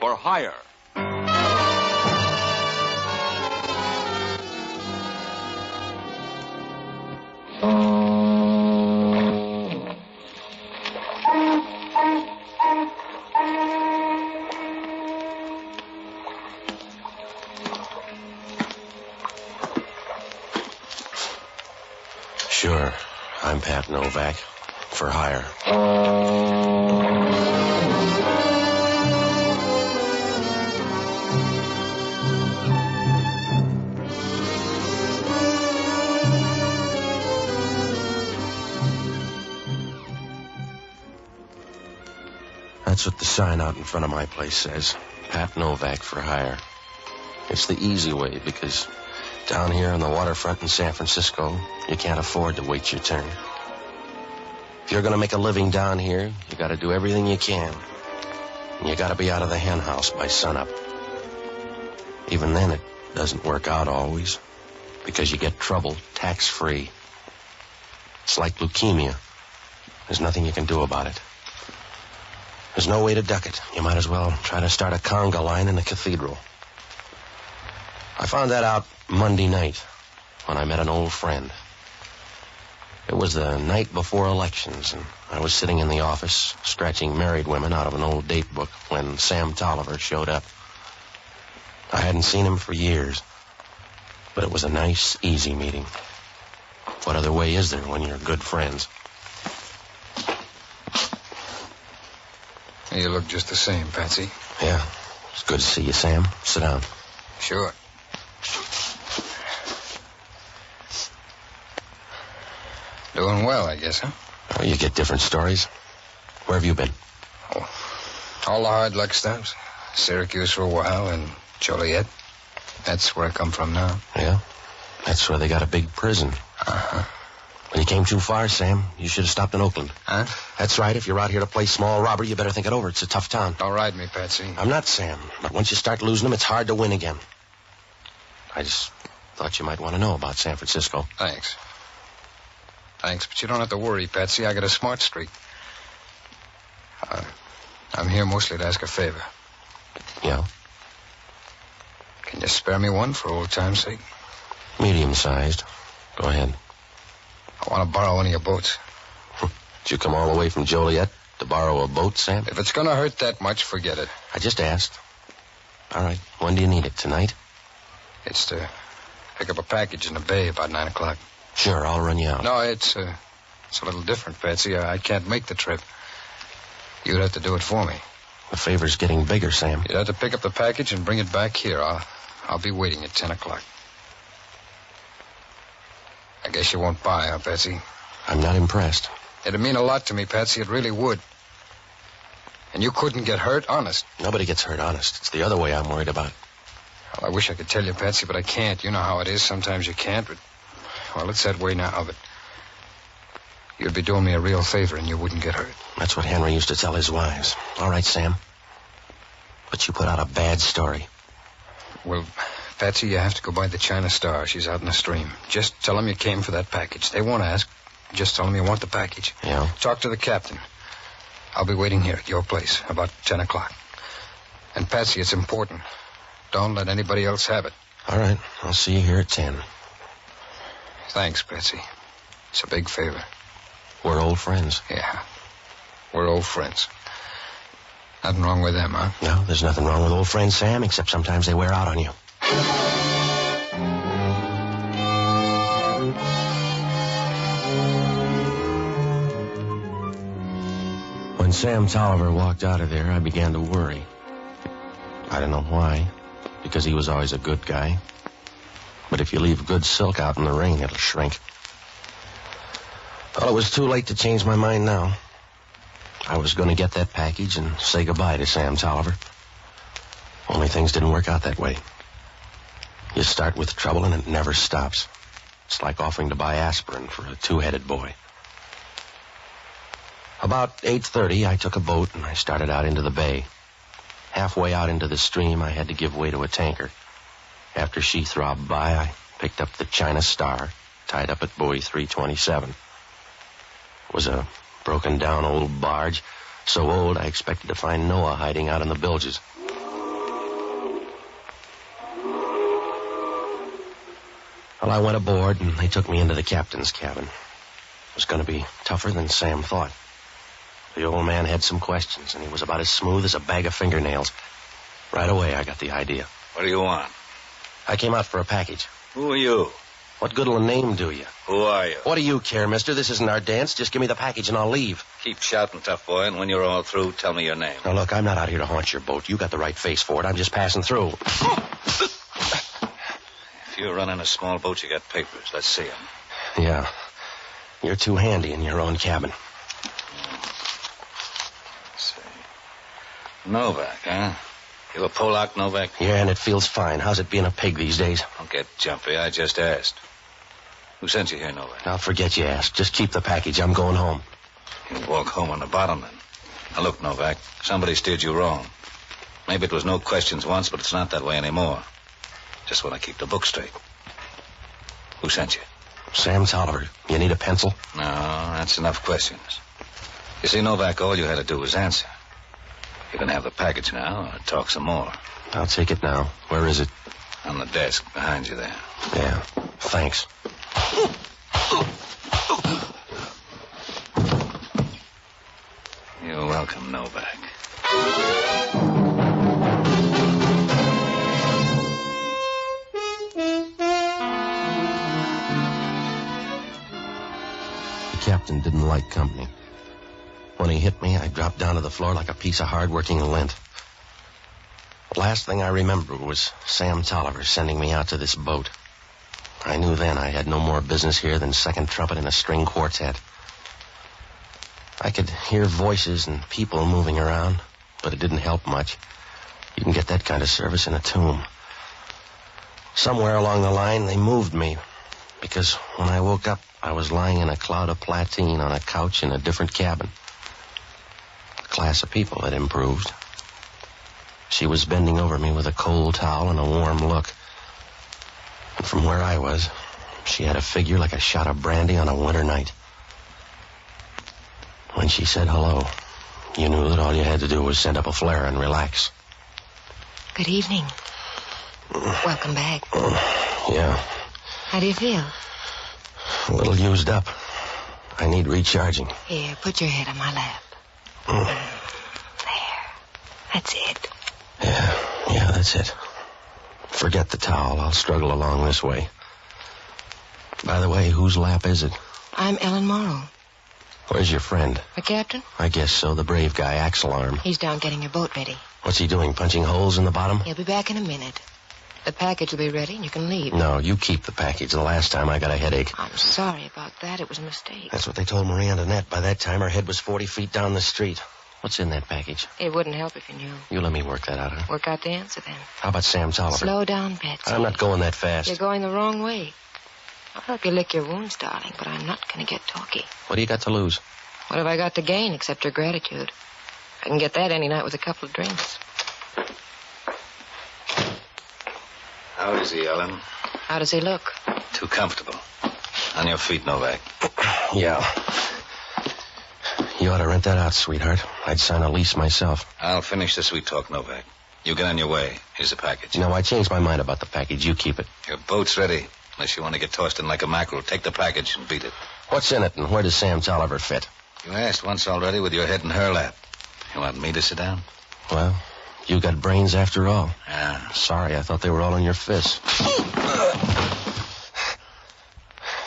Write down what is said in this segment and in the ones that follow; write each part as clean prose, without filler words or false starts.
for hire. Sure, I'm Pat Novak, for hire. That's what the sign out in front of my place says. Pat Novak, for hire. It's the easy way, because down here on the waterfront in San Francisco, you can't afford to wait your turn. If you're going to make a living down here, you got to do everything you can. And you got to be out of the hen house by sunup. Even then, it doesn't work out always, because you get trouble tax-free. It's like leukemia. There's nothing you can do about it. There's no way to duck it. You might as well try to start a conga line in a cathedral. I found that out Monday night when I met an old friend. It was the night before elections, and I was sitting in the office scratching married women out of an old date book when Sam Tolliver showed up. I hadn't seen him for years, but it was a nice, easy meeting. What other way is there when you're good friends? You look just the same, Patsy. Yeah, it's good to see you, Sam. Sit down. Sure. Doing well, I guess, huh? Oh, you get different stories. Where have you been? Oh, all the hard luck stops. Syracuse for a while and Joliet. That's where I come from now. Yeah? That's where they got a big prison. Uh-huh. When you came too far, Sam, you should have stopped in Oakland. Huh? That's right. If you're out here to play small robbery, you better think it over. It's a tough town. Don't ride me, Patsy. I'm not, Sam. But once you start losing them, it's hard to win again. I just thought you might want to know about San Francisco. Thanks, but you don't have to worry, Patsy. I got a smart streak. I'm here mostly to ask a favor. Yeah? Can you spare me one for old time's sake? Medium-sized. Go ahead. I want to borrow one of your boats. Did you come all the way from Joliet to borrow a boat, Sam? If it's going to hurt that much, forget it. I just asked. All right. When do you need it? Tonight? It's to pick up a package in the bay about 9 o'clock. Sure, I'll run you out. No, it's a little different, Patsy. I can't make the trip. You'd have to do it for me. The favor's getting bigger, Sam. You'd have to pick up the package and bring it back here. I'll be waiting at 10 o'clock. I guess you won't buy, huh, Patsy? I'm not impressed. It'd mean a lot to me, Patsy. It really would. And you couldn't get hurt, honest. Nobody gets hurt, honest. It's the other way I'm worried about. Well, I wish I could tell you, Patsy, but I can't. You know how it is. Sometimes you can't, but... Well, it's that way now, but... You'd be doing me a real favor and you wouldn't get hurt. That's what Henry used to tell his wives. All right, Sam. But you put out a bad story. Well, Patsy, you have to go by the China Star. She's out in the stream. Just tell them you came for that package. They won't ask. Just tell them you want the package. Yeah? Talk to the captain. I'll be waiting here at your place about 10 o'clock. And, Patsy, it's important. Don't let anybody else have it. All right. I'll see you here at 10. Thanks, Patsy. It's a big favor. We're old friends. Yeah. We're old friends. Nothing wrong with them, huh? No, there's nothing wrong with old friends, Sam, except sometimes they wear out on you. When Sam Tolliver walked out of there, I began to worry. I don't know why, because he was always a good guy. But if you leave good silk out in the rain, it'll shrink. Well, it was too late to change my mind now. I was going to get that package and say goodbye to Sam Tolliver. Only things didn't work out that way. You start with trouble and it never stops. It's like offering to buy aspirin for a two-headed boy. About 8:30, I took a boat and I started out into the bay. Halfway out into the stream, I had to give way to a tanker. After she throbbed by, I picked up the China Star, tied up at buoy 327. It was a broken-down old barge, so old I expected to find Noah hiding out in the bilges. Well, I went aboard, and they took me into the captain's cabin. It was going to be tougher than Sam thought. The old man had some questions, and he was about as smooth as a bag of fingernails. Right away, I got the idea. What do you want? I came out for a package. Who are you? What good'll a name do you? Who are you? What do you care, mister? This isn't our dance. Just give me the package and I'll leave. Keep shouting, tough boy, and when you're all through, tell me your name. Now, look, I'm not out here to haunt your boat. You got the right face for it. I'm just passing through. If you're running a small boat, you got papers. Let's see them. Yeah. You're too handy in your own cabin. Let's see. Novak, huh? You a Polak, Novak? Yeah, and it feels fine. How's it being a pig these days? Don't get jumpy. I just asked. Who sent you here, Novak? I'll forget you asked. Just keep the package. I'm going home. You walk home on the bottom, then. Now, look, Novak, somebody steered you wrong. Maybe it was no questions once, but it's not that way anymore. Just want to keep the book straight. Who sent you? Sam Tolliver. You need a pencil? No, that's enough questions. You see, Novak, all you had to do was answer. You can have the package now or talk some more. I'll take it now. Where is it? On the desk behind you there. Yeah, thanks. You're welcome, Novak. The captain didn't like company. When he hit me, I dropped down to the floor like a piece of hard-working lint. The last thing I remember was Sam Tolliver sending me out to this boat. I knew then I had no more business here than second trumpet in a string quartet. I could hear voices and people moving around, but it didn't help much. You can get that kind of service in a tomb. Somewhere along the line, they moved me, because when I woke up, I was lying in a cloud of plateen on a couch in a different cabin. The class of people had improved. She was bending over me with a cold towel and a warm look. And from where I was, she had a figure like a shot of brandy on a winter night. When she said hello, you knew that all you had to do was send up a flare and relax. Good evening. Welcome back. Yeah. How do you feel? A little used up. I need recharging. Here, put your head on my lap. There. That's it. Yeah, that's it. Forget the towel. I'll struggle along this way. By the way, whose lap is it? I'm Ellen Morrow. Where's your friend? The captain? I guess so, the brave guy, Axel Arm. He's down getting your boat ready. What's he doing, punching holes in the bottom? He'll be back in a minute. The package will be ready and you can leave. No, you keep the package. The last time I got a headache. I'm sorry about that. It was a mistake. That's what they told Marie Antoinette. By that time, her head was 40 feet down the street. What's in that package? It wouldn't help if you knew. You let me work that out, huh? Work out the answer then. How about Sam Tolliver? Slow down, Betsy. I'm not going that fast. You're going the wrong way. I'll help you lick your wounds, darling, but I'm not going to get talky. What do you got to lose? What have I got to gain except your gratitude? I can get that any night with a couple of drinks. How is he, Ellen? How does he look? Too comfortable. On your feet, Novak. Yeah. You ought to rent that out, sweetheart. I'd sign a lease myself. I'll finish the sweet talk, Novak. You get on your way. Here's the package. No, I changed my mind about the package. You keep it. Your boat's ready. Unless you want to get tossed in like a mackerel, take the package and beat it. What's in it, and where does Sam Tolliver fit? You asked once already with your head in her lap. You want me to sit down? Well, you got brains after all. Yeah. Sorry, I thought they were all in your fists.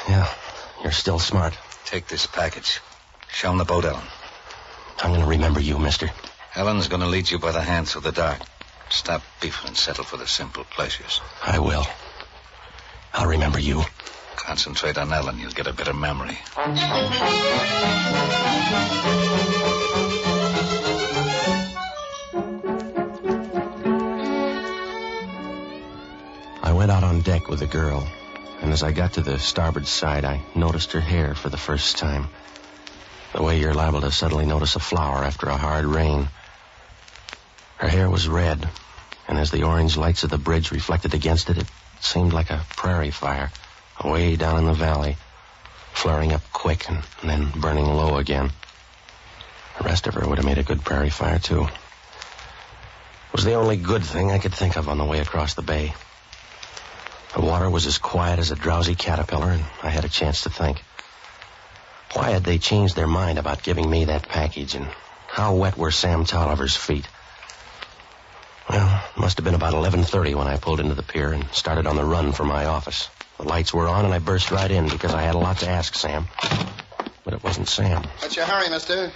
Yeah, you're still smart. Take this package. Show him the boat, Ellen. I'm going to remember you, mister. Ellen's going to lead you by the hand through the dark. Stop beefing and settle for the simple pleasures. I will. I'll remember you. Concentrate on Ellen. You'll get a better memory. I went out on deck with the girl, and as I got to the starboard side, I noticed her hair for the first time. The way you're liable to suddenly notice a flower after a hard rain. Her hair was red, and as the orange lights of the bridge reflected against it, it seemed like a prairie fire, away down in the valley, flaring up quick and then burning low again. The rest of her would have made a good prairie fire, too. It was the only good thing I could think of on the way across the bay. The water was as quiet as a drowsy caterpillar, and I had a chance to think. Why had they changed their mind about giving me that package, and how wet were Sam Tolliver's feet? Well, it must have been about 11:30 when I pulled into the pier and started on the run for my office. The lights were on, and I burst right in because I had a lot to ask Sam. But it wasn't Sam. What's your hurry, mister?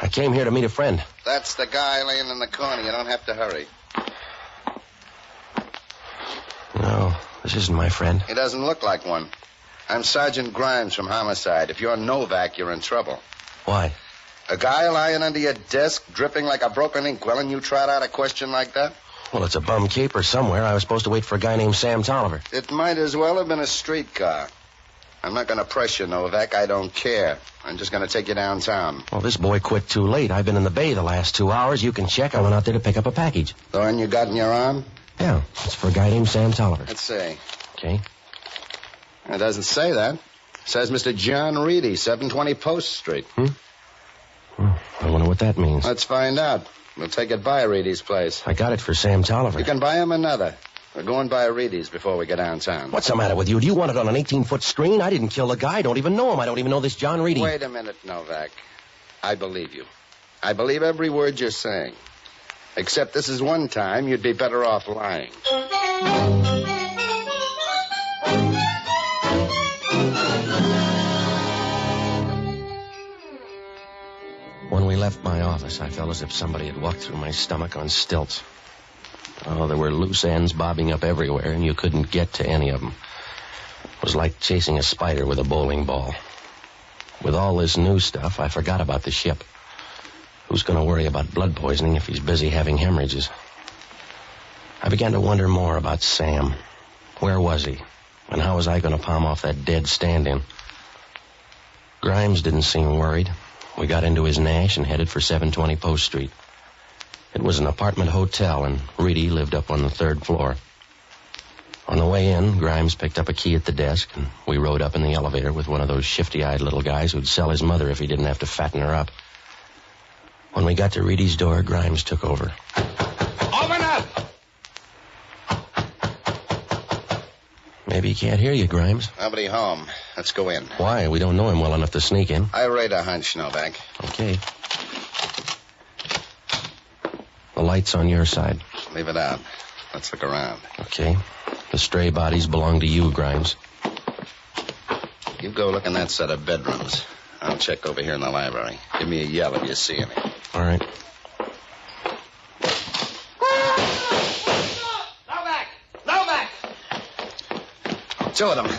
I came here to meet a friend. That's the guy laying in the corner. You don't have to hurry. No, this isn't my friend. He doesn't look like one. I'm Sergeant Grimes from Homicide. If you're Novak, you're in trouble. Why? A guy lying under your desk, dripping like a broken inkwell, and you trot out a question like that? Well, it's a bum caper somewhere. I was supposed to wait for a guy named Sam Tolliver. It might as well have been a streetcar. I'm not going to press you, Novak. I don't care. I'm just going to take you downtown. Well, this boy quit too late. I've been in the bay the last 2 hours. You can check. I went out there to pick up a package. The one you got in your arm? Yeah, it's for a guy named Sam Tolliver. Let's see. Okay. It doesn't say that. It says Mr. John Reedy, 720 Post Street. Well, I wonder what that means. Let's find out. We'll take it by Reedy's place. I got it for Sam Tolliver. You can buy him another. We're going by Reedy's before we get downtown. What's the matter with you? Do you want it on an 18-foot screen? I didn't kill the guy. I don't even know him. I don't even know this John Reedy. Wait a minute, Novak. I believe you. I believe every word you're saying. Except this is one time you'd be better off lying. When we left my office, I felt as if somebody had walked through my stomach on stilts. Oh, there were loose ends bobbing up everywhere, and you couldn't get to any of them. It was like chasing a spider with a bowling ball. With all this new stuff, I forgot about the ship. Who's going to worry about blood poisoning if he's busy having hemorrhages? I began to wonder more about Sam. Where was he? And how was I going to palm off that dead stand-in? Grimes didn't seem worried. We got into his Nash and headed for 720 Post Street. It was an apartment hotel, and Reedy lived up on the 3rd floor. On the way in, Grimes picked up a key at the desk, and we rode up in the elevator with one of those shifty-eyed little guys who'd sell his mother if he didn't have to fatten her up. When we got to Reedy's door, Grimes took over. Open up! Maybe he can't hear you, Grimes. Nobody home. Let's go in. Why? We don't know him well enough to sneak in. I rate a hunch, Novak. Okay. The light's on your side. Leave it out. Let's look around. Okay. The stray bodies belong to you, Grimes. You go look in that set of bedrooms. I'll check over here in the library. Give me a yell if you see any. All right. Novak! Novak! Two of them.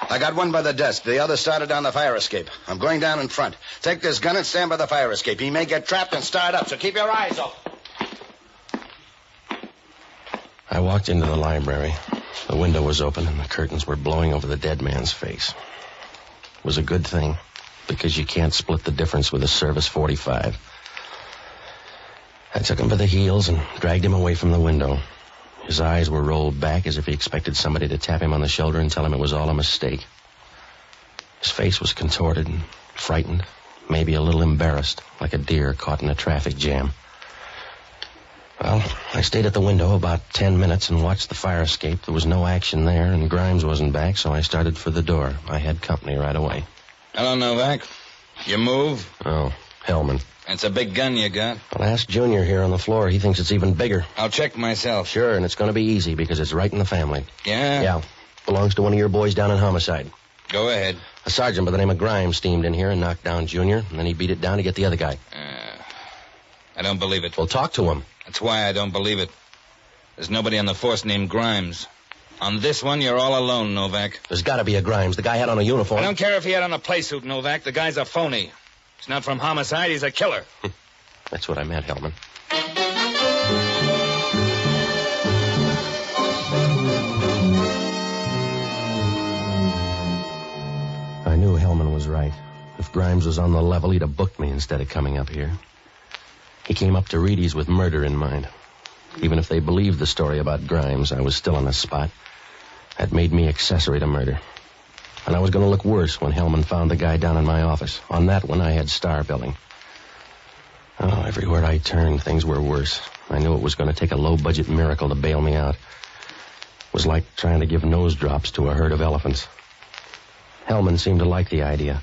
I got one by the desk. The other started down the fire escape. I'm going down in front. Take this gun and stand by the fire escape. He may get trapped and start up, so keep your eyes open. I walked into the library. The window was open and the curtains were blowing over the dead man's face. It was a good thing, because you can't split the difference with a service 45. I took him by the heels and dragged him away from the window. His eyes were rolled back as if he expected somebody to tap him on the shoulder and tell him it was all a mistake. His face was contorted and frightened, maybe a little embarrassed, like a deer caught in a traffic jam. Well, I stayed at the window about 10 minutes and watched the fire escape. There was no action there, and Grimes wasn't back, so I started for the door. I had company right away. Hello, Novak. You move? Oh, Hellman. It's a big gun you got. Well, ask Junior here on the floor. He thinks it's even bigger. I'll check myself. Sure, and it's going to be easy because it's right in the family. Yeah? Yeah. Belongs to one of your boys down in Homicide. Go ahead. A sergeant by the name of Grimes steamed in here and knocked down Junior, and then he beat it down to get the other guy. I don't believe it. Well, talk to him. That's why I don't believe it. There's nobody on the force named Grimes. On this one, you're all alone, Novak. There's got to be a Grimes. The guy had on a uniform. I don't care if he had on a play suit, Novak. The guy's a phony. He's not from Homicide. He's a killer. That's what I meant, Hellman. I knew Hellman was right. If Grimes was on the level, he'd have booked me instead of coming up here. He came up to Reedy's with murder in mind. Even if they believed the story about Grimes, I was still on the spot. That made me accessory to murder. And I was going to look worse when Hellman found the guy down in my office. On that one, I had star billing. Oh, everywhere I turned, things were worse. I knew it was going to take a low-budget miracle to bail me out. was like trying to give nose drops to a herd of elephants. Hellman seemed to like the idea.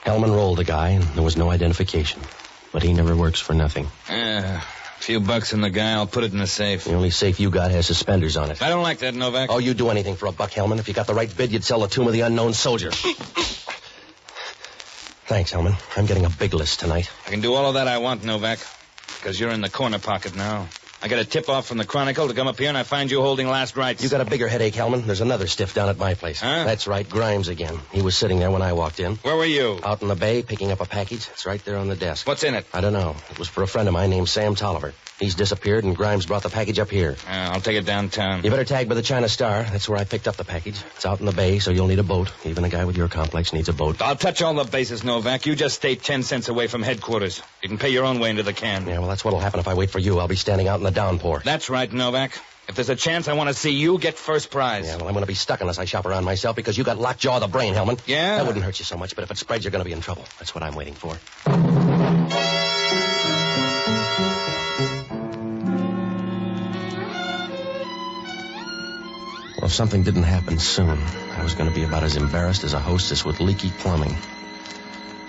Hellman rolled the guy, and there was no identification. But he never works for nothing. A few bucks in the guy, I'll put it in the safe. The only safe you got has suspenders on it. I don't like that, Novak. Oh, you'd do anything for a buck, Hellman. If you got the right bid, you'd sell the tomb of the unknown soldier. Thanks, Hellman. I'm getting a big list tonight. I can do all of that I want, Novak, because you're in the corner pocket now. I got a tip-off from the Chronicle to come up here, and I find you holding last rites. You got a bigger headache, Hellman. There's another stiff down at my place. Huh? That's right, Grimes again. He was sitting there when I walked in. Where were you? Out in the bay, picking up a package. It's right there on the desk. What's in it? I don't know. It was for a friend of mine named Sam Tolliver. He's disappeared, and Grimes brought the package up here. I'll take it downtown. You better tag by the China Star. That's where I picked up the package. It's out in the bay, so you'll need a boat. Even a guy with your complex needs a boat. I'll touch all the bases, Novak. You just stay 10 cents away from headquarters. You can pay your own way into the can. Yeah, well, that's what'll happen if I wait for you. I'll be standing out in the downpour. That's right, Novak. If there's a chance, I want to see you get first prize. Yeah, well, I'm going to be stuck unless I shop around myself because you got lockjaw of the brain, Hellman. Yeah? That wouldn't hurt you so much, but if it spreads, you're going to be in trouble. That's what I'm waiting for. Well, if something didn't happen soon, I was going to be about as embarrassed as a hostess with leaky plumbing.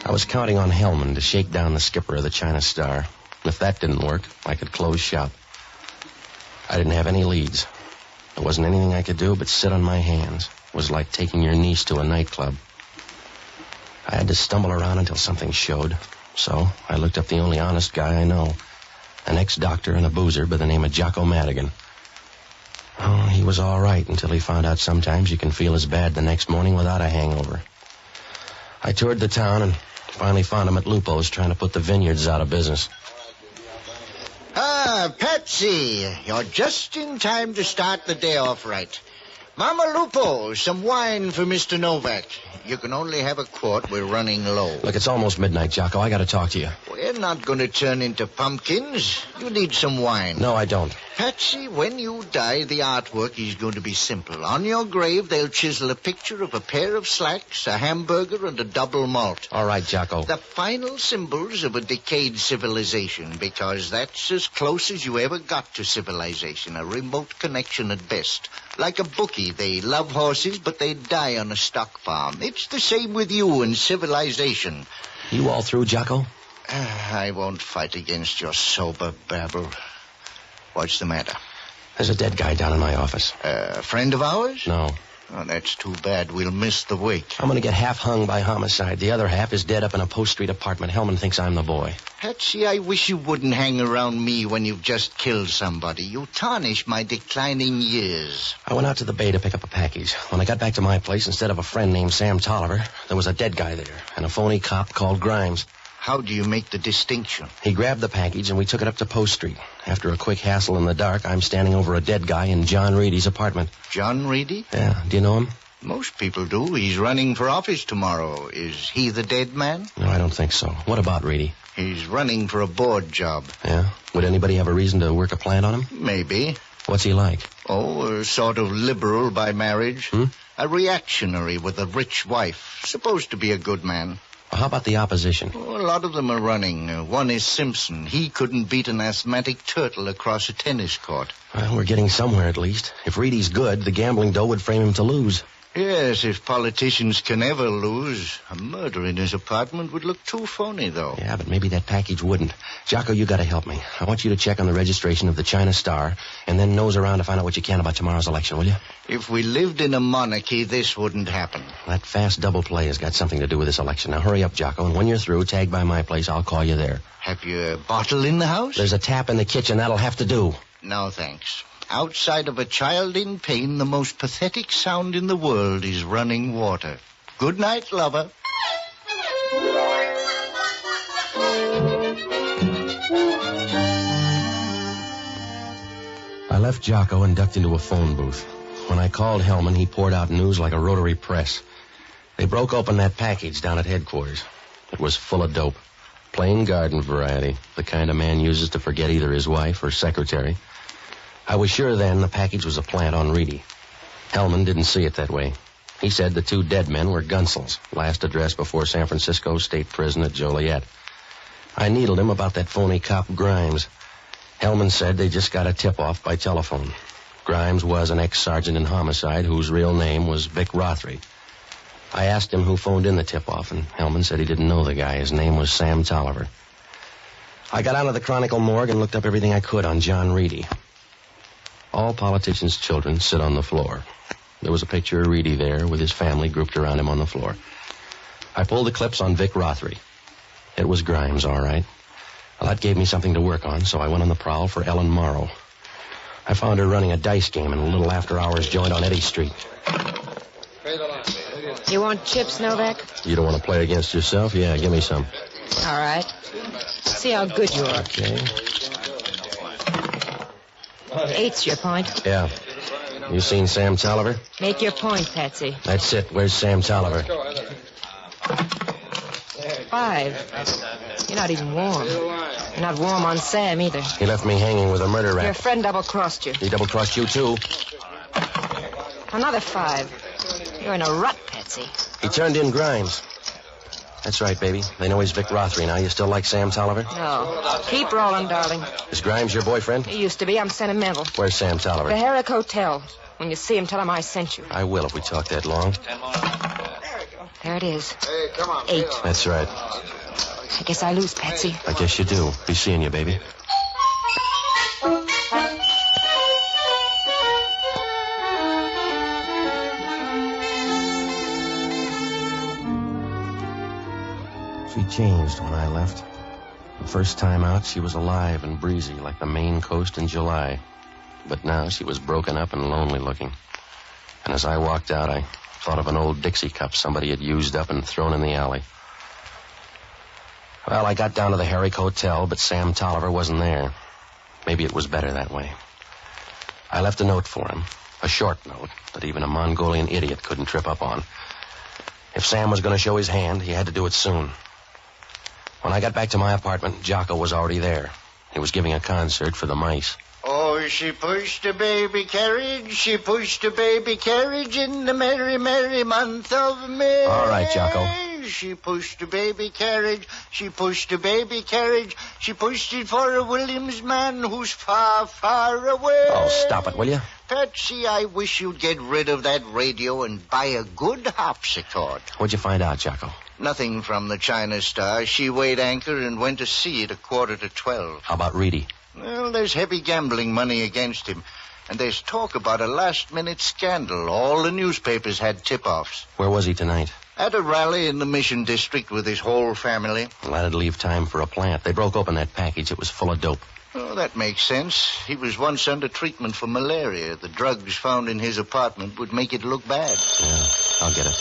I was counting on Hellman to shake down the skipper of the China Star. If that didn't work, I could close shop. I didn't have any leads. There wasn't anything I could do but sit on my hands. It was like taking your niece to a nightclub. I had to stumble around until something showed. So I looked up the only honest guy I know, an ex-doctor and a boozer by the name of Jocko Madigan. Oh, he was all right until he found out sometimes you can feel as bad the next morning without a hangover. I toured the town and finally found him at Lupo's trying to put the vineyards out of business. Ah, Patsy, you're just in time to start the day off right. Mama Lupo, some wine for Mr. Novak. You can only have a quart. We're running low. Look, it's almost midnight, Jocko. I got to talk to you. We're not going to turn into pumpkins. You need some wine. No, I don't. Patsy, when you die, the artwork is going to be simple. On your grave, they'll chisel a picture of a pair of slacks, a hamburger, and a double malt. All right, Jocko. The final symbols of a decayed civilization, because that's as close as you ever got to civilization, a remote connection at best. Like a bookie, they love horses, but they die on a stock farm. It's the same with you and civilization. You all through, Jocko? I won't fight against your sober babble. What's the matter? There's a dead guy down in my office. A friend of ours? No. Oh, that's too bad. We'll miss the wake. I'm going to get half hung by homicide. The other half is dead up in a Post Street apartment. Hellman thinks I'm the boy. Patsy, I wish you wouldn't hang around me when you've just killed somebody. You tarnish my declining years. I went out to the bay to pick up a package. When I got back to my place, instead of a friend named Sam Tolliver, there was a dead guy there and a phony cop called Grimes. How do you make the distinction? He grabbed the package and we took it up to Post Street. After a quick hassle in the dark, I'm standing over a dead guy in John Reedy's apartment. John Reedy? Yeah, do you know him? Most people do. He's running for office tomorrow. Is he the dead man? No, I don't think so. What about Reedy? He's running for a board job. Yeah? Would anybody have a reason to work a plant on him? Maybe. What's he like? Oh, a sort of liberal by marriage. Hmm? A reactionary with a rich wife. Supposed to be a good man. Well, how about the opposition? Oh, a lot of them are running. One is Simpson. He couldn't beat an asthmatic turtle across a tennis court. Well, we're getting somewhere at least. If Reedy's good, the gambling dough would frame him to lose. Yes, if politicians can ever lose. A murder in his apartment would look too phony, though. Yeah, but maybe that package wouldn't. Jocko, you gotta help me. I want you to check on the registration of the China Star and then nose around to find out what you can about tomorrow's election, will you? If we lived in a monarchy, this wouldn't happen. That fast double play has got something to do with this election. Now hurry up, Jocko, and when you're through, tag by my place. I'll call you there. Have you a bottle in the house? There's a tap in the kitchen. That'll have to do. No, thanks. Outside of a child in pain, the most pathetic sound in the world is running water. Good night, lover. I left Jocko and ducked into a phone booth. When I called Hellman, he poured out news like a rotary press. They broke open that package down at headquarters. It was full of dope. Plain garden variety, the kind a man uses to forget either his wife or secretary. I was sure then the package was a plant on Reedy. Hellman didn't see it that way. He said the two dead men were Gunsels, last addressed before San Francisco State Prison at Joliet. I needled him about that phony cop Grimes. Hellman said they just got a tip-off by telephone. Grimes was an ex-sergeant in homicide whose real name was Vic Rothery. I asked him who phoned in the tip-off, and Hellman said he didn't know the guy. His name was Sam Tolliver. I got onto the Chronicle morgue and looked up everything I could on John Reedy. All politicians' children sit on the floor. There was a picture of Reedy there with his family grouped around him on the floor. I pulled the clips on Vic Rothery. It was Grimes, all right. Well, that gave me something to work on, so I went on the prowl for Ellen Morrow. I found her running a dice game in a little after-hours joint on Eddy Street. You want chips, Novak? You don't want to play against yourself? Yeah, give me some. All right. See how good you are. Okay. 8's your point. Yeah. You seen Sam Tolliver? Make your point, Patsy. That's it. Where's Sam Tolliver? 5. You're not even warm. You're not warm on Sam, either. He left me hanging with a murder rap. Your friend double-crossed you. He double-crossed you, too. Another 5. You're in a rut, Patsy. He turned in Grimes. That's right, baby. They know he's Vic Rothery now. You still like Sam Tolliver? No. Keep rolling, darling. Is Grimes your boyfriend? He used to be. I'm sentimental. Where's Sam Tolliver? The Herrick Hotel. When you see him, tell him I sent you. I will if we talk that long. There it is. Hey, come on. 8. That's right. I guess I lose, Patsy. I guess you do. Be seeing you, baby. She changed when I left. The first time out, she was alive and breezy like the Maine coast in July. But now she was broken up and lonely looking. And as I walked out, I thought of an old Dixie cup somebody had used up and thrown in the alley. Well, I got down to the Herrick Hotel, but Sam Tolliver wasn't there. Maybe it was better that way. I left a note for him, a short note that even a Mongolian idiot couldn't trip up on. If Sam was going to show his hand, he had to do it soon. When I got back to my apartment, Jocko was already there. He was giving a concert for the mice. Oh, she pushed a baby carriage, she pushed a baby carriage in the merry, merry month of May. All right, Jocko. She pushed a baby carriage, she pushed a baby carriage, she pushed it for a Williams man who's far, far away. Oh, stop it, will you? Patsy, I wish you'd get rid of that radio and buy a good harpsichord. What'd you find out, Jocko? Nothing from the China Star. She weighed anchor and went to sea at 11:45. How about Reedy? Well, there's heavy gambling money against him. And there's talk about a last-minute scandal. All the newspapers had tip-offs. Where was he tonight? At a rally in the Mission District with his whole family. Well, that'd leave time for a plant. They broke open that package. It was full of dope. Oh, that makes sense. He was once under treatment for malaria. The drugs found in his apartment would make it look bad. Yeah, I'll get it.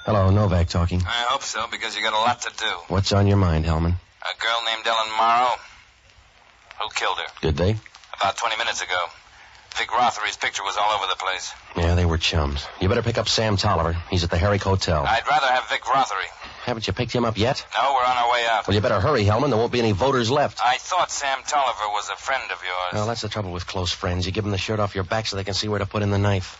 Hello, Novak talking. I hope so, because you got a lot to do. What's on your mind, Hellman? A girl named Ellen Morrow. Who killed her? Did they? About 20 minutes ago. Vic Rothery's picture was all over the place. Yeah, they were chums. You better pick up Sam Tolliver. He's at the Herrick Hotel. I'd rather have Vic Rothery. Haven't you picked him up yet? No, we're on our way out. Well, you better hurry, Hellman. There won't be any voters left. I thought Sam Tolliver was a friend of yours. Well, that's the trouble with close friends. You give them the shirt off your back so they can see where to put in the knife.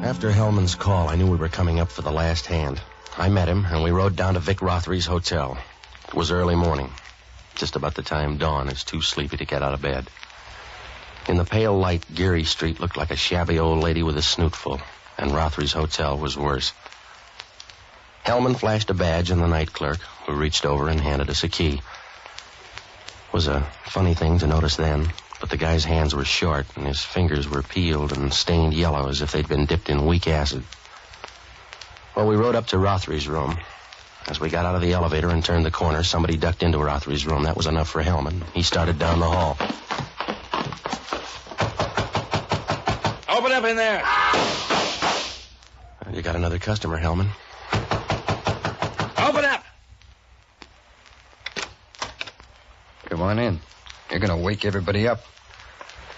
After Hellman's call, I knew we were coming up for the last hand. I met him, and we rode down to Vic Rothery's hotel. It was early morning, just about the time Dawn is too sleepy to get out of bed. In the pale light, Geary Street looked like a shabby old lady with a snootful, and Rothery's hotel was worse. Hellman flashed a badge on the night clerk, who reached over and handed us a key. It was a funny thing to notice then, but the guy's hands were short, and his fingers were peeled and stained yellow as if they'd been dipped in weak acid. Well, we rode up to Rothery's room. As we got out of the elevator and turned the corner, somebody ducked into Rothery's room. That was enough for Hellman. He started down the hall. Open up in there. You got another customer, Hellman. Open up. Come on in. You're going to wake everybody up.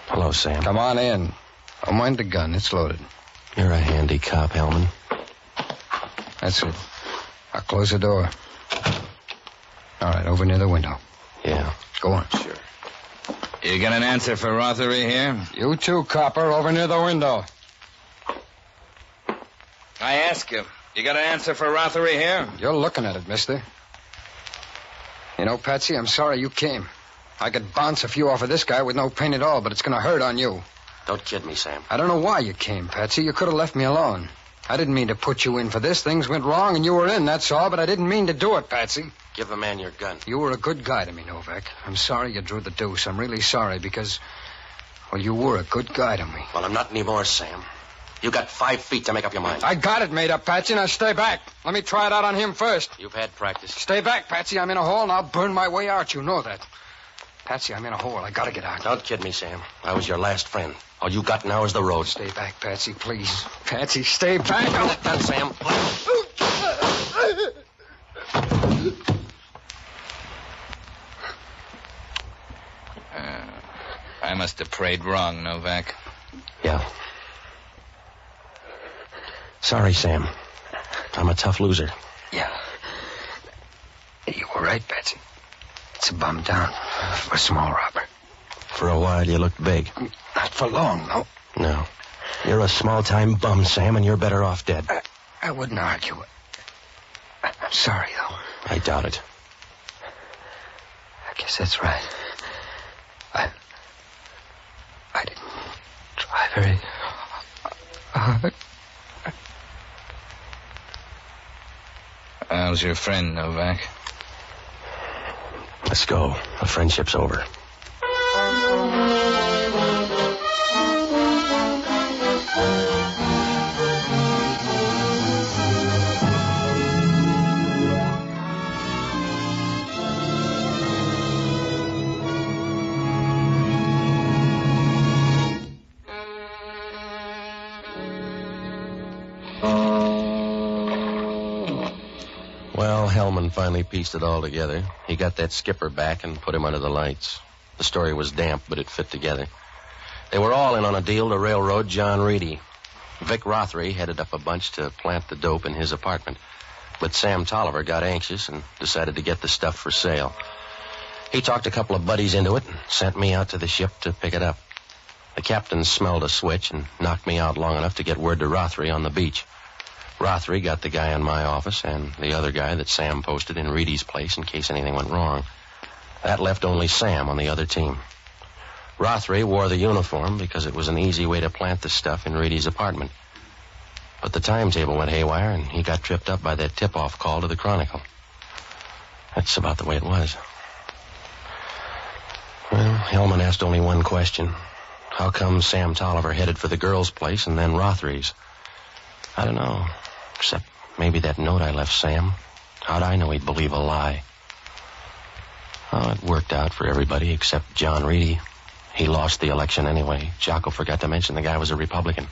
Hello, Sam. Come on in. Don't mind the gun. It's loaded. You're a handy cop, Hellman. That's it. I'll close the door. All right, over near the window. Yeah. Go on. Sure. You got an answer for Rothery here? You too, copper, over near the window. I ask you, You got an answer for Rothery here? You're looking at it, mister. You know, Patsy, I'm sorry you came. I could bounce a few off of this guy with no pain at all, but it's going to hurt on you. Don't kid me, Sam. I don't know why you came, Patsy. You could have left me alone. I didn't mean to put you in for this. Things went wrong and you were in, that's all, but I didn't mean to do it, Patsy. Give the man your gun. You were a good guy to me, Novak. I'm sorry you drew the deuce. I'm really sorry because, well, you were a good guy to me. Well, I'm not anymore, Sam. You got 5 feet to make up your mind. I got it made up, Patsy. Now stay back. Let me try it out on him first. You've had practice. Stay back, Patsy. I'm in a hole and I'll burn my way out. You know that. Patsy, I'm in a hole. I gotta get out. Don't kid me, Sam. I was your last friend. All you got now is the road. Stay back, Patsy, please. Patsy, stay back. Hold that gun, Sam. I must have prayed wrong, Novak. Yeah. Sorry, Sam. I'm a tough loser. Yeah. You were right, Patsy. It's a bum down for a small robber. For a while, you looked big. Not for long, no. No. You're a small-time bum, Sam, and you're better off dead. I wouldn't argue. I'm sorry, though. I doubt it. I guess that's right. I didn't try very hard. How's your friend, Novak? Let's go. The friendship's over. Well, Hellman finally pieced it all together. He got that skipper back and put him under the lights. The story was damp, but it fit together. They were all in on a deal to railroad John Reedy. Vic Rothery headed up a bunch to plant the dope in his apartment. But Sam Tolliver got anxious and decided to get the stuff for sale. He talked a couple of buddies into it and sent me out to the ship to pick it up. The captain smelled a switch and knocked me out long enough to get word to Rothery on the beach. Rothery got the guy in my office and the other guy that Sam posted in Reedy's place in case anything went wrong. That left only Sam on the other team. Rothery wore the uniform because it was an easy way to plant the stuff in Reedy's apartment. But the timetable went haywire and he got tripped up by that tip-off call to the Chronicle. That's about the way it was. Well, Hellman asked only one question. How come Sam Tolliver headed for the girls' place and then Rothery's? I don't know. Except maybe that note I left Sam. How'd I know he'd believe a lie? Oh, it worked out for everybody except John Reedy. He lost the election anyway. Jocko forgot to mention the guy was a Republican.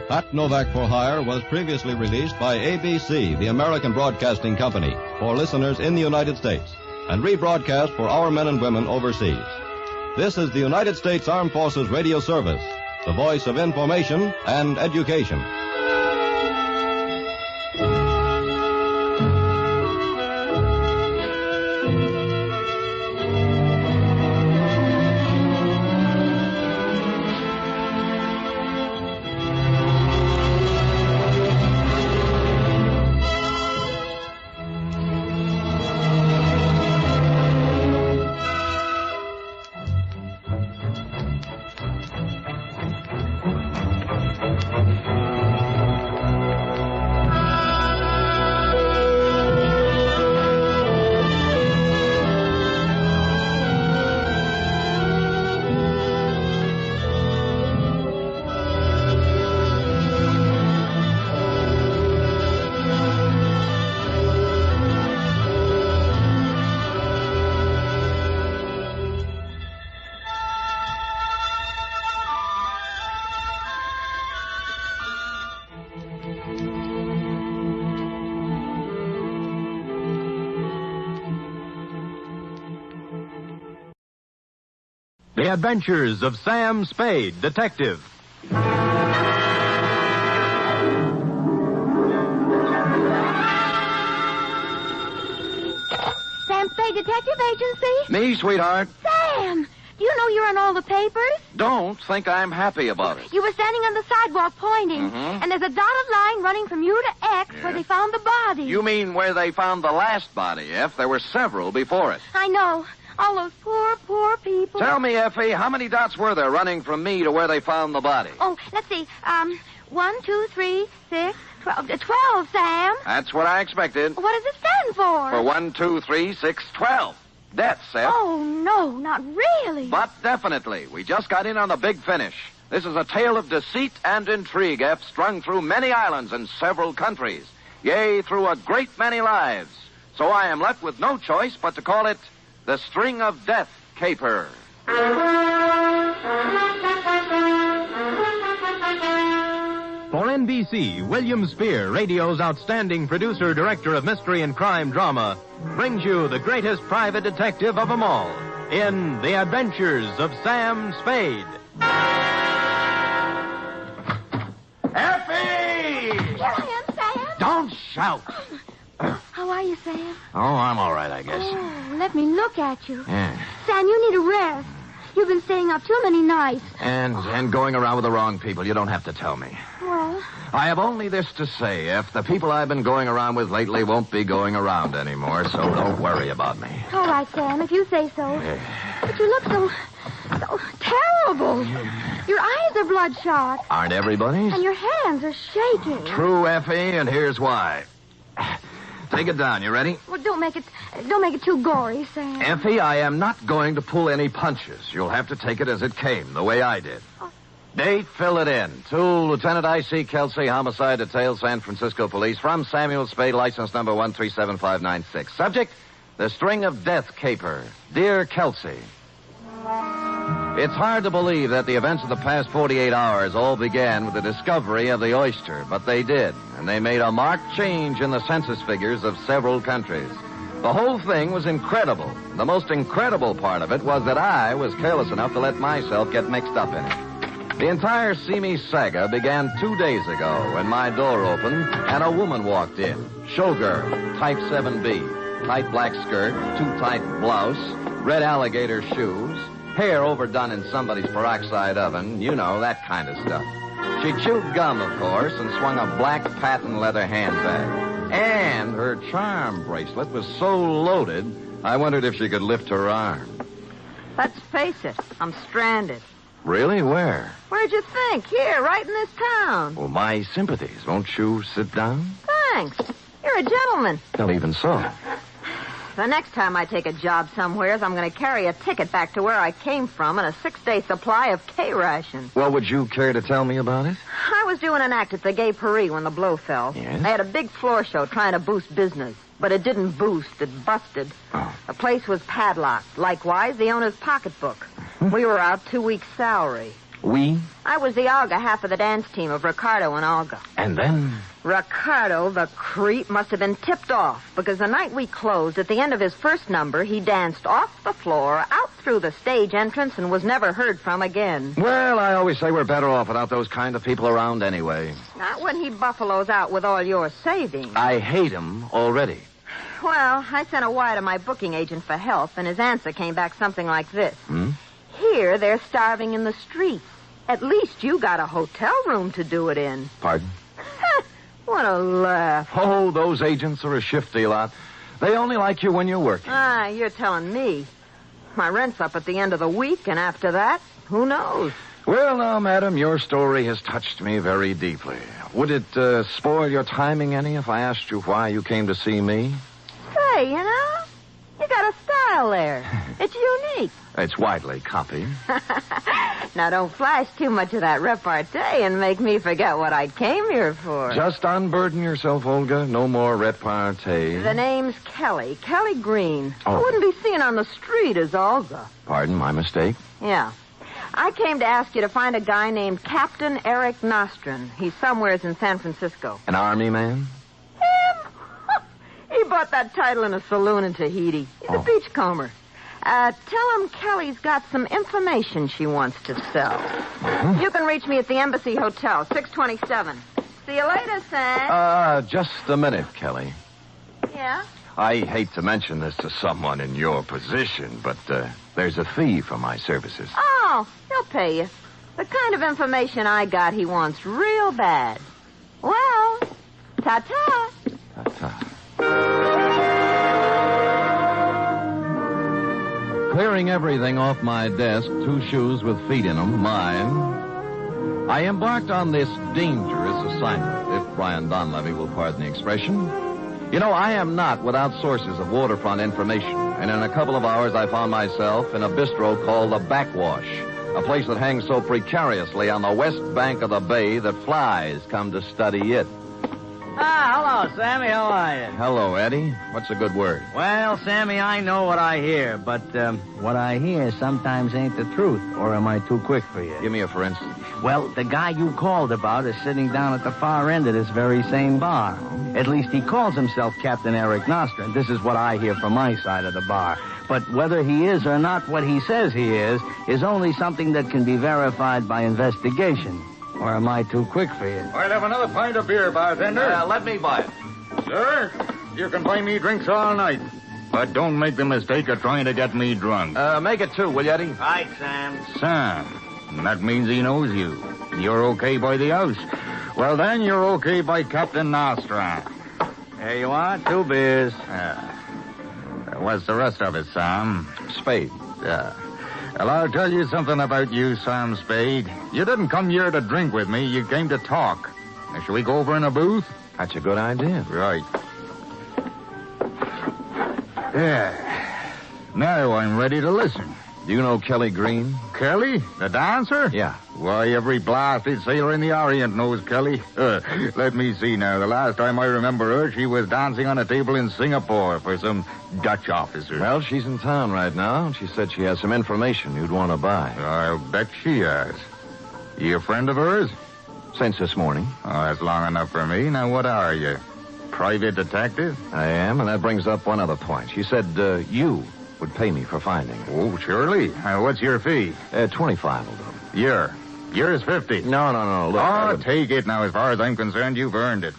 Pat Novak for Hire was previously released by ABC, the American Broadcasting Company, for listeners in the United States, and rebroadcast for our men and women overseas. This is the United States Armed Forces Radio Service, the voice of information and education. The Adventures of Sam Spade, Detective. Sam Spade Detective Agency? Me, sweetheart. Sam! Do you know you're on all the papers? Don't think I'm happy about it. You were standing on the sidewalk pointing, and there's a dotted line running from you to X where they found the body. You mean where they found the last body, F? There were several before it. I know. All those poor, poor people. Tell me, Effie, how many dots were there running from me to where they found the body? Oh, let's see. 1, 2, 3, 6, 12. 12, Sam. That's what I expected. What does it stand for? For 1, 2, 3, 6, 12. Deaths, F. Oh, no, not really. But definitely. We just got in on the big finish. This is a tale of deceit and intrigue, F, strung through many islands and several countries. Yea, through a great many lives. So I am left with no choice but to call it The String of Death Caper. For NBC, William Spear, radio's outstanding producer, director of mystery and crime drama, brings you the greatest private detective of them all in The Adventures of Sam Spade. Effie! Here I am, Sam. Don't shout. How are you, Sam? Oh, I'm all right, I guess. Oh, let me look at you. Yeah. Sam, you need a rest. You've been staying up too many nights. And going around with the wrong people. You don't have to tell me. Well, I have only this to say. If the people I've been going around with lately won't be going around anymore, so don't worry about me. all right, Sam, if you say so. But you look so terrible. Your eyes are bloodshot. Aren't everybody's? And your hands are shaking. True, Effie, and here's why. Take it down. You ready? Well, don't make it too gory, Sam. Effie, I am not going to pull any punches. You'll have to take it as it came, the way I did. Date, fill it in. To Lieutenant I.C. Kelsey, Homicide Detail, San Francisco Police, from Samuel Spade, license number 137596. Subject, The String of Death Caper. Dear Kelsey, it's hard to believe that the events of the past 48 hours all began with the discovery of the oyster, but they did, and they made a marked change in the census figures of several countries. The whole thing was incredible. The most incredible part of it was that I was careless enough to let myself get mixed up in it. The entire See Me saga began 2 days ago when my door opened and a woman walked in. Showgirl, type 7B, tight black skirt, too tight blouse, red alligator shoes, hair overdone in somebody's peroxide oven, you know, that kind of stuff. She chewed gum, of course, and swung a black patent leather handbag. And her charm bracelet was so loaded, I wondered if she could lift her arm. Let's face it, I'm stranded. Really? Where? Where'd you think? Here, right in this town. Well, my sympathies. Won't you sit down? Thanks. You're a gentleman. Well, even so. The next time I take a job somewheres, I'm going to carry a ticket back to where I came from and a 6-day supply of K-ration. Well, would you care to tell me about it? I was doing an act at the Gay Paris when the blow fell. Yes? They had a big floor show trying to boost business. But it didn't boost. It busted. Oh. The place was padlocked. Likewise, the owner's pocketbook. We were out 2 weeks' salary. We? I was the Olga half of the dance team of Ricardo and Olga. And then? Ricardo, the creep, must have been tipped off because the night we closed, at the end of his first number, he danced off the floor, out through the stage entrance, and was never heard from again. Well, I always say we're better off without those kind of people around anyway. Not when he buffaloes out with all your savings. I hate him already. Well, I sent a wire to my booking agent for help, and his answer came back something like this. Hmm? Here, they're starving in the streets. At least you got a hotel room to do it in. Pardon? What a laugh. Oh, those agents are a shifty lot. They only like you when you're working. Ah, you're telling me. My rent's up at the end of the week, and after that, who knows? Well, now, madam, your story has touched me very deeply. Would it spoil your timing any if I asked you why you came to see me? Say, you know, you got a style there. It's unique. It's widely copied. Now, don't flash too much of that repartee and make me forget what I came here for. Just unburden yourself, Olga. No more repartee. The name's Kelly. Kelly Green. Oh. I wouldn't be seen on the street as Olga. Pardon, my mistake? Yeah. I came to ask you to find a guy named Captain Eric Nostrin. He's somewheres in San Francisco. An army man? Him? He bought that title in a saloon in Tahiti. He's a beachcomber. Tell him Kelly's got some information she wants to sell. Mm-hmm. You can reach me at the Embassy Hotel, 627. See you later, Sam. Just a minute, Kelly. Yeah? I hate to mention this to someone in your position, but there's a fee for my services. Oh, he'll pay you. The kind of information I got he wants real bad. Well, ta-ta. Ta-ta. Clearing everything off my desk, 2 shoes with feet in them, mine, I embarked on this dangerous assignment, if Brian Donlevy will pardon the expression. You know, I am not without sources of waterfront information, and in a couple of hours I found myself in a bistro called the Backwash, a place that hangs so precariously on the west bank of the bay that flies come to study it. Hello, Sammy. How are you? Hello, Eddie. What's a good word? Well, Sammy, I know what I hear, but what I hear sometimes ain't the truth. Or am I too quick for you? Give me a for instance. Well, the guy you called about is sitting down at the far end of this very same bar. At least he calls himself Captain Eric Nostra, and this is what I hear from my side of the bar. But whether he is or not what he says he is only something that can be verified by investigation. Or am I too quick for you? I'll have another pint of beer, bartender. Let me buy it. Sir, you can buy me drinks all night. But don't make the mistake of trying to get me drunk. Make it 2, will you, Eddie? Right, Sam. Sam, that means he knows you. You're okay by the house. Well, then you're okay by Captain Nostra. There you are, 2 beers. What's the rest of it, Sam? Spade. Well, I'll tell you something about you, Sam Spade. You didn't come here to drink with me. You came to talk. Now, shall we go over in a booth? That's a good idea. Right. Yeah. Now I'm ready to listen. Do you know Kelly Green? Kelly? The dancer? Yeah. Why, every blasted sailor in the Orient knows Kelly. Let me see now. The last time I remember her, she was dancing on a table in Singapore for some Dutch officer. Well, she's in town right now, and she said she has some information you'd want to buy. I'll bet she has. You a friend of hers? Since this morning. Oh, that's long enough for me. Now, what are you? Private detective? I am, and that brings up one other point. She said you would pay me for finding her. Oh, surely. What's your fee? 25 will do. Yours 50. No. Look, take it now. As far as I'm concerned, you've earned it.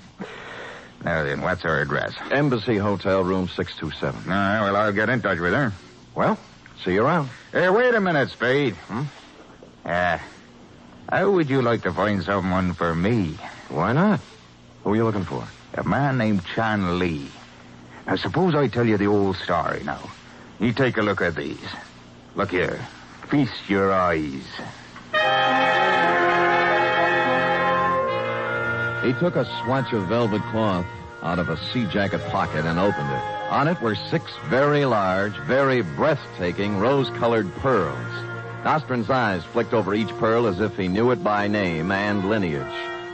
Now then, what's her address? Embassy Hotel, room 627. All right, well, I'll get in touch with her. Well, see you around. Hey, wait a minute, Spade. How would you like to find someone for me? Why not? Who are you looking for? A man named Chan Lee. Now, suppose I tell you the old story now. You take a look at these. Look here. Feast your eyes. He took a swatch of velvet cloth out of a sea jacket pocket and opened it. On it were 6 very large, very breathtaking, rose-colored pearls. Nostran's eyes flicked over each pearl as if he knew it by name and lineage.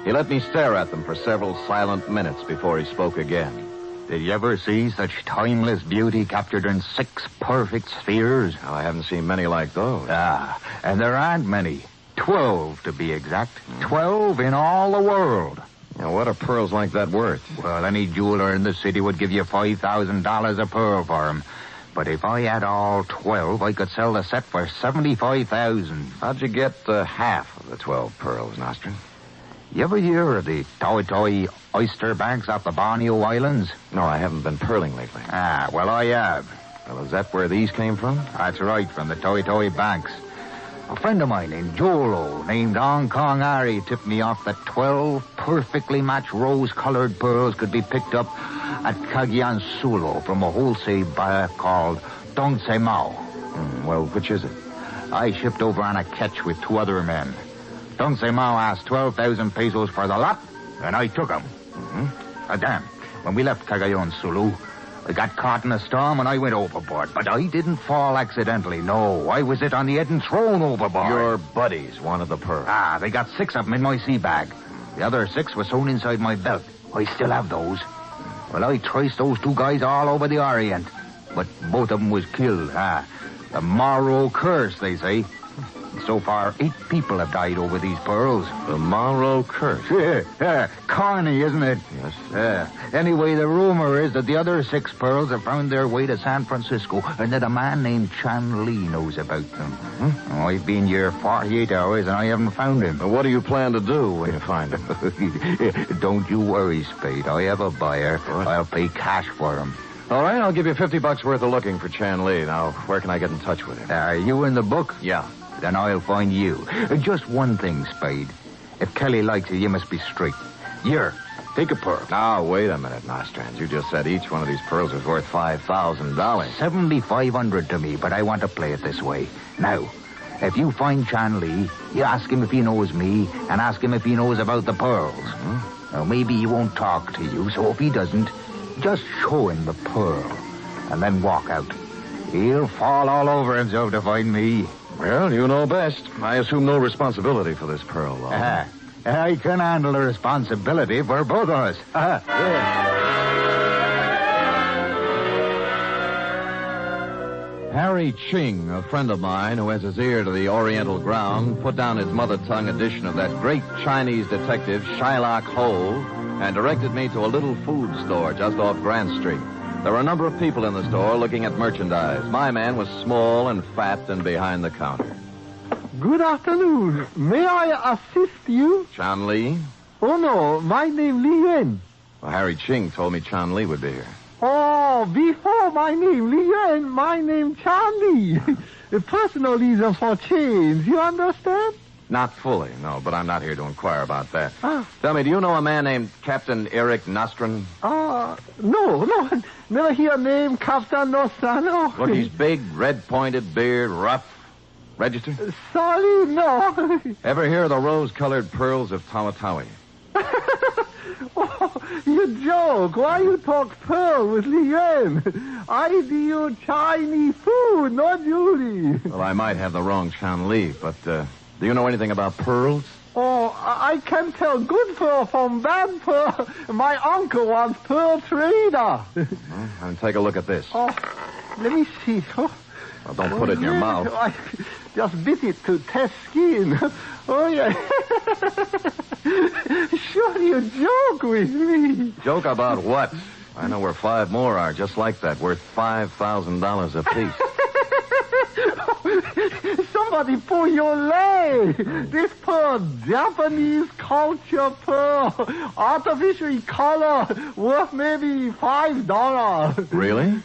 He let me stare at them for several silent minutes before he spoke again. Did you ever see such timeless beauty captured in 6 perfect spheres? Oh, I haven't seen many like those. And there aren't many. 12, to be exact. 12 in all the world. Now, what are pearls like that worth? Well, any jeweler in the city would give you $5,000 a pearl for them. But if I had all 12, I could sell the set for $75,000. How'd you get half of the 12 pearls, Nostran? You ever hear of the Toi oyster banks off the Borneo Islands? No, I haven't been pearling lately. Well, I have. Well, is that where these came from? That's right, from the Toi banks. A friend of mine in Jolo, named Hong Kong Ari, tipped me off that 12 perfectly matched rose-colored pearls could be picked up at Cagayan Sulo from a wholesale buyer called Dong Se Mao. Well, which is it? I shipped over on a ketch with 2 other men. Dong Se Mao asked 12,000 pesos for the lot, and I took them. Damn, when we left Cagayan Sulu, I got caught in a storm and I went overboard. But I didn't fall accidentally, no. I was hit on the head and thrown overboard. Your buddies wanted the pearl. They got 6 of them in my sea bag. The other 6 were sewn inside my belt. I still have those. Well, I traced those 2 guys all over the Orient. But both of them was killed, The Morrow curse, they say. So far, 8 people have died over these pearls. The Monroe curse. Yeah, corny, isn't it? Yes. Anyway, the rumor is that the other 6 pearls have found their way to San Francisco and that a man named Chan Lee knows about them. Oh, I've been here 48 hours and I haven't found him. Well, what do you plan to do when you find him? Don't you worry, Spade. I have a buyer. What? I'll pay cash for him. All right, I'll give you $50 worth of looking for Chan Lee. Now, where can I get in touch with him? Are you in the book? Yeah. Then I'll find you. Just one thing, Spade. If Kelly likes you, you must be straight. Here, take a pearl. Now, wait a minute, Nostrand. You just said each one of these pearls is worth $5,000. $7,500 to me, but I want to play it this way. Now, if you find Chan Lee, you ask him if he knows me, and ask him if he knows about the pearls. Now, maybe he won't talk to you, so if he doesn't, just show him the pearl, and then walk out. He'll fall all over himself to find me. Well, you know best. I assume no responsibility for this pearl, though. I can handle the responsibility for both of us. Harry Ching, a friend of mine who has his ear to the Oriental ground, put down his mother tongue edition of that great Chinese detective, Shylock Ho, and directed me to a little food store just off Grant Street. There were a number of people in the store looking at merchandise. My man was small and fat and behind the counter. Good afternoon. May I assist you? Chan Lee? Oh, no. My name Li Yuan. Well, Harry Ching told me Chan Lee would be here. Oh, before my name Li Yuan, my name Chan Lee. A personal reason for change. You understand? Not fully, no, but I'm not here to inquire about that. Tell me, do you know a man named Captain Eric Nostrand? No. Never hear name Captain Nostrand. Look, he's big, red-pointed beard, rough. Register? Sorry, no. Ever hear of the rose-colored pearls of Tawatawi? Oh, you joke. Why you talk pearl with Li Yuan? I deal Chinese food, not Julie. Well, I might have the wrong Chan Lee, but do you know anything about pearls? Oh, I can tell good pearl from bad pearl. My uncle was pearl trader. And take a look at this. Oh, let me see. Well, don't put it in your mouth. I just bit it to test skin. Oh, yeah. Sure, you joke with me. Joke about what? I know where 5 more are just like that, worth $5,000 apiece. Somebody pull your leg. This pearl, Japanese culture pearl, artificially colored, worth maybe $5. Really?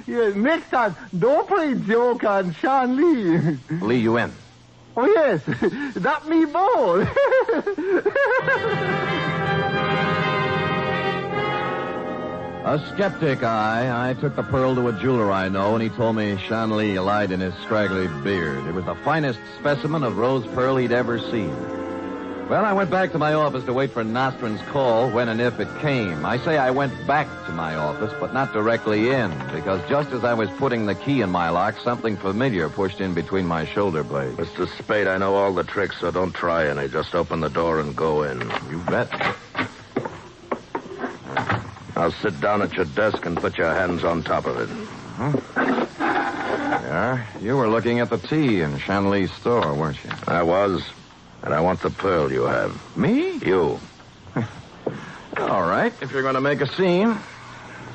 Yeah, next time, don't play joke on Chan Lee. Lee Yuan. Oh, yes. That me bold. A skeptic, I took the pearl to a jeweler I know, and he told me Chan Lee lied in his scraggly beard. It was the finest specimen of rose pearl he'd ever seen. Well, I went back to my office to wait for Nostrand's call when and if it came. I say I went back to my office, but not directly in, because just as I was putting the key in my lock, something familiar pushed in between my shoulder blades. Mr. Spade, I know all the tricks, so don't try any. Just open the door and go in. You bet. Now sit down at your desk and put your hands on top of it. Yeah, you were looking at the tea in Chan Lee's store, weren't you? I was. And I want the pearl you have. Me? You. All right, if you're going to make a scene,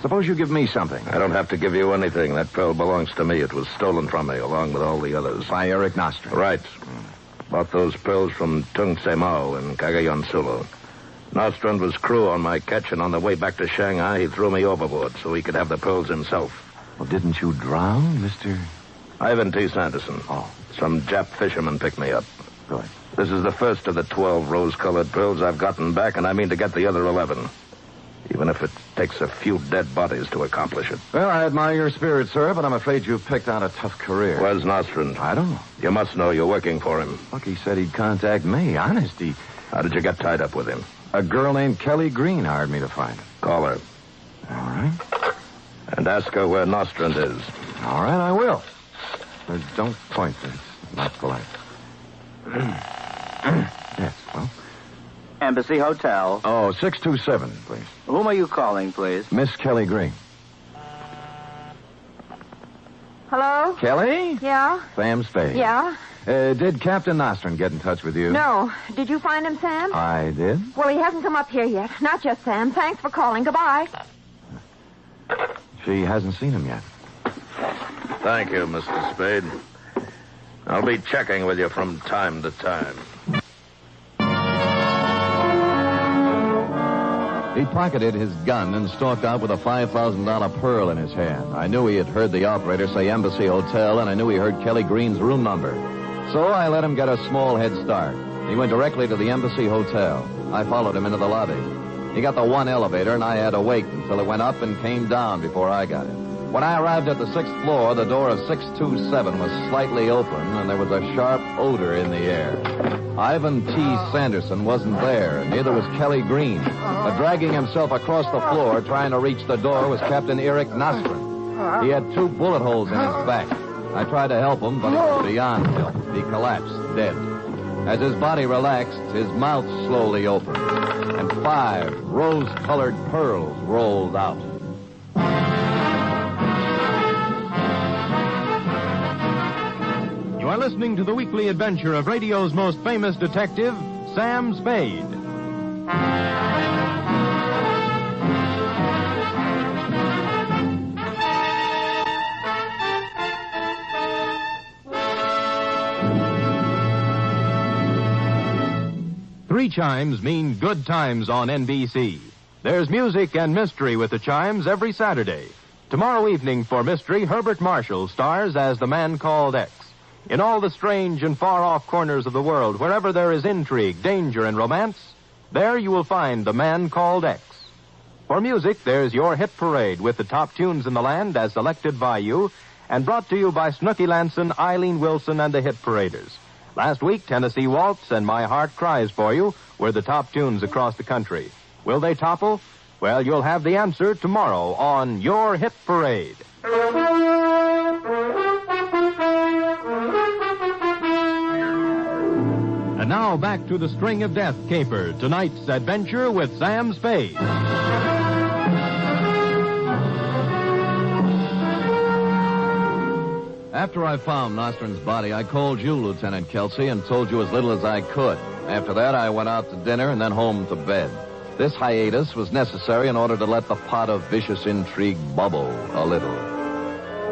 suppose you give me something. I don't have to give you anything. That pearl belongs to me. It was stolen from me, along with all the others. By Eric Nostrand. Right. Bought those pearls from Tung Se Mao in Cagayan Sulu. Nostrand was crew on my catch, and on the way back to Shanghai, he threw me overboard so he could have the pearls himself. Well, didn't you drown, Mr.? Ivan T. Sanderson. Oh. Some Jap fisherman picked me up. Good. This is the first of the 12 rose-colored pearls I've gotten back, and I mean to get the other 11. Even if it takes a few dead bodies to accomplish it. Well, I admire your spirit, sir, but I'm afraid you've picked out a tough career. Where's Nostrand? I don't know. You must know you're working for him. Look, he said he'd contact me. Honest, How did you get tied up with him? A girl named Kelly Green hired me to find him. Call her. All right. And ask her where Nostrand is. All right, I will. But don't point. It's not polite. Yes, well? Embassy Hotel. Oh, 627, please. Whom are you calling, please? Miss Kelly Green. Hello? Kelly? Yeah? Sam Spade. Yeah? Did Captain Nostran get in touch with you? No. Did you find him, Sam? I did. Well, he hasn't come up here yet. Not just Sam. Thanks for calling. Goodbye. She hasn't seen him yet. Thank you, Mr. Spade. I'll be checking with you from time to time. He pocketed his gun and stalked out with a $5,000 pearl in his hand. I knew he had heard the operator say Embassy Hotel, and I knew he heard Kelly Green's room number. So I let him get a small head start. He went directly to the Embassy Hotel. I followed him into the lobby. He got the one elevator, and I had to wait until it went up and came down before I got it. When I arrived at the 6th floor, the door of 627 was slightly open, and there was a sharp odor in the air. Ivan T. Sanderson wasn't there, and neither was Kelly Green. But dragging himself across the floor, trying to reach the door, was Captain Eric Nostran. He had 2 bullet holes in his back. I tried to help him, but he was beyond help. He collapsed, dead. As his body relaxed, his mouth slowly opened, and 5 rose-colored pearls rolled out. You are listening to the weekly adventure of radio's most famous detective, Sam Spade. Three chimes mean good times on NBC. There's music and mystery with the chimes every Saturday. Tomorrow evening for mystery, Herbert Marshall stars as the man called X. In all the strange and far-off corners of the world, wherever there is intrigue, danger, and romance, there you will find the man called X. For music, there's your hit parade with the top tunes in the land as selected by you and brought to you by Snooky Lanson, Eileen Wilson, and the Hit Paraders. Last week, Tennessee Waltz and My Heart Cries For You were the top tunes across the country. Will they topple? Well, you'll have the answer tomorrow on Your Hit Parade. And now back to the String of Death caper, tonight's adventure with Sam Spade. After I found Nostran's body, I called you, Lieutenant Kelsey, and told you as little as I could. After that, I went out to dinner and then home to bed. This hiatus was necessary in order to let the pot of vicious intrigue bubble a little.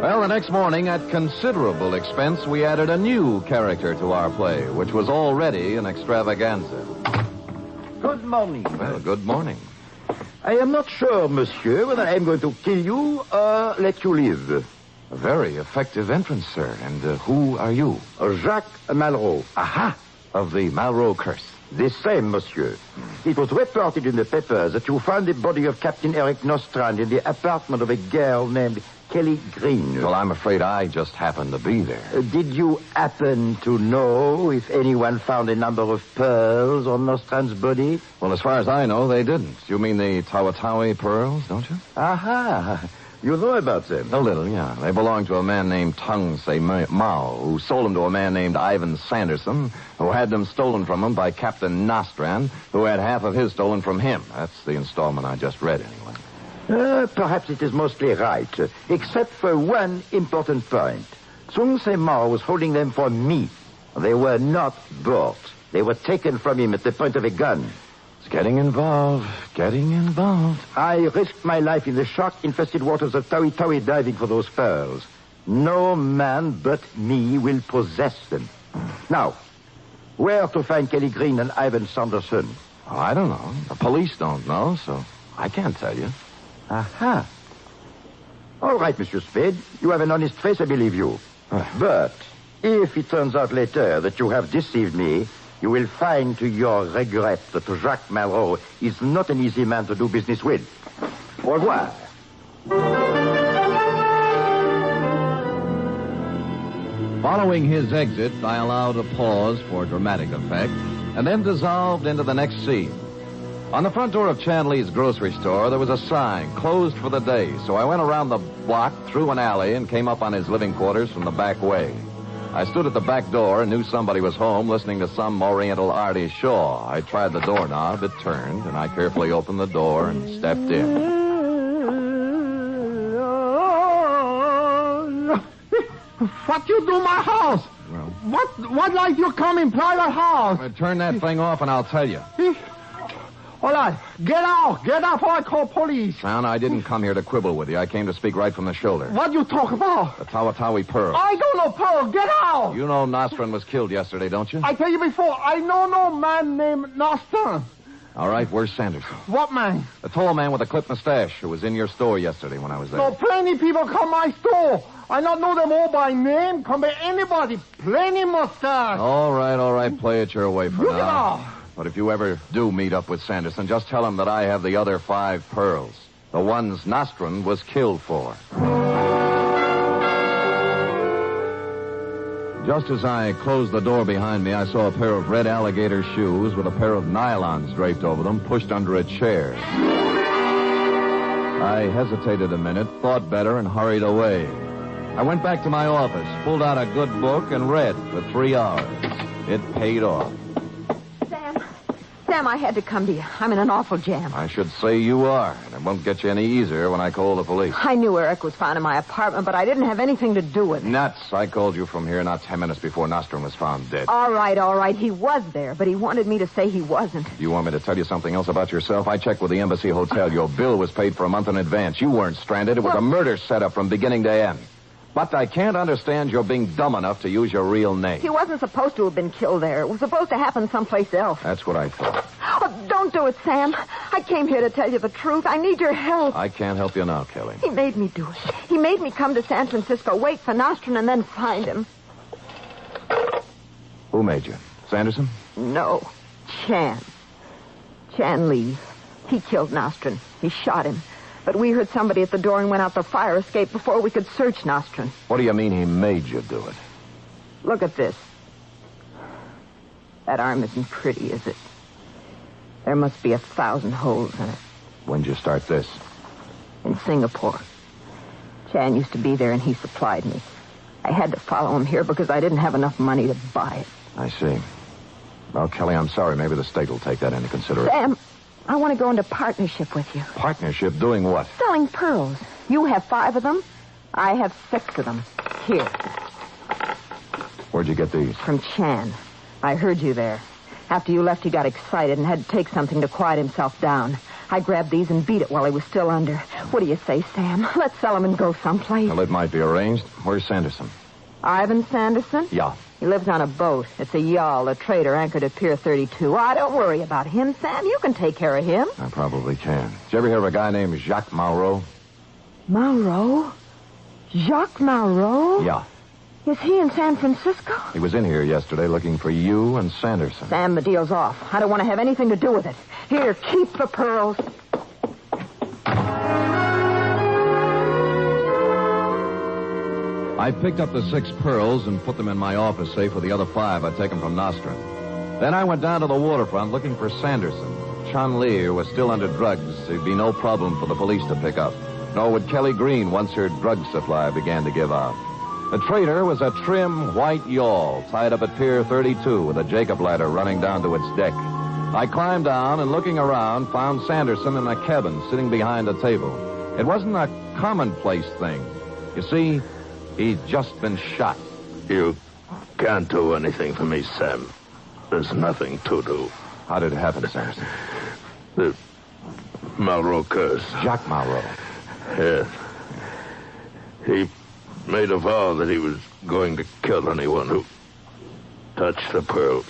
Well, the next morning, at considerable expense, we added a new character to our play, which was already an extravaganza. Good morning. Well, good morning. I am not sure, monsieur, whether I am going to kill you or let you live. A very effective entrance, sir. And who are you? Jacques Malraux. Aha! Of the Malraux curse. The same, monsieur. It was reported in the papers that you found the body of Captain Eric Nostrand in the apartment of a girl named Kelly Green. Well, I'm afraid I just happened to be there. Did you happen to know if anyone found a number of pearls on Nostrand's body? Well, as far as I know, they didn't. You mean the Tawatawi pearls, don't you? Aha. You know about them? A little, yeah. They belonged to a man named Tung Se Mao, who sold them to a man named Ivan Sanderson, who had them stolen from him by Captain Nostran, who had half of his stolen from him. That's the installment I just read, anyway. Perhaps it is mostly right, except for one important point. Tung Se Mao was holding them for me. They were not bought. They were taken from him at the point of a gun. It's getting involved. I risked my life in the shark-infested waters of Tawi Tawi diving for those pearls. No man but me will possess them. Now, where to find Kelly Green and Ivan Sanderson? Oh, I don't know. The police don't know, so I can't tell you. Aha. All right, Monsieur Spade. You have an honest face, I believe you. But if it turns out later that you have deceived me, you will find to your regret that Jacques Malraux is not an easy man to do business with. Au revoir. Following his exit, I allowed a pause for dramatic effect, and then dissolved into the next scene. On the front door of Chanley's grocery store, there was a sign, closed for the day, so I went around the block, through an alley, and came up on his living quarters from the back way. I stood at the back door and knew somebody was home listening to some Oriental Artie Shaw. I tried the doorknob, it turned, and I carefully opened the door and stepped in. What you do my house? Well, What like you come in private house? turn that thing off and I'll tell you. All right, get out or I call police. Son, I didn't come here to quibble with you. I came to speak right from the shoulder. What you talk about? The Tawatawi Pearl. I don't know Pearl, get out! You know Nostran was killed yesterday, don't you? I tell you before, I know no man named Nostran. All right, where's Sanderson? What man? The tall man with a clipped mustache who was in your store yesterday when I was there. No, plenty people come my store. I not know them all by name. Come by anybody. Plenty mustache. All right, play it your way for Look now. it out. But if you ever do meet up with Sanderson, just tell him that I have the other 5 pearls. The ones Nostran was killed for. Just as I closed the door behind me, I saw a pair of red alligator shoes with a pair of nylons draped over them pushed under a chair. I hesitated a minute, thought better, and hurried away. I went back to my office, pulled out a good book, and read for 3 hours. It paid off. Sam, I had to come to you. I'm in an awful jam. I should say you are, and it won't get you any easier when I call the police. I knew Eric was found in my apartment, but I didn't have anything to do with it. Nuts. I called you from here not 10 minutes before Nostran was found dead. All right. He was there, but he wanted me to say he wasn't. You want me to tell you something else about yourself? I checked with the Embassy Hotel. Your bill was paid for a month in advance. You weren't stranded. It was a murder setup from beginning to end. But I can't understand your being dumb enough to use your real name. He wasn't supposed to have been killed there. It was supposed to happen someplace else. That's what I thought. Oh, don't do it, Sam. I came here to tell you the truth. I need your help. I can't help you now, Kelly. He made me do it. He made me come to San Francisco, wait for Nostran, and then find him. Who made you? Sanderson? No. Chan Lee. He killed Nostran. He shot him. But we heard somebody at the door and went out the fire escape before we could search Nostran. What do you mean he made you do it? Look at this. That arm isn't pretty, is it? There must be 1,000 holes in it. When'd you start this? In Singapore. Chan used to be there and he supplied me. I had to follow him here because I didn't have enough money to buy it. I see. Well, Kelly, I'm sorry. Maybe the state will take that into consideration. Sam, I want to go into partnership with you. Partnership? Doing what? Selling pearls. You have 5 of them. I have 6 of them. Here. Where'd you get these? From Chan. I heard you there. After you left, he got excited and had to take something to quiet himself down. I grabbed these and beat it while he was still under. What do you say, Sam? Let's sell him and go someplace. Well, it might be arranged. Where's Sanderson? Ivan Sanderson? Yeah. He lives on a boat. It's a yawl, a trader anchored at Pier 32. Ah, don't worry about him, Sam. You can take care of him. I probably can. Did you ever hear of a guy named Jacques Malraux? Malraux? Jacques Malraux? Yeah. Is he in San Francisco? He was in here yesterday looking for you and Sanderson. Sam, the deal's off. I don't want to have anything to do with it. Here, keep the pearls. I picked up the 6 pearls and put them in my office safe with the other 5 I'd taken from Nostran. Then I went down to the waterfront looking for Sanderson. Chun Li, who was still under drugs, there'd be no problem for the police to pick up. Nor would Kelly Green once her drug supply began to give out. The trader was a trim white yawl tied up at Pier 32 with a Jacob ladder running down to its deck. I climbed down and looking around found Sanderson in a cabin sitting behind a table. It wasn't a commonplace thing. You see, he'd just been shot. You can't do anything for me, Sam. There's nothing to do. How did it happen, Sanderson? The Malraux curse. Jacques Malraux. Yes. He made a vow that he was going to kill anyone who touched the pearls.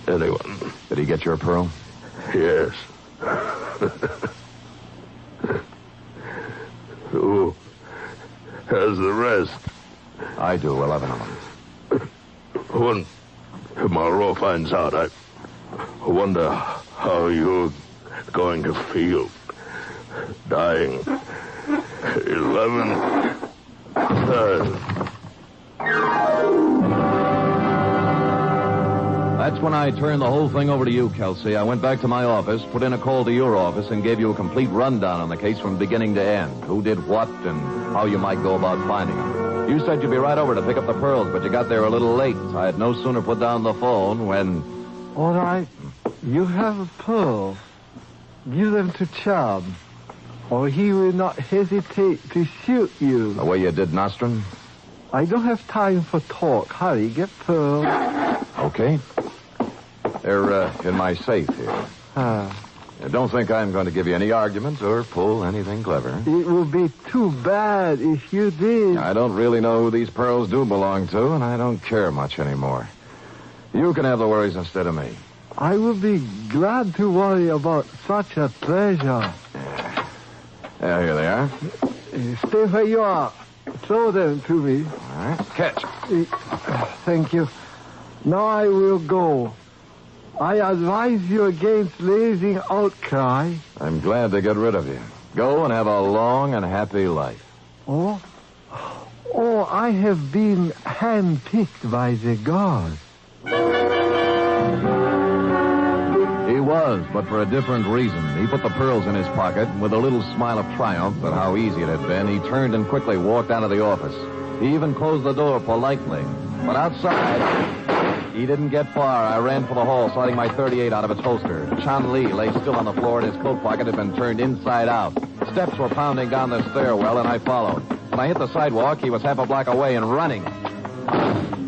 Anyone. Did he get your pearl? Yes. Who has the rest? I do, 11 of them. When Malraux finds out, I wonder how you're going to feel. Dying. 11. That's when I turned the whole thing over to you, Kelsey. I went back to my office, put in a call to your office, and gave you a complete rundown on the case from beginning to end. Who did what and how you might go about finding them. You said you'd be right over to pick up the pearls, but you got there a little late. I had no sooner put down the phone when... All right. You have a pearl. Give them to Chubb, or he will not hesitate to shoot you. The way you did Nostran? I don't have time for talk. Hurry, get pearls. Okay. They're in my safe here. Don't think I'm going to give you any arguments or pull anything clever. It would be too bad if you did. I don't really know who these pearls do belong to, and I don't care much anymore. You can have the worries instead of me. I would be glad to worry about such a treasure. Yeah, here they are. Stay where you are. Throw them to me. All right. Catch. Thank you. Now I will go. I advise you against raising outcry. I'm glad to get rid of you. Go and have a long and happy life. Oh, I have been handpicked by the gods. He was, but for a different reason. He put the pearls in his pocket, and with a little smile of triumph at how easy it had been, he turned and quickly walked out of the office. He even closed the door politely. But outside, he didn't get far. I ran for the hall, sliding my .38 out of its holster. Chan Li lay still on the floor, and his coat pocket had been turned inside out. Steps were pounding down the stairwell, and I followed. When I hit the sidewalk, he was half a block away and running.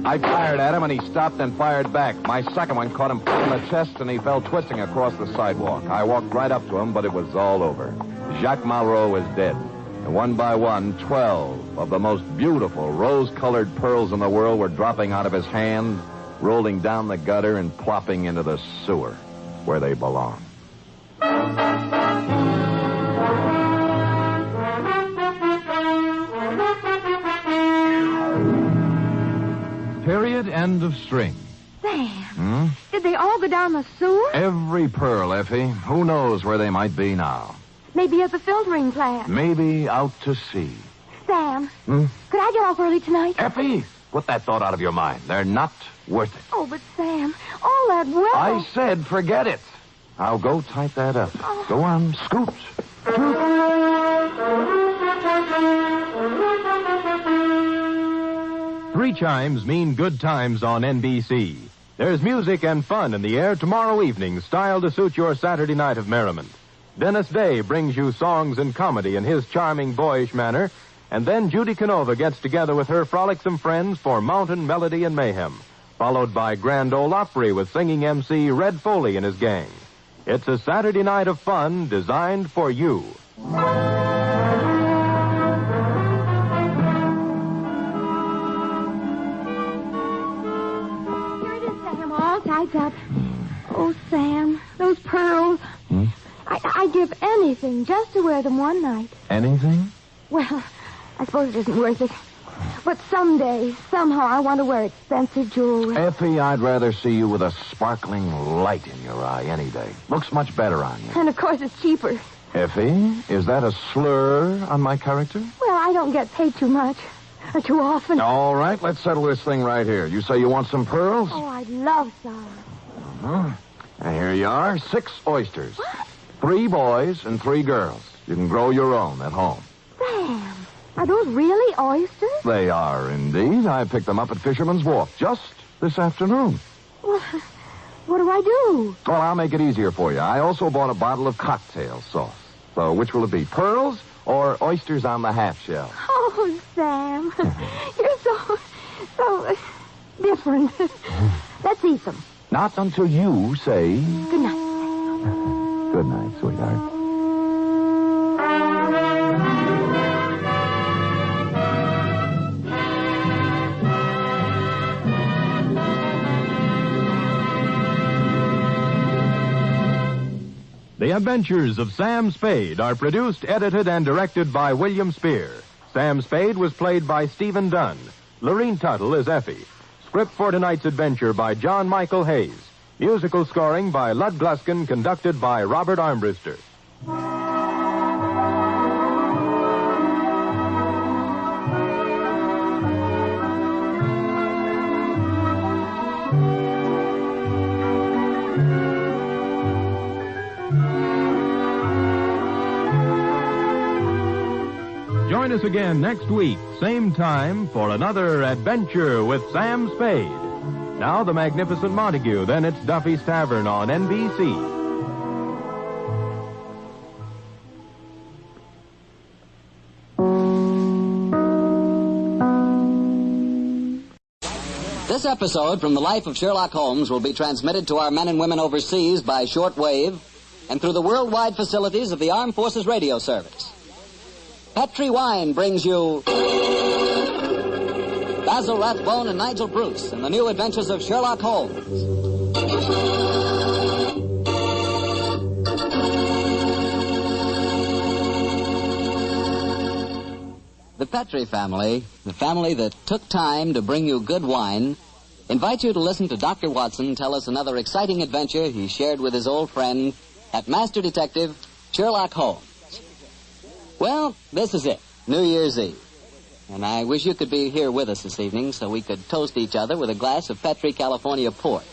I fired at him, and he stopped and fired back. My second one caught him in the chest, and he fell twisting across the sidewalk. I walked right up to him, but it was all over. Jacques Malraux was dead. And one by one, 12 of the most beautiful rose-colored pearls in the world were dropping out of his hand, rolling down the gutter, and plopping into the sewer, where they belong. Period. End of string. Sam, did they all go down the sewer? Every pearl, Effie. Who knows where they might be now? Maybe at the filtering plant. Maybe out to sea. Sam, could I get off early tonight? Effie, put that thought out of your mind. They're not worth it. Oh, but Sam, all that wealth. I said forget it. Now go type that up. Go on, scoot. Three chimes mean good times on NBC. There's music and fun in the air tomorrow evening, styled to suit your Saturday night of merriment. Dennis Day brings you songs and comedy in his charming, boyish manner, and then Judy Canova gets together with her frolicsome friends for Mountain Melody and Mayhem, followed by Grand Ole Opry with singing MC Red Foley and his gang. It's a Saturday night of fun designed for you. All tied up. Oh, Sam, those pearls. I'd give anything just to wear them one night. Anything? Well, I suppose it isn't worth it. But someday, somehow, I want to wear expensive jewelry. Effie, I'd rather see you with a sparkling light in your eye any day. Looks much better on you. And, of course, it's cheaper. Effie, is that a slur on my character? Well, I don't get paid too much. Or too often. All right, let's settle this thing right here. You say you want some pearls? Oh, I'd love some. And here you are, 6 oysters. What? 3 boys and 3 girls. You can grow your own at home. Sam, are those really oysters? They are indeed. I picked them up at Fisherman's Wharf just this afternoon. Well, what do I do? Well, I'll make it easier for you. I also bought a bottle of cocktail sauce. So which will it be, pearls or oysters on the half shell? Oh, Sam, you're so different. Let's eat them. Not until you say... Good night. Good night, sweetheart. The Adventures of Sam Spade are produced, edited, and directed by William Spear. Sam Spade was played by Stephen Dunn. Lorene Tuttle is Effie. Script for tonight's adventure by John Michael Hayes. Musical scoring by Lud Gluskin, conducted by Robert Armbruster. Join us again next week, same time, for another adventure with Sam Spade. Now the Magnificent Montague, then it's Duffy's Tavern on NBC. episode from the life of Sherlock Holmes will be transmitted to our men and women overseas by short wave and through the worldwide facilities of the Armed Forces Radio Service. Petri Wine brings you Basil Rathbone and Nigel Bruce in the new adventures of Sherlock Holmes. The Petri family, the family that took time to bring you good wine, invites you to listen to Dr. Watson tell us another exciting adventure he shared with his old friend at Master Detective Sherlock Holmes. Well, this is it, New Year's Eve. And I wish you could be here with us this evening so we could toast each other with a glass of Petri California port.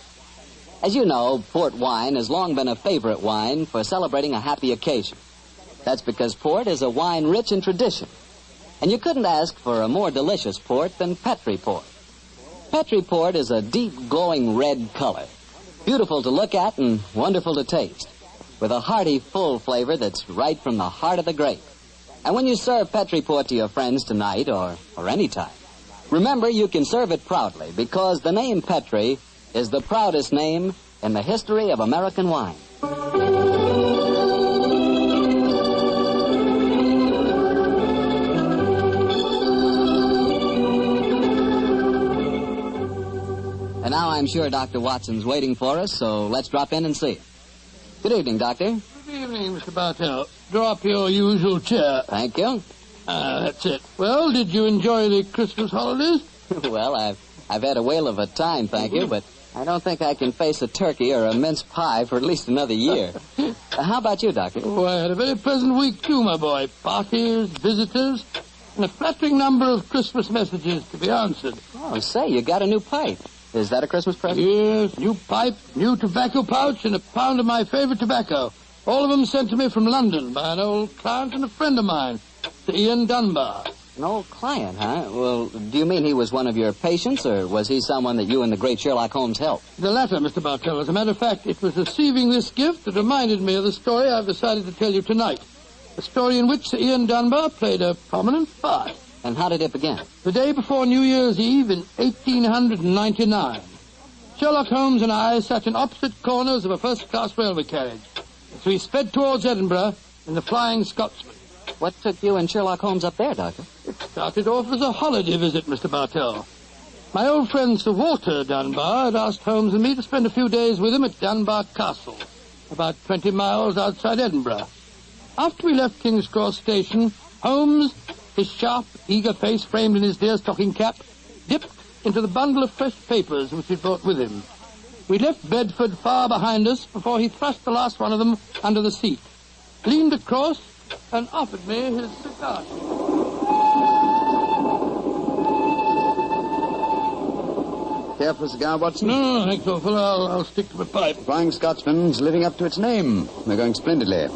As you know, port wine has long been a favorite wine for celebrating a happy occasion. That's because port is a wine rich in tradition. And you couldn't ask for a more delicious port than Petri port. Petri port is a deep, glowing red color, beautiful to look at and wonderful to taste, with a hearty, full flavor that's right from the heart of the grape. And when you serve Petri port to your friends tonight or any time, remember you can serve it proudly because the name Petri is the proudest name in the history of American wine. And now I'm sure Dr. Watson's waiting for us, so let's drop in and see him. Good evening, Doctor. Good evening, Mr. Bartell. Draw up your usual chair. Thank you. That's it. Well, did you enjoy the Christmas holidays? Well, I've had a whale of a time, thank you, but I don't think I can face a turkey or a mince pie for at least another year. How about you, Doctor? Oh, I had a very pleasant week, too, my boy. Parties, visitors, and a flattering number of Christmas messages to be answered. Oh, say, you got a new pipe. Is that a Christmas present? Yes, new pipe, new tobacco pouch, and a pound of my favorite tobacco. All of them sent to me from London by an old client and a friend of mine, Sir Ian Dunbar. An old client, huh? Well, do you mean he was one of your patients, or was he someone that you and the great Sherlock Holmes helped? The latter, Mr. Bartell. As a matter of fact, it was receiving this gift that reminded me of the story I've decided to tell you tonight. A story in which Sir Ian Dunbar played a prominent part. And how did it begin? The day before New Year's Eve in 1899. Sherlock Holmes and I sat in opposite corners of a first-class railway carriage as we sped towards Edinburgh in the Flying Scotsman. What took you and Sherlock Holmes up there, Doctor? It started off as a holiday visit, Mr. Bartell. My old friend Sir Walter Dunbar had asked Holmes and me to spend a few days with him at Dunbar Castle, about 20 miles outside Edinburgh. After we left King's Cross Station, Holmes, his sharp, eager face framed in his deerstalking cap, dipped into the bundle of fresh papers which he'd brought with him. We left Bedford far behind us before he thrust the last one of them under the seat, leaned across, and offered me his cigar. Care for a cigar, Watson? No, thanks, awful. I'll stick to my pipe. Flying Scotsman's living up to its name. They're going splendidly.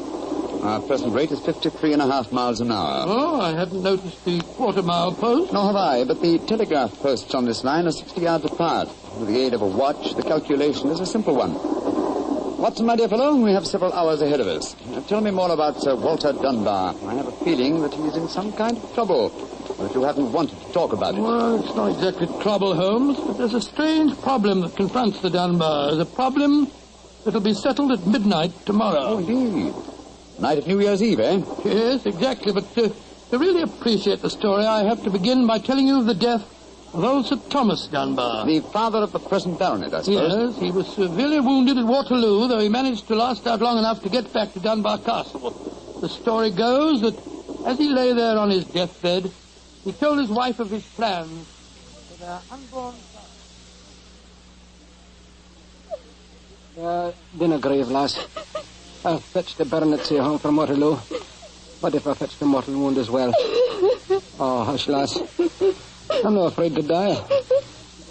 Our present rate is 53.5 miles an hour. Oh, I hadn't noticed the quarter-mile post. Nor have I, but the telegraph posts on this line are 60 yards apart. With the aid of a watch, the calculation is a simple one. Watson, my dear fellow, we have several hours ahead of us. Now, tell me more about Sir Walter Dunbar. I have a feeling that he's in some kind of trouble, but you haven't wanted to talk about it. Well, it's not exactly trouble, Holmes, but there's a strange problem that confronts the Dunbars. A problem that'll be settled at midnight tomorrow. Oh, indeed. Night of New Year's Eve, eh? Yes, exactly. But to really appreciate the story, I have to begin by telling you of the death of old Sir Thomas Dunbar. The father of the present baronet, I suppose. Yes, he was severely wounded at Waterloo, though he managed to last out long enough to get back to Dunbar Castle. The story goes that as he lay there on his deathbed, he told his wife of his plans for their unborn son. Dinner grave, lass. I'll fetch the baronetcy home from Waterloo. What if I fetch the mortal wound as well? Oh, hush, lass. I'm not afraid to die.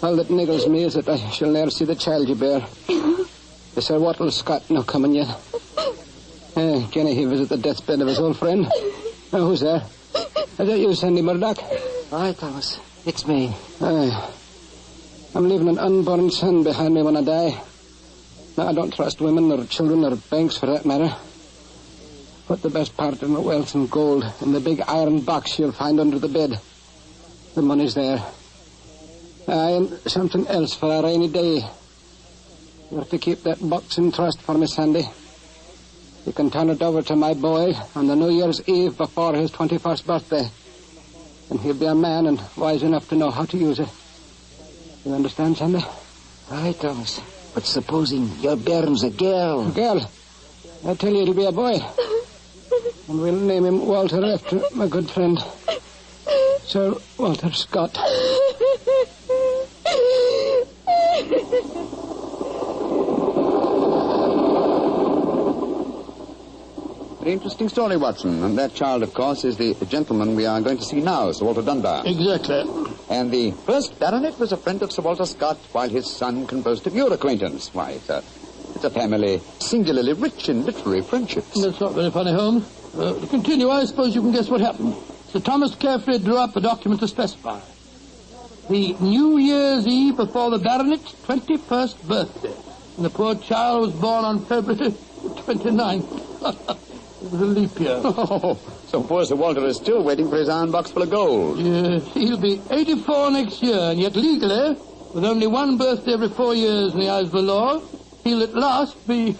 All that niggles me is that I shall ne'er see the child you bear. The Sir Walter Scott no coming yet. Can he visit the deathbed of his old friend? Who's there? Is that you, Sandy Murdoch? Aye, Thomas. It's me. Aye. I'm leaving an unborn son behind me when I die. Now, I don't trust women or children or banks for that matter. Put the best part of my wealth and gold in the big iron box you'll find under the bed. The money's there. And something else for a rainy day. You're to keep that box in trust for me, Sandy. You can turn it over to my boy on the New Year's Eve before his 21st birthday. And he'll be a man and wise enough to know how to use it. You understand, Sandy? Aye, Thomas. But supposing your bairn's a girl. A girl? I tell you, it'll be a boy. And we'll name him Walter after my good friend, Sir Walter Scott. Very interesting story, Watson. And that child, of course, is the gentleman we are going to see now, Sir Walter Dunbar. Exactly. And the first baronet was a friend of Sir Walter Scott, while his son can boast of your acquaintance. Why, it's a family singularly rich in literary friendships. That's not very funny, Holmes. To continue, I suppose you can guess what happened. Sir Thomas carefully drew up a document to specify the New Year's Eve before the baronet's 21st birthday. And the poor child was born on February 29th. It was a leap year. Oh, so poor Sir Walter is still waiting for his iron box full of gold. Yes, he'll be 84 next year, and yet legally, with only one birthday every 4 years in the eyes of the law, he'll at last be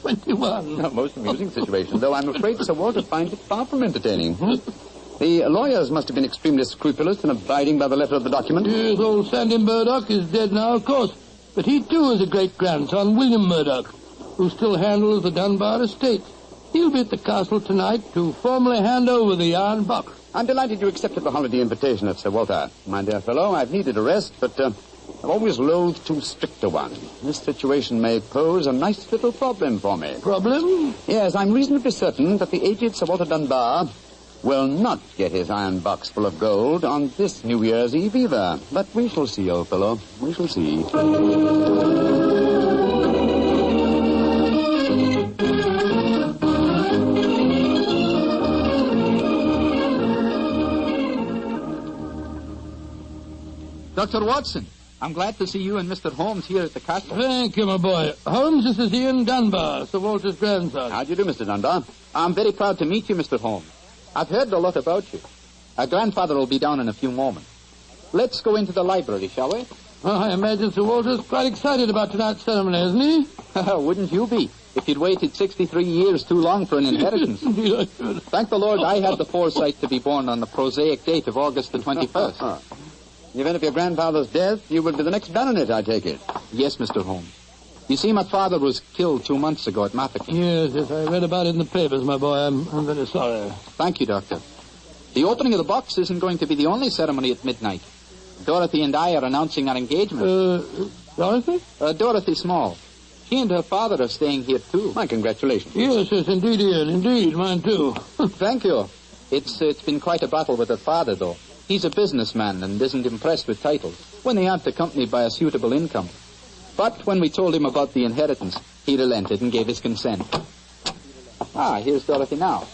21. A most amusing situation, though I'm afraid Sir Walter finds it far from entertaining. The lawyers must have been extremely scrupulous in abiding by the letter of the document. Yes, old Sandy Murdoch is dead now, of course. But he, too, is a great-grandson, William Murdoch, who still handles the Dunbar estate. He'll be at the castle tonight to formally hand over the iron box. I'm delighted you accepted the holiday invitation of Sir Walter. My dear fellow, I've needed a rest, but I've always loathed too strict a one. This situation may pose a nice little problem for me. Problem? Yes, I'm reasonably certain that the aged Sir Walter Dunbar will not get his iron box full of gold on this New Year's Eve either. But we shall see, old fellow. We shall see. Dr. Watson, I'm glad to see you and Mr. Holmes here at the castle. Thank you, my boy. Holmes, this is Ian Dunbar, Sir Walter's grandson. How do you do, Mr. Dunbar? I'm very proud to meet you, Mr. Holmes. I've heard a lot about you. Our grandfather will be down in a few moments. Let's go into the library, shall we? Well, I imagine Sir Walter's quite excited about tonight's ceremony, isn't he? Wouldn't you be, if you'd waited 63 years too long for an inheritance? Thank the Lord I had the foresight to be born on the prosaic date of August the 21st. In the event of your grandfather's death, you will be the next baronet, I take it. Yes, Mr. Holmes. You see, my father was killed 2 months ago at Mafeking. Yes, I read about it in the papers, my boy. I'm very sorry. Thank you, Doctor. The opening of the box isn't going to be the only ceremony at midnight. Dorothy and I are announcing our engagement. Dorothy? Dorothy Small. She and her father are staying here, too. My congratulations. Yes, indeed, Ian. Indeed, mine, too. Thank you. It's been quite a battle with her father, though. He's a businessman and isn't impressed with titles when they aren't accompanied by a suitable income. But when we told him about the inheritance, he relented and gave his consent. Here's Dorothy now.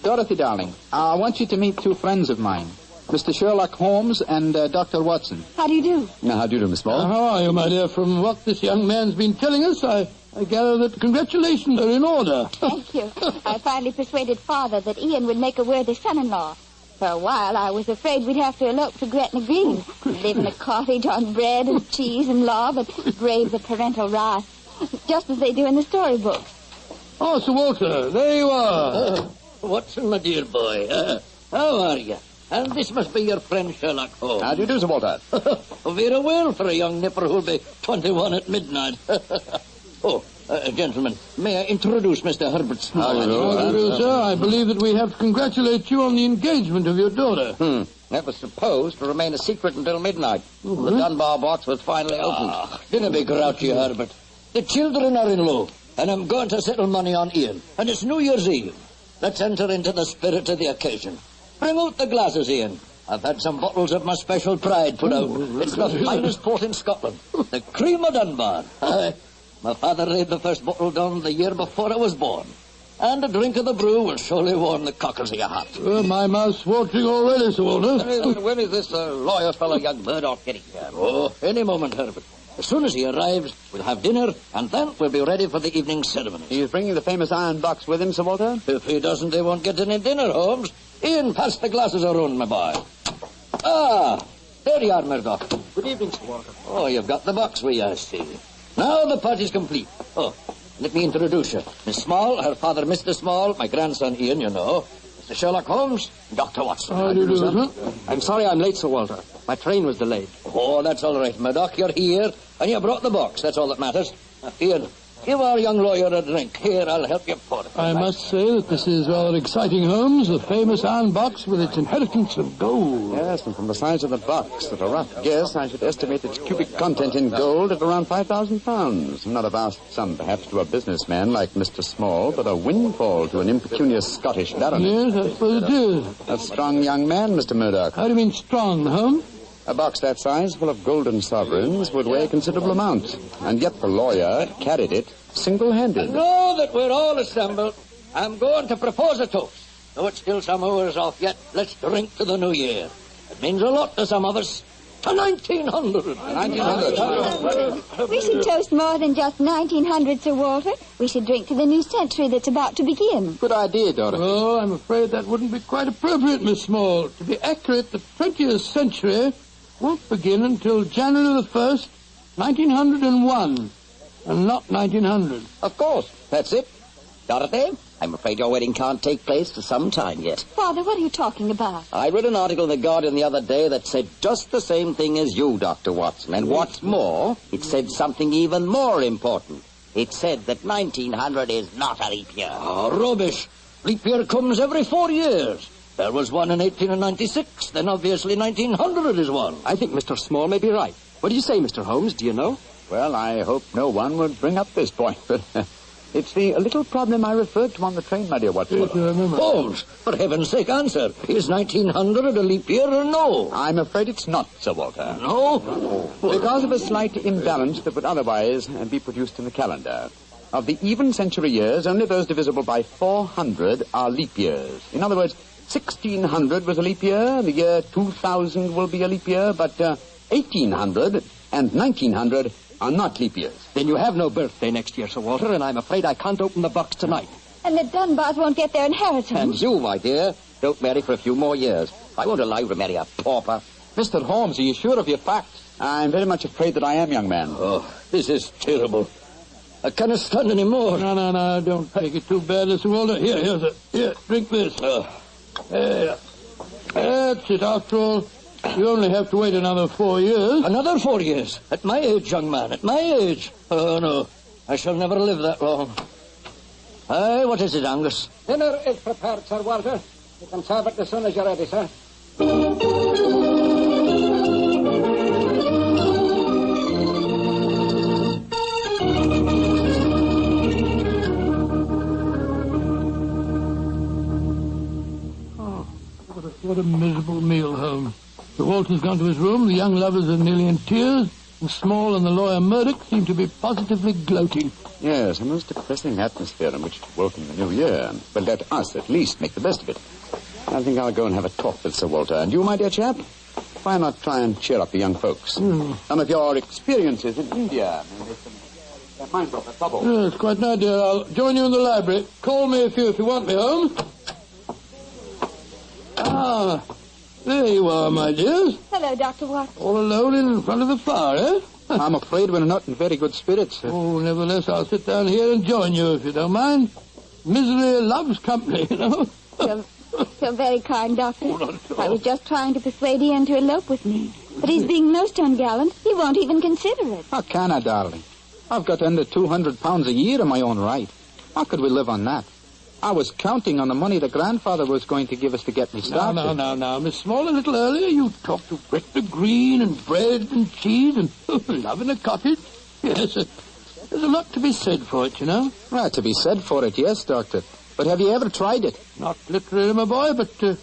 Dorothy, darling, I want you to meet 2 friends of mine, Mr. Sherlock Holmes and Dr. Watson. How do you do? Now, how do you do, Miss Small? How are you, my dear? From what this young man's been telling us, I gather that congratulations are in order. Thank you. I finally persuaded Father that Ian would make a worthy son-in-law. For a while, I was afraid we'd have to elope to Gretna Green, live in a cottage on bread and cheese and law, but brave the parental wrath, just as they do in the storybooks. Oh, Sir Walter, there you are. Watson, my dear boy, how are you? And this must be your friend Sherlock Holmes. How do you do, Sir Walter? Very well for a young nipper who'll be 21 at midnight. Gentlemen, may I introduce Mr. Herbert Small? Hello, sir. I believe that we have to congratulate you on the engagement of your daughter. That was supposed to remain a secret until midnight. The Dunbar box was finally opened. Didn't be grouchy, Herbert. The children are in low, and I'm going to settle money on Ian. And it's New Year's Eve. Let's enter into the spirit of the occasion. Bring out the glasses, Ian. I've had some bottles of my special pride put out. It's the finest port in Scotland. The cream of Dunbar. My father laid the first bottle down the year before I was born. And a drink of the brew will surely warm the cockles of your heart. My mouth's watering already, Sir Walter. When is this lawyer fellow, young Murdoch, getting here? Oh, any moment, Herbert. As soon as he arrives, we'll have dinner, and then we'll be ready for the evening ceremony. He's bringing the famous iron box with him, Sir Walter? If he doesn't, they won't get any dinner, Holmes. Ian, pass the glasses around, my boy. There you are, Murdoch. Good evening, Sir Walter. Oh, you've got the box we asked, see. Now the party's complete. Oh, let me introduce you. Miss Small, her father, Mr. Small, my grandson Ian, you know. Mr. Sherlock Holmes, Dr. Watson. How do you do, sir? I'm sorry I'm late, Sir Walter. My train was delayed. Oh, that's all right, Murdoch. You're here, and you brought the box. That's all that matters. Ian, give our young lawyer a drink. Here, I'll help you pour it. I must say that this is rather exciting, Holmes. The famous iron box with its inheritance of gold. Yes, and from the size of the box, at a rough guess, I should estimate its cubic content in gold at around 5,000 pounds. Not a vast sum, perhaps, to a businessman like Mr. Small, but a windfall to an impecunious Scottish baronet. Yes, I suppose it is. A strong young man, Mr. Murdoch. How do you mean strong, Holmes? A box that size, full of golden sovereigns, would weigh a considerable amount. And yet the lawyer carried it single-handed. Now that we're all assembled, I'm going to propose a toast. Though it's still some hours off yet, let's drink to the new year. It means a lot to some of us. To 1900. 1900. We should toast more than just 1900, Sir Walter. We should drink to the new century that's about to begin. Good idea, Dorothy. Oh, I'm afraid that wouldn't be quite appropriate, Miss Small. To be accurate, the 20th century won't begin until January the 1st, 1901, and not 1900. Of course, that's it. Dorothy, I'm afraid your wedding can't take place for some time yet. Father, what are you talking about? I read an article in The Guardian the other day that said just the same thing as you, Dr. Watson. And what's more, it said something even more important. It said that 1900 is not a leap year. Oh, rubbish. Leap year comes every 4 years. There was one in 1896, then obviously 1900 is one. I think Mr. Small may be right. What do you say, Mr. Holmes? Do you know? Well, I hope no one would bring up this point, but it's the little problem I referred to on the train, my dear Watson. Yes, I remember. Holmes, for heaven's sake, answer. Is 1900 a leap year or no? I'm afraid it's not, Sir Walter. No? Because of a slight imbalance that would otherwise be produced in the calendar. Of the even century years, only those divisible by 400 are leap years. In other words, 1600 was a leap year, the year 2000 will be a leap year, but 1800 and 1900 are not leap years. Then you have no birthday next year, Sir Walter, and I'm afraid I can't open the box tonight. And the Dunbars won't get their inheritance. And you, my dear, don't marry for a few more years. I won't allow you to marry a pauper. Mr. Holmes, are you sure of your facts? I'm very much afraid that I am, young man. Oh, this is terrible. I can't stand any more. No, don't take it too bad, Mr. Walter. Here, drink this. There. That's it. After all, you only have to wait another 4 years. Another 4 years? At my age, young man, at my age. Oh, no. I shall never live that long. Hey, what is it, Angus? Dinner is prepared, Sir Walter. You can serve it as soon as you're ready, sir. What a miserable meal, Holmes. Sir Walter's gone to his room. The young lovers are nearly in tears. And Small and the lawyer Murdoch seem to be positively gloating. Yes, a most depressing atmosphere in which to welcome the new year. But let us at least make the best of it. I think I'll go and have a talk with Sir Walter. And you, my dear chap, why not try and cheer up the young folks? Some of your experiences in India may make them their minds off the trouble. Yes, quite an idea. I'll join you in the library. Call me if you want me, Holmes. Ah, there you are, my dears. Hello, Dr. Watson. All alone in front of the fire, eh? I'm afraid we're not in very good spirits, sir. Oh, nevertheless, I'll sit down here and join you, if you don't mind. Misery loves company, you know. So very kind, Doctor. I was just trying to persuade Ian to elope with me. But he's being most ungallant. He won't even consider it. How can I, darling? I've got under 200 pounds a year in my own right. How could we live on that? I was counting on the money the grandfather was going to give us to get me started. Now, Miss Small, a little earlier you talked of Gretna Green and bread and cheese and love in a cottage. Yes, there's a lot to be said for it, you know. Well, to be said for it, yes, Doctor. But have you ever tried it? Not literally, my boy, but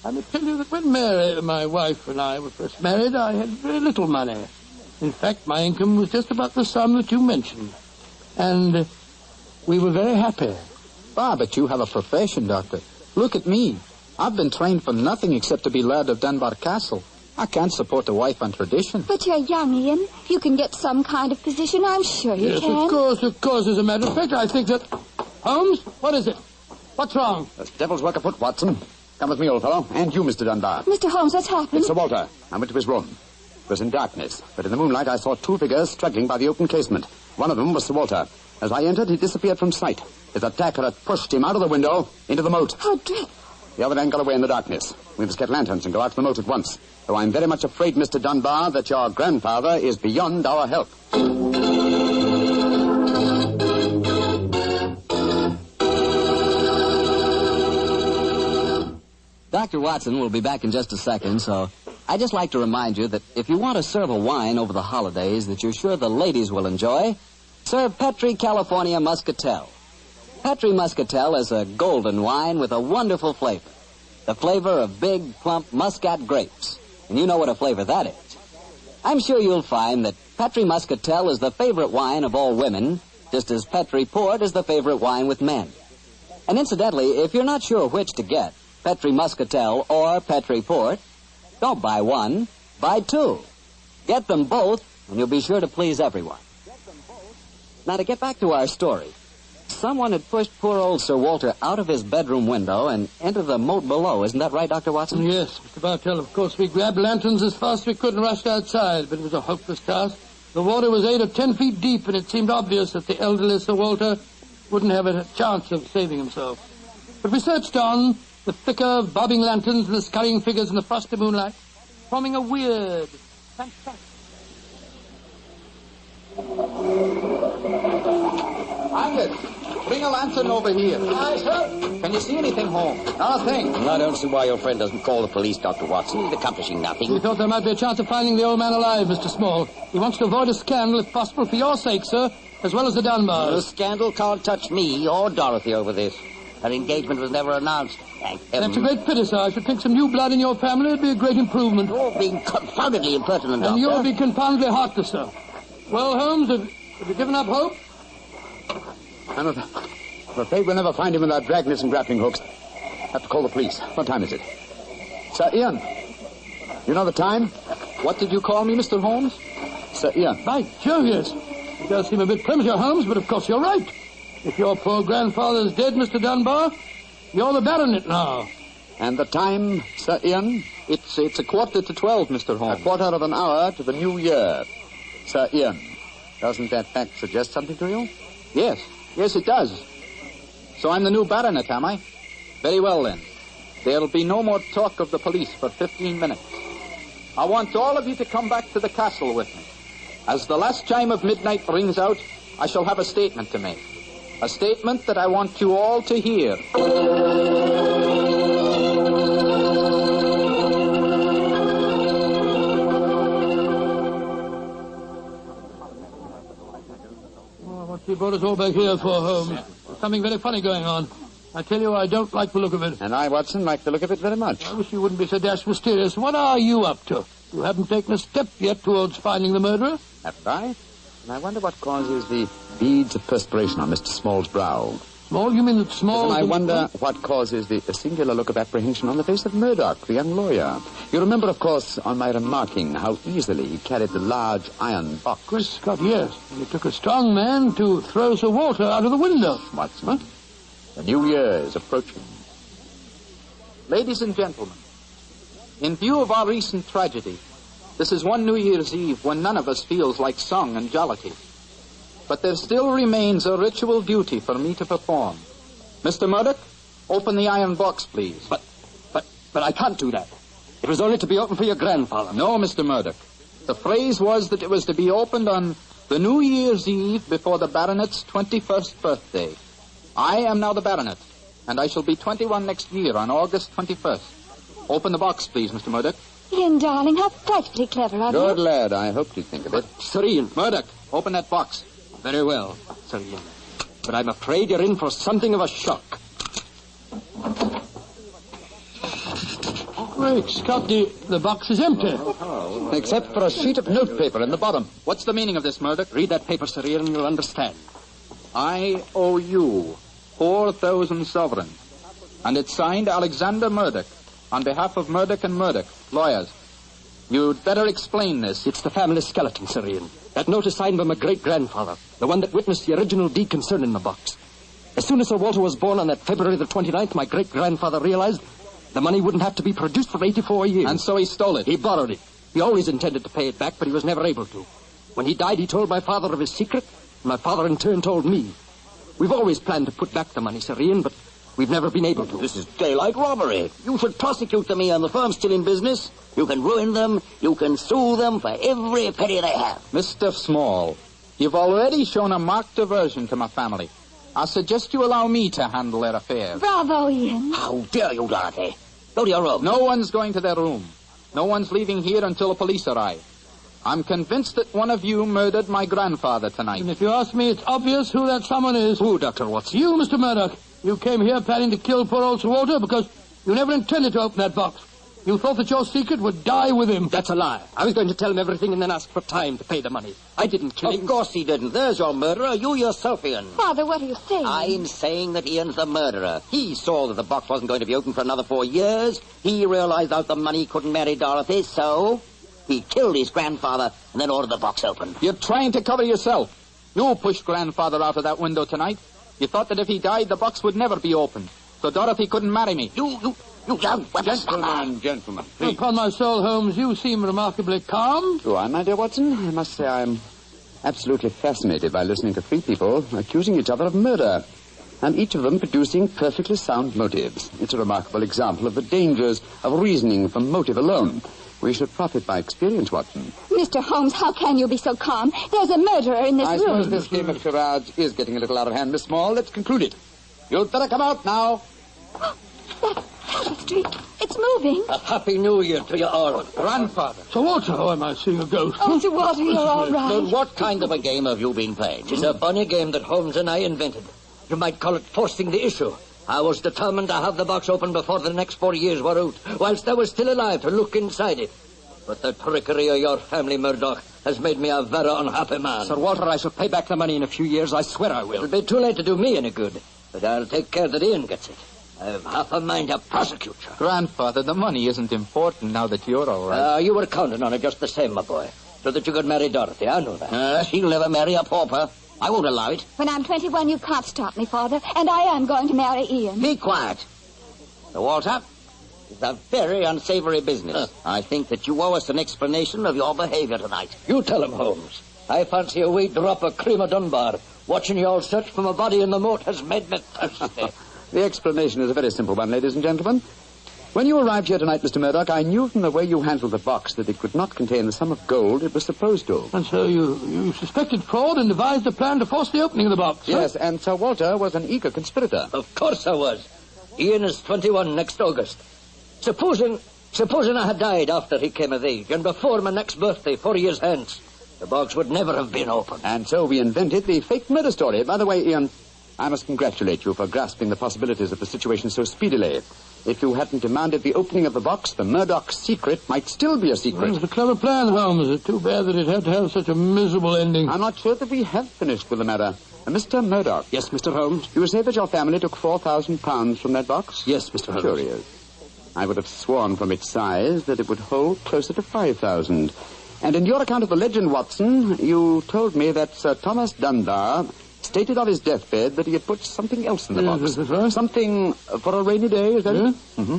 I may tell you that when Mary, my wife, and I were first married, I had very little money. In fact, my income was just about the sum that you mentioned. And we were very happy. Ah, but you have a profession, Doctor. Look at me. I've been trained for nothing except to be Laird of Dunbar Castle. I can't support a wife on tradition. But you're young, Ian. You can get some kind of position, I'm sure you can. Yes, of course. As a matter of fact, I think that... Holmes, what is it? What's wrong? The devil's work afoot, Watson. Come with me, old fellow. And you, Mr. Dunbar. Mr. Holmes, what's happened? It's Sir Walter. I went to his room. It was in darkness, but in the moonlight I saw two figures struggling by the open casement. One of them was Sir Walter. As I entered, he disappeared from sight. His attacker had pushed him out of the window into the moat. How dreadful. The other man got away in the darkness. We must get lanterns and go out to the moat at once. Though I'm very much afraid, Mr. Dunbar, that your grandfather is beyond our help. Dr. Watson will be back in just a second, so I'd just like to remind you that if you want to serve a wine over the holidays that you're sure the ladies will enjoy, serve Petri California Muscatel. Petri Muscatel is a golden wine with a wonderful flavor. The flavor of big, plump Muscat grapes. And you know what a flavor that is. I'm sure you'll find that Petri Muscatel is the favorite wine of all women, just as Petri Port is the favorite wine with men. And incidentally, if you're not sure which to get, Petri Muscatel or Petri Port, don't buy one, buy two. Get them both, and you'll be sure to please everyone. Now, to get back to our story, someone had pushed poor old Sir Walter out of his bedroom window and into the moat below. Isn't that right, Dr. Watson? Yes, Mr. Bartell. Of course, we grabbed lanterns as fast as we could and rushed outside, but it was a hopeless task. The water was 8 or 10 feet deep, and it seemed obvious that the elderly Sir Walter wouldn't have a chance of saving himself. But we searched on, the thicker, bobbing lanterns and the scurrying figures in the frosty moonlight, forming a weird, fantastic... Angus, bring a lantern over here. Aye, sir. Can you see anything, Holmes? Not a thing. I don't see why your friend doesn't call the police, Dr. Watson. He's accomplishing nothing. We thought there might be a chance of finding the old man alive, Mr. Small. He wants to avoid a scandal, if possible, for your sake, sir, as well as the Dunbars. The scandal can't touch me or Dorothy over this. Her engagement was never announced. Thank heaven. That's a great pity, sir. I should think some new blood in your family would be a great improvement. You're being confoundedly impertinent, And Doctor. you'll be confoundedly heartless, sir. Well, Holmes, have you given up hope? I'm afraid we'll never find him without dragnets and grappling hooks. Have to call the police. What time is it? Sir Ian, you know the time? What did you call me, Mr. Holmes? Sir Ian. By Jove, yes. It does seem a bit premature, Holmes, but of course you're right. If your poor grandfather's dead, Mr. Dunbar, you're the baronet now. And the time, Sir Ian? It's 11:45, Mr. Holmes. A quarter of an hour to the new year. Sir Ian, doesn't that fact suggest something to you? Yes, it does. So I'm the new baronet, am I? Very well, then. There'll be no more talk of the police for 15 minutes. I want all of you to come back to the castle with me. As the last chime of midnight rings out, I shall have a statement to make. A statement that I want you all to hear. What you brought us all back here for, Holmes? There's something very funny going on. I tell you, I don't like the look of it. And I, Watson, like the look of it very much. I wish you wouldn't be so dashed mysterious. What are you up to? You haven't taken a step yet towards finding the murderer. Haven't I? And I wonder what causes the beads of perspiration on Mr. Small's brow. Small? You mean that Small... And I wonder what causes the singular look of apprehension on the face of Murdoch, the young lawyer. You remember, of course, on my remarking how easily he carried the large iron box. Chris Scott, yes. And it took a strong man to throw Sir Walter out of the window. Watson, huh? The new year is approaching. Ladies and gentlemen, in view of our recent tragedy, this is one New Year's Eve when none of us feels like song and jollity. But there still remains a ritual duty for me to perform. Mr. Murdoch, open the iron box, please. But I can't do that. It was only to be opened for your grandfather. No, Mr. Murdoch. The phrase was that it was to be opened on the New Year's Eve before the baronet's 21st birthday. I am now the baronet, and I shall be 21 next year on August 21st. Open the box, please, Mr. Murdoch. Ian, darling, how frightfully clever of you. Good lad, I hoped you'd think of it. Sir Ian. Murdoch, open that box. Very well, Sir Ian. But I'm afraid you're in for something of a shock. Great Scott, the box is empty. Except for a sheet of notepaper in the bottom. What's the meaning of this, Murdoch? Read that paper, Sir Ian, and you'll understand. I owe you 4,000 sovereigns. And it's signed Alexander Murdoch, on behalf of Murdoch and Murdoch, lawyers. You'd better explain this. It's the family skeleton, Sir Ian. That note is signed by my great-grandfather, the one that witnessed the original deed concerning the box. As soon as Sir Walter was born on that February the 29th, my great-grandfather realized The money wouldn't have to be produced for 84 years. And so he stole it. He borrowed it. He always intended to pay it back, but he was never able to. When he died, he told my father of his secret, and my father in turn told me. We've always planned to put back the money, Sir Ian, but we've never been able to. This is daylight robbery. You should prosecute them, Ian. The firm's still in business. You can ruin them. You can sue them for every penny they have. Mr. Small, you've already shown a marked aversion to my family. I suggest you allow me to handle their affairs. Bravo, Ian. How dare you, Dorothy? Go to your room. No one's going to their room. No one's leaving here until the police arrive. I'm convinced that one of you murdered my grandfather tonight. And if you ask me, it's obvious who that someone is. Who, Dr. Watson? You, Mr. Murdoch. You came here planning to kill poor old Sir Walter because you never intended to open that box. You thought that your secret would die with him. That's a lie. I was going to tell him everything and then ask for time to pay the money. I didn't kill him. Of course he didn't. There's your murderer. You yourself, Ian. Father, what are you saying? I'm saying that Ian's the murderer. He saw that the box wasn't going to be open for another 4 years. He realized out the money couldn't marry Dorothy, so he killed his grandfather and then ordered the box opened. You're trying to cover yourself. You pushed grandfather out of that window tonight. You thought that if he died, the box would never be opened. So Dorothy couldn't marry me. You Gentlemen. Upon my soul, Holmes, you seem remarkably calm. Do I, my dear Watson? I must say I'm absolutely fascinated by listening to three people accusing each other of murder, and each of them producing perfectly sound motives. It's a remarkable example of the dangers of reasoning from motive alone. We should profit by experience, Watson. Mr. Holmes, how can you be so calm? There's a murderer in this I room. suppose this game of charades is getting a little out of hand, Miss Small. Let's conclude it. You'd better come out now. That tapestry, it's moving. A happy new year to you all. Grandfather. Sir Walter, oh, am I seeing a ghost? Oh, Sir Walter, you're all But right. what kind of a game have you been playing? It's a bunny game that Holmes and I invented. You might call it forcing the issue. I was determined to have the box open before the next 4 years were out, whilst I was still alive to look inside it. But the trickery of your family, Murdoch, has made me a very unhappy man. Sir Walter, I shall pay back the money in a few years. I swear I will. It'll be too late to do me any good, but I'll take care that Ian gets it. I've half a mind to prosecute you. Grandfather, the money isn't important now that you're all right. You were counting on it just the same, my boy, so that you could marry Dorothy. I know that. She'll never marry a pauper. I won't allow it. When I'm 21, you can't stop me, Father, and I am going to marry Ian. Be quiet. Sir Walter, it's a very unsavory business. I think that you owe us an explanation of your behavior tonight. You tell him, Holmes. I fancy a wee drop of cream of Dunbar. Watching you all search for my body in the moat has made me thirsty. The explanation is a very simple one, ladies and gentlemen. When you arrived here tonight, Mr. Murdoch, I knew from the way you handled the box that it could not contain the sum of gold it was supposed to. And so you suspected fraud and devised a plan to force the opening of the box. Yes, and Sir Walter was an eager conspirator. Of course I was. Ian is 21 next August. Supposing I had died after he came of age, and before my next birthday, 4 years hence, the box would never have been opened. And so we invented the fake murder story. By the way, Ian, I must congratulate you for grasping the possibilities of the situation so speedily. If you hadn't demanded the opening of the box, the Murdoch secret might still be a secret. It's a clever plan, Holmes. It's too bad that it had to have such a miserable ending. I'm not sure that we have finished with the matter. Mr. Murdoch. Yes, Mr. Holmes? You say that your family took £4,000 from that box? Yes, Mr. Holmes. Curious. I would have sworn from its size that it would hold closer to 5,000. And in your account of the legend, Watson, you told me that Sir Thomas Dunbar stated on his deathbed that he had put something else in the box. That's right. Something for a rainy day, is that it? Mm-hmm.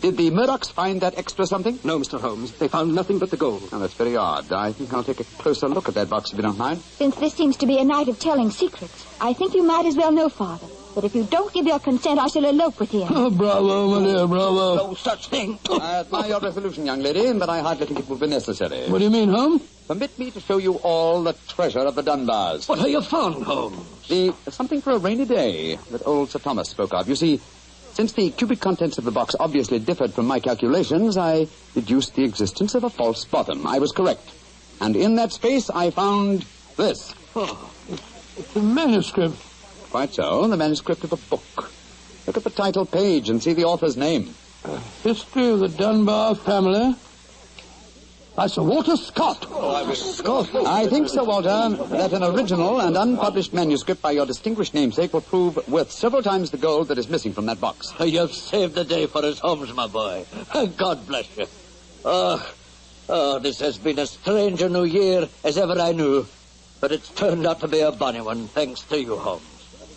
Did the Murdochs find that extra something? No, Mr. Holmes. They found nothing but the gold. Oh, that's very odd. I think I'll take a closer look at that box if you don't mind. Since this seems to be a night of telling secrets, I think you might as well know, Father, that if you don't give your consent, I shall elope with Ian. Oh, bravo, my dear, bravo. No such thing. I admire your resolution, young lady, but I hardly think it will be necessary. What do you mean, Holmes? Permit me to show you all the treasure of the Dunbars. What have you found, Holmes? Something for a rainy day that old Sir Thomas spoke of. You see, since the cubic contents of the box obviously differed from my calculations, I deduced the existence of a false bottom. I was correct. And in that space, I found this. Oh, it's a manuscript. Quite so, the manuscript of a book. Look at the title page and see the author's name. History of the Dunbar family. By Sir Walter Scott. Scott. I think, Sir Walter, that an original and unpublished manuscript by your distinguished namesake will prove worth several times the gold that is missing from that box. You've saved the day for us, Holmes, my boy. God bless you. This has been as strange a new year as ever I knew. But it's turned out to be a bonny one, thanks to you, Holmes.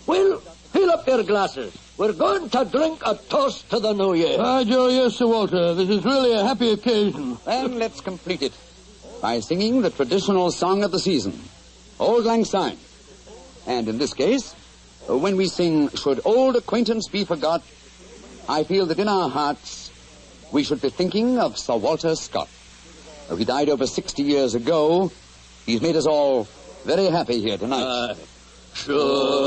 Well, fill up your glasses. We're going to drink a toast to the new year. Ah, Joe, yes, Sir Walter. This is really a happy occasion. Then let's complete it by singing the traditional song of the season, Auld Lang Syne. And in this case, when we sing Should Old Acquaintance Be Forgot, I feel that in our hearts we should be thinking of Sir Walter Scott. Though he died over 60 years ago, he's made us all very happy here tonight. Should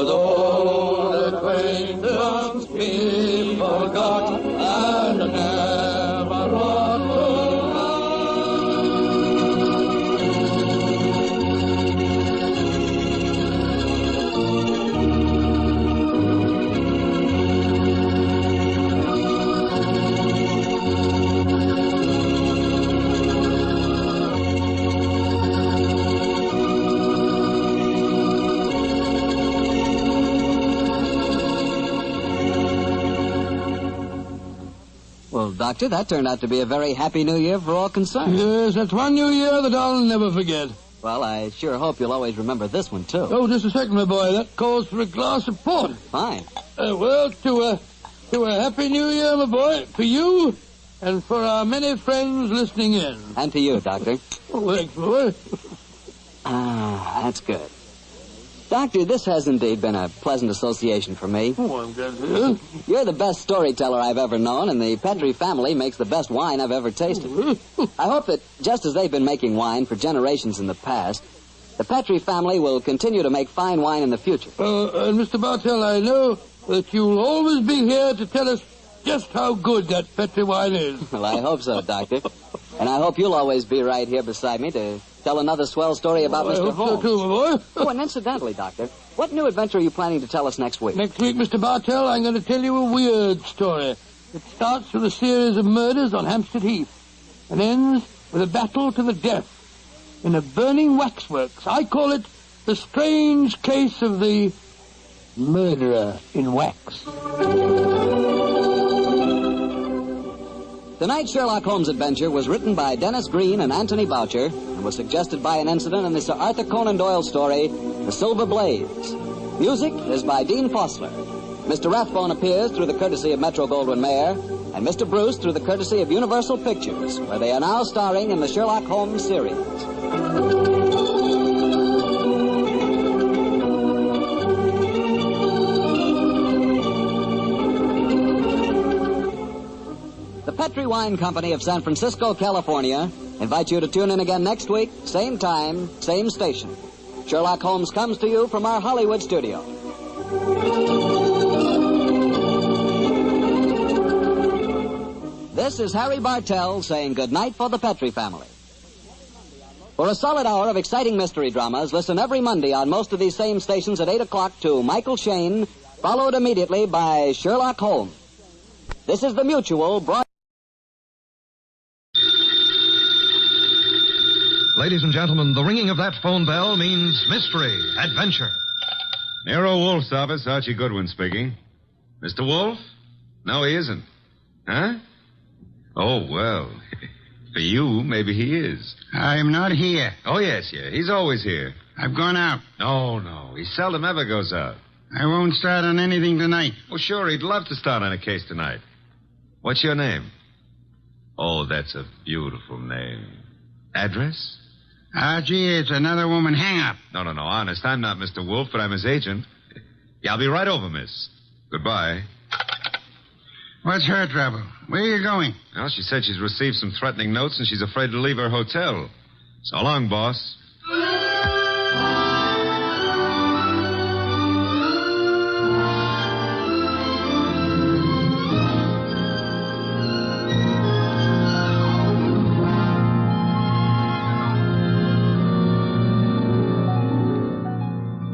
old acquaintance be forgot and never brought to Well, Doctor, that turned out to be a very happy new year for all concerned. Yes, that's one new year that I'll never forget. Well, I sure hope you'll always remember this one, too. Oh, just a second, my boy. That calls for a glass of port. Fine. Well, to a happy new year, my boy, for you and for our many friends listening in. And to you, Doctor. Oh, thanks, boy. Ah, that's good. Doctor, this has indeed been a pleasant association for me. Oh, I'm glad to hear. You're the best storyteller I've ever known, and the Petrie family makes the best wine I've ever tasted. I hope that just as they've been making wine for generations in the past, the Petrie family will continue to make fine wine in the future. And Mr. Bartell, I know that you'll always be here to tell us just how good that Petrie wine is. Well, I hope so, Doctor. And I hope you'll always be right here beside me to tell another swell story about Mr. I hope Holmes. so too, my boy. Oh, and incidentally, Doctor, what new adventure are you planning to tell us next week? Next week, Mr. Bartell, I'm going to tell you a weird story. It starts with a series of murders on Hampstead Heath and ends with a battle to the death in a burning waxworks. I call it the strange case of the murderer in wax. Tonight's Sherlock Holmes adventure was written by Dennis Green and Anthony Boucher and was suggested by an incident in the Sir Arthur Conan Doyle story, The Silver Blaze. Music is by Dean Fossler. Mr. Rathbone appears through the courtesy of Metro-Goldwyn-Mayer and Mr. Bruce through the courtesy of Universal Pictures, where they are now starring in the Sherlock Holmes series. The Petrie Wine Company of San Francisco, California, invites you to tune in again next week, same time, same station. Sherlock Holmes comes to you from our Hollywood studio. This is Harry Bartell saying goodnight for the Petrie family. For a solid hour of exciting mystery dramas, listen every Monday on most of these same stations at 8 o'clock to Michael Shayne, followed immediately by Sherlock Holmes. This is the Mutual broadcast. Ladies and gentlemen, the ringing of that phone bell means mystery, adventure. Nero Wolf's office, Archie Goodwin speaking. Mr. Wolf? No, he isn't. Huh? Oh, well, for you, maybe he is. I'm not here. Oh, yes, yeah. He's always here. I've gone out. No. He seldom ever goes out. I won't start on anything tonight. Oh, sure, he'd love to start on a case tonight. What's your name? Oh, that's a beautiful name. Address? Archie, it's another woman hang-up. No, honest. I'm not Mr. Wolf, but I'm his agent. Yeah, I'll be right over, miss. Goodbye. What's her trouble? Where are you going? Well, she said she's received some threatening notes and she's afraid to leave her hotel. So long, boss.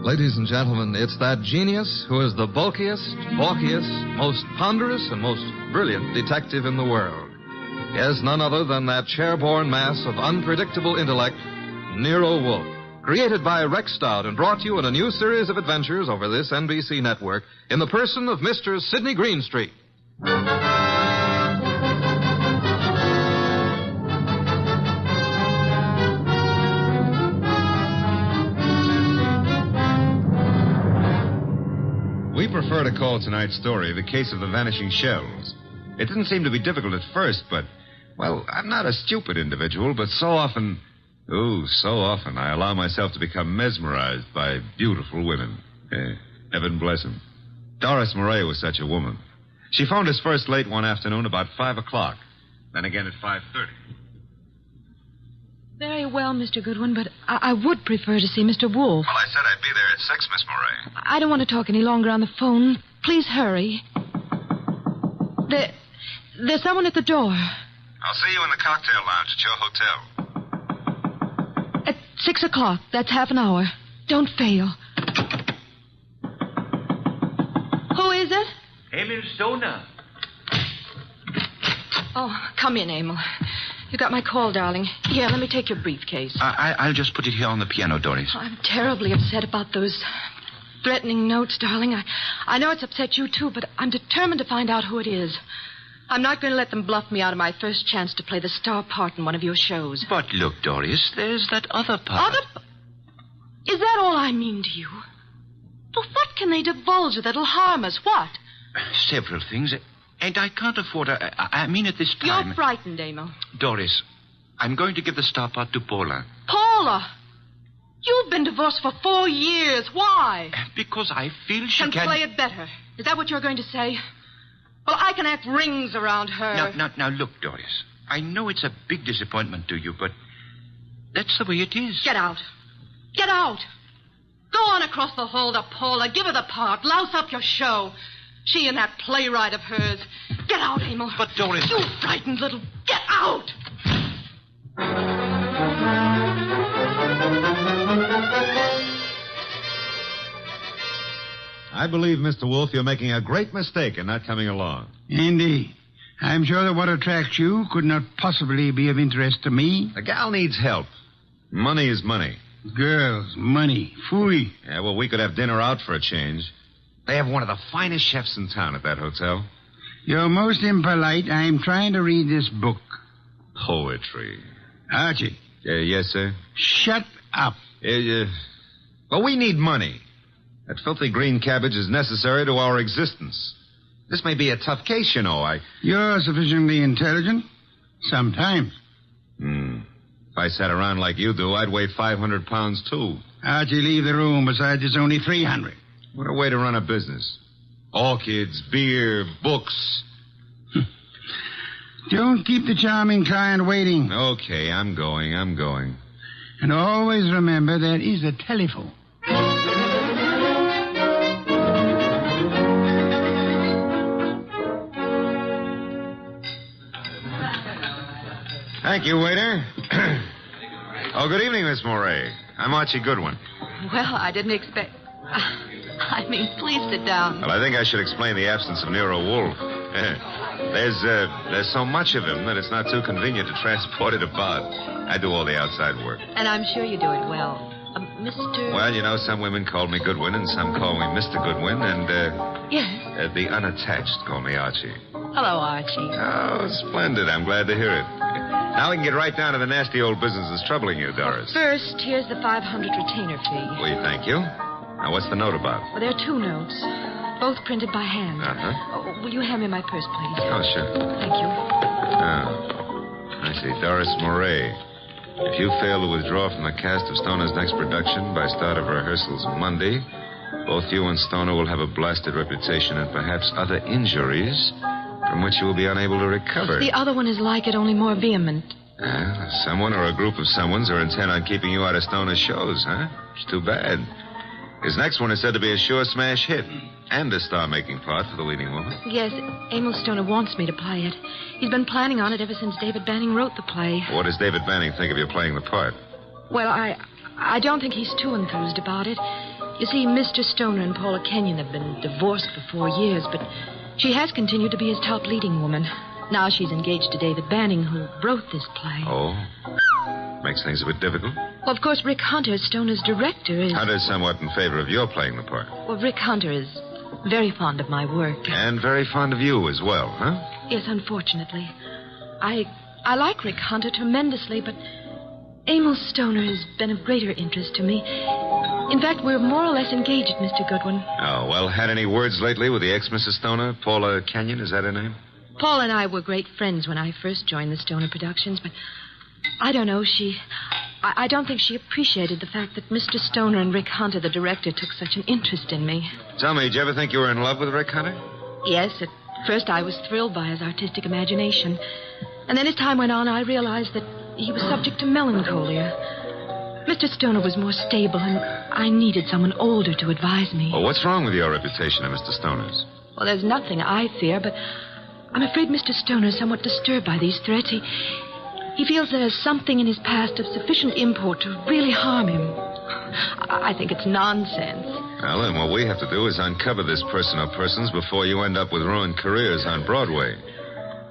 Ladies and gentlemen, it's that genius who is the bulkiest, balkiest, most ponderous, and most brilliant detective in the world. Yes, none other than that chair-borne mass of unpredictable intellect, Nero Wolfe. Created by Rex Stout and brought to you in a new series of adventures over this NBC network in the person of Mr. Sidney Greenstreet. We prefer to call tonight's story The Case of the Vanishing Shells. It didn't seem to be difficult at first, but, well, I'm not a stupid individual, but so often I allow myself to become mesmerized by beautiful women. Heaven bless them. Doris Murray was such a woman. She phoned us first late one afternoon about 5 o'clock, then again at 5:30. Very well, Mr. Goodwin, but I would prefer to see Mr. Wolfe. Well, I said I'd be there at 6, Miss Murray. I don't want to talk any longer on the phone. Please hurry. There's someone at the door. I'll see you in the cocktail lounge at your hotel. At 6 o'clock. That's half an hour. Don't fail. Who is it? Emil Stoner. Oh, come in, Emil. You got my call, darling. Here, let me take your briefcase. I'll just put it here on the piano, Doris. I'm terribly upset about those threatening notes, darling. I know it's upset you, too, but I'm determined to find out who it is. I'm not going to let them bluff me out of my first chance to play the star part in one of your shows. But look, Doris, there's that other part. Is that all I mean to you? Well, what can they divulge that'll harm us? What? Several things. And I can't afford... I mean at this time... You're frightened, Emil. Doris, I'm going to give the star part to Paula. Paula? You've been divorced for 4 years. Why? Because I feel she can... play it better. Is that what you're going to say? Well, I can act rings around her. Now, look, Doris. I know it's a big disappointment to you, but that's the way it is. Get out. Get out. Go on across the hall to Paula. Give her the part. Louse up your show. She and that playwright of hers. Get out, Emil. But, Doris... You frightened little... Get out! I believe, Mr. Wolfe, you're making a great mistake in not coming along. Indeed. I'm sure that what attracts you could not possibly be of interest to me. The gal needs help. Money is money. Girls, money, phooey. Yeah, well, we could have dinner out for a change. They have one of the finest chefs in town at that hotel. You're most impolite. I'm trying to read this book. Poetry. Archie. Yes, sir? Shut up. Well, we need money. That filthy green cabbage is necessary to our existence. This may be a tough case, you know. You're sufficiently intelligent. Sometimes. If I sat around like you do, I'd weigh 500 pounds, too. Archie, leave the room. Besides, it's only 300. What a way to run a business. Orchids, beer, books. Don't keep the charming client waiting. Okay, I'm going. And always remember there is a telephone. Thank you, waiter. Oh, good evening, Miss Moray. I'm Archie Goodwin. Well, I didn't expect... please sit down. Well, I think I should explain the absence of Nero Wolfe. There's so much of him that it's not too convenient to transport it about. I do all the outside work. And I'm sure you do it well. Mr... Well, you know, some women call me Goodwin and some call me Mr. Goodwin, and, Yes? The unattached call me Archie. Hello, Archie. Oh, splendid. I'm glad to hear it. Now we can get right down to the nasty old business that's troubling you, Doris. First, here's the 500 retainer fee. Well, thank you. Now, what's the note about? Well, there are 2 notes, both printed by hand. Uh-huh. Will you hand me my purse, please? Oh, sure. Thank you. Oh, I see. Doris Moray. If you fail to withdraw from the cast of Stoner's next production by start of rehearsals Monday, both you and Stoner will have a blasted reputation and perhaps other injuries from which you will be unable to recover. The other one is like it, only more vehement. Someone or a group of someones are intent on keeping you out of Stoner's shows, huh? It's too bad. His next one is said to be a sure smash hit and a star-making part for the leading woman. Yes, Emil Stoner wants me to play it. He's been planning on it ever since David Banning wrote the play. What does David Banning think of you playing the part? Well, I don't think he's too enthused about it. You see, Mr. Stoner and Paula Kenyon have been divorced for 4 years, but she has continued to be his top leading woman. Now she's engaged to David Banning, who wrote this play. Oh? Makes things a bit difficult. Well, of course, Rick Hunter, Stoner's director, is... Hunter's somewhat in favor of your playing the part. Well, Rick Hunter is very fond of my work. And very fond of you as well, huh? Yes, unfortunately. I like Rick Hunter tremendously, but Emil Stoner has been of greater interest to me. In fact, we're more or less engaged, Mr. Goodwin. Oh, well, had any words lately with the ex-Mrs. Stoner? Paula Kenyon, is that her name? Paul and I were great friends when I first joined the Stoner Productions, but I don't know, I don't think she appreciated the fact that Mr. Stoner and Rick Hunter, the director, took such an interest in me. Tell me, did you ever think you were in love with Rick Hunter? Yes, at first I was thrilled by his artistic imagination. And then as time went on, I realized that he was subject to melancholia. Mr. Stoner was more stable, and I needed someone older to advise me. Well, what's wrong with your reputation at Mr. Stoner's? Well, there's nothing I fear, but I'm afraid Mr. Stoner is somewhat disturbed by these threats. He feels there's something in his past of sufficient import to really harm him. I think it's nonsense. Well, then what we have to do is uncover this person or persons before you end up with ruined careers on Broadway.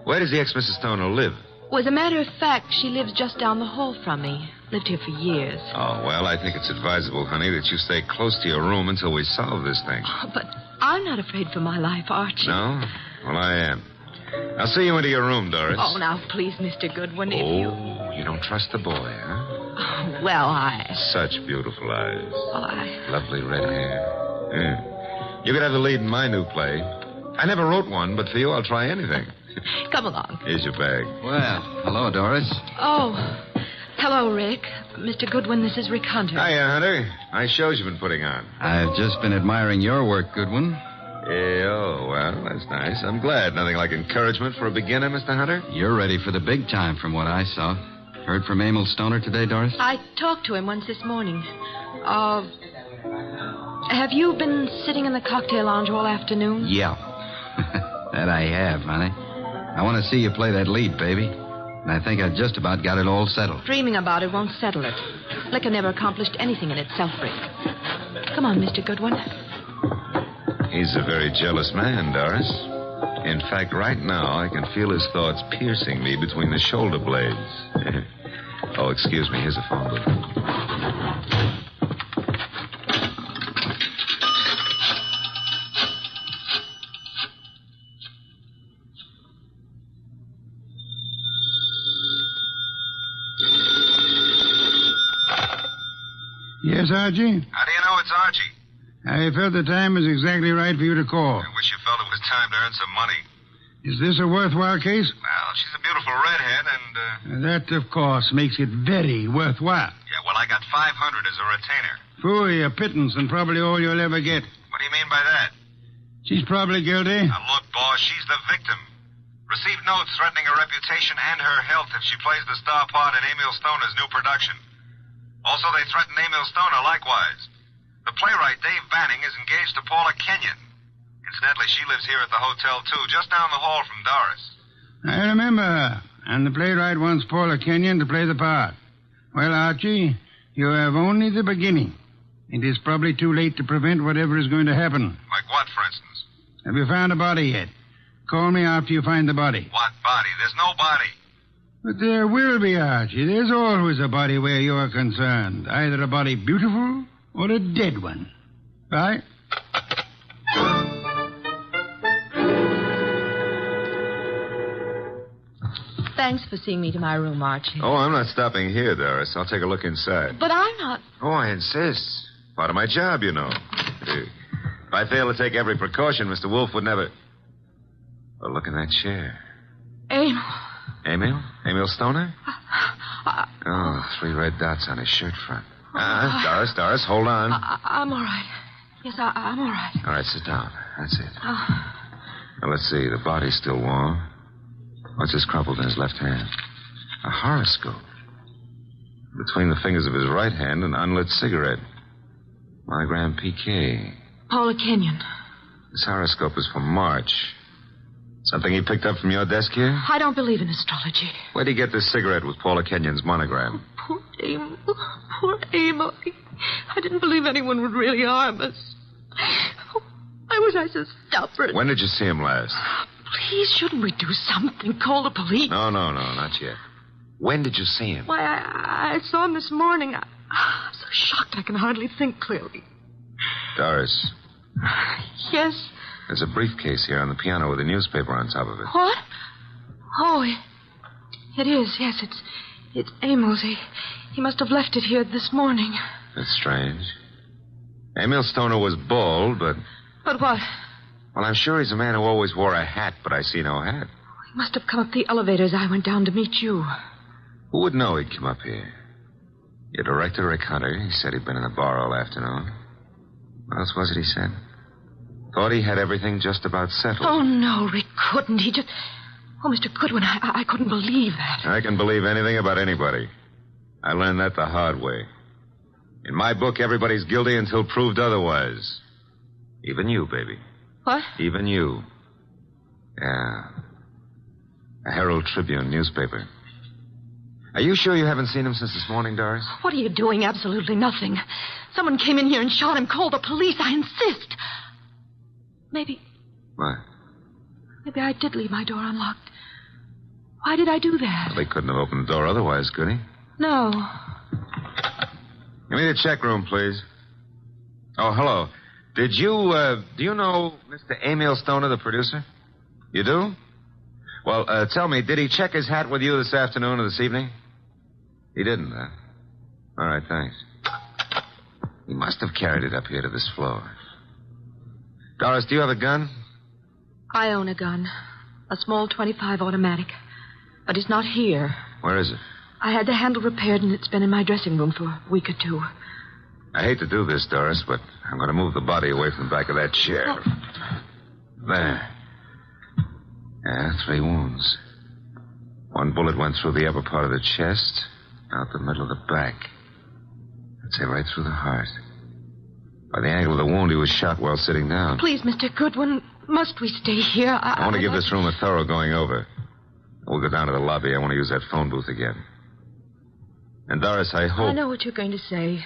Where does the ex-Mrs. Stoner live? Well, as a matter of fact, she lives just down the hall from me. Lived here for years. Oh, well, I think it's advisable, honey, that you stay close to your room until we solve this thing. But I'm not afraid for my life, Archie. No? Well, I am. I'll see you into your room, Doris. Oh, now, please, Mr. Goodwin, if you... You don't trust the boy, huh? Oh, well, Such beautiful eyes. Oh, Lovely red hair. Yeah. You could have the lead in my new play. I never wrote one, but for you, I'll try anything. Come along. Here's your bag. Well, hello, Doris. Oh, hello, Rick. Mr. Goodwin, this is Rick Hunter. Hiya, Hunter. Nice shows you've been putting on. I've just been admiring your work, Goodwin. Yeah, oh, well, that's nice. I'm glad. Nothing like encouragement for a beginner, Mr. Hunter. You're ready for the big time from what I saw. Heard from Emil Stoner today, Doris? I talked to him once this morning. Have you been sitting in the cocktail lounge all afternoon? Yeah. That I have, honey. I want to see you play that lead, baby. And I think I just about got it all settled. Dreaming about it won't settle it. Liquor never accomplished anything in itself, Rick. Come on, Mr. Goodwin. He's a very jealous man, Doris. In fact, right now, I can feel his thoughts piercing me between the shoulder blades. Oh, excuse me. Here's a phone book. Yes, Archie? How do you know it's Archie? I felt the time was exactly right for you to call. I wish you felt it was time to earn some money. Is this a worthwhile case? Well, she's a beautiful redhead, and, That, of course, makes it very worthwhile. Yeah, well, I got $500 as a retainer. For your pittance and probably all you'll ever get. What do you mean by that? She's probably guilty. Now, look, boss, she's the victim. Received notes threatening her reputation and her health if she plays the star part in Emil Stoner's new production. Also, they threatened Emil Stoner likewise. The playwright, Dave Banning, is engaged to Paula Kenyon. Incidentally, she lives here at the hotel, too, just down the hall from Doris. I remember her. And the playwright wants Paula Kenyon to play the part. Well, Archie, you have only the beginning. It is probably too late to prevent whatever is going to happen. Like what, for instance? Have you found a body yet? Call me after you find the body. What body? There's no body. But there will be, Archie. There's always a body where you're concerned. Either a body beautiful or a dead one. Right? Thanks for seeing me to my room, Archie. Oh, I'm not stopping here, Doris. I'll take a look inside. But I'm not... Oh, I insist. Part of my job, you know. If I fail to take every precaution, Mr. Wolf would never... Oh, look in that chair. Emil. Emil? Emil Stoner? Oh, 3 red dots on his shirt front. Doris, hold on. I'm all right. Yes, I'm all right. All right, sit down. That's it. Now, let's see. The body's still warm. What's this crumpled in his left hand? A horoscope. Between the fingers of his right hand, an unlit cigarette. Monogram PK. Paula Kenyon. This horoscope is from March. Something he picked up from your desk here? I don't believe in astrology. Where'd he get this cigarette with Paula Kenyon's monogram? Poor Emil. Poor Emil. I didn't believe anyone would really harm us. Why was I so stubborn? When did you see him last? Please, shouldn't we do something? Call the police? No, not yet. When did you see him? Why, I saw him this morning. I'm so shocked I can hardly think clearly. Doris. Yes? There's a briefcase here on the piano with a newspaper on top of it. What? Oh, it is. Yes, it's Emil's. He must have left it here this morning. That's strange. Emil Stoner was bald, but... But what? Well, I'm sure he's a man who always wore a hat, but I see no hat. He must have come up the elevator as I went down to meet you. Who would know he'd come up here? Your director, Rick Hunter, he said he'd been in the bar all afternoon. What else was it he said? Thought he had everything just about settled. Oh, no, Rick couldn't. He just... Oh, Mr. Goodwin, I couldn't believe that. I can believe anything about anybody. I learned that the hard way. In my book, everybody's guilty until proved otherwise. Even you, baby. What? Even you. Yeah. A Herald Tribune newspaper. Are you sure you haven't seen him since this morning, Doris? What are you doing? Absolutely nothing. Someone came in here and shot him. Call the police. I insist. Maybe... What? Maybe I did leave my door unlocked. Why did I do that? Well, he couldn't have opened the door otherwise, could he? No. Give me the check room, please. Oh, hello. Do you know Mr. Emil Stoner, the producer? You do? Well, tell me, did he check his hat with you this afternoon or this evening? He didn't, huh? All right, thanks. He must have carried it up here to this floor. Doris, do you have a gun? I own a gun. A small .25 automatic. But it's not here. Where is it? I had the handle repaired, and it's been in my dressing room for a week or two. I hate to do this, Doris, but I'm going to move the body away from the back of that chair. Oh. There. Yeah, 3 wounds. One bullet went through the upper part of the chest, out the middle of the back. I'd say right through the heart. By the angle of the wound, he was shot while sitting down. Please, Mr. Goodwin, must we stay here? I want to give this room a thorough going over. We'll go down to the lobby. I want to use that phone booth again. And, Doris, I hope... I know what you're going to say.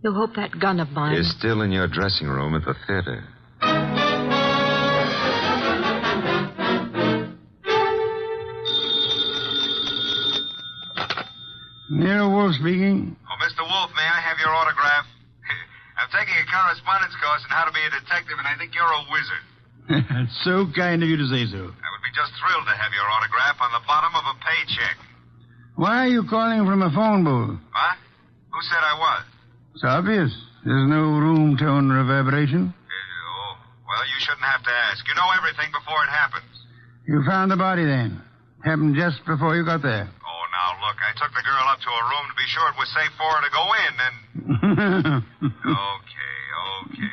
You'll hope that gun of mine... is still in your dressing room at the theater. Nero Wolf speaking. Oh, Mr. Wolf, may I have your autograph? I'm taking a correspondence course on how to be a detective, and I think you're a wizard. That's so kind of you to say so. I would be just thrilled to have your autograph on the bottom of a paycheck. Why are you calling from a phone booth? What? Who said I was? It's obvious. There's no room tone reverberation. Well, you shouldn't have to ask. You know everything before it happens. You found the body then. Happened just before you got there. Oh, now, look, I took the girl up to her room to be sure it was safe for her to go in, and... Okay.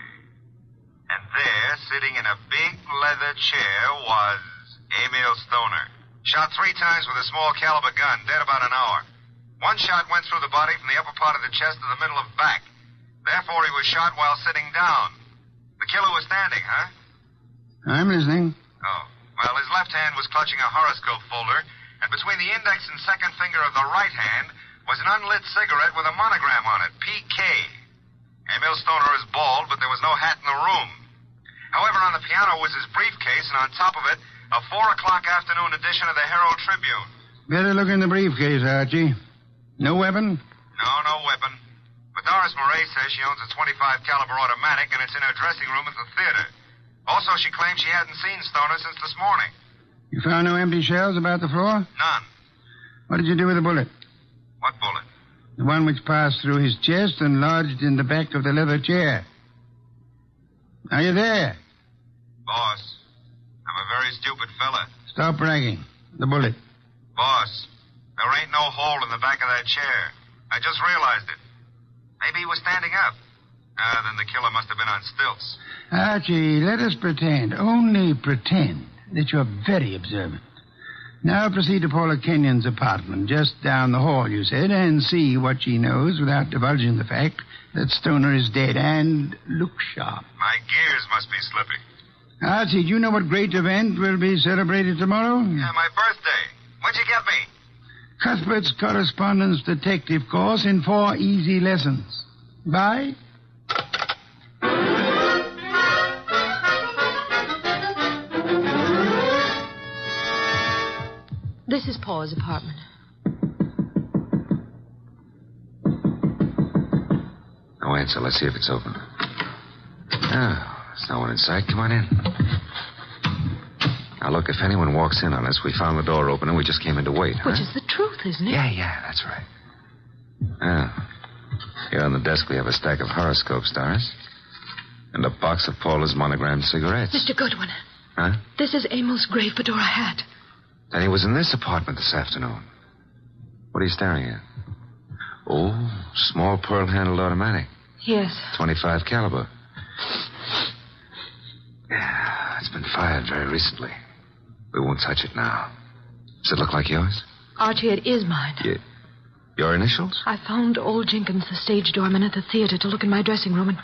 And there, sitting in a big leather chair, was Emil Stoner. Shot 3 times with a small caliber gun, dead about an hour. One shot went through the body from the upper part of the chest to the middle of the back. Therefore, he was shot while sitting down. The killer was standing, huh? I'm listening. Oh. Well, his left hand was clutching a horoscope folder, and between the index and second finger of the right hand was an unlit cigarette with a monogram on it, PK. Emil Stoner is bald, but there was no hat in the room. However, on the piano was his briefcase, and on top of it, a 4:00 afternoon edition of the Herald Tribune. Better look in the briefcase, Archie. No weapon? No weapon. But Doris Murray says she owns a .25 caliber automatic, and it's in her dressing room at the theater. Also, she claims she hadn't seen Stoner since this morning. You found no empty shells about the floor? None. What did you do with the bullet? What bullet? The one which passed through his chest and lodged in the back of the leather chair. Are you there? Boss, I'm a very stupid fella. Stop bragging. The bullet. Boss, there ain't no hole in the back of that chair. I just realized it. Maybe he was standing up. Then the killer must have been on stilts. Archie, let us pretend, only pretend, that you're very observant. Now proceed to Paula Kenyon's apartment, just down the hall, you said, and see what she knows without divulging the fact that Stoner is dead, and look sharp. My gears must be slipping. Archie, do you know what great event will be celebrated tomorrow? Yeah, my birthday. What'd you get me? Cuthbert's Correspondence Detective Course in 4 easy lessons. Bye. This is Paula's apartment. No answer. Let's see if it's open. Oh, there's no one inside. Come on in. Now, look, if anyone walks in on us, we found the door open and we just came in to wait, huh? Which is the truth, isn't it? Yeah, that's right. Oh. Here on the desk we have a stack of horoscopes, Doris. And a box of Paula's monogrammed cigarettes. Mr. Goodwin. Huh? This is Emil's grave fedora hat. And he was in this apartment this afternoon. What are you staring at? Oh, small pearl-handled automatic. Yes. 25 caliber. Yeah, it's been fired very recently. We won't touch it now. Does it look like yours? Archie, it is mine. Your initials? I found old Jenkins, the stage doorman at the theater, to look in my dressing room, and...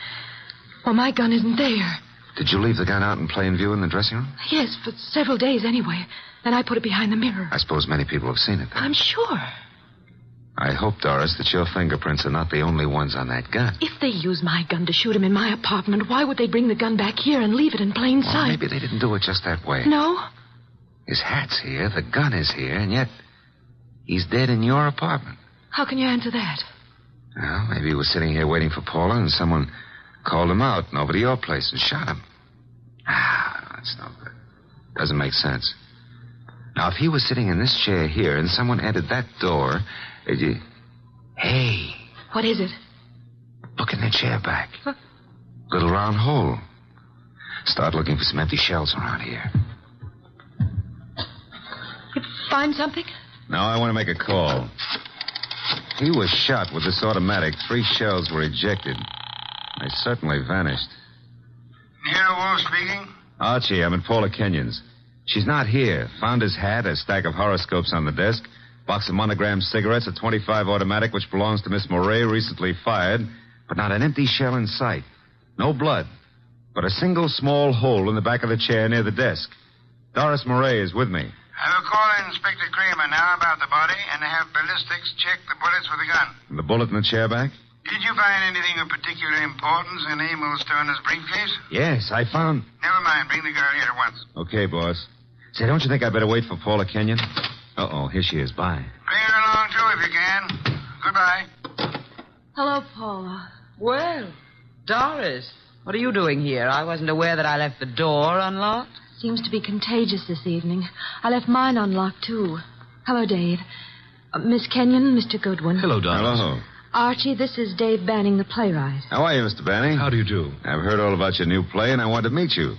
well, my gun isn't there. Did you leave the gun out in plain view in the dressing room? Yes, for several days anyway. Then I put it behind the mirror. I suppose many people have seen it, then. I'm sure. I hope, Doris, that your fingerprints are not the only ones on that gun. If they use my gun to shoot him in my apartment, why would they bring the gun back here and leave it in plain Well, sight? maybe they didn't do it just that way. No? His hat's here, the gun is here, and yet he's dead in your apartment. How can you answer that? Well, maybe he was sitting here waiting for Paula, and someone called him out and over to your place and shot him. That's no good. Doesn't make sense. Now, if he was sitting in this chair here and someone entered that door... Hey. What is it? Look in the chair back. Little round hole. Start looking for some empty shells around here. You find something? Now I want to make a call. He was shot with this automatic. 3 shells were ejected. They certainly vanished. Nero Wolf speaking. Archie, I'm at Paula Kenyon's. She's not here. Found his hat, a stack of horoscopes on the desk, box of monogrammed cigarettes, a .25 automatic which belongs to Miss Moray, recently fired, but not an empty shell in sight. No blood, but a single small hole in the back of the chair near the desk. Doris Moray is with me. I will call Inspector Kramer now about the body and have ballistics check the bullets for the gun. And the bullet in the chair back? Did you find anything of particular importance in Emil Stoner's briefcase? Yes, I found... Never mind. Bring the girl here at once. Okay, boss. Say, don't you think I'd better wait for Paula Kenyon? Uh-oh, here she is. Bye. Bring her along, too, if you can. Goodbye. Hello, Paula. Well, Doris, what are you doing here? I wasn't aware that I left the door unlocked. Seems to be contagious this evening. I left mine unlocked, too. Hello, Dave. Miss Kenyon, Mr. Goodwin. Hello, Doris. Hello. Archie, this is Dave Banning, the playwright. How are you, Mr. Banning? How do you do? I've heard all about your new play, and I wanted to meet you.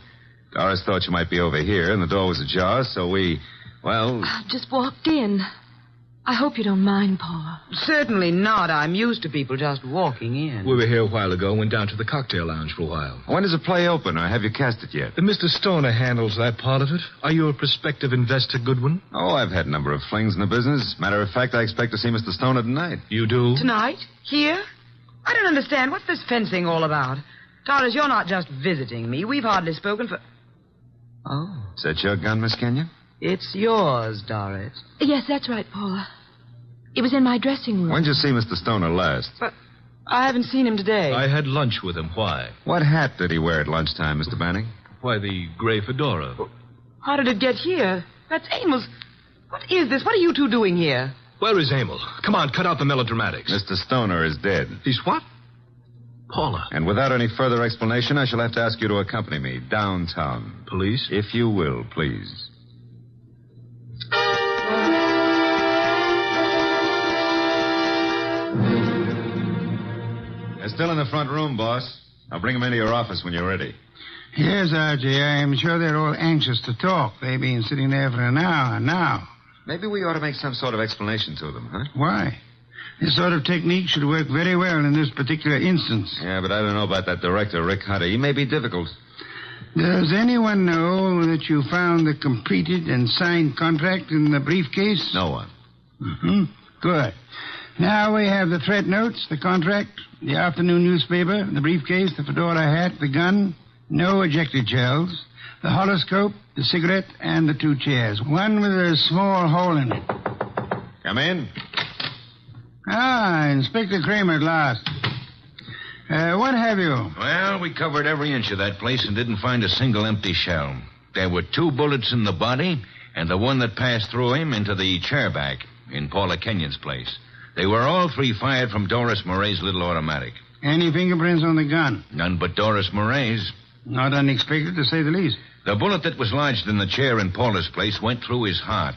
Doris thought you might be over here, and the door was ajar, so we, well... I just walked in. I hope you don't mind, Paula. Certainly not. I'm used to people just walking in. We were here a while ago, went down to the cocktail lounge for a while. When does the play open, or have you cast it yet? Mr. Stoner handles that part of it. Are you a prospective investor, Goodwin? Oh, I've had a number of flings in the business. Matter of fact, I expect to see Mr. Stoner tonight. You do? Tonight? Here? I don't understand. What's this fencing all about? Doris, you're not just visiting me. We've hardly spoken for... Oh. Is that your gun, Miss Kenyon? It's yours, Doris. Yes, that's right, Paula. It was in my dressing room. When did you see Mr. Stoner last? But I haven't seen him today. I had lunch with him. Why? What hat did he wear at lunchtime, Mr. Banning? Why, the gray fedora. How did it get here? That's Emil's. What is this? What are you two doing here? Where is Emil? Come on, cut out the melodramatics. Mr. Stoner is dead. He's what? Paula. And without any further explanation, I shall have to ask you to accompany me downtown. Police? If you will, please. They're still in the front room, boss. I'll bring them into your office when you're ready. Yes, Archie, I'm sure they're all anxious to talk. They've been sitting there for an hour now. Maybe we ought to make some sort of explanation to them, huh? Why? This sort of technique should work very well in this particular instance. Yeah, but I don't know about that director, Rick Hunter. He may be difficult. Does anyone know that you found the completed and signed contract in the briefcase? No one. Mm-hmm. Good. Now we have the threat notes, the contract, the afternoon newspaper, the briefcase, the fedora hat, the gun, no ejected shells, the horoscope, the cigarette, and the 2 chairs. One with a small hole in it. Come in. Ah, Inspector Kramer at last. What have you? Well, we covered every inch of that place and didn't find a single empty shell. There were 2 bullets in the body and the one that passed through him into the chair back in Paula Kenyon's place. They were all 3 fired from Doris Moray's little automatic. Any fingerprints on the gun? None but Doris Moray's. Not unexpected, to say the least. The bullet that was lodged in the chair in Paula's place went through his heart.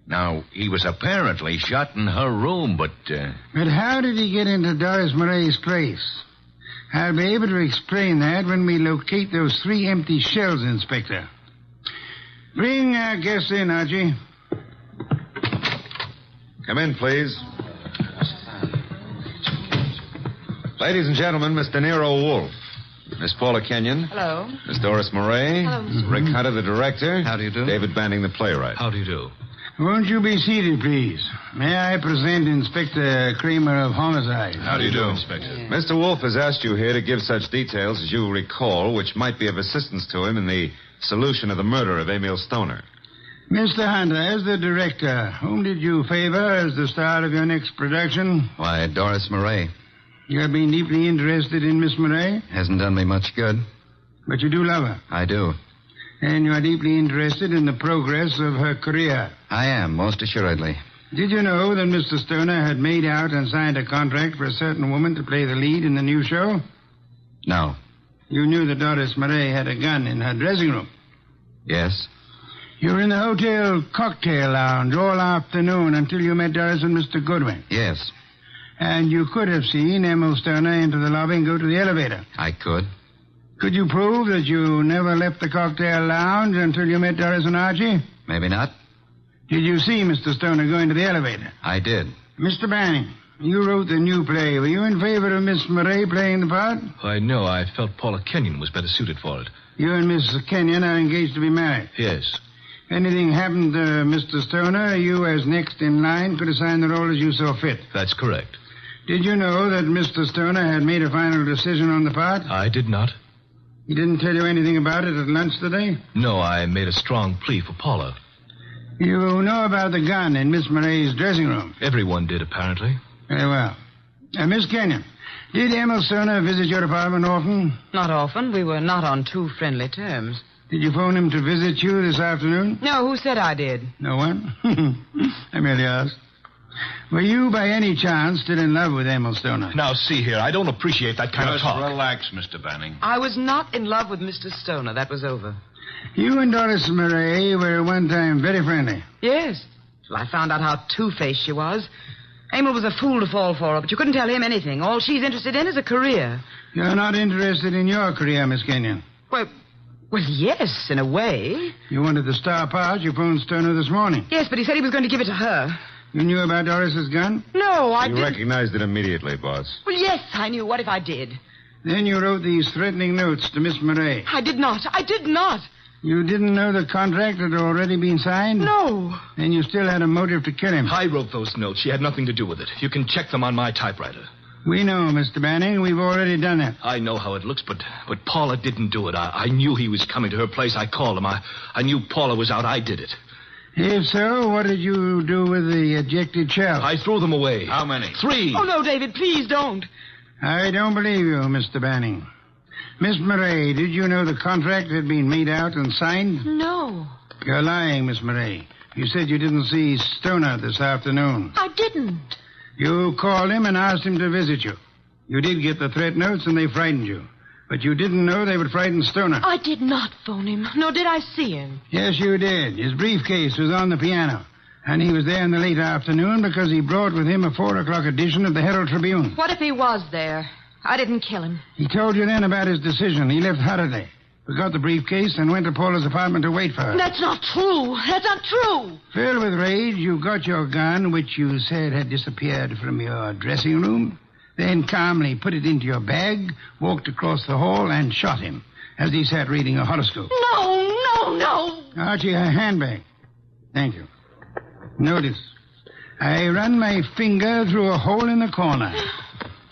Now, he was apparently shot in her room, but... But how did he get into Doris Murray's place? I'll be able to explain that when we locate those 3 empty shells, Inspector. Bring our guest in, Archie. Come in, please. Ladies and gentlemen, Mr. Nero Wolfe. Miss Paula Kenyon. Hello. Miss Doris Murray. Hello, Mr. Rick Hunter, the director. How do you do? David Banning, the playwright. How do you do? Won't you be seated, please? May I present Inspector Kramer of Homicide? How do you do, Inspector? Mr. Wolfe has asked you here to give such details as you recall, which might be of assistance to him in the solution of the murder of Emil Stoner. Mr. Hunter, as the director, whom did you favor as the star of your next production? Why, Doris Murray. You have been deeply interested in Miss Murray? Hasn't done me much good. But you do love her? I do. And you are deeply interested in the progress of her career? I am, most assuredly. Did you know that Mr. Stoner had made out and signed a contract for a certain woman to play the lead in the new show? No. You knew that Doris Murray had a gun in her dressing room? Yes. You were in the hotel cocktail lounge all afternoon until you met Doris and Mr. Goodwin? Yes. And you could have seen Emil Stoner enter the lobby and go to the elevator? I could. Could you prove that you never left the cocktail lounge until you met Doris and Archie? Maybe not. Did you see Mr. Stoner go into the elevator? I did. Mr. Banning, you wrote the new play. Were you in favor of Miss Murray playing the part? Why, no. I felt Paula Kenyon was better suited for it. You and Miss Kenyon are engaged to be married? Yes. Anything happened to Mr. Stoner, you as next in line could assign the role as you saw fit? That's correct. Did you know that Mr. Stoner had made a final decision on the part? I did not. He didn't tell you anything about it at lunch today? No, I made a strong plea for Paula. You know about the gun in Miss Murray's dressing room? Everyone did, apparently. Very well. Miss Kenyon, did Emil Stoner visit your apartment often? Not often. We were not on too friendly terms. Did you phone him to visit you this afternoon? No, who said I did? No one? I merely asked. Were you, by any chance, still in love with Emil Stoner? Now, see here, I don't appreciate that kind of talk. Just relax, Mr. Banning. I was not in love with Mr. Stoner. That was over. You and Doris Murray were at one time very friendly. Yes. Till I found out how two-faced she was. Emil was a fool to fall for her, but you couldn't tell him anything. All she's interested in is a career. You're not interested in your career, Miss Kenyon? Well, yes, in a way. You wanted the star part. You phoned Stoner this morning. Yes, but he said he was going to give it to her. You knew about Doris's gun? No, I You didn't. recognized it immediately, boss. Well, yes, I knew. What if I did? Then you wrote these threatening notes to Miss Murray. I did not. I did not. You didn't know the contract had already been signed? No. Then you still had a motive to kill him. I wrote those notes. She had nothing to do with it. You can check them on my typewriter. We know, Mr. Banning. We've already done it. I know how it looks, but Paula didn't do it. I knew he was coming to her place. I called him. I knew Paula was out. I did it. If so, what did you do with the ejected shells? I threw them away. How many? 3. Oh, no, David, please don't. I don't believe you, Mr. Banning. Miss Murray, did you know the contract had been made out and signed? No. You're lying, Miss Murray. You said you didn't see Stoner this afternoon. I didn't. You called him and asked him to visit you. You did get the threat notes and they frightened you. But you didn't know they would frighten Stoner. I did not phone him, nor did I see him. Yes, you did. His briefcase was on the piano. And he was there in the late afternoon because he brought with him a 4 o'clock edition of the Herald Tribune. What if he was there? I didn't kill him. He told you then about his decision. He left Holiday. We got the briefcase and went to Paula's apartment to wait for her. That's not true. That's not true. Filled with rage, you got your gun, which you said had disappeared from your dressing room, then calmly put it into your bag, walked across the hall, and shot him as he sat reading a horoscope. No. Archie, her handbag. Thank you. Notice, I run my finger through a hole in the corner.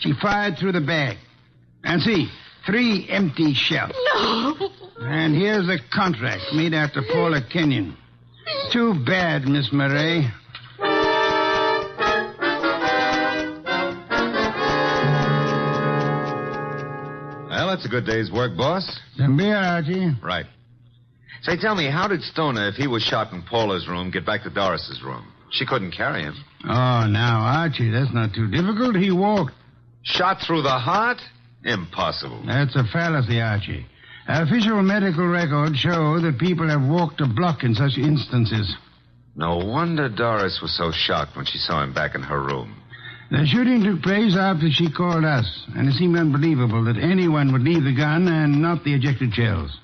She fired through the bag. And see, 3 empty shells. No. And here's a contract made out to Paula Kenyon. Too bad, Miss Murray. Well, that's a good day's work, boss. Some beer, Archie. Right. Say, tell me, how did Stoner, if he was shot in Paula's room, get back to Doris's room? She couldn't carry him. Oh, now, Archie, that's not too difficult. He walked. Shot through the heart? Impossible. That's a fallacy, Archie. Official medical records show that people have walked a block in such instances. No wonder Doris was so shocked when she saw him back in her room. The shooting took place after she called us, and it seemed unbelievable that anyone would leave the gun and not the ejected shells.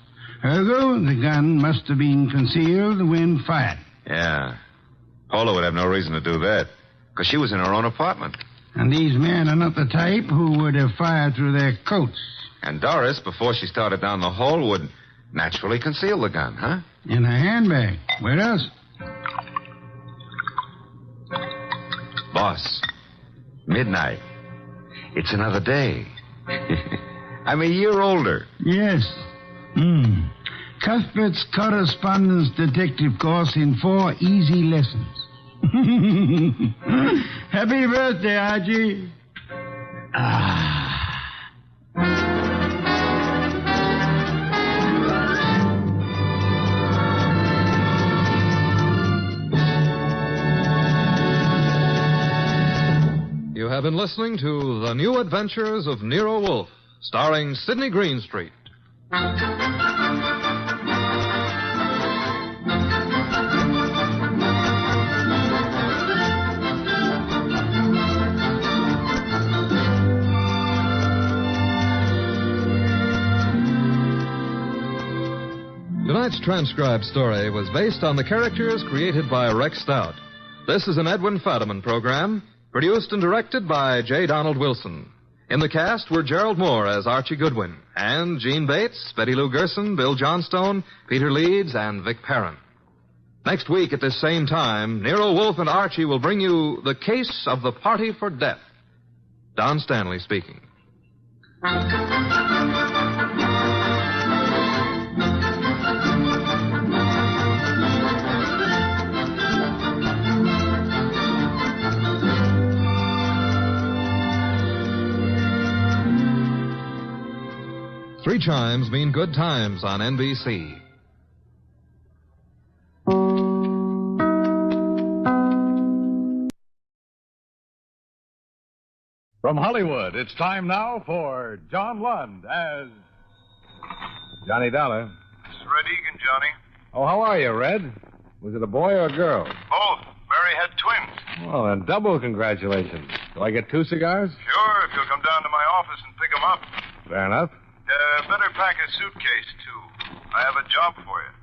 Ergo, the gun must have been concealed when fired. Yeah. Paula would have no reason to do that, because she was in her own apartment. And these men are not the type who would have fired through their coats. And Doris, before she started down the hall, would naturally conceal the gun, huh? In her handbag. Where else? Boss, midnight. It's another day. I'm a year older. Yes. Cuthbert's correspondence detective course in 4 easy lessons. Happy birthday, Archie. You have been listening to The New Adventures of Nero Wolfe, starring Sidney Greenstreet. Tonight's transcribed story was based on the characters created by Rex Stout. This is an Edwin Fadiman program, produced and directed by J. Donald Wilson. In the cast were Gerald Moore as Archie Goodwin, and Gene Bates, Betty Lou Gerson, Bill Johnstone, Peter Leeds, and Vic Perrin. Next week at this same time, Nero Wolfe and Archie will bring you The Case of the Party for Death. Don Stanley speaking. 3 chimes mean good times on NBC. From Hollywood, it's time now for John Lund as Johnny Dollar. This is Red Egan, Johnny. Oh, how are you, Red? Was it a boy or a girl? Both. Mary had twins. Well, then double congratulations. Do I get 2 cigars? Sure, if you'll come down to my office and pick them up. Fair enough. Better pack a suitcase, too. I have a job for you.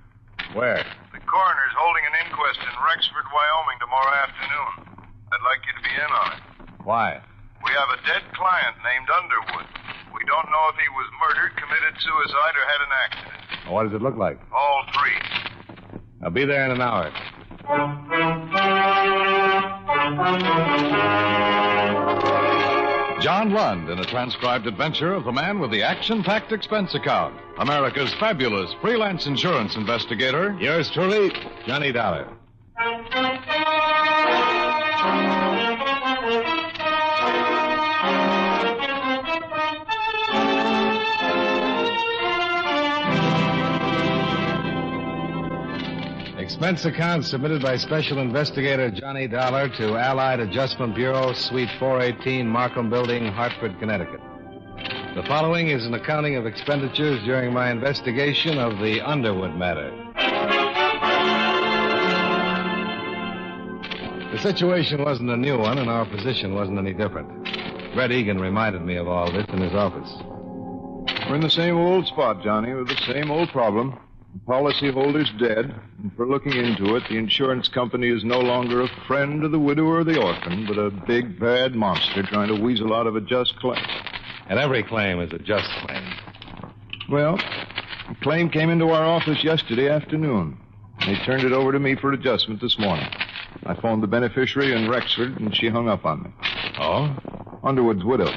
Where? The coroner's holding an inquest in Rexford, Wyoming tomorrow afternoon. I'd like you to be in on it. Why? We have a dead client named Underwood. We don't know if he was murdered, committed suicide, or had an accident. Well, what does it look like? All 3. I'll be there in an hour. John Lund in a transcribed adventure of the man with the action-packed expense account. America's fabulous freelance insurance investigator. Yours truly, Johnny Dollar. Expense account submitted by Special Investigator Johnny Dollar to Allied Adjustment Bureau, Suite 418, Markham Building, Hartford, Connecticut. The following is an accounting of expenditures during my investigation of the Underwood matter. The situation wasn't a new one, and our position wasn't any different. Red Egan reminded me of all this in his office. We're in the same old spot, Johnny, with the same old problem. The policyholder's dead, and for looking into it, the insurance company is no longer a friend of the widow or the orphan, but a big, bad monster trying to weasel out of a just claim. And every claim is a just claim. Well, the claim came into our office yesterday afternoon. They turned it over to me for adjustment this morning. I phoned the beneficiary in Rexford, and she hung up on me. Oh? Underwood's widow.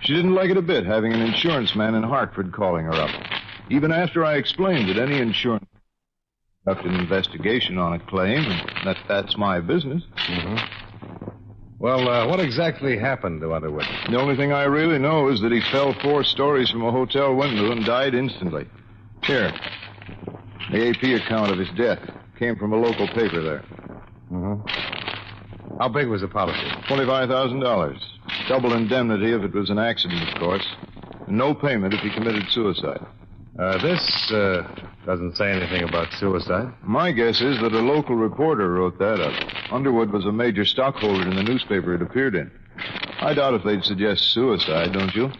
She didn't like it a bit, having an insurance man in Hartford calling her up. Even after I explained that any insurance conduct an investigation on a claim, and that's my business. Mm-hmm. Well, what exactly happened to Underwood? The only thing I really know is that he fell 4 stories from a hotel window and died instantly. Here, the AP account of his death came from a local paper there. Mm-hmm. How big was the policy? $25,000. Double indemnity if it was an accident, of course. And no payment if he committed suicide. This doesn't say anything about suicide. My guess is that a local reporter wrote that up. Underwood was a major stockholder in the newspaper it appeared in. I doubt if they'd suggest suicide, don't you?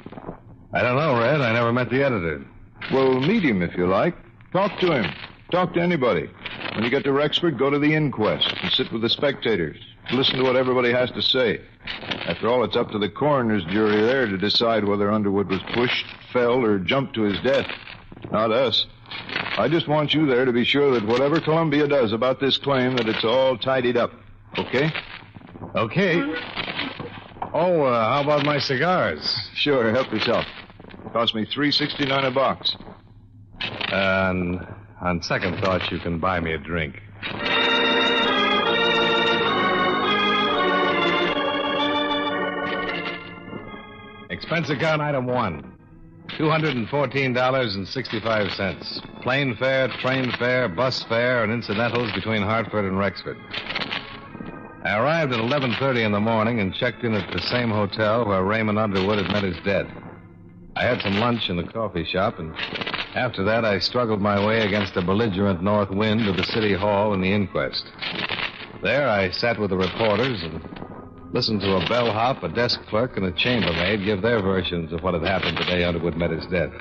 I don't know, Red. I never met the editor. Well, meet him if you like. Talk to him. Talk to anybody. When you get to Rexford, go to the inquest and sit with the spectators. Listen to what everybody has to say. After all, it's up to the coroner's jury there to decide whether Underwood was pushed, fell, or jumped to his death. Not us. I just want you there to be sure that whatever Columbia does about this claim, that it's all tidied up. Okay? Okay. Oh, how about my cigars? Sure, help yourself. Cost me $3.69 a box. And on second thought, you can buy me a drink. Expense account item 1. $214.65. Plane fare, train fare, bus fare, and incidentals between Hartford and Rexford. I arrived at 11:30 in the morning and checked in at the same hotel where Raymond Underwood had met his death. I had some lunch in the coffee shop, and after that I struggled my way against a belligerent north wind to the city hall and the inquest. There I sat with the reporters and listened to a bellhop, a desk clerk, and a chambermaid give their versions of what had happened the day Underwood met his death.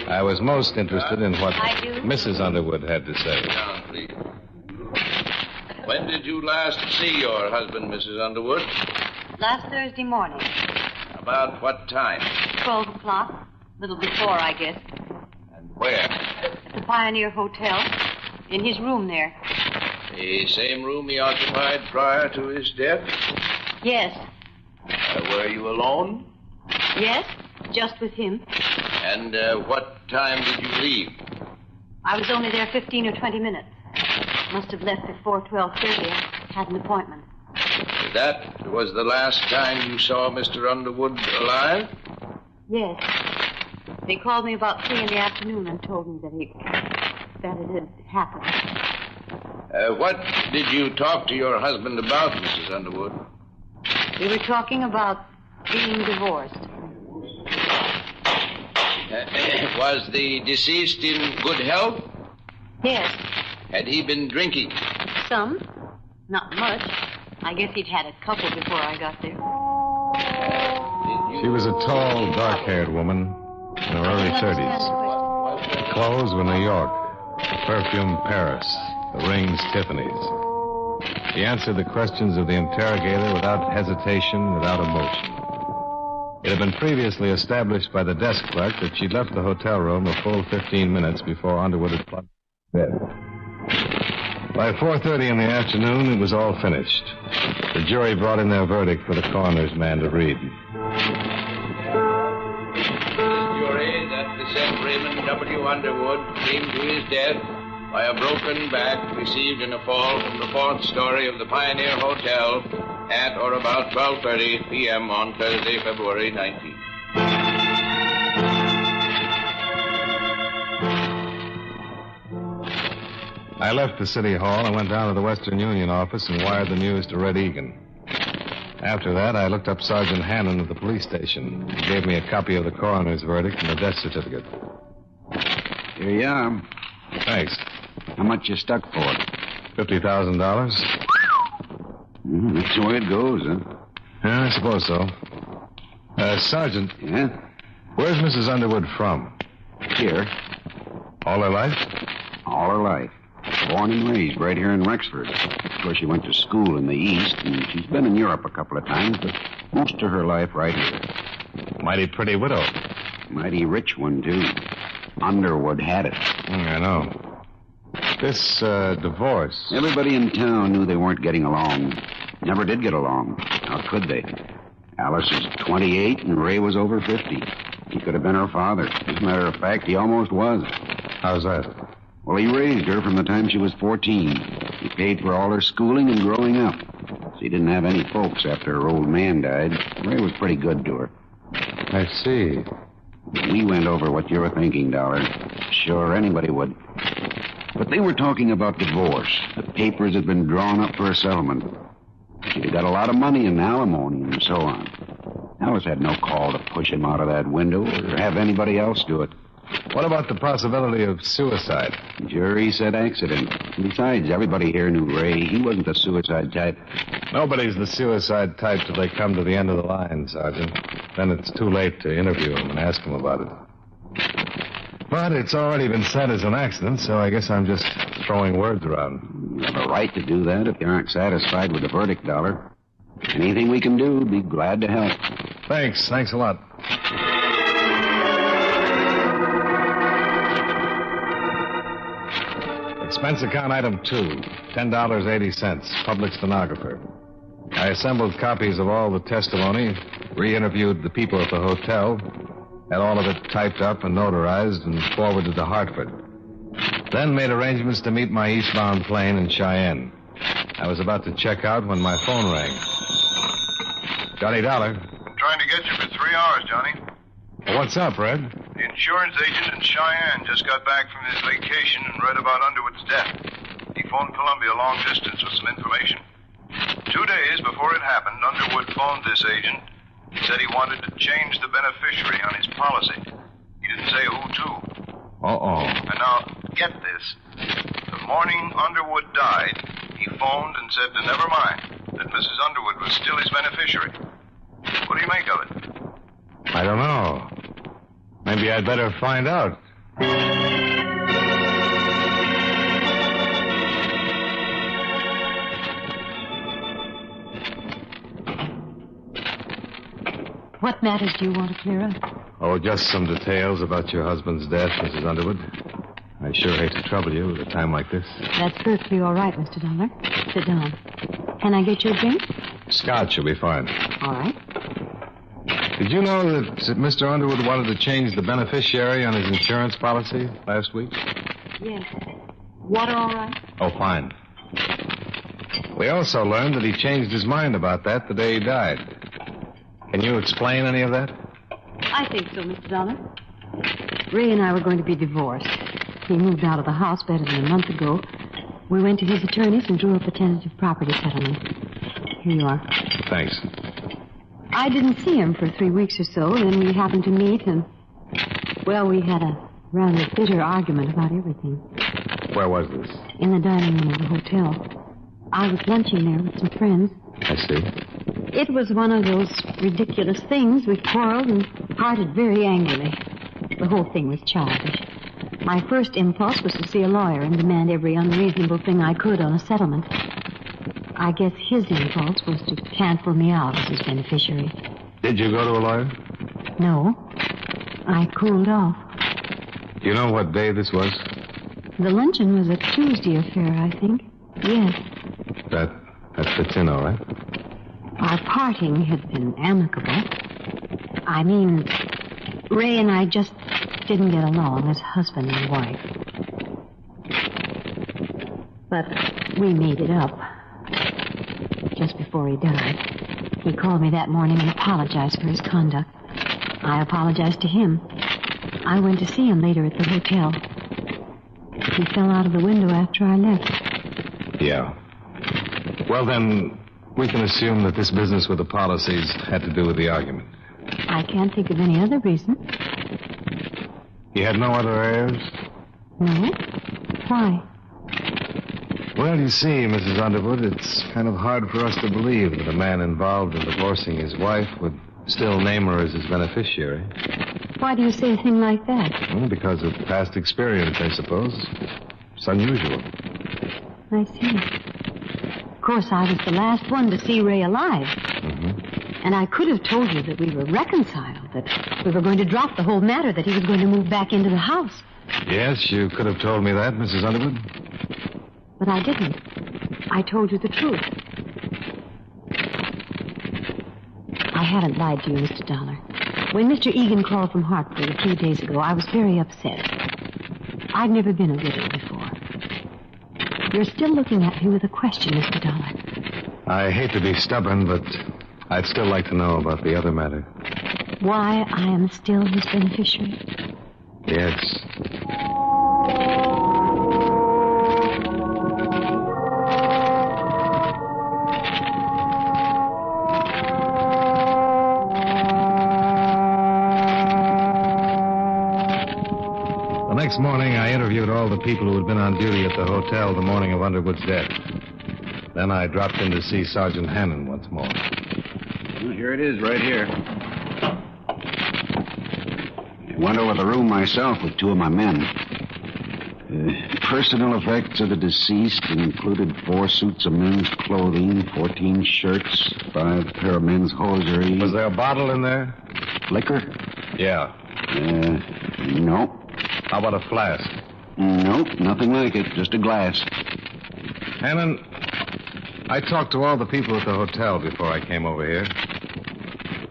I was most interested in what Mrs. Underwood had to say. Down, please. When did you last see your husband, Mrs. Underwood? Last Thursday morning. About what time? 12 o'clock. A little before, I guess. And where? At the Pioneer Hotel. In his room there. The same room he occupied prior to his death? Yes. Were you alone? Yes, just with him. And what time did you leave? I was only there 15 or 20 minutes. Must have left before 12:30. I had an appointment. That was the last time you saw Mr. Underwood alive? Yes. They called me about 3 in the afternoon and told me that it had happened. What did you talk to your husband about, Mrs. Underwood? We were talking about being divorced. Was the deceased in good health? Yes. Had he been drinking? Some. Not much. I guess he'd had a couple before I got there. She was a tall, dark-haired woman in her early 30s. Her clothes were New York, the perfume Paris, the rings Tiffany's. She answered the questions of the interrogator without hesitation, without emotion. It had been previously established by the desk clerk that she'd left the hotel room a full 15 minutes before Underwood had plunged into bed. By 4:30 in the afternoon, it was all finished. The jury brought in their verdict for the coroner's man to read. The jury that the said Raymond W. Underwood came to his death by a broken back received in a fall from the 4th story of the Pioneer Hotel at or about 12:30 p.m. on Thursday, February 19th. I left the city hall and went down to the Western Union office and wired the news to Red Egan. After that, I looked up Sergeant Hannon at the police station. He gave me a copy of the coroner's verdict and the death certificate. Here you are. Thanks. How much you stuck for? $50,000. That's the way it goes, huh? Yeah, I suppose so. Sergeant. Yeah? Where's Mrs. Underwood from? Here. All her life? All her life. Born and raised right here in Rexford. Of course, she went to school in the East, and she's been in Europe a couple of times, but most of her life right here. Mighty pretty widow. Mighty rich one, too. Underwood had it. I know. This divorce. Everybody in town knew they weren't getting along. Never did get along. How could they? Alice is 28 and Ray was over 50. He could have been her father. As a matter of fact, he almost was. How's that? Well, he raised her from the time she was 14. He paid for all her schooling and growing up. She didn't have any folks after her old man died. Ray was pretty good to her. I see. We went over what you were thinking, Dollar. Sure, anybody would. But they were talking about divorce. The papers had been drawn up for a settlement. She'd have got a lot of money in alimony and so on. Alice had no call to push him out of that window or have anybody else do it. What about the possibility of suicide? Jury said accident. Besides, everybody here knew Ray. He wasn't the suicide type. Nobody's the suicide type till they come to the end of the line, Sergeant. Then it's too late to interview him and ask him about it. But it's already been said as an accident, so I guess I'm just throwing words around. You have a right to do that if you aren't satisfied with the verdict, Dollar. Anything we can do, be glad to help. Thanks a lot. Expense account item 2, $10.80, public stenographer. I assembled copies of all the testimony, re-interviewed the people at the hotel, had all of it typed up and notarized and forwarded to Hartford. Then made arrangements to meet my eastbound plane in Cheyenne. I was about to check out when my phone rang. Johnny Dollar. Trying to get you for 3 hours, Johnny. Well, what's up, Red? The insurance agent in Cheyenne just got back from his vacation and read about Underwood's death. He phoned Columbia long distance with some information. 2 days before it happened, Underwood phoned this agent. He said he wanted to change the beneficiary on his policy. He didn't say who to. Uh-oh. And now, get this. The morning Underwood died, he phoned and said to never mind, that Mrs. Underwood was still his beneficiary. What do you make of it? I don't know. Maybe I'd better find out. What matters do you want to clear up? Oh, just some details about your husband's death, Mrs. Underwood. I sure hate to trouble you at a time like this. That's perfectly all right, Mr. Dollar. Sit down. Can I get you a drink? Scotch will be fine. All right. Did you know that Mr. Underwood wanted to change the beneficiary on his insurance policy last week? Yes. Water all right? Oh, fine. We also learned that he changed his mind about that the day he died. Can you explain any of that? I think so, Mr. Dollar. Ray and I were going to be divorced. He moved out of the house better than a month ago. We went to his attorneys and drew up a tentative property settlement. Here you are. Thanks. I didn't see him for 3 weeks or so. Then we happened to meet and, well, we had a rather bitter argument about everything. Where was this? In the dining room of the hotel. I was lunching there with some friends. I see. It was one of those ridiculous things. We quarreled and parted very angrily. The whole thing was childish. My first impulse was to see a lawyer and demand every unreasonable thing I could on a settlement. I guess his impulse was to cancel me out as his beneficiary. Did you go to a lawyer? No. I cooled off. Do you know what day this was? The luncheon was a Tuesday affair, I think. Yes. That fits in all right. Our parting had been amicable. I mean, Ray and I just didn't get along as husband and wife. But we made it up. Just before he died. He called me that morning and apologized for his conduct. I apologized to him. I went to see him later at the hotel. He fell out of the window after I left. Yeah. Well, then, we can assume that this business with the policies had to do with the argument. I can't think of any other reason. He had no other heirs? No? Why? Well, you see, Mrs. Underwood, it's kind of hard for us to believe that a man involved in divorcing his wife would still name her as his beneficiary. Why do you say a thing like that? Well, because of past experience, I suppose. It's unusual. I see. Of course, I was the last one to see Ray alive. Mm-hmm. And I could have told you that we were reconciled, that we were going to drop the whole matter, that he was going to move back into the house. Yes, you could have told me that, Mrs. Underwood. But I didn't. I told you the truth. I haven't lied to you, Mr. Dollar. When Mr. Egan called from Hartford a few days ago, I was very upset. I've never been a widow before. You're still looking at me with a question, Mr. Dollar. I hate to be stubborn, but I'd still like to know about the other matter. Why I am still his beneficiary? Yes. next morning, I interviewed all the people who had been on duty at the hotel the morning of Underwood's death. Then I dropped in to see Sergeant Hannon once more. Well, here it is, right here. I went over the room myself with two of my men. Personal effects of the deceased included 4 suits of men's clothing, 14 shirts, 5 pair of men's hosiery. Was there a bottle in there? Liquor? Yeah. No. How about a flask? Nope, nothing like it. Just a glass. Hannon, I talked to all the people at the hotel before I came over here.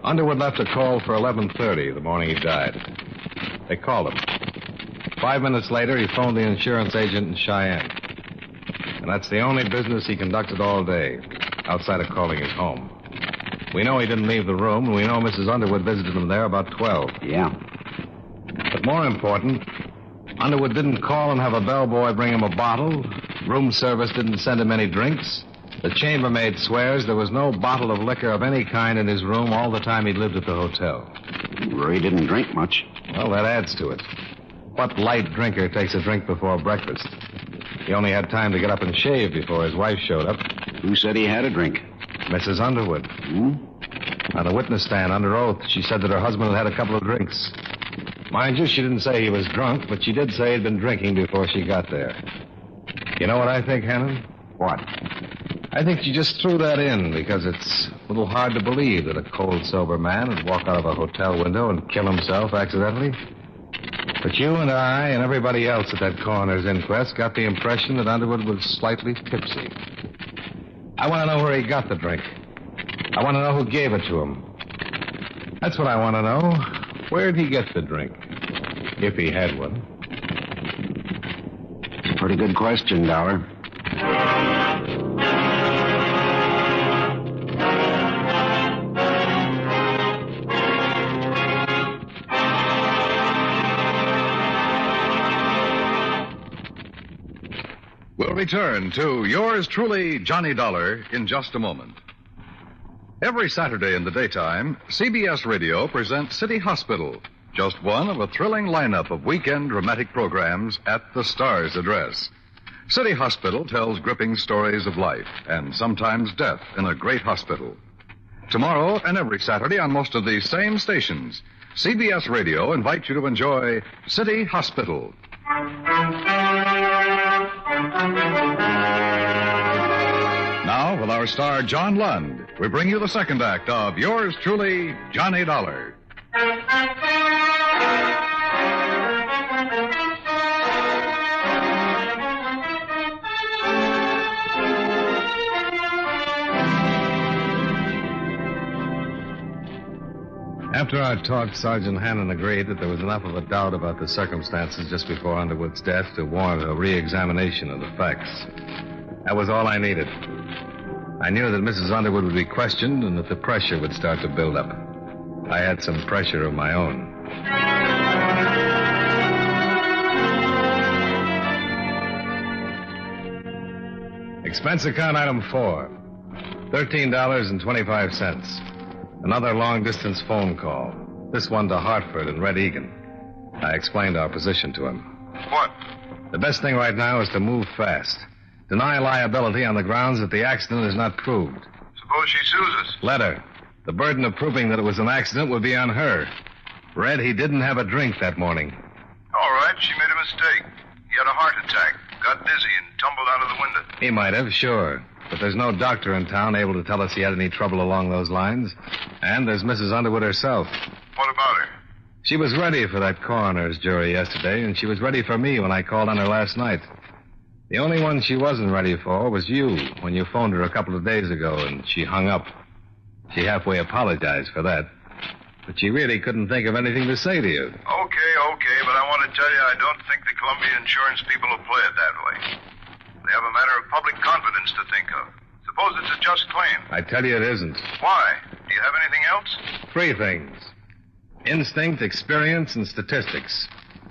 Underwood left a call for 11:30 the morning he died. They called him. 5 minutes later, he phoned the insurance agent in Cheyenne. And that's the only business he conducted all day, outside of calling his home. We know he didn't leave the room, and we know Mrs. Underwood visited him there about 12. Yeah. But more important, Underwood didn't call and have a bellboy bring him a bottle. Room service didn't send him any drinks. The chambermaid swears there was no bottle of liquor of any kind in his room all the time he'd lived at the hotel. Well, he didn't drink much. Well, that adds to it. What light drinker takes a drink before breakfast? He only had time to get up and shave before his wife showed up. Who said he had a drink? Mrs. Underwood. On the witness stand, under oath, she said that her husband had had a couple of drinks. Mind you, she didn't say he was drunk, but she did say he'd been drinking before she got there. You know what I think, Hannon? What? I think she just threw that in because it's a little hard to believe that a cold, sober man would walk out of a hotel window and kill himself accidentally. But you and I and everybody else at that coroner's inquest got the impression that Underwood was slightly tipsy. I want to know where he got the drink. I want to know who gave it to him. That's what I want to know. Where'd he get the drink? If he had one. Pretty good question, Dollar. We'll return to yours truly, Johnny Dollar, in just a moment. Every Saturday in the daytime, CBS Radio presents City Hospital, just one of a thrilling lineup of weekend dramatic programs at the Star's address. City Hospital tells gripping stories of life and sometimes death in a great hospital. Tomorrow and every Saturday on most of these same stations, CBS Radio invites you to enjoy City Hospital. Now, with our star John Lund, we bring you the second act of yours truly, Johnny Dollar. After our talk, Sergeant Hannon agreed that there was enough of a doubt about the circumstances just before Underwood's death to warrant a re-examination of the facts. That was all I needed. I knew that Mrs. Underwood would be questioned and that the pressure would start to build up. I had some pressure of my own. Expense account item 4. $13.25. Another long-distance phone call. This one to Hartford and Red Egan. I explained our position to him. What? The best thing right now is to move fast. Deny liability on the grounds that the accident is not proved. Suppose she sues us. Let her. The burden of proving that it was an accident would be on her. Red, he didn't have a drink that morning. All right, she made a mistake. He had a heart attack, got dizzy, and tumbled out of the window. He might have, sure. But there's no doctor in town able to tell us he had any trouble along those lines. And there's Mrs. Underwood herself. What about her? She was ready for that coroner's jury yesterday, and she was ready for me when I called on her last night. The only one she wasn't ready for was you when you phoned her a couple of days ago, and she hung up. She halfway apologized for that. But she really couldn't think of anything to say to you. Okay, but I want to tell you I don't think the Columbia Insurance people will play it that way. They have a matter of public confidence to think of. Suppose it's a just claim. I tell you it isn't. Why? Do you have anything else? 3 things. Instinct, experience, and statistics.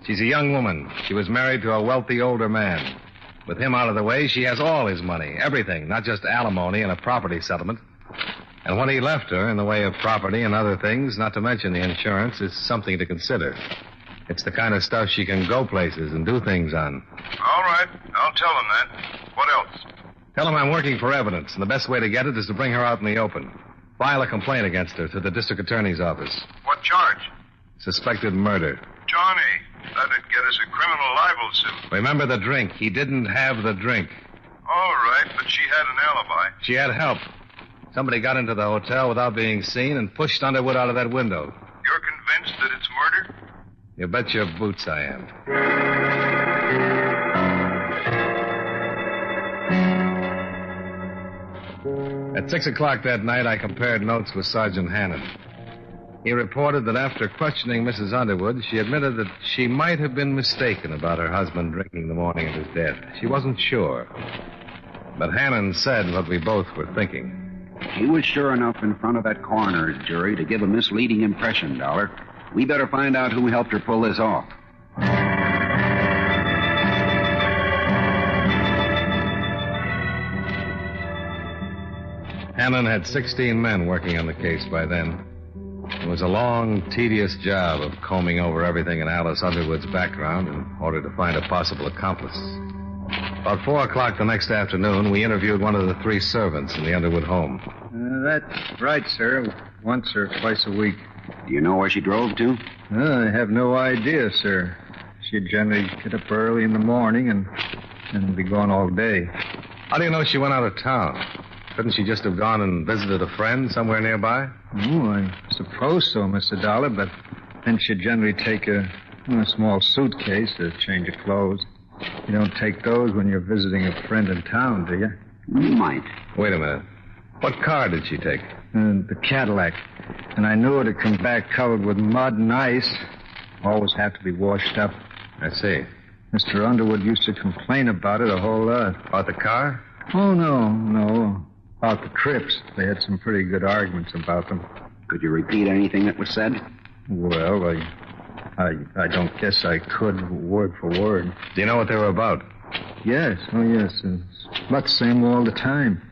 She's a young woman. She was married to a wealthy older man. With him out of the way, she has all his money, everything, not just alimony and a property settlement. And what he left her in the way of property and other things, not to mention the insurance, is something to consider. It's the kind of stuff she can go places and do things on. All right. I'll tell them that. What else? Tell them I'm working for evidence, and the best way to get it is to bring her out in the open. File a complaint against her to the district attorney's office. What charge? Suspected murder. Johnny, that'd get us a criminal libel suit. Remember the drink. He didn't have the drink. All right, but she had an alibi. She had help. Somebody got into the hotel without being seen and pushed Underwood out of that window. You're convinced that it's murder? You bet your boots I am. At 6 o'clock that night, I compared notes with Sergeant Hannon. He reported that after questioning Mrs. Underwood, she admitted that she might have been mistaken about her husband drinking the morning of his death. She wasn't sure. But Hannon said what we both were thinking. He was sure enough in front of that coroner's jury to give a misleading impression, Dollar. We better find out who helped her pull this off. Hannon had 16 men working on the case by then. It was a long, tedious job of combing over everything in Alice Underwood's background in order to find a possible accomplice. About 4 o'clock the next afternoon, we interviewed one of the 3 servants in the Underwood home. That's right, sir. Once or twice a week. Do you know where she drove to? I have no idea, sir. She'd generally get up early in the morning and be gone all day. How do you know she went out of town? Couldn't she just have gone and visited a friend somewhere nearby? Oh, I suppose so, Mr. Dollar, but then she'd generally take a small suitcase, a change of clothes. You don't take those when you're visiting a friend in town, do you? You might. Wait a minute. What car did she take? The Cadillac. And I knew it'd come back covered with mud and ice. Always have to be washed up. I see. Mr. Underwood used to complain about it a whole lot. About the car? Oh, no. About the trips. They had some pretty good arguments about them. Could you repeat anything that was said? Well, I don't guess I could, word for word. Do you know what they were about? Yes. Oh, yes. It's about the same all the time.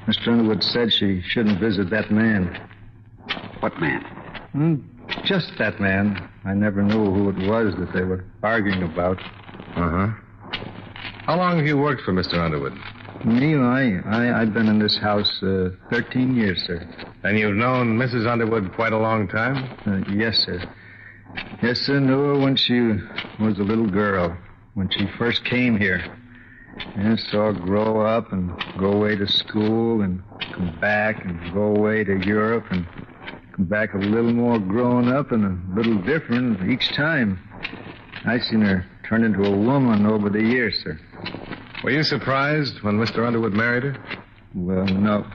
Mr. Underwood said she shouldn't visit that man. What man? Just that man. I never knew who it was that they were arguing about. Uh-huh. How long have you worked for Mr. Underwood? Me? I've been in this house 13 years, sir. And you've known Mrs. Underwood quite a long time? Yes, sir. Yes, sir. Knew her when she was a little girl, when she first came here. And saw her grow up and go away to school and come back and go away to Europe and come back a little more grown up and a little different each time. I seen her turn into a woman over the years, sir. Were you surprised when Mr. Underwood married her? Well, no.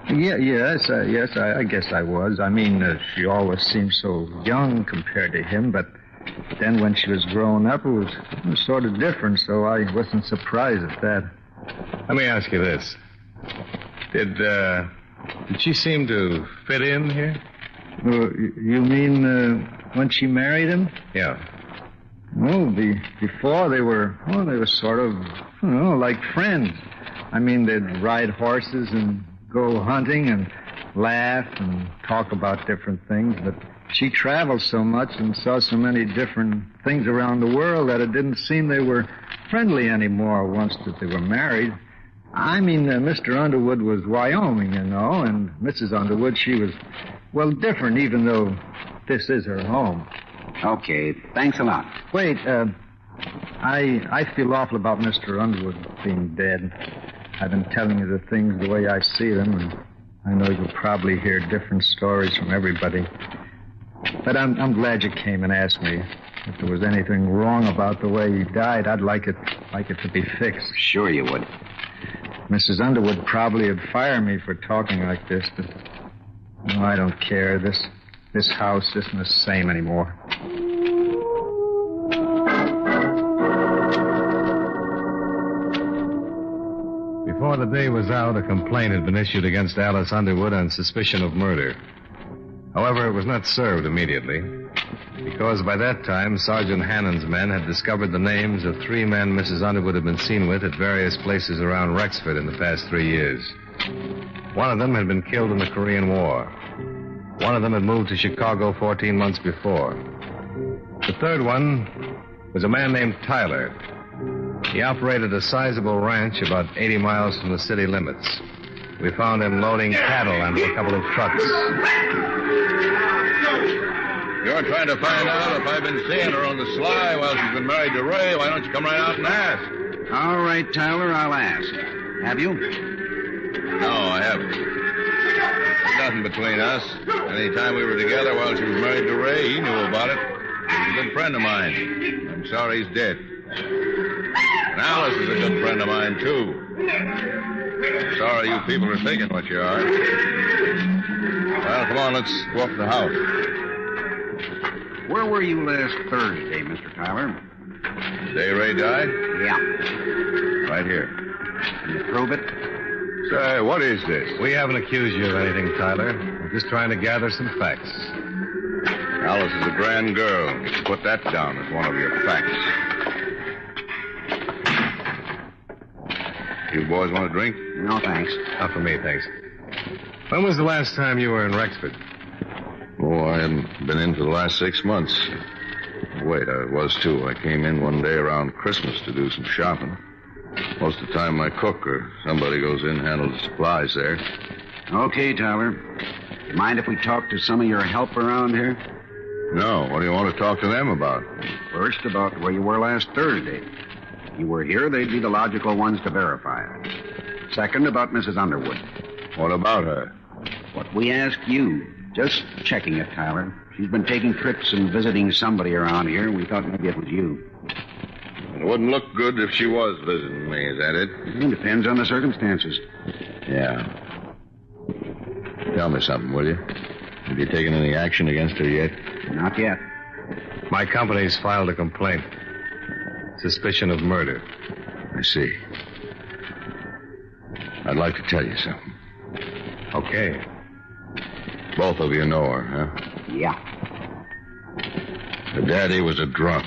Yes, I guess I was. I mean, she always seemed so young compared to him, but then when she was growing up, it was sort of different, so I wasn't surprised at that. Let me ask you this. Did she seem to fit in here? You mean when she married him? Yeah. Oh, before they were sort of, like friends. I mean, they'd ride horses and go hunting and laugh and talk about different things, but she traveled so much and saw so many different things around the world that it didn't seem they were friendly anymore once that they were married. I mean, Mr. Underwood was Wyoming, and Mrs. Underwood, she was, different, even though this is her home. Okay, thanks a lot. Wait, I feel awful about Mr. Underwood being dead. I've been telling you the things the way I see them, and I know you'll probably hear different stories from everybody. But I'm glad you came and asked me. If there was anything wrong about the way he died, I'd like it to be fixed. Sure you would. Mrs. Underwood probably would fire me for talking like this, but I don't care. This house isn't the same anymore. Before the day was out, a complaint had been issued against Alice Underwood on suspicion of murder. However, it was not served immediately, because by that time, Sergeant Hannon's men had discovered the names of 3 men Mrs. Underwood had been seen with at various places around Rexford in the past 3 years. One of them had been killed in the Korean War. One of them had moved to Chicago 14 months before. The third one was a man named Tyler. He operated a sizable ranch about 80 miles from the city limits. We found him loading cattle onto a couple of trucks. You're trying to find out if I've been seeing her on the sly while she's been married to Ray. Why don't you come right out and ask? All right, Tyler, I'll ask. Have you? No, I haven't. There's nothing between us. Any time we were together while she was married to Ray, he knew about it. He's a good friend of mine. I'm sorry he's dead. And Alice is a good friend of mine, too. I'm sorry you people are thinking what you are. Well, come on, let's go up to the house. Where were you last Thursday, Mr. Tyler? The day Ray died? Yeah. Right here. Can you prove it? Say, what is this? We haven't accused you of anything, Tyler. We're just trying to gather some facts. Alice is a grand girl. You can put that down as one of your facts. You boys want a drink? No, thanks. Not for me, thanks. When was the last time you were in Rexford? Oh, I haven't been in for the last 6 months. Wait, I was, too. I came in one day around Christmas to do some shopping. Most of the time, my cook or somebody goes in and handles the supplies there. Okay, Tyler. Mind if we talk to some of your help around here? No, what do you want to talk to them about? First, about where you were last Thursday. If you were here, they'd be the logical ones to verify it. Second, about Mrs. Underwood. What about her? What we ask you. Just checking it, Tyler. She's been taking trips and visiting somebody around here. We thought maybe it was you. It wouldn't look good if she was visiting me, is that it? It depends on the circumstances. Yeah. Tell me something, will you? Have you taken any action against her yet? Not yet. My company's filed a complaint. Suspicion of murder. I see. I'd like to tell you something. Okay. Both of you know her, huh? Yeah. Her daddy was a drunk.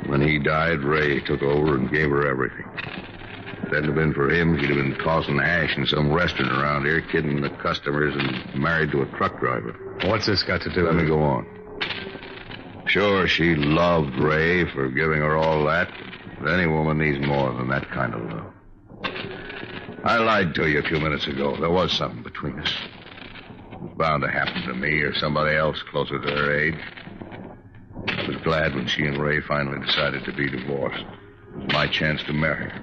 When he died, Ray took over and gave her everything. If it hadn't have been for him, she'd have been tossing hash in some restaurant around here, kidding the customers and married to a truck driver. What's this got to do with it? Let me go on. Sure, she loved Ray for giving her all that, but any woman needs more than that kind of love. I lied to you a few minutes ago. There was something between us. It was bound to happen to me or somebody else closer to her age. I was glad when she and Ray finally decided to be divorced. It was my chance to marry her.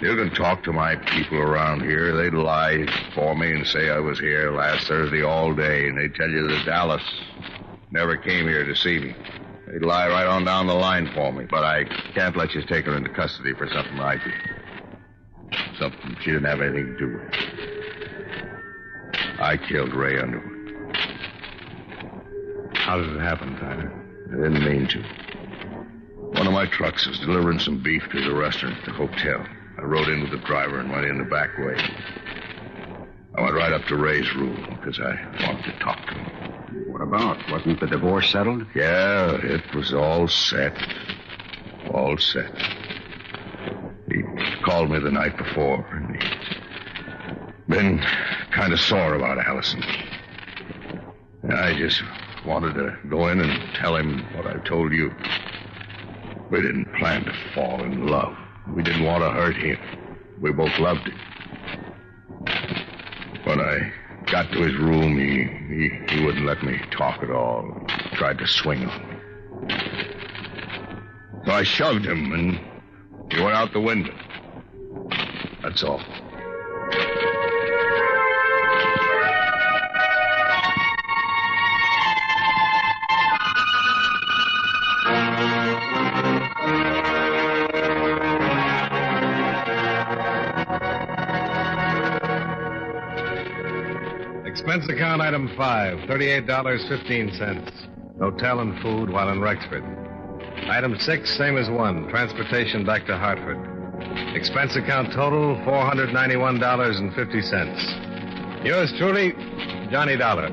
You can talk to my people around here. They'd lie for me and say I was here last Thursday all day, and they'd tell you that Alice never came here to see me. They'd lie right on down the line for me, but I can't let you take her into custody for something I did. Something she didn't have anything to do with. I killed Ray Underwood. How did it happen, Tyler? I didn't mean to. One of my trucks was delivering some beef to the restaurant at the hotel. I rode in with the driver and went in the back way. I went right up to Ray's room because I wanted to talk to him. What about? Wasn't the divorce settled? Yeah, it was all set. All set. He called me the night before, and he'd been kind of sore about Allison. I just wanted to go in and tell him what I told you. We didn't plan to fall in love. We didn't want to hurt him. We both loved him. When I got to his room, he wouldn't let me talk at all. He tried to swing on me. So I shoved him, and he went out the window. That's all. Expense account item 5, $38.15. Hotel and food while in Rexford. Item 6, same as 1, transportation back to Hartford. Expense account total, $491.50. Yours truly, Johnny Dollar.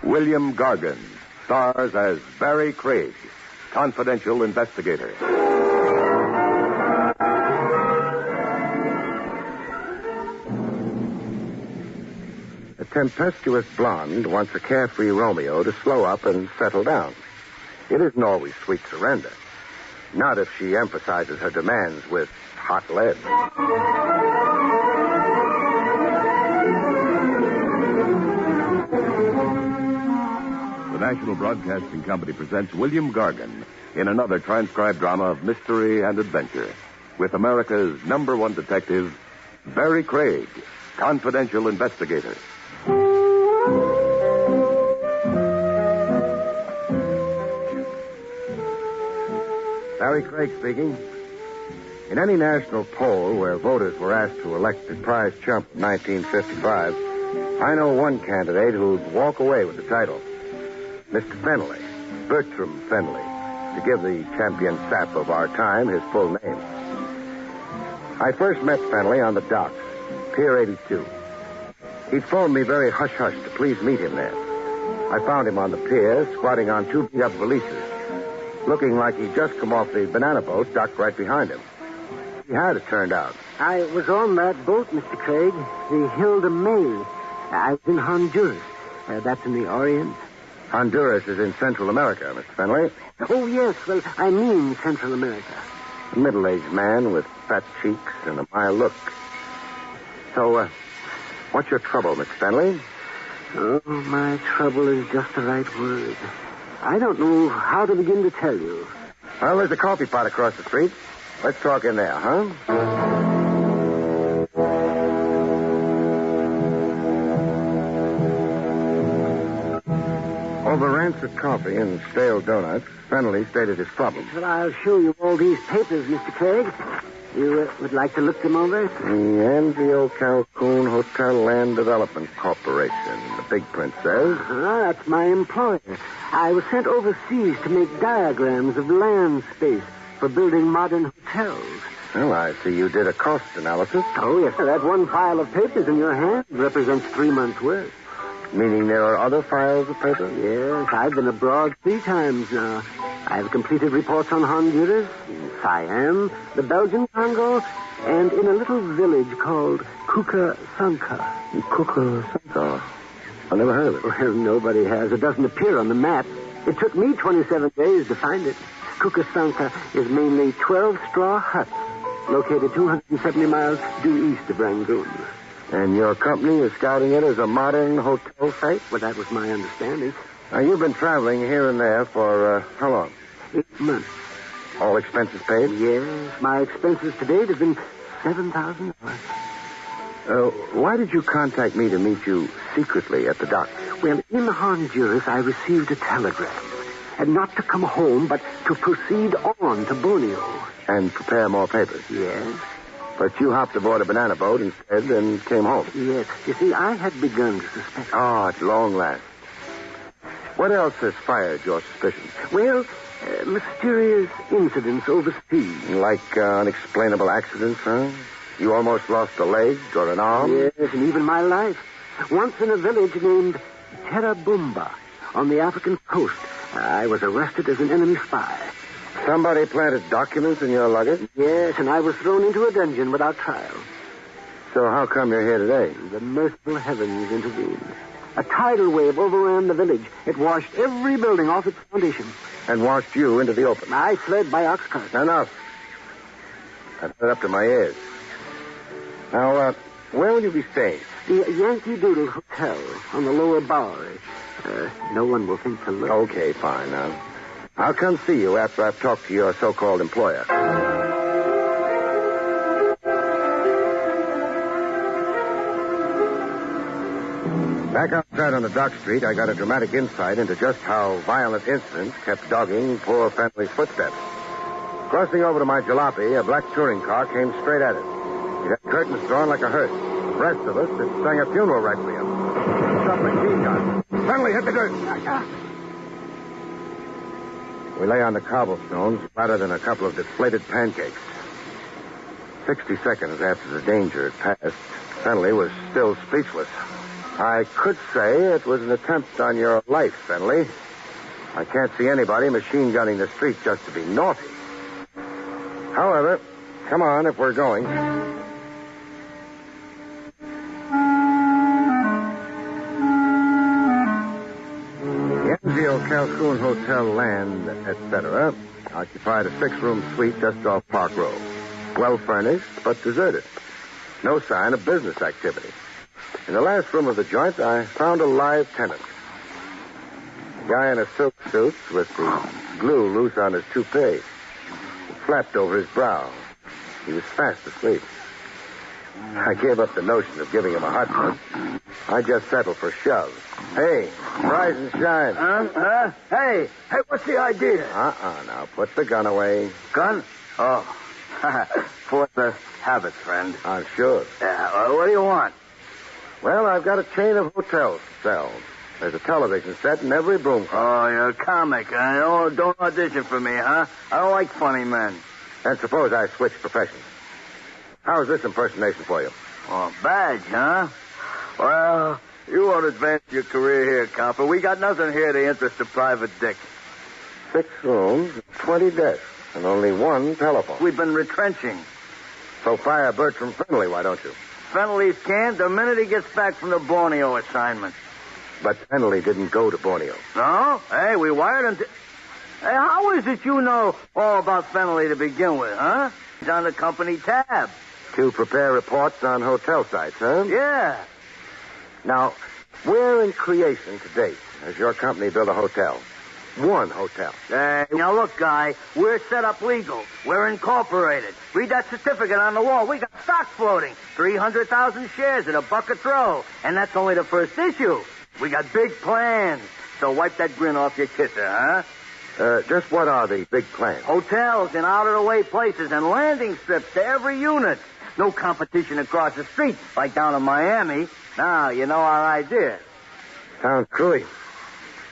William Gargan, stars as Barry Craig, confidential investigator. A tempestuous blonde wants a carefree Romeo to slow up and settle down. It isn't always sweet surrender. Not if she emphasizes her demands with hot lead. The National Broadcasting Company presents William Gargan in another transcribed drama of mystery and adventure with America's #1 detective, Barry Craig, confidential investigator. Barry Craig speaking. In any national poll where voters were asked to elect the prize chump of 1955, I know one candidate who'd walk away with the title. Mr. Fenley, Bertram Fenley, to give the champion sap of our time his full name. I first met Fenley on the docks, Pier 82. He'd phoned me very hush-hush to please meet him there. I found him on the pier, squatting on 2 beat-up valises, looking like he'd just come off the banana boat docked right behind him. He had, it turned out. I was on that boat, Mr. Craig, the Hilda May. I was in Honduras. That's in the Orient. Honduras is in Central America, Mr. Fenley. Oh, yes. Well, I mean Central America. A middle-aged man with fat cheeks and a mild look. So, what's your trouble, Mr. Fenley? Oh, my trouble is just the right word. I don't know how to begin to tell you. Well, there's a coffee pot across the street. Let's talk in there, huh? Over rancid coffee and stale donuts, Fenley stated his problem. Well, I'll show you all these papers, Mr. Craig. You would like to look them over? The Angio Calhoun Hotel Land Development Corporation. The big print says. That's my employer. I was sent overseas to make diagrams of land space for building modern hotels. Well, I see you did a cost analysis. Oh, yes, sir. That one file of papers in your hand represents 3 months' work. Meaning there are other files of paper? Yes, I've been abroad 3 times now. I've completed reports on Honduras, Siam, the Belgian Congo, and in a little village called Kukasanka. Kukasanka? I've never heard of it. Well, nobody has. It doesn't appear on the map. It took me 27 days to find it. Kukasanka is mainly 12 straw huts located 270 miles due east of Rangoon. And your company is scouting it as a modern hotel site? Well, that was my understanding. Now, you've been traveling here and there for, how long? 8 months. All expenses paid? Yes. My expenses to date have been $7,000. Why did you contact me to meet you secretly at the dock? Well, in Honduras, I received a telegram. And not to come home, but to proceed on to Borneo. And prepare more papers? Yes. But you hopped aboard a banana boat instead and came home? Yes. You see, I had begun to suspect. Oh, at long last. What else has fired your suspicions? Well, mysterious incidents overseas. Like unexplainable accidents, huh? You almost lost a leg or an arm? Yes, and even my life. Once in a village named Terabumba on the African coast, I was arrested as an enemy spy. Somebody planted documents in your luggage? Yes, and I was thrown into a dungeon without trial. So how come you're here today? The merciful heavens intervened. A tidal wave overran the village. It washed every building off its foundation. And washed you into the open? I fled by ox cart. Enough. I've heard up to my ears. Now, where will you be staying? The Yankee Doodle Hotel on the lower Bowery. No one will think to look. Okay, fine. I'll come see you after I've talked to your so-called employer. Back outside on the dock street, I got a dramatic insight into just how violent incidents kept dogging poor Fenley's footsteps. Crossing over to my jalopy, a black touring car came straight at it. It had curtains drawn like a hearse. The rest of us, it sang a funeral requiem. Up a machine gun. Fenley, hit the dirt. We lay on the cobblestones, flatter than a couple of deflated pancakes. 60 seconds after the danger had passed, Fenley was still speechless. I could say it was an attempt on your life, Fenley. I can't see anybody machine gunning the street just to be naughty. However, come on if we're going. The NGO Calhoun Hotel Land, etc., occupied a 6-room suite just off Park Row. Well furnished, but deserted. No sign of business activity. In the last room of the joint, I found a live tenant. A guy in a silk suit with the glue loose on his toupee. It flapped over his brow. He was fast asleep. I gave up the notion of giving him a hot tub. I just settled for shoves. Hey, rise and shine. Hey, what's the idea? Now, put the gun away. Gun? Oh. For the habit, friend. I'm sure. Yeah, what do you want? Well, I've got a chain of hotels to sell. There's a television set in every broom closet. Oh, you're a comic. Oh, don't audition for me, huh? I don't like funny men. And suppose I switch professions. How's this impersonation for you? Oh, badge, huh? Well, you won't advance your career here, copper. We got nothing here to interest a private dick. 6 rooms, 20 desks, and only 1 telephone. We've been retrenching. So fire Bertram Fennelly, why don't you? Fennelly's canned the minute he gets back from the Borneo assignment. But Fennelly didn't go to Borneo. No? Hey, we wired him to... Hey, how is it you know all about Fennelly to begin with, huh? He's on the company tab. To prepare reports on hotel sites, huh? Yeah. Now, where in creation to date has your company built a hotel? 1 hotel. Now, look, guy, we're set up legal. We're incorporated. Read that certificate on the wall. We got stock floating. 300,000 shares at $1 a throw. And that's only the first issue. We got big plans. So wipe that grin off your kisser, huh? Just what are the big plans? Hotels in out-of-the-way places and landing strips to every unit. No competition across the street like down in Miami. Now, you know our idea. Sounds screwy.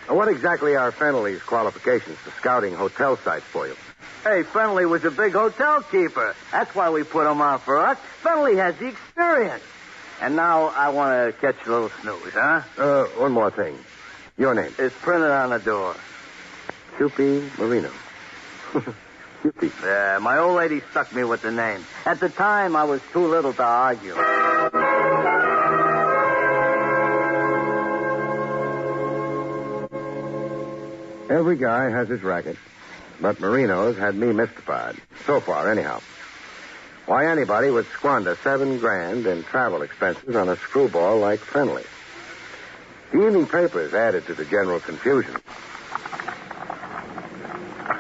What exactly are Fennelly's qualifications for scouting hotel sites for you? Hey, Fennelly was a big hotel keeper. That's why we put him on for us. Fennelly has the experience. And now I want to catch a little snooze, huh? One more thing. Your name? It's printed on the door. Soupy Marino. Soupy. Yeah, my old lady stuck me with the name. At the time, I was too little to argue. Every guy has his racket, but Marino's had me mystified. So far, anyhow. Why anybody would squander $7 grand in travel expenses on a screwball like Fennelly. The evening papers added to the general confusion.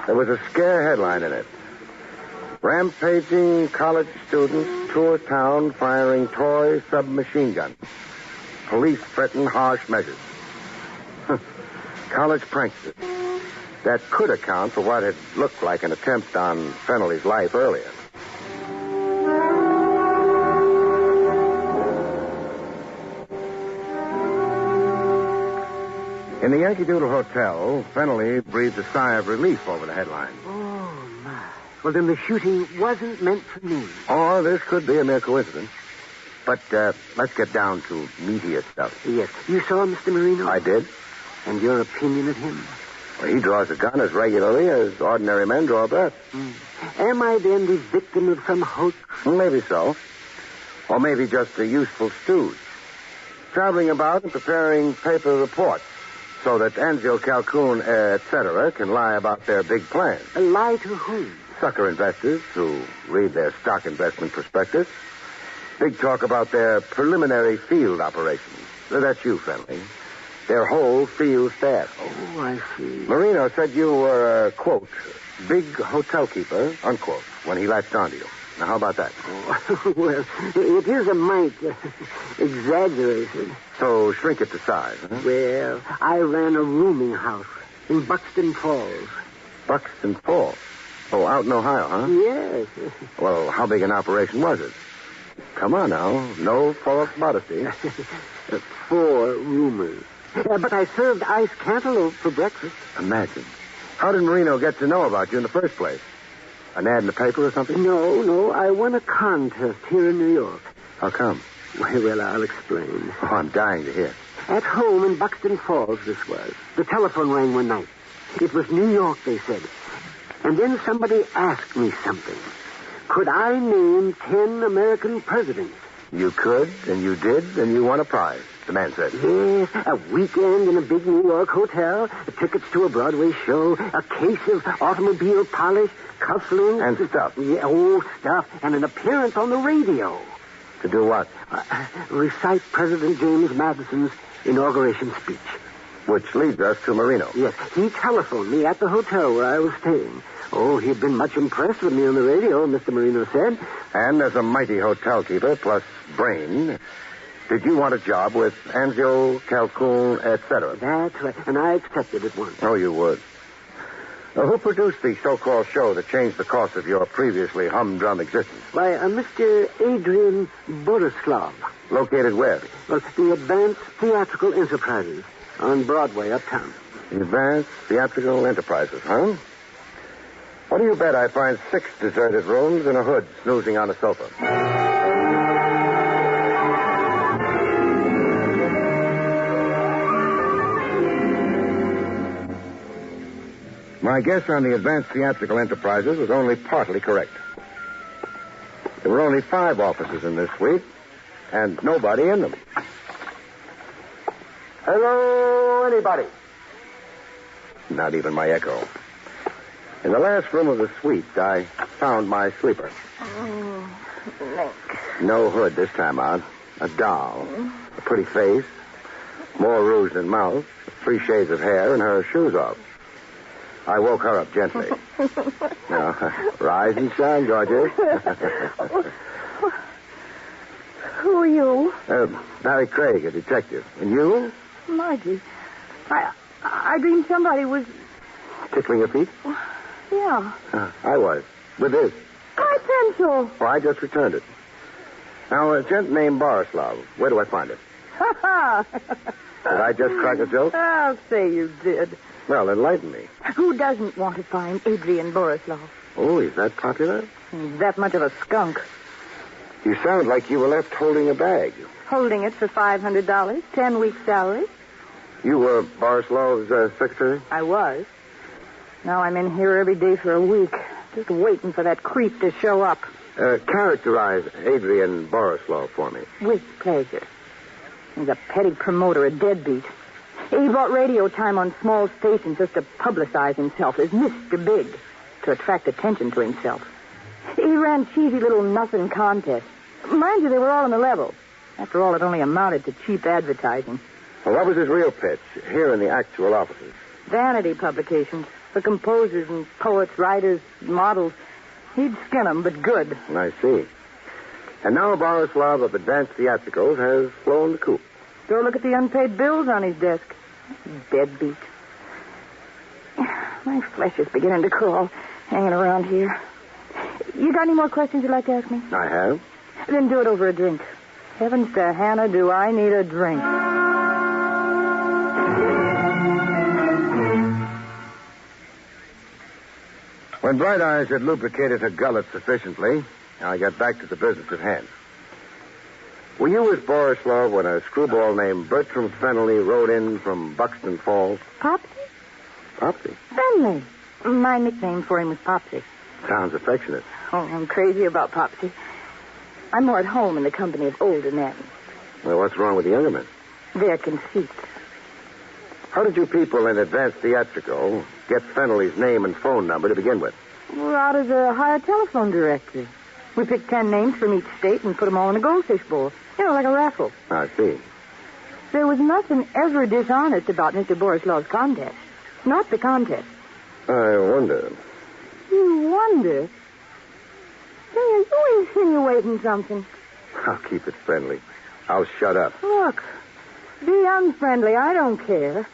There was a scare headline in it. Rampaging college students tour town firing toy submachine guns. Police threaten harsh measures. College pranksters. That could account for what had looked like an attempt on Fennelly's life earlier. In the Yankee Doodle Hotel, Fennelly breathed a sigh of relief over the headline. Oh, my. Well, then the shooting wasn't meant for me. Or this could be a mere coincidence. But let's get down to meatier stuff. Yes. You saw Mr. Marino? I did. And your opinion of him? Well, he draws a gun as regularly as ordinary men draw a breath. Am I then the victim of some hoax? Maybe so. Or maybe just a useful stooge. Traveling about and preparing paper reports so that Anzio Calhoun, etc., can lie about their big plans. Lie to whom? Sucker investors who read their stock investment prospectus. Big talk about their preliminary field operations. That's you, Fennelly. Their whole field staff. Oh, I see. Marino said you were a, quote, big hotel keeper, unquote, when he latched onto you. Now, how about that? Oh, well, it is a mite exaggerated. So shrink it to size, huh? Well, I ran a rooming house in Buxton Falls. Buxton Falls? Oh, out in Ohio, huh? Yes. Well, how big an operation was it? Come on now. No false modesty. 4 roomers. But I served iced cantaloupe for breakfast. Imagine. How did Marino get to know about you in the first place? An ad in the paper or something? No. I won a contest here in New York. How come? Well, I'll explain. Oh, I'm dying to hear. At home in Buxton Falls, this was. The telephone rang one night. It was New York, they said. And then somebody asked me something. Could I name 10 American presidents? You could, and you did, and you won a prize, the man said. Yes, a weekend in a big New York hotel, tickets to a Broadway show, a case of automobile polish, cufflinks. And stuff. Yeah, stuff. And an appearance on the radio. To do what? Recite President James Madison's inauguration speech. Which leads us to Marino. Yes, he telephoned me at the hotel where I was staying. Oh, he'd been much impressed with me on the radio, Mr. Marino said. And as a mighty hotel keeper plus brain, did you want a job with Anzio, Calhoun, etc.? That's right, and I accepted at once. Oh, you would. Who produced the so-called show that changed the course of your previously humdrum existence? Why, Mr. Adrian Borislav. Located where? Well, the Advanced Theatrical Enterprises on Broadway, uptown. The Advanced Theatrical Enterprises, huh? What do you bet I find 6 deserted rooms and a hood snoozing on a sofa? My guess on the Advanced Theatrical Enterprises was only partly correct. There were only 5 offices in this suite, and nobody in them. Hello, anybody? Not even my echo. In the last room of the suite, I found my sleeper. Nick. No hood this time out. A doll. A pretty face. More rouge than mouth. 3 shades of hair and her shoes off. I woke her up gently. Now, rise and shine, Georgie. Who are you? Barry Craig, a detective. And you? Margie. I dreamed somebody was... Tickling your feet? Yeah. I was. With this. My pencil. Oh, I just returned it. Now, a gent named Borislav. Where do I find it? Ha ha! Did I just crack a joke? I'll say you did. Well, enlighten me. Who doesn't want to find Adrian Borislav? Oh, he's that popular? He's that much of a skunk. You sound like you were left holding a bag. Holding it for $500, 10 weeks' salary. You were Borislav's secretary? I was. Now I'm in here every day for a week, just waiting for that creep to show up. Characterize Adrian Borislav for me. With pleasure. He's a petty promoter, a deadbeat. He bought radio time on small stations just to publicize himself as Mr. Big, to attract attention to himself. He ran cheesy little nothing contests. Mind you, they were all on the level. After all, it only amounted to cheap advertising. Well, what was his real pitch here in the actual offices? Vanity publications for composers and poets, writers, models. He'd skin 'em, but good. I see. And now Borislav of Advanced Theatricals has flown the coop. Go look at the unpaid bills on his desk. Deadbeat. My flesh is beginning to crawl, hanging around here. You got any more questions you'd like to ask me? I have. Then do it over a drink. Heavens to Hannah, do I need a drink. When Bright Eyes had lubricated her gullet sufficiently, I got back to the business at hand. Were you with Borislav when a screwball named Bertram Fennelly rode in from Buxton Falls? Popsy? Popsy? Fennelly. My nickname for him was Popsy. Sounds affectionate. Oh, I'm crazy about Popsy. I'm more at home in the company of older men. Well, what's wrong with the younger men? Their conceits. How did you people in Advanced Theatrical get Fennelly's name and phone number to begin with? We're out as a hired telephone directory. We picked 10 names from each state and put them all in a goldfish bowl. You know, like a raffle. I see. There was nothing ever dishonest about Mr. Borislav's contest. Not the contest. I wonder. You wonder? Say, are you insinuating something? I'll keep it friendly. I'll shut up. Look, be unfriendly. I don't care.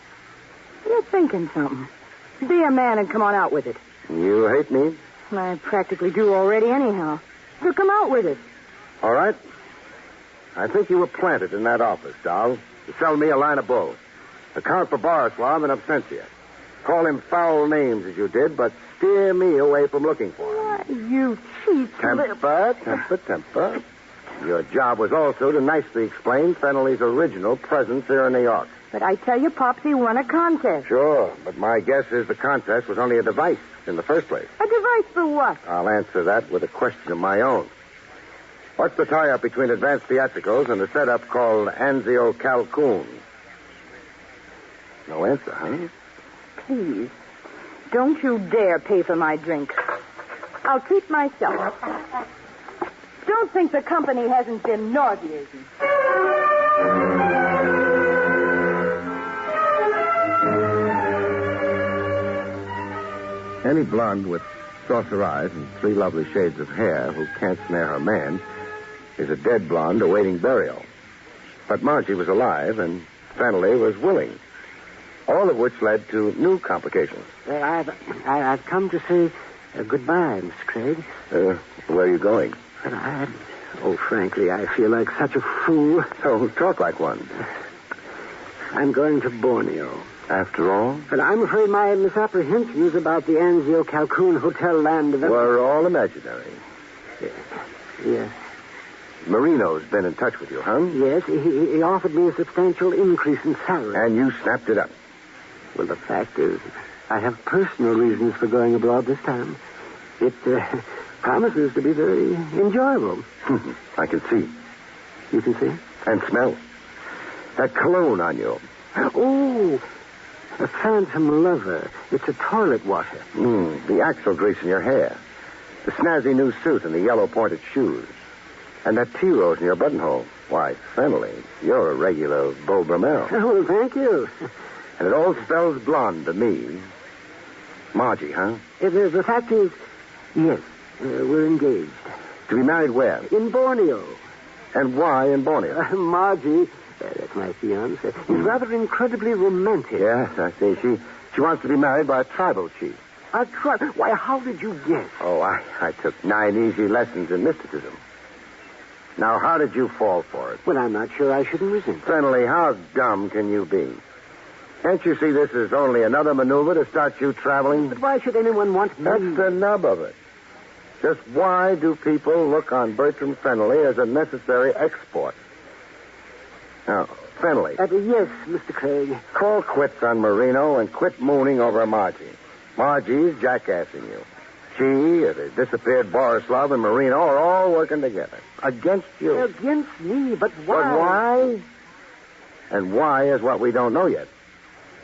You're thinking something. Be a man and come on out with it. You hate me? I practically do already anyhow. So come out with it. All right. I think you were planted in that office, doll, to sell me a line of bull. Account for Borislav in absentia. Call him foul names as you did, but steer me away from looking for him. Why, you cheap Temper. Your job was also to nicely explain Fennelly's original presence here in New York. But I tell you, Pops, he won a contest. Sure, but my guess is the contest was only a device in the first place. A device for what? I'll answer that with a question of my own. What's the tie-up between advanced theatricals and the setup called Anzio Calcoon? No answer, huh? Please, don't you dare pay for my drink. I'll treat myself. Don't think the company hasn't been nauseating. Any blonde with saucer eyes and 3 lovely shades of hair who can't snare her man is a dead blonde awaiting burial. But Margie was alive, and Fennelly was willing. All of which led to new complications. Well, I've come to say goodbye, Mr. Craig. Where are you going? Frankly, I feel like such a fool. So talk like one. I'm going to Borneo. After all? But I'm afraid my misapprehensions about the Anzio Calcoon Hotel land development were all imaginary. Yes. Marino's been in touch with you, huh? Yes, he offered me a substantial increase in salary. And you snapped it up? Well, the fact is, I have personal reasons for going abroad this time. It promises to be very enjoyable. I can see. You can see? And smell. That cologne on you. Oh, a phantom lover. It's a toilet water. The axle grease in your hair. The snazzy new suit and the yellow pointed shoes. And that tea rose in your buttonhole. Why, Fennelly, you're a regular Beau Brummel. Oh, thank you. And it all spells blonde to me. Margie, huh? The fact is, yes, we're engaged. To be married where? In Borneo. And why in Borneo? Margie, that's my fiancée, is rather incredibly romantic. Yes, I see. She wants to be married by a tribal chief. A tribal? Why, how did you guess? Oh, I took 9 easy lessons in mysticism. Now, how did you fall for it? Well, I'm not sure I shouldn't resent it. Fennelly, how dumb can you be? Can't you see this is only another maneuver to start you traveling? But why should anyone want me? That's the nub of it. Just why do people look on Bertram Fennelly as a necessary export? Now, Fennelly. Yes, Mr. Craig. Call quits on Marino and quit mooning over Margie. Margie's jackassing you. She, the disappeared Borislav, and Marino are all working together. Against you. Against me? But why? But why? And why is what we don't know yet.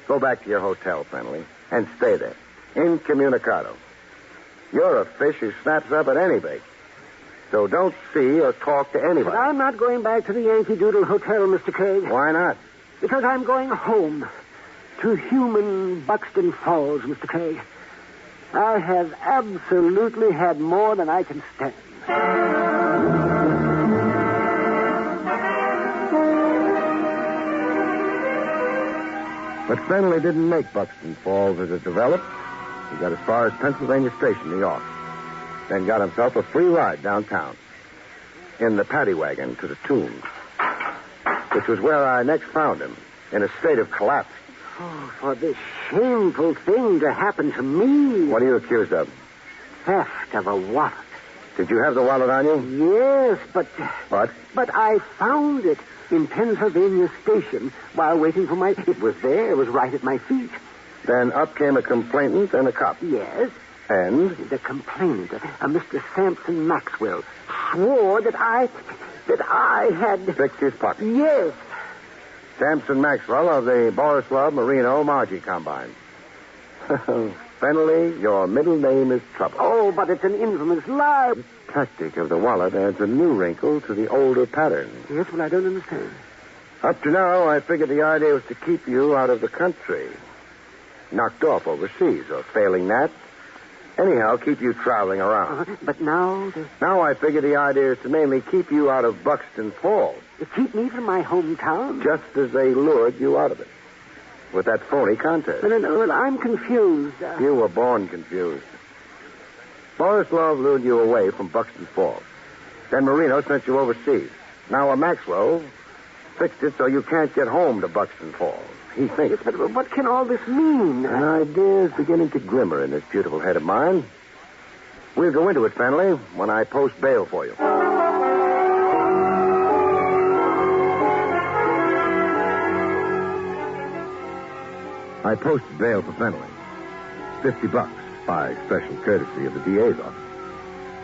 Go back to your hotel, Fennelly, and stay there. Incommunicado. You're a fish who snaps up at any bait. So don't see or talk to anybody. But I'm not going back to the Yankee Doodle Hotel, Mr. Craig. Why not? Because I'm going home. To human Buxton Falls, Mr. Craig. I have absolutely had more than I can stand. But Fennelly didn't make Buxton Falls as it developed. He got as far as Pennsylvania Station, New York. Then got himself a free ride downtown. In the paddy wagon to the Tombs. Which was where I next found him, in a state of collapse. Oh, for this shameful thing to happen to me. What are you accused of? Theft of a wallet. Did you have the wallet on you? Yes, but... What? But I found it in Pennsylvania Station while waiting for my... It was there. It was right at my feet. Then up came a complainant and a cop. Yes. And? The complainant, Mr. Sampson Maxwell, swore that I had... Picked his pocket. Yes. Sampson Maxwell of the Borislav Marino Margie Combine. Fennelly, your middle name is Trouble. Oh, but it's an infamous lie. The tactic of the wallet adds a new wrinkle to the older pattern. Yes, well, I don't understand. Up to now, I figured the idea was to keep you out of the country. Knocked off overseas, or failing that. Anyhow, keep you traveling around. But now... Now I figure the idea is to mainly keep you out of Buxton Falls. To keep me from my hometown? Just as they lured you out of it. With that phony contest. Well, I'm confused. You were born confused. Borislav lured you away from Buxton Falls. Then Marino sent you overseas. Now Maxwell fixed it so you can't get home to Buxton Falls. He thinks. But what can all this mean? An idea is beginning to glimmer in this beautiful head of mine. We'll go into it, Fennelly, when I post bail for you. I posted bail for Fenley. $50 by special courtesy of the DA's office.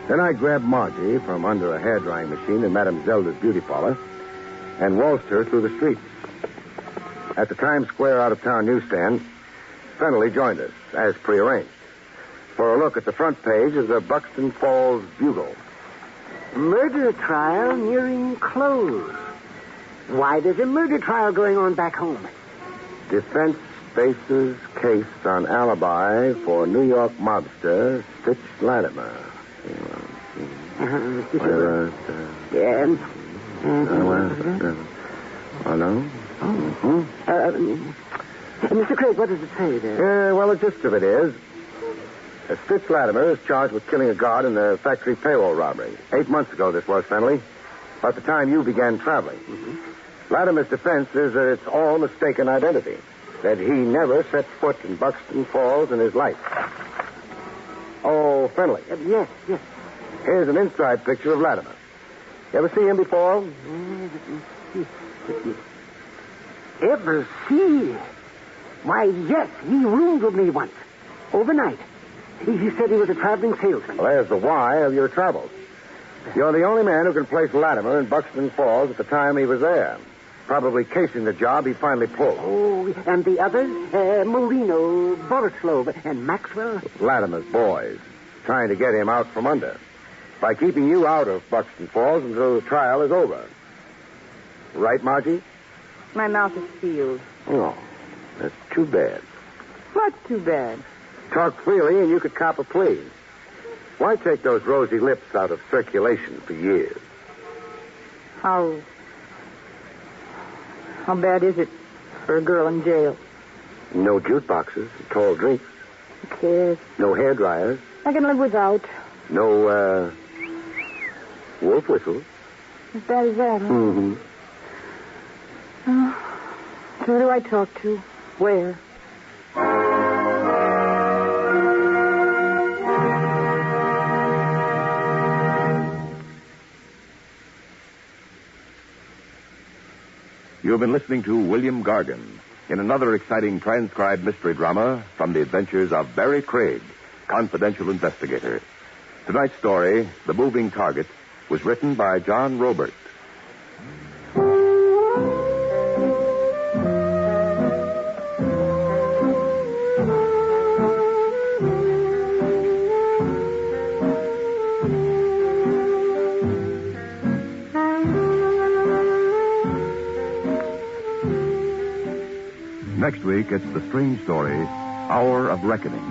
Then I grabbed Margie from under a hairdrying machine in Madame Zelda's beauty parlor and waltzed her through the streets. At the Times Square out-of-town newsstand, Fenley joined us, as prearranged, for a look at the front page of the Buxton Falls Bugle. Murder trial nearing close. Why, there's a murder trial going on back home. Defense faces case on alibi for New York mobster Stitch Latimer. No? Mr. Craig, what does it say there? Well, the gist of it is, Stitch Latimer is charged with killing a guard in the factory payroll robbery. 8 months ago, this was, Fenley. About the time you began traveling. Latimer's defense is that it's all mistaken identity. That he never set foot in Buxton Falls in his life. Oh, Fenley. Yes. Here's an inside picture of Latimer. You ever see him before? Ever see? Why, yes, he roomed with me once. Overnight. He said he was a traveling salesman. Well, there's the why of your travels. You're the only man who can place Latimer in Buxton Falls at the time he was there. Probably casing the job he finally pulled. Oh, and the others? Marino, Borislav, and Maxwell? Latimer's boys. Trying to get him out from under. By keeping you out of Buxton Falls until the trial is over. Right, Margie? My mouth is sealed. Oh, that's too bad. What's too bad? Talk freely and you could cop a plea. Why take those rosy lips out of circulation for years? How bad is it for a girl in jail? No jukeboxes, tall drinks. Who cares? No hair dryers. I can live without. No, wolf whistles. As bad as that, huh? Mm-hmm. So who do I talk to? Where? You've been listening to William Gargan in another exciting transcribed mystery drama from the adventures of Barry Craig, confidential investigator. Tonight's story, The Moving Target, was written by John Robert. Next week, it's the strange story, Hour of Reckoning,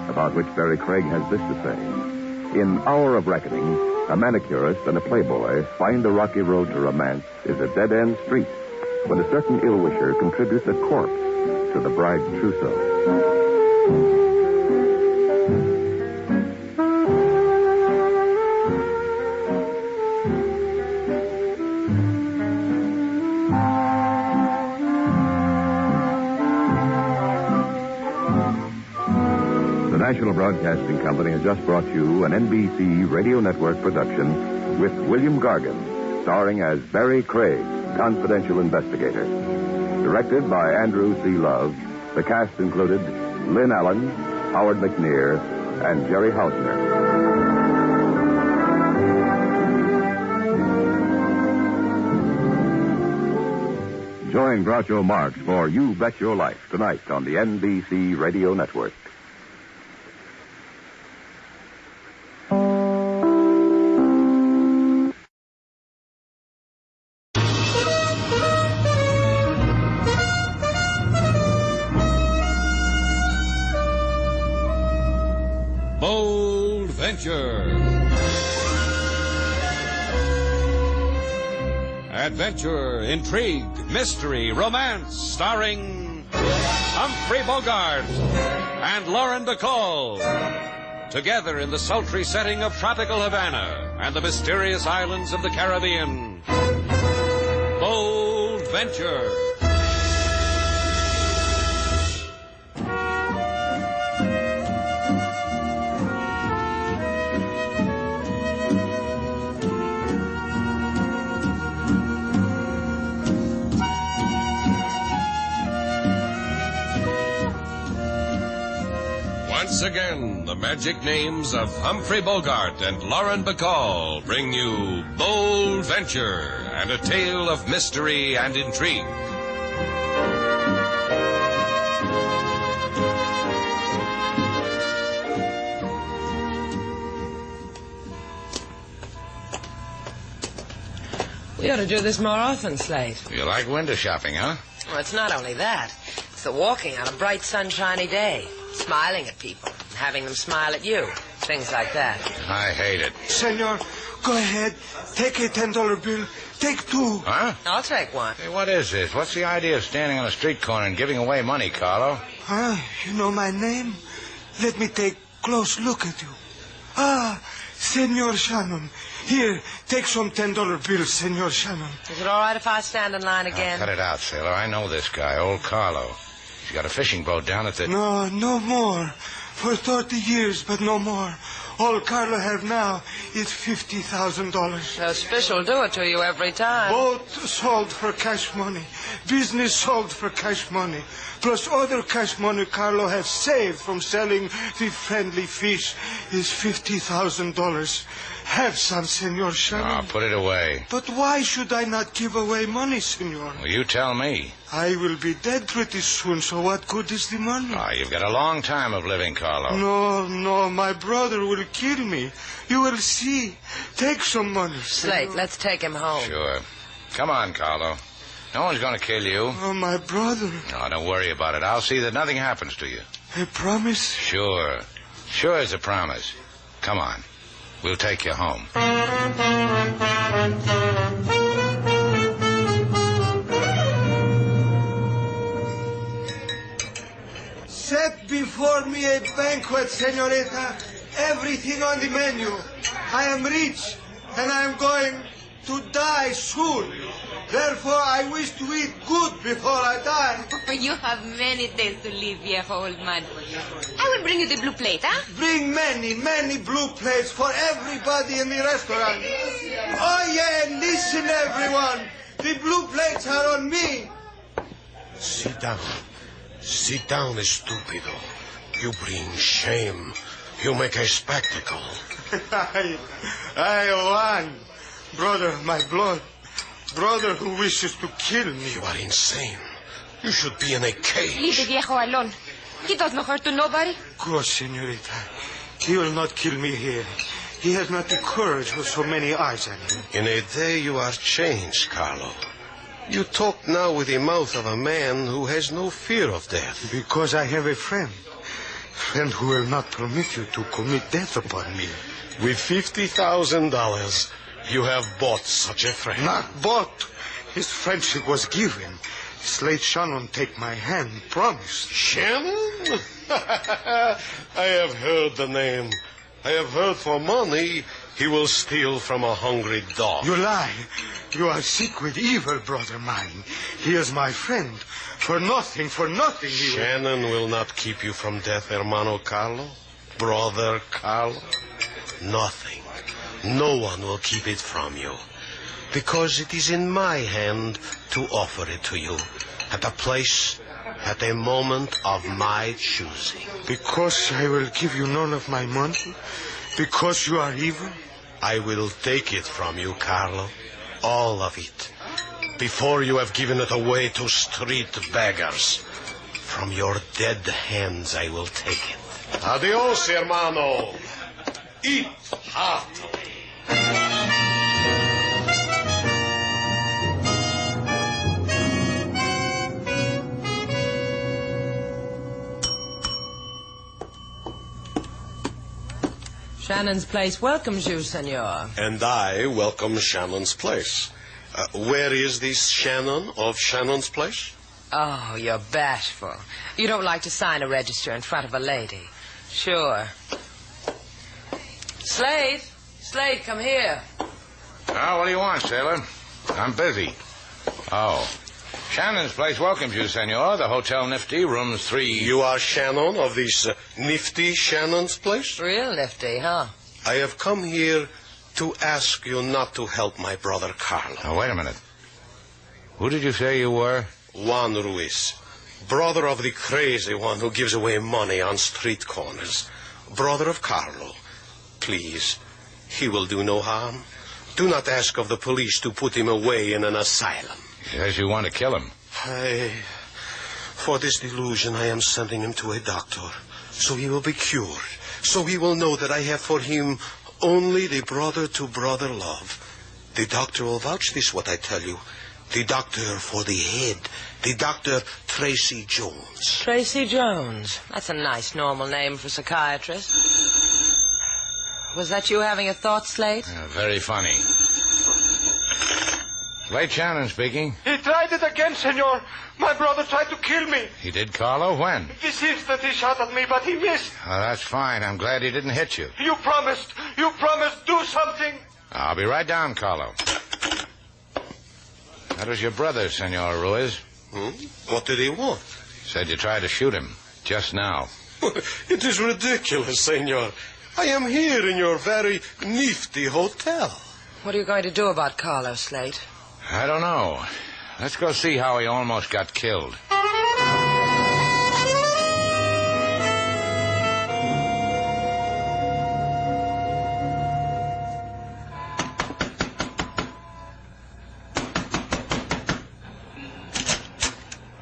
about which Barry Craig has this to say. In Hour of Reckoning, a manicurist and a playboy find the rocky road to romance is a dead-end street when a certain ill-wisher contributes a corpse to the bride's trousseau. The National Broadcasting Company has just brought you an NBC Radio Network production with William Gargan, starring as Barry Craig, confidential investigator. Directed by Andrew C. Love, the cast included Lynn Allen, Howard McNear, and Jerry Hausner. Join Groucho Marx for You Bet Your Life tonight on the NBC Radio Network. Bold Venture. Adventure, intrigue, mystery, romance, starring Humphrey Bogart and Lauren Bacall. Together in the sultry setting of tropical Havana and the mysterious islands of the Caribbean. Bold Venture. Once again, the magic names of Humphrey Bogart and Lauren Bacall bring you Bold Venture and a tale of mystery and intrigue. We ought to do this more often, Slade. You like window shopping, huh? Well, it's not only that. It's the walking on a bright, sunshiny day, smiling at people, and having them smile at you. Things like that. I hate it. Senor, go ahead. Take a $10 bill. Take two. Huh? I'll take one. Hey, what is this? What's the idea of standing on a street corner and giving away money, Carlo? Huh? You know my name? Let me take close look at you. Ah, Senor Shannon. Here, take some $10 bills, Senor Shannon. Is it all right if I stand in line again? Cut it out, sailor. I know this guy, old Carlo. He's got a fishing boat down at the... No, no more. For 30 years, but no more. All Carlo have now is $50,000. Those fish will do it to you every time. Boat sold for cash money. Business sold for cash money. Plus other cash money Carlo has saved from selling the friendly fish is $50,000. Have some, Senor Shannon. Oh, put it away. But why should I not give away money, Senor? Well, you tell me. I will be dead pretty soon, so what good is the money? Oh, you've got a long time of living, Carlo. No, my brother will kill me. You will see. Take some money, Slate, let's take him home. Sure. Come on, Carlo. No one's going to kill you. Oh, my brother. No, don't worry about it. I'll see that nothing happens to you. A promise? Sure. Sure as a promise. Come on. We'll take you home. Set before me a banquet, senorita. Everything on the menu. I am rich, and I am going to die soon. Therefore, I wish to eat good before I die. You have many days to live, viejo old man. I will bring you the blue plate, huh? Bring many blue plates for everybody in the restaurant. Oh, yeah, listen, everyone. The blue plates are on me. Sit down. Sit down, stupido. You bring shame. You make a spectacle. I won. Brother, my blood. Brother who wishes to kill me. You are insane. You should be in a cage. Leave the viejo alone. He does no hurt to nobody. Go, senorita. He will not kill me here. He has not the courage with so many eyes on him. In a day you are changed, Carlo. You talk now with the mouth of a man who has no fear of death. Because I have a friend. Friend who will not permit you to commit death upon me. With $50,000, you have bought such a friend. Not bought. His friendship was given. Slade Shannon take my hand, promised. Shannon? I have heard the name. I have heard for money he will steal from a hungry dog. You lie. You are sick with evil, brother mine. He is my friend. For nothing. Shannon will not keep you from death, hermano Carlo. Brother Carlo. Nothing. No one will keep it from you. Because it is in my hand to offer it to you. At a place, at a moment of my choosing. Because I will give you none of my money? Because you are evil? I will take it from you, Carlo. All of it. Before you have given it away to street beggars. From your dead hands I will take it. Adios, hermano. Eat heartily. Shannon's place welcomes you, senor. And I welcome Shannon's place. Where is this Shannon of Shannon's place? Oh, you're bashful. You don't like to sign a register in front of a lady. Sure. Slade, come here. Oh, what do you want, sailor? I'm busy. Oh. Shannon's place welcomes you, senor. The Hotel Nifty, rooms 3... You are Shannon of this nifty Shannon's place? Real nifty, huh? I have come here to ask you not to help my brother Carlo. Now, wait a minute. Who did you say you were? Juan Ruiz. Brother of the crazy one who gives away money on street corners. Brother of Carlo. Please, he will do no harm. Do not ask of the police to put him away in an asylum. He says you want to kill him. For this delusion, I am sending him to a doctor, so he will be cured, so he will know that I have for him only the brother-to-brother love. The doctor will vouch this, what I tell you. The doctor for the head. The Dr. Tracy Jones. Tracy Jones. That's a nice, normal name for a psychiatrist. Was that you having a thought, Slate? Very funny. Slate Shannon speaking. He tried it again, senor. My brother tried to kill me. He did, Carlo? When? This instant he shot at me, but he missed. Oh, that's fine. I'm glad he didn't hit you. You promised. Do something. I'll be right down, Carlo. That was your brother, Senor Ruiz. What did he want? Said you tried to shoot him just now. It is ridiculous, senor. I am here in your very nifty hotel. What are you going to do about Carlo, Slate? I don't know. Let's go see how he almost got killed.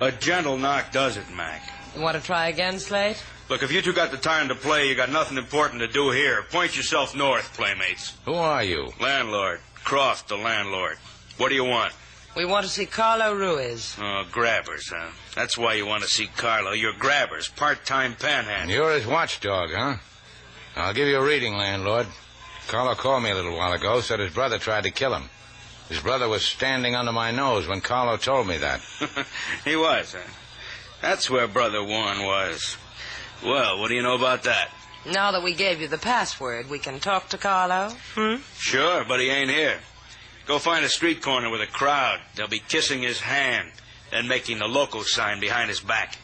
A gentle knock does it, Mac. You want to try again, Slate? Look, if you two got the time to play, you got nothing important to do here. Point yourself north, playmates. Who are you? Landlord. Croft, the landlord. What do you want? We want to see Carlo Ruiz. Oh, grabbers, huh? That's why you want to see Carlo. You're grabbers, part-time panhandlers. You're his watchdog, huh? I'll give you a reading, landlord. Carlo called me a little while ago, said his brother tried to kill him. His brother was standing under my nose when Carlo told me that. He was, huh? That's where Brother Warren was. Well, what do you know about that? Now that we gave you the password, we can talk to Carlo? Sure, but he ain't here. Go find a street corner with a crowd. They'll be kissing his hand, then making the local sign behind his back.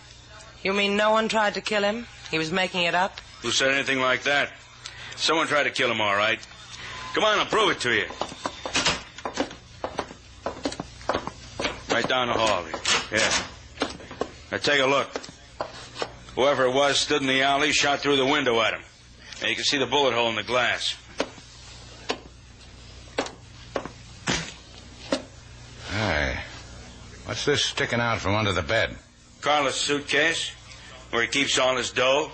You mean no one tried to kill him? He was making it up? Who said anything like that? Someone tried to kill him, all right. Come on, I'll prove it to you. Right down the hall here. Yeah. Now take a look. Whoever it was stood in the alley, shot through the window at him. Now you can see the bullet hole in the glass. Hey, what's this sticking out from under the bed? Carlos' suitcase, where he keeps all his dough.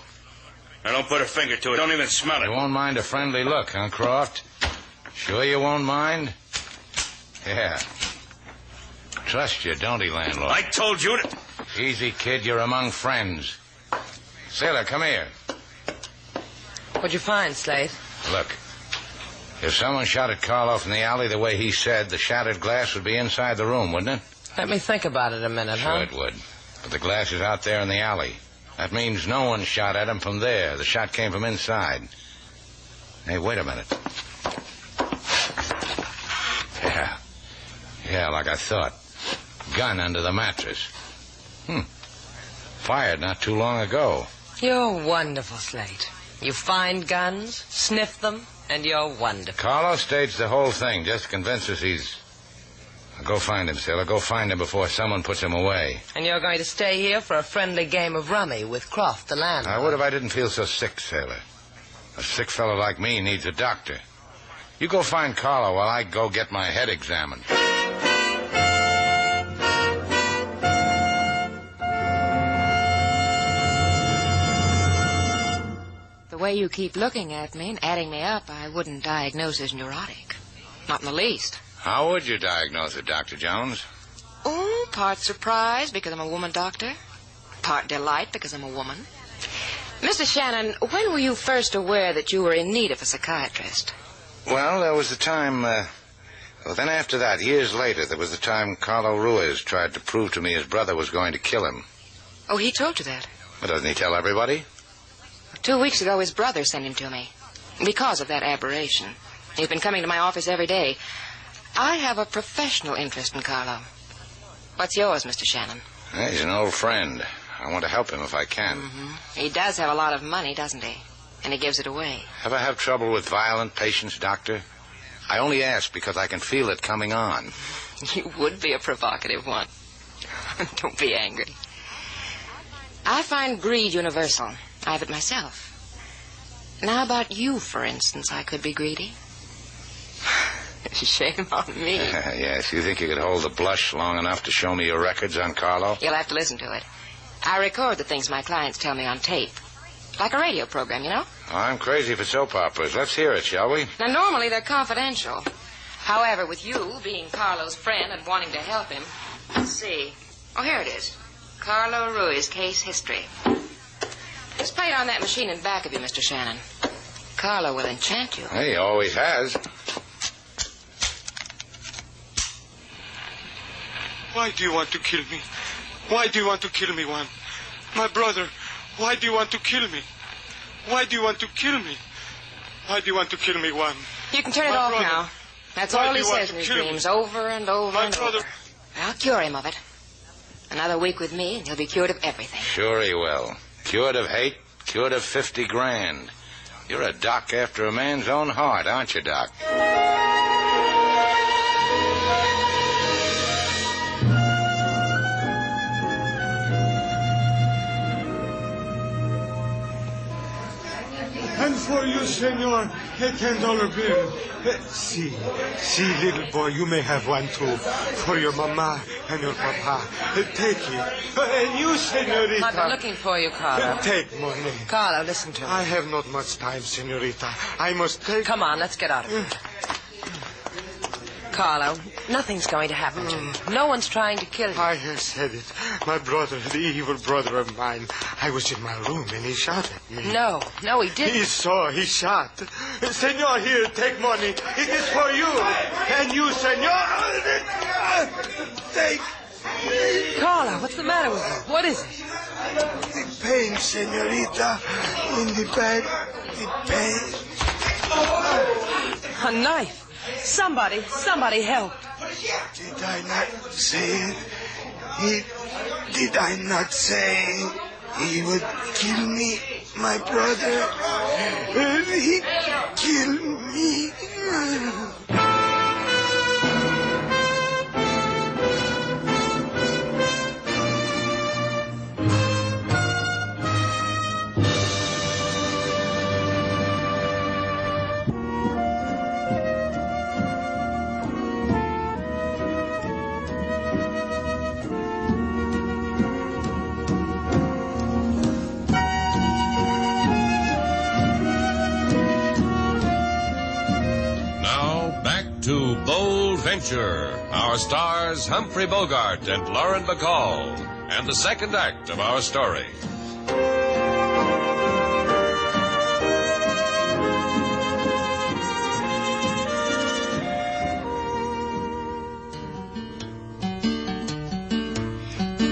Now don't put a finger to it. Don't even smell it. You won't mind a friendly look, huh, Croft? Sure you won't mind? Yeah. Trust you, don't he, landlord? I told you to... Easy, kid. You're among friends. Sailor, come here. What'd you find, Slate? Look. If someone shot at Carlo from the alley the way he said, the shattered glass would be inside the room, wouldn't it? Let me think about it a minute, Sure it would. But the glass is out there in the alley. That means no one shot at him from there. The shot came from inside. Hey, wait a minute. Yeah, like I thought. Gun under the mattress. Fired not too long ago. You're wonderful, Slate. You find guns, sniff them, and you're wonderful. Carlo staged the whole thing just to convince us he's... Go find him, Sailor. Go find him before someone puts him away. And you're going to stay here for a friendly game of rummy with Croft, the landlord. I would if I didn't feel so sick, Sailor. A sick fellow like me needs a doctor. You go find Carlo while I go get my head examined. The way you keep looking at me and adding me up, I wouldn't diagnose as neurotic. Not in the least. How would you diagnose it, Dr. Jones? Oh, part surprise because I'm a woman doctor. Part delight because I'm a woman. Mr. Shannon, when were you first aware that you were in need of a psychiatrist? Well, there was the time... then after that, years later, there was the time Carlo Ruiz tried to prove to me his brother was going to kill him. Oh, he told you that? But doesn't he tell everybody? 2 weeks ago, his brother sent him to me. Because of that aberration. He's been coming to my office every day. I have a professional interest in Carlo. What's yours, Mr. Shannon? He's an old friend. I want to help him if I can. He does have a lot of money, doesn't he? And he gives it away. Ever have trouble with violent patients, Doctor? I only ask because I can feel it coming on. You would be a provocative one. Don't be angry. I find greed universal. I have it myself. Now, about you, for instance, I could be greedy. Shame on me. Yes, you think you could hold the blush long enough to show me your records on Carlo? You'll have to listen to it. I record the things my clients tell me on tape. Like a radio program, you know? I'm crazy for soap operas. Let's hear it, shall we? Now, normally they're confidential. However, with you being Carlo's friend and wanting to help him, let's see. Oh, here it is. Carlo Rui's case history. Just play it on that machine in back of you, Mr. Shannon. Carlo will enchant you. He always has. Why do you want to kill me? Why do you want to kill me, Juan? My brother, why do you want to kill me? Why do you want to kill me? Why do you want to kill me, Juan? You can turn it off now. That's all he says in his dreams, over and over and over. I'll cure him of it. Another week with me, and he'll be cured of everything. Sure he will. Cured of hate, cured of 50 grand. You're a doc after a man's own heart, aren't you, Doc? And for you, senor, a $10 bill. See, little boy, you may have one too. For your mama and your papa. Take it. And you, senorita. I've been looking for you, Carlo. Take money. Carlo, listen to me. I have not much time, senorita. I must take... Come on, let's get out of here. Carlo, nothing's going to happen to you. No one's trying to kill you. I have said it. My brother, the evil brother of mine. I was in my room and he shot at me. No, he didn't. He saw, he shot. Senor, here, take money. It is for you. And you, senor. Take. Carlo, what's the matter with you? What is it? The pain, senorita. In the back, the pain. A knife. Somebody help. Did I not say it? Did I not say he would kill me, my brother? He killed me. To Bold Venture, our stars Humphrey Bogart and Lauren Bacall, and the second act of our story.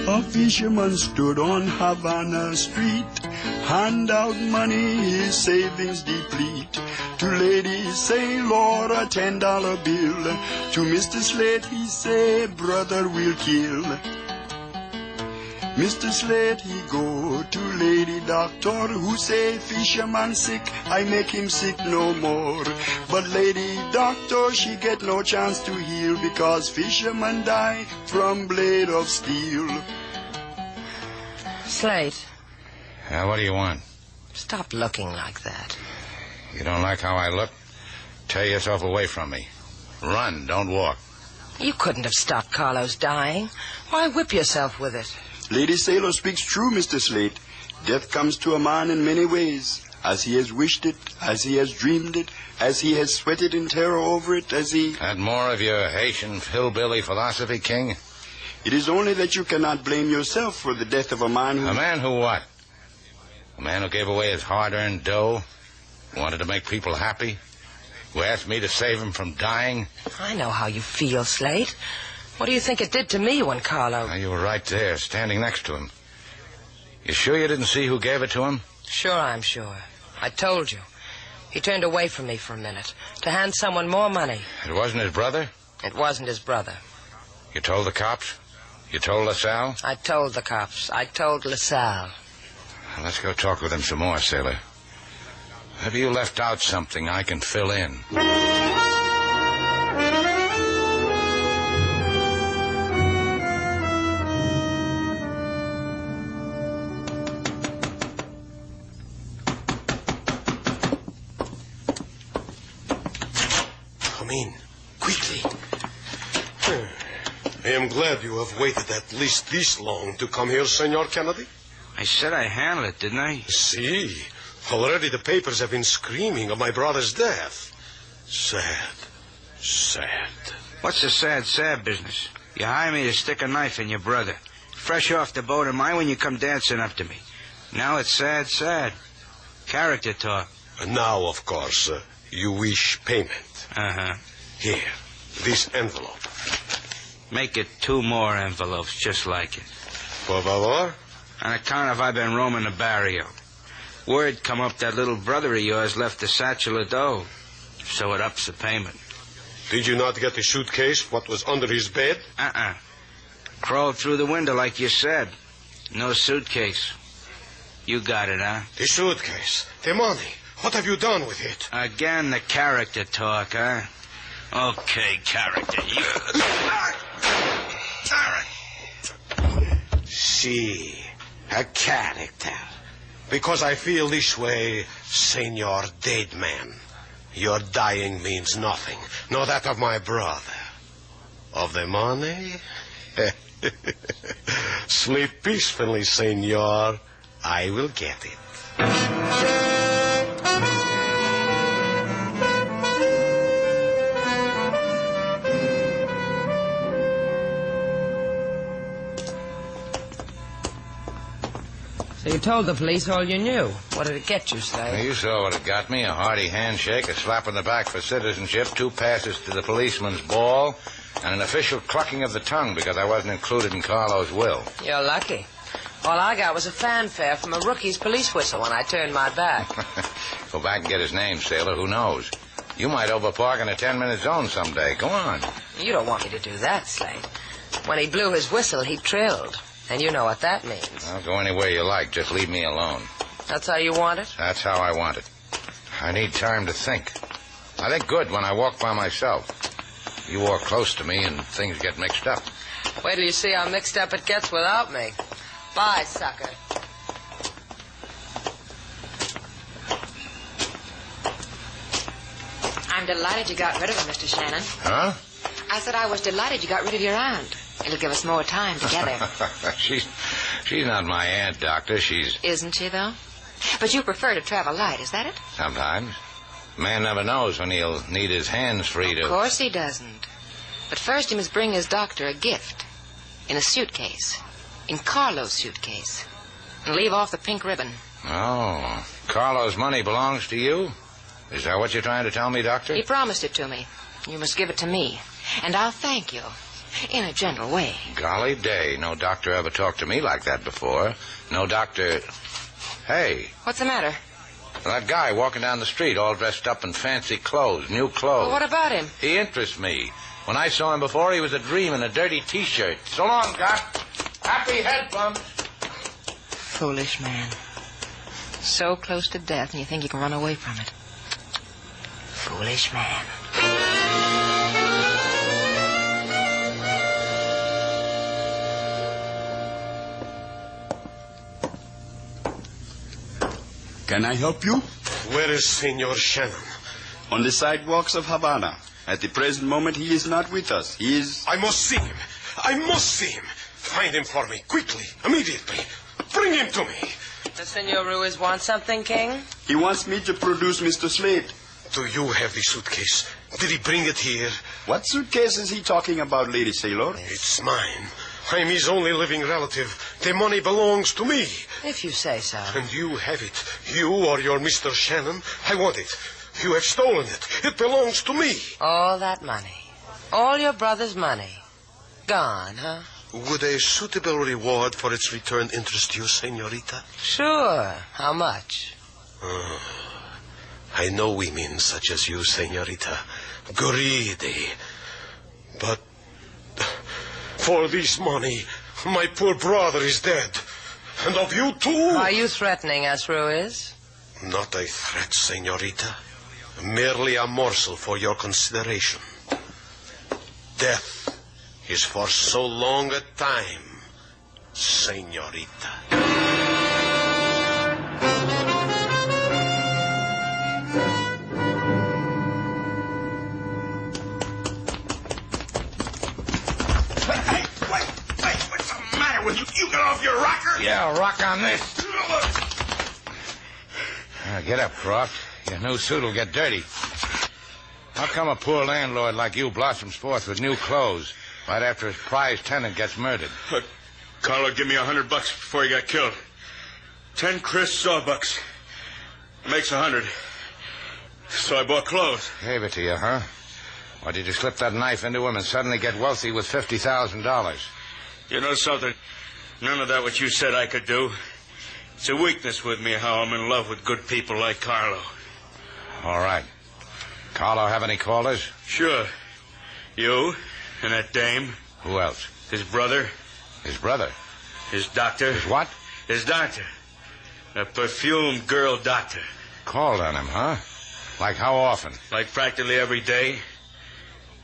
A fisherman stood on Havana Street, hand out money, his savings deplete. To Lady Sailor a $10 bill. To Mr. Slate he say, brother will kill. Mr. Slate he go to Lady Doctor who say, fisherman sick, I make him sick no more. But Lady Doctor she get no chance to heal because fisherman die from blade of steel. Slate. What do you want? Stop looking like that. You don't like how I look? Tear yourself away from me. Run, don't walk. You couldn't have stopped Carlo's dying. Why whip yourself with it? Lady Sailor speaks true, Mr. Slate. Death comes to a man in many ways. As he has wished it, as he has dreamed it, as he has sweated in terror over it, as he... That more of your Haitian hillbilly philosophy, King? It is only that you cannot blame yourself for the death of a man who... A man who what? A man who gave away his hard-earned dough? Who wanted to make people happy? Who asked me to save him from dying? I know how you feel, Slate. What do you think it did to me when Carlo... Now, you were right there, standing next to him. You sure you didn't see who gave it to him? Sure, I'm sure. I told you. He turned away from me for a minute to hand someone more money. It wasn't his brother? It wasn't his brother. You told the cops? You told LaSalle? I told the cops. I told LaSalle. Well, let's go talk with him some more, sailor. Maybe you left out something I can fill in. I am glad you have waited at least this long to come here, Senor Kennedy. I said I handled it, didn't I? See, already the papers have been screaming of my brother's death. Sad. What's the sad business? You hire me to stick a knife in your brother. Fresh off the boat of mine when you come dancing up to me. Now it's sad. Character talk. And now, of course, you wish payment. Uh-huh. Here, this envelope. Make it 2 more envelopes just like it. Por favor? On account of I've been roaming the barrio. Word come up that little brother of yours left a satchel of dough. So it ups the payment. Did you not get the suitcase, what was under his bed? Crawled through the window like you said. No suitcase. You got it, huh? The suitcase. The money. What have you done with it? Again, the character talk, huh? Okay, character. See, a character. Because I feel this way, Senor Dead Man. Your dying means nothing. Nor that of my brother. Of the money? Sleep peacefully, senor. I will get it. So you told the police all you knew. What did it get you, Slade? Well, you saw what it got me. A hearty handshake, a slap on the back for citizenship, 2 passes to the policeman's ball, and an official clucking of the tongue because I wasn't included in Carlo's will. You're lucky. All I got was a fanfare from a rookie's police whistle when I turned my back. Go back and get his name, sailor. Who knows? You might overpark in a 10-minute zone someday. Go on. You don't want me to do that, Slade. When he blew his whistle, he trilled. And you know what that means. I'll go anywhere you like. Just leave me alone. That's how you want it? That's how I want it. I need time to think. I think good when I walk by myself. You walk close to me and things get mixed up. Wait till you see how mixed up it gets without me. Bye, sucker. I'm delighted you got rid of him, Mr. Shannon. Huh? I said I was delighted you got rid of your aunt. It'll give us more time together. She's not my aunt, Doctor. She's... Isn't she, though? But you prefer to travel light, is that it? Sometimes. Man never knows when he'll need his hands free to... Of course he doesn't. But first he must bring his doctor a gift. In a suitcase. In Carlo's suitcase. And leave off the pink ribbon. Oh. Carlo's money belongs to you? Is that what you're trying to tell me, Doctor? He promised it to me. You must give it to me. And I'll thank you. In a gentle way. Golly day. No doctor ever talked to me like that before. No doctor... Hey. What's the matter? That guy walking down the street all dressed up in fancy clothes, new clothes. Well, what about him? He interests me. When I saw him before, he was a dream in a dirty T-shirt. So long, Doc. Happy head bumps. Foolish man. So close to death, and you think you can run away from it. Foolish man. Can I help you? Where is Senor Shannon? On the sidewalks of Havana. At the present moment, he is not with us. He is... I must see him. I must see him. Find him for me, quickly, immediately. Bring him to me. Does Senor Ruiz want something, King? He wants me to produce Mr. Slade. Do you have the suitcase? Did he bring it here? What suitcase is he talking about, Lady Sailor? It's mine. I'm his only living relative. The money belongs to me. If you say so. And you have it. You or your Mr. Shannon. I want it. You have stolen it. It belongs to me. All that money. All your brother's money. Gone, huh? Would a suitable reward for its return interest you, senorita? Sure. How much? I know women such as you, senorita. Greedy. But for this money, my poor brother is dead. And of you too. Are you threatening us, Ruiz? Not a threat, senorita. Merely a morsel for your consideration. Death is for so long a time, senorita. Hey, wait. What's the matter with you? You get off your rocker? Yeah, I'll rock on this. Get up, Croft. Your new suit will get dirty. How come a poor landlord like you blossoms forth with new clothes right after his prize tenant gets murdered? Carlo gave me $100 before he got killed. 10 crisp sawbucks. Makes 100. So I bought clothes. Gave it to you, huh? Or did you slip that knife into him and suddenly get wealthy with $50,000? You know something? None of that what you said I could do. It's a weakness with me how I'm in love with good people like Carlo. All right. Carlo have any callers? Sure. You and that dame. Who else? His brother. His brother? His doctor. His what? His doctor. A perfumed girl doctor. Called on him, huh? Like how often? Like practically every day.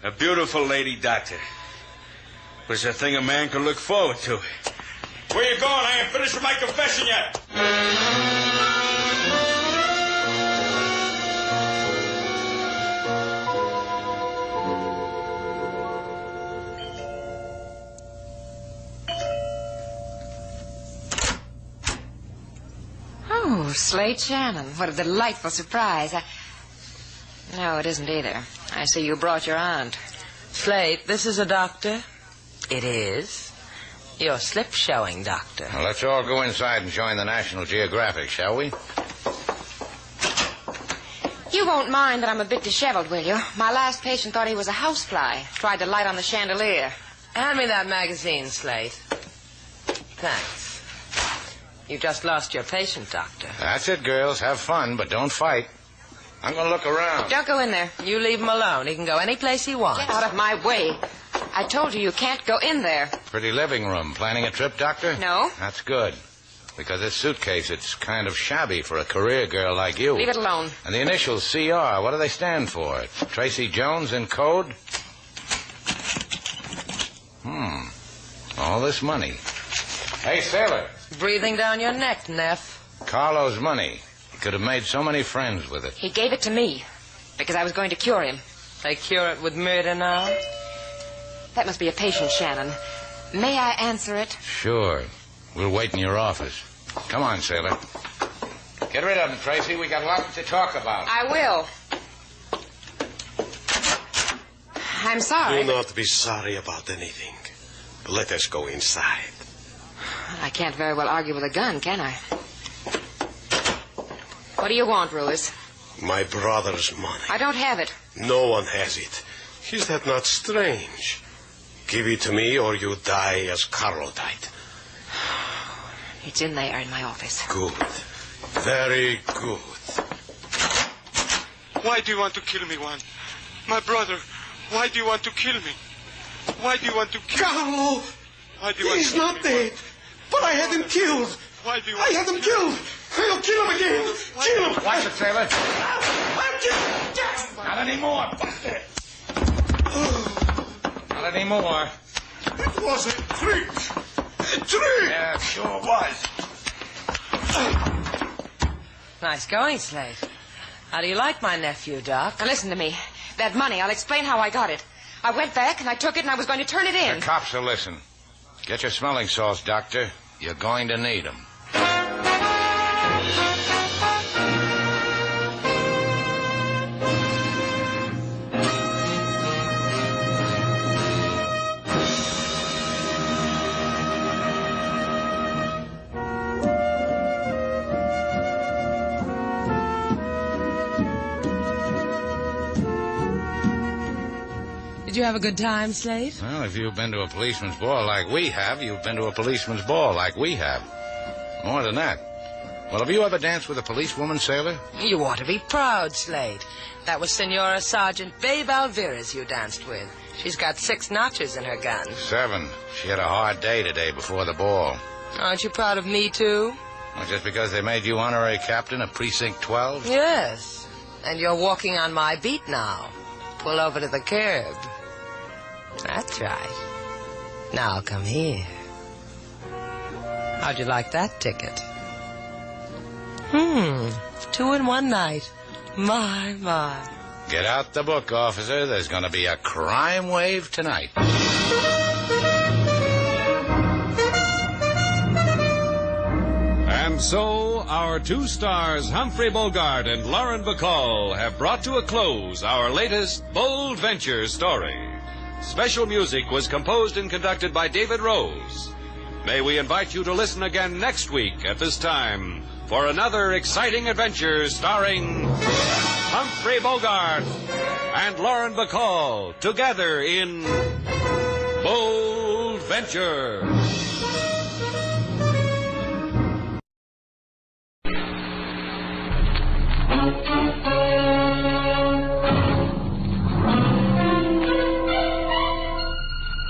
A beautiful lady doctor. Was a thing a man could look forward to. Where you going? I ain't finished with my confession yet. Oh, Slade Shannon. What a delightful surprise. No, it isn't either. I see you brought your aunt. Slade, this is a doctor? It is. Your slip-showing doctor. Well, let's all go inside and join the National Geographic, shall we? You won't mind that I'm a bit disheveled, will you? My last patient thought he was a housefly. Tried to light on the chandelier. Hand me that magazine, Slade. Thanks. You just lost your patient, Doctor. That's it, girls. Have fun, but don't fight. I'm going to look around. Don't go in there. You leave him alone. He can go any place he wants. Get out of my way. I told you can't go in there. Pretty living room. Planning a trip, Doctor? No. That's good. Because this suitcase, it's kind of shabby for a career girl like you. Leave it alone. And the initials CR, what do they stand for? Tracy Jones in code? All this money. Hey, sailor. Breathing down your neck, Neff. Carlo's money. He could have made so many friends with it. He gave it to me because I was going to cure him. They cure it with murder now? That must be a patient, Shannon. May I answer it? Sure. We'll wait in your office. Come on, sailor. Get rid of him, Tracy. We got lots to talk about. I will. I'm sorry. Do not be sorry about anything. Let us go inside. I can't very well argue with a gun, can I? What do you want, Ruiz? My brother's money. I don't have it. No one has it. Is that not strange? Give it to me or you die as Carlo died. It's in there in my office. Good. Very good. Why do you want to kill me, Juan? My brother, why do you want to kill me? Why do you want to kill Carlo! Why do you want He's to not dead. But I had him killed. Why do you want I had him killed. I'll kill him again. Kill him. Watch it, sailor. I'll kill him. Not anymore. Not anymore. It was a trick. A trick. Yeah, it sure was. Nice going, Slade. How do you like my nephew, Doc? Now listen to me. That money, I'll explain how I got it. I went back and I took it and I was going to turn it in. The cops will listen. Get your smelling salts, Doctor. You're going to need them. Did you have a good time, Slade? Well, if you've been to a policeman's ball like we have, you've been to a policeman's ball like we have. More than that. Well, have you ever danced with a policewoman, sailor? You ought to be proud, Slade. That was Senora Sergeant Babe Alvarez you danced with. She's got 6 notches in her gun. 7. She had a hard day today before the ball. Aren't you proud of me, too? Well, just because they made you honorary captain of Precinct 12? Yes. And you're walking on my beat now. Pull over to the curb. That's right. Now come here. How'd you like that ticket? 2 in 1 night. My. Get out the book, officer. There's going to be a crime wave tonight. And so, our two stars, Humphrey Bogart and Lauren Bacall, have brought to a close our latest bold venture story. Special music was composed and conducted by David Rose. May we invite you to listen again next week at this time for another exciting adventure starring Humphrey Bogart and Lauren Bacall together in Bold Venture.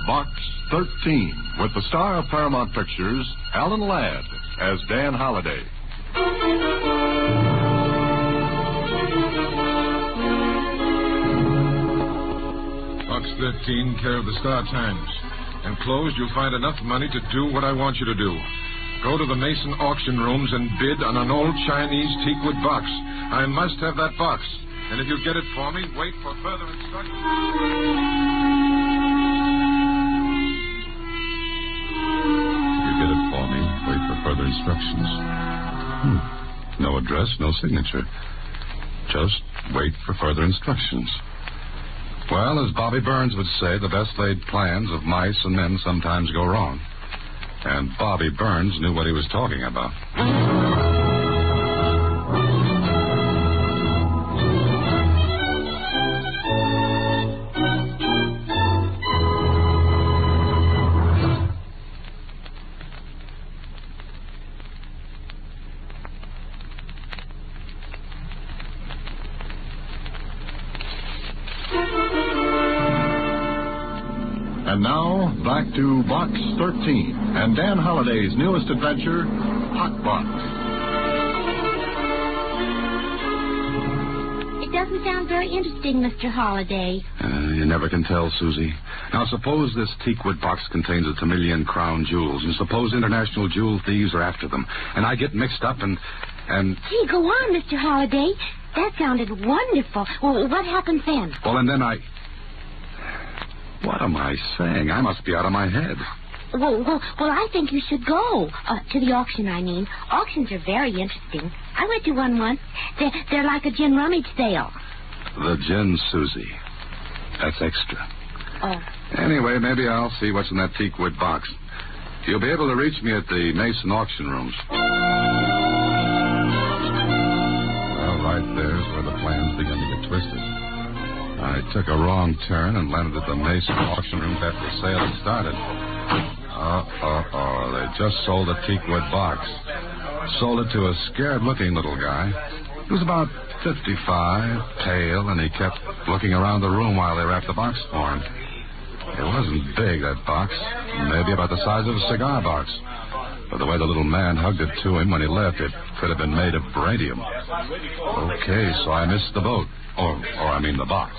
Box 13, with the star of Paramount Pictures, Alan Ladd, as Dan Holliday. Box 13, care of the Star Times. Enclosed, you'll find enough money to do what I want you to do. Go to the Mason auction rooms and bid on an old Chinese teakwood box. I must have that box. And if you get it for me, wait for further instructions. Get it for me. Wait for further instructions. No address, no signature. Just wait for further instructions. Well, as Bobby Burns would say, the best laid plans of mice and men sometimes go wrong. And Bobby Burns knew what he was talking about. And now, back to Box 13 and Dan Holliday's newest adventure, Hot Box. It doesn't sound very interesting, Mr. Holliday. You never can tell, Susie. Now, suppose this teakwood box contains a million crown jewels, and suppose international jewel thieves are after them, and I get mixed up and... Gee, go on, Mr. Holliday. That sounded wonderful. Well, what happens then? Well, and then I... What am I saying? I must be out of my head. Well, I think you should go. To the auction, I mean. Auctions are very interesting. I went to one once. They're like a gin rummage sale. The gin, Susie. That's extra. Oh. Anyway, maybe I'll see what's in that teakwood box. You'll be able to reach me at the Mason auction rooms. Well, right there's where the plans begin to get twisted. I took a wrong turn and landed at the Mason auction room after the sale had started. They just sold a teakwood box. Sold it to a scared-looking little guy. He was about 55, pale, and he kept looking around the room while they wrapped the box for him. It wasn't big, that box. Maybe about the size of a cigar box. But the way the little man hugged it to him when he left, it could have been made of beryllium. Okay, so I missed the boat. Or I mean the box.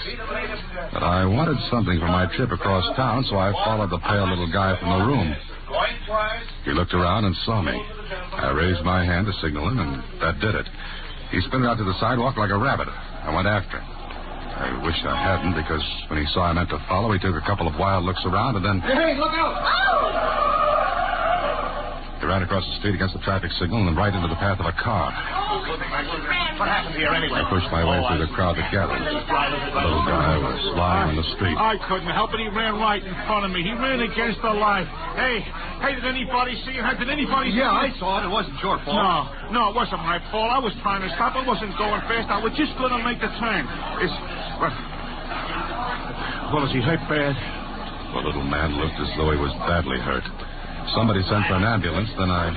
But I wanted something for my trip across town, so I followed the pale little guy from the room. He looked around and saw me. I raised my hand to signal him, and that did it. He sprinted out to the sidewalk like a rabbit. I went after him. I wish I hadn't, because when he saw I meant to follow, he took a couple of wild looks around, and then... Hey, look out! He ran across the street against the traffic signal and right into the path of a car. What happened here anyway? I pushed my way through the crowd that gathered. The little guy was lying on the street. I couldn't help it. He ran right in front of me. He ran against the light. Hey, did anybody see it? Did anybody see it? Yeah, I saw it. It wasn't your fault. No, it wasn't my fault. I was trying to stop. I wasn't going fast. I was just going to make the turn. Well, is he hurt bad? The little man looked as though he was badly hurt. Somebody sent for an ambulance, then I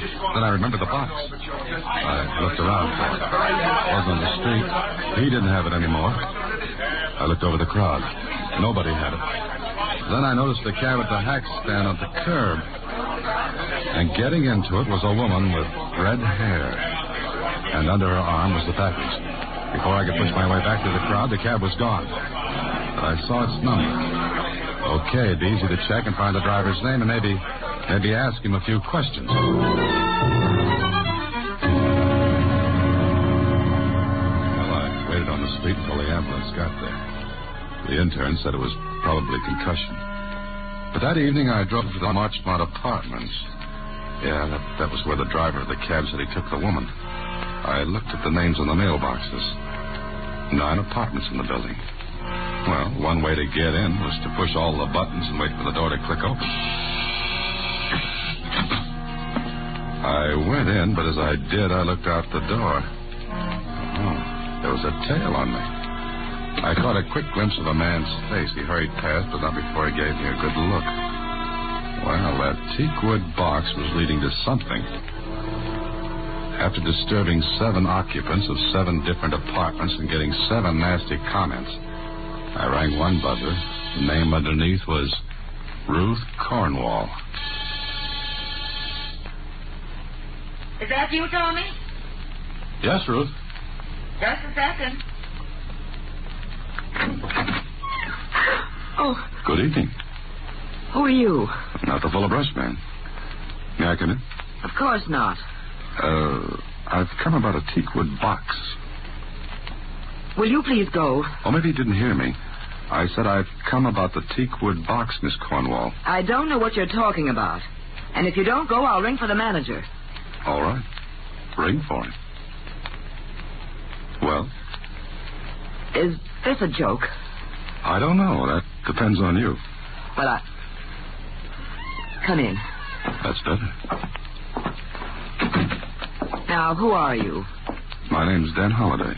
remembered the box. I looked around for it. It wasn't on the street. He didn't have it anymore. I looked over the crowd. Nobody had it. Then I noticed the cab at the hack stand on the curb. And getting into it was a woman with red hair. And under her arm was the package. Before I could push my way back to the crowd, the cab was gone. But I saw its number. Okay, it'd be easy to check and find the driver's name and maybe ask him a few questions. Well, I waited on the street until the ambulance got there. The intern said it was probably concussion. But that evening I drove to the Marchmont Apartments. Yeah, that was where the driver of the cab said he took the woman. I looked at the names on the mailboxes. 9 apartments in the building. Well, one way to get in was to push all the buttons and wait for the door to click open. I went in, but as I did, I looked out the door. Oh, there was a tail on me. I caught a quick glimpse of a man's face. He hurried past, but not before he gave me a good look. Well, that teakwood box was leading to something. After disturbing 7 occupants of 7 different apartments and getting 7 nasty comments, I rang one buzzer. The name underneath was Ruth Cornwall. Is that you, Tommy? Yes, Ruth. Just a second. Oh. Good evening. Who are you? Not the full of brush man. May I come in? Of course not. I've come about a teakwood box. Will you please go? Oh, maybe you didn't hear me. I said I've come about the teakwood box, Miss Cornwall. I don't know what you're talking about. And if you don't go, I'll ring for the manager. All right. Ring for him. Well? Is this a joke? I don't know. That depends on you. Well, come in. That's better. Now, who are you? My name's Dan Holliday.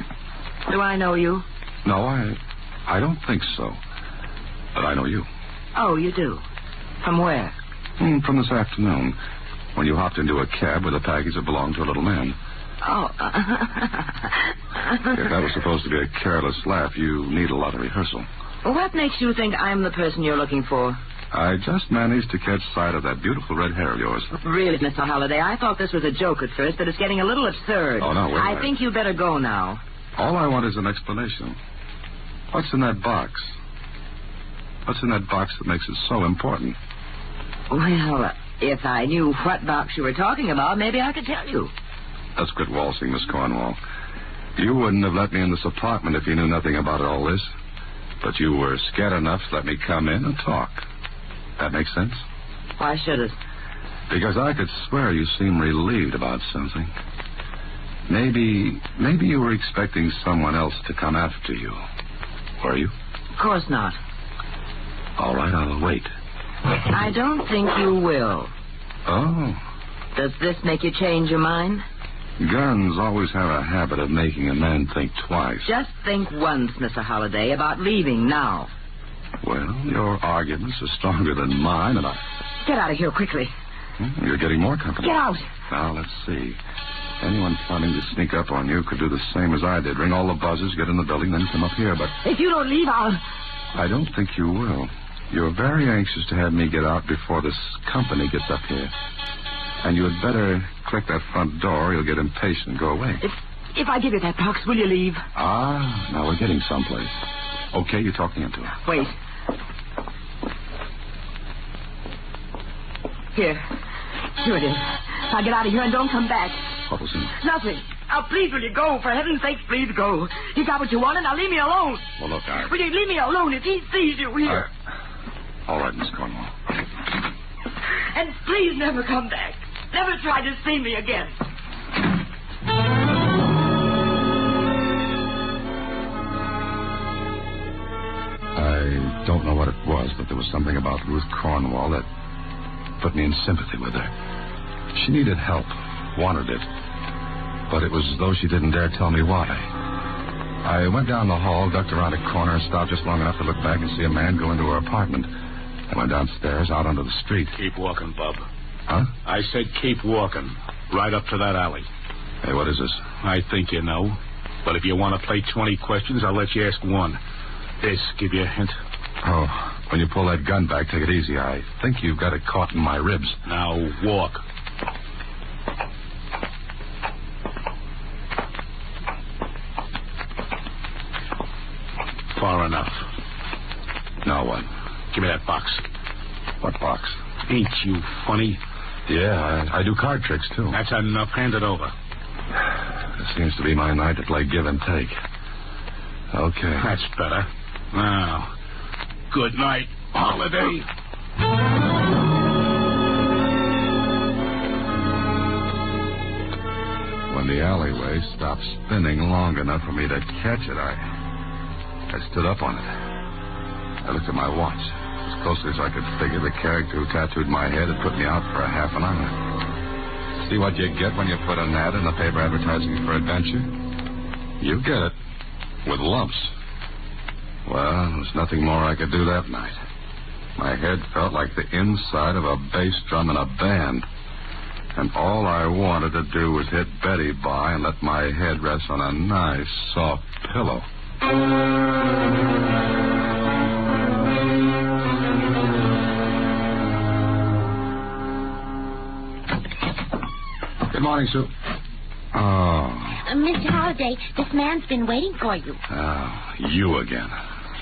Do I know you? No, I don't think so. But I know you. Oh, you do? From where? From this afternoon, when you hopped into a cab with a package that belonged to a little man. Oh. If that was supposed to be a careless laugh, you need a lot of rehearsal. What makes you think I'm the person you're looking for? I just managed to catch sight of that beautiful red hair of yours. Really, Mr. Holliday, I thought this was a joke at first, but it's getting a little absurd. Oh, no, wait a minute. I think you better go now. All I want is an explanation. What's in that box? What's in that box that makes it so important? Well, if I knew what box you were talking about, maybe I could tell you. Let's quit waltzing, Miss Cornwall. You wouldn't have let me in this apartment if you knew nothing about all this. But you were scared enough to let me come in and talk. That makes sense? Why should it? Because I could swear you seem relieved about something. Maybe you were expecting someone else to come after you. Were you? Of course not. All right, I'll wait. I don't think you will. Oh. Does this make you change your mind? Guns always have a habit of making a man think twice. Just think once, Mr. Holliday, about leaving now. Well, your arguments are stronger than mine, and I... Get out of here quickly. You're getting more company. Get out. Now, let's see. Anyone planning to sneak up on you could do the same as I did. Ring all the buzzers, get in the building, then come up here, but... If you don't leave, I'll... I don't think you will. You're very anxious to have me get out before this company gets up here. And you had better click that front door, or you'll get impatient and go away. If I give you that box, will you leave? Ah, now we're getting someplace. Okay, you're talking into it. Wait. Here it is. Now get out of here and don't come back. What was in it? Nothing. Now, please, will you go? For heaven's sake, please go. You got what you wanted. Now leave me alone. Well, look, Will you leave me alone if he sees you here? All right, Miss Cornwall. And please never come back. Never try to see me again. I don't know what it was, but there was something about Ruth Cornwall that put me in sympathy with her. She needed help, wanted it, but it was as though she didn't dare tell me why. I went down the hall, ducked around a corner, and stopped just long enough to look back and see a man go into her apartment. I went downstairs, out onto the street. Keep walking, Bub. Huh? I said keep walking, right up to that alley. Hey, what is this? I think you know. But if you want to play 20 questions, I'll let you ask one. This, give you a hint. Oh, when you pull that gun back, take it easy. I think you've got it caught in my ribs. Now, walk. Far enough. Now what? Give me that box. What box? Ain't you funny? Yeah, I do card tricks, too. That's enough. Hand it over. This seems to be my night to play give and take. Okay. That's better. Now, good night, Holiday. alleyway stopped spinning long enough for me to catch it, I stood up on it. I looked at my watch. As closely as I could figure, the character who tattooed my head had put me out for a half an hour. See what you get when you put an ad in the paper advertising for adventure? You get it. With lumps. Well, there was nothing more I could do that night. My head felt like the inside of a bass drum in a band. And all I wanted to do was hit Betty by and let my head rest on a nice, soft pillow. Good morning, Sue. Oh. Mr. Holliday, this man's been waiting for you. Oh, you again.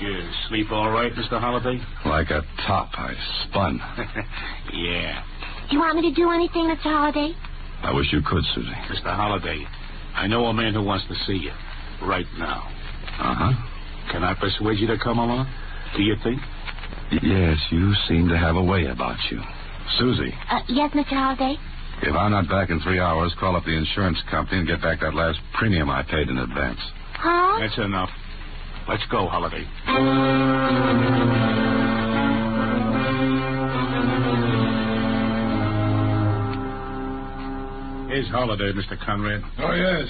Did you sleep all right, Mr. Holliday? Like a top, I spun. Yeah. Do you want me to do anything, Mr. Holliday? I wish you could, Susie. Mr. Holliday, I know a man who wants to see you. Right now. Uh-huh. Can I persuade you to come along? Do you think? Yes, you seem to have a way about you. Susie. Yes, Mr. Holliday? If I'm not back in 3 hours, call up the insurance company and get back that last premium I paid in advance. Huh? That's enough. Let's go, Holliday. Here's Holliday, Mr. Conrad. Oh, yes.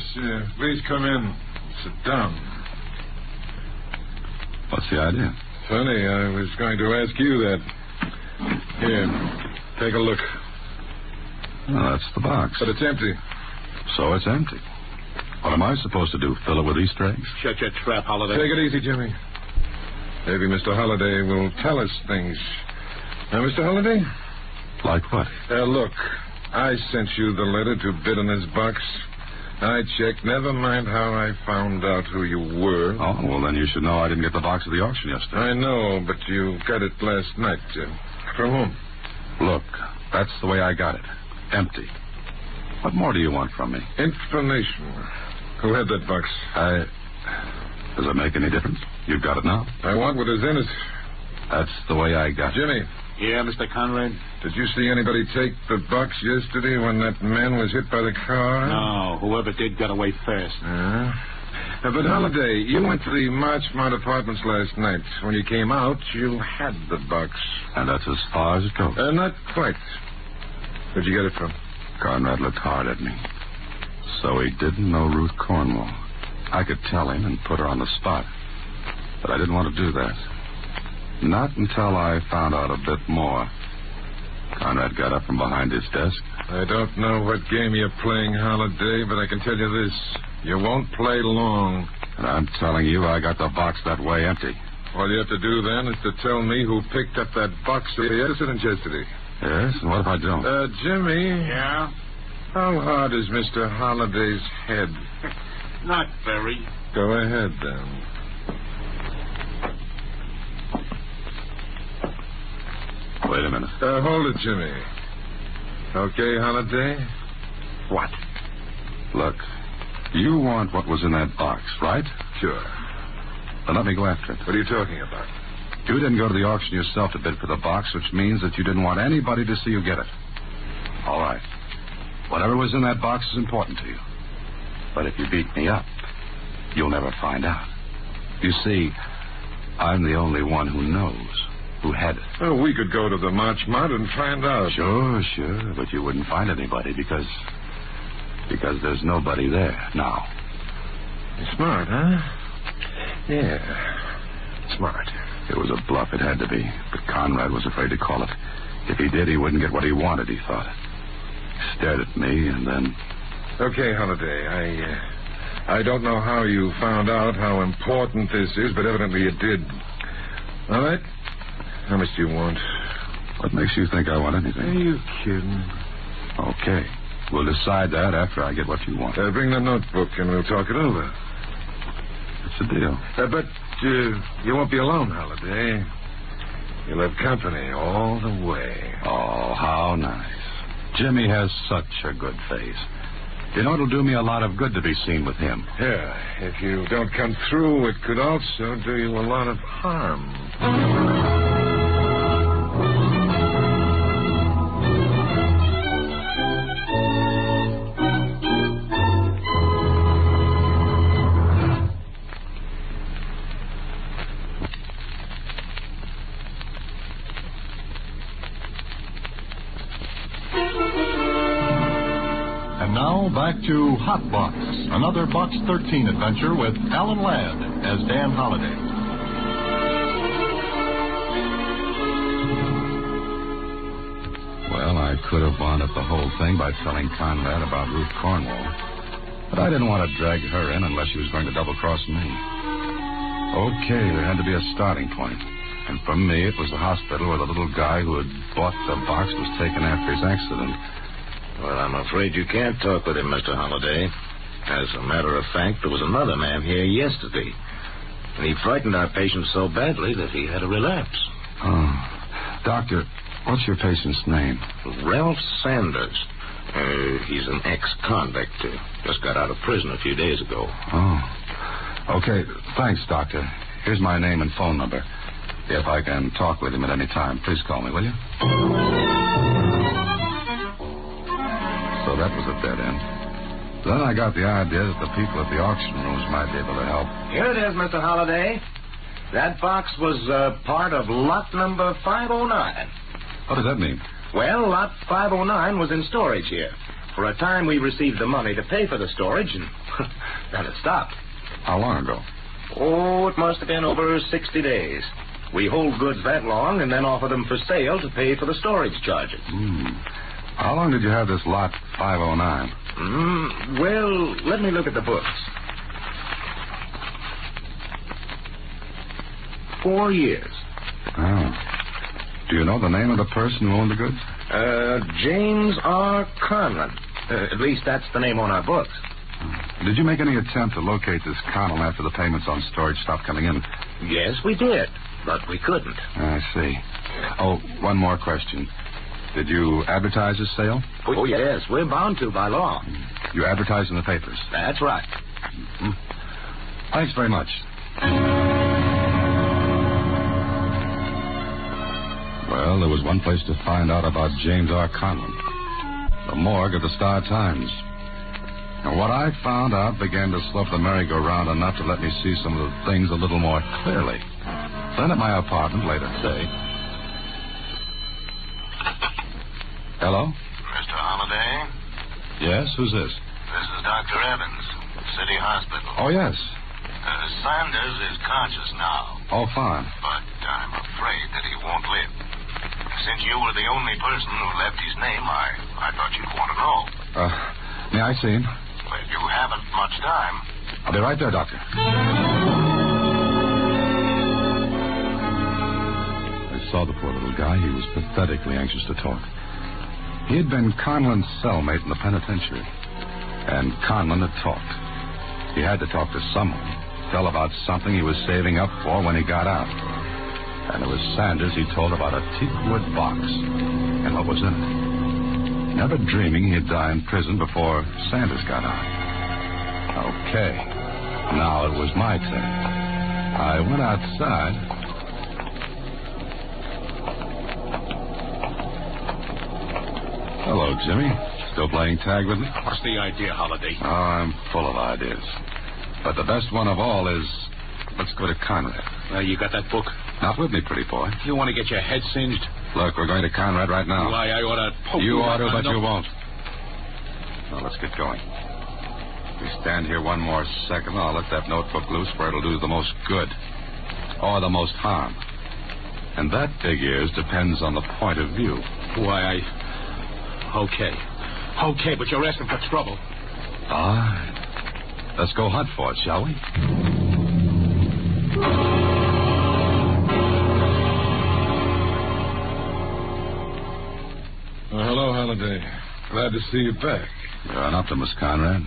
Please come in. Sit down. What's the idea? Funny, I was going to ask you that. Here, take a look. Oh, that's the box. But it's empty. So it's empty. What am I supposed to do, fill it with Easter eggs? Shut your trap, Holliday. Take it easy, Jimmy. Maybe Mr. Holliday will tell us things. Now, Mr. Holliday? Like what? Look, I sent you the letter to bid in this box. I checked. Never mind how I found out who you were. Oh, well, then you should know I didn't get the box at the auction yesterday. I know, but you got it last night. From whom? Look, that's the way I got it. Empty. What more do you want from me? Information. Who had that box? Does it make any difference? You've got it now. I want what is in it. That's the way I got it. Jimmy. Yeah, Mr. Conrad? Did you see anybody take the box yesterday when that man was hit by the car? No, whoever did got away fast. But Holliday, you went to the Marchmont Apartments last night. When you came out, you had the box. And that's as far as it goes. Not quite. Where'd you get it from? Conrad looked hard at me. So he didn't know Ruth Cornwall. I could tell him and put her on the spot. But I didn't want to do that. Not until I found out a bit more. Conrad got up from behind his desk. I don't know what game you're playing, Holliday, but I can tell you this. You won't play long. And I'm telling you, I got the box that way empty. All you have to do, then, is to tell me who picked up that box at the accident yesterday. Yes? And what if I don't? Jimmy. Yeah? How hard is Mr. Holliday's head? Not very. Go ahead, then. Wait a minute. Hold it, Jimmy. Okay, Holliday? What? Look, you want what was in that box, right? Sure. Then let me go after it. What are you talking about? You didn't go to the auction yourself to bid for the box, which means that you didn't want anybody to see you get it. All right. Whatever was in that box is important to you. But if you beat me up, you'll never find out. You see, I'm the only one who knows who had it. Well, we could go to the Marchmont and find out. Sure. But you wouldn't find anybody because there's nobody there now. You're smart, huh? Yeah. Smart. It was a bluff. It had to be. But Conrad was afraid to call it. If he did, he wouldn't get what he wanted, he thought. He stared at me and then... Okay, Holliday. I don't know how you found out how important this is, but evidently you did. All right? How much do you want? What makes you think I want anything? Are you kidding? Okay. We'll decide that after I get what you want. Bring the notebook and we'll talk it over. What's the deal? But you won't be alone, Holliday. You'll have company all the way. Oh, how nice. Jimmy has such a good face. You know, it'll do me a lot of good to be seen with him. Yeah, if you don't come through, it could also do you a lot of harm. And now back to Hot Box, another Box 13 adventure with Alan Ladd as Dan Holliday. Well, I could have wound up the whole thing by telling Conrad about Ruth Cornwall. But I didn't want to drag her in unless she was going to double-cross me. Okay, there had to be a starting point. And for me, it was the hospital where the little guy who had bought the box was taken after his accident. Well, I'm afraid you can't talk with him, Mr. Holliday. As a matter of fact, there was another man here yesterday. And he frightened our patient so badly that he had a relapse. Oh. Doctor, what's your patient's name? Ralph Sanders. He's an ex-convict. Just got out of prison a few days ago. Oh. Okay, thanks, Doctor. Here's my name and phone number. If I can talk with him at any time, please call me, will you? So that was a dead end. Then I got the idea that the people at the auction rooms might be able to help. Here it is, Mr. Holliday. That box was part of lot number 509. What does that mean? Well, lot 509 was in storage here. For a time, we received the money to pay for the storage, and then it stopped. How long ago? Oh, it must have been over 60 days. We hold goods that long and then offer them for sale to pay for the storage charges. How long did you have this lot 509? Well, let me look at the books. 4 years. Oh. Do you know the name of the person who owned the goods? James R. Conlon. At least that's the name on our books. Did you make any attempt to locate this Conlon after the payments on storage stopped coming in? Yes, we did, but we couldn't. I see. Oh, one more question. Did you advertise this sale? Oh, yes, we're bound to by law. You advertised in the papers? That's right. Mm-hmm. Thanks very much. Well, there was one place to find out about James R. Conlon. The morgue of the Star-Times. And what I found out began to slope the merry-go-round enough to let me see some of the things a little more clearly. Then at my apartment later today. Hello? Mr. Holliday? Yes, who's this? This is Dr. Evans, City Hospital. Oh, yes. Sanders is conscious now. Oh, fine. But I'm afraid that he won't live. Since you were the only person who left his name, I thought you'd want to know. May I see him? Well, you haven't much time. I'll be right there, Doctor. I saw the poor little guy. He was pathetically anxious to talk. He had been Conlon's cellmate in the penitentiary. And Conlon had talked. He had to talk to someone. Tell about something he was saving up for when he got out. And it was Sanders he told about a teakwood box and what was in it. Never dreaming he'd die in prison before Sanders got out. Okay. Now it was my turn. I went outside. Hello, Jimmy. Still playing tag with me? What's the idea, Holliday? Oh, I'm full of ideas. But the best one of all is, let's go to Conrad. You got that book? Not with me, pretty boy. You want to get your head singed? Look, we're going to Conrad right now. Why, I ought to poke you ought to, but you won't. Now, let's get going. If we stand here one more second, I'll let that notebook loose where it'll do the most good. Or the most harm. And that, big ears, depends on the point of view. Why, Okay. Okay, but you're asking for trouble. All right. Let's go hunt for it, shall we? Hello, Holliday. Glad to see you back. You're an optimist, Conrad.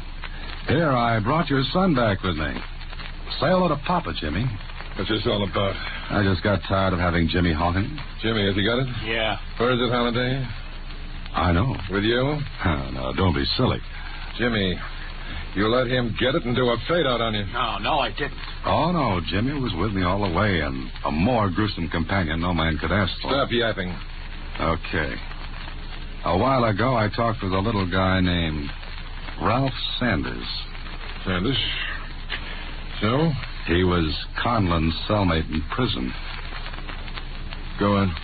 Here, I brought your son back with me. Say hello to Papa, Jimmy. What's this all about? I just got tired of having Jimmy hawking. Jimmy, has he got it? Yeah. Where is it, Holliday? I know. With you? No, don't be silly. Jimmy, you let him get it and do a fade-out on you. No, I didn't. Oh, no, Jimmy was with me all the way, and a more gruesome companion no man could ask for. Stop yapping. Okay. A while ago, I talked with a little guy named Ralph Sanders. Sanders? So? He was Conlon's cellmate in prison. Go on.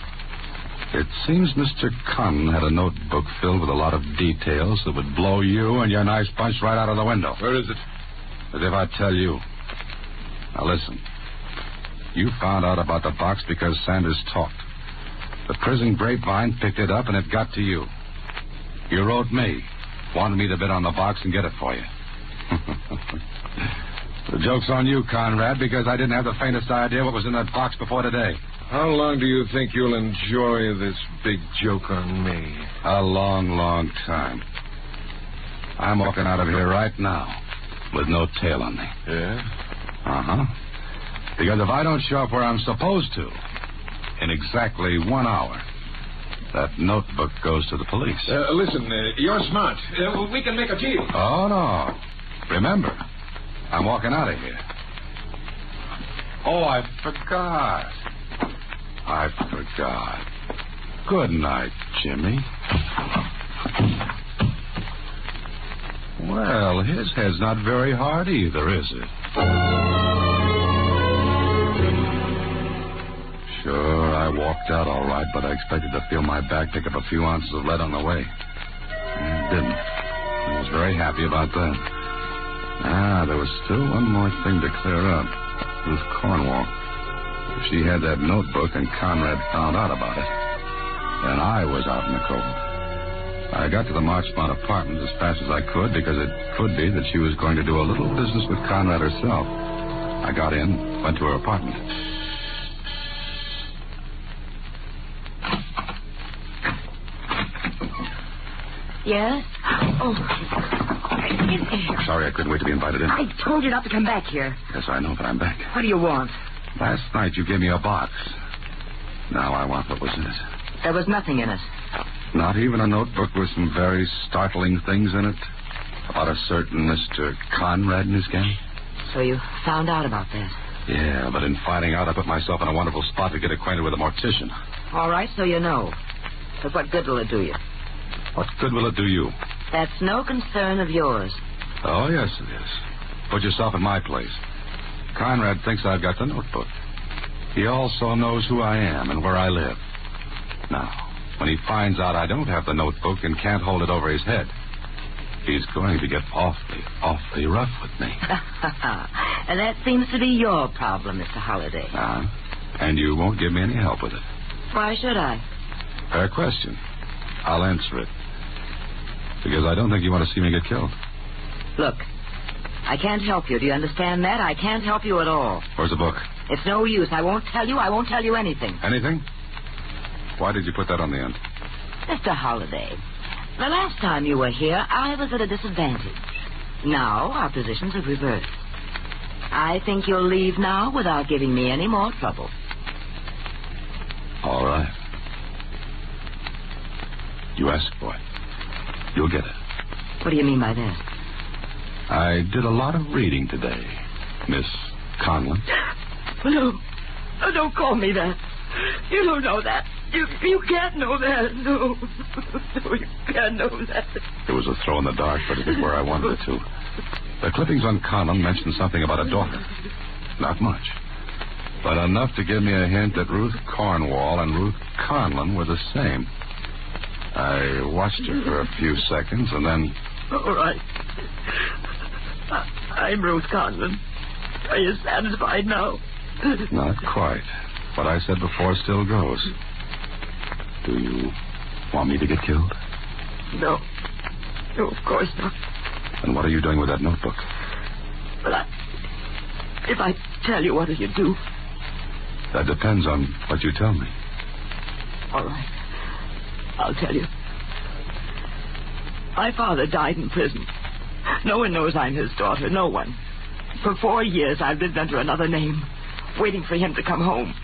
It seems Mr. Conlon had a notebook filled with a lot of details that would blow you and your nice bunch right out of the window. Where is it? As if I tell you. Now listen. You found out about the box because Sanders talked. The prison grapevine picked it up and it got to you. You wrote me. Wanted me to bid on the box and get it for you. The joke's on you, Conrad, because I didn't have the faintest idea what was in that box before today. How long do you think you'll enjoy this big joke on me? A long, long time. I'm walking out of here right now with no tail on me. Yeah? Uh-huh. Because if I don't show up where I'm supposed to, in exactly 1 hour, that notebook goes to the police. Listen, you're smart. We can make a deal. Oh, no. Remember, I'm walking out of here. Oh, I forgot. Good night, Jimmy. Well, his head's not very hard either, is it? Sure, I walked out all right, but I expected to feel my back pick up a few ounces of lead on the way. It didn't. I was very happy about that. There was still one more thing to clear up. Ruth Cornwall. If she had that notebook and Conrad found out about it, then I was out in the cold. I got to the Marchmont apartment as fast as I could because it could be that she was going to do a little business with Conrad herself. I got in, went to her apartment. Yes? Oh. Sorry, I couldn't wait to be invited in. I told you not to come back here. Yes, I know, but I'm back. What do you want? Last night you gave me a box. Now I want what was in it. There was nothing in it. Not even a notebook with some very startling things in it? About a certain Mr. Conrad and his gang? So you found out about that? Yeah, but in finding out, I put myself in a wonderful spot to get acquainted with a mortician. All right, so you know. But what good will it do you? What good will it do you? That's no concern of yours. Oh, yes, it is. Put yourself in my place. Conrad thinks I've got the notebook. He also knows who I am and where I live. Now, when he finds out I don't have the notebook and can't hold it over his head, he's going to get awfully rough with me. And that seems to be your problem, Mr. Holliday. And you won't give me any help with it. Why should I? Fair question. I'll answer it. Because I don't think you want to see me get killed. Look, I can't help you. Do you understand that? I can't help you at all. Where's the book? It's no use. I won't tell you anything. Anything? Why did you put that on the end? Mr. Holliday, the last time you were here, I was at a disadvantage. Now, our positions have reversed. I think you'll leave now without giving me any more trouble. All right. You asked for it. You'll get it. What do you mean by that? I did a lot of reading today, Miss Conlon. No, don't call me that. You don't know that. You can't know that. No, you can't know that. It was a throw in the dark, but it is where I wanted it to. The clippings on Conlon mentioned something about a daughter. Not much, but enough to give me a hint that Ruth Cornwall and Ruth Conlon were the same. I watched her for a few seconds, and then... All right. I'm Ruth Conlon. Are you satisfied now? Not quite. What I said before still goes. Do you want me to get killed? No. No, of course not. And what are you doing with that notebook? Well, if I tell you, what will you do? That depends on what you tell me. All right. I'll tell you. My father died in prison. No one knows I'm his daughter. No one. For 4 years, I've lived under another name, waiting for him to come home,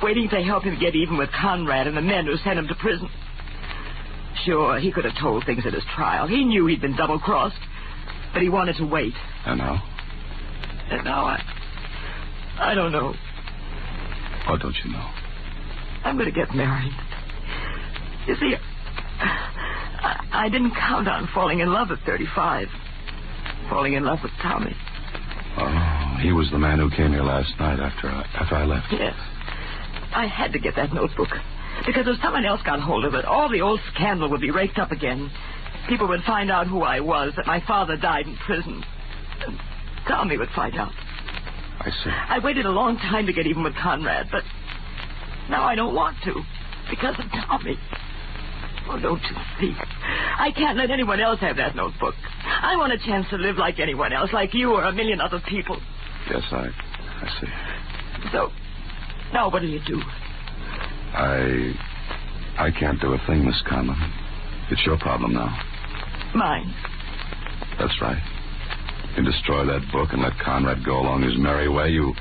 waiting to help him get even with Conrad and the men who sent him to prison. Sure, he could have told things at his trial. He knew he'd been double-crossed, but he wanted to wait. And now? And now I don't know. What don't you know? I'm going to get married. You see, I didn't count on falling in love at 35. Falling in love with Tommy. Oh, he was the man who came here last night after I left. Yes. I had to get that notebook. Because if someone else got hold of it, all the old scandal would be raked up again. People would find out who I was, that my father died in prison. And Tommy would find out. I see. I waited a long time to get even with Conrad, but now I don't want to because of Tommy. Oh, don't you see? I can't let anyone else have that notebook. I want a chance to live like anyone else, like you or a million other people. Yes, I see. So, now what do you do? I can't do a thing, Miss Conlon. It's your problem now. Mine. That's right. You can destroy that book and let Conrad go along his merry way. You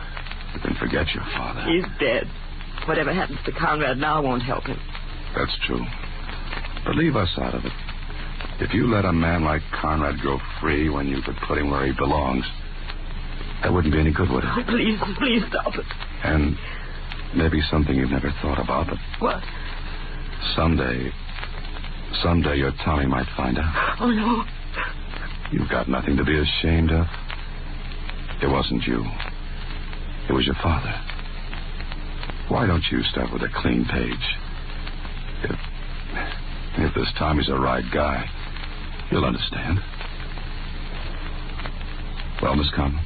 can forget your father. He's dead. Whatever happens to Conrad now won't help him. That's true. But leave us out of it. If you let a man like Conrad go free when you could put him where he belongs, that wouldn't be any good, would it? Oh, please stop it. And maybe something you've never thought about, but... What? Someday your Tommy might find out. Oh, no. You've got nothing to be ashamed of. It wasn't you. It was your father. Why don't you start with a clean page? If this Tommy's a right guy, you'll understand. Well, Miss Conlon?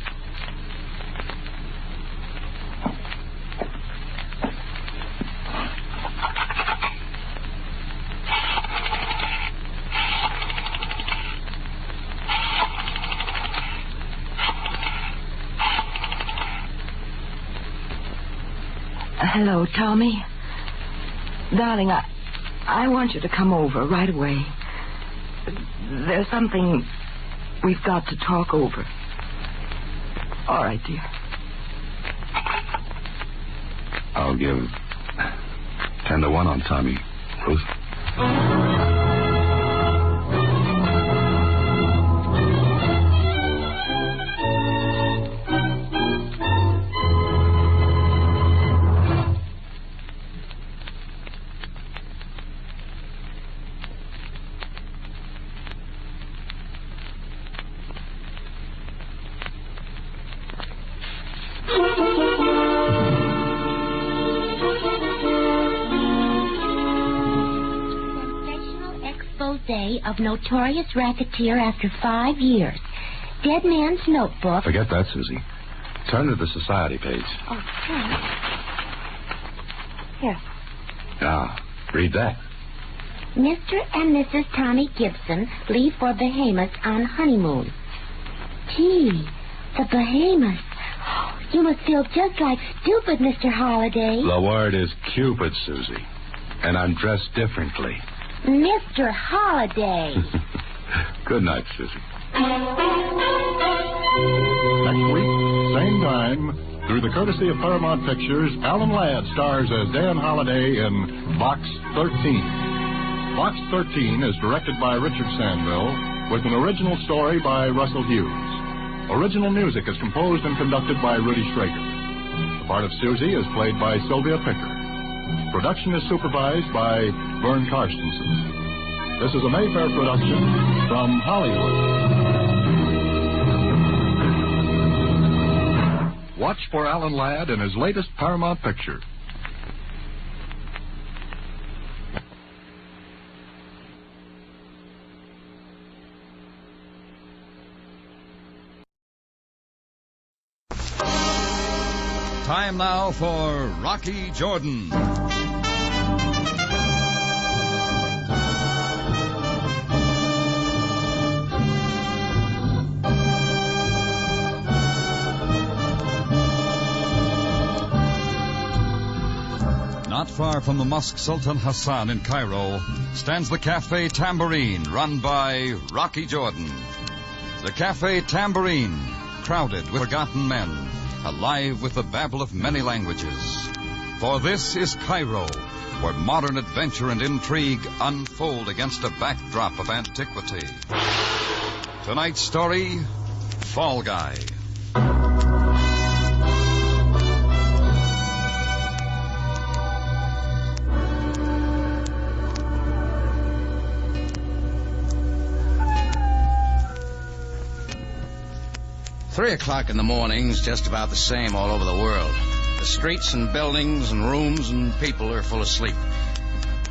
Hello, Tommy. Darling, I want you to come over right away. There's something we've got to talk over. All right, dear. I'll give 10-1 on Tommy, Ruth. Of notorious racketeer after 5 years. Dead Man's Notebook. Forget that, Susie. Turn to the society page. Oh, sure. Here. Ah, read that. Mr. and Mrs. Tommy Gibson leave for Bahamas on honeymoon. Gee, the Bahamas. You must feel just like stupid, Mr. Holliday. The word is Cupid, Susie. And I'm dressed differently. Mr. Holliday. Good night, Susie. Next week, same time, through the courtesy of Paramount Pictures, Alan Ladd stars as Dan Holliday in Box 13. Box 13 is directed by Richard Sandville with an original story by Russell Hughes. Original music is composed and conducted by Rudy Schrager. The part of Susie is played by Sylvia Picker. Production is supervised by Vern Karstensen. This is a Mayfair production from Hollywood. Watch for Alan Ladd in his latest Paramount picture. Time now for Rocky Jordan. Not far from the Mosque Sultan Hassan in Cairo stands the Cafe Tambourine, run by Rocky Jordan. The Cafe Tambourine, crowded with forgotten men, alive with the babble of many languages. For this is Cairo, where modern adventure and intrigue unfold against a backdrop of antiquity. Tonight's story, Fall Guy. 3 o'clock in the morning's just about the same all over the world. The streets and buildings and rooms and people are full of sleep.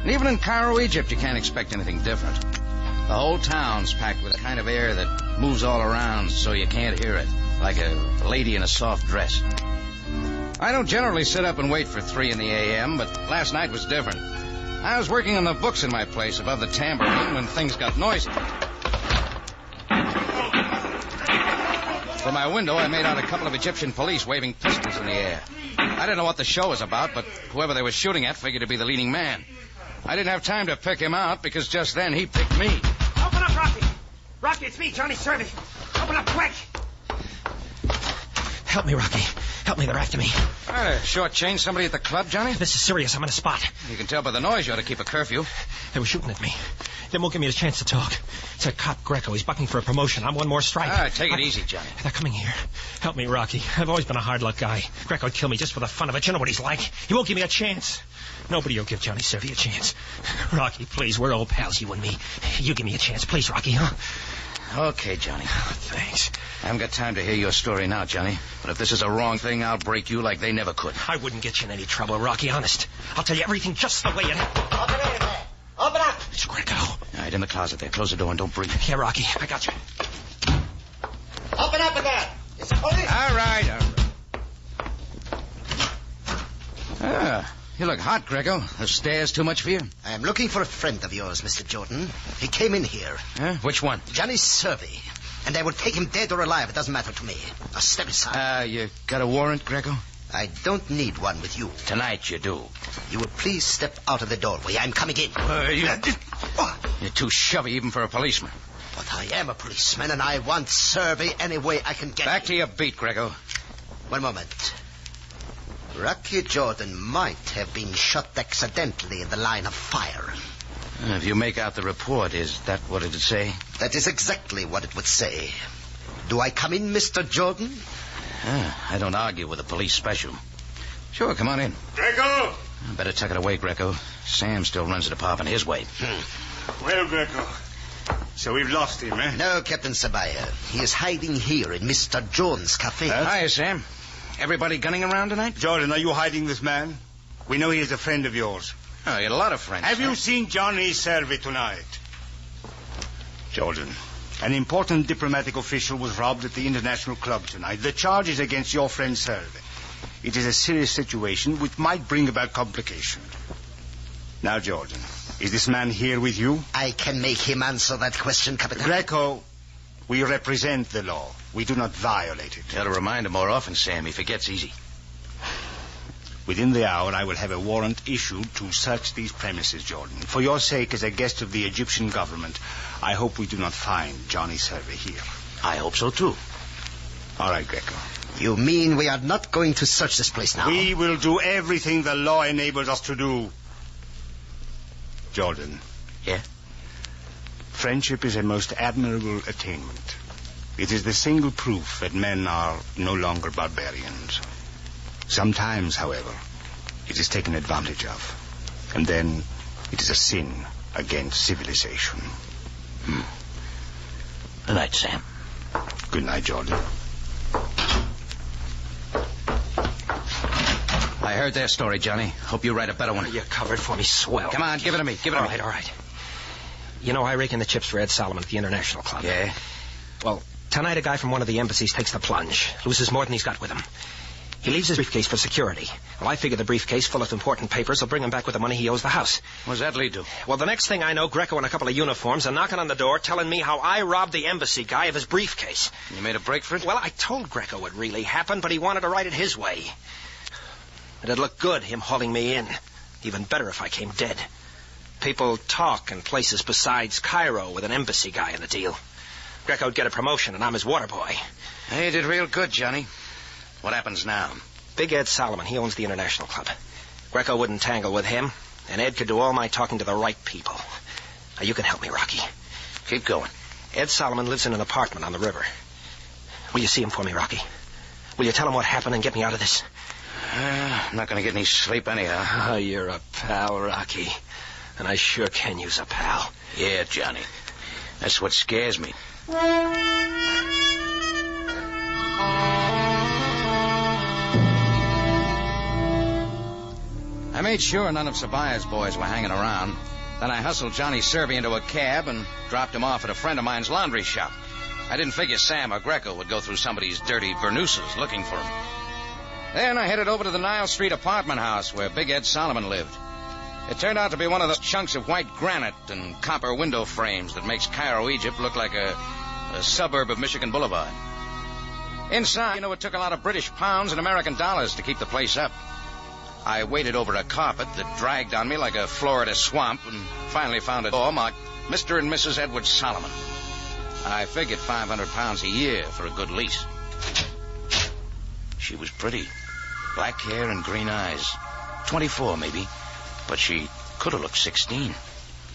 And even in Cairo, Egypt, you can't expect anything different. The whole town's packed with a kind of air that moves all around so you can't hear it, like a lady in a soft dress. I don't generally sit up and wait for 3 in the a.m., but last night was different. I was working on the books in my place above the tambourine when things got noisy. From my window, I made out a couple of Egyptian police waving pistols in the air. I didn't know what the show was about, but whoever they were shooting at figured to be the leading man. I didn't have time to pick him out because just then he picked me. Open up, Rocky. Rocky, it's me, Johnny Servey. Open up quick. Help me, Rocky. Help me, they're after me. Shortchange somebody at the club, Johnny? This is serious. I'm on a spot. You can tell by the noise you ought to keep a curfew. They were shooting at me. They won't give me a chance to talk. It's that cop Greco. He's bucking for a promotion. I'm one more strike. All right, take it easy, Johnny. They're coming here. Help me, Rocky. I've always been a hard luck guy. Greco would kill me just for the fun of it. You know what he's like. He won't give me a chance. Nobody will give Johnny Servey a chance. Rocky, please, we're old pals, you and me. You give me a chance, please, Rocky, huh? Okay, Johnny. Thanks. I haven't got time to hear your story now, Johnny. But if this is a wrong thing, I'll break you like they never could. I wouldn't get you in any trouble, Rocky, honest. I'll tell you everything just the way it happened. Open in there. Open up. It's Greco. All right, in the closet there. Close the door and don't breathe. Yeah, Rocky, I got you. Open up again. It's police. All right. You look hot, Greco. The stairs too much for you? I am looking for a friend of yours, Mr. Jordan. He came in here. Which one? Johnny Servey. And I will take him dead or alive. It doesn't matter to me. Now step aside. You got a warrant, Greco? I don't need one with you. Tonight you do. You will please step out of the doorway. I'm coming in. You're too shovey even for a policeman. But I am a policeman, and I want Servey any way I can get Back to your beat, Greco. One moment. Rocky Jordan might have been shot accidentally in the line of fire. If you make out the report, is that what it would say? That is exactly what it would say. Do I come in, Mr. Jordan? I don't argue with a police special. Sure, come on in. Greco! Better tuck it away, Greco. Sam still runs the department his way. Well, Greco, so we've lost him, eh? No, Captain Sabaya. He is hiding here in Mr. Jones' cafe. Hiya, Sam. Everybody gunning around tonight? Jordan, are you hiding this man? We know he is a friend of yours. Oh, you had a lot of friends. Have you seen Johnny Servey tonight? Jordan, an important diplomatic official was robbed at the International Club tonight. The charge is against your friend Servey. It is a serious situation which might bring about complications. Now, Jordan, is this man here with you? I can make him answer that question, Captain. Greco, we represent the law. We do not violate it. You ought to remind him more often, Sam. He forgets easy. Within the hour, I will have a warrant issued to search these premises, Jordan. For your sake, as a guest of the Egyptian government, I hope we do not find Johnny Servey here. I hope so, too. All right, Greco. You mean we are not going to search this place now? We will do everything the law enables us to do. Jordan. Yeah? Friendship is a most admirable attainment. It is the single proof that men are no longer barbarians. Sometimes, however, it is taken advantage of. And then it is a sin against civilization. Good night, Sam. Good night, Jordan. I heard their story, Johnny. Hope you write a better one. You covered for me, swell. Come on, give it to me. Give it to me. All right. You know, I rake in the chips for Ed Solomon at the International Club. Yeah? Well, tonight a guy from one of the embassies takes the plunge. Loses more than he's got with him. He leaves his briefcase for security. Well, I figure the briefcase full of important papers will bring him back with the money he owes the house. What does that lead to? Well, the next thing I know, Greco and a couple of uniforms are knocking on the door telling me how I robbed the embassy guy of his briefcase. You made a break for it? Well, I told Greco it really happened, but he wanted to write it his way. It'd look good, him hauling me in. Even better if I came dead. People talk in places besides Cairo with an embassy guy in the deal. Greco'd get a promotion, and I'm his water boy. Hey, you did real good, Johnny. What happens now? Big Ed Solomon, he owns the International Club. Greco wouldn't tangle with him, and Ed could do all my talking to the right people. Now, you can help me, Rocky. Keep going. Ed Solomon lives in an apartment on the river. Will you see him for me, Rocky? Will you tell him what happened and get me out of this? I'm not going to get any sleep anyhow. Oh, you're a pal, Rocky. And I sure can use a pal. Yeah, Johnny. That's what scares me. I made sure none of Sabaya's boys were hanging around. Then I hustled Johnny Servey into a cab and dropped him off at a friend of mine's laundry shop. I didn't figure Sam or Greco would go through somebody's dirty burnouses looking for him. Then I headed over to the Nile Street apartment house where Big Ed Solomon lived. It turned out to be one of those chunks of white granite and copper window frames that makes Cairo, Egypt look like a suburb of Michigan Boulevard. Inside, it took a lot of British pounds and American dollars to keep the place up. I waded over a carpet that dragged on me like a Florida swamp and finally found a door marked Mr. and Mrs. Edward Solomon. I figured £500 a year for a good lease. She was pretty. Black hair and green eyes. 24, maybe. But she could have looked 16.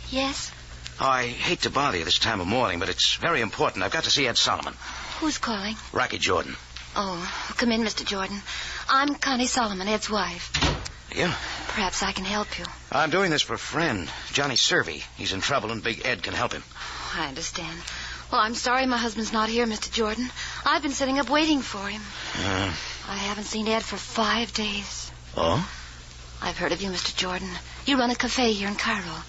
Yes? Oh, I hate to bother you this time of morning, but it's very important. I've got to see Ed Solomon. Who's calling? Rocky Jordan. Oh, come in, Mr. Jordan. I'm Connie Solomon, Ed's wife. Yeah? Perhaps I can help you. I'm doing this for a friend, Johnny Servey. He's in trouble, and Big Ed can help him. I understand. Well, I'm sorry my husband's not here, Mr. Jordan. I've been sitting up waiting for him. I haven't seen Ed for 5 days. Oh? I've heard of you, Mr. Jordan. You run a cafe here in Cairo.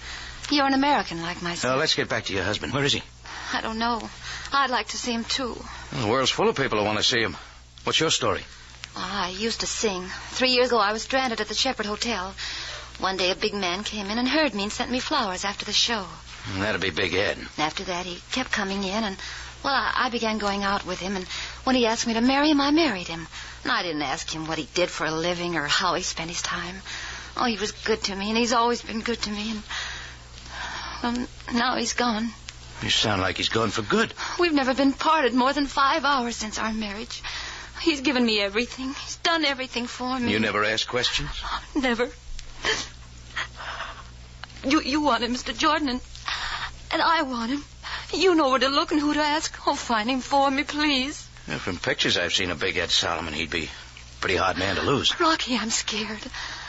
You're an American like myself. Let's get back to your husband. Where is he? I don't know. I'd like to see him, too. The world's full of people who want to see him. What's your story? I used to sing. 3 years ago, I was stranded at the Shepherd Hotel. One day, a big man came in and heard me and sent me flowers after the show. That'd be Big Ed. After that, he kept coming in, and, well, I began going out with him, and when he asked me to marry him, I married him. And I didn't ask him what he did for a living or how he spent his time. Oh, he was good to me, and he's always been good to me, and, well, now he's gone. You sound like he's gone for good. We've never been parted more than 5 hours since our marriage. He's given me everything. He's done everything for me. You never ask questions? Never. You want him, Mr. Jordan, and I want him. You know where to look and who to ask. Oh, find him for me, please. Yeah, from pictures I've seen of Big Ed Solomon, he'd be a pretty hard man to lose. Rocky, I'm scared.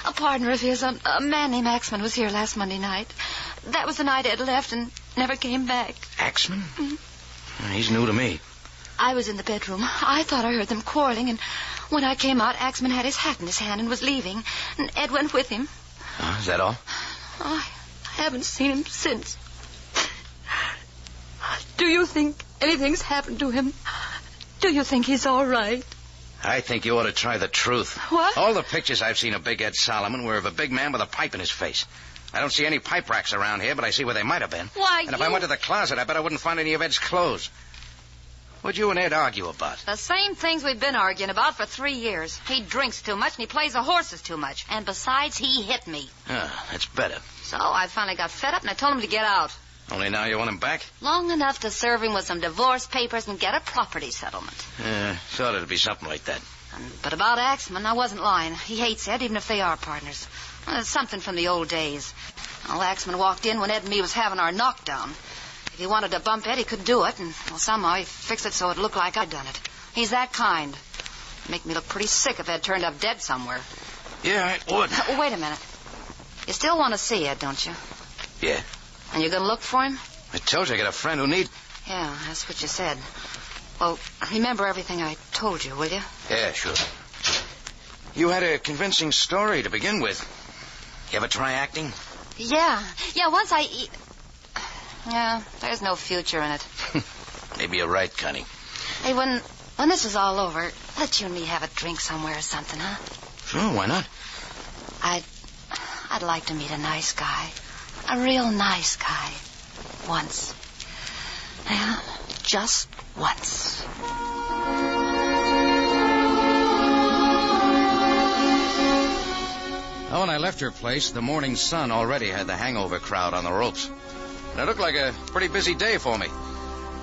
A partner of his, a man named Axman, was here last Monday night. That was the night Ed left and never came back. Axman? Mm-hmm. He's new to me. I was in the bedroom. I thought I heard them quarreling, and when I came out, Axman had his hat in his hand and was leaving, and Ed went with him. Is that all? I haven't seen him since. Do you think anything's happened to him? Do you think he's all right? I think you ought to try the truth. What? All the pictures I've seen of Big Ed Solomon were of a big man with a pipe in his face. I don't see any pipe racks around here, but I see where they might have been. Why, And if I went to the closet, I bet I wouldn't find any of Ed's clothes. What'd you and Ed argue about? The same things we've been arguing about for 3 years. He drinks too much and he plays the horses too much. And besides, he hit me. That's better. So I finally got fed up and I told him to get out. Only now you want him back? Long enough to serve him with some divorce papers and get a property settlement. Thought it'd be something like that. But about Axman, I wasn't lying. He hates Ed, even if they are partners. It's something from the old days. Well, Axman walked in when Ed and me was having our knockdown. If he wanted to bump Ed, he could do it, and somehow he fixed it so it looked like I'd done it. He's that kind. It'd make me look pretty sick if Ed turned up dead somewhere. Yeah, it would. Wait a minute. You still want to see Ed, don't you? Yeah. And you're going to look for him? I told you I got a friend who needs... Yeah, that's what you said. Well, remember everything I told you, will you? Yeah, sure. You had a convincing story to begin with. You ever try acting? Yeah, once I... Yeah, there's no future in it. Maybe you're right, Connie. Hey, when this is all over, let you and me have a drink somewhere or something, huh? Sure, why not? I'd like to meet a nice guy. A real nice guy. Once. Yeah, just once. When I left her place, the morning sun already had the hangover crowd on the ropes. And it looked like a pretty busy day for me.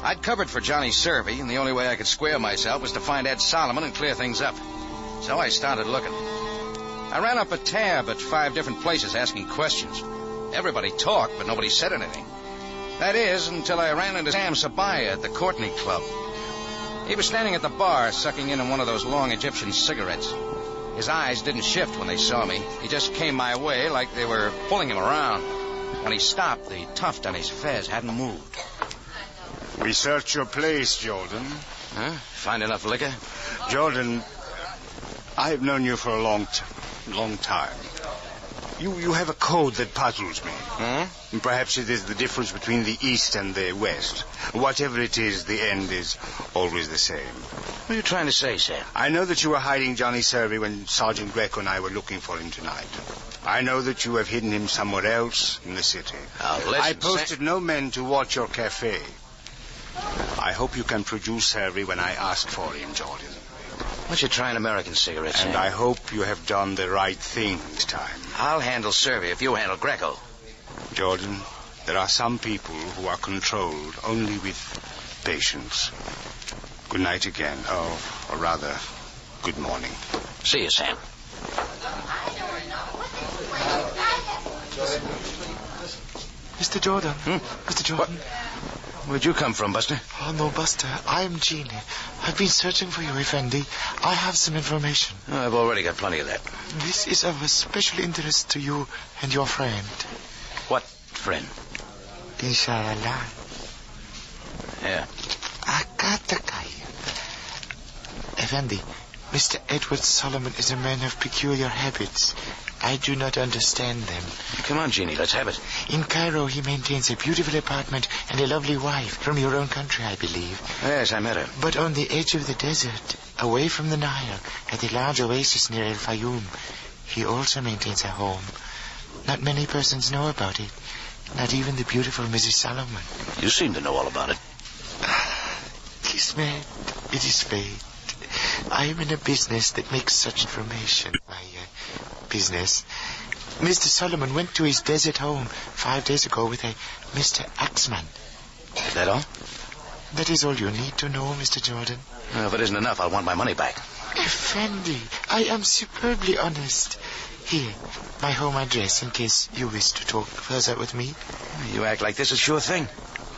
I'd covered for Johnny Servey, and the only way I could square myself was to find Ed Solomon and clear things up. So I started looking. I ran up a tab at 5 different places asking questions. Everybody talked, but nobody said anything. That is, until I ran into Sam Sabaya at the Courtney Club. He was standing at the bar, sucking in on one of those long Egyptian cigarettes. His eyes didn't shift when they saw me. He just came my way like they were pulling him around. When he stopped, the tuft on his fez hadn't moved. We searched your place, Jordan. Huh? Find enough liquor? Jordan, I've known you for a long time. You have a code that puzzles me. Hmm? Perhaps it is the difference between the East and the West. Whatever it is, the end is always the same. What are you trying to say, Sam? I know that you were hiding Johnny Servey when Sergeant Greco and I were looking for him tonight. I know that you have hidden him somewhere else in the city. Now, listen, I posted no men to watch your cafe. I hope you can produce Servey when I ask for him, Jordan. What you trying American cigarettes, And Sam? I hope you have done the right thing this time. I'll handle Servey if you handle Greco. Jordan, there are some people who are controlled only with patience. Good night again. Or rather, good morning. See you, Sam. Mr. Jordan. Mr. Jordan. Where'd you come from, Buster? Oh, no, Buster. I am Jeannie. I've been searching for you, Effendi. I have some information. Oh, I've already got plenty of that. This is of a special interest to you and your friend. What friend? Inshallah. Yeah. Akatakai. Effendi, Mr. Edward Solomon is a man of peculiar habits. I do not understand them. Come on, Jeannie, let's have it. In Cairo, he maintains a beautiful apartment and a lovely wife from your own country, I believe. Yes, I met her. But on the edge of the desert, away from the Nile, at a large oasis near El Fayoum, he also maintains a home. Not many persons know about it. Not even the beautiful Mrs. Solomon. You seem to know all about it. Kismet, it is fate. I am in a business that makes such information. My business. Mr. Solomon went to his desert home 5 days ago with a Mr. Axman. Is that all? That is all you need to know, Mr. Jordan. Well, if it isn't enough, I'll want my money back. Effendi, I am superbly honest. Here, my home address in case you wish to talk further with me. You act like this is a sure thing.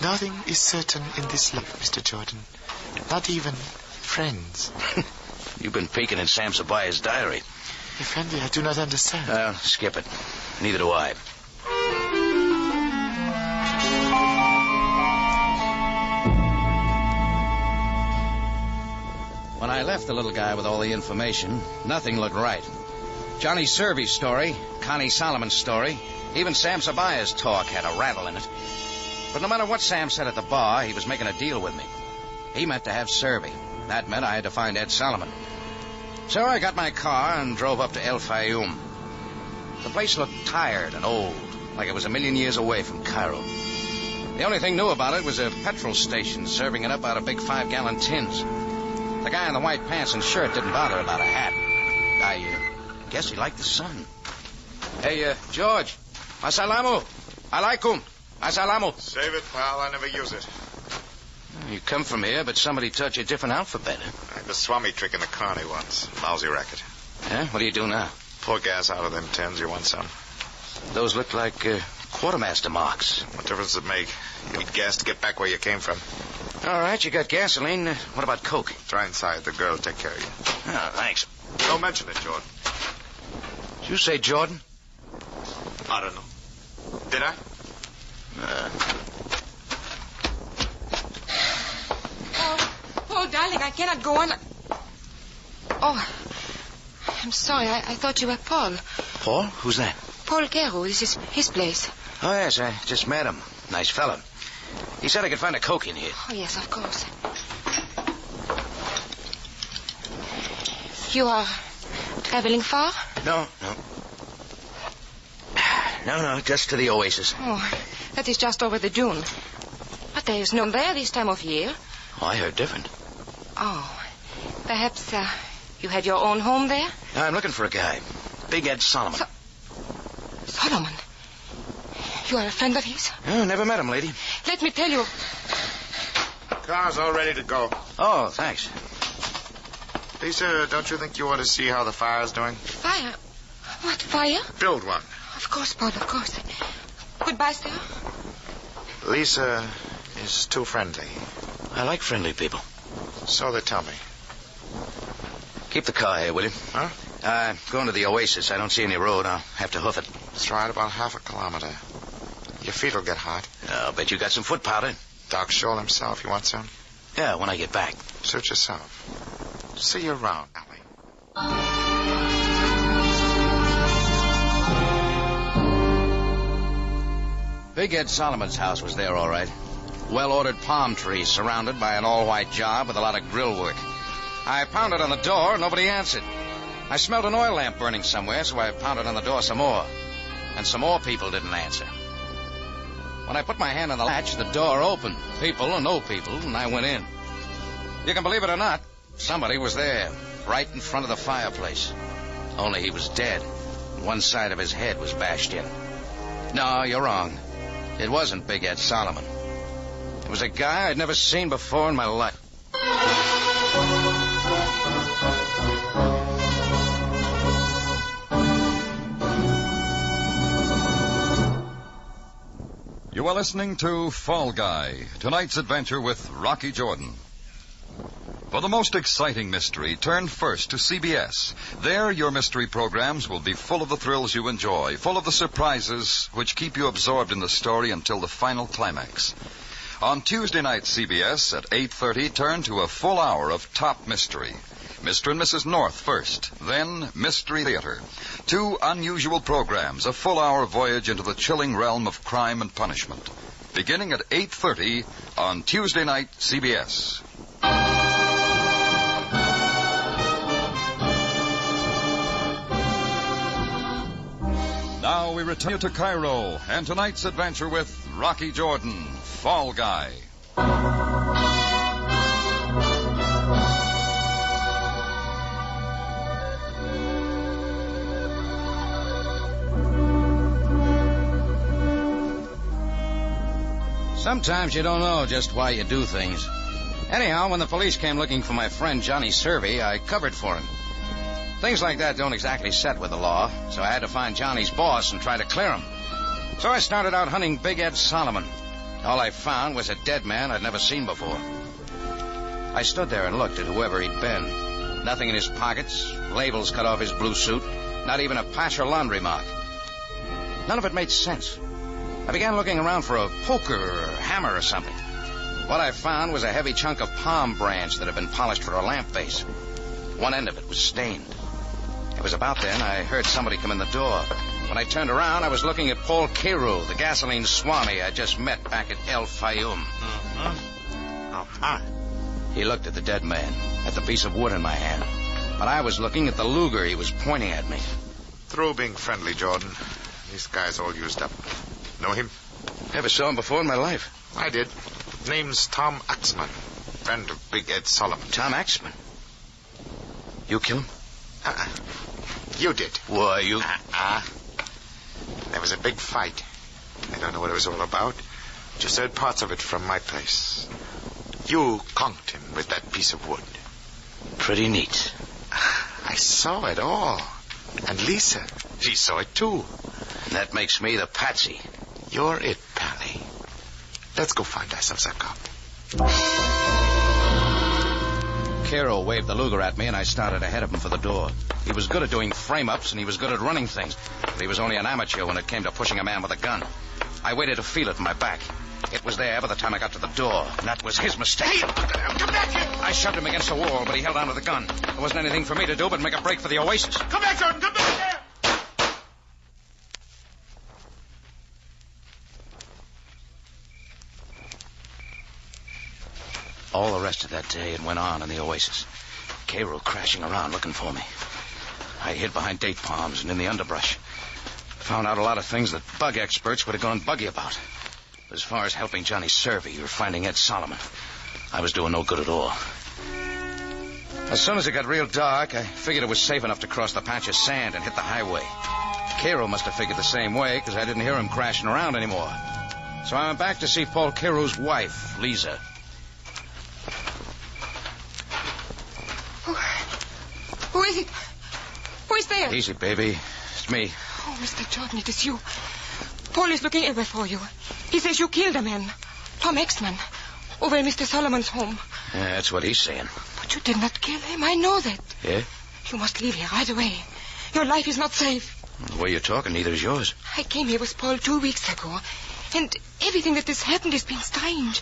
Nothing is certain in this life, Mr. Jordan. Not even friends. You've been peeking in Sam Sabaya's diary. Effendi, I do not understand. Skip it. Neither do I. When I left the little guy with all the information, nothing looked right. Johnny Servey's story, Connie Solomon's story, even Sam Sabaya's talk had a rattle in it. But no matter what Sam said at the bar, he was making a deal with me. He meant to have Servey. That meant I had to find Ed Solomon. So I got my car and drove up to El Fayoum. The place looked tired and old, like it was a million years away from Cairo. The only thing new about it was a petrol station serving it up out of big 5-gallon tins. The guy in the white pants and shirt didn't bother about a hat. I guess he liked the sun. Hey, George. Assalamu. Alaikum. Assalamu. Save it, pal. I never use it. You come from here, but somebody taught you a different alphabet. I had the Swami trick in the carny once. Lousy racket. Yeah? What do you do now? Pour gas out of them tins. You want some? Those look like quartermaster marks. What difference does it make? You need gas to get back where you came from. All right, you got gasoline. What about coke? Try inside. The girl will take care of you. Oh, thanks. Don't mention it, Jordan. Did you say Jordan? I don't know. Did I? Oh, darling, I cannot go on. Oh, I'm sorry. I thought you were Paul. Paul? Who's that? Paul Guerrero. This is his place. Oh, yes, I just met him. Nice fella. He said I could find a coke in here. Oh, yes, of course. You are traveling far? No. No, just to the oasis. Oh, that is just over the dune. But there is none there this time of year. Oh, I heard different. Oh, perhaps you had your own home there? I'm looking for a guy. Big Ed Solomon. Solomon? You are a friend of his? Oh, never met him, lady. Let me tell you. Car's all ready to go. Oh, thanks. Lisa, don't you think you ought to see how the fire's doing? Fire? What fire? Build one. Of course, Paul, of course. Goodbye, sir. Lisa is too friendly. I like friendly people. So they tell me. Keep the car here, will you? Huh? Going to the oasis. I don't see any road. I'll have to hoof it. Let's ride about half a kilometer. Your feet will get hot. I'll bet you got some foot powder. Doc Scholl himself. You want some? Yeah, when I get back. Suit yourself. See you around, Allie. Big Ed Solomon's house was there, all right. Well-ordered palm trees surrounded by an all-white job with a lot of grill work. I pounded on the door, nobody answered. I smelled an oil lamp burning somewhere, so I pounded on the door some more. And some more people didn't answer. When I put my hand on the latch, the door opened. People or no people, and I went in. You can believe it or not, somebody was there, right in front of the fireplace. Only he was dead. One side of his head was bashed in. No, you're wrong. It wasn't Big Ed Solomon. It was a guy I'd never seen before in my life. You are listening to Fall Guy, tonight's adventure with Rocky Jordan. For the most exciting mystery, turn first to CBS. There, your mystery programs will be full of the thrills you enjoy, full of the surprises which keep you absorbed in the story until the final climax. On Tuesday night, CBS, at 8:30, turn to a full hour of top mystery. Mr. and Mrs. North first, then Mystery Theater. Two unusual programs, a full hour voyage into the chilling realm of crime and punishment. Beginning at 8:30 on Tuesday night, CBS. Now we return to Cairo and tonight's adventure with Rocky Jordan, Fall Guy. Sometimes you don't know just why you do things. Anyhow, when the police came looking for my friend Johnny Servey, I covered for him. Things like that don't exactly set with the law, so I had to find Johnny's boss and try to clear him. So I started out hunting Big Ed Solomon. All I found was a dead man I'd never seen before. I stood there and looked at whoever he'd been. Nothing in his pockets, labels cut off his blue suit, not even a patch or laundry mark. None of it made sense. I began looking around for a poker or a hammer or something. What I found was a heavy chunk of palm branch that had been polished for a lamp base. One end of it was stained. It was about then I heard somebody come in the door. When I turned around, I was looking at Paul Carew, the gasoline swami I just met back at El Fayoum. He looked at the dead man, at the piece of wood in my hand. But I was looking at the Luger he was pointing at me. Through being friendly, Jordan. This guy's all used up. Know him? Never saw him before in my life. I did. Name's Tom Axman, friend of Big Ed Solomon. Tom Axman? You kill him? You did. Why, you... There was a big fight. I don't know what it was all about. Just heard parts of it from my place. You conked him with that piece of wood. Pretty neat. I saw it all. And Lisa, she saw it too. That makes me the patsy. You're it, Pally. Let's go find ourselves a cop. Carew waved the Luger at me, and I started ahead of him for the door. He was good at doing frame-ups, and he was good at running things. But he was only an amateur when it came to pushing a man with a gun. I waited to feel it in my back. It was there by the time I got to the door, and that was his mistake. Hey, come back here! I shoved him against the wall, but he held onto the gun. There wasn't anything for me to do but make a break for the oasis. Come back, Jordan! Come back here! All the rest of that day, it went on in the oasis. Carew crashing around looking for me. I hid behind date palms and in the underbrush. Found out a lot of things that bug experts would have gone buggy about. As far as helping Johnny Servey or finding Ed Solomon, I was doing no good at all. As soon as it got real dark, I figured it was safe enough to cross the patch of sand and hit the highway. Carew must have figured the same way, because I didn't hear him crashing around anymore. So I went back to see Paul Carew's wife, Lisa. Who is it? Who is there? Easy, baby. It's me. Oh, Mr. Jordan, it is you. Paul is looking everywhere for you. He says you killed a man, Tom Axman, over in Mr. Solomon's home. Yeah, that's what he's saying. But you did not kill him. I know that. Yeah? You must leave here right away. Your life is not safe. The way you're talking, neither is yours. I came here with Paul 2 weeks ago, and everything that has happened has been strange.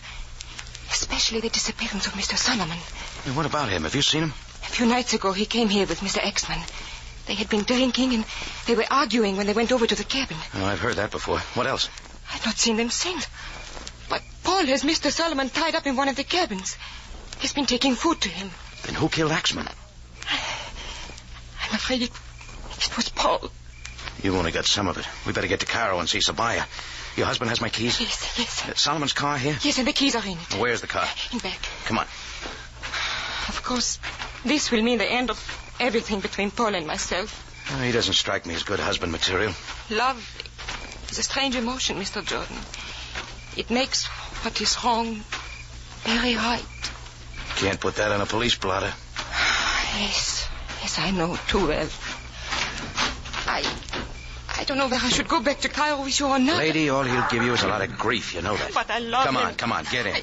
Especially the disappearance of Mr. Solomon. Hey, what about him? Have you seen him? A few nights ago, he came here with Mr. Axman. They had been drinking, and they were arguing when they went over to the cabin. Oh, I've heard that before. What else? I've not seen them since. But Paul has Mr. Solomon tied up in one of the cabins. He's been taking food to him. Then who killed Axman? I'm afraid it was Paul. You've only got some of it. We better get to Cairo and see Sabaya. Your husband has my keys? Yes. Solomon's car here? Yes, and the keys are in it. Where's the car? In back. Come on. Of course, this will mean the end of everything between Paul and myself. Oh, he doesn't strike me as good husband material. Love is a strange emotion, Mr. Jordan. It makes what is wrong very right. Can't put that on a police blotter. Yes, I know too well. I don't know whether I should go back to Cairo with you or not. Lady, all he'll give you is a lot of grief, you know that. But I love him. Come on, get in.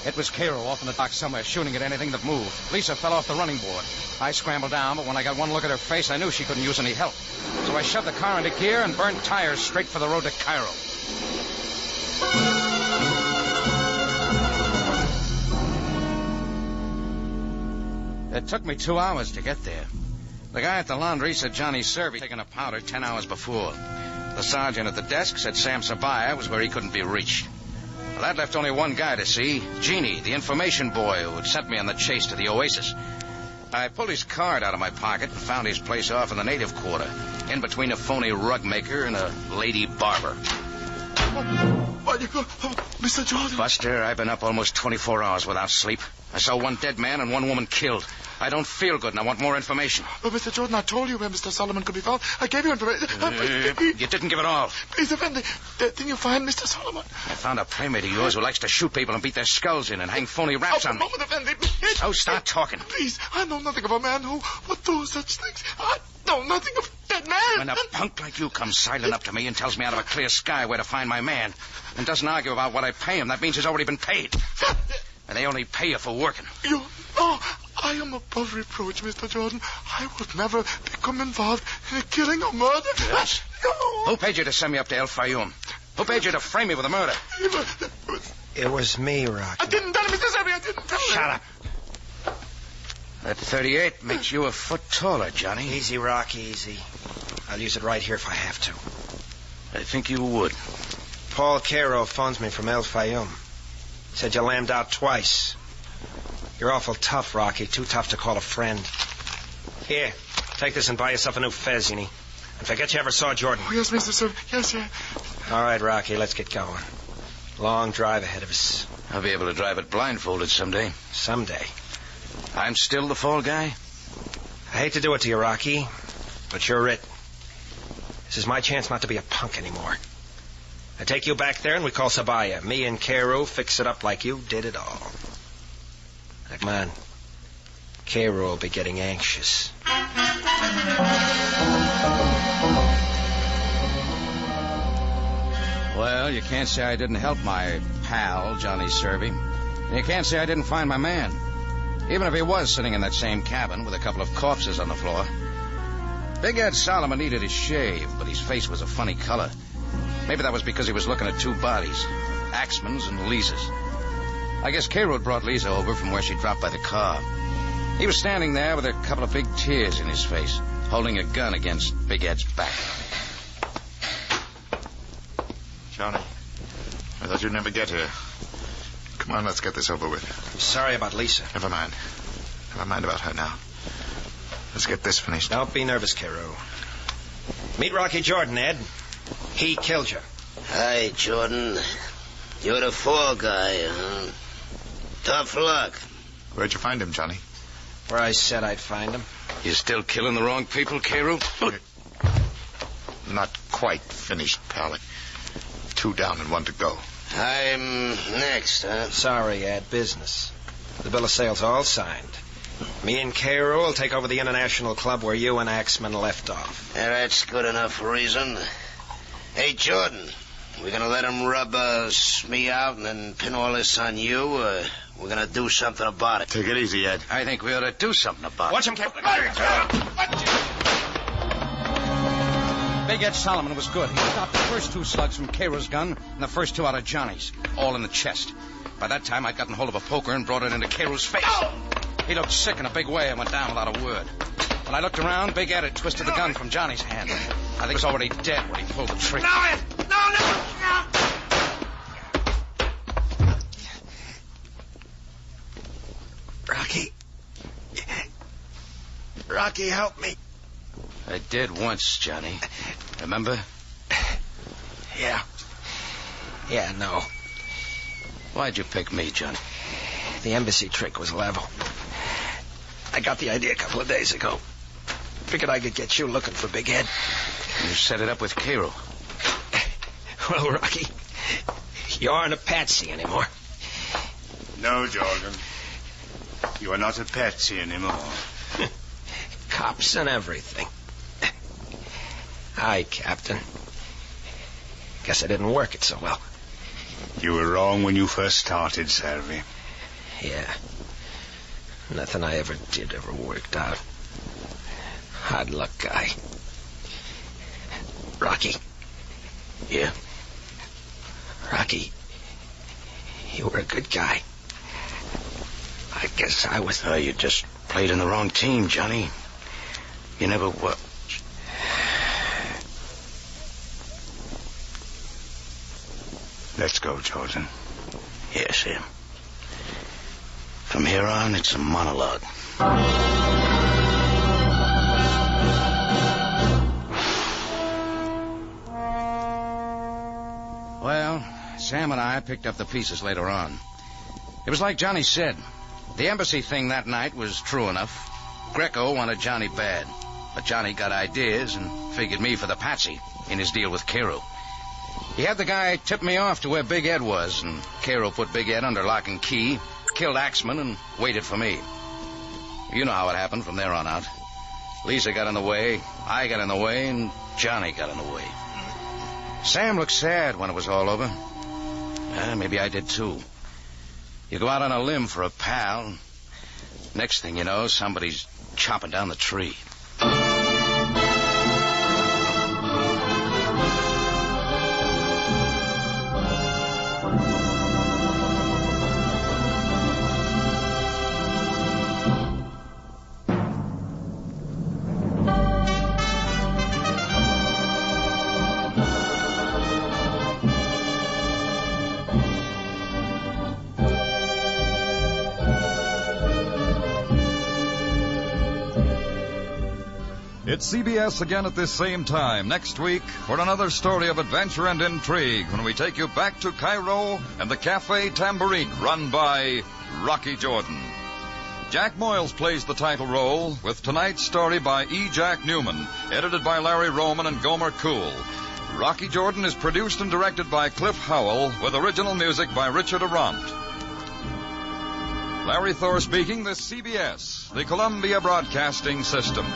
It was Cairo off in the dock somewhere, shooting at anything that moved. Lisa fell off the running board. I scrambled down, but when I got one look at her face, I knew she couldn't use any help. So I shoved the car into gear and burned tires straight for the road to Cairo. It took me 2 hours to get there. The guy at the laundry said Johnny Servey taken a powder 10 hours before. The sergeant at the desk said Sam Sabaya was where he couldn't be reached. Well, that left only one guy to see, Jeannie, the information boy who had sent me on the chase to the Oasis. I pulled his card out of my pocket and found his place off in the native quarter, in between a phony rug maker and a lady barber. Mr. Jordan. Buster, I've been up almost 24 hours without sleep. I saw one dead man and one woman killed. I don't feel good, and I want more information. But, Mr. Jordan, I told you where Mr. Solomon could be found. I gave you information. You didn't give it all. Please, Effendi, didn't you find Mr. Solomon? I found a playmate of yours who likes to shoot people and beat their skulls in and hang phony raps on me. Effendi. Oh, start talking. Please, I know nothing of a man who would do such things. I know nothing of that man. When a punk like you comes sidling up to me and tells me out of a clear sky where to find my man and doesn't argue about what I pay him, that means he's already been paid. And they only pay you for working. You know, I am above reproach, Mr. Jordan. I would never become involved in a killing or murder. Yes? No. Who paid you to send me up to El Fayoum? Who paid you to frame me with a murder? It was me, Rocky. I didn't tell him, Mr. Servey. I didn't tell him. Shut up. That 38 makes you a foot taller, Johnny. Easy, Rocky, easy. I'll use it right here if I have to. I think you would. Paul Cairo phones me from El Fayoum. Said you lammed out twice. You're awful tough, Rocky. Too tough to call a friend. Here, take this and buy yourself a new fez, Uni. And forget you ever saw Jordan. Oh, yes, Mr. Servey. Yes, sir. All right, Rocky, let's get going. Long drive ahead of us. I'll be able to drive it blindfolded someday. Someday. I'm still the fall guy? I hate to do it to you, Rocky, but you're it. This is my chance not to be a punk anymore. I take you back there and we call Sabaya. Me and Cairo fix it up like you did it all. Now, come on. Cairo will be getting anxious. Well, you can't say I didn't help my pal, Johnny Servey. And you can't say I didn't find my man. Even if he was sitting in that same cabin with a couple of corpses on the floor. Big Ed Solomon needed his shave, but his face was a funny color. Maybe that was because he was looking at two bodies, Axman's and Lisa's. I guess Cairo had brought Lisa over from where she dropped by the car. He was standing there with a couple of big tears in his face, holding a gun against Big Ed's back. Johnny, I thought you'd never get here. Come on, let's get this over with. I'm sorry about Lisa. Never mind. Never mind about her now. Let's get this finished. Don't be nervous, Cairo. Meet Rocky Jordan, Ed. He killed you. Hi, Jordan. You're the fall guy, huh? Tough luck. Where'd you find him, Johnny? Where I said I'd find him. You still killing the wrong people, Cairo? Not quite finished, pal. 2 down and 1 to go. I'm next, huh? Sorry, Ed. Business. The bill of sale's all signed. Me and Cairo will take over the International Club where you and Axman left off. Yeah, that's good enough reason. Hey, Jordan, we're going to let him rub me out and then pin all this on you? We're going to do something about it. Take it easy, Ed. I think we ought to do something about Watch him, Captain. Big Ed Solomon was good. He stopped the first 2 slugs from Cairo's gun and the first 2 out of Johnny's, all in the chest. By that time, I'd gotten hold of a poker and brought it into Cairo's face. He looked sick in a big way and went down without a word. When I looked around, Big Ed had twisted the gun from Johnny's hand. I think he was already dead when he pulled the trigger. No! Rocky, help me. I did once, Johnny. Remember? Yeah. Yeah, no. Why'd you pick me, Johnny? The embassy trick was level. I got the idea a couple of days ago. Figured I could get you looking for Big Ed. You set it up with Cairo. Well, Rocky, you aren't a patsy anymore. No, Jordan. You are not a patsy anymore. Cops and everything. Aye, Captain. Guess I didn't work it so well. You were wrong when you first started, Servi. Yeah. Nothing I ever did ever worked out. Hard luck guy. Rocky. Yeah? Rocky, you were a good guy. I guess I was... Oh, you just played in the wrong team, Johnny. You never were... Let's go, Jordan. Yes, Sam. From here on, it's a monologue. Well, Sam and I picked up the pieces later on. It was like Johnny said. The embassy thing that night was true enough. Greco wanted Johnny bad, but Johnny got ideas and figured me for the patsy in his deal with Cairo. He had the guy tip me off to where Big Ed was, and Cairo put Big Ed under lock and key, killed Axman, and waited for me. You know how it happened from there on out. Lisa got in the way, I got in the way, and Johnny got in the way. Sam looked sad when it was all over. Maybe I did too. You go out on a limb for a pal. Next thing you know, somebody's chopping down the tree. It's CBS again at this same time next week for another story of adventure and intrigue when we take you back to Cairo and the Cafe Tambourine run by Rocky Jordan. Jack Moyles plays the title role with tonight's story by E. Jack Newman, edited by Larry Roman and Gomer Cool. Rocky Jordan is produced and directed by Cliff Howell with original music by Richard Arant. Larry Thor speaking, this CBS, the Columbia Broadcasting System.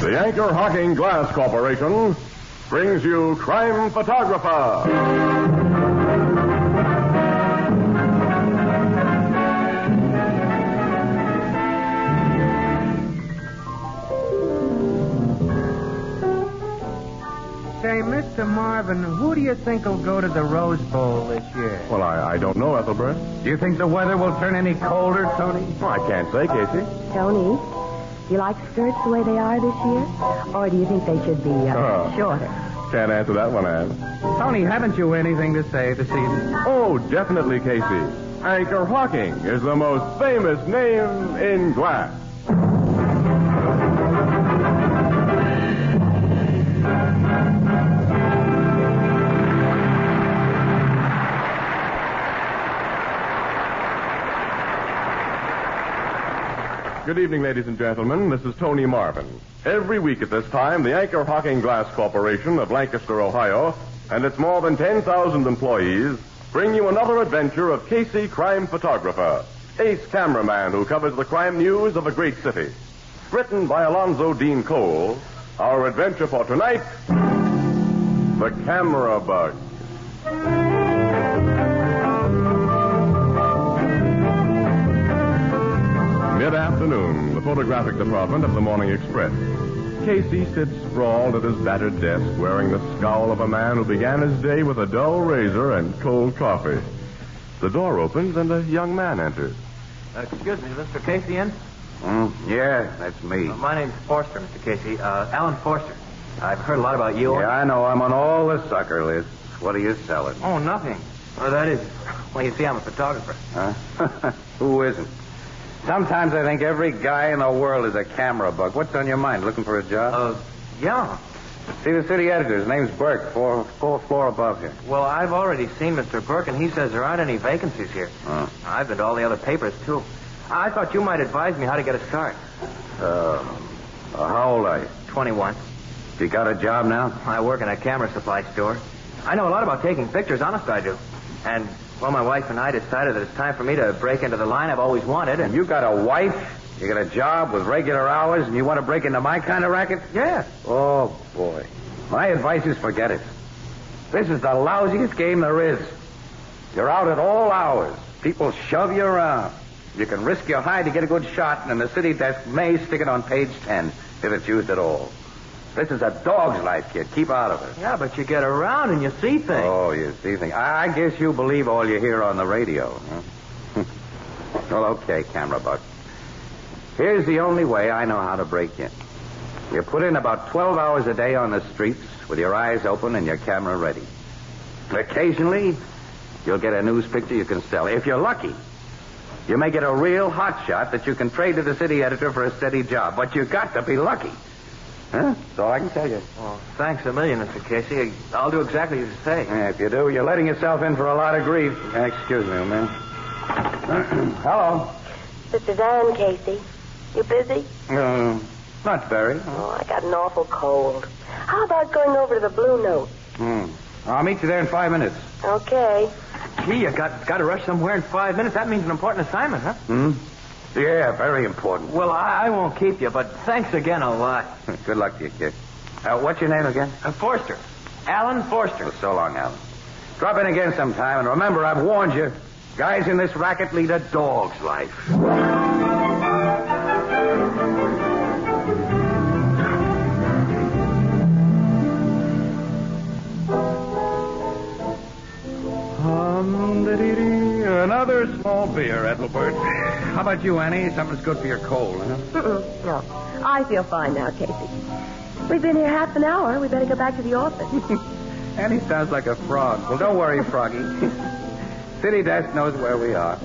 The Anchor Hocking Glass Corporation brings you Crime Photographer. Say, Mr. Marvin, who do you think will go to the Rose Bowl this year? Well, I don't know, Ethelbert. Do you think the weather will turn any colder, Tony? Well, I can't say, Casey. Tony, do you like skirts the way they are this year? Or do you think they should be shorter? Can't answer that one, Ann. Tony, haven't you anything to say this evening? Oh, definitely, Casey. Anchor Hocking is the most famous name in glass. Good evening, ladies and gentlemen. This is Tony Marvin. Every week at this time, the Anchor Hocking Glass Corporation of Lancaster, Ohio, and its more than 10,000 employees bring you another adventure of Casey, crime photographer, ace cameraman who covers the crime news of a great city. Written by Alonzo Dean Cole, our adventure for tonight, The Camera Bug. Mid-afternoon, the photographic department of the Morning Express. Casey sits sprawled at his battered desk, wearing the scowl of a man who began his day with a dull razor and cold coffee. The door opens and a young man enters. Excuse me, Mr. Casey in? Yeah, that's me. My name's Forster, Mr. Casey. Alan Forster. I've heard a lot about you. Yeah, I know. I'm on all the sucker lists. What are you selling? Oh, nothing. Oh, that is. Well, you see, I'm a photographer. Huh? Who isn't? Sometimes I think every guy in the world is a camera bug. What's on your mind? Looking for a job? Yeah. See the city editor. His name's Burke, fourth floor above here. Well, I've already seen Mr. Burke, and he says there aren't any vacancies here. Oh. I've been to all the other papers, too. I thought you might advise me how to get a start. How old are you? 21. You got a job now? I work in a camera supply store. I know a lot about taking pictures, honest I do. And, well, my wife and I decided that it's time for me to break into the line I've always wanted. And you got a wife? You got a job with regular hours, and you want to break into my kind of racket? Yeah. Oh, boy. My advice is forget it. This is the lousiest game there is. You're out at all hours. People shove you around. You can risk your hide to get a good shot, and the city desk may stick it on page 10 if it's used at all. This is a dog's life, kid. Keep out of it. Yeah, but you get around and you see things. Oh, you see things. I guess you believe all you hear on the radio, huh? Well, okay, camera buck. Here's the only way I know how to break in. You put in about 12 hours a day on the streets with your eyes open and your camera ready. Occasionally, you'll get a news picture you can sell. If you're lucky, you may get a real hot shot that you can trade to the city editor for a steady job. But you got to be lucky. Huh? That's all I can tell you. Well, thanks a million, Mr. Casey. I'll do exactly as you say. Yeah, if you do, you're letting yourself in for a lot of grief. Excuse me, man. Hello. Mr. Dan Casey. You busy? Not very. Oh, I got an awful cold. How about going over to the Blue Note? I'll meet you there in 5 minutes. Okay. Gee, you got to rush somewhere in 5 minutes. That means an important assignment, huh? Yeah, very important. Well, I won't keep you, but thanks again a lot. Good luck to you, kid. What's your name again? Forster. Alan Forster. Well, so long, Alan. Drop in again sometime, and remember, I've warned you. Guys in this racket lead a dog's life. Another small beer, Ethelbert. How about you, Annie? Something's good for your cold, huh? No. I feel fine now, Casey. We've been here half an hour. We better go back to the office. Annie sounds like a frog. Well, don't worry, Froggy. City desk knows where we are.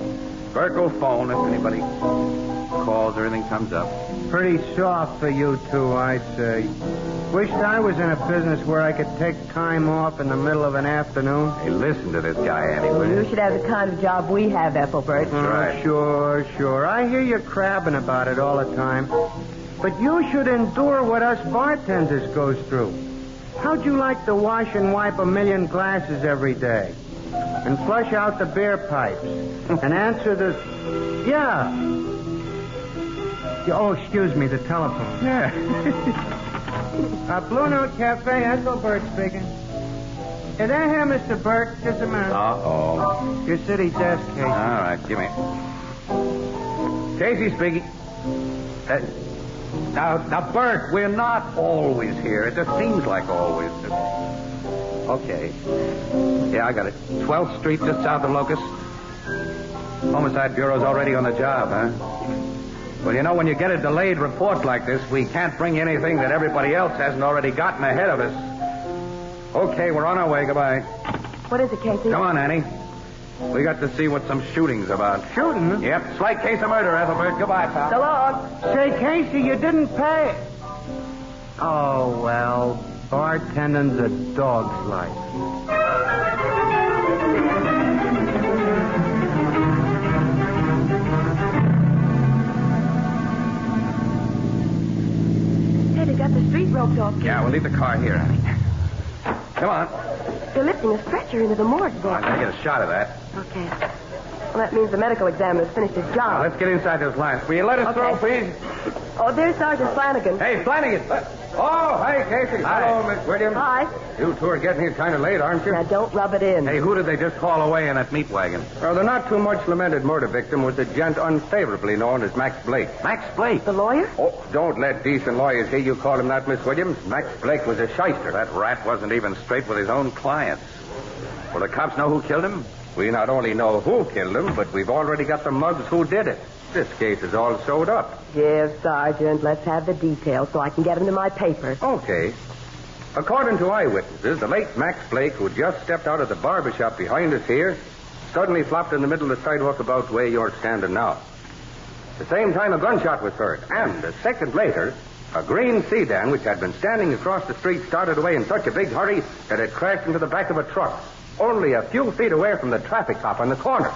Burke will phone if anybody calls or anything comes up. Pretty soft for you two, I'd say. Wished I was in a business where I could take time off in the middle of an afternoon. Hey, listen to this guy, Annie. Well, you should have the kind of job we have, Ethelbert. That's right. Sure. I hear you crabbing about it all the time. But you should endure what us bartenders goes through. How'd you like to wash and wipe 1,000,000 glasses every day? And flush out the beer pipes? And answer the... Yeah. Oh, excuse me, the telephone. Yeah. Blue Note Cafe, Ethelbert speaking. Is that here, Mr. Burke? Just a minute. Uh-oh. Your city desk, Casey. All right, give me. Casey speaking. Now, Burke, we're not always here. It just seems like always. Okay. Yeah, I got it. 12th Street, just south of Locust. Homicide Bureau's already on the job, huh? Well, you know, when you get a delayed report like this, we can't bring anything that everybody else hasn't already gotten ahead of us. Okay, we're on our way. Goodbye. What is it, Casey? Come on, Annie. We got to see what some shooting's about. Shooting? Yep, slight case of murder, Ethelbert. Goodbye, pal. So long. Say, Casey, you didn't pay. Oh, well, bartending's a dog's life. They got the street ropes off. Yeah, we'll leave the car here, Annie. Come on. They're lifting a stretcher into the morgue there. I gotta get a shot of that. Okay. Well, that means the medical examiner's finished his job. Now, let's get inside those lines. Will you let us through, please? Oh, there's Sergeant Flanagan. Hey, Flanagan. Oh, hi, Casey. Hi. Hello, Miss Williams. Hi. You two are getting here kind of late, aren't you? Now, don't rub it in. Hey, who did they just haul away in that meat wagon? Well, the not too much lamented murder victim was a gent unfavorably known as Max Blake. Max Blake. The lawyer? Oh, don't let decent lawyers hear you call him that, Miss Williams. Max Blake was a shyster. That rat wasn't even straight with his own clients. Well, the cops know who killed him. We not only know who killed him, but we've already got the mugs who did it. This case is all sewed up. Yes, Sergeant. Let's have the details so I can get them to my paper. Okay. According to eyewitnesses, the late Max Blake, who just stepped out of the barber shop behind us here, suddenly flopped in the middle of the sidewalk about where you're standing now. At the same time, a gunshot was heard, and a second later, a green sedan, which had been standing across the street, started away in such a big hurry that it crashed into the back of a truck, only a few feet away from the traffic cop on the corner.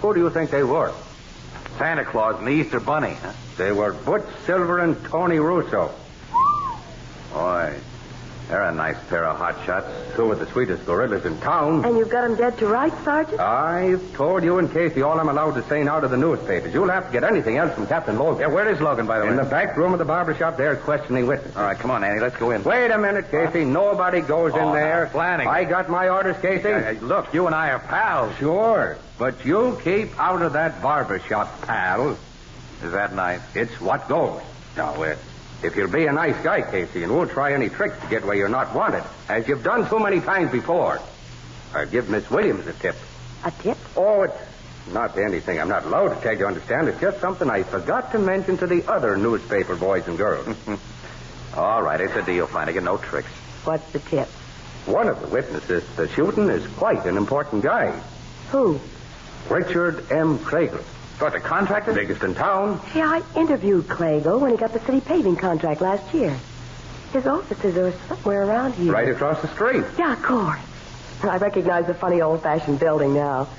Who do you think they were? Santa Claus and the Easter Bunny, huh? They were Butch Silver and Tony Russo. Boy, they're a nice pair of hot shots. Two of the sweetest gorillas in town. And you've got them dead to rights, Sergeant? I've told you and Casey all I'm allowed to say now to the newspapers. You'll have to get anything else from Captain Logan. Yeah, where is Logan, by the way? In the back room of the barber shop there, questioning witnesses. All right, come on, Annie, let's go in. Wait a minute, Casey. Nobody goes in there. Flanagan. I got my orders, Casey. Look, you and I are pals. Sure, but you keep out of that barber shop, pal. Is that nice? It's what goes. Now, if you'll be a nice guy, Casey, and won't try any tricks to get where you're not wanted, as you've done so many times before, I'll give Miss Williams a tip. A tip? Oh, it's not anything I'm not allowed to tell you, understand? It's just something I forgot to mention to the other newspaper boys and girls. All right, it's a deal, Flanagan. No tricks. What's the tip? One of the witnesses to the shooting is quite an important guy. Who? Richard M. Kragle. What, the contractor? Biggest in town. Hey, I interviewed Clago when he got the city paving contract last year. His offices are somewhere around here. Right across the street. Yeah, of course. I recognize the funny old-fashioned building now.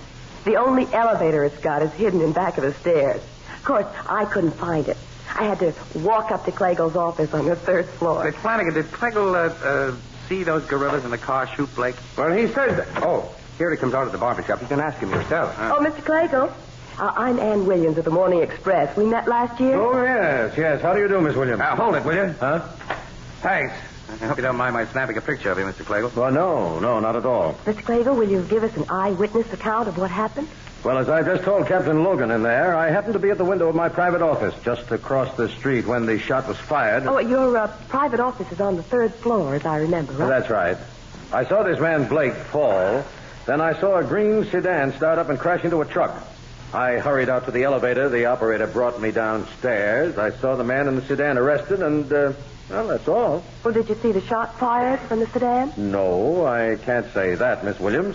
The only elevator it's got is hidden in back of the stairs. Of course, I couldn't find it. I had to walk up to Clago's office on the third floor. Hey, Flanagan, did Kragle see those gorillas in the car shoot Blake? Well, he says that. Oh, here he comes out of the barber shop. You can ask him yourself. Oh, Mr. Clago. I'm Ann Williams of the Morning Express. We met last year. Oh, yes. How do you do, Miss Williams? Hold it, will you? Huh? Thanks. I hope you don't mind my snapping a picture of you, Mr. Clagle. Well, no, not at all. Mr. Clago, will you give us an eyewitness account of what happened? Well, as I just told Captain Logan in there, I happened to be at the window of my private office just across the street when the shot was fired. Oh, your private office is on the third floor, as I remember, right? That's right. I saw this man Blake fall. Then I saw a green sedan start up and crash into a truck. I hurried out to the elevator. The operator brought me downstairs. I saw the man in the sedan arrested, and, well, that's all. Well, did you see the shot fired from the sedan? No, I can't say that, Miss Williams.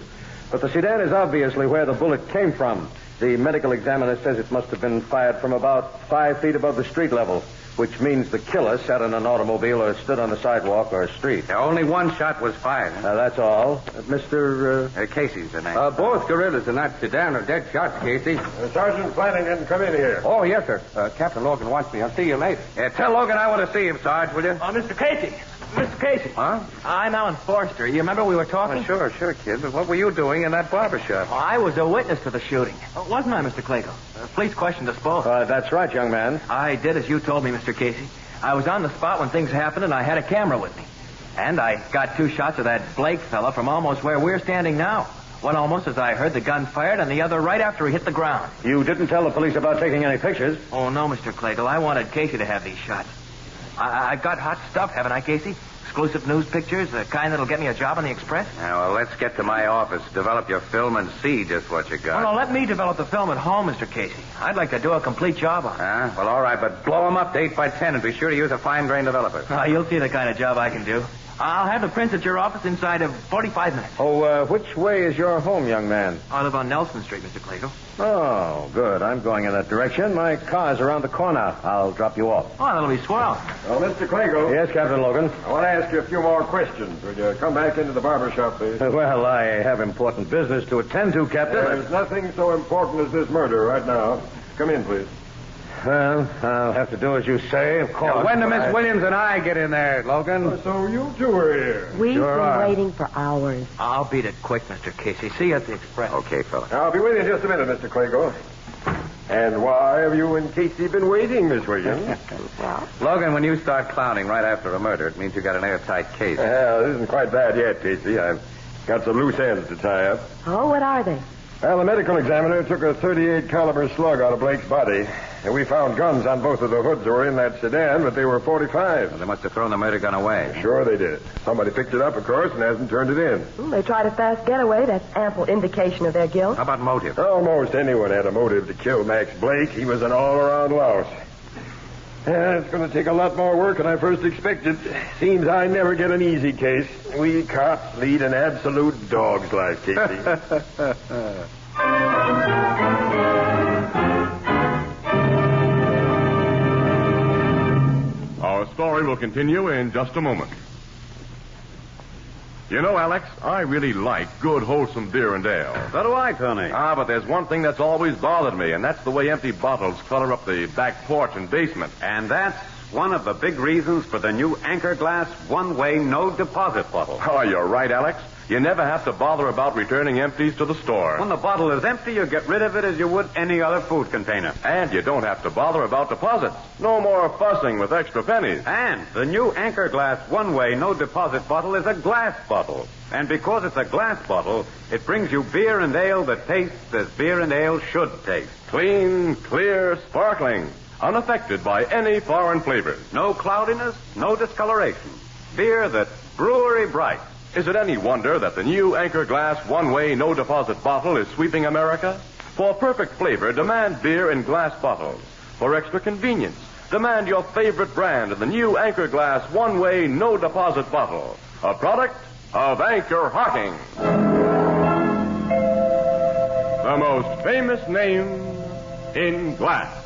But the sedan is obviously where the bullet came from. The medical examiner says it must have been fired from about 5 feet above the street level, which means the killer sat in an automobile or stood on the sidewalk or street. Only one shot was fired. That's all. Mr. Casey's the name. Both gorillas in that sedan are dead shots, Casey. Sergeant Flanagan, come in here. Oh, yes, sir. Captain Logan wants me. I'll see you later. Tell Logan I want to see him, Sarge, will you? Mr. Casey. Mr. Casey. Huh? I'm Alan Forster. You remember we were talking? Sure, kid. But what were you doing in that barber shop? I was a witness to the shooting. Wasn't I, Mr. Clago? Police questioned us both. That's right, young man. I did as you told me, Mr. Casey. I was on the spot when things happened, and I had a camera with me. And I got 2 shots of that Blake fella from almost where we're standing now. One almost as I heard the gun fired, and the other right after he hit the ground. You didn't tell the police about taking any pictures? Oh, no, Mr. Clago. I wanted Casey to have these shots. I've got hot stuff, haven't I, Casey? Exclusive news pictures, the kind that'll get me a job on the Express? Yeah, well, let's get to my office, develop your film, and see just what you got. Well, no, let me develop the film at home, Mr. Casey. I'd like to do a complete job on it. Well, all right, but blow them up to 8 by 10 and be sure to use a fine-grained developer. You'll see the kind of job I can do. I'll have the prints at your office inside of 45 minutes. Oh, which way is your home, young man? I live on Nelson Street, Mr. Clago. Oh, good. I'm going in that direction. My car's around the corner. I'll drop you off. Oh, that'll be swell. Well, Mr. Clago. Yes, Captain Logan. I want to ask you a few more questions. Will you come back into the barber shop, please? Well, I have important business to attend to, Captain. There's nothing so important as this murder right now. Come in, please. Well, I'll have to do as you say, of course. Now, when do Miss Williams and I get in there, Logan? So you two are here. We've been waiting for hours. I'll beat it quick, Mr. Casey. See you at the Express. Okay, fella. I'll be with you in just a minute, Mr. Clago. And why have you and Casey been waiting, Miss Wiggins? Logan, when you start clowning right after a murder, it means you got an airtight case. Well, it isn't quite bad yet, Casey. I've got some loose ends to tie up. Oh, what are they? Well, the medical examiner took a .38 caliber slug out of Blake's body. And we found guns on both of the hoods that were in that sedan, but they were .45. Well, they must have thrown the murder gun away. Sure they did. Somebody picked it up, of course, and hasn't turned it in. They tried a fast getaway. That's ample indication of their guilt. How about motive? Almost anyone had a motive to kill Max Blake. He was an all-around louse. Yeah, it's going to take a lot more work than I first expected. Seems I never get an easy case. We cops lead an absolute dog's life, Casey. Our story will continue in just a moment. You know, Alex, I really like good, wholesome beer and ale. So do I, Tony. But there's one thing that's always bothered me, and that's the way empty bottles color up the back porch and basement. And that's one of the big reasons for the new Anchor Glass one-way no-deposit bottle. Oh, you're right, Alex. You never have to bother about returning empties to the store. When the bottle is empty, you get rid of it as you would any other food container. And you don't have to bother about deposits. No more fussing with extra pennies. And the new Anchor Glass one-way no-deposit bottle is a glass bottle. And because it's a glass bottle, it brings you beer and ale that tastes as beer and ale should taste. Clean, clear, sparkling, unaffected by any foreign flavors. No cloudiness, no discoloration. Beer that's brewery bright. Is it any wonder that the new Anchor Glass one-way no-deposit bottle is sweeping America? For perfect flavor, demand beer in glass bottles. For extra convenience, demand your favorite brand in the new Anchor Glass one-way no-deposit bottle. A product of Anchor Hocking. The most famous name in glass.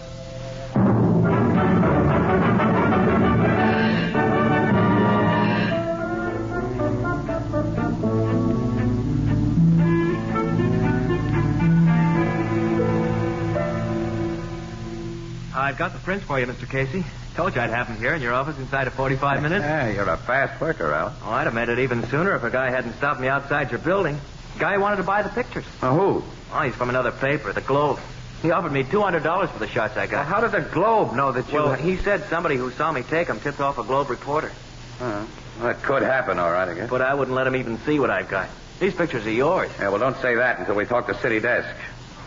I've got the prints for you, Mr. Casey. Told you I'd have them here in your office inside of 45 minutes. Yeah, you're a fast worker, Al. Oh, I'd have made it even sooner if a guy hadn't stopped me outside your building. Guy wanted to buy the pictures. Who? Oh, he's from another paper, the Globe. He offered me $200 for the shots I got. Well, how did the Globe know that you... Well, he said somebody who saw me take them tipped off a Globe reporter. Well, that could happen, all right, I guess. But I wouldn't let him even see what I've got. These pictures are yours. Yeah, well, don't say that until we talk to City Desk.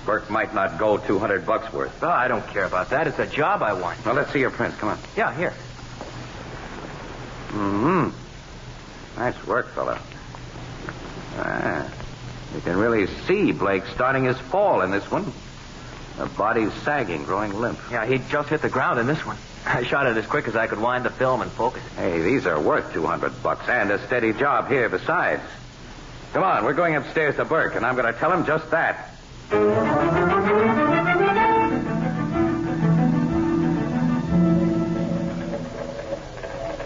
Burke might not go $200 worth. Oh, I don't care about that. It's a job I want. Well, let's see your prints. Come on. Yeah, here. Mm-hmm. Nice work, fella. You can really see Blake starting his fall in this one. The body's sagging, growing limp. Yeah, he just hit the ground in this one. I shot it as quick as I could wind the film and focus. Hey, these are worth $200 and a steady job here besides. Come on, we're going upstairs to Burke, and I'm going to tell him just that.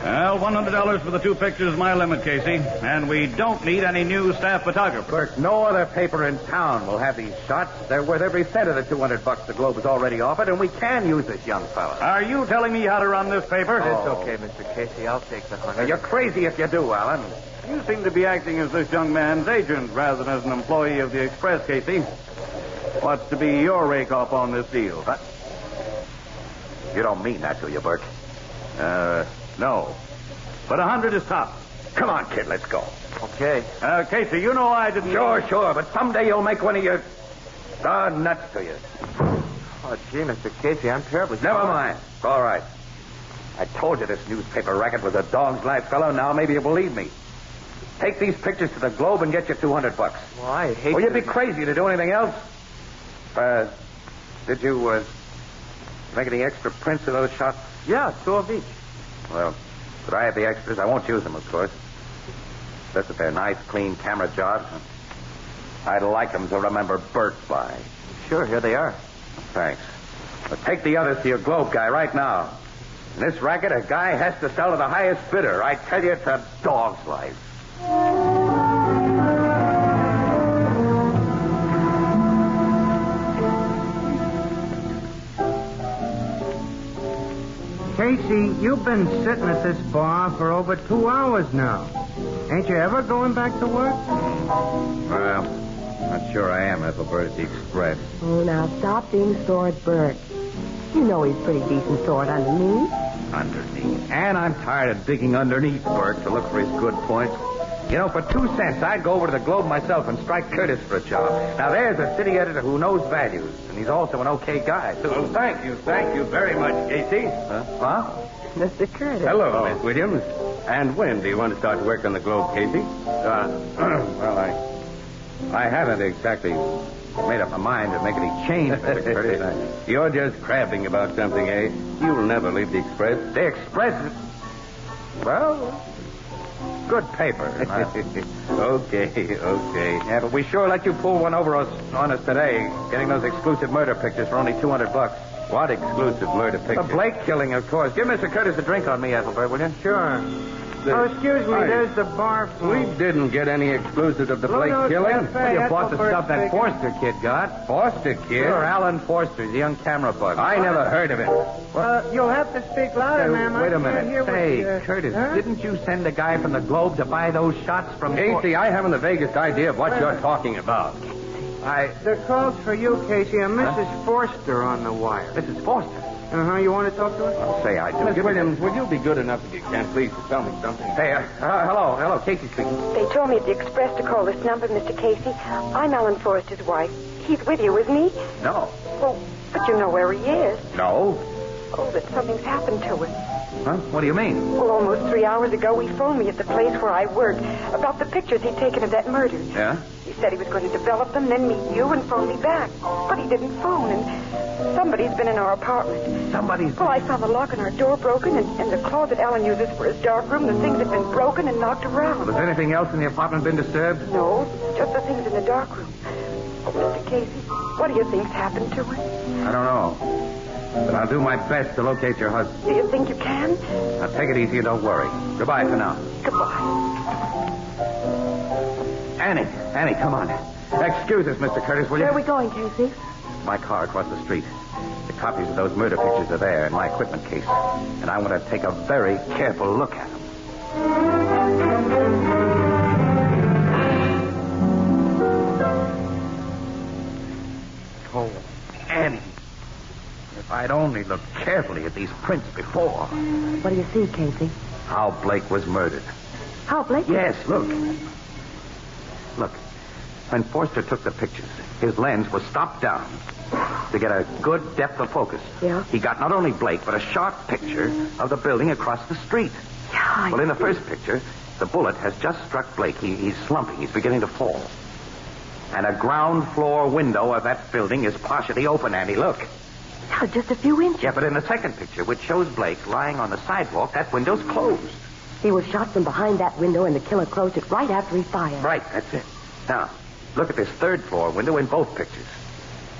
Well, $100 for the two pictures is my limit, Casey. And we don't need any new staff photographer. Burke, no other paper in town will have these shots. They're worth every cent of the $200 the Globe has already offered, and we can use this young fella. Are you telling me how to run this paper? It's okay, Mr. Casey. I'll take the $100. You're crazy if you do, Alan. You seem to be acting as this young man's agent rather than as an employee of the Express, Casey. What's to be your rake-off on this deal? You don't mean that, do you, Burke? No. But 100 is top. Come on, kid, let's go. Okay. Casey, you know I didn't... Sure, but someday you'll make one of your darn nuts to you. Oh, gee, Mr. Casey, I'm terribly sorry. Never mind. It's all right. I told you this newspaper racket was a dog's life, fellow. Now maybe you believe me. Take these pictures to the Globe and get you $200. Well, I hate Well, you'd be crazy to do anything else. Did you, make any extra prints of those shots? Yeah, 2 of each. Well, could I have the extras? I won't use them, of course. Just that they're nice, clean camera jobs. I'd like them to remember Burke by. Sure, here they are. Thanks. But take the others to your Globe guy right now. In this racket, a guy has to sell to the highest bidder. I tell you, it's a dog's life. Casey, you've been sitting at this bar for over 2 hours now. Ain't you ever going back to work? Well, Not sure I am, Ethelbert, at the Express. Oh, now stop being sore at Bert. You know he's pretty decent sort underneath. Underneath. And I'm tired of digging underneath Bert to look for his good points. You know, for 2 cents, I'd go over to the Globe myself and strike Curtis for a job. Now, there's a city editor who knows values, and he's also an okay guy, too. Well, thank you very much, Casey. Huh? Mr. Curtis. Hello, Miss Williams. And when do you want to start work on the Globe, Casey? Well, I haven't exactly made up my mind to make any change, Mr. Curtis. You're just crabbing about something, eh? You'll never leave the Express. The Express? Well, good paper. Okay. Yeah, but we sure let you pull one over on us today, getting those exclusive murder pictures for only $200. What exclusive murder picture? The Blake killing, of course. Give Mr. Curtis a drink on me, Ethelbert, will you? Sure. Oh, excuse me, there's the bar phone. We didn't get any exclusive of the Blake no, killing. Well, you bought the stuff that Forster kid got. Forster kid? Sure, Alan Forster, the young camera bug. I never heard of him. You'll have to speak louder, ma'am. Wait a minute. Hear Say, what Curtis, didn't you send a guy from the Globe to buy those shots from... Casey, I haven't the vaguest idea of what you're talking about. The call's for you, Casey. And Mrs. Forster on the wire. Mrs. Forster? Uh-huh. You want to talk to her? I'll say I do. Miss Williams, will you be good enough, if you can, please, to tell me something? Hey, hello, Casey speaking. They told me at the Express to call this number, Mr. Casey. I'm Alan Forrester's wife. He's with you, isn't he? No. Well, but you know where he is. No. Oh, that something's happened to us. Huh? What do you mean? Well, almost 3 hours ago, he phoned me at the place where I work about the pictures he'd taken of that murder. Yeah? He said he was going to develop them, then meet you and phone me back. But he didn't phone, and somebody's been in our apartment. Well, I found the lock on our door broken, and the closet Alan uses for his darkroom, the things have been broken and knocked around. Has anything else in the apartment been disturbed? No, just the things in the darkroom. Oh, Mr. Casey, what do you think's happened to us? I don't know. But I'll do my best to locate your husband. Do you think you can? Now, take it easy and don't worry. Goodbye for now. Goodbye. Annie, come on. Excuse us, Mr. Curtis, will you? Where are we going, Casey? My car across the street. The copies of those murder pictures are there in my equipment case. And I want to take a very careful look at them. Oh, Annie. If I'd only looked carefully at these prints before. What do you see, Casey? How Blake was murdered. How Blake? Yes, look. Look. When Forster took the pictures, his lens was stopped down to get a good depth of focus. Yeah? He got not only Blake, but a sharp picture of the building across the street. Yeah. Well, in the first picture, the bullet has just struck Blake. He's slumping. He's beginning to fall. And a ground floor window of that building is partially open, Annie. Look. Yeah, just a few inches. Yeah, but in the second picture, which shows Blake lying on the sidewalk, that window's closed. He was shot from behind that window, and the killer closed it right after he fired. Right, that's it. Now, look at this third floor window in both pictures.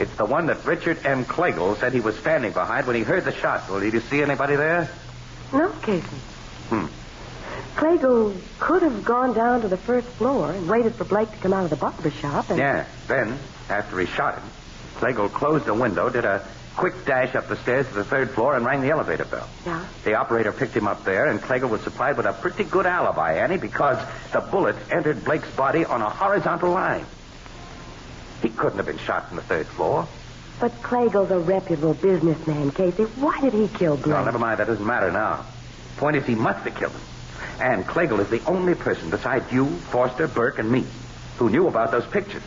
It's the one that Richard M. Clagle said he was standing behind when he heard the shot. Well, did you see anybody there? No, Casey. Clagle could have gone down to the first floor and waited for Blake to come out of the barber shop. And... Yeah. Then, after he shot him, Clagle closed the window, did a quick dash up the stairs to the third floor, and rang the elevator bell. Yeah? The operator picked him up there, and Clagle was supplied with a pretty good alibi, Annie, because the bullet entered Blake's body on a horizontal line. He couldn't have been shot from the third floor. But Clagle's a reputable businessman, Casey. Why did he kill Blake? No, never mind. That doesn't matter now. Point is, he must have killed him. And Clagle is the only person besides you, Forster, Burke, and me who knew about those pictures.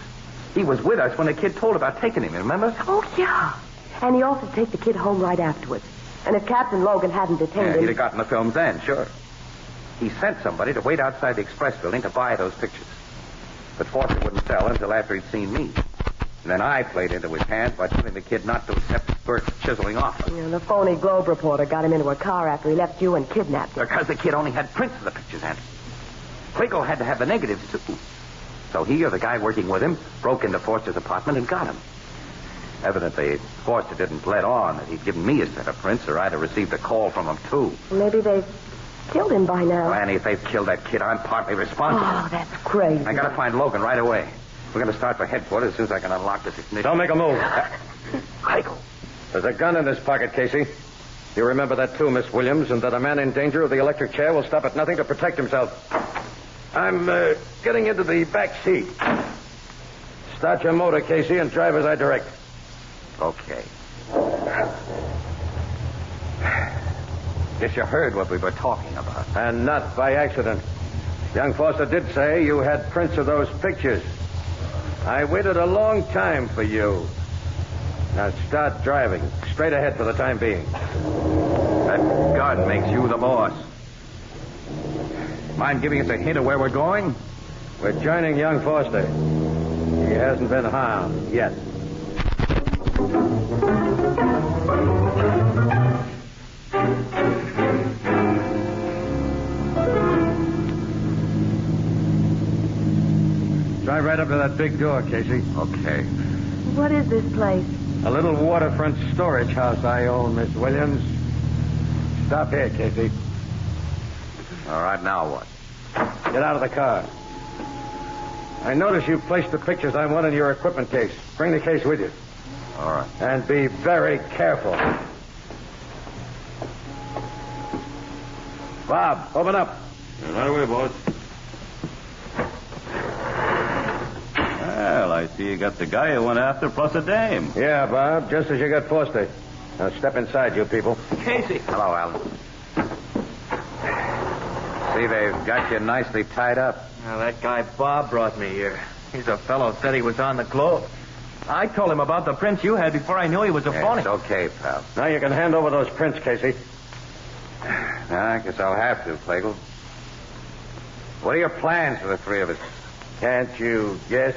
He was with us when the kid told about taking him, remember? Oh, yeah. And he offered to take the kid home right afterwards. And if Captain Logan hadn't detained him... He'd have gotten the films then, sure. He sent somebody to wait outside the Express building to buy those pictures. But Forster wouldn't sell until after he'd seen me. And then I played into his hands by telling the kid not to accept Burke's chiseling offer. Yeah, the phony Globe reporter got him into a car after he left you and kidnapped him. Because the kid only had prints of the pictures, Annie. Clagle had to have the negatives, too. So he or the guy working with him broke into Forster's apartment and got him. Evidently, Forster didn't let on that he'd given me a set of prints, or I'd have received a call from him, too. Maybe they've killed him by now. Well, Annie, if they've killed that kid, I'm partly responsible. Oh, that's crazy. I gotta find Logan right away. We're gonna start for headquarters as soon as I can unlock this ignition. Don't make a move. Clagle. There's a gun in this pocket, Casey. You remember that, too, Miss Williams, and that a man in danger of the electric chair will stop at nothing to protect himself. I'm getting into the back seat. Start your motor, Casey, and drive as I direct. Okay. Guess you heard what we were talking about. And not by accident. Young Foster did say you had prints of those pictures. I waited a long time for you. Now start driving. Straight ahead for the time being. That gun makes you the boss. Mind giving us a hint of where we're going? We're joining young Foster. He hasn't been harmed yet. Drive right up to that big door, Casey. Okay. What is this place? A little waterfront storage house I own, Miss Williams. Stop here, Casey. All right, now what? Get out of the car. I notice you placed the pictures I want in your equipment case. Bring the case with you. All right. And be very careful. Bob, open up. Right away, boss. Well, I see you got the guy you went after plus a dame. Yeah, Bob, just as you got Foster. Now step inside, you people. Casey. Hello, Alan. See, they've got you nicely tied up. Now, that guy Bob brought me here. He's a fellow said he was on the globe. I told him about the prints you had before I knew he was a phony. It's okay, pal. Now you can hand over those prints, Casey. I guess I'll have to, Flegel. What are your plans for the three of us? Can't you guess?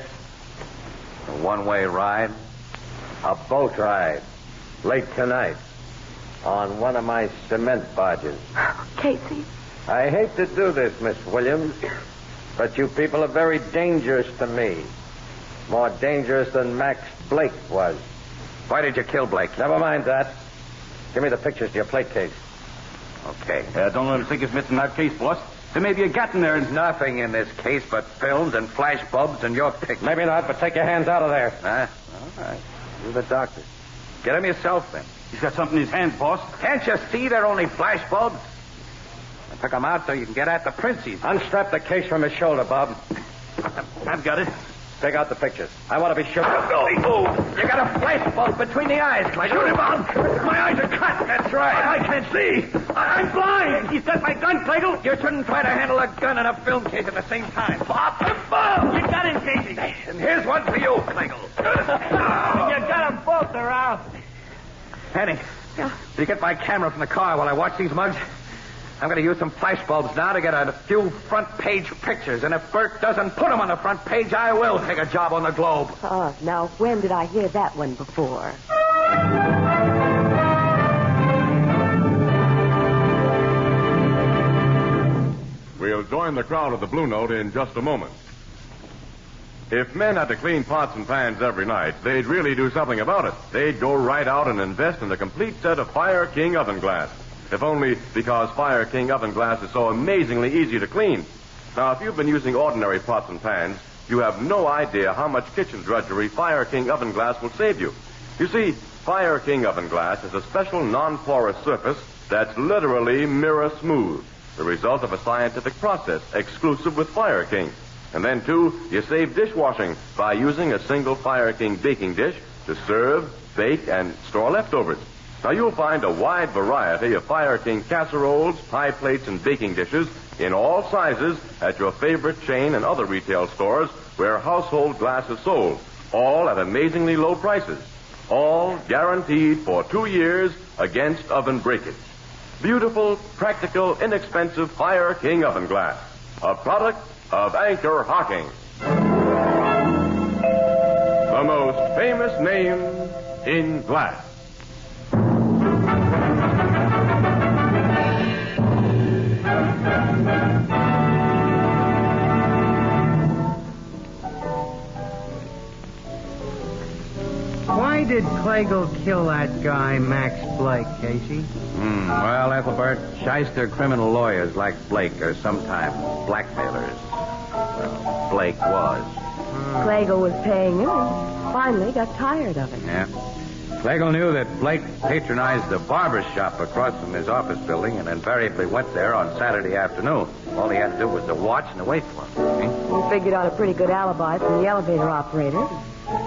A one-way ride? A boat ride. Late tonight. On one of my cement barges. Casey? I hate to do this, Miss Williams, but you people are very dangerous to me. More dangerous than Max Blake was. Why did you kill Blake? Never mind that. Give me the pictures to your plate case. Okay. Don't let him think it's missing that case, boss. There may be a gat in there. There's nothing in this case but films and flash bulbs and your pictures. Maybe not, but take your hands out of there. Huh? All right. You're the doctor. Get him yourself, then. He's got something in his hands, boss. Can't you see they're only flash bulbs? I took them out so you can get at the princes. Unstrap the case from his shoulder, Bob. I've got it. Take out the pictures. I want to be sure. Oh, you got a flash bulb between the eyes, Clegg. Shoot him, Bob. My eyes are cut. That's right. I can't see. I'm blind. He's got my gun, Clegg. You shouldn't try to handle a gun and a film case at the same time. Bob. You got him, Casey. And here's one for you, Clegg. You got them both around. Annie, you get my camera from the car while I watch these mugs? I'm going to use some flash bulbs now to get a few front-page pictures. And if Bert doesn't put them on the front page, I will take a job on the Globe. Oh, now, when did I hear that one before? We'll join the crowd at the Blue Note in just a moment. If men had to clean pots and pans every night, they'd really do something about it. They'd go right out and invest in a complete set of Fire King oven glass. If only because Fire King oven glass is so amazingly easy to clean. Now, if you've been using ordinary pots and pans, you have no idea how much kitchen drudgery Fire King oven glass will save you. You see, Fire King oven glass is a special non-porous surface that's literally mirror smooth, the result of a scientific process exclusive with Fire King. And then, too, you save dishwashing by using a single Fire King baking dish to serve, bake, and store leftovers. Now, you'll find a wide variety of Fire King casseroles, pie plates, and baking dishes in all sizes at your favorite chain and other retail stores where household glass is sold, all at amazingly low prices, all guaranteed for 2 years against oven breakage. Beautiful, practical, inexpensive Fire King oven glass, a product of Anchor Hocking. The most famous name in glass. Why did Clegel kill that guy, Max Blake, Casey? Well, Ethelbert, shyster criminal lawyers like Blake are sometimes blackmailers. Well, Blake was. Clegel was paying him and finally got tired of it. Yeah. Clegel knew that Blake patronized the barber shop across from his office building and invariably went there on Saturday afternoon. All he had to do was to watch and to wait for him. He figured out a pretty good alibi from the elevator operator.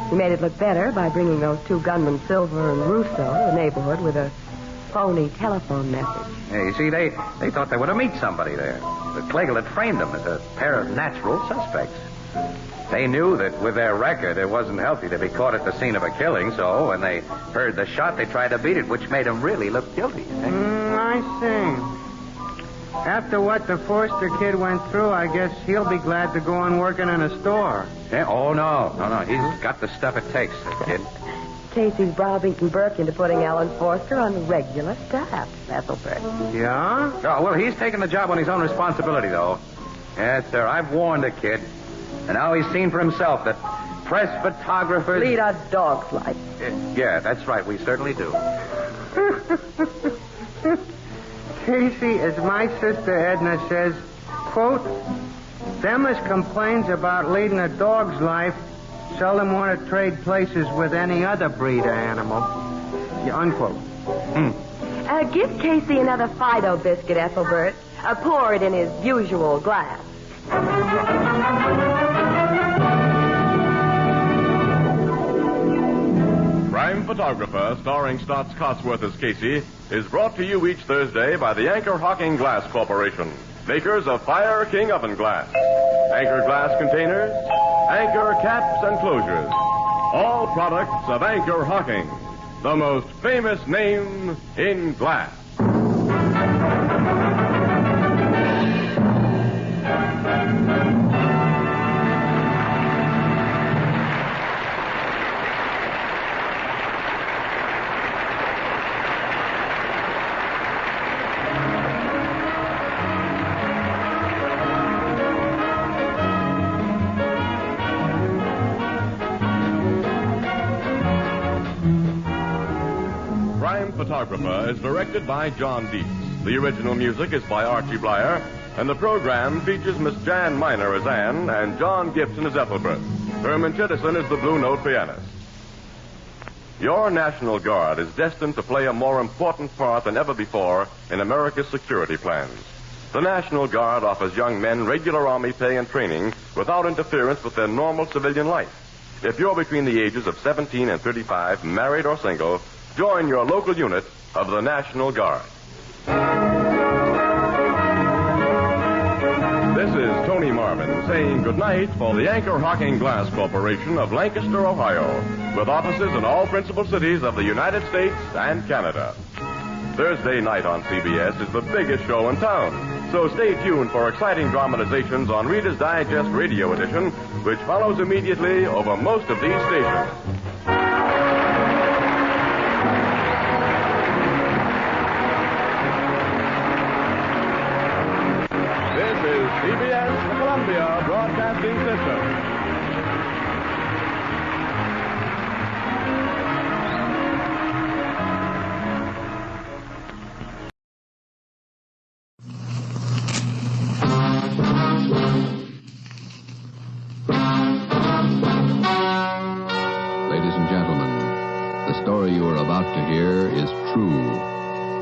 He made it look better by bringing those two gunmen, Silver and Russo, to the neighborhood with a phony telephone message. Yeah, you see, they thought they would have met somebody there. But Klegel had framed them as a pair of natural suspects. They knew that with their record, it wasn't healthy to be caught at the scene of a killing, so when they heard the shot, they tried to beat it, which made them really look guilty. I see. After what the Forster kid went through, I guess he'll be glad to go on working in a store. Yeah? Oh, no. He's got the stuff it takes, the kid. Casey's browbeaten Burke into putting Alan Forster on the regular staff, Ethelbert. Yeah? Oh, well, he's taking the job on his own responsibility, though. Yes, sir. I've warned the kid. And now he's seen for himself that press photographers... Lead a dog's life. Yeah, that's right. We certainly do. Casey, as my sister Edna says, quote, them as complains about leading a dog's life seldom want to trade places with any other breed of animal. Yeah, unquote. Give Casey another Fido biscuit, Ethelbert. Pour it in his usual glass. Crime Photographer, starring Stotts Cotsworth as Casey, is brought to you each Thursday by the Anchor Hocking Glass Corporation, makers of Fire King Oven Glass, Anchor Glass Containers, Anchor Caps and Closures, all products of Anchor Hocking, the most famous name in glass. Photographer is directed by John Dietz. The original music is by Archie Blyer, and the program features Miss Jan Miner as Anne and John Gibson as Ethelbert. Herman Chittison is the Blue Note pianist. Your National Guard is destined to play a more important part than ever before in America's security plans. The National Guard offers young men regular Army pay and training without interference with their normal civilian life. If you're between the ages of 17 and 35, married or single, join your local unit of the National Guard. This is Tony Marvin saying goodnight for the Anchor Hocking Glass Corporation of Lancaster, Ohio, with offices in all principal cities of the United States and Canada. Thursday night on CBS is the biggest show in town, so stay tuned for exciting dramatizations on Reader's Digest Radio Edition, which follows immediately over most of these stations. CBS, the Columbia Broadcasting System. Ladies and gentlemen, the story you are about to hear is true.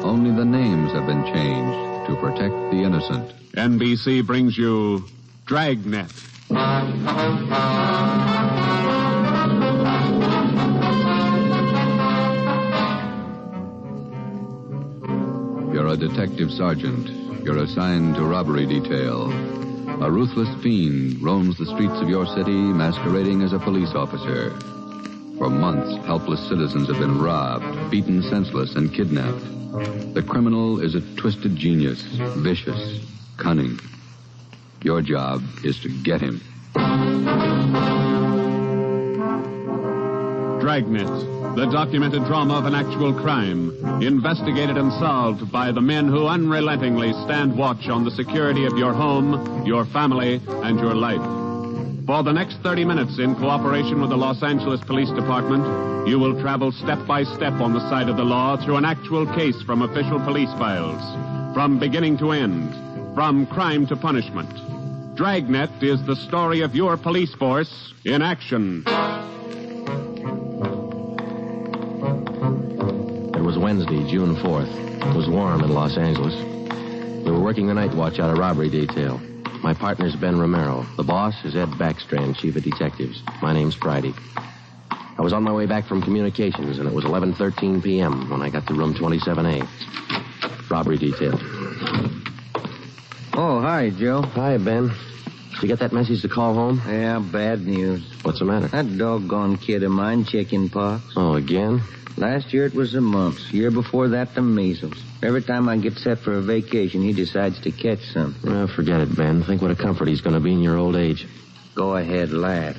Only the names have been changed to protect the innocent. NBC brings you Dragnet. You're a detective sergeant. You're assigned to robbery detail. A ruthless fiend roams the streets of your city masquerading as a police officer. For months, helpless citizens have been robbed, beaten senseless, and kidnapped. The criminal is a twisted genius, vicious, cunning. Your job is to get him. Dragnet, the documented drama of an actual crime, investigated and solved by the men who unrelentingly stand watch on the security of your home, your family, and your life. For the next 30 minutes, in cooperation with the Los Angeles Police Department, you will travel step by step on the side of the law through an actual case from official police files, from beginning to end, from crime to punishment. Dragnet is the story of your police force in action. It was Wednesday, June 4th. It was warm in Los Angeles. We were working the night watch out of robbery detail. My partner's Ben Romero. The boss is Ed Backstrand, chief of detectives. My name's Friday. I was on my way back from communications, and it was 11:13 p.m. when I got to room 27A. Robbery detail. Oh, hi, Joe. Hi, Ben. Did you get that message to call home? Yeah, bad news. What's the matter? That doggone kid of mine, chicken pox. Oh, again? Last year it was the mumps. Year before that, the measles. Every time I get set for a vacation, he decides to catch something. Well, forget it, Ben. Think what a comfort he's going to be in your old age. Go ahead, laugh.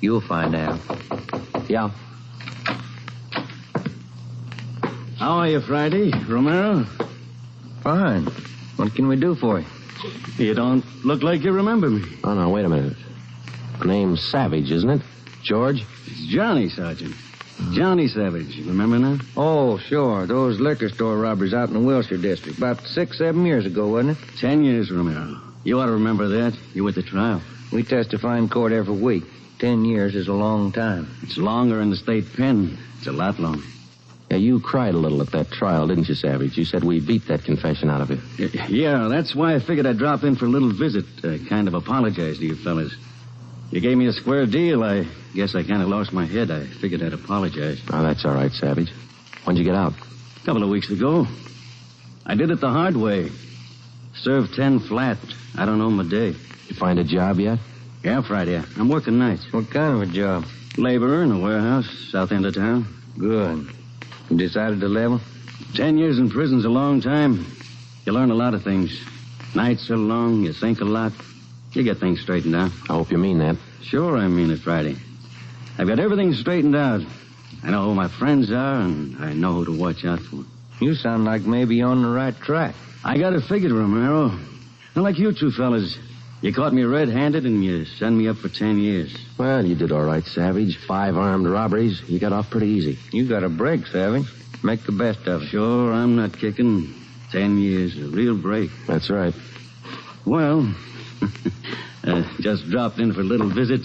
You'll find out. Yeah. How are you, Friday? Romero? Fine. What can we do for you? You don't look like you remember me. Oh, no, wait a minute. The name's Savage, isn't it? George? It's Johnny, Sergeant. Johnny Savage. Remember now? Oh, sure. Those liquor store robberies out in the Wilshire district. About 6-7 years ago, wasn't it? 10 years, Romero. You ought to remember that. You were at the trial. We testify in court every week. 10 years is a long time. It's longer in the state pen. It's a lot longer. Yeah, you cried a little at that trial, didn't you, Savage? You said we beat that confession out of you. Yeah, that's why I figured I'd drop in for a little visit. Kind of apologize to you fellas. You gave me a square deal. I guess I kind of lost my head. I figured I'd apologize. Oh, that's all right, Savage. When'd you get out? A couple of weeks ago. I did it the hard way. Served 10 flat. I don't know my day. You find a job yet? Yeah, Friday. I'm working nights. What kind of a job? Laborer in a warehouse, south end of town. Good. You decided to level? 10 years in prison's a long time. You learn a lot of things. Nights are long, you think a lot. You get things straightened out. I hope you mean that. Sure I mean it, Friday. I've got everything straightened out. I know who my friends are, and I know who to watch out for. You sound like maybe you're on the right track. I got it figured, Romero. Not like you two fellas. You caught me red-handed, and you sent me up for 10 years. Well, you did all right, Savage. 5 armed robberies. You got off pretty easy. You got a break, Savage. Make the best of it. Sure, I'm not kicking. 10 years, a real break. That's right. Well, just dropped in for a little visit.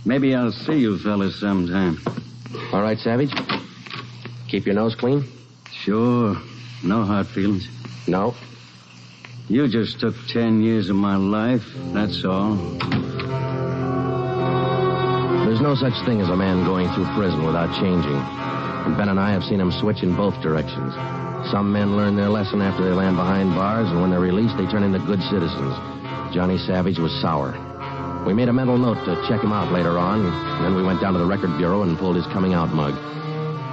Maybe I'll see you fellas sometime. All right, Savage? Keep your nose clean? Sure. No hard feelings. No. You just took 10 years of my life, that's all. There's no such thing as a man going through prison without changing. And Ben and I have seen him switch in both directions. Some men learn their lesson after they land behind bars, and when they're released, they turn into good citizens. Johnny Savage was sour. We made a mental note to check him out later on, and then we went down to the record bureau and pulled his coming out mug.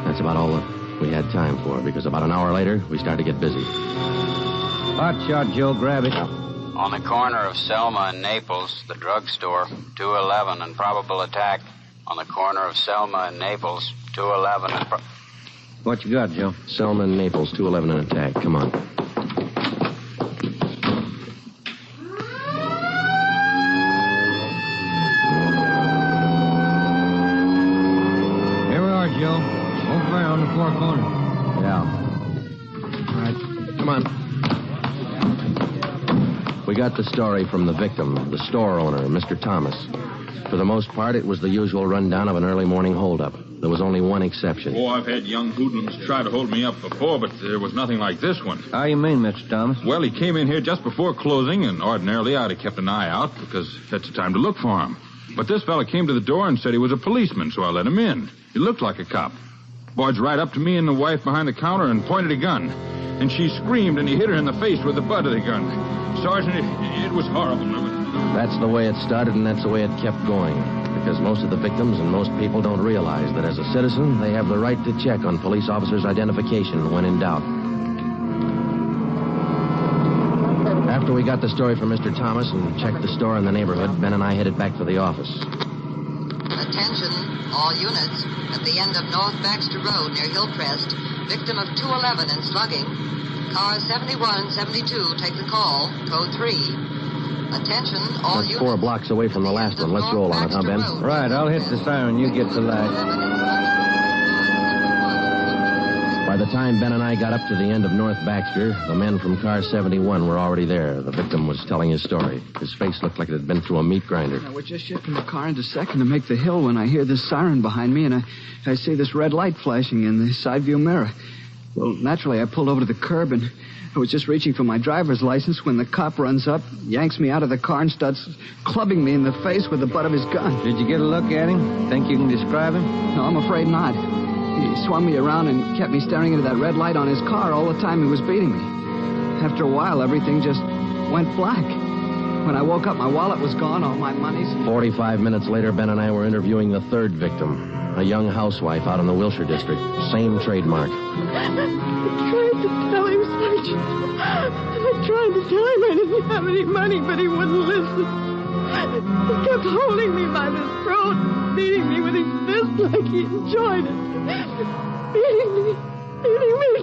That's about all that we had time for, because about an hour later, we started to get busy. Hot shot, Joe. Grab it. On the corner of Selma and Naples, the drugstore, 211 and probable attack. On the corner of Selma and Naples, 211 and... What you got, Joe? Selma and Naples, 211 and attack. Come on. Here we are, Joe. Over there on the far corner. Yeah. All right. Come on. We got the story from the victim, the store owner, Mr. Thomas. For the most part, it was the usual rundown of an early morning holdup. There was only one exception. Oh, I've had young hoodlums try to hold me up before, but there was nothing like this one. How you mean, Mr. Thomas? Well, he came in here just before closing, and ordinarily I'd have kept an eye out because that's the time to look for him. But this fella came to the door and said he was a policeman, so I let him in. He looked like a cop. Barged right up to me and the wife behind the counter and pointed a gun. And she screamed, and he hit her in the face with the butt of the gun. Sergeant, it was horrible. That's the way it started, and that's the way it kept going. Because most of the victims and most people don't realize that as a citizen, they have the right to check on police officers' identification when in doubt. After we got the story from Mr. Thomas and checked the store in the neighborhood, Ben and I headed back for the office. Attention, all units. At the end of North Baxter Road near Hillcrest, victim of 211 and slugging. Car 7172, take the call. Code 3. Attention, all That's units. 4 blocks away from the last one. Let's roll on it, huh, Ben? Right, I'll hit the siren. You get the light. By the time Ben and I got up to the end of North Baxter, the men from car 71 were already there. The victim was telling his story. His face looked like it had been through a meat grinder. We're just shifting the car into second to make the hill when I hear this siren behind me, and I see this red light flashing in the side view mirror. Well, naturally, I pulled over to the curb, and I was just reaching for my driver's license when the cop runs up, yanks me out of the car, and starts clubbing me in the face with the butt of his gun. Did you get a look at him? Think you can describe him? No, I'm afraid not. He swung me around and kept me staring into that red light on his car all the time he was beating me. After a while, everything just went black. When I woke up, my wallet was gone, all my money's... 45 minutes later, Ben and I were interviewing the third victim, a young housewife out in the Wilshire district. Same trademark. I tried to tell him, Sergeant. I tried to tell him I didn't have any money, but he wouldn't listen. He kept holding me by the throat, beating me with his fist like he enjoyed it. Beating me.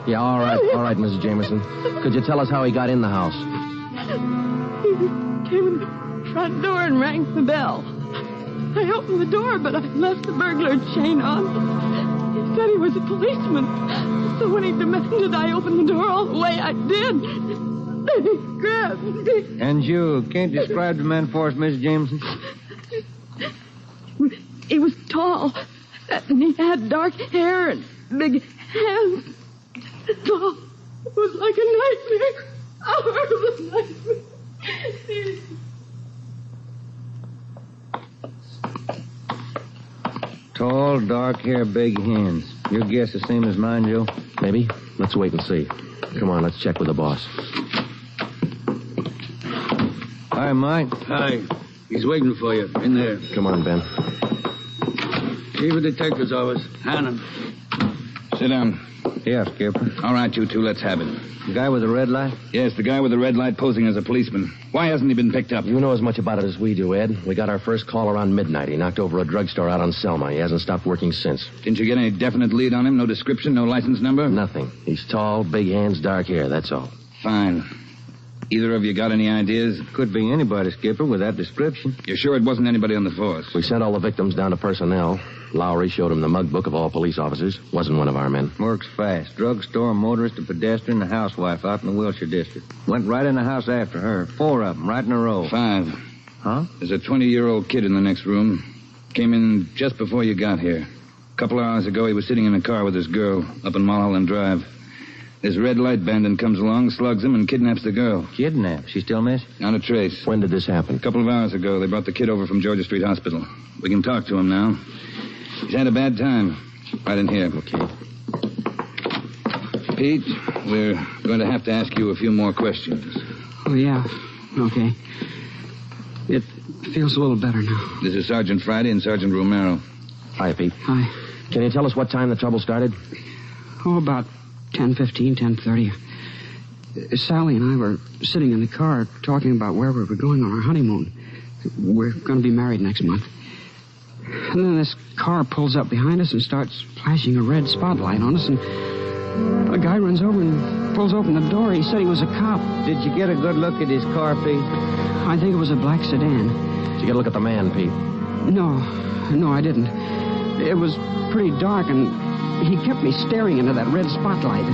Yeah, all right, Mrs. Jameson. Could you tell us how he got in the house? He came in the front door and rang the bell. I opened the door, but I left the burglar chain on. He said he was a policeman. So when he demanded I open the door all the way, I did. Then he grabbed me. And you can't describe the man for us, Mrs. Jameson? He was tall, and he had dark hair and big hands. Oh, it was like a nightmare. A horrible nightmare. Tall, dark hair, big hands. Your guess the same as mine, Joe? Maybe. Let's wait and see. Come on, let's check with the boss. Hi, Mike. Hi. He's waiting for you in there. Come on, Ben. Chief of Detective's office. Hannon. Sit down. Yeah, Skipper. All right, you two, let's have it. The guy with the red light? Yes, the guy with the red light posing as a policeman. Why hasn't he been picked up? You know as much about it as we do, Ed. We got our first call around midnight. He knocked over a drugstore out on Selma. He hasn't stopped working since. Didn't you get any definite lead on him? No description, no license number? Nothing. He's tall, big hands, dark hair, that's all. Fine. Either of you got any ideas? Could be anybody, Skipper, with that description. You're sure it wasn't anybody on the force? We sent all the victims down to personnel. Lowry showed him the mug book of all police officers. Wasn't one of our men. Works fast. Drugstore, motorist, a pedestrian, a housewife out in the Wilshire district. Went right in the house after her. 4 of them, right in a row. 5. Huh? There's a 20-year-old kid in the next room. Came in just before you got here. A couple of hours ago, he was sitting in a car with his girl up in Mulholland Drive. This red light bandit comes along, slugs him, and kidnaps the girl. Kidnapped? She still missing? Not a trace. When did this happen? A couple of hours ago. They brought the kid over from Georgia Street Hospital. We can talk to him now. He's had a bad time. Right in here. Okay. Pete, we're going to have to ask you a few more questions. Oh, yeah. Okay. It feels a little better now. This is Sergeant Friday and Sergeant Romero. Hi, Pete. Hi. Can you tell us what time the trouble started? Oh, about 10:15, 10:30. Sally and I were sitting in the car talking about where we were going on our honeymoon. We're going to be married next month. And then this car pulls up behind us and starts flashing a red spotlight on us, and a guy runs over and pulls open the door. He said he was a cop. Did you get a good look at his car, Pete? I think it was a black sedan. Did you get a look at the man, Pete? No, I didn't. It was pretty dark, and he kept me staring into that red spotlight.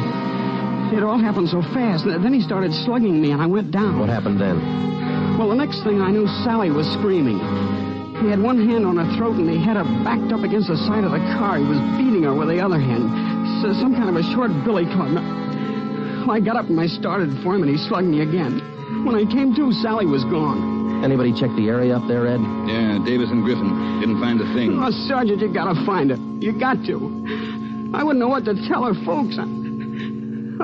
It all happened so fast. Then he started slugging me, and I went down. What happened then? Well, the next thing I knew, Sally was screaming. He had one hand on her throat, and he had her backed up against the side of the car. He was beating her with the other hand. So some kind of a short billy club. Well, I got up and I started for him, and he slugged me again. When I came to, Sally was gone. Anybody check the area up there, Ed? Yeah, Davis and Griffin. Didn't find a thing. Oh, Sergeant, you gotta find her. You got to. I wouldn't know what to tell her folks. I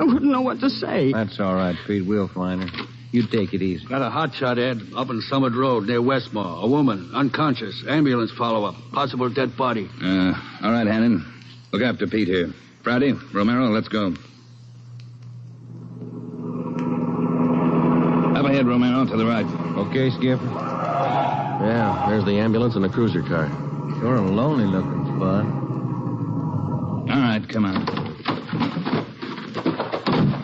wouldn't know what to say. That's all right, Pete. We'll find her. You take it easy. Got a hot shot, Ed, up in Summit Road near Westmore. A woman, unconscious. Ambulance follow-up. Possible dead body. All right, Hannon. Look after Pete here. Friday, Romero, let's go. Up ahead, Romero, to the right. Okay, Skipper? Yeah, there's the ambulance and the cruiser car. Sure a lonely-looking spot. All right, come on.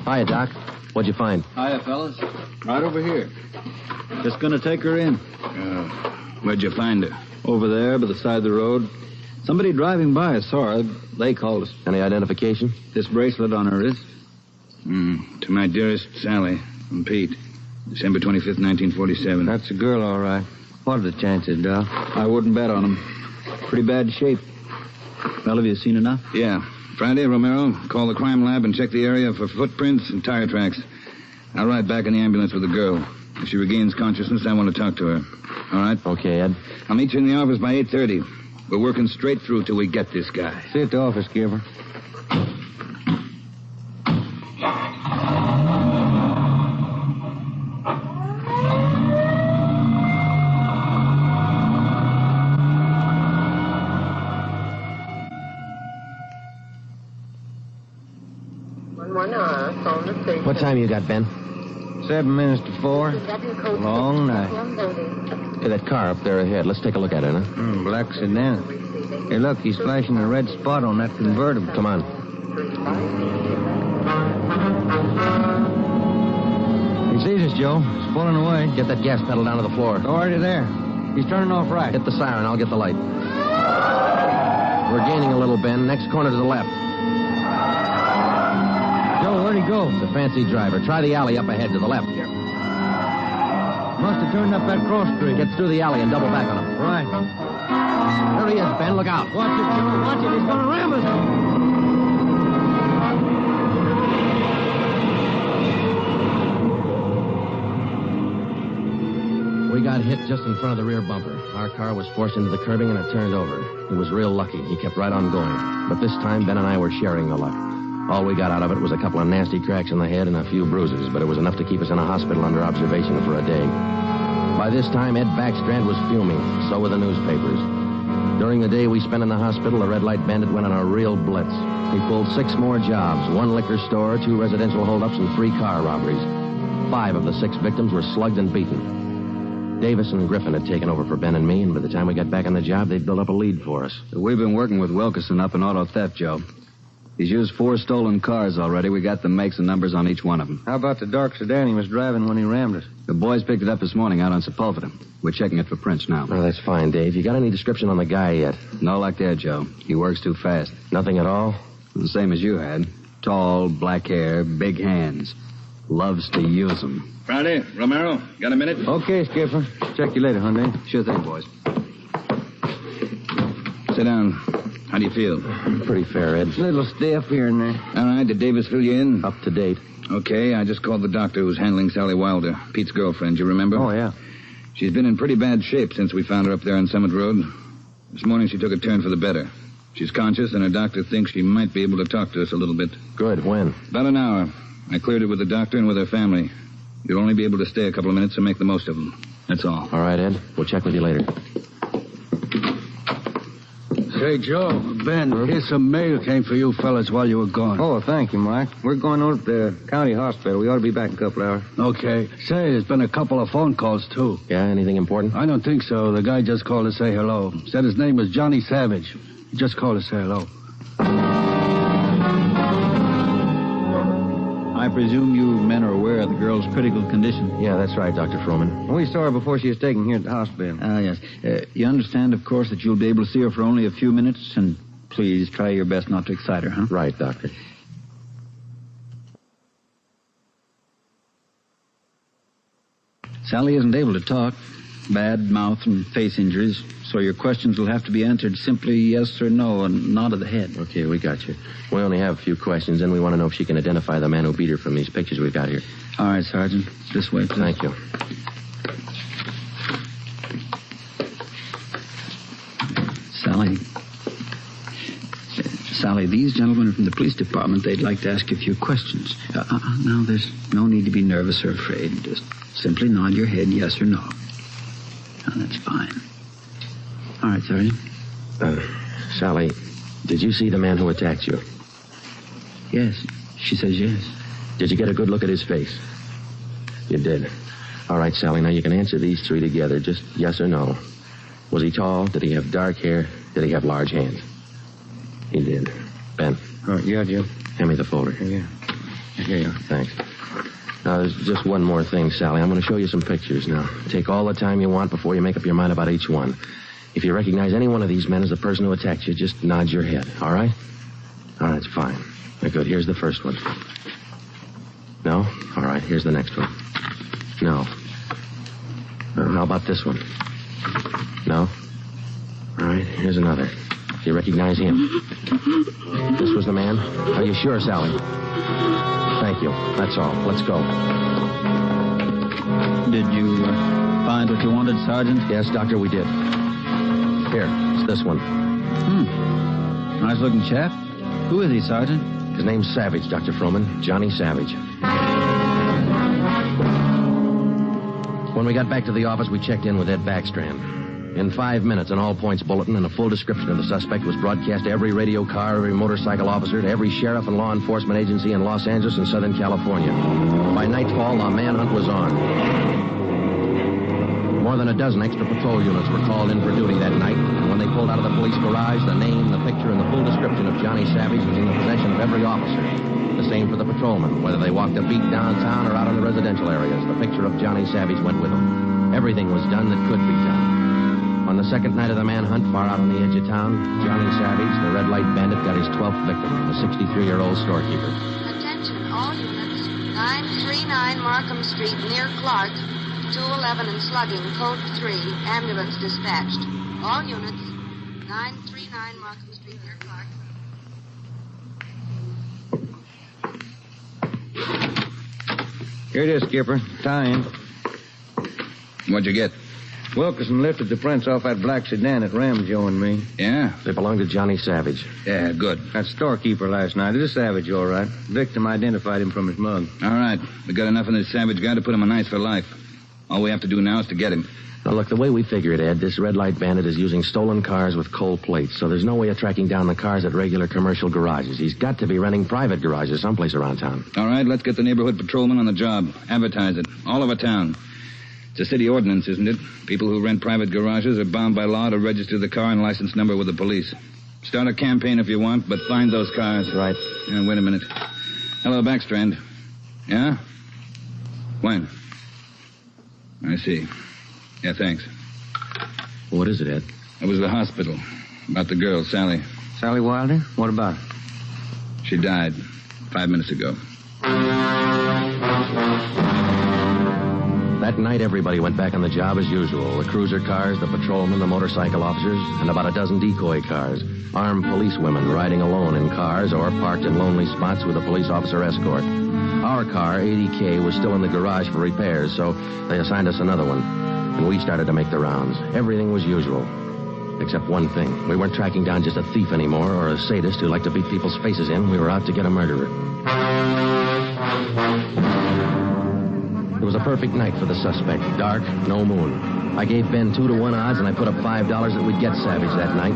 Hiya, Doc. What'd you find? Hiya, fellas. Right over here. Just gonna take her in. Where'd you find her? Over there, by the side of the road. Somebody driving by saw her. They called us. Any identification? This bracelet on her wrist. To my dearest Sally, from Pete. December 25th, 1947. That's a girl, all right. What are the chances, Doc? I wouldn't bet on them. Pretty bad shape. Well, have you seen enough? Yeah. Friday, Romero, call the crime lab and check the area for footprints and tire tracks. I'll ride back in the ambulance with the girl. If she regains consciousness, I want to talk to her. All right? Okay, Ed. I'll meet you in the office by 8:30. We're working straight through till we get this guy. See you at the office, Giver. What time you got, Ben? 7 minutes to 4. Long night. Hey, that car up there ahead. Let's take a look at it, huh? Black sedan. Hey, look, he's flashing a red spot on that convertible. Come on. He sees us, Joe. He's pulling away. Get that gas pedal down to the floor. Already there. He's turning off right. Hit the siren. I'll get the light. We're gaining a little, Ben. Next corner to the left. Joe, where'd he go? It's a fancy driver. Try the alley up ahead to the left here. Must have turned up that cross street. Get through the alley and double back on him. Right. There he is, Ben. Look out. Watch it, Joe. Watch it. He's going to ram us. We got hit just in front of the rear bumper. Our car was forced into the curbing and it turned over. He was real lucky. He kept right on going. But this time, Ben and I were sharing the luck. All we got out of it was a couple of nasty cracks in the head and a few bruises, but it was enough to keep us in a hospital under observation for a day. By this time, Ed Backstrand was fuming. So were the newspapers. During the day we spent in the hospital, the Red Light Bandit went on a real blitz. He pulled 6 more jobs, 1 liquor store, 2 residential holdups, and 3 car robberies. 5 of the 6 victims were slugged and beaten. Davis and Griffin had taken over for Ben and me, and by the time we got back on the job, they'd built up a lead for us. We've been working with Wilkerson up in auto theft, Joe. He's used 4 stolen cars already. We got the makes and numbers on each one of them. How about the dark sedan he was driving when he rammed us? The boys picked it up this morning out on Sepulveda. We're checking it for prints now. Oh, that's fine, Dave. You got any description on the guy yet? No luck there, Joe. He works too fast. Nothing at all? The same as you had. Tall, black hair, big hands. Loves to use them. Friday, Romero, got a minute? Okay, Skipper. Check you later, Hyundai. Sure thing, boys. Sit down. How do you feel? Pretty fair, Ed. A little stiff here and there. All right, did Davis fill you in? Up to date. Okay, I just called the doctor who's handling Sally Wilder, Pete's girlfriend, you remember? Oh, yeah. She's been in pretty bad shape since we found her up there on Summit Road. This morning she took a turn for the better. She's conscious, and her doctor thinks she might be able to talk to us a little bit. Good. When? About an hour. I cleared it with the doctor and with her family. You'll only be able to stay a couple of minutes, so make the most of them. That's all. All right, Ed. We'll check with you later. Say, Joe, Ben, here's some mail came for you fellas while you were gone. Oh, thank you, Mike. We're going over to the county hospital. We ought to be back in a couple hours. Okay. Say, there's been a couple of phone calls, too. Yeah, anything important? I don't think so. The guy just called to say hello. Said his name was Johnny Savage. He just called to say hello. I presume you men are aware of the girl's critical condition. Yeah, that's right, Dr. Froman. We saw her before she was taken here at the hospital. Yes. You understand, of course, that you'll be able to see her for only a few minutes, and please try your best not to excite her, huh? Right, Doctor. Sally isn't able to talk. Bad mouth and face injuries, so your questions will have to be answered simply yes or no, and nod of the head. Okay, we got you. We only have a few questions, and we want to know if she can identify the man who beat her from these pictures we've got here. All right, Sergeant. This way, please. Thank you. Sally, these gentlemen are from the police department. They'd like to ask you a few questions. Now, there's no need to be nervous or afraid. Just simply nod your head yes or no. That's fine. All right, Sergeant. Sally, did you see the man who attacked you? Yes. She says yes. Did you get a good look at his face? You did. All right, Sally, now you can answer these 3 together, just yes or no. Was he tall? Did he have dark hair? Did he have large hands? He did. Ben. All right, yeah, Jim. Hand me the folder. Yeah. Here you are. Thanks. Now, there's just one more thing, Sally. I'm going to show you some pictures now. Take all the time you want before you make up your mind about each one. If you recognize any one of these men as the person who attacked you, just nod your head, all right? All right, fine. Very good. Here's the first one. No? All right, here's the next one. No. How about this one? No? All right, here's another. Do you recognize him? This was the man? Are you sure, Sally? Thank you. That's all. Let's go. Did you find what you wanted, Sergeant? Yes, Doctor, we did. Here, it's this one. Nice-looking chap. Who is he, Sergeant? His name's Savage, Dr. Froman. Johnny Savage. When we got back to the office, we checked in with Ed Backstrand. In 5 minutes, an all-points bulletin and a full description of the suspect was broadcast to every radio car, every motorcycle officer, to every sheriff and law enforcement agency in Los Angeles and Southern California. By nightfall, the manhunt was on. More than a dozen extra patrol units were called in for duty that night, and when they pulled out of the police garage, the name, the picture, and the full description of Johnny Savage was in the possession of every officer. The same for the patrolmen, whether they walked a beat downtown or out in the residential areas. The picture of Johnny Savage went with them. Everything was done that could be done. On the second night of the manhunt, far out on the edge of town, Johnny Savage, the red light bandit, got his 12th victim, a 63-year-old storekeeper. Attention, all units. 939 Markham Street, near Clark. 211 and slugging, code 3. Ambulance dispatched. All units. 939 Markham Street, near Clark. Here it is, Skipper. Tie-in. What'd you get? Wilkerson lifted the prints off that black sedan that rammed Joe and me. Yeah? They belong to Johnny Savage. Yeah, good. That storekeeper last night. It is Savage, all right. Victim identified him from his mug. All right. We got enough of this Savage guy to put him on ice for life. All we have to do now is to get him. Now, look, the way we figure it, Ed, this red light bandit is using stolen cars with cold plates, so there's no way of tracking down the cars at regular commercial garages. He's got to be renting private garages someplace around town. All right, let's get the neighborhood patrolman on the job. Advertise it. All over town. It's a city ordinance, isn't it? People who rent private garages are bound by law to register the car and license number with the police. Start a campaign if you want, but find those cars. Right. Wait a minute. Hello, Backstrand. Yeah? When? I see. Yeah, thanks. What is it, Ed? It was the hospital. About the girl, Sally. Sally Wilder? What about her? She died 5 minutes ago. That night, everybody went back on the job as usual. The cruiser cars, the patrolmen, the motorcycle officers, and about a dozen decoy cars. Armed policewomen riding alone in cars or parked in lonely spots with a police officer escort. Our car, 80K, was still in the garage for repairs, so they assigned us another one. And we started to make the rounds. Everything was usual. Except one thing. We weren't tracking down just a thief anymore or a sadist who liked to beat people's faces in. We were out to get a murderer. It was a perfect night for the suspect. Dark, no moon. I gave Ben 2-to-1 odds, and I put up $5 that we'd get Savage that night.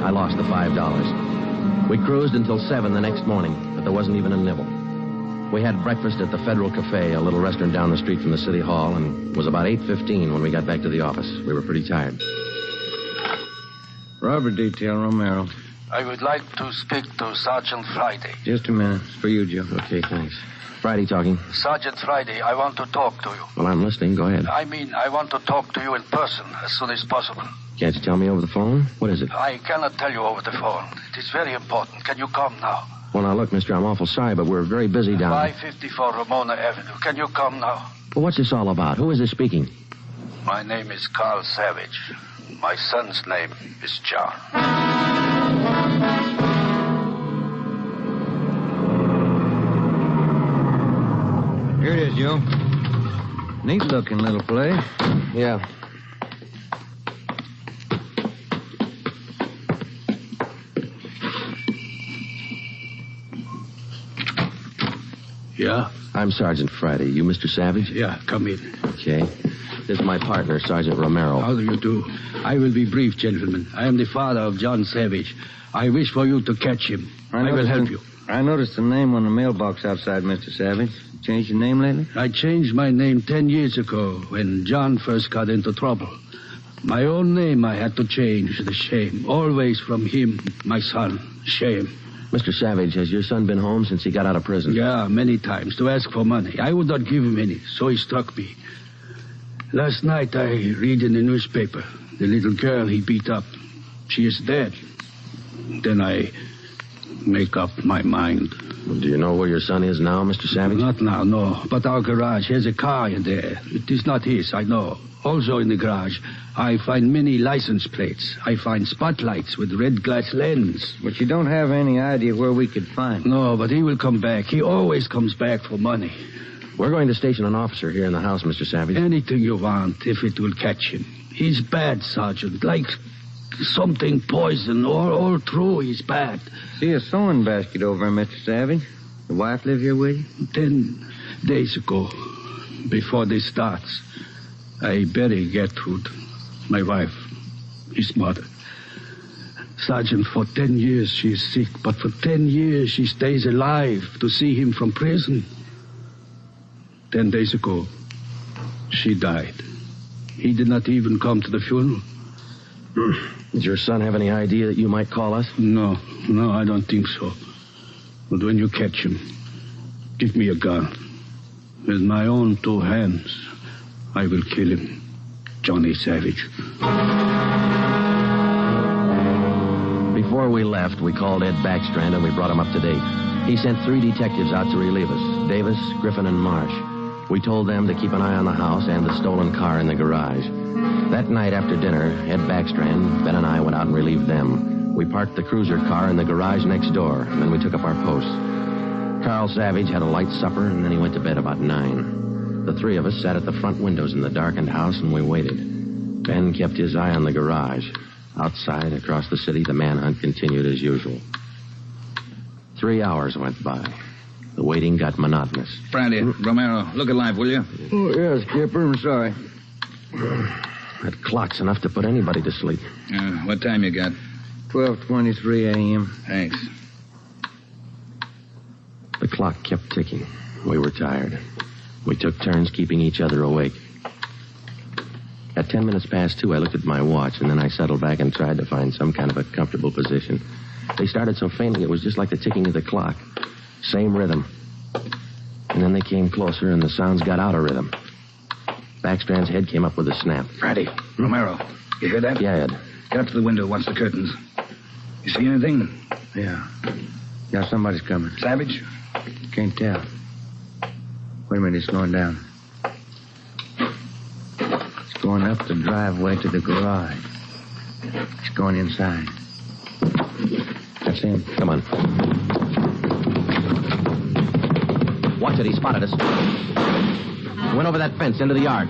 I lost the $5. We cruised until 7 the next morning, but there wasn't even a nibble. We had breakfast at the Federal Cafe, a little restaurant down the street from the city hall, and it was about 8:15 when we got back to the office. We were pretty tired. Robbery detail, Romero. I would like to speak to Sergeant Friday. Just a minute. It's for you, Joe. Okay, thanks. Friday talking. Sergeant Friday, I want to talk to you. Well, I'm listening. Go ahead. I want to talk to you in person as soon as possible. Can't you tell me over the phone? What is it? I cannot tell you over the phone. It is very important. Can you come now? Well, now, look, mister, I'm awful sorry, but we're very busy down 554 Ramona Avenue. Can you come now? Well, what's this all about? Who is this speaking? My name is Carl Savage. My son's name is John. Here it is, Joe. Neat-looking little place. Yeah. Yeah? I'm Sergeant Friday. You Mr. Savage? Yeah, come in. Okay. This is my partner, Sergeant Romero. How do you do? I will be brief, gentlemen. I am the father of John Savage. I wish for you to catch him. I will help you. I noticed the name on the mailbox outside, Mr. Savage. Changed your name lately? I changed my name 10 years ago when John first got into trouble. My own name I had to change. The shame. Always from him, my son. Shame. Mr. Savage, has your son been home since he got out of prison? Yeah, many times, to ask for money. I would not give him any, so he struck me. Last night I read in the newspaper the little girl he beat up. She is dead. Then I make up my mind. Well, do you know where your son is now, Mr. Savage? Not now, no. But our garage has a car in there. It is not his, I know. Also in the garage, I find many license plates. I find spotlights with red glass lens. But you don't have any idea where we could find him. No, but he will come back. He always comes back for money. We're going to station an officer here in the house, Mr. Savage. Anything you want, if it will catch him. He's bad, Sergeant. Like something poison. All through, he's bad. See a sewing basket over there, Mr. Savage. The wife live here with you? 10 days ago, before this starts, I buried Gertrude, my wife, his mother. Sergeant, for 10 years she is sick, but for 10 years she stays alive to see him from prison. 10 days ago, she died. He did not even come to the funeral. Does your son have any idea that you might call us? No, I don't think so. But when you catch him, give me a gun. With my own 2 hands, I will kill him. Johnny Savage. Before we left, we called Ed Backstrand and we brought him up to date. He sent 3 detectives out to relieve us, Davis, Griffin, and Marsh. We told them to keep an eye on the house and the stolen car in the garage. That night after dinner, Ed Backstrand, Ben, and I went out and relieved them. We parked the cruiser car in the garage next door, and then we took up our posts. Carl Savage had a light supper, and then he went to bed about 9. The 3 of us sat at the front windows in the darkened house, and we waited. Ben kept his eye on the garage. Outside, across the city, the manhunt continued as usual. 3 hours went by. The waiting got monotonous. Brandy, Romero, look alive, will you? Oh, yes, Skipper. I'm sorry. That clock's enough to put anybody to sleep. What time you got? 12:23 a.m. Thanks. The clock kept ticking. We were tired. We took turns keeping each other awake. At 10 minutes past 2, I looked at my watch, and then I settled back and tried to find some kind of a comfortable position. They started so faintly, it was just like the ticking of the clock. Same rhythm. And then they came closer, and the sounds got out of rhythm. Backstrand's head came up with a snap. Brandy, Romero, you hear that? Yeah, Ed. Get up to the window, watch the curtains. You see anything? Yeah, somebody's coming. Savage? Can't tell. Wait a minute, it's going down. It's going up the driveway to the garage. It's going inside. That's him. Come on. Watch it, he spotted us. He went over that fence into the yard.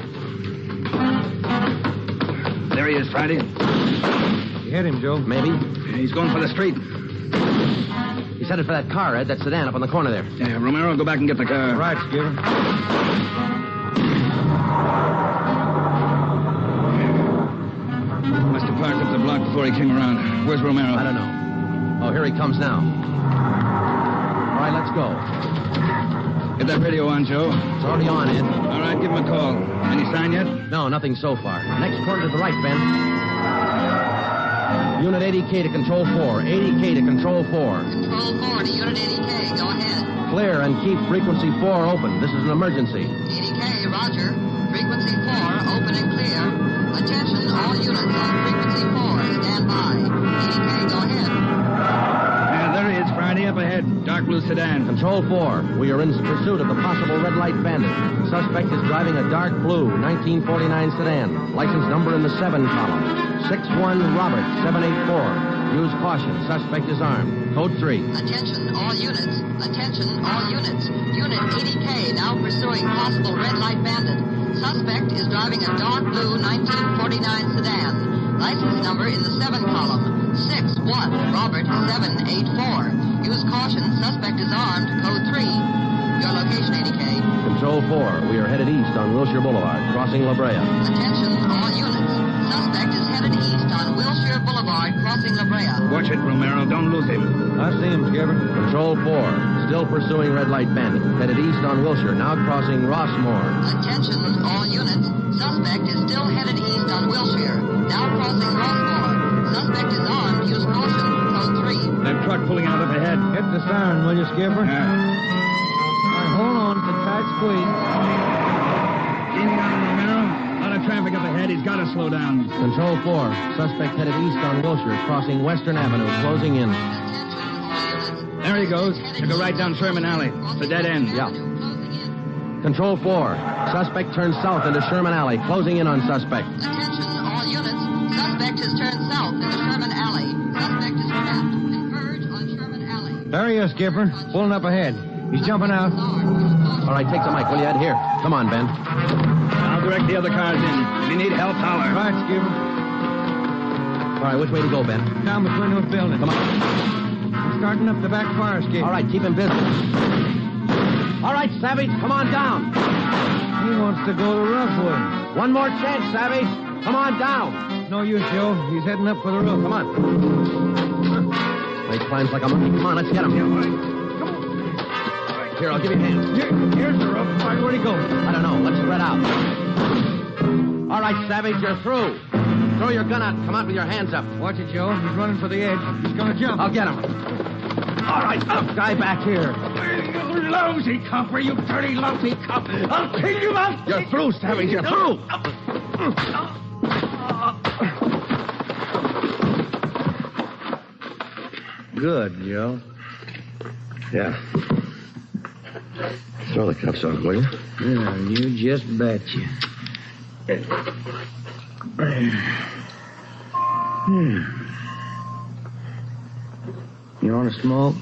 There he is, Friday. You hit him, Joe? Maybe. He's going for the street. He's headed for that car, Ed, that sedan up on the corner there. Yeah, Romero, go back and get the car. Right, Skipper. Must have parked up the block before he came around. Where's Romero? I don't know. Oh, here he comes now. All right, let's go. Get that radio on, Joe. It's already on, Ed. All right, give him a call. Any sign yet? No, nothing so far. Next corner to the right, Ben. Unit 80K to Control 4. 80K to Control 4. Control 4 to Unit 80K. Go ahead. Clear and keep frequency 4 open. This is an emergency. 80K, roger. Frequency 4, open and clear. Attention, all units on frequency 4. Stand by. 80K, go ahead. There he is, Friday, up ahead. Dark blue sedan. Control 4. We are in pursuit of the possible red light bandit. Suspect is driving a dark blue 1949 sedan. License number in the 7 column. 61 Robert 784. Use caution. Suspect is armed. Code 3. Attention, all units. Attention, all units. Unit 80K now pursuing possible red light bandit. Suspect is driving a dark blue 1949 sedan. License number in the 7 column. 61 Robert 784. Use caution. Suspect is armed. Code 3. Your location, 80K. Control 4. We are headed east on Wilshire Boulevard, crossing La Brea. Attention, all units. Suspect is headed east on Wilshire Boulevard, crossing La Brea. Watch it, Romero. Don't lose him. I see him, Skipper. Control 4. Still pursuing red light bandit. Headed east on Wilshire, now crossing Rossmore. Attention, all units. Suspect is still headed east on Wilshire, now crossing Rossmore. Suspect is armed. Use caution. Code 3. That truck pulling out up ahead. Hit the siren, will you, Skipper? Hold on, it's a tight squeeze. Easy on him, Romero. A lot of traffic up ahead. He's got to slow down. Control 4. Suspect headed east on Wilshire, crossing Western Avenue, closing in. There he goes. Took a right down Sherman Alley. It's a dead end. Yeah. Control 4. Suspect turns south into Sherman Alley. Closing in on suspect. Attention, all units. Suspect has turned south into Sherman Alley. Suspect is trapped. Converge on Sherman Alley. There he is, Skipper. Pulling up ahead. He's jumping out. All right, take the mic, will you, Ed? Here. Come on, Ben. I'll direct the other cars in. If you need help, holler. Right, Skipper. All right, which way to go, Ben? Down between those buildings. Come on. Starting up the back fire escape. All right, keep him busy. All right, Savage, come on down. He wants to go the rough way. One more chance, Savage. Come on down. No use, Joe. He's heading up for the roof. Come on. He climbs like a monkey. Come on, let's get him. Yeah, all right. Here, I'll give you a hand. Here's the roof. Where'd he go? I don't know. Let's spread out. All right, Savage, you're through. Throw your gun out and come out with your hands up. Watch it, Joe. He's running for the edge. He's going to jump. I'll get him. All right, up, guy back here. You lousy copper, you dirty, lousy cop. I'll kill you out. You're through, Savage. You're through. Good, Joe. Yeah. Throw the cuffs on, will you? Yeah, you just betcha. You want a smoke?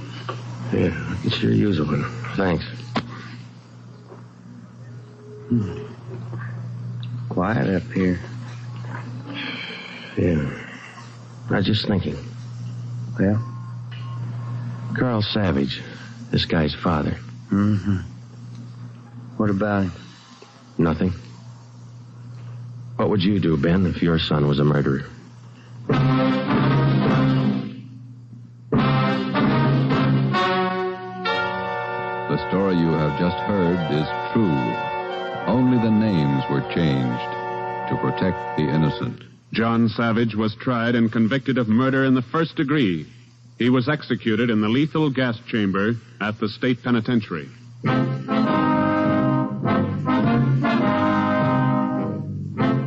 Yeah, I can sure use one. Thanks. Quiet up here. Yeah. I was just thinking. Well? Carl Savage, this guy's father. Mm-hmm. What about him? Nothing. What would you do, Ben, if your son was a murderer? The story you have just heard is true. Only the names were changed to protect the innocent. John Savage was tried and convicted of murder in the first degree. He was executed in the lethal gas chamber at the state penitentiary.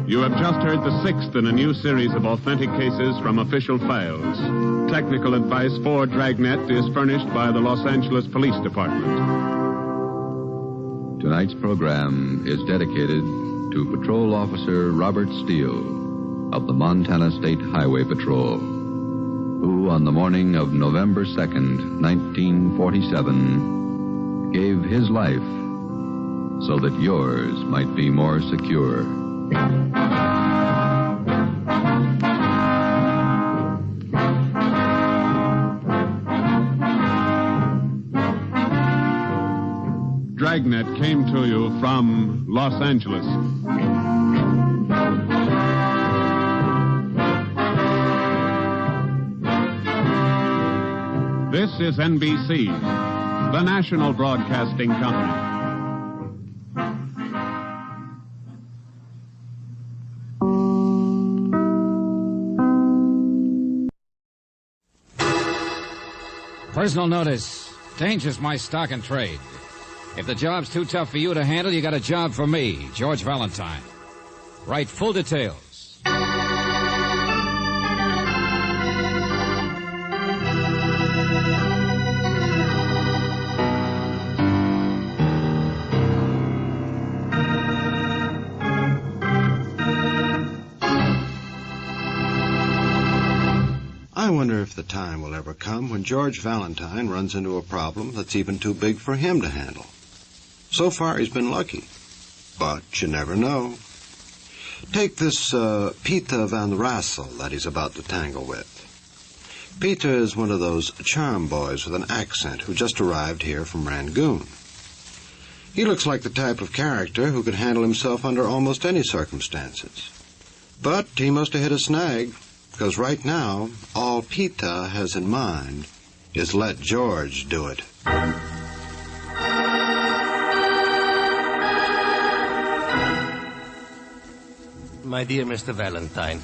You have just heard the sixth in a new series of authentic cases from official files. Technical advice for Dragnet is furnished by the Los Angeles Police Department. Tonight's program is dedicated to Patrol Officer Robert Steele of the Montana State Highway Patrol, who on the morning of November 2nd, 1947, gave his life so that yours might be more secure. Dragnet came to you from Los Angeles. This is NBC, the national broadcasting company. Personal notice. Danger's my stock and trade. If the job's too tough for you to handle, you got a job for me, George Valentine. Write full details. I wonder if the time will ever come when George Valentine runs into a problem that's even too big for him to handle. So far, he's been lucky. But you never know. Take this Peter Van Rassel that he's about to tangle with. Peter is one of those charm boys with an accent who just arrived here from Rangoon. He looks like the type of character who could handle himself under almost any circumstances. But he must have hit a snag, because right now, all Peter has in mind is let George do it. My dear Mr. Valentine,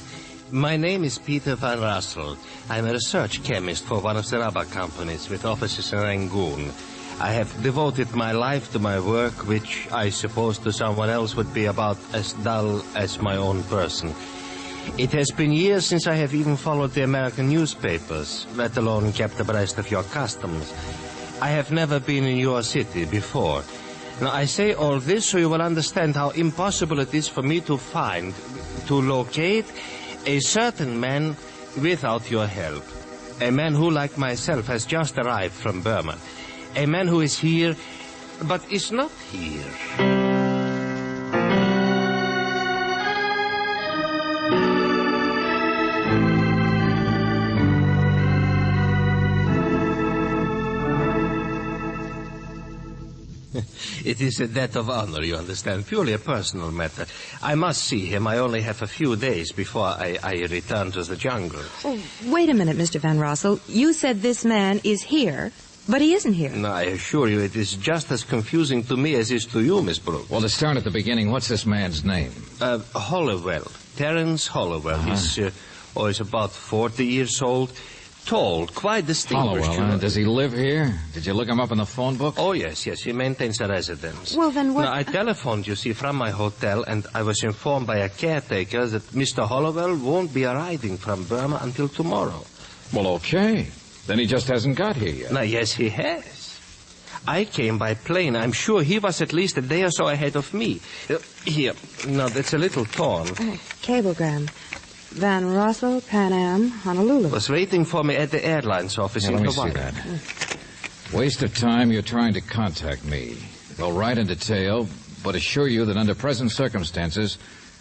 my name is Peter Van Rassel. I'm a research chemist for one of the rubber companies with offices in Rangoon. I have devoted my life to my work, which I suppose to someone else would be about as dull as my own person. It has been years since I have even followed the American newspapers, let alone kept abreast of your customs. I have never been in your city before. Now, I say all this so you will understand how impossible it is for me to locate a certain man without your help. A man who, like myself, has just arrived from Burma. A man who is here, but is not here. It is a debt of honor, you understand, purely a personal matter. I must see him. I only have a few days before I return to the jungle. Oh, wait a minute, Mr. Van Rossel. You said this man is here, but he isn't here. No, I assure you, it is just as confusing to me as it is to you, Miss Brooks. Well, to start at the beginning, what's this man's name? Hollowell. Terence Hollowell. He's about 40 years old. Tall, quite distinguished. Hollowell, does he live here? Did you look him up in the phone book? Oh, yes. He maintains a residence. Well, then what... Now, I telephoned, you see, from my hotel, and I was informed by a caretaker that Mr. Hollowell won't be arriving from Burma until tomorrow. Well, okay. Then he just hasn't got here yet. Now, yes, he has. I came by plane. I'm sure he was at least a day or so ahead of me. Here. Now, that's a little torn. Cablegram. Van Rossel, Pan Am, Honolulu. Was waiting for me at the airlines office in Hawaii. Let me see that. Waste of time, you're trying to contact me. We'll write in detail, but assure you that under present circumstances,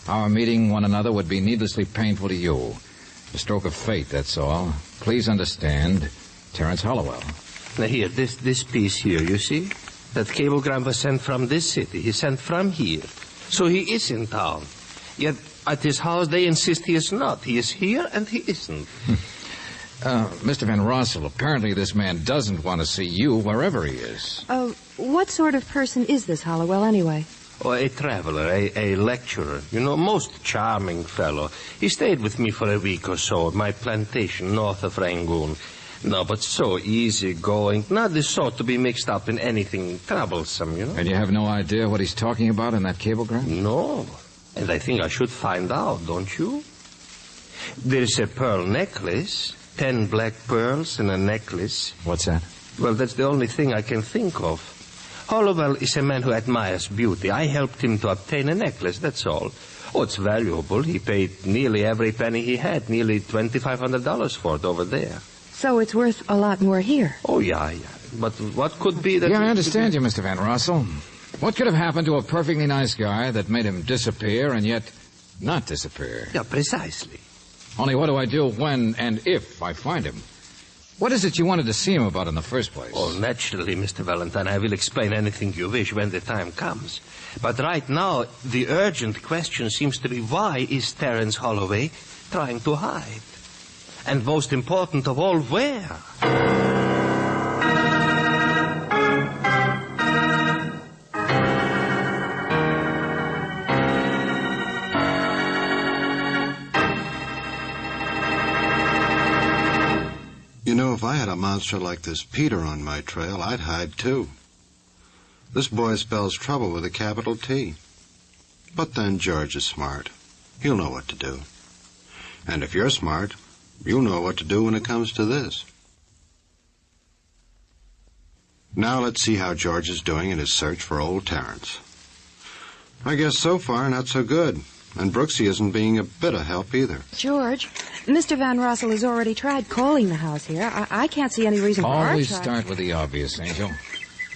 our meeting one another would be needlessly painful to you. A stroke of fate, that's all. Please understand, Terence Hollowell. Now here, this piece here, you see? That cablegram was sent from this city. He sent from here. So he is in town. Yet at his house, they insist he is not. He is here, and he isn't. Mr. Van Rossel, apparently this man doesn't want to see you wherever he is. What sort of person is this Hollowell, anyway? Oh, a traveler, a lecturer. You know, most charming fellow. He stayed with me for a week or so at my plantation north of Rangoon. No, but so easygoing. Not the sort to be mixed up in anything troublesome, you know. And you have no idea what he's talking about in that cablegram? No. And I think I should find out, don't you? There's a pearl necklace, 10 black pearls in a necklace. What's that? Well, that's the only thing I can think of. Hollowell is a man who admires beauty. I helped him to obtain a necklace, that's all. Oh, it's valuable. He paid nearly every penny he had, nearly $2,500 for it over there. So it's worth a lot more here. Oh, yeah. But what could be that... Yeah, I understand you, Mr. Van Rossel. What could have happened to a perfectly nice guy that made him disappear and yet not disappear? Yeah, precisely. Only what do I do when and if I find him? What is it you wanted to see him about in the first place? Oh, naturally, Mr. Valentine. I will explain anything you wish when the time comes. But right now, the urgent question seems to be, why is Terence Holloway trying to hide? And most important of all, where? You know, if I had a monster like this Peter on my trail, I'd hide too. This boy spells trouble with a capital T. But then George is smart. He'll know what to do. And if you're smart, you'll know what to do when it comes to this. Now let's see how George is doing in his search for old Terence. I guess so far not so good. And Brooksy isn't being a bit of help either. George, Mr. Van Rossel has already tried calling the house here. I can't see any reason for our Always start with the obvious, Angel.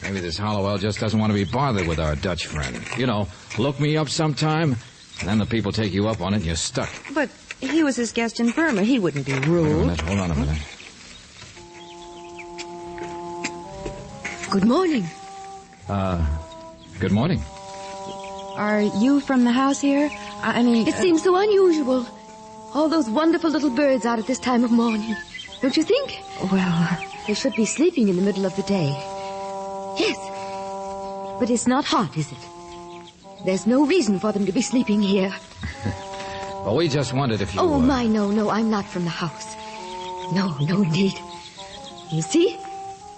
Maybe this Hollowell just doesn't want to be bothered with our Dutch friend. You know, look me up sometime, and then the people take you up on it and you're stuck. But he was his guest in Burma. He wouldn't be rude. Hold on a minute. Good morning. Good morning. Are you from the house here? I mean... It seems so unusual. All those wonderful little birds out at this time of morning. Don't you think? Well... They should be sleeping in the middle of the day. Yes. But it's not hot, is it? There's no reason for them to be sleeping here. Well, we just wondered if you... Oh, my, no, I'm not from the house. No, indeed. You see?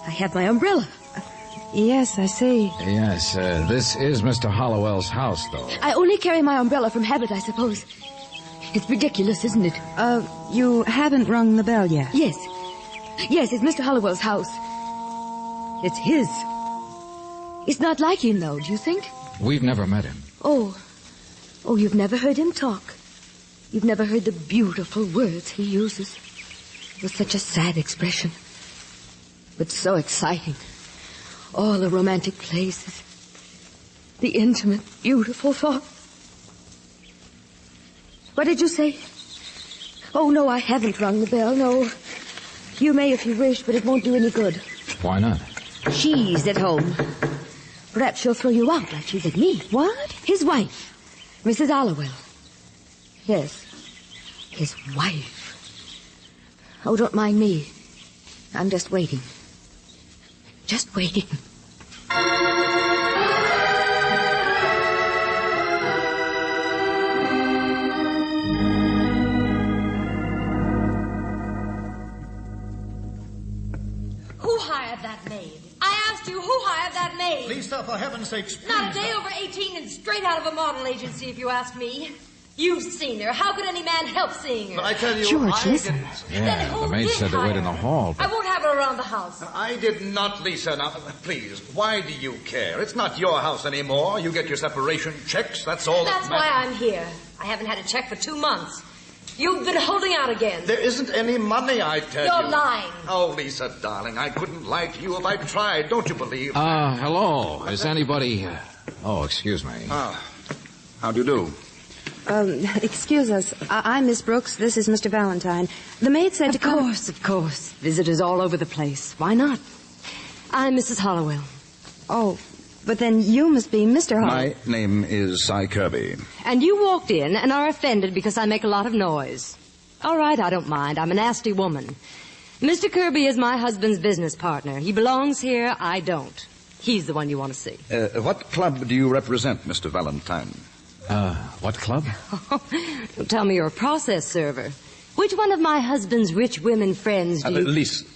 I have my umbrella. Yes, I see. Yes, this is Mr. Hollowell's house, though. I only carry my umbrella from habit, I suppose. It's ridiculous, isn't it? You haven't rung the bell yet? Yes, it's Mr. Hollowell's house. It's his. It's not like him, though, do you think? We've never met him. Oh, you've never heard him talk. You've never heard the beautiful words he uses with such a sad expression, but so exciting. All the romantic places, the intimate, beautiful thoughts. What did you say? Oh, no, I haven't rung the bell, no. You may if you wish, but it won't do any good. Why not? She's at home. Perhaps she'll throw you out like she did me. What? His wife, Mrs. Hollowell. Yes, his wife. Oh, don't mind me. I'm just waiting. Just waiting. Who hired that maid? I asked you, who hired that maid? Lisa, for heaven's sakes, please. Not a day over 18 and straight out of a model agency, if you ask me. You've seen her. How could any man help seeing her? But I tell you, George, listen. Yeah, the maid said to wait in the hall. I won't have her around the house. I did not, Lisa. Now, please, why do you care? It's not your house anymore. You get your separation checks. That's all That's why I'm here. I haven't had a check for 2 months. You've been holding out again. There isn't any money, I tell you. You're lying. Oh, Lisa, darling, I couldn't lie to you if I tried. Don't you believe? Hello. Is anybody... Oh, excuse me. How do you do? Excuse us. I'm Miss Brooks. This is Mr. Valentine. The maid said to come... Of course. Visitors all over the place. Why not? I'm Mrs. Hollowell. Oh, but then you must be Mr. Hollowell. My name is Cy Kirby. And you walked in and are offended because I make a lot of noise. All right, I don't mind. I'm a nasty woman. Mr. Kirby is my husband's business partner. He belongs here. I don't. He's the one you want to see. What club do you represent, Mr. Valentine? What club? Don't tell me you're a process server. Which one of my husband's rich women friends do you... Lisa,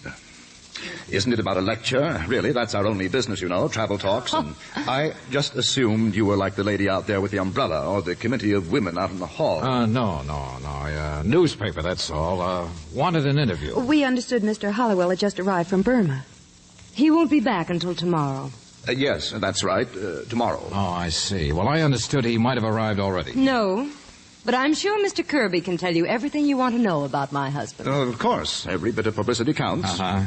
isn't it about a lecture? Really, that's our only business, you know, travel talks. And I just assumed you were like the lady out there with the umbrella or the committee of women out in the hall. No. Newspaper, that's all. Wanted an interview. We understood Mr. Hollowell had just arrived from Burma. He won't be back until tomorrow. Yes, that's right. Tomorrow. Oh, I see. Well, I understood he might have arrived already. No, but I'm sure Mr. Kirby can tell you everything you want to know about my husband. Of course. Every bit of publicity counts. Uh-huh.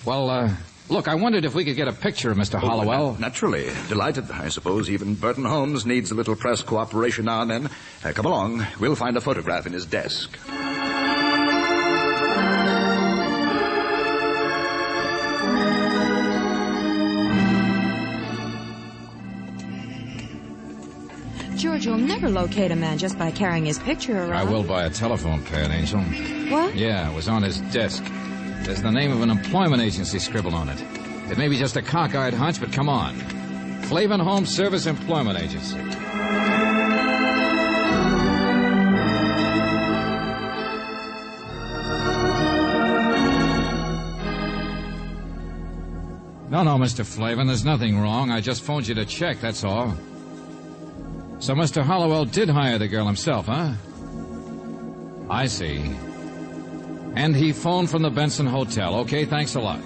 Well, look, I wondered if we could get a picture of Mr. Hollowell. Naturally. Delighted. I suppose even Burton Holmes needs a little press cooperation now and then. Come along. We'll find a photograph in his desk. George, you'll never locate a man just by carrying his picture around. I will by a telephone pad, Angel. What? Yeah, it was on his desk. There's the name of an employment agency scribbled on it. It may be just a cockeyed hunch, but come on. Flavin Home Service Employment Agency. No, Mr. Flavin, there's nothing wrong. I just phoned you to check, that's all. So Mr. Hollowell did hire the girl himself, huh? I see. And he phoned from the Benson Hotel. Okay, thanks a lot.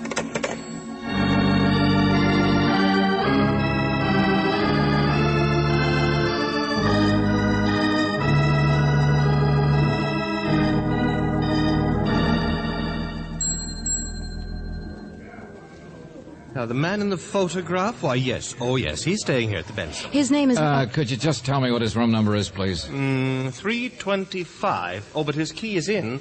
Now, the man in the photograph? Why, yes. Oh, yes. He's staying here at the Benson. His name is... Could you just tell me what his room number is, please? 325. Oh, but his key is in.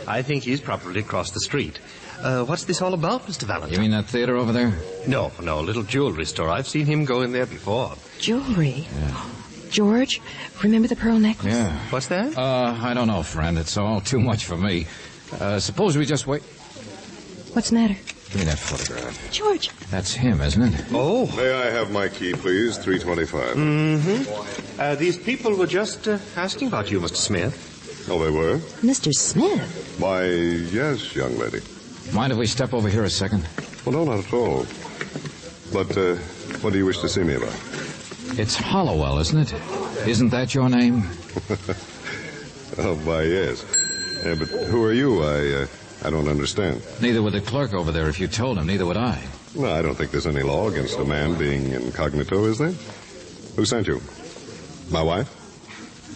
I think he's probably across the street. What's this all about, Mr. Valentine? You mean that theater over there? No, a little jewelry store. I've seen him go in there before. Jewelry? Yeah. George, remember the pearl necklace? Yeah. What's that? I don't know, friend. It's all too much for me. Suppose we just wait... What's the matter? Give me that photograph. George. That's him, isn't it? Oh. May I have my key, please? 325. Mm-hmm. These people were just asking about you, Mr. Smith. Oh, they were? Mr. Smith? Why, yes, young lady. Mind if we step over here a second? Well, no, not at all. But what do you wish to see me about? It's Hollowell, isn't it? Isn't that your name? Oh, why, yes. But who are you? I don't understand. Neither would the clerk over there if you told him. Neither would I. No, I don't think there's any law against a man being incognito, is there? Who sent you? My wife?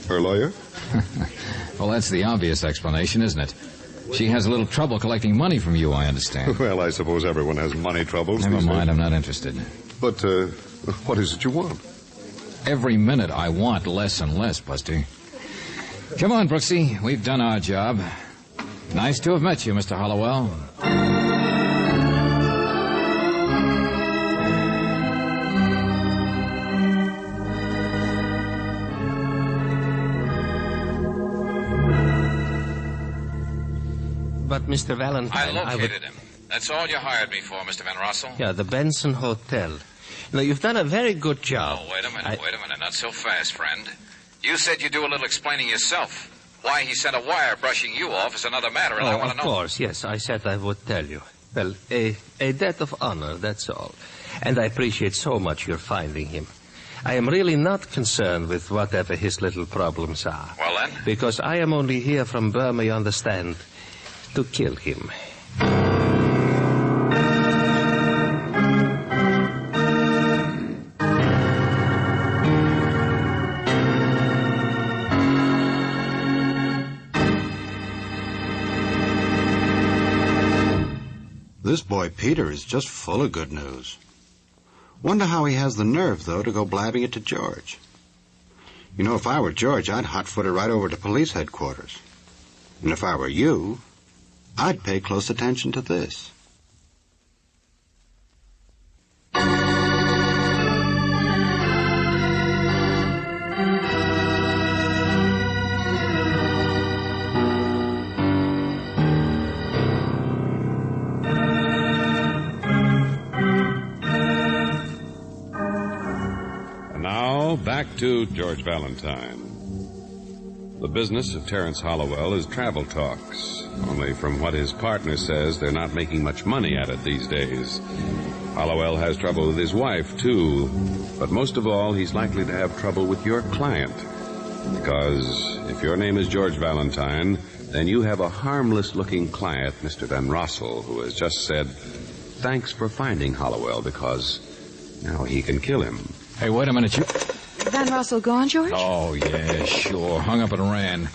Her lawyer? Well, that's the obvious explanation, isn't it? She has a little trouble collecting money from you, I understand. Well, I suppose everyone has money troubles. Never mind, I'm not interested. But, what is it you want? Every minute I want less and less, Buster. Come on, Brooksy. We've done our job. Nice to have met you, Mr. Hollowell. But, Mr. Valentine, I located him. That's all you hired me for, Mr. Van Rossel? Yeah, the Benson Hotel. Now, you've done a very good job. Oh, wait a minute. Not so fast, friend. You said you'd do a little explaining yourself. Why he sent a wire brushing you off is another matter, and I want to know. Of course, yes. I said I would tell you. Well, a debt of honor, that's all. And I appreciate so much your finding him. I am really not concerned with whatever his little problems are. Well, then? Because I am only here from Burma, you understand, to kill him. This boy Peter is just full of good news. Wonder how he has the nerve, though, to go blabbing it to George. You know, if I were George, I'd hot-foot it right over to police headquarters. And if I were you, I'd pay close attention to this. Back to George Valentine. The business of Terence Hollowell is travel talks. Only from what his partner says, they're not making much money at it these days. Hollowell has trouble with his wife, too. But most of all, he's likely to have trouble with your client. Because if your name is George Valentine, then you have a harmless-looking client, Mr. Van Rossel, who has just said, thanks for finding Hollowell, because now he can kill him. Hey, wait a minute, you... Van Rossel gone, George? Oh, yeah, sure. Hung up and ran.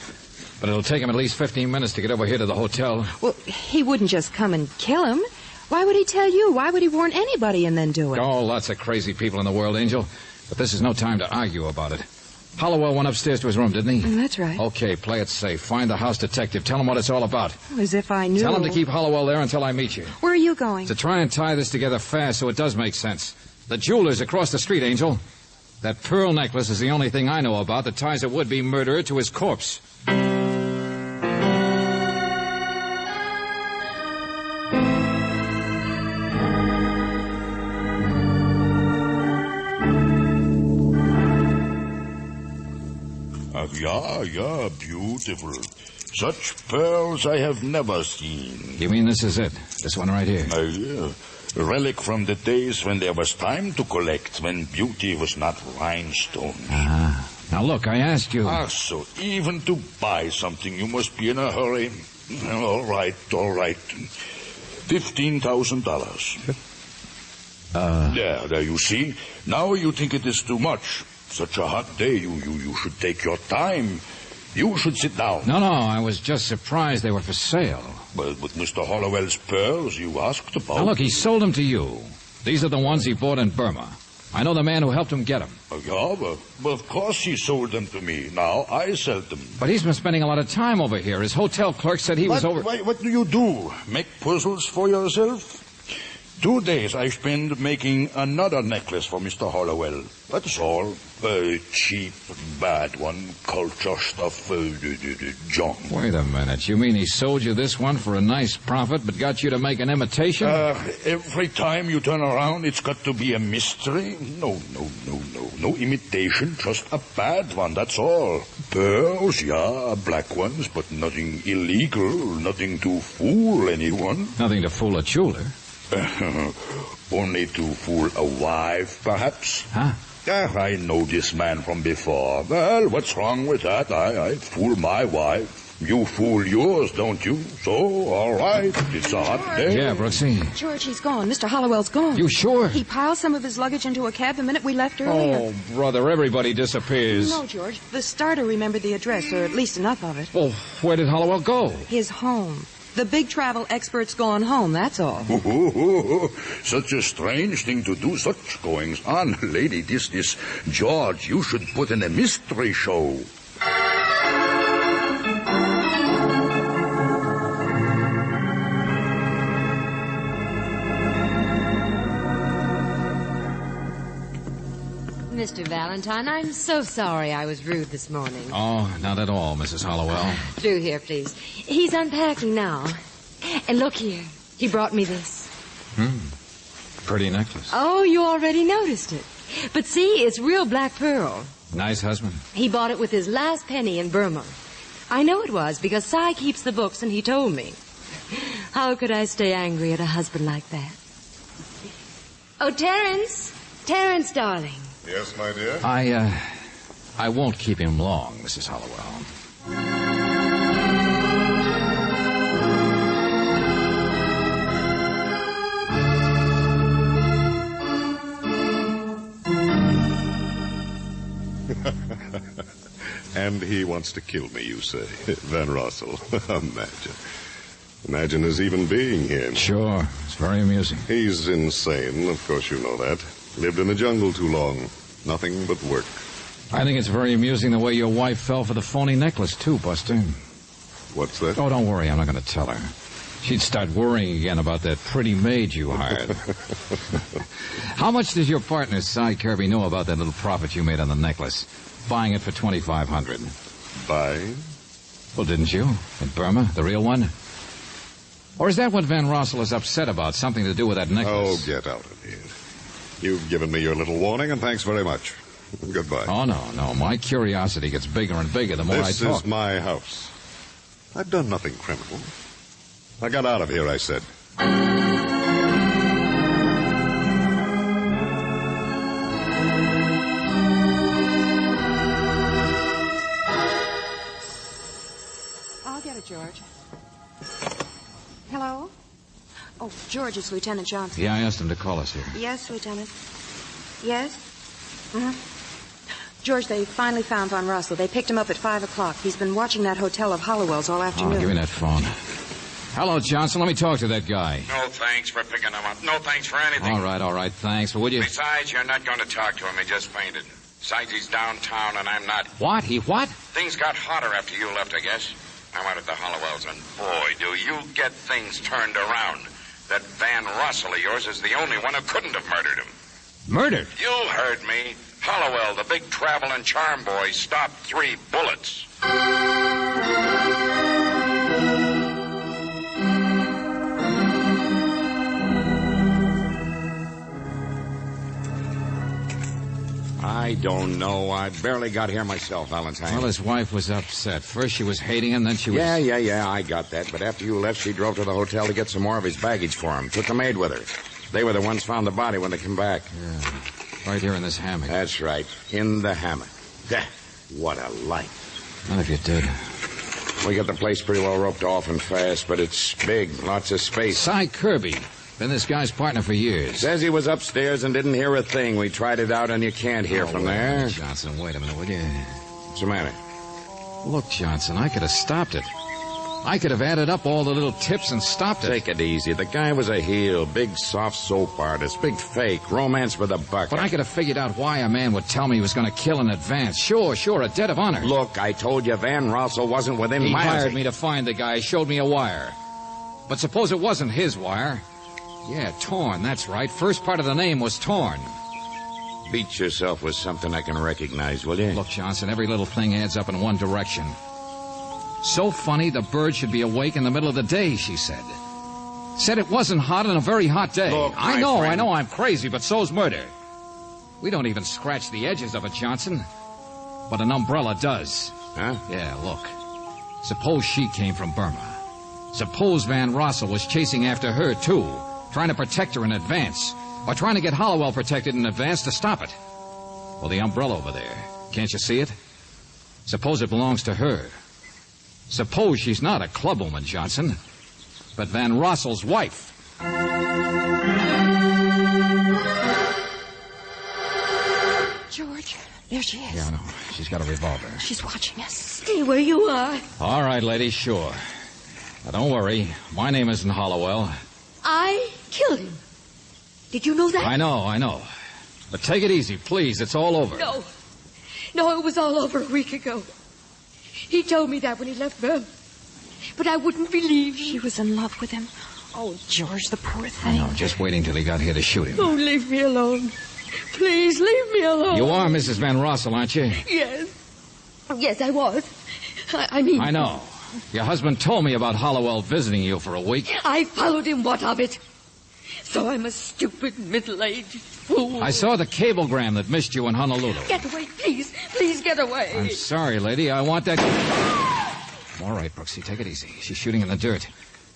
But it'll take him at least 15 minutes to get over here to the hotel. Well, he wouldn't just come and kill him. Why would he tell you? Why would he warn anybody and then do it? Oh, lots of crazy people in the world, Angel. But this is no time to argue about it. Hollowell went upstairs to his room, didn't he? That's right. Okay, play it safe. Find the house detective. Tell him what it's all about. As if I knew. Tell him to keep Hollowell there until I meet you. Where are you going? To try and tie this together fast so it does make sense. The jeweler's across the street, Angel. That pearl necklace is the only thing I know about that ties a would-be murderer to his corpse. Yeah, beautiful. Such pearls I have never seen. You mean this is it? This one right here? Yeah. A relic from the days when there was time to collect, when beauty was not rhinestone. Ah. Now look, I asked you. So even to buy something you must be in a hurry. All right. $15,000. There, you see. Now you think it is too much. Such a hot day, you should take your time. You should sit down. No, I was just surprised they were for sale. Well, with Mr. Hollowell's pearls you asked about... Now, look, he sold them to you. These are the ones he bought in Burma. I know the man who helped him get them. Well, of course he sold them to me. Now I sell them. But he's been spending a lot of time over here. His hotel clerk said he was over... What do you do? Make puzzles for yourself? 2 days I spend making another necklace for Mr. Hollowell. That's all. Cheap, bad one, culture stuff, junk. Wait a minute. You mean he sold you this one for a nice profit, but got you to make an imitation? Every time you turn around, it's got to be a mystery. No imitation, just a bad one, that's all. Pearls, yeah, black ones, but nothing illegal, nothing to fool anyone. Nothing to fool a jeweler. Only to fool a wife, perhaps. Huh? I know this man from before. Well, what's wrong with that? I fool my wife. You fool yours, don't you? So, all right, it's a hot day. Yeah, Brooksy. George, he's gone. Mr. Hollowell's gone. You sure? He piled some of his luggage into a cab the minute we left earlier. Oh, brother, everybody disappears. No, George. The starter remembered the address, or at least enough of it. Well, where did Hollowell go? His home. The big travel expert's gone home, that's all. Such a strange thing to do, such goings on. Lady, this, George, you should put in a mystery show. Mr. Valentine, I'm so sorry I was rude this morning. Oh, not at all, Mrs. Hollowell. Through here, please. He's unpacking now. And look here. He brought me this. Pretty necklace. Oh, you already noticed it. But see, it's real black pearl. Nice husband. He bought it with his last penny in Burma. I know it was, because Cy keeps the books and he told me. How could I stay angry at a husband like that? Oh, Terence. Terence, darling. Yes, my dear? I won't keep him long, Mrs. Hollowell. And he wants to kill me, you say? Van Rossel. Imagine his even being here. Sure. It's very amusing. He's insane. Of course you know that. Lived in the jungle too long. Nothing but work. I think it's very amusing the way your wife fell for the phony necklace, too, Buster. What's that? Oh, don't worry. I'm not going to tell her. She'd start worrying again about that pretty maid you hired. How much does your partner, Cy Kirby, know about that little profit you made on the necklace? Buying it for $2,500. Buying? Well, didn't you? In Burma? The real one? Or is that what Van Rossel is upset about? Something to do with that necklace? Oh, get out of here. You've given me your little warning, and thanks very much. Goodbye. Oh, no. My curiosity gets bigger and bigger the more I talk. This is my house. I've done nothing criminal. I got out of here, I said. I'll get it, George. Hello? Oh, George, it's Lieutenant Johnson. Yeah, I asked him to call us here. Yes, Lieutenant. Yes? George, they finally found Von Rossel. They picked him up at 5 o'clock. He's been watching that hotel of Hollowell's all afternoon. Oh, give me that phone. Hello, Johnson. Let me talk to that guy. No thanks for picking him up. No thanks for anything. All right. Thanks. But would you... Besides, you're not going to talk to him. He just fainted. Besides, he's downtown, and I'm not. What? He what? Things got hotter after you left, I guess. I went at the Hollowells, and boy, do you get things turned around. That Van Rossel of yours is the only one who couldn't have murdered him. Murdered? You heard me. Hollowell, the big travel and charm boy, stopped 3 bullets. I don't know. I barely got here myself, Valentine. Well, his wife was upset. First she was hating him, then she was... Yeah, I got that. But after you left, she drove to the hotel to get some more of his baggage for him. Took the maid with her. They were the ones found the body when they came back. Yeah, right here in this hammock. That's right, in the hammock. What a life. None of you did. We got the place pretty well roped off and fast, but it's big, lots of space. Cy Kirby. Been this guy's partner for years. Says he was upstairs and didn't hear a thing. We tried it out, and you can't hear from there. Johnson, wait a minute, will you? What's the matter? Look, Johnson, I could have stopped it. I could have added up all the little tips and stopped it. Take it easy. The guy was a heel, big soft soap artist, big fake, romance with a bucket. But I could have figured out why a man would tell me he was going to kill in advance. Sure, a debt of honor. Look, I told you Van Rossel wasn't within miles. He miles. hired me to find the guy, showed me a wire. But suppose it wasn't his wire. Yeah, Torn, that's right. First part of the name was Torn. Beat yourself with something I can recognize, will you? Look, Johnson, every little thing adds up in one direction. So funny the bird should be awake in the middle of the day, she said. Said it wasn't hot on a very hot day. Look, I know I'm crazy, but so's murder. We don't even scratch the edges of it, Johnson. But an umbrella does. Huh? Yeah, look. Suppose she came from Burma. Suppose Van Rossel was chasing after her, too, trying to protect her in advance, or trying to get Hollowell protected in advance to stop it. Well, the umbrella over there, can't you see it? Suppose it belongs to her. Suppose she's not a clubwoman, Johnson, but Van Rossel's wife. George, there she is. Yeah, I know. She's got a revolver. She's watching us. Stay where you are. All right, lady, sure. Now, don't worry. My name isn't Hollowell. I killed him. Did you know that? I know. But take it easy, please. It's all over. No, it was all over a week ago. He told me that when he left Bern. But I wouldn't believe She was in love with him. Oh, George, the poor thing. I know, just waiting till he got here to shoot him. Oh, leave me alone. Please, leave me alone. You are Mrs. Van Rossel, aren't you? Yes. Yes, I was. I mean... I know. Your husband told me about Hollowell visiting you for a week. I followed him, what of it? So I'm a stupid, middle-aged fool. I saw the cablegram that missed you in Honolulu. Get away, please. Please get away. I'm sorry, lady. I want that... All right, Brooksy, take it easy. She's shooting in the dirt.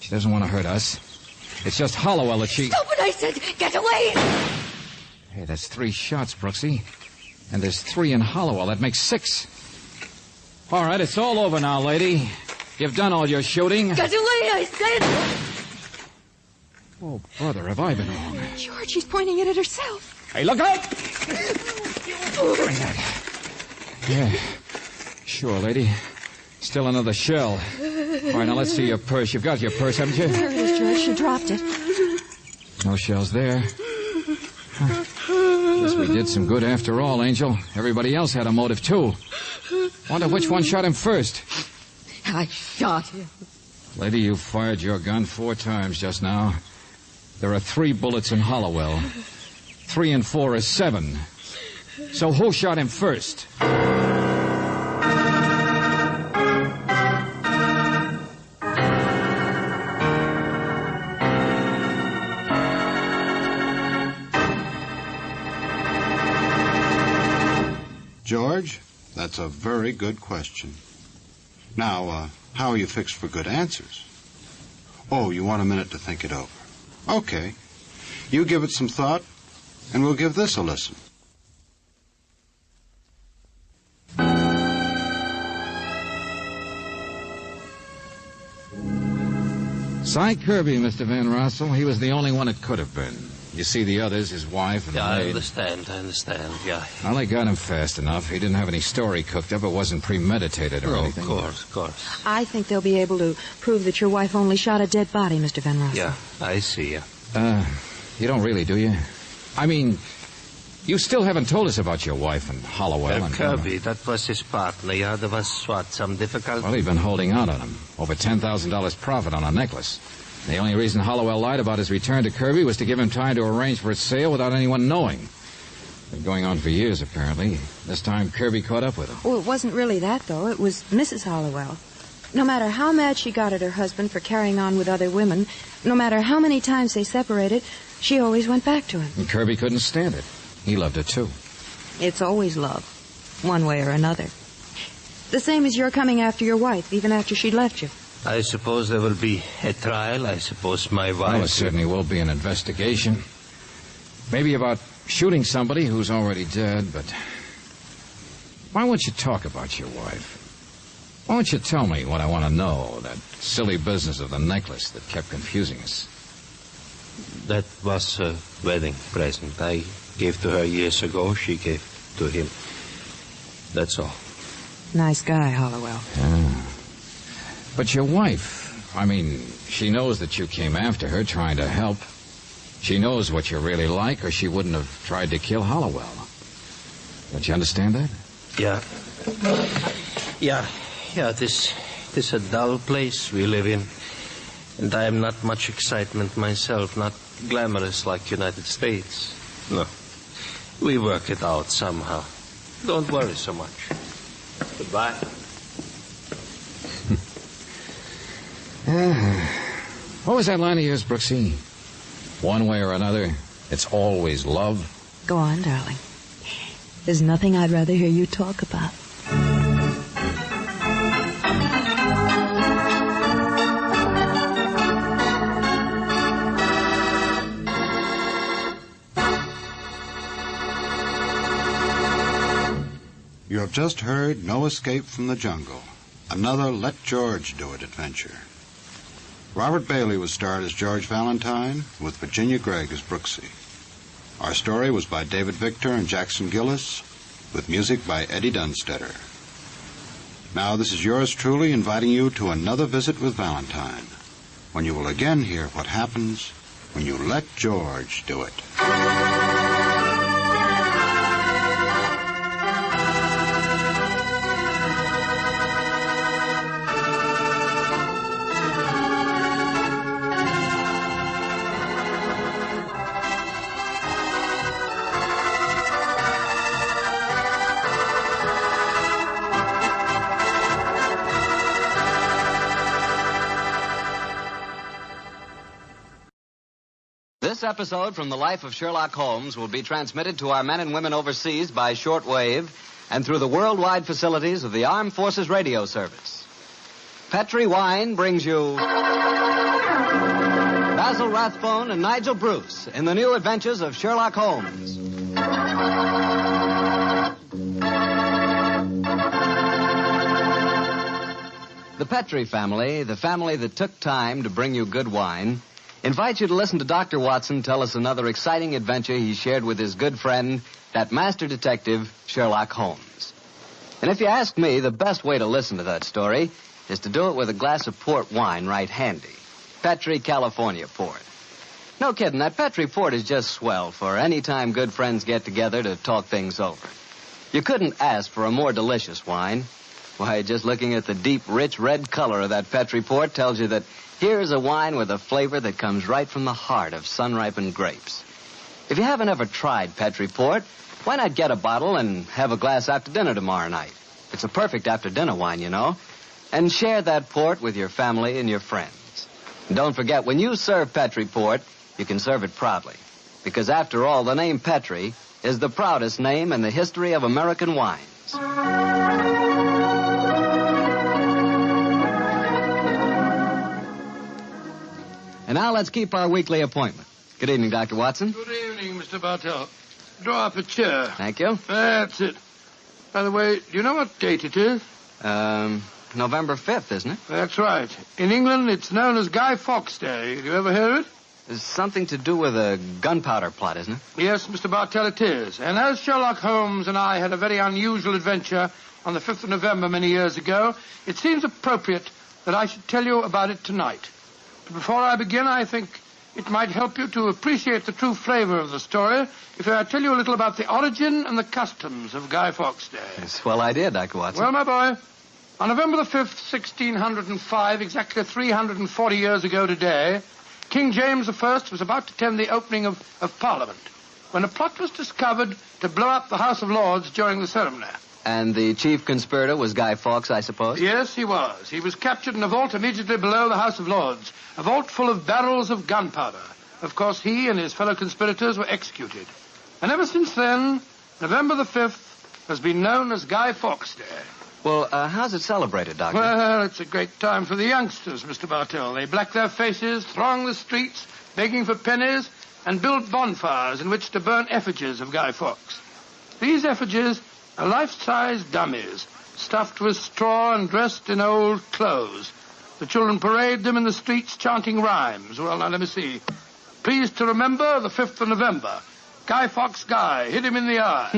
She doesn't want to hurt us. It's just Hollowell that she... Stop it, I said. Get away. Hey, that's 3 shots, Brooksy. And there's 3 in Hollowell. That makes 6. All right, it's all over now, lady. You've done all your shooting. Get away, I said. Oh, brother, have I been wrong? George, she's pointing it at herself. Hey, look out! Yeah, sure, lady. Still another shell. All right, now let's see your purse. You've got your purse, haven't you? There it is, George. She dropped it. No shells there. Huh. Guess we did some good after all, Angel. Everybody else had a motive, too. Wonder which one shot him first. I shot him. Lady, you fired your gun 4 times just now. There are 3 bullets in Hollowell. 3 and 4 is 7. So who shot him first? George, that's a very good question. Now, how are you fixed for good answers? Oh, you want a minute to think it over. Okay. You give it some thought, and we'll give this a listen. Cy Kirby, Mr. Van Rossel. He was the only one it could have been. You see the others, his wife and Yeah, the I maid. understand, yeah. Well, they got him fast enough. He didn't have any story cooked up. It wasn't premeditated or anything. Of course. I think they'll be able to prove that your wife only shot a dead body, Mr. Van Rossel. Yeah, I see, yeah. You don't really, do you? I mean, you still haven't told us about your wife and Hollowell and... Kirby, that was his partner. Yeah, there was, some difficulty? Well, he'd been holding out on him. Over $10,000 profit on a necklace. The only reason Hollowell lied about his return to Kirby was to give him time to arrange for its sale without anyone knowing. Been going on for years, apparently. This time, Kirby caught up with him. Oh, it wasn't really that, though. It was Mrs. Hollowell. No matter how mad she got at her husband for carrying on with other women, no matter how many times they separated, she always went back to him. And Kirby couldn't stand it. He loved her, too. It's always love, one way or another. The same as your coming after your wife, even after she'd left you. I suppose there will be a trial. I suppose my wife... Well, there certainly will be an investigation. Maybe about shooting somebody who's already dead, but... Why won't you talk about your wife? Why don't you tell me what I want to know, that silly business of the necklace that kept confusing us? That was a wedding present. I gave to her years ago. She gave to him. That's all. Nice guy, Hollowell. Yeah. But your wife, I mean, she knows that you came after her trying to help. She knows what you're really like, or she wouldn't have tried to kill Hollowell. Don't you understand that? Yeah. Yeah, this is a dull place we live in. And I am not much excitement myself, not glamorous like United States. No. We work it out somehow. Don't worry so much. Goodbye. What was that line of yours, Brooksy? One way or another, it's always love. Go on, darling. There's nothing I'd rather hear you talk about. You have just heard No Escape from the Jungle. another Let George Do It adventure. Robert Bailey was starred as George Valentine, with Virginia Gregg as Brooksy. Our story was by David Victor and Jackson Gillis, with music by Eddie Dunstetter. Now, this is yours truly inviting you to another visit with Valentine, when you will again hear what happens when you let George do it. This episode from the life of Sherlock Holmes will be transmitted to our men and women overseas by shortwave and through the worldwide facilities of the Armed Forces Radio Service. Petri Wine brings you Basil Rathbone and Nigel Bruce in the new adventures of Sherlock Holmes. The Petri family, the family that took time to bring you good wine, invites you to listen to Dr. Watson tell us another exciting adventure he shared with his good friend, that master detective, Sherlock Holmes. And if you ask me, the best way to listen to that story is to do it with a glass of port wine right handy. Petri California port. No kidding, that Petri port is just swell for any time good friends get together to talk things over. You couldn't ask for a more delicious wine. Why, just looking at the deep, rich red color of that Petri port tells you that here's a wine with a flavor that comes right from the heart of sun-ripened grapes. If you haven't ever tried Petri Port, why not get a bottle and have a glass after dinner tomorrow night? It's a perfect after-dinner wine, you know. And share that port with your family and your friends. And don't forget, when you serve Petri Port, you can serve it proudly. Because after all, the name Petri is the proudest name in the history of American wines. And now let's keep our weekly appointment. Good evening, Dr. Watson. Good evening, Mr. Bartell. Draw up a chair. Thank you. That's it. By the way, do you know what date it is? November 5th, isn't it? That's right. In England, it's known as Guy Fawkes Day. Have you ever heard of it? It's something to do with a gunpowder plot, isn't it? Yes, Mr. Bartell, it is. And as Sherlock Holmes and I had a very unusual adventure on the 5th of November many years ago, it seems appropriate that I should tell you about it tonight. But before I begin, I think it might help you to appreciate the true flavor of the story if I tell you a little about the origin and the customs of Guy Fawkes Day. It's a swell idea, Dr. Watson. Well, my boy, on November the 5th, 1605, exactly 340 years ago today, King James I was about to attend the opening of Parliament when a plot was discovered to blow up the House of Lords during the ceremony. And the chief conspirator was Guy Fawkes, I suppose? Yes, he was. He was captured in a vault immediately below the House of Lords, a vault full of barrels of gunpowder. Of course, he and his fellow conspirators were executed. And ever since then, November the 5th has been known as Guy Fawkes Day. Well, how's it celebrated, Doctor? Well, it's a great time for the youngsters, Mr. Bartell. They black their faces, throng the streets, begging for pennies, and build bonfires in which to burn effigies of Guy Fawkes. These effigies are life-size dummies, stuffed with straw and dressed in old clothes. The children parade them in the streets chanting rhymes. Well, now, let me see. Pleased to remember the 5th of November. Guy Fawkes Guy, hit him in the eye.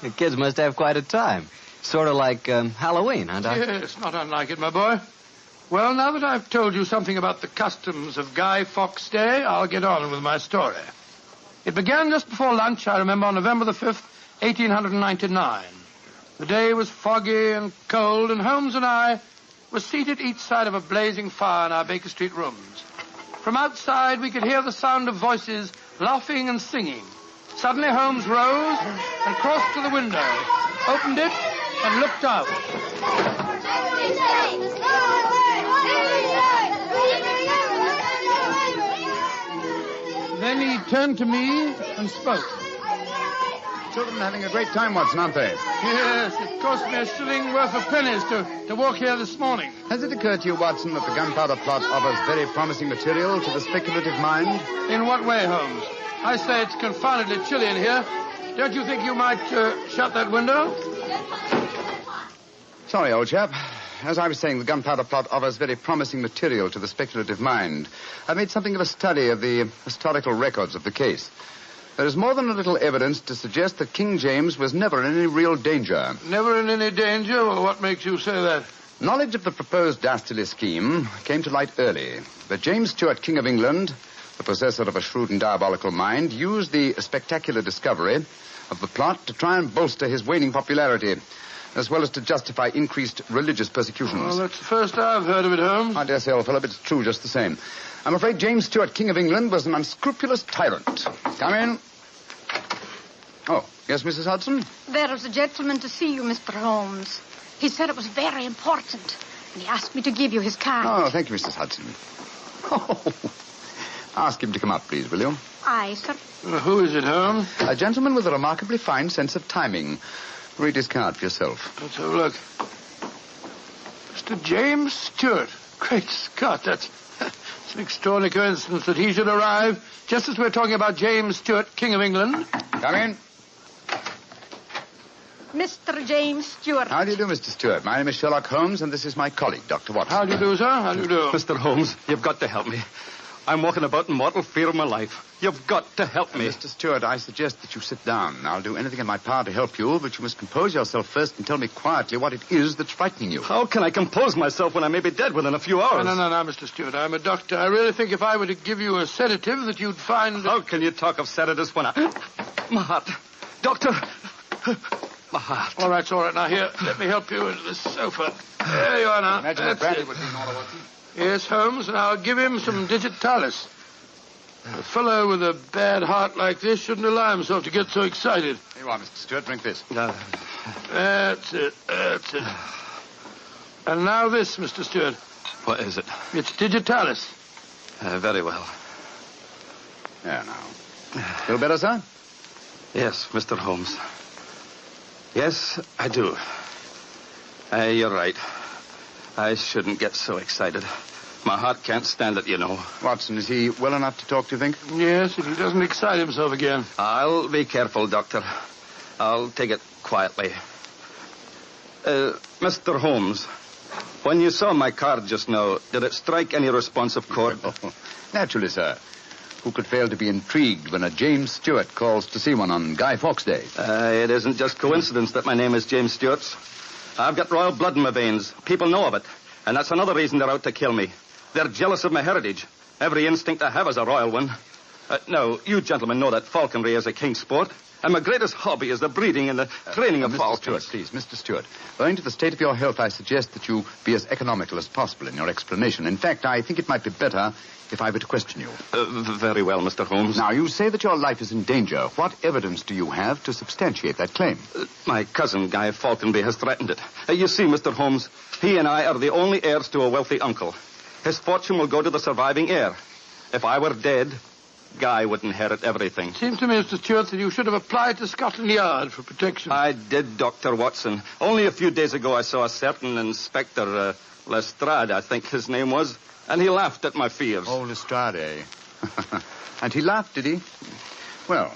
The kids must have quite a time. Sort of like Halloween, huh, Doctor? Yes, not unlike it, my boy. Well, now that I've told you something about the customs of Guy Fawkes Day, I'll get on with my story. It began just before lunch, I remember, on November the 5th, 1899. The day was foggy and cold, and Holmes and I were seated each side of a blazing fire in our Baker Street rooms. From outside, we could hear the sound of voices laughing and singing. Suddenly, Holmes rose and crossed to the window, opened it, and looked out. Then he turned to me and spoke. Children having a great time, Watson, aren't they? Yes, it cost me a shilling worth of pennies to walk here this morning. Has it occurred to you, Watson, that the gunpowder plot offers very promising material to the speculative mind? In what way, Holmes? I say it's confoundedly chilly in here. Don't you think you might shut that window? Sorry, old chap. as I was saying, the gunpowder plot offers very promising material to the speculative mind. I made something of a study of the historical records of the case. There is more than a little evidence to suggest that King James was never in any real danger. Never in any danger? Well, what makes you say that? Knowledge of the proposed dastardly scheme came to light early. But James Stuart, King of England, the possessor of a shrewd and diabolical mind, used the spectacular discovery of the plot to try and bolster his waning popularity, as well as to justify increased religious persecutions. Well, that's the first I've heard of it, Holmes. I dare say, old fellow, but it's true just the same. I'm afraid James Stuart, King of England, was an unscrupulous tyrant. Come in. Oh, yes, Mrs. Hudson? There is a gentleman to see you, Mr. Holmes. He said it was very important, and he asked me to give you his card. Oh, thank you, Mrs. Hudson. Oh, ask him to come up, please, will you? Aye, sir. Who is it, Holmes? A gentleman with a remarkably fine sense of timing. Read his card for yourself. Let's have a look. Mr. James Stuart. Great Scott, that's an extraordinary coincidence that he should arrive just as we're talking about James Stuart, King of England. Come in. Mr. James Stuart. How do you do, Mr. Stuart? My name is Sherlock Holmes, and this is my colleague, Dr. Watson. How do you do, sir? How do you do? Mr. Holmes, you've got to help me. I'm walking about in mortal fear of my life. You've got to help me. Mr. Stuart, I suggest that you sit down. I'll do anything in my power to help you, but you must compose yourself first and tell me quietly what it is that's frightening you. How can I compose myself when I may be dead within a few hours? No, Mr. Stuart. I'm a doctor. I really think if I were to give you a sedative that you'd find... How can you talk of sedatives when I... My heart. Doctor... My heart. All right. Now, here, let me help you into the sofa. There you are now. Imagine That's that brandy it. would be in order, Watson. Yes, Holmes, and I'll give him some digitalis. A fellow with a bad heart like this shouldn't allow himself to get so excited. Here you are, Mr. Stuart. Drink this. That's it. And now this, Mr. Stuart. What is it? It's digitalis. Very well. There now. Feel better, sir? Yes, Mr. Holmes. Yes, I do. You're right. I shouldn't get so excited. My heart can't stand it, you know. Watson, is he well enough to talk, do you think? Yes, if he doesn't excite himself again. I'll be careful, Doctor. I'll take it quietly. Mr. Holmes, when you saw my card just now, did it strike any responsive chord? Naturally, sir. Who could fail to be intrigued when a James Stuart calls to see one on Guy Fawkes Day? It isn't just coincidence that my name is James Stuart. I've got royal blood in my veins. People know of it. And that's another reason they're out to kill me. They're jealous of my heritage. Every instinct I have is a royal one. Now, you gentlemen know that falconry is a king's sport. And my greatest hobby is the breeding and the training of falcons. Mr. Stuart, please, Mr. Stuart. Owing to the state of your health, I suggest that you be as economical as possible in your explanation. In fact, I think it might be better if I were to question you. Very well, Mr. Holmes. Now, you say that your life is in danger. What evidence do you have to substantiate that claim? My cousin, Guy Falconby, has threatened it. You see, Mr. Holmes, he and I are the only heirs to a wealthy uncle. His fortune will go to the surviving heir. If I were dead, Guy would inherit everything. Seems to me, Mr. Stuart, that you should have applied to Scotland Yard for protection. I did, Dr. Watson. Only a few days ago I saw a certain Inspector Lestrade, I think his name was, and he laughed at my fears. Oh, Lestrade. And he laughed, did he? Well,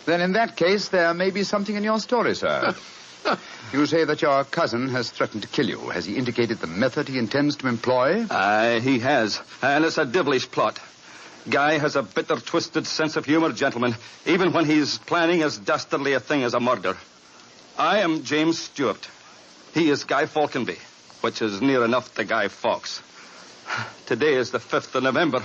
then in that case, there may be something in your story, sir. You say that your cousin has threatened to kill you. Has he indicated the method he intends to employ? He has, and it's a devilish plot. Guy has a bitter, twisted sense of humor, gentlemen, even when he's planning as dastardly a thing as a murder. I am James Stuart. He is Guy Falconby, which is near enough to Guy Fawkes. Today is the 5th of November,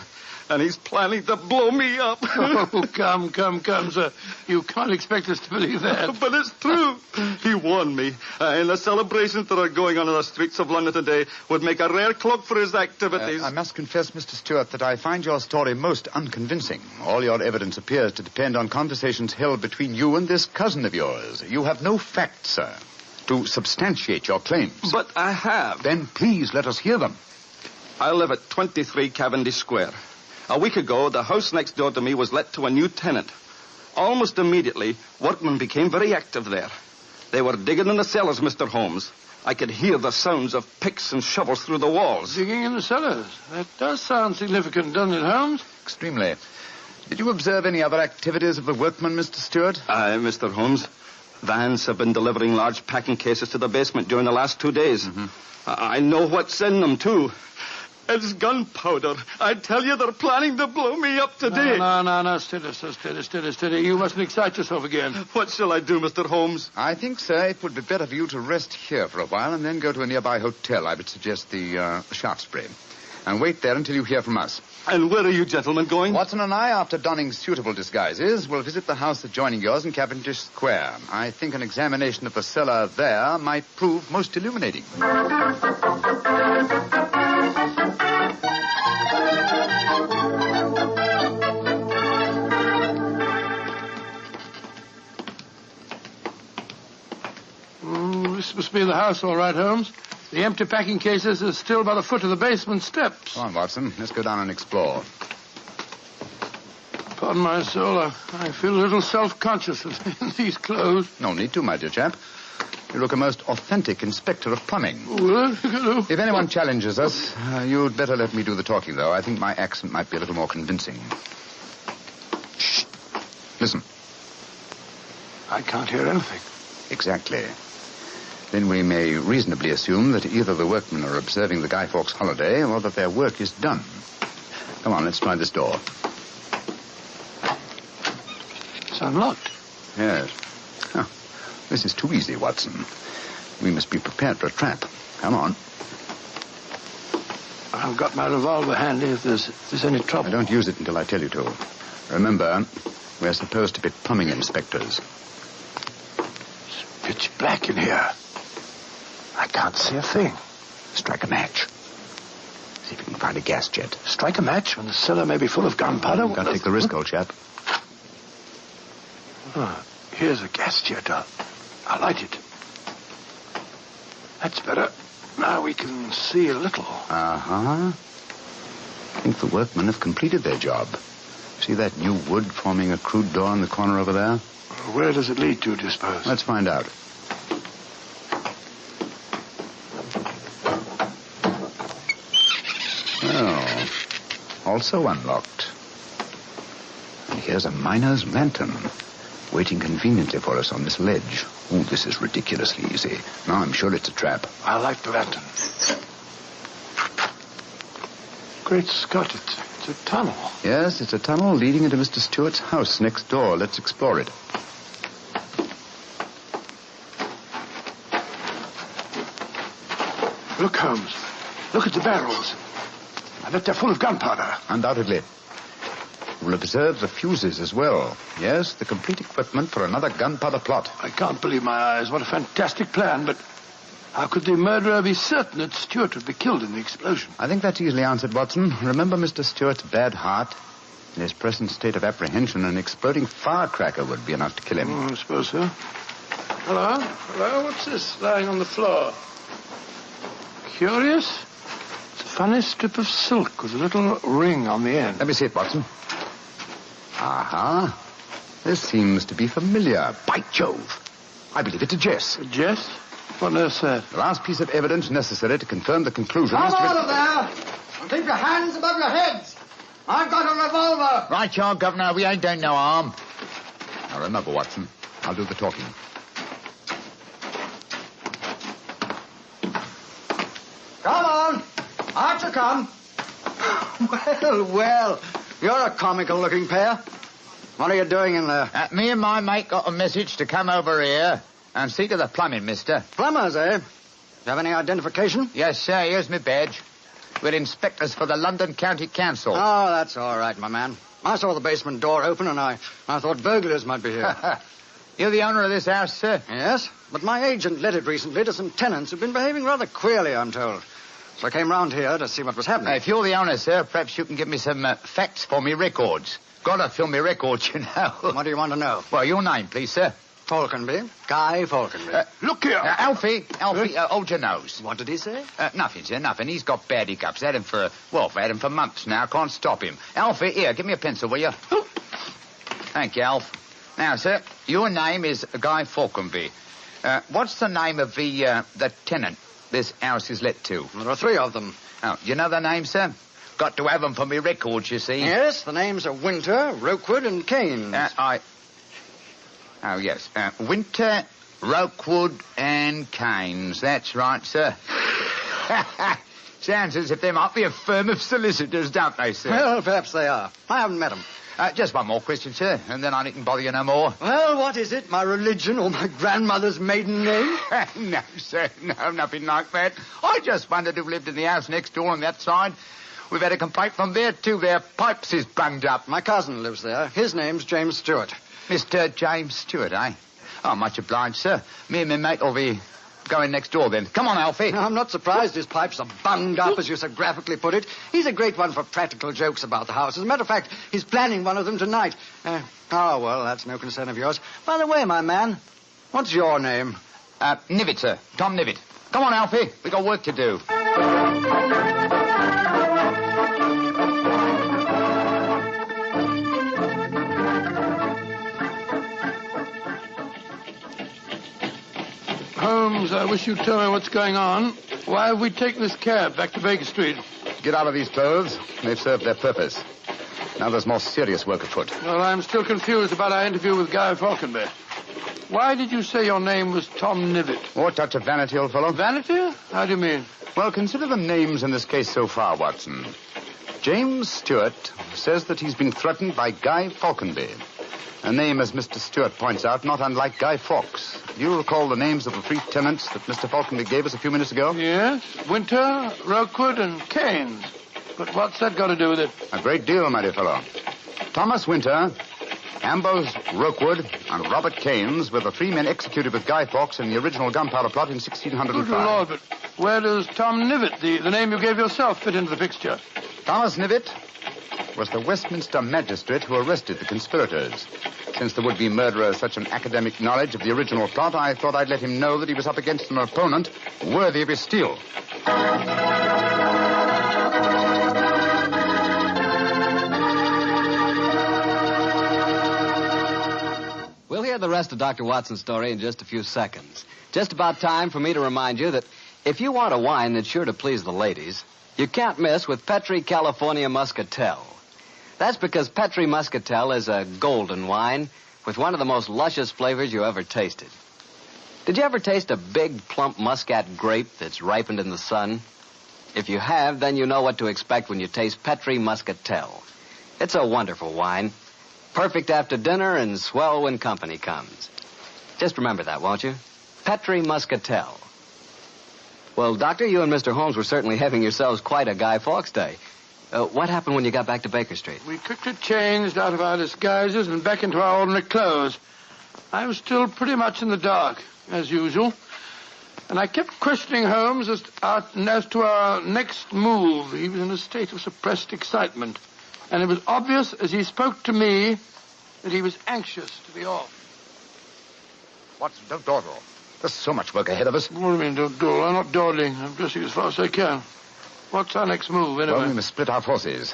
and he's planning to blow me up. Oh, come, sir. You can't expect us to believe that. But it's true. He warned me. And the celebrations that are going on in the streets of London today would make a rare cloak for his activities. I must confess, Mr. Stuart, that I find your story most unconvincing. All your evidence appears to depend on conversations held between you and this cousin of yours. You have no facts, sir, to substantiate your claims. But I have. Then please let us hear them. I live at 23 Cavendish Square. A week ago, the house next door to me was let to a new tenant. Almost immediately, workmen became very active there. They were digging in the cellars, Mr. Holmes. I could hear the sounds of picks and shovels through the walls. Digging in the cellars? That does sound significant, doesn't it, Holmes? Extremely. Did you observe any other activities of the workmen, Mr. Stuart? Mr. Holmes, Vans have been delivering large packing cases to the basement during the last 2 days. I know what's in them, too. It's gunpowder. I tell you, they're planning to blow me up today. No. Steady. You mustn't excite yourself again. What shall I do, Mr. Holmes? I think, sir, it would be better for you to rest here for a while and then go to a nearby hotel. I would suggest the Shaftesbury. And wait there until you hear from us. And where are you gentlemen going? Watson and I, after donning suitable disguises, will visit the house adjoining yours in Cavendish Square. I think an examination of the cellar there might prove most illuminating. This must be the house, all right, Holmes. The empty packing cases are still by the foot of the basement steps. Come on, Watson. Let's go down and explore. Pardon my soul, I feel a little self-conscious in these clothes. No need to, my dear chap. You look a most authentic inspector of plumbing. Well, if anyone challenges us, you'd better let me do the talking, though. I think my accent might be a little more convincing. Shh. Listen. I can't hear anything. Exactly. Then we may reasonably assume that either the workmen are observing the Guy Fawkes holiday or that their work is done. Come on, let's try this door. It's unlocked. Yes. Huh. This is too easy, Watson. We must be prepared for a trap. Come on. I've got my revolver handy if there's any trouble. I don't use it until I tell you to. Remember, we're supposed to be plumbing inspectors. It's pitch black in here. I can't see a thing. Strike a match. See if you can find a gas jet. Strike a match when the cellar may be full of gunpowder? Can't take the risk, old chap. Oh, here's a gas jet. I'll light it. That's better. Now we can see a little. Uh-huh. I think the workmen have completed their job. See that new wood forming a crude door in the corner over there? Where does it lead to, do you suppose? Let's find out. Oh, also unlocked. And here's a miner's lantern, waiting conveniently for us on this ledge. Oh, this is ridiculously easy. Now I'm sure it's a trap. I like the lantern. Great Scott, it's a tunnel. Yes, it's a tunnel leading into Mr. Stewart's house next door. Let's explore it. Look, Holmes. Look at the barrels. I bet they're full of gunpowder. Undoubtedly. We'll observe the fuses as well. Yes, the complete equipment for another gunpowder plot. I can't believe my eyes. What a fantastic plan, but how could the murderer be certain that Stewart would be killed in the explosion? I think that's easily answered, Watson. Remember Mr. Stewart's bad heart? In his present state of apprehension, an exploding firecracker would be enough to kill him. I suppose so. Hello? What's this lying on the floor? Curious. It's a funny strip of silk with a little ring on the end. Let me see it, Watson. Aha. This seems to be familiar. By Jove. I believe it's a Jess. A Jess? What on earth's that? The last piece of evidence necessary to confirm the conclusion Come is to out of there! And keep your hands above your heads! I've got a revolver! Right, y'all, Governor. We ain't doing no harm. Now, remember, Watson, I'll do the talking. Come on! Out you come! Well, you're a comical-looking pair. What are you doing in there? Me and my mate got a message to come over here and see to the plumbing, mister. Plumbers, eh? You have any identification? Yes, sir. Here's my badge. We're inspectors for the London County Council. Oh, that's all right, my man. I saw the basement door open, and I thought burglars might be here. You're the owner of this house, sir? Yes, but my agent let it recently to some tenants who've been behaving rather queerly, I'm told. So I came round here to see what was happening. If you're the owner, sir, perhaps you can give me some facts for me records. Gotta fill me records, you know. What do you want to know? Well, your name, please, sir. Falconby. Guy Falconby. Look here. Alfie, hold your nose. What did he say? Nothing, sir, nothing. He's got bad hiccups. I've had him for months now. Can't stop him. Alfie, here, give me a pencil, will you? Thank you, Alf. Now, sir, your name is Guy Falconby. What's the name of the tenant this house is let to? There are 3 of them. Oh, you know their names, sir? Got to have them for me records, you see. Yes, the names are Winter, Rokewood, and Keynes. Oh, yes. Winter, Rokewood, and Keynes. That's right, sir. Sounds as if they might be a firm of solicitors, don't they, sir? Well, perhaps they are. I haven't met them. Just one more question, sir, and then I needn't bother you no more. Well, what is it? My religion or my grandmother's maiden name? No, sir. No, nothing like that. I just wondered who lived in the house next door on that side. We've had a complaint from there, too. Their pipes is bunged up. My cousin lives there. His name's James Stewart. Mr. James Stewart, eh? Oh, much obliged, sir. Me and my mate will be going next door, then. Come on, Alfie. I'm not surprised his pipes are bunged up, as you so graphically put it. He's a great one for practical jokes about the house. As a matter of fact, he's planning one of them tonight. Well, that's no concern of yours. By the way, my man, what's your name? Nivitt, sir. Tom Nivitt. Come on, Alfie. We got work to do. Holmes, I wish you'd tell me what's going on. Why have we taken this cab back to Baker Street? Get out of these clothes. They've served their purpose. Now there's more serious work afoot. Well, I'm still confused about our interview with Guy Falconberry. Why did you say your name was Tom Nivitt? Oh, touch of vanity, old fellow. Vanity? How do you mean? Well, consider the names in this case so far, Watson. James Stewart says that he's been threatened by Guy Falconberry. A name, as Mr. Stewart points out, not unlike Guy Fawkes. Do you recall the names of the three tenants that Mr. Falconberry gave us a few minutes ago? Yes. Winter, Rokewood, and Keynes. But what's that got to do with it? A great deal, my dear fellow. Thomas Winter, Ambrose Rokewood, and Robert Keynes were the three men executed with Guy Fawkes in the original gunpowder plot in 1605. Good Lord, but where does Tom Nivitt, the name you gave yourself, fit into the picture? Thomas Nivitt was the Westminster magistrate who arrested the conspirators. Since the would-be murderer has such an academic knowledge of the original plot, I thought I'd let him know that he was up against an opponent worthy of his steel. We'll hear the rest of Dr. Watson's story in just a few seconds. Just about time for me to remind you that if you want a wine that's sure to please the ladies, you can't miss with Petri California Muscatel. That's because Petri Muscatel is a golden wine with one of the most luscious flavors you ever tasted. Did you ever taste a big, plump muscat grape that's ripened in the sun? If you have, then you know what to expect when you taste Petri Muscatel. It's a wonderful wine. Perfect after dinner and swell when company comes. Just remember that, won't you? Petri Muscatel. Well, Doctor, you and Mr. Holmes were certainly having yourselves quite a Guy Fawkes day. What happened when you got back to Baker Street? We quickly changed out of our disguises and back into our ordinary clothes. I was still pretty much in the dark, as usual. And I kept questioning Holmes as to our next move. He was in a state of suppressed excitement. And it was obvious as he spoke to me that he was anxious to be off. Watson, don't dawdle. There's so much work ahead of us. What do you mean, don't dawdle? I'm not dawdling. I'm dressing as fast as I can. What's our next move, anyway? Well, we must split our forces.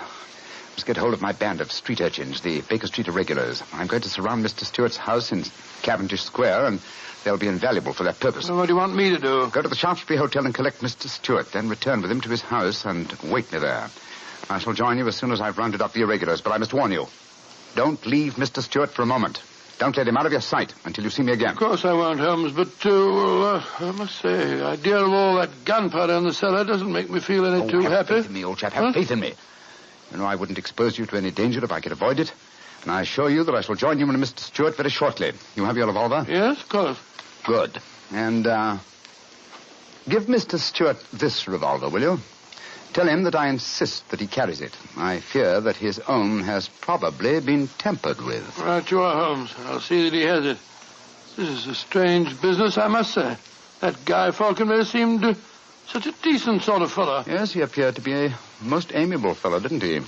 Must get hold of my band of street urchins, the Baker Street Irregulars. I'm going to surround Mr. Stewart's house in Cavendish Square, and they'll be invaluable for that purpose. Well, what do you want me to do? Go to the Shaftesbury Hotel and collect Mr. Stewart, then return with him to his house and wait me there. I shall join you as soon as I've rounded up the irregulars, but I must warn you. Don't leave Mr. Stewart for a moment. Don't let him out of your sight until you see me again. Of course I won't, Holmes, but, I must say, the idea of all that gunpowder in the cellar doesn't make me feel any too happy. Have faith in me, old chap. Have faith in me. You know, I wouldn't expose you to any danger if I could avoid it. And I assure you that I shall join you and Mr. Stewart very shortly. You have your revolver? Yes, of course. Good. And, give Mr. Stewart this revolver, will you? Tell him that I insist that he carries it. I fear that his own has probably been tampered with. Right you are, Holmes. I'll see that he has it. This is a strange business, I must say. That Guy Falconberry seemed such a decent sort of fellow. Yes, he appeared to be a most amiable fellow, didn't he?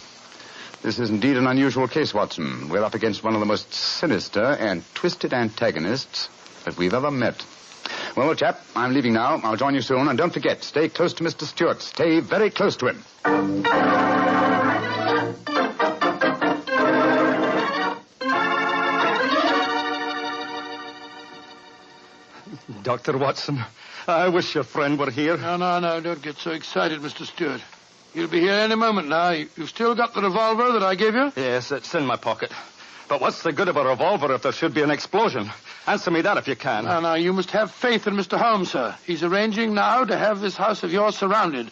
This is indeed an unusual case, Watson. We're up against one of the most sinister and twisted antagonists that we've ever met. Well, old chap, I'm leaving now. I'll join you soon. And don't forget, stay close to Mr. Stewart. Stay very close to him. Dr. Watson, I wish your friend were here. No, don't get so excited, Mr. Stewart. He'll be here any moment now. You've still got the revolver that I gave you? Yes, it's in my pocket. But what's the good of a revolver if there should be an explosion? Answer me that if you can. Now, you must have faith in Mr. Holmes, sir. He's arranging now to have this house of yours surrounded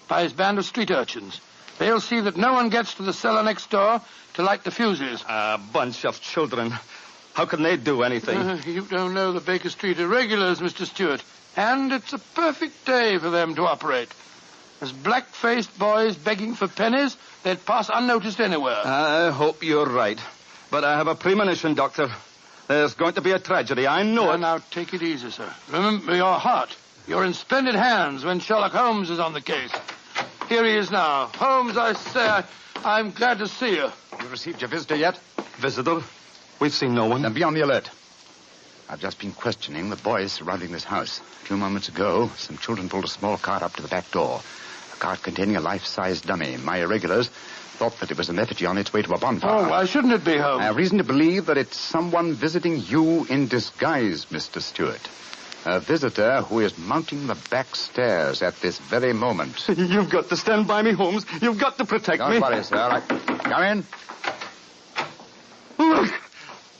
by his band of street urchins. They'll see that no one gets to the cellar next door to light the fuses. A bunch of children. How can they do anything? You don't know the Baker Street irregulars, Mr. Stewart. And it's a perfect day for them to operate. As black-faced boys begging for pennies, they'd pass unnoticed anywhere. I hope you're right. But I have a premonition, Doctor. There's going to be a tragedy. I know it. Now, take it easy, sir. Remember your heart. You're in splendid hands when Sherlock Holmes is on the case. Here he is now. Holmes, I say, I'm glad to see you. You received your visitor yet? Visitor? We've seen no one. Then be on the alert. I've just been questioning the boys surrounding this house. A few moments ago, some children pulled a small cart up to the back door. A cart containing a life-size dummy. My irregulars thought that it was an effigy on its way to a bonfire. Oh, why shouldn't it be, Holmes? I have reason to believe that it's someone visiting you in disguise, Mr. Stewart. A visitor who is mounting the back stairs at this very moment. You've got to stand by me, Holmes. You've got to protect me. Don't worry, sir. Come in.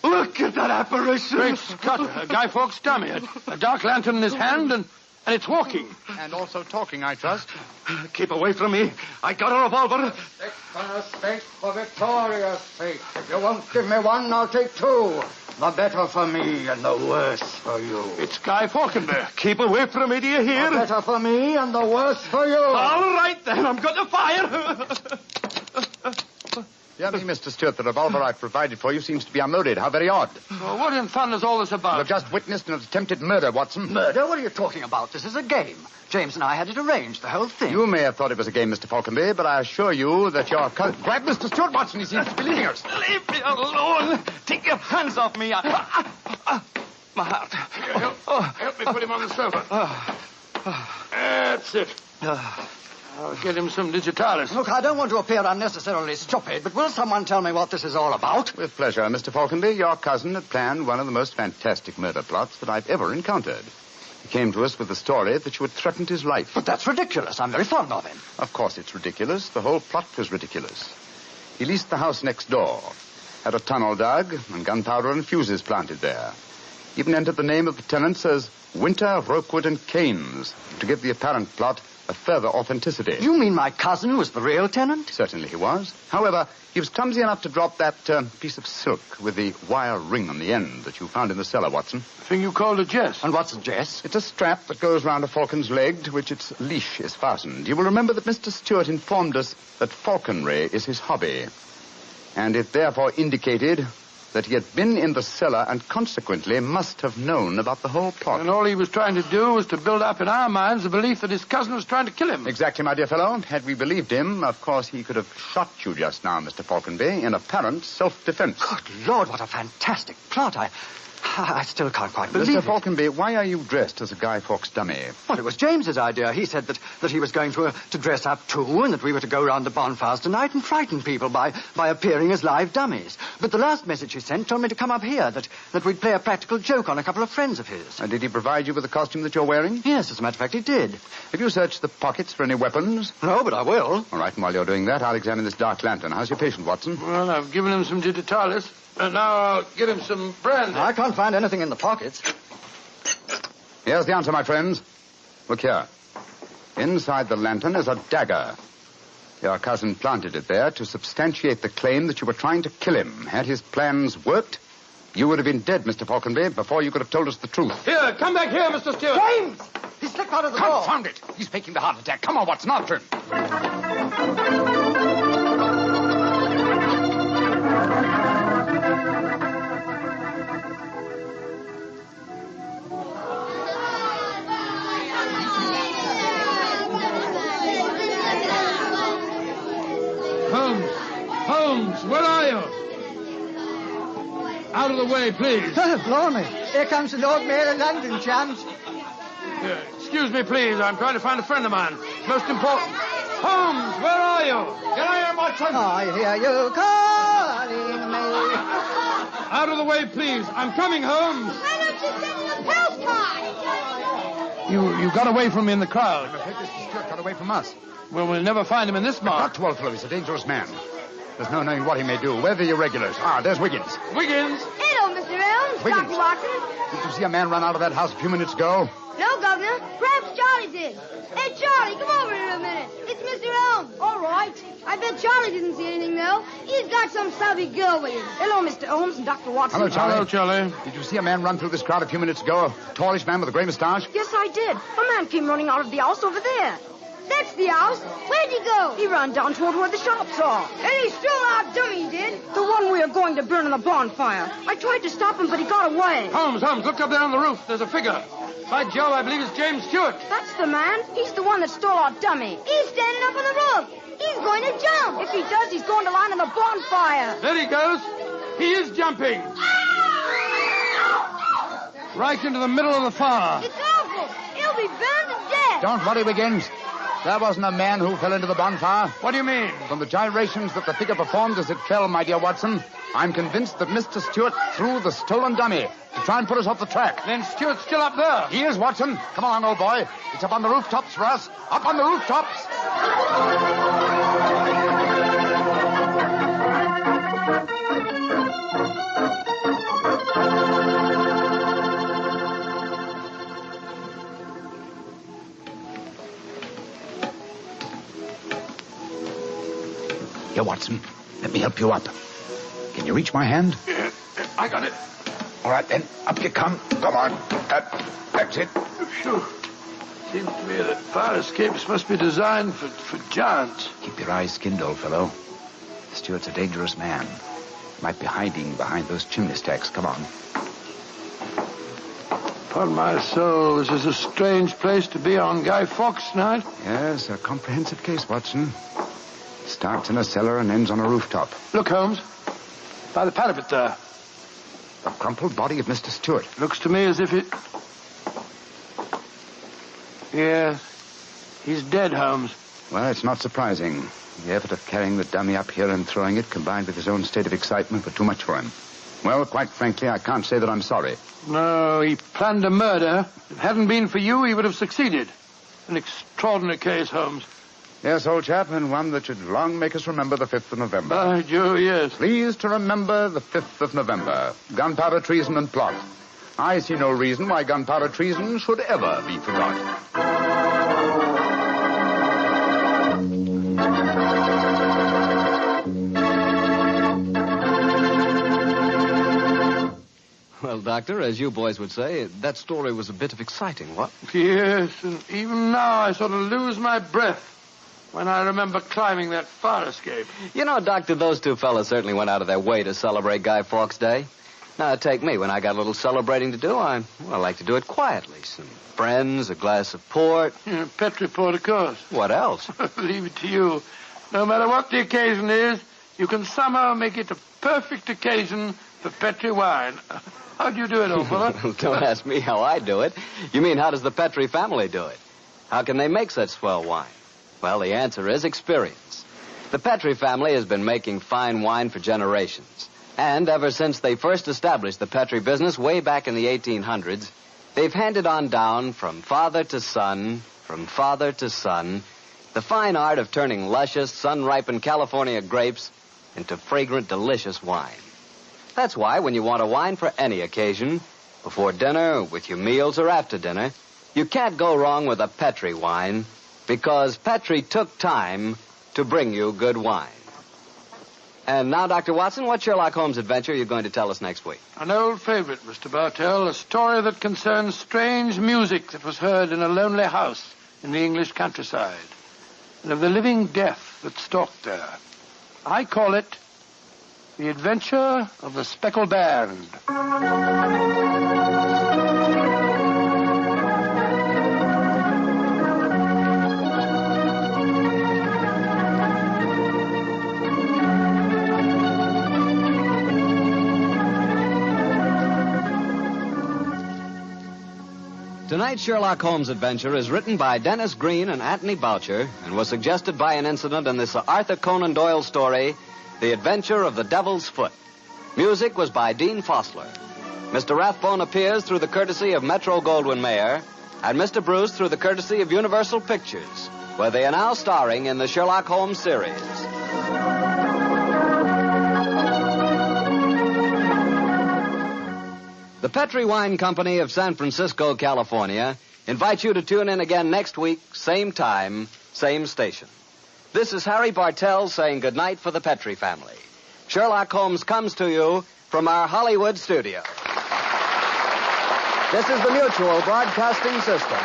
Look at that apparition. Great Scott, a Guy Fawkes dummy. A dark lantern in his hand, and it's walking. And also talking, I trust. Keep away from me. I got a revolver. Sake for Victoria's sake. If you won't give me one, I'll take two. The better for me and the worse for you. It's Guy Falkenberg. Keep away from me, do you hear? The better for me and the worse for you. All right, then. I'm going to fire. Dear me, Mr. Stewart, the revolver I've provided for you seems to be unloaded. How very odd. Well, what in thunder is all this about? You've just witnessed an attempted murder, Watson. Murder? What are you talking about? This is a game. James and I had it arranged, the whole thing. You may have thought it was a game, Mr. Falconby, but I assure you that your cousin... Grab Mr. Stewart, Watson. He seems to be leaving us. Leave me alone. Take your hands off me. My heart. Here, help me put him on the sofa. That's it. I'll get him some digitalis. Look, I don't want to appear unnecessarily stupid, but will someone tell me what this is all about? With pleasure, Mr. Falconby. Your cousin had planned one of the most fantastic murder plots that I've ever encountered. He came to us with the story that you had threatened his life. But that's ridiculous. I'm very fond of him. Of course it's ridiculous. The whole plot was ridiculous. He leased the house next door, had a tunnel dug, and gunpowder and fuses planted there. Even entered the name of the tenants as Winter, Rokewood, and Keynes to give the apparent plot a further authenticity. You mean my cousin was the real tenant? Certainly he was. However, he was clumsy enough to drop that piece of silk with the wire ring on the end that you found in the cellar, Watson. The thing you called a jess. And what's a jess? It's a strap that goes round a falcon's leg to which its leash is fastened. You will remember that Mr. Stewart informed us that falconry is his hobby, and it therefore indicated that he had been in the cellar and consequently must have known about the whole plot. And all he was trying to do was to build up in our minds the belief that his cousin was trying to kill him. Exactly, my dear fellow. Had we believed him, of course, he could have shot you just now, Mr. Falconby, in apparent self-defense. Good Lord, what a fantastic plot. I still can't quite believe Mr. Falconby, why are you dressed as a Guy Fawkes dummy? Well, it was James's idea. He said that he was going to dress up too, and that we were to go round the bonfires tonight and frighten people by appearing as live dummies. But the last message he sent told me to come up here, that we'd play a practical joke on a couple of friends of his. And did he provide you with the costume that you're wearing? Yes, as a matter of fact, he did. Have you searched the pockets for any weapons? No, but I will. All right, and while you're doing that, I'll examine this dark lantern. How's your patient, Watson? Well, I've given him some digitalis. And now I'll get him some brandy. I can't find anything in the pockets. Here's the answer, my friends. Look here. Inside the lantern is a dagger. Your cousin planted it there to substantiate the claim that you were trying to kill him. Had his plans worked, you would have been dead, Mr. Falconby, before you could have told us the truth. Here, come back here, Mr. Stewart. James! He slipped out of the door. Confound it! He's faking the heart attack. Come on, Watson, after him. Holmes, where are you? Out of the way, please. Blimey. Here comes the Lord Mayor of London, chums. Excuse me, please. I'm trying to find a friend of mine. Most important. Holmes, where are you? Get out here, Watson. I hear you calling me. Out of the way, please. I'm coming, Holmes. Why don't you send the postcard? You got away from me in the crowd. I'm afraid Mr. Stewart got away from us. Well, we'll never find him in this mark. Not to, old fellow. He's a dangerous man. There's no knowing what he may do. Where are the irregulars? There's Wiggins. Wiggins? Hello, Mr. Elms. Wiggins. Dr. Watson. Did you see a man run out of that house a few minutes ago? No, Governor. Perhaps Charlie did. Hey, Charlie, come over here a minute. It's Mr. Elms. All right. I bet Charlie didn't see anything, though. He's got some savvy girl with him. Hello, Mr. Holmes and Dr. Watson. Hello, Charlie. Hello, Charlie. Did you see a man run through this crowd a few minutes ago? A tallish man with a gray mustache? Yes, I did. A man came running out of the house over there. That's the house. Where'd he go? He ran down toward where the shops are. And he stole our dummy, he did. The one we are going to burn in the bonfire. I tried to stop him, but he got away. Holmes, look up there on the roof. There's a figure. By Jove, I believe it's James Stewart. That's the man. He's the one that stole our dummy. He's standing up on the roof. He's going to jump. If he does, he's going to land in the bonfire. There he goes. He is jumping. Right into the middle of the fire. It's awful. He'll be burned to death. Don't worry, Wiggins. That wasn't a man who fell into the bonfire. What do you mean? From the gyrations that the figure performed as it fell, my dear Watson, I'm convinced that Mr. Stewart threw the stolen dummy to try and put us off the track. Then Stewart's still up there. He is, Watson. Come along, old boy. It's up on the rooftops for us. Up on the rooftops. Here, Watson. Let me help you up. Can you reach my hand? Yeah, I got it. All right, then. Up you come. Come on. That's it. Phew. Seems to me that fire escapes must be designed for giants. Keep your eyes skinned, old fellow. Stewart's a dangerous man. Might be hiding behind those chimney stacks. Come on. Upon my soul, this is a strange place to be on Guy Fawkes night. Yes, a comprehensive case, Watson. Starts in a cellar and ends on a rooftop. Look, Holmes. By the parapet there. The crumpled body of Mr. Stewart. Looks to me as if it... Yes. He's dead, Holmes. Well, it's not surprising. The effort of carrying the dummy up here and throwing it, combined with his own state of excitement, were too much for him. Well, quite frankly, I can't say that I'm sorry. No, he planned a murder. If it hadn't been for you, he would have succeeded. An extraordinary case, Holmes. Yes, old chap, and one that should long make us remember the 5th of November. By Jove, yes. Please to remember the 5th of November. Gunpowder treason and plot. I see no reason why gunpowder treason should ever be forgotten. Well, Doctor, as you boys would say, that story was a bit of exciting, what? Yes, and even now I sort of lose my breath when I remember climbing that fire escape. You know, Doctor, those two fellas certainly went out of their way to celebrate Guy Fawkes Day. Now, take me. When I got a little celebrating to do, I like to do it quietly. Some friends, a glass of port. Yeah, Petri port, of course. What else? Leave it to you. No matter what the occasion is, you can somehow make it a perfect occasion for Petri wine. How do you do it, old fellow? Don't ask me how I do it. You mean, how does the Petri family do it? How can they make such swell wine? Well, the answer is experience. The Petri family has been making fine wine for generations. And ever since they first established the Petri business way back in the 1800s, they've handed on down from father to son, the fine art of turning luscious, sun-ripened California grapes into fragrant, delicious wine. That's why when you want a wine for any occasion, before dinner, with your meals, or after dinner, you can't go wrong with a Petri wine, because Petri took time to bring you good wine. And now, Dr. Watson, what Sherlock Holmes adventure are you going to tell us next week? An old favorite, Mr. Bartell, a story that concerns strange music that was heard in a lonely house in the English countryside, and of the living death that stalked there. I call it The Adventure of the Speckled Band. Tonight's Sherlock Holmes adventure is written by Dennis Green and Anthony Boucher and was suggested by an incident in this Arthur Conan Doyle story, The Adventure of the Devil's Foot. Music was by Dean Fossler. Mr. Rathbone appears through the courtesy of Metro-Goldwyn-Mayer, and Mr. Bruce through the courtesy of Universal Pictures, where they are now starring in the Sherlock Holmes series. Petri Wine Company of San Francisco, California, invites you to tune in again next week, same time, same station. This is Harry Bartell saying goodnight for the Petri family. Sherlock Holmes comes to you from our Hollywood studio. This is the Mutual Broadcasting System.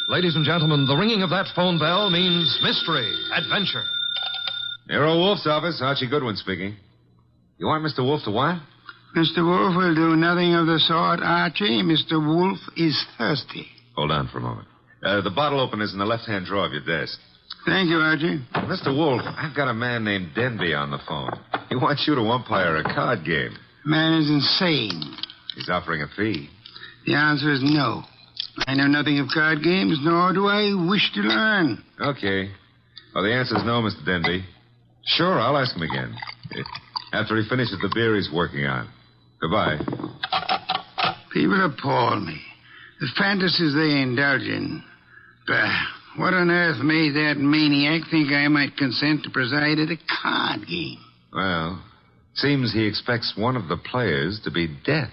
Ladies and gentlemen, the ringing of that phone bell means mystery, adventure. Hero Wolf's office, Archie Goodwin speaking. You want Mr. Wolf to what? Mr. Wolf will do nothing of the sort, Archie. Mr. Wolf is thirsty. Hold on for a moment. The bottle opener's in the left-hand drawer of your desk. Thank you, Archie. Mr. Wolf, I've got a man named Denby on the phone. He wants you to umpire a card game. Man is insane. He's offering a fee. The answer is no. I know nothing of card games, nor do I wish to learn. Okay. Well, the answer's no, Mr. Denby. Sure, I'll ask him again. After he finishes the beer he's working on. Goodbye. People appall me. The fantasies they indulge in. Bah, what on earth made that maniac think I might consent to preside at a card game? Well, seems he expects one of the players to be death.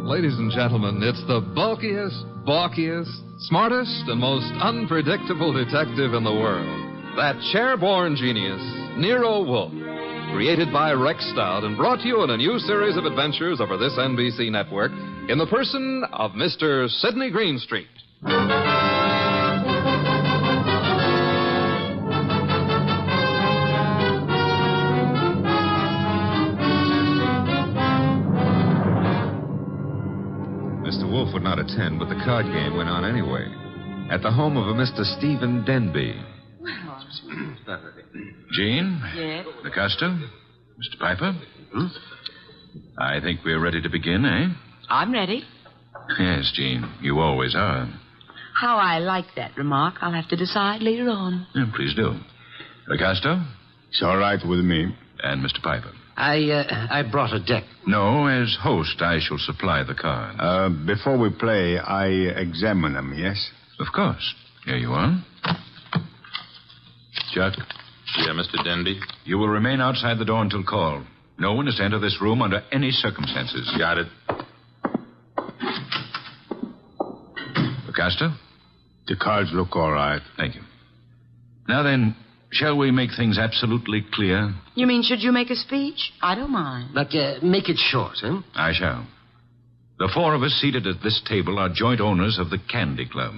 Ladies and gentlemen, it's the bulkiest, balkiest, smartest, and most unpredictable detective in the world. That chair-born genius, Nero Wolfe. Created by Rex Stout and brought to you in a new series of adventures over this NBC network in the person of Mr. Sidney Greenstreet. Wolf would not attend, but the card game went on anyway. At the home of a Mr. Stephen Denby. Jean? Yes? Augusta? Mr. Piper? I think we're ready to begin, eh? I'm ready. Yes, Jean. You always are. How I like that remark, I'll have to decide later on. Yeah, please do. Augusta? It's all right with me. And Mr. Piper? I brought a deck. No, as host, I shall supply the cards. Before we play, I examine them, yes? Of course. Here you are. Chuck? Yeah, Mr. Denby? You will remain outside the door until called. No one is to enter this room under any circumstances. Got it. Augusta? The cards look all right. Thank you. Now then, shall we make things absolutely clear? You mean, should you make a speech? I don't mind. But make it short, huh? I shall. The four of us seated at this table are joint owners of the Candy Club,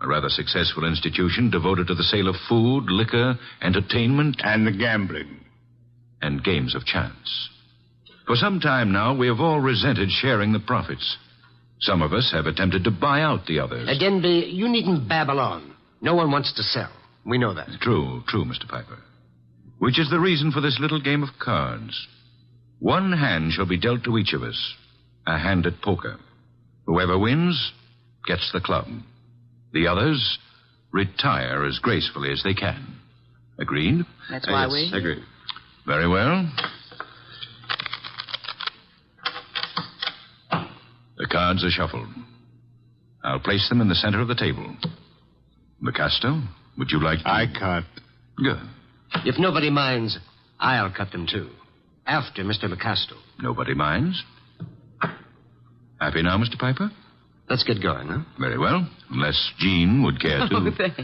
a rather successful institution devoted to the sale of food, liquor, entertainment... And the gambling. And games of chance. For some time now, we have all resented sharing the profits. Some of us have attempted to buy out the others. Denby, you needn't babble on. No one wants to sell. We know that. True, Mr. Piper. Which is the reason for this little game of cards. One hand shall be dealt to each of us. A hand at poker. Whoever wins gets the club. The others retire as gracefully as they can. Agreed? That's why yes, agreed. Very well. The cards are shuffled. I'll place them in the center of the table. Augusta, would you like to... I cut. Good. If nobody minds, I'll cut them too. After Mr. Lacasto. Nobody minds? Happy now, Mr. Piper? Let's get going, huh? Very well. Unless Jean would care to... Oh, thanks.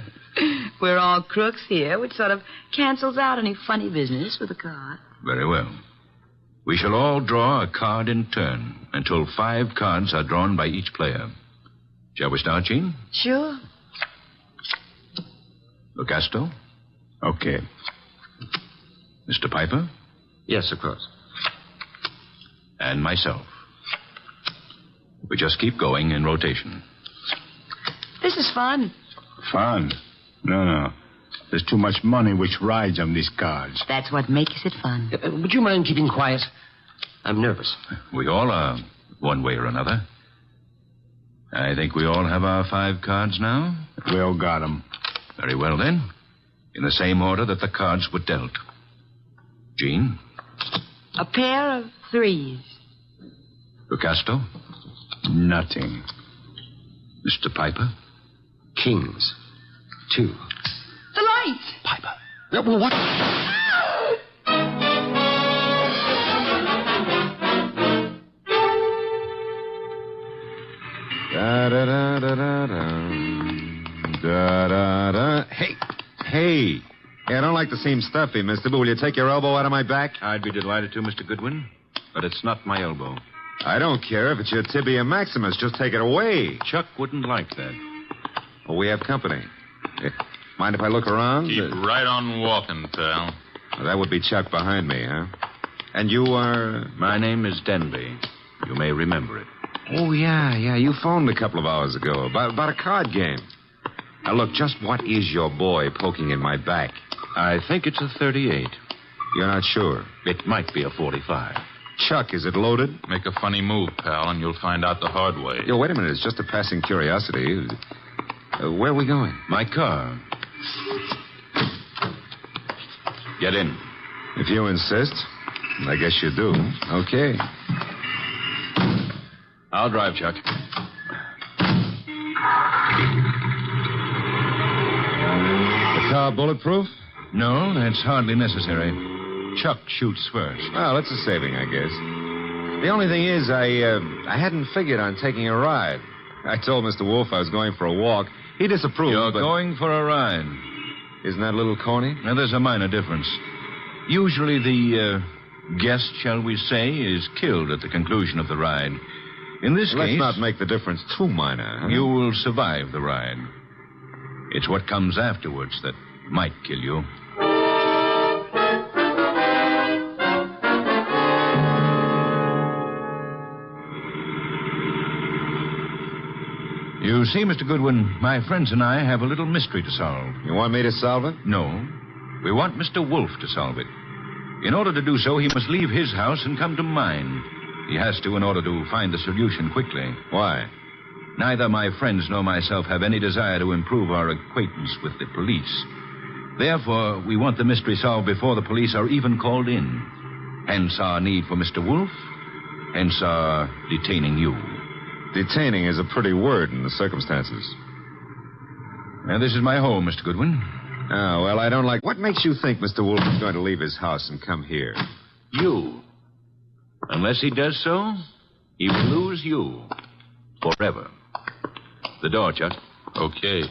We're all crooks here, which sort of cancels out any funny business with a card. Very well. We shall all draw a card in turn until 5 cards are drawn by each player. Shall we start, Jean? Sure. Augusto? Okay. Mr. Piper? Yes, of course. And myself. We just keep going in rotation. This is fun. Fun? No. There's too much money which rides on these cards. That's what makes it fun. Would you mind keeping quiet? I'm nervous. We all are, one way or another. I think we all have our 5 cards now. We all got 'em. Very well, then. In the same order that the cards were dealt. Jean? A pair of 3s. Lucasto? Nothing. Mr. Piper? Kings. 2. The light! Piper. Well, what? Da-da-da-da-da. Hey. Hey, I don't like to seem stuffy, mister, but will you take your elbow out of my back? I'd be delighted to, Mr. Goodwin, but it's not my elbow. I don't care if it's your tibia maximus. Just take it away. Chuck wouldn't like that. Well, we have company. Mind if I look around? Keep right on walking, pal. Well, that would be Chuck behind me, huh? And you are... My name is Denby. You may remember it. Oh, yeah. You phoned a couple of hours ago about a card game. Now, look, just what is your boy poking in my back? I think it's a 38. You're not sure? It might be a 45. Chuck, is it loaded? Make a funny move, pal, and you'll find out the hard way. Yo, wait a minute. It's just a passing curiosity. Where are we going? My car. Get in. If you insist. I guess you do. Okay. I'll drive, Chuck. The car bulletproof? No, that's hardly necessary. Chuck shoots first. Well, that's a saving, I guess. The only thing is, I hadn't figured on taking a ride. I told Mr. Wolf I was going for a walk. He disapproved. You're but... going for a ride. Isn't that a little corny? Now, there's a minor difference. Usually the guest, shall we say, is killed at the conclusion of the ride. In this case... Let's not make the difference too minor. Huh? You will survive the ride. It's what comes afterwards that might kill you. You see, Mr. Goodwin, my friends and I have a little mystery to solve. You want me to solve it? No. We want Mr. Wolf to solve it. In order to do so, he must leave his house and come to mine. He has to in order to find the solution quickly. Why? Neither my friends nor myself have any desire to improve our acquaintance with the police. Therefore, we want the mystery solved before the police are even called in. Hence our need for Mr. Wolf. Hence our detaining you. Detaining is a pretty word in the circumstances. Now, this is my home, Mr. Goodwin. Oh, well, I don't like... What makes you think Mr. Wolf is going to leave his house and come here? You. Unless he does so, he will lose you. Forever. The door, Chuck. Okay.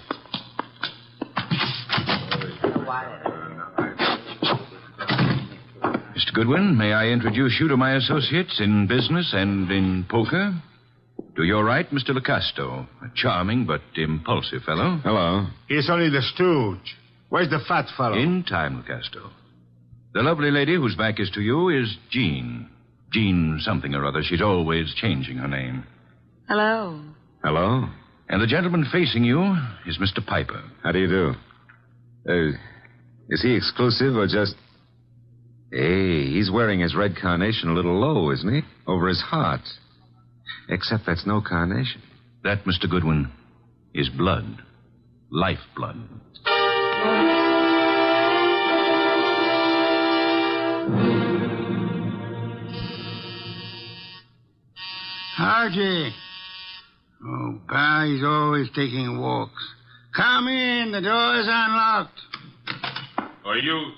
Mr. Goodwin, may I introduce you to my associates in business and in poker? To your right, Mr. Lucasto, a charming but impulsive fellow. Hello. He's only the stooge. Where's the fat fellow? In time, Lucasto. The lovely lady whose back is to you is Jean. Jean something or other. She's always changing her name. Hello. Hello. And the gentleman facing you is Mr. Piper. How do you do? Is he exclusive or just... Hey, he's wearing his red carnation a little low, isn't he? Over his heart. Except that's no carnation. That, Mr. Goodwin, is blood. Lifeblood. Archie. Oh, Pa, he's always taking walks. Come in. The door is unlocked. Are you...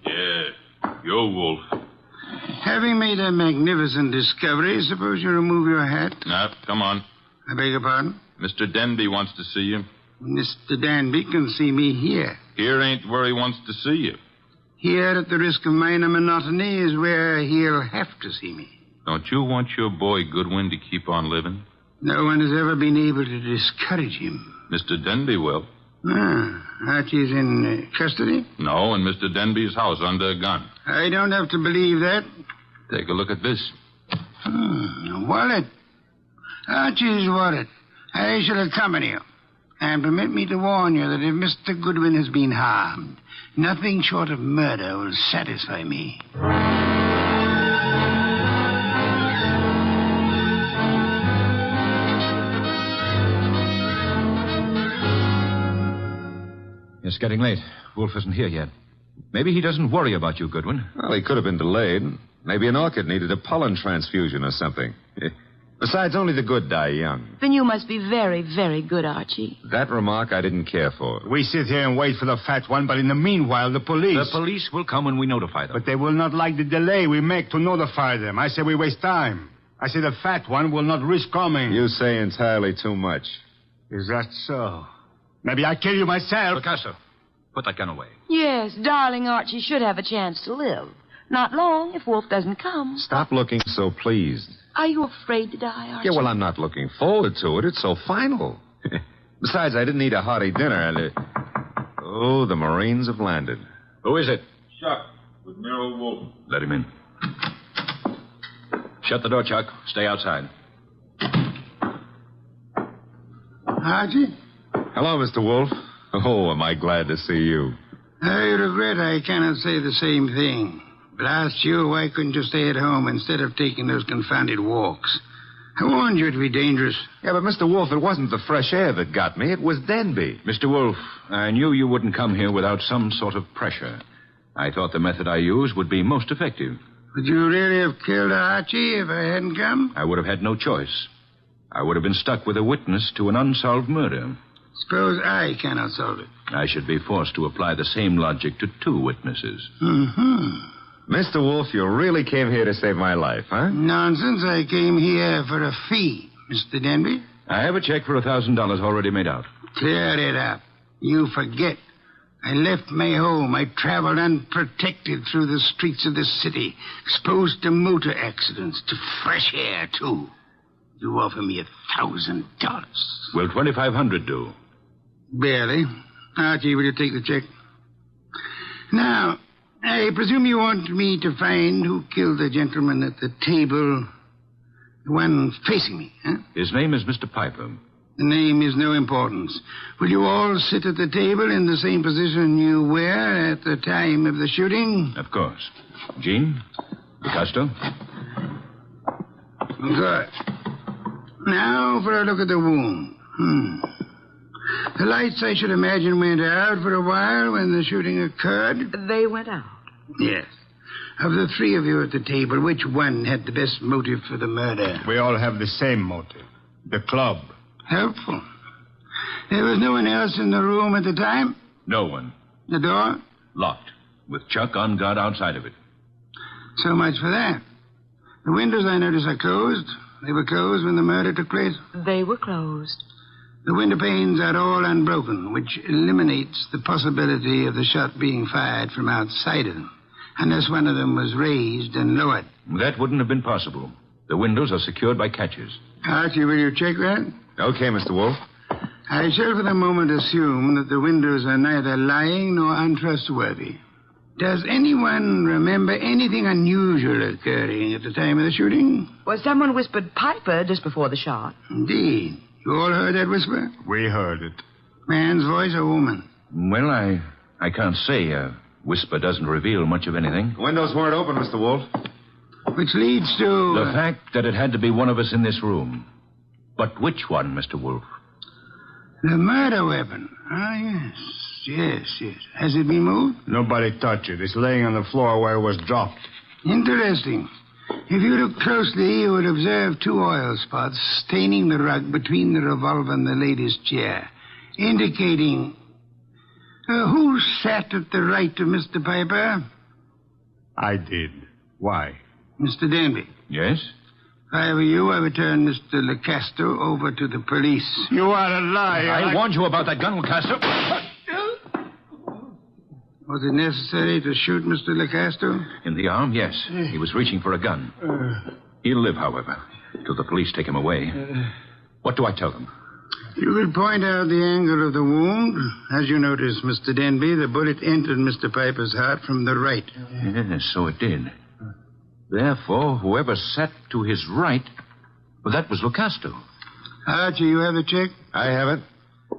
Yeah, you're Wolf. Having made a magnificent discovery, suppose you remove your hat? Now, come on. I beg your pardon? Mr. Denby wants to see you. Mr. Danby can see me here. Here ain't where he wants to see you. Here, at the risk of minor monotony, is where he'll have to see me. Don't you want your boy Goodwin to keep on living? No one has ever been able to discourage him. Mr. Denby will. Archie's in custody? No, in Mr. Denby's house under a gun. I don't have to believe that. Take a look at this. A wallet. Archie's wallet. I shall accompany you. And permit me to warn you that if Mr. Goodwin has been harmed, nothing short of murder will satisfy me. It's getting late. Wolf isn't here yet. Maybe he doesn't worry about you, Goodwin. Well, he could have been delayed. Maybe an orchid needed a pollen transfusion or something. Besides, only the good die young. Then you must be very, very good, Archie. That remark I didn't care for. We sit here and wait for the fat one, but in the meanwhile, the police... The police will come when we notify them. But they will not like the delay we make to notify them. I say we waste time. I say the fat one will not risk coming. You say entirely too much. Is that so? Maybe I kill you myself. Picasso, put that gun away. Yes, darling Archie should have a chance to live. Not long if Wolf doesn't come. Stop looking so pleased. Are you afraid to die, Archie? Yeah, well, I'm not looking forward to it. It's so final. Besides, I didn't eat a hearty dinner, and... Oh, the Marines have landed. Who is it? Chuck, with Nero Wolf. Let him in. Shut the door, Chuck. Stay outside. Archie? Hello, Mr. Wolf. Oh, am I glad to see you. I regret I cannot say the same thing. But I asked you, why couldn't you stay at home instead of taking those confounded walks? I warned you it'd be dangerous. Yeah, but Mr. Wolf, it wasn't the fresh air that got me. It was Denby. Mr. Wolf, I knew you wouldn't come here without some sort of pressure. I thought the method I used would be most effective. Would you really have killed Archie if I hadn't come? I would have had no choice. I would have been stuck with a witness to an unsolved murder. Suppose I cannot solve it. I should be forced to apply the same logic to two witnesses. Mm-hmm. Mr. Wolf, you really came here to save my life, huh? Nonsense. I came here for a fee, Mr. Denby. I have a check for $1,000 already made out. Clear it up. You forget. I left my home. I traveled unprotected through the streets of this city, exposed to motor accidents, to fresh air, too. You offer me $1,000. Will $2,500 do? Barely. Archie, will you take the check? Now, I presume you want me to find who killed the gentleman at the table, the one facing me, huh? His name is Mr. Piper. The name is no importance. Will you all sit at the table in the same position you were at the time of the shooting? Of course. Jean? Picasso? Good. Now for a look at the wound. The lights, I should imagine, went out for a while when the shooting occurred. They went out? Yes. Of the three of you at the table, which one had the best motive for the murder? We all have the same motive. The club. Helpful. There was no one else in the room at the time? No one. The door? Locked, with Chuck on guard outside of it. So much for that. The windows, I notice, are closed. They were closed when the murder took place? They were closed. The window panes are all unbroken, which eliminates the possibility of the shot being fired from outside of them, unless one of them was raised and lowered. That wouldn't have been possible. The windows are secured by catches. Archie, will you check that? Okay, Mr. Wolf. I shall for the moment assume that the windows are neither lying nor untrustworthy. Does anyone remember anything unusual occurring at the time of the shooting? Well, someone whispered Piper just before the shot. Indeed. You all heard that whisper? We heard it. Man's voice or woman? Well, I can't say. A whisper doesn't reveal much of anything. The windows weren't open, Mr. Wolf. Which leads to... The fact that it had to be one of us in this room. But which one, Mr. Wolf? The murder weapon. Ah, yes. Has it been moved? Nobody touched it. It's laying on the floor where it was dropped. Interesting. If you look closely, you will observe two oil spots staining the rug between the revolver and the lady's chair, indicating... who sat at the right of Mr. Piper? I did. Why? Mr. Denby. Yes? If I were you, I would turn Mr. Lecasto over to the police. You are a liar. I warned you about that gun, Lecasto. Was it necessary to shoot Mr. Lecasto? In the arm, yes. He was reaching for a gun. He'll live, however, till the police take him away. What do I tell them? You will point out the angle of the wound. As you notice, Mr. Denby, the bullet entered Mr. Piper's heart from the right. Yes, so it did. Therefore, whoever sat to his right, well, that was Lecasto. Archie, you have the check? I have it.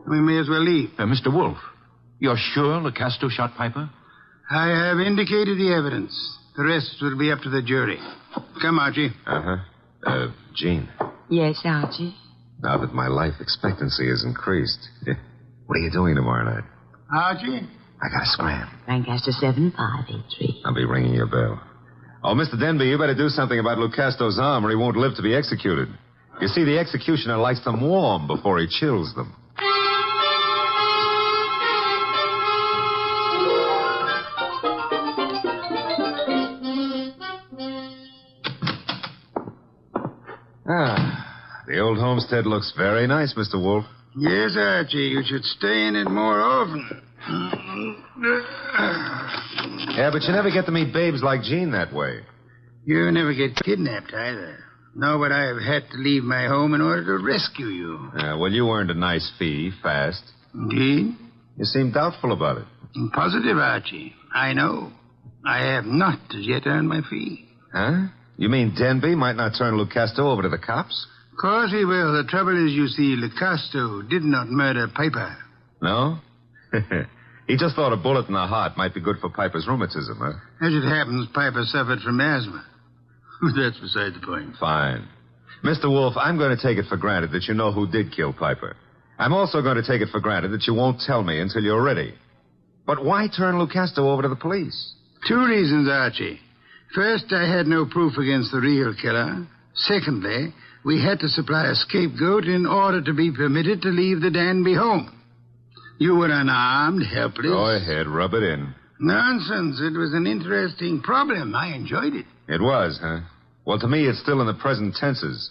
We may as well leave. Mr. Wolf, you're sure Lecasto shot Piper? I have indicated the evidence. The rest will be up to the jury. Come, Archie. Jean. Yes, Archie? Now that my life expectancy has increased, what are you doing tomorrow night? Archie? I gotta scram. Lancaster 7583. I'll be ringing your bell. Oh, Mr. Denby, you better do something about Lucasto's arm or he won't live to be executed. You see, the executioner likes them warm before he chills them. The old homestead looks very nice, Mr. Wolf. Yes, Archie, you should stay in it more often. Yeah, but you never get to meet babes like Jean that way. You never get kidnapped either. Nor would I have had to leave my home in order to rescue you. Well, you earned a nice fee, fast. Indeed? You seem doubtful about it. Positive, Archie. I know. I have not as yet earned my fee. Huh? You mean Denby might not turn Lucasto over to the cops? Of course he will. The trouble is, you see, Lucasto did not murder Piper. No? He just thought a bullet in the heart might be good for Piper's rheumatism, huh? As it happens, Piper suffered from asthma. That's beside the point. Fine. Mr. Wolf, I'm going to take it for granted that you know who did kill Piper. I'm also going to take it for granted that you won't tell me until you're ready. But why turn Lucasto over to the police? 2 reasons, Archie. First, I had no proof against the real killer. Secondly, we had to supply a scapegoat in order to be permitted to leave the Danby home. You were unarmed, helpless. Go ahead, rub it in. Nonsense. It was an interesting problem. I enjoyed it. It was, huh? Well, to me, it's still in the present tenses.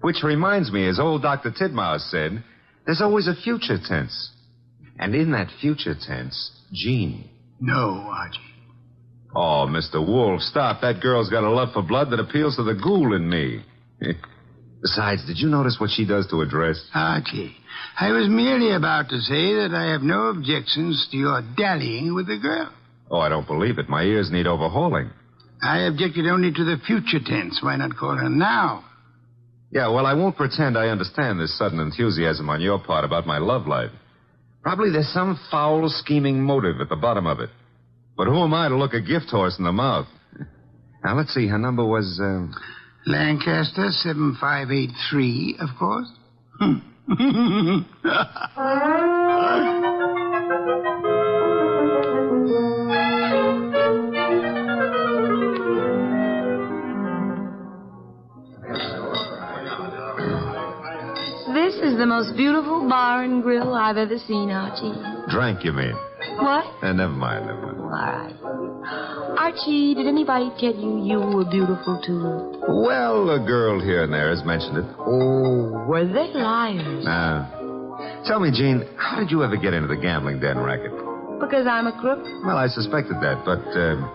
Which reminds me, as old Dr. Titmouse said, there's always a future tense. And in that future tense, Jean. No, Archie. Oh, Mr. Wolf, stop. That girl's got a love for blood that appeals to the ghoul in me. Besides, did you notice what she does to her dress? Archie, I was merely about to say that I have no objections to your dallying with the girl. Oh, I don't believe it. My ears need overhauling. I objected only to the future tense. Why not call her now? Yeah, well, I won't pretend I understand this sudden enthusiasm on your part about my love life. Probably there's some foul, scheming motive at the bottom of it. But who am I to look a gift horse in the mouth? Now, let's see. Her number was, Lancaster 7583, of course. This is the most beautiful bar and grill I've ever seen, Archie. Drank, you mean? What? Never mind. All right. Archie, did anybody tell you were beautiful, too? Well, a girl here and there has mentioned it. Oh, were they liars? Tell me, Jean, how did you ever get into the gambling den racket? Because I'm a crook? Well, I suspected that, but,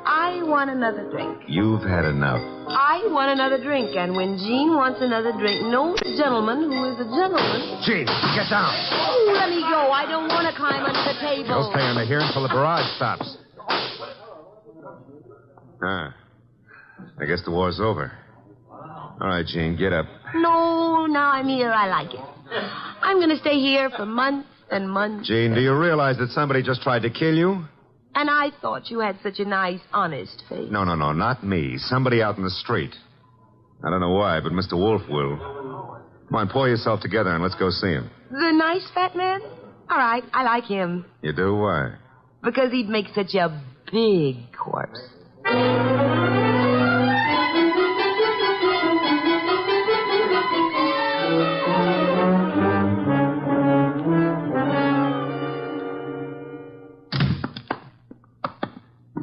I want another drink. You've had enough. I want another drink, and when Jean wants another drink, no gentleman who is a gentleman... Jean, get down. Oh, let me go. I don't want to climb under the table. You'll stay under here until the barrage stops. I guess the war's over. All right, Jean, get up. No, now I'm here. I like it. I'm going to stay here for months and months. Jean, do you realize that somebody just tried to kill you? And I thought you had such a nice, honest face. No, not me. Somebody out in the street. I don't know why, but Mr. Wolf will. Come on, pull yourself together and let's go see him. The nice fat man? All right, I like him. You do? Why? Because he'd make such a big corpse. Is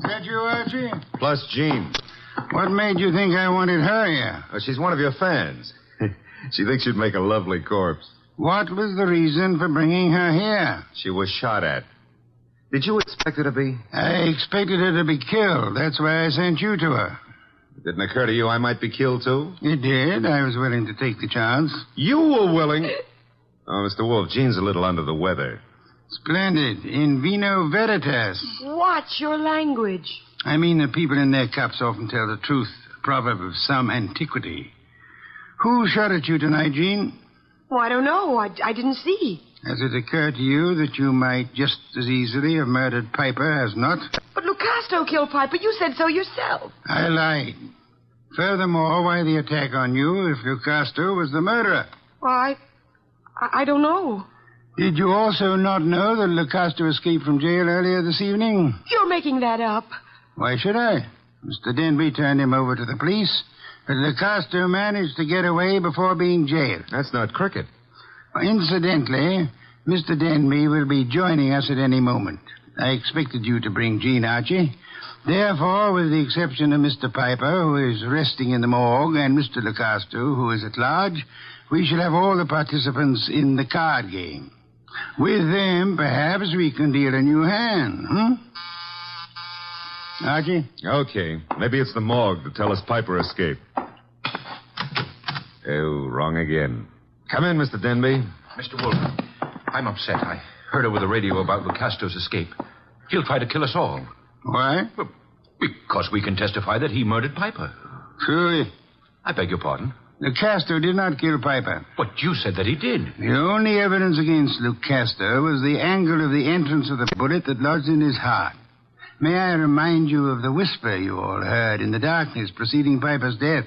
that you, Archie? Plus Jean. What made you think I wanted her here? Oh, she's one of your fans. She thinks you'd make a lovely corpse. What was the reason for bringing her here? She was shot at. Did you expect her to be? I expected her to be killed. That's why I sent you to her. It didn't occur to you I might be killed, too? It did. I was willing to take the chance. You were willing? Oh, Mr. Wolf, Jean's a little under the weather. Splendid. In vino veritas. Watch your language. I mean, the people in their cups often tell the truth. A proverb of some antiquity. Who shot at you tonight, Jean? Oh, I don't know. I didn't see. Has it occurred to you that you might just as easily have murdered Piper as not? But Lucasto killed Piper. You said so yourself. I lied. Furthermore, why the attack on you if Lucasto was the murderer? Well, I don't know. Did you also not know that Lucasto escaped from jail earlier this evening? You're making that up. Why should I? Mr. Denby turned him over to the police, but Lucasto managed to get away before being jailed. That's not cricket. Incidentally, Mr. Denby will be joining us at any moment. I expected you to bring Jean, Archie. Therefore, with the exception of Mr. Piper, who is resting in the morgue, and Mr. Lucasto, who is at large, we shall have all the participants in the card game. With them, perhaps we can deal a new hand, Archie? Okay. Maybe it's the morgue to tell us Piper escaped. Oh, wrong again. Come in, Mr. Denby. Mr. Wolf, I'm upset. I heard over the radio about Lucasto's escape. He'll try to kill us all. Why? Because we can testify that he murdered Piper. Truly. I beg your pardon? Lucasto did not kill Piper. But you said that he did. The only evidence against Lucasto was the angle of the entrance of the bullet that lodged in his heart. May I remind you of the whisper you all heard in the darkness preceding Piper's death?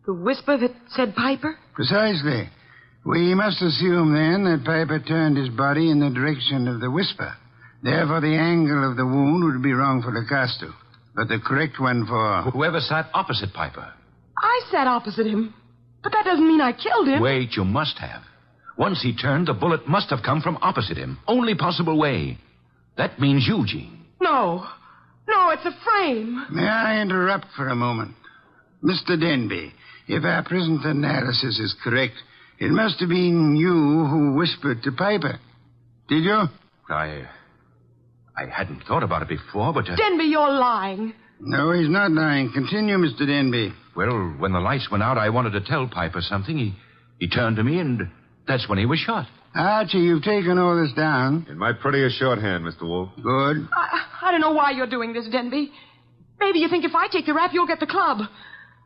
The whisper that said Piper? Precisely. We must assume, then, that Piper turned his body in the direction of the whisper. Therefore, the angle of the wound would be wrong for Lucasto, but the correct one for... Whoever sat opposite Piper. I sat opposite him, but that doesn't mean I killed him. Wait, you must have. Once he turned, the bullet must have come from opposite him. Only possible way. That means you, Jean. No, it's a frame. May I interrupt for a moment? Mr. Denby, if our present analysis is correct, it must have been you who whispered to Piper. Did you? I hadn't thought about it before, but... Denby, you're lying. No, he's not lying. Continue, Mr. Denby. Well, when the lights went out, I wanted to tell Piper something. He turned to me, and that's when he was shot. Archie, you've taken all this down. In my prettiest shorthand, Mr. Wolf. Good. I don't know why you're doing this, Denby. Maybe you think if I take the rap, you'll get the club.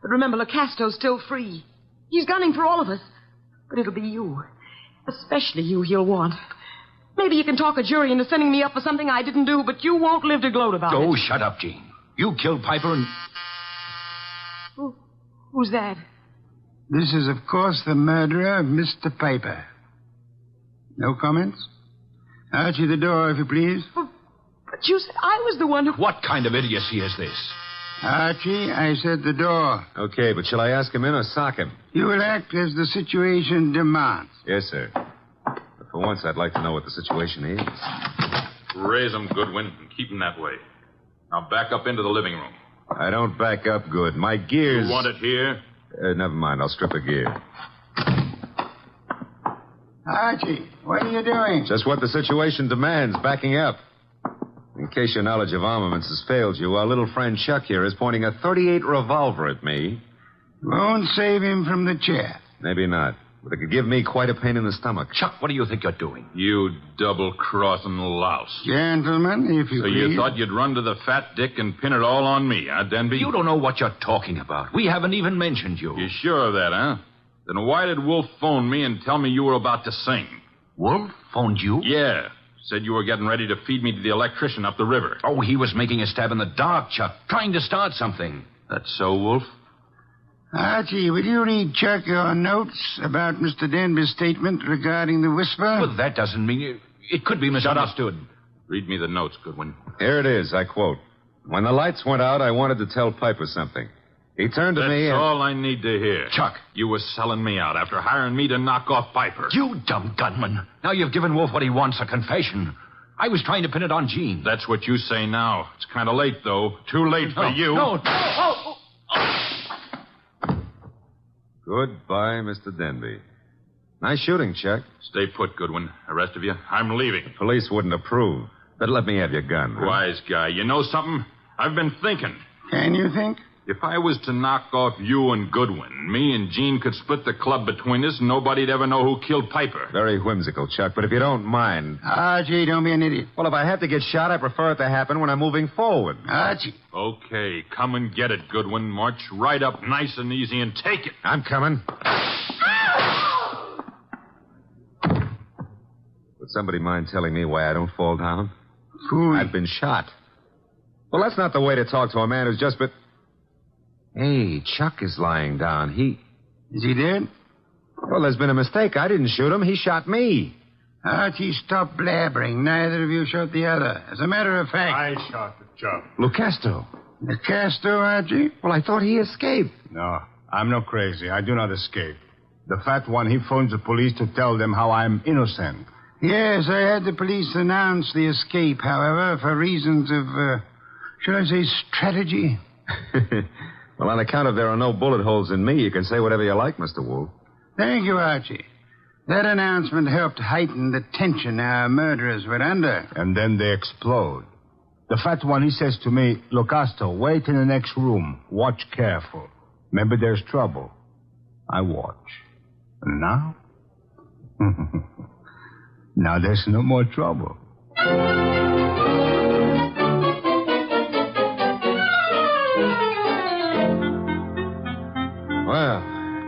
But remember, Lucasto's still free. He's gunning for all of us. But it'll be you. Especially you he'll want. Maybe you can talk a jury into sending me up for something I didn't do, but you won't live to gloat about it. Oh, shut up, Jean. You killed Piper and... Who's that? This is, of course, the murderer of Mr. Piper. No comments? Archie, the door, if you please. But you said I was the one who... What kind of idiocy is this? Archie, I said the door. Okay, but shall I ask him in or sock him? You will act as the situation demands. Yes, sir. But for once, I'd like to know what the situation is. Raise him, Goodwin, and keep him that way. Now back up into the living room. I don't back up good. My gears... You want it here? Never mind. I'll strip a gear. Archie, what are you doing? Just what the situation demands, backing up. In case your knowledge of armaments has failed you, our little friend Chuck here is pointing a .38 revolver at me. Won't save him from the chair. Maybe not. But it could give me quite a pain in the stomach. Chuck, what do you think you're doing? You double-crossing louse. Gentlemen, if you So please. you thought you'd run to the fat dick and pin it all on me, huh, Denby? You don't know what you're talking about. We haven't even mentioned you. You sure of that, huh? Then why did Wolf phone me and tell me you were about to sing? Wolf phoned you? Yeah. Said you were getting ready to feed me to the electrician up the river. Oh, he was making a stab in the dark, Chuck. Trying to start something. That's so, Wolf? Archie, will you read Chuck your notes about Mr. Denby's statement regarding the whisper? Well, that doesn't mean... It could be misunderstood. Read me the notes, Goodwin. Here it is, I quote. When the lights went out, I wanted to tell Piper something. He turned to me That's and... all I need to hear. Chuck. You were selling me out after hiring me to knock off Piper. You dumb gunman. Now you've given Wolf what he wants, a confession. I was trying to pin it on Jean. That's what you say now. It's kind of late, though. Too late for you. No. Goodbye, Mr. Denby. Nice shooting, Chuck. Stay put, Goodwin. The rest of you, I'm leaving. Police wouldn't approve. But let me have your gun. Huh? Wise guy. You know something? I've been thinking. Can you think? If I was to knock off you and Goodwin, me and Jean could split the club between us and nobody'd ever know who killed Piper. Very whimsical, Chuck, but if you don't mind... Archie, don't be an idiot. Well, if I have to get shot, I prefer it to happen when I'm moving forward. Archie. Okay, come and get it, Goodwin. March right up nice and easy and take it. I'm coming. Would somebody mind telling me why I don't fall down? I've been shot. Well, that's not the way to talk to a man who's just been... Hey, Chuck is lying down. Is he dead? Well, there's been a mistake. I didn't shoot him. He shot me. Archie, stop blabbering. Neither of you shot the other. As a matter of fact... I shot the chap. Lucasto. Lucasto, Archie? Well, I thought he escaped. No, I'm not crazy. I do not escape. The fat one, he phones the police to tell them how I'm innocent. Yes, I had the police announce the escape, however, for reasons of, shall I say, strategy? Well, on account of there are no bullet holes in me, you can say whatever you like, Mr. Wolf. Thank you, Archie. That announcement helped heighten the tension our murderers were under. And then they explode. The fat one, he says to me, Lucasto, wait in the next room. Watch careful. Maybe there's trouble. I watch. And now? Now there's no more trouble. Well,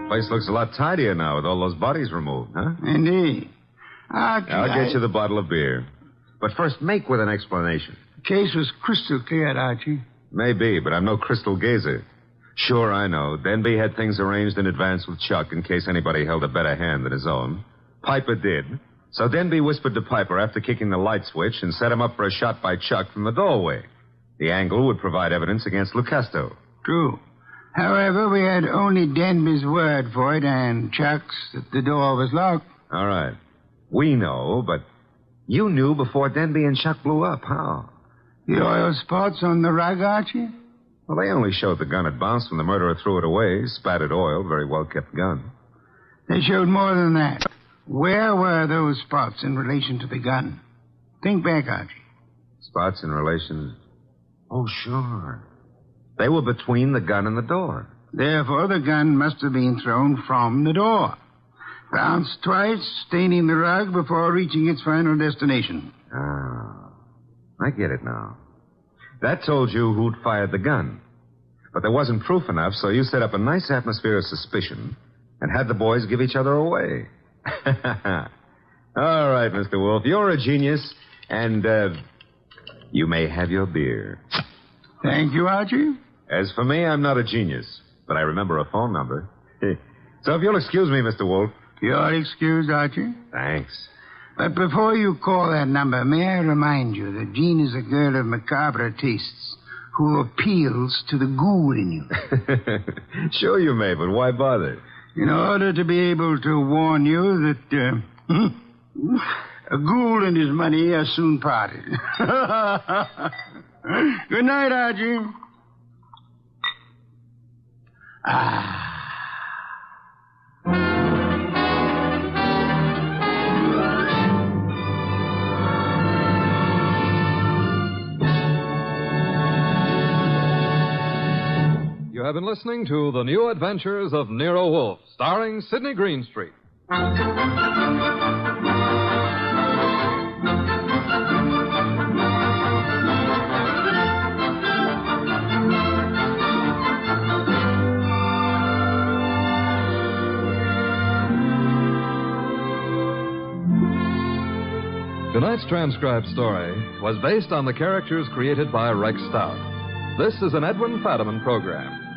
place looks a lot tidier now with all those bodies removed, huh? Indeed. Archie, I'll get you the bottle of beer. But first, make with an explanation. The case was crystal clear, Archie. Maybe, but I'm no crystal gazer. Sure, I know. Denby had things arranged in advance with Chuck in case anybody held a better hand than his own. Piper did. So Denby whispered to Piper after kicking the light switch and set him up for a shot by Chuck from the doorway. The angle would provide evidence against Lucasto. True. However, we had only Denby's word for it and Chuck's that the door was locked. All right. We know, but you knew before Denby and Chuck blew up. How? The oil spots on the rug, Archie? Well, they only showed the gun had bounced when the murderer threw it away. Spattered oil, very well-kept gun. They showed more than that. Where were those spots in relation to the gun? Think back, Archie. Spots in relation... Oh, sure. They were between the gun and the door. Therefore, the gun must have been thrown from the door. Bounced twice, staining the rug before reaching its final destination. Ah, I get it now. That told you who'd fired the gun. But there wasn't proof enough, so you set up a nice atmosphere of suspicion and had the boys give each other away. All right, Mr. Wolf, you're a genius, and you may have your beer. Thank you, Archie. As for me, I'm not a genius, but I remember a phone number. So if you'll excuse me, Mr. Wolf. You're excused, Archie. Thanks. But before you call that number, may I remind you that Jean is a girl of macabre tastes who appeals to the ghoul in you. Sure you may, but why bother? In order to be able to warn you that a ghoul and his money are soon parted. Good night, Archie. You have been listening to The New Adventures of Nero Wolfe, starring Sidney Greenstreet. Tonight's transcribed story was based on the characters created by Rex Stout. This is an Edwin Fadiman program.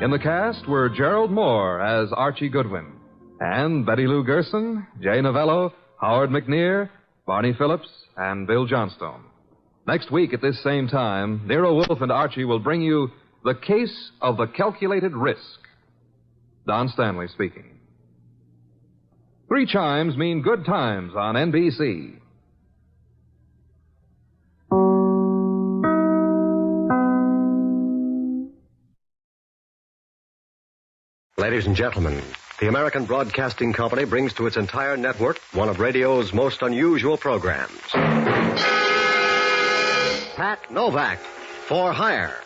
In the cast were Gerald Moore as Archie Goodwin, and Betty Lou Gerson, Jay Novello, Howard McNear, Barney Phillips, and Bill Johnstone. Next week at this same time, Nero Wolfe and Archie will bring you The Case of the Calculated Risk. Don Stanley speaking. 3 chimes mean good times on NBC. Ladies and gentlemen, the American Broadcasting Company brings to its entire network one of radio's most unusual programs. Pat Novak, For Hire.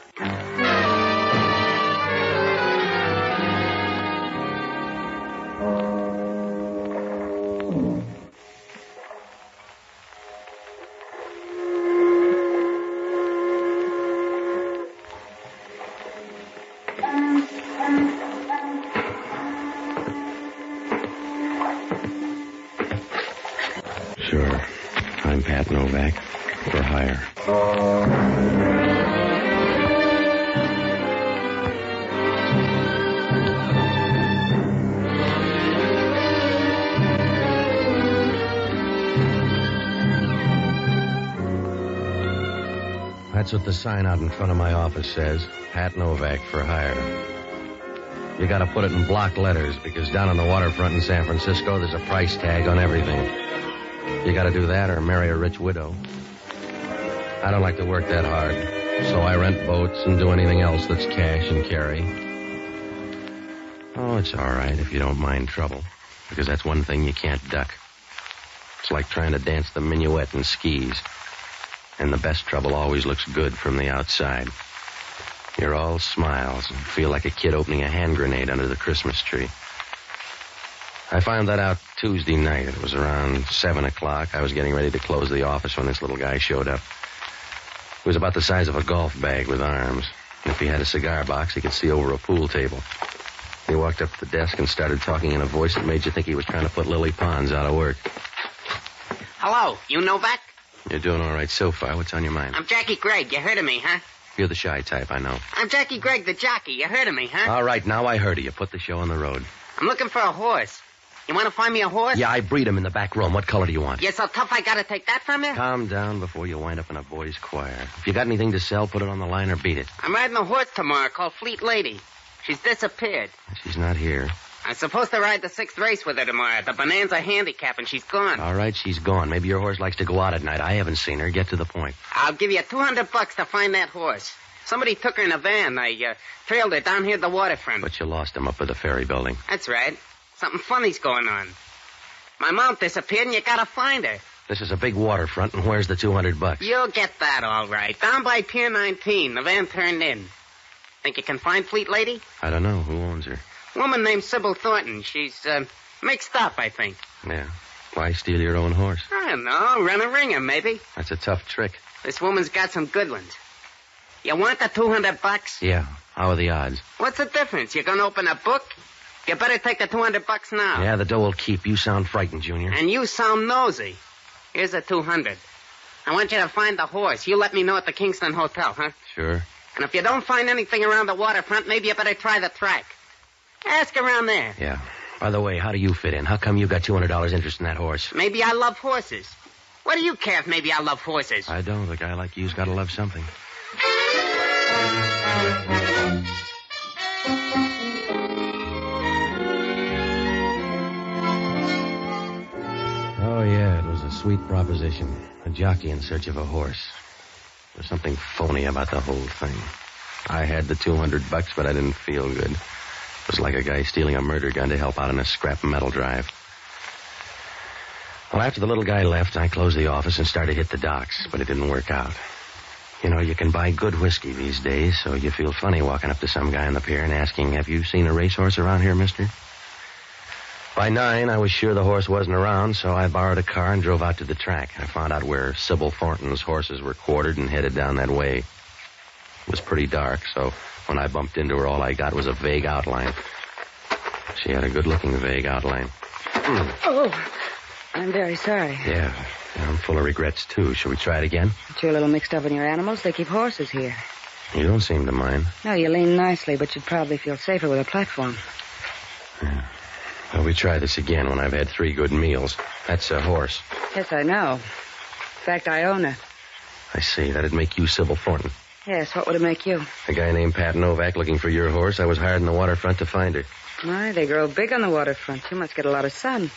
Sure. I'm Pat Novak. For hire. That's what the sign out in front of my office says. Pat Novak for hire. You gotta put it in block letters because down on the waterfront in San Francisco, there's a price tag on everything. You gotta do that or marry a rich widow. I don't like to work that hard, so I rent boats and do anything else that's cash and carry. Oh, it's all right if you don't mind trouble, because that's one thing you can't duck. It's like trying to dance the minuet in skis. And the best trouble always looks good from the outside. You're all smiles and feel like a kid opening a hand grenade under the Christmas tree. I found that out Tuesday night. It was around 7 o'clock. I was getting ready to close the office when this little guy showed up. He was about the size of a golf bag with arms. And if he had a cigar box, he could see over a pool table. He walked up to the desk and started talking in a voice that made you think he was trying to put Lily Pons out of work. Hello, you Novak? You're doing all right so far. What's on your mind? I'm Jackie Gregg. You heard of me, huh? You're the shy type, I know. I'm Jackie Gregg, the jockey. You heard of me, huh? All right, now I heard of you. Put the show on the road. I'm looking for a horse. You want to find me a horse? Yeah, I breed 'em in the back room. What color do you want? You're so tough I gotta take that from you? Calm down before you wind up in a boys' choir. If you got anything to sell, put it on the line or beat it. I'm riding a horse tomorrow called Fleet Lady. She's disappeared. She's not here. I'm supposed to ride the 6th race with her tomorrow at the Bonanza Handicap, and she's gone. All right, she's gone. Maybe your horse likes to go out at night. I haven't seen her. Get to the point. I'll give you $200 to find that horse. Somebody took her in a van. I trailed her down here at the waterfront. But you lost him up at the ferry building. That's right. Something funny's going on. My mount disappeared, and you gotta find her. This is a big waterfront, and where's the $200? You'll get that all right. Down by Pier 19. The van turned in. Think you can find Fleet Lady? I don't know. Who owns her? Woman named Sybil Thornton. She's mixed up, I think. Yeah. Why steal your own horse? I don't know. Run a ringer, maybe. That's a tough trick. This woman's got some good ones. You want the $200? Yeah. How are the odds? What's the difference? You gonna open a book? You better take the $200 now. Yeah, the dough will keep. You sound frightened, Junior. And you sound nosy. Here's the $200. I want you to find the horse. You let me know at the Kingston Hotel, huh? Sure. And if you don't find anything around the waterfront, maybe you better try the track. Ask around there. Yeah. By the way, how do you fit in? How come you got $200 interest in that horse? Maybe I love horses. What do you care if maybe I love horses? I don't. A guy like you's got to love something. Oh, yeah, it was a sweet proposition. A jockey in search of a horse. There's something phony about the whole thing. I had the $200, but I didn't feel good. It was like a guy stealing a murder gun to help out in a scrap metal drive. Well, after the little guy left, I closed the office and started to hit the docks, but it didn't work out. You know, you can buy good whiskey these days, so you feel funny walking up to some guy on the pier and asking, "Have you seen a racehorse around here, mister?" By 9, I was sure the horse wasn't around, so I borrowed a car and drove out to the track. I found out where Sybil Thornton's horses were quartered and headed down that way. It was pretty dark, so when I bumped into her, all I got was a vague outline. She had a good-looking vague outline. Oh, I'm very sorry. Yeah, I'm full of regrets, too. Shall we try it again? But you're a little mixed up in your animals. They keep horses here. You don't seem to mind. No, you lean nicely, but you'd probably feel safer with a platform. Yeah. Well, we try this again when I've had 3 good meals. That's a horse. Yes, I know. In fact, I own her. I see. That'd make you Sybil Thornton. Yes, what would it make you? A guy named Pat Novak looking for your horse. I was hired in the waterfront to find her. My, they grow big on the waterfront. You must get a lot of sun.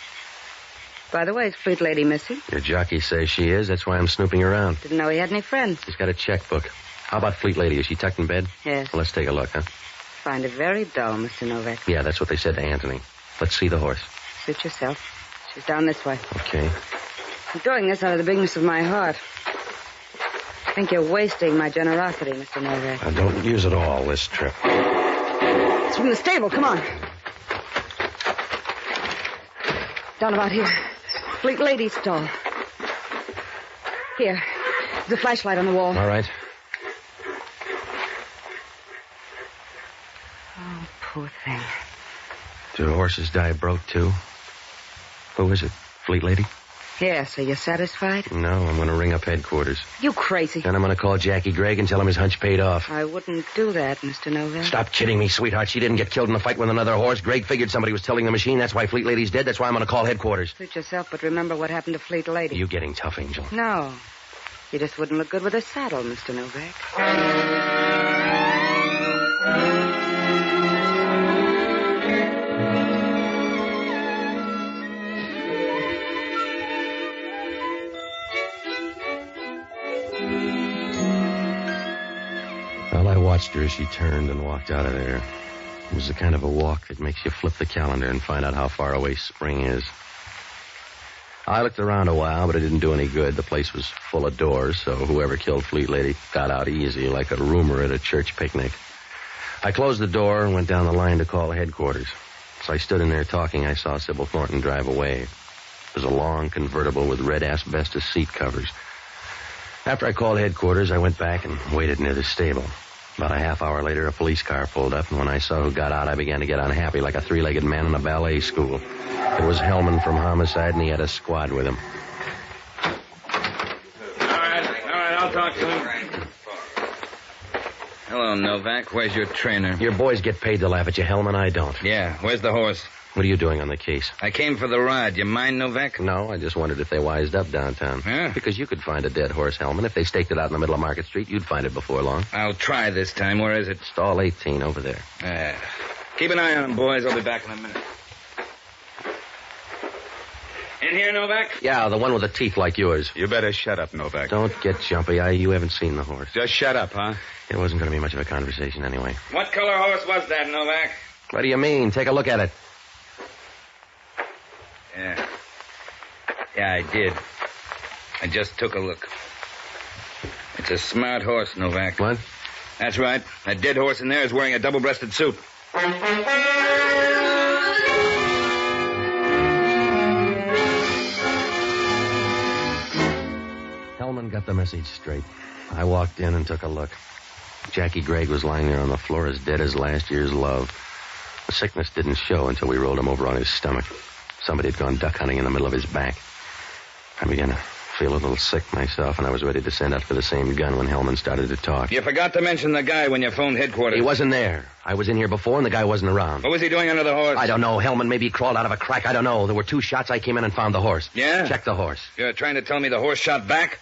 By the way, is Fleet Lady missing? Your jockey says she is. That's why I'm snooping around. Didn't know he had any friends. He's got a checkbook. How about Fleet Lady? Is she tucked in bed? Yes. Well, let's take a look, huh? Find it very dull, Mr. Novak. Yeah, that's what they said to Anthony. Let's see the horse. Suit yourself. She's down this way. Okay. I'm doing this out of the bigness of my heart. I think you're wasting my generosity, Mr. Novak. I don't use it all this trip. It's from the stable. Come on. Down about here. Fleet Lady's stall. Here. There's a flashlight on the wall. All right. Oh, poor thing. Do horses die broke, too? Who is it? Fleet Lady? Yes, are you satisfied? No, I'm going to ring up headquarters. You crazy. Then I'm going to call Jackie Gregg and tell him his hunch paid off. I wouldn't do that, Mr. Novak. Stop kidding me, sweetheart. She didn't get killed in a fight with another horse. Gregg figured somebody was tilting the machine. That's why Fleet Lady's dead. That's why I'm going to call headquarters. Suit yourself, but remember what happened to Fleet Lady. You getting tough, Angel? No. You just wouldn't look good with a saddle, Mr. Novak. Well, I watched her as she turned and walked out of there. It was the kind of a walk that makes you flip the calendar and find out how far away spring is. I looked around a while, but it didn't do any good. The place was full of doors, so whoever killed Fleet Lady got out easy, like a rumor at a church picnic. I closed the door and went down the line to call headquarters. As I stood in there talking, I saw Sybil Thornton drive away. It was a long convertible with red asbestos seat covers. After I called headquarters, I went back and waited near the stable. About a half hour later, a police car pulled up, and when I saw who got out, I began to get unhappy like a three-legged man in a ballet school. It was Hellman from Homicide, and he had a squad with him. All right, I'll talk to him. Hello, Novak. Where's your trainer? Your boys get paid to laugh at you, Hellman. I don't. Yeah, where's the horse? What are you doing on the case? I came for the ride. You mind, Novak? No, I just wondered if they wised up downtown. Huh? Because you could find a dead horse, Hellman. If they staked it out in the middle of Market Street, you'd find it before long. I'll try this time. Where is it? Stall 18 over there. Keep an eye on him, boys. I'll be back in a minute. In here, Novak? Yeah, the one with the teeth like yours. You better shut up, Novak. Don't get jumpy. You haven't seen the horse. Just shut up, huh? It wasn't going to be much of a conversation anyway. What color horse was that, Novak? What do you mean? Take a look at it. Yeah, I did. I just took a look. It's a smart horse, Novak. What? That's right. That dead horse in there is wearing a double-breasted suit. Hellman got the message straight. I walked in and took a look. Jackie Gregg was lying there on the floor as dead as last year's love. The sickness didn't show until we rolled him over on his stomach. Somebody had gone duck hunting in the middle of his back. I began to feel a little sick myself, and I was ready to send out for the same gun when Hellman started to talk. You forgot to mention the guy when you phoned headquarters. He wasn't there. I was in here before, and the guy wasn't around. What was he doing under the horse? I don't know. Hellman maybe crawled out of a crack. I don't know. There were 2 shots. I came in and found the horse. Yeah? Check the horse. You're trying to tell me the horse shot back?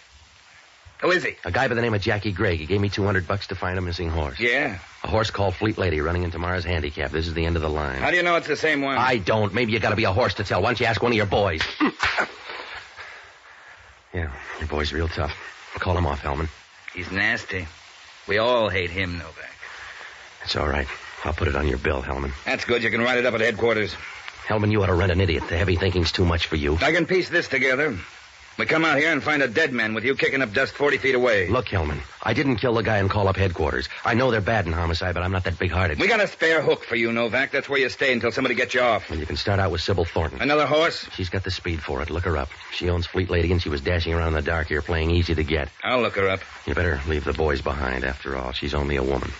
Who is he? A guy by the name of Jackie Gregg. He gave me $200 to find a missing horse. Yeah? A horse called Fleet Lady running in tomorrow's handicap. This is the end of the line. How do you know it's the same one? I don't. Maybe you gotta be a horse to tell. Why don't you ask one of your boys? Yeah, your boy's real tough. Call him off, Hellman. He's nasty. We all hate him, Novak. It's all right. I'll put it on your bill, Hellman. That's good. You can write it up at headquarters. Hellman, you ought to rent an idiot. The heavy thinking's too much for you. I can piece this together. We come out here and find a dead man with you kicking up dust 40 feet away. Look, Hellman, I didn't kill the guy and call up headquarters. I know they're bad in homicide, but I'm not that big-hearted. We got a spare hook for you, Novak. That's where you stay until somebody gets you off. Well, you can start out with Sybil Thornton. Another horse? She's got the speed for it. Look her up. She owns Fleet Lady, and she was dashing around in the dark here playing easy to get. I'll look her up. You better leave the boys behind, after all. She's only a woman.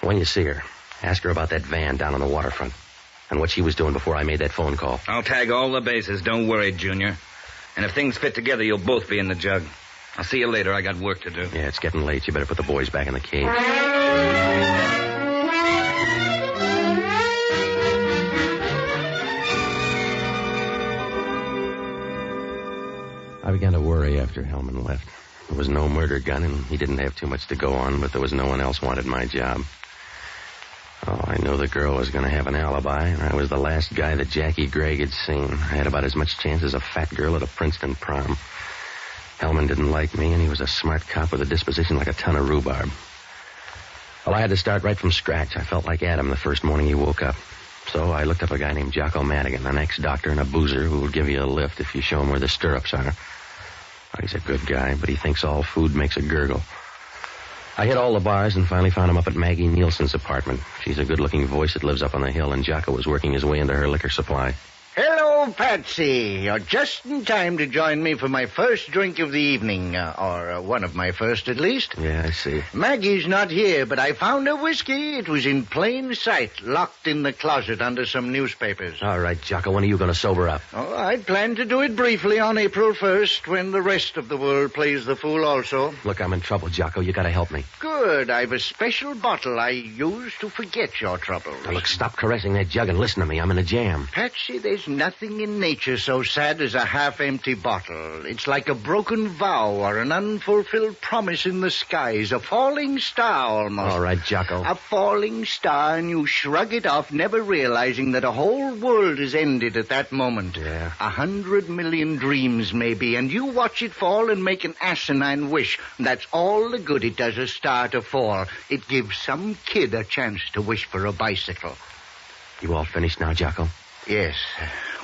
When you see her, ask her about that van down on the waterfront and what she was doing before I made that phone call. I'll tag all the bases. Don't worry, Junior. And if things fit together, you'll both be in the jug. I'll see you later. I got work to do. Yeah, it's getting late. You better put the boys back in the cage. I began to worry after Hellman left. There was no murder gun, and he didn't have too much to go on, but there was no one else wanted my job. Oh, I knew the girl was going to have an alibi, and I was the last guy that Jackie Gregg had seen. I had about as much chance as a fat girl at a Princeton prom. Hellman didn't like me, and he was a smart cop with a disposition like a ton of rhubarb. Well, I had to start right from scratch. I felt like Adam the first morning he woke up. So I looked up a guy named Jocko Madigan, an ex-doctor and a boozer who will give you a lift if you show him where the stirrups are. Well, he's a good guy, but he thinks all food makes a gurgle. I hit all the bars and finally found him up at Maggie Nielsen's apartment. She's a good-looking voice that lives up on the hill, and Jocko was working his way into her liquor supply. Hello, Patsy. You're just in time to join me for my first drink of the evening, or one of my first, at least. Yeah, I see. Maggie's not here, but I found her whiskey. It was in plain sight, locked in the closet under some newspapers. All right, Jocko, when are you going to sober up? Oh, I plan to do it briefly on April 1st, when the rest of the world plays the fool also. Look, I'm in trouble, Jocko. You got to help me. Good. I've a special bottle I use to forget your troubles. Now, look, stop caressing that jug and listen to me. I'm in a jam. Patsy, there's nothing nothing in nature so sad as a half-empty bottle. It's like a broken vow or an unfulfilled promise in the skies. A falling star, almost. All right, Jocko. A falling star, and you shrug it off, never realizing that a whole world is ended at that moment. Yeah. 100 million dreams, maybe, and you watch it fall and make an asinine wish. That's all the good it does a star to fall. It gives some kid a chance to wish for a bicycle. You all finished now, Jocko? Yes.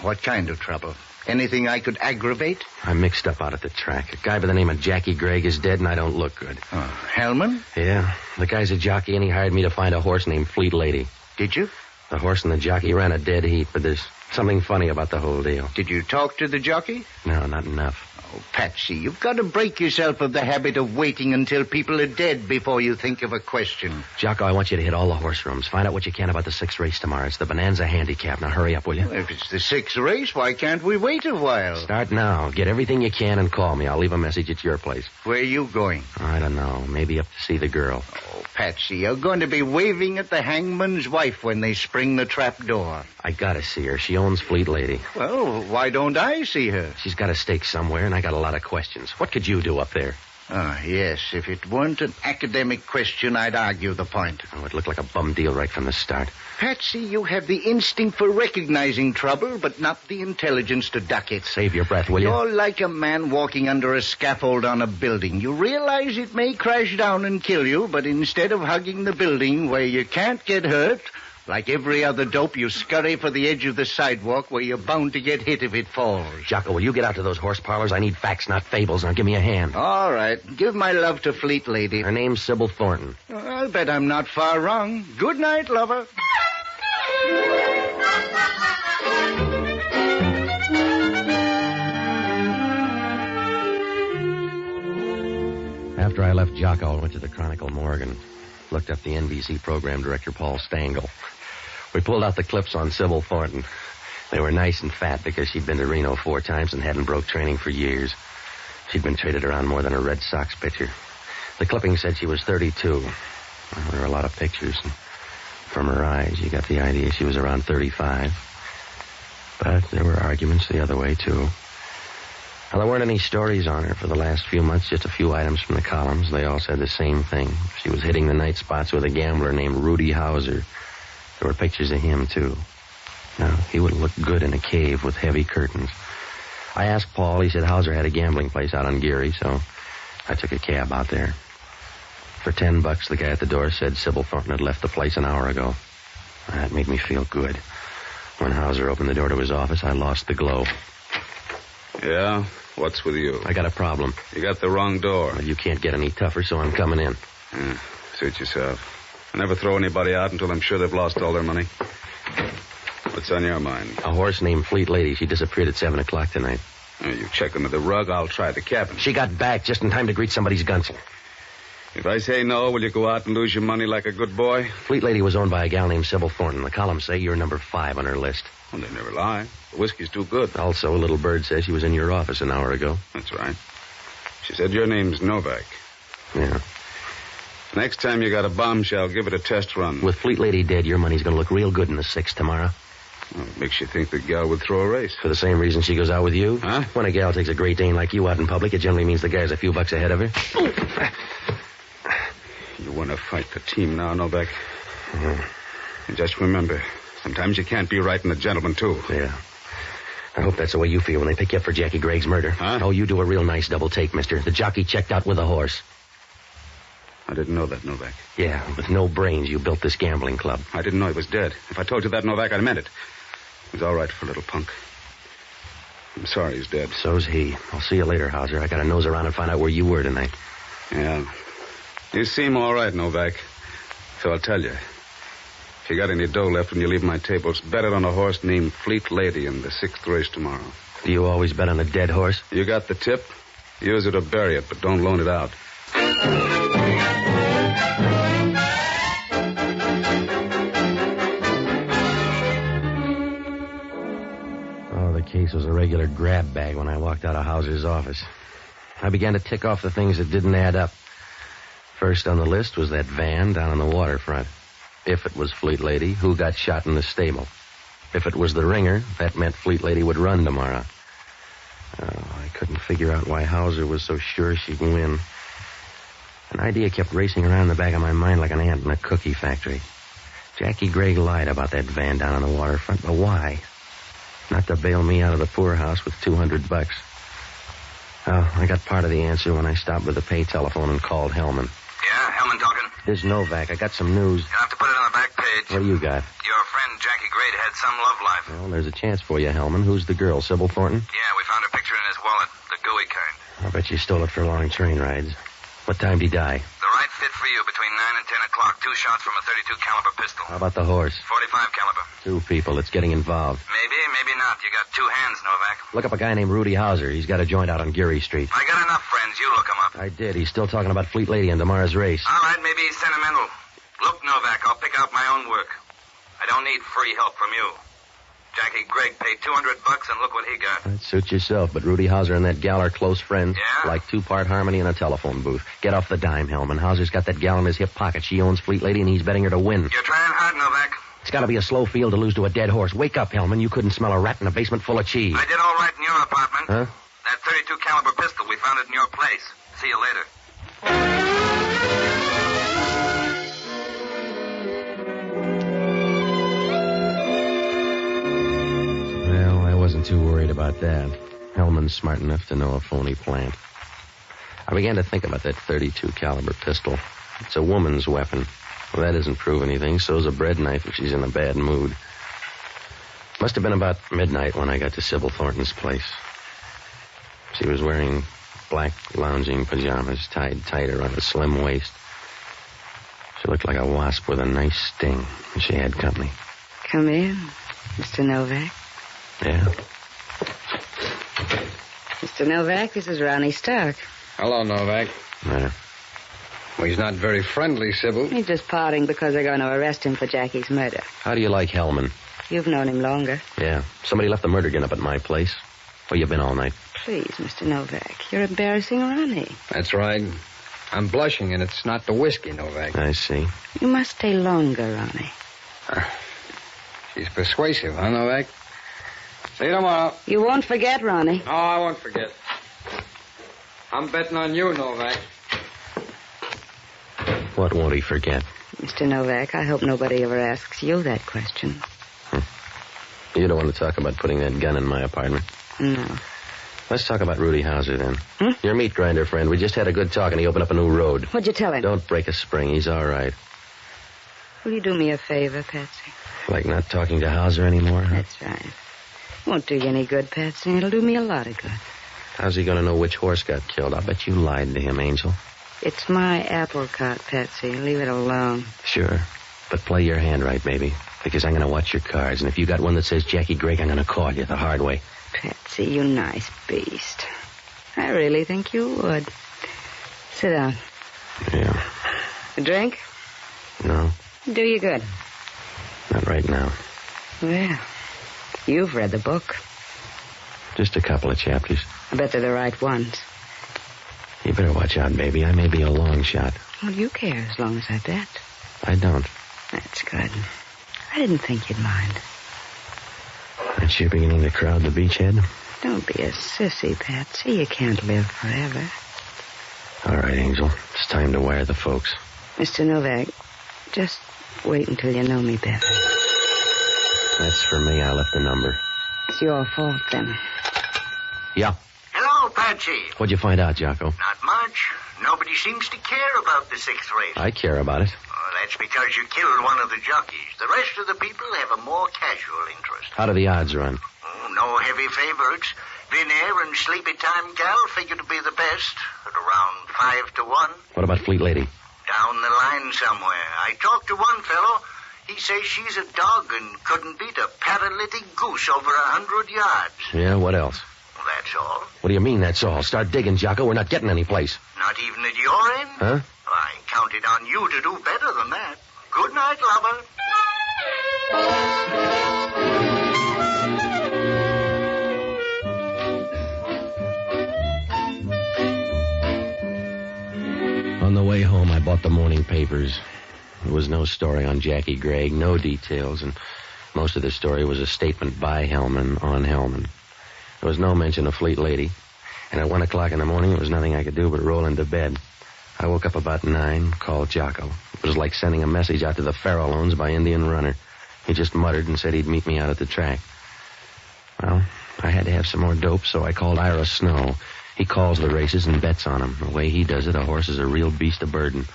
What kind of trouble? Anything I could aggravate? I'm mixed up out at the track. A guy by the name of Jackie Gregg is dead, and I don't look good. Oh, Hellman? Yeah. The guy's a jockey, and he hired me to find a horse named Fleet Lady. Did you? The horse and the jockey ran a dead heat, but there's something funny about the whole deal. Did you talk to the jockey? No, not enough. Oh, Patsy, you've got to break yourself of the habit of waiting until people are dead before you think of a question. Jocko, I want you to hit all the horse rooms. Find out what you can about the 6th race tomorrow. It's the Bonanza Handicap. Now, hurry up, will you? Well, if it's the 6th race, why can't we wait a while? Start now. Get everything you can and call me. I'll leave a message at your place. Where are you going? I don't know. Maybe up to see the girl. Oh, Patsy, you're going to be waving at the hangman's wife when they spring the trap door. I gotta see her. She owns Fleet Lady. Well, why don't I see her? She's got a stake somewhere, and I got a lot of questions. What could you do up there? Oh, yes. If it weren't an academic question, I'd argue the point. Oh, it looked like a bum deal right from the start. Patsy, you have the instinct for recognizing trouble, but not the intelligence to duck it. Save your breath, will you? You're like a man walking under a scaffold on a building. You realize it may crash down and kill you, but instead of hugging the building where you can't get hurt, like every other dope, you scurry for the edge of the sidewalk where you're bound to get hit if it falls. Jocko, will you get out to those horse parlors? I need facts, not fables. Now give me a hand. All right. Give my love to Fleet Lady. Her name's Sybil Thornton. I'll bet I'm not far wrong. Good night, lover. After I left Jocko, I went to the Chronicle morgue and looked up the NBC program director, Paul Stangl. We pulled out the clips on Sybil Thornton. They were nice and fat because she'd been to Reno 4 times and hadn't broke training for years. She'd been traded around more than a Red Sox pitcher. The clipping said she was 32. Well, there were a lot of pictures. And from her eyes, you got the idea she was around 35. But there were arguments the other way, too. Well, there weren't any stories on her for the last few months, just a few items from the columns. They all said the same thing. She was hitting the night spots with a gambler named Rudy Hauser. There were pictures of him, too. Now, he would have looked good in a cave with heavy curtains. I asked Paul. He said Hauser had a gambling place out on Geary, so I took a cab out there. For $10, the guy at the door said Sybil Thornton had left the place an hour ago. That made me feel good. When Hauser opened the door to his office, I lost the glow. Yeah? What's with you? I got a problem. You got the wrong door. Well, you can't get any tougher, so I'm coming in. Suit yourself. I never throw anybody out until I'm sure they've lost all their money. What's on your mind? A horse named Fleet Lady. She disappeared at 7 o'clock tonight. You check under the rug, I'll try the cabin. She got back just in time to greet somebody's guns. If I say no, will you go out and lose your money like a good boy? Fleet Lady was owned by a gal named Sybil Thornton. The columns say you're number 5 on her list. Well, they never lie. The whiskey's too good. Also, a little bird says she was in your office an hour ago. That's right. She said your name's Novak. Yeah. Next time you got a bombshell, give it a test run. With Fleet Lady dead, your money's going to look real good in the 6th tomorrow. Well, it makes you think the gal would throw a race. For the same reason she goes out with you? Huh? When a gal takes a Great Dane like you out in public, it generally means the guy's a few bucks ahead of her. You want to fight the team now, Novak? And just remember, sometimes you can't be right and a gentleman, too. Yeah. I hope that's the way you feel when they pick you up for Jackie Gregg's murder. Huh? Oh, you do a real nice double take, mister. The jockey checked out with a horse. I didn't know that, Novak. Yeah, with no brains, you built this gambling club. I didn't know he was dead. If I told you that, Novak, I meant it. It was all right for a little punk. I'm sorry he's dead. So's he. I'll see you later, Hauser. I gotta nose around and find out where you were tonight. Yeah. You seem all right, Novak. So I'll tell you. If you got any dough left when you leave my tables, bet it on a horse named Fleet Lady in the 6th race tomorrow. Do you always bet on a dead horse? You got the tip. Use it or bury it, but don't loan it out. Oh, the case was a regular grab bag when I walked out of Hauser's office. I began to tick off the things that didn't add up. First on the list was that van down on the waterfront. If it was Fleet Lady, who got shot in the stable? If it was the ringer, that meant Fleet Lady would run tomorrow. Oh, I couldn't figure out why Hauser was so sure she'd win. An idea kept racing around the back of my mind like an ant in a cookie factory. Jackie Gregg lied about that van down on the waterfront, but why? Not to bail me out of the poorhouse with $200. Oh, I got part of the answer when I stopped with the pay telephone and called Hellman. Yeah, Hellman talking. This is Novak. I got some news. You'll have to put it on the back page. What do you got? Your friend Jackie Gray had some love life. Well, there's a chance for you, Hellman. Who's the girl, Sybil Thornton? Yeah, we found her picture in his wallet. The gooey kind. I bet you stole it for long train rides. What time did he die? The right fit for you between 9 and 10 o'clock. 2 shots from a .32 caliber pistol. How about the horse? 45 caliber. 2 people. It's getting involved. Maybe, maybe not. You got 2 hands, Novak. Look up a guy named Rudy Hauser. He's got a joint out on Geary Street. I got enough friends. You look him up. I did. He's still talking about Fleet Lady and tomorrow's race. All right, maybe he's sentimental. Look, Novak, I'll pick out my own work. I don't need free help from you. Jackie Gregg paid $200, and look what he got. That suits yourself, but Rudy Hauser and that gal are close friends. Yeah? Like 2-part harmony in a telephone booth. Get off the dime, Hellman. Hauser's got that gal in his hip pocket. She owns Fleet Lady, and he's betting her to win. You're trying hard, Novak. It's got to be a slow field to lose to a dead horse. Wake up, Hellman. You couldn't smell a rat in a basement full of cheese. I did all right in your apartment. Huh? That .32 caliber pistol, we found it in your place. See you later. Well, I wasn't too worried about that. Hellman's smart enough to know a phony plant. I began to think about that .32 caliber pistol. It's a woman's weapon. Well, that doesn't prove anything. So's a bread knife if she's in a bad mood. Must have been about midnight when I got to Sybil Thornton's place. She was wearing black lounging pajamas tied tight around a slim waist. She looked like a wasp with a nice sting, and she had company. Come in, Mr. Novak. Yeah? Mr. Novak, this is Ronnie Stark. Hello, Novak. Yeah. Well, he's not very friendly, Sybil. He's just parting because they're going to arrest him for Jackie's murder. How do you like Hellman? You've known him longer. Yeah. Somebody left the murder gun up at my place. Where you been all night? Please, Mr. Novak, you're embarrassing Ronnie. That's right. I'm blushing, and it's not the whiskey, Novak. I see. You must stay longer, Ronnie. She's persuasive, huh, Novak? See you tomorrow. You won't forget, Ronnie. No, I won't forget. I'm betting on you, Novak. What won't he forget? Mr. Novak, I hope nobody ever asks you that question. You don't want to talk about putting that gun in my apartment? No. Let's talk about Rudy Hauser, then. Your meat grinder friend. We just had a good talk, and he opened up a new road. What'd you tell him? Don't break a spring. He's all right. Will you do me a favor, Patsy? Like not talking to Hauser anymore, huh? That's right. Won't do you any good, Patsy. It'll do me a lot of good. How's he going to know which horse got killed? I'll bet you lied to him, Angel. It's my apple cart, Patsy. Leave it alone. Sure. But play your hand right, baby. Because I'm going to watch your cards. And if you got one that says Jackie Gregg, I'm going to call you the hard way. Patsy, you nice beast. I really think you would. Sit down. Yeah. A drink? No, Do you good. not right now. Well, you've read the book. Just a couple of chapters. I bet they're the right ones. You better watch out, baby. I may be a long shot. Well, you care as long as I bet. I don't. That's good. I didn't think you'd mind. Aren't you beginning to crowd the beachhead? Don't be a sissy, Patsy. You can't live forever. All right, Angel. It's time to wire the folks. Mr. Novak, just wait until you know me better. That's for me. I left the number. It's your fault, then. Yeah. Hello, Patsy. What'd you find out, Jocko? Not much. Nobody seems to care about the 6th race. I care about it. Oh, that's because you killed one of the jockeys. The rest of the people have a more casual interest. How do the odds run? Oh, no heavy favorites. Vin Air and Sleepy Time Gal figure to be the best at around 5 to 1. What about Fleet Lady? Down the line somewhere. I talked to one fellow. He says she's a dog and couldn't beat a paralytic goose over 100 yards. Yeah, what else? Well, that's all. What do you mean, that's all? Start digging, Jocko. We're not getting any place. Not even at your end? Huh? I counted on you to do better than that. Good night, lover. On the way home, I bought the morning papers. There was no story on Jackie Gregg, no details, and Most of the story was a statement by Hellman on Hellman. There was no mention of Fleet Lady. And at 1 o'clock in the morning, there was nothing I could do but roll into bed. I woke up about 9, called Jocko. It was like sending a message out to the Farallones by Indian Runner. He just muttered and said he'd meet me out at the track. Well, I had to have some more dope, so I called Ira Snow. He calls the races and bets on them. The way he does it, a horse is a real beast of burden.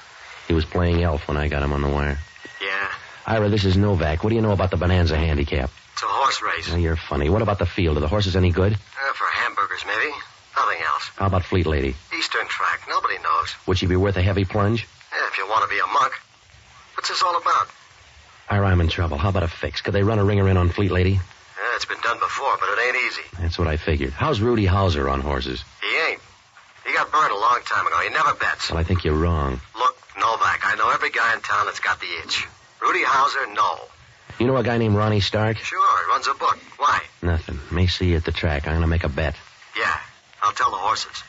He was playing elf when I got him on the wire. Yeah, Ira, this is Novak. What do you know about the Bonanza handicap? it's a horse race. Oh, you're funny. What about the field? Are the horses any good? For hamburgers, maybe. Nothing else. How about Fleet Lady? Eastern track. Nobody knows. Would she be worth a heavy plunge? Yeah, if you want to be a muck. What's this all about? Ira, I'm in trouble. How about a fix? Could they run a ringer in on Fleet Lady? Yeah, it's been done before, but it ain't easy. That's what I figured. How's Rudy Hauser on horses? He ain't. He got burned a long time ago. He never bets. Well, I think you're wrong. Look, Novak, I know every guy in town that's got the itch. Rudy Hauser, no. You know a guy named Ronnie Stark? Sure, he runs a book. Why? Nothing. May see you at the track. I'm going to make a bet. Yeah, I'll tell the horses.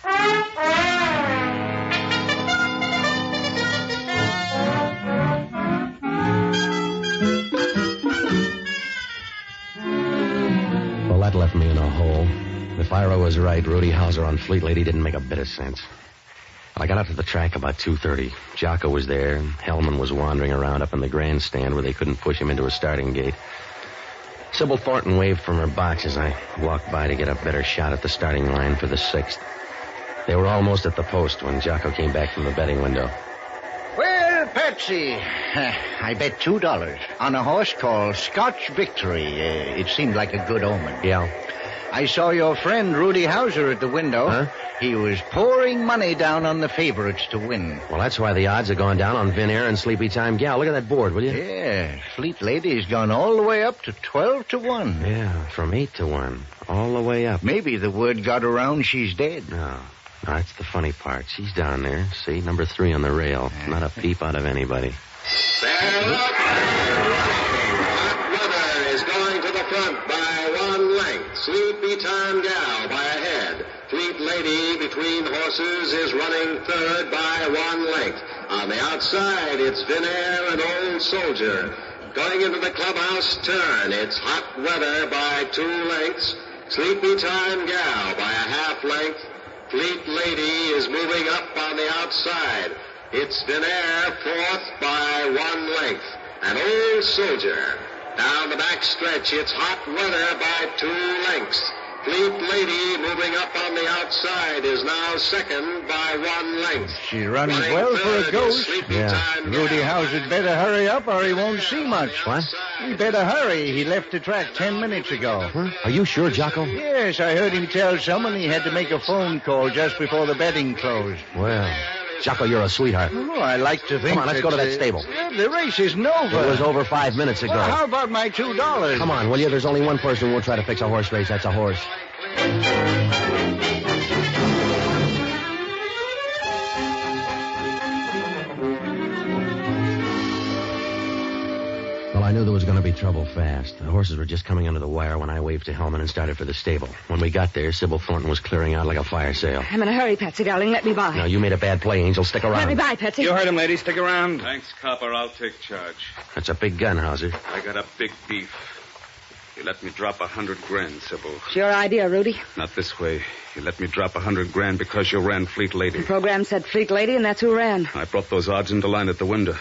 Well, that left me in a hole. If Ira was right, Rudy Hauser on Fleet Lady didn't make a bit of sense. I got out to the track about 2:30. Jocko was there, and Hellman was wandering around up in the grandstand where they couldn't push him into a starting gate. Sybil Thornton waved from her box as I walked by to get a better shot at the starting line for the 6th. They were almost at the post when Jocko came back from the betting window. Well, Patsy, I bet $2 on a horse called Scotch Victory. It seemed like a good omen. Yeah. I saw your friend Rudy Hauser at the window. Huh? He was pouring money down on the favorites to win. Well, that's why the odds have gone down on Vin Air and Sleepy Time Gal. Look at that board, will you? Yeah, Fleet Lady's gone all the way up to 12-1. Yeah, from 8-1, all the way up. Maybe the word got around she's dead. No, that's the funny part. She's down there. See, number 3 on the rail. Not a peep out of anybody. Weather is going to the front by 1 length. Sleepy Time Gal by a head. Fleet Lady between horses is running 3rd by 1 length. On the outside, it's Vin Air and Old Soldier. Going into the clubhouse turn, it's Hot Weather by 2 lengths. Sleepy Time Gal by a half length. Fleet Lady is moving up on the outside. It's Vin Air 4th by 1 length. And Old Soldier. Down the back stretch, it's Hot Weather by 2 lengths. Fleet Lady moving up on the outside is now 2nd by 1 length. She's running well for a ghost. Yeah. Rudy Hauser'd better hurry up or he won't see much. What? He better hurry. He left the track 10 minutes ago. Huh? Are you sure, Jocko? Yes, I heard him tell someone he had to make a phone call just before the betting closed. Well, Jocko, you're a sweetheart. Oh, I like to think Come on, let's go to that stable. The race isn't over. It was over 5 minutes ago. Well, how about my $2? Come on, will you? There's only one person who will try to fix a horse race. That's a horse. Well, I knew there was going to be trouble fast. The horses were just coming under the wire when I waved to Hellman and started for the stable. When we got there, Sybil Thornton was clearing out like a fire sale. I'm in a hurry, Patsy, darling. Let me by. Now, you made a bad play, Angel. Stick around. Let me by, Patsy. You heard him, lady. Stick around. Thanks, copper. I'll take charge. That's a big gun, Hauser. I got a big beef. You let me drop 100 grand, Sybil. It's your idea, Rudy. Not this way. You let me drop 100 grand because you ran Fleet Lady. The program said Fleet Lady, and that's who ran. I brought those odds into line at the window.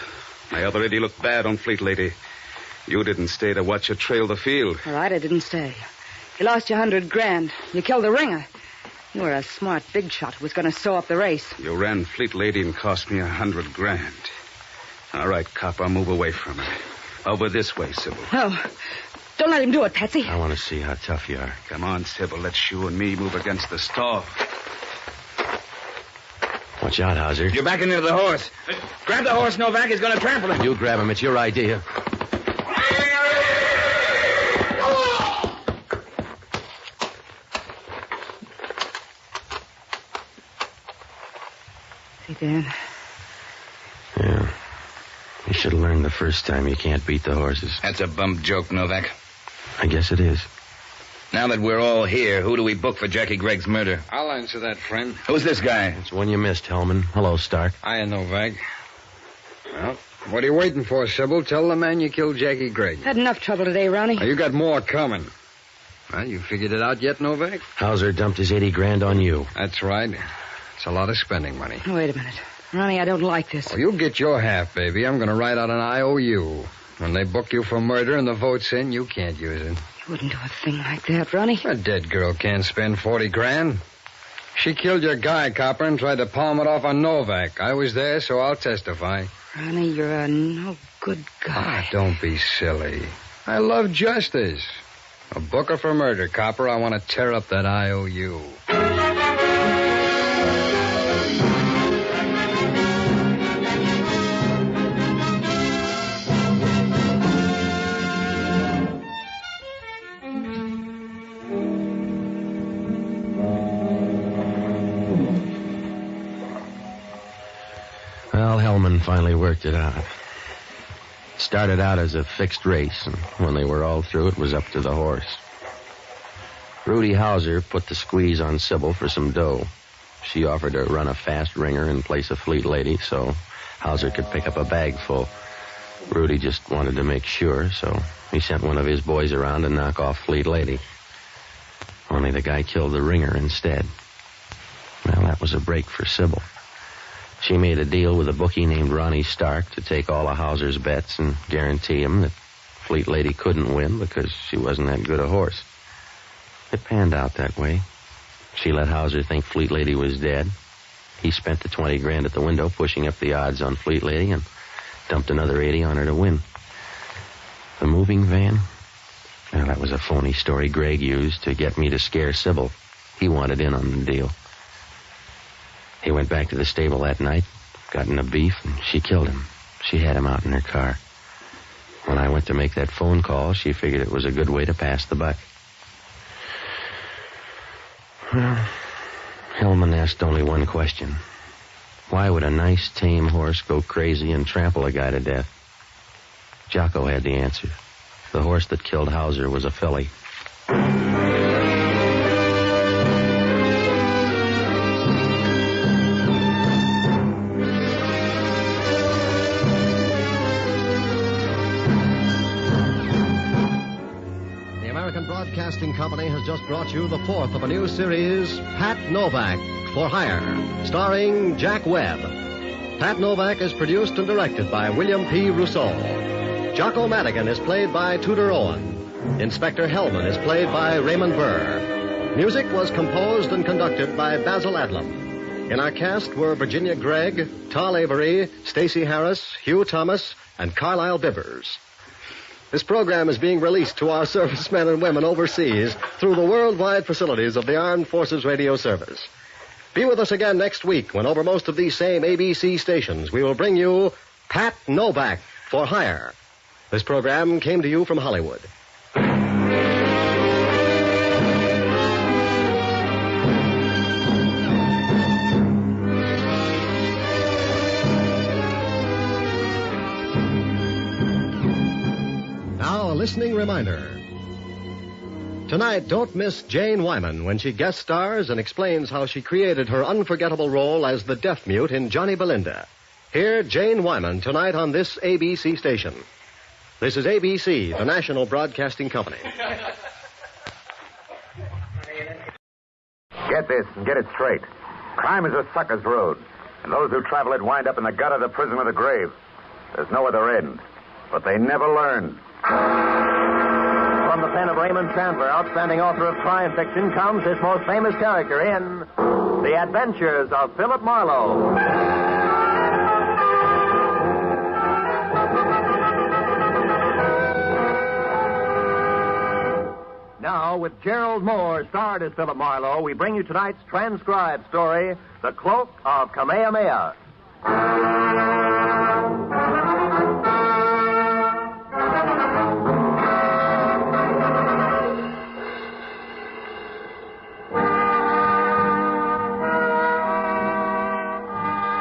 I already looked bad on Fleet Lady. You didn't stay to watch her trail the field. All right, I didn't stay. You lost your 100 grand. You killed the ringer. You were a smart big shot who was going to sew up the race. You ran Fleet Lady and cost me 100 grand. All right, cop, I'll move away from her. Over this way, Sybil. Oh, don't let him do it, Patsy. I want to see how tough you are. Come on, Sybil. Let's you and me move against the stall. Watch out, Hauser. You're backing into the horse. Grab the horse, Novak. He's going to trample him. You grab him. It's your idea. See, Dan? Yeah. You should have learned the first time you can't beat the horses. That's a bum joke, Novak. I guess it is. Now that we're all here, who do we book for Jackie Gregg's murder? I'll answer that, friend. Who's this guy? It's one you missed, Hellman. Hello, Stark. I know, Novak. Well, What are you waiting for, Sybil? Tell the man you killed Jackie Gregg. Had enough trouble today, Ronnie. Oh, you got more coming. Well, you figured it out yet, Novak? Hauser dumped his 80 grand on you. That's right. It's a lot of spending money. Wait a minute. Ronnie, I don't like this. Oh, you'll get your half, baby. I'm going to write out an IOU. When they book you for murder and the vote's in, you can't use it. You wouldn't do a thing like that, Ronnie. A dead girl can't spend 40 grand. She killed your guy, Copper, and tried to palm it off on Novak. I was there, so I'll testify. Ronnie, you're a no-good guy. Ah, don't be silly. I love justice. A book her for murder, Copper. I want to tear up that IOU. Well, Hellman finally worked it out. It started out as a fixed race, and when they were all through, it was up to the horse. Rudy Hauser put the squeeze on Sybil for some dough. She offered to run a fast ringer in place of Fleet Lady, so Hauser could pick up a bag full. Rudy just wanted to make sure, so he sent one of his boys around to knock off Fleet Lady. Only the guy killed the ringer instead. Well, that was a break for Sybil. She made a deal with a bookie named Ronnie Stark to take all of Hauser's bets and guarantee him that Fleet Lady couldn't win because she wasn't that good a horse. It panned out that way. She let Hauser think Fleet Lady was dead. He spent the 20 grand at the window pushing up the odds on Fleet Lady and dumped another 80 on her to win. The moving van? Well, that was a phony story Gregg used to get me to scare Sybil. He wanted in on the deal. He went back to the stable that night, got in a beef, and she killed him. She had him out in her car. When I went to make that phone call, she figured it was a good way to pass the buck. Well, Hellman asked only one question. Why would a nice, tame horse go crazy and trample a guy to death? Jocko had the answer. The horse that killed Hauser was a filly. Broadcasting Company has just brought you the fourth of a new series, Pat Novak, for Hire, starring Jack Webb. Pat Novak is produced and directed by William P. Rousseau. Jocko Madigan is played by Tudor Owen. Inspector Hellman is played by Raymond Burr. Music was composed and conducted by Basil Adlam. In our cast were Virginia Gregg, Tal Avery, Stacey Harris, Hugh Thomas, and Carlisle Bibbers. This program is being released to our servicemen and women overseas through the worldwide facilities of the Armed Forces Radio Service. Be with us again next week when over most of these same ABC stations we will bring you Pat Novak for Hire. This program came to you from Hollywood. Now, a listening reminder. Tonight, don't miss Jane Wyman when she guest stars and explains how she created her unforgettable role as the deaf mute in Johnny Belinda. Hear Jane Wyman tonight on this ABC station. This is ABC, the national broadcasting company. Get this and get it straight. Crime is a sucker's road, and those who travel it wind up in the gutter, the prison, or the grave. There's no other end, but they never learn. From the pen of Raymond Chandler, outstanding author of crime fiction, comes his most famous character in The Adventures of Philip Marlowe. Now, with Gerald Moore starred as Philip Marlowe, we bring you tonight's transcribed story, The Cloak of Kamehameha.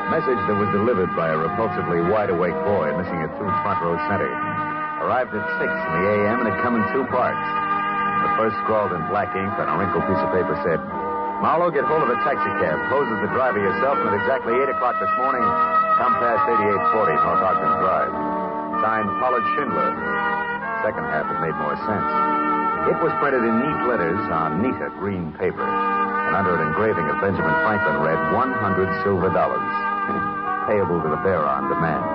Message that was delivered by a repulsively wide-awake boy missing at 2 front row center. Arrived at 6 in the a.m. and had come in 2 parts. The first, scrawled in black ink on a wrinkled piece of paper, said, Marlowe, get hold of a taxicab. Pose as the driver yourself, and at exactly 8 o'clock this morning, come past 8840 North Ogden Drive. Signed Pollard Schindler. Second half had made more sense. It was printed in neat letters on neater green paper. And under an engraving of Benjamin Franklin read 100 silver dollars. Payable to the bearer on demand.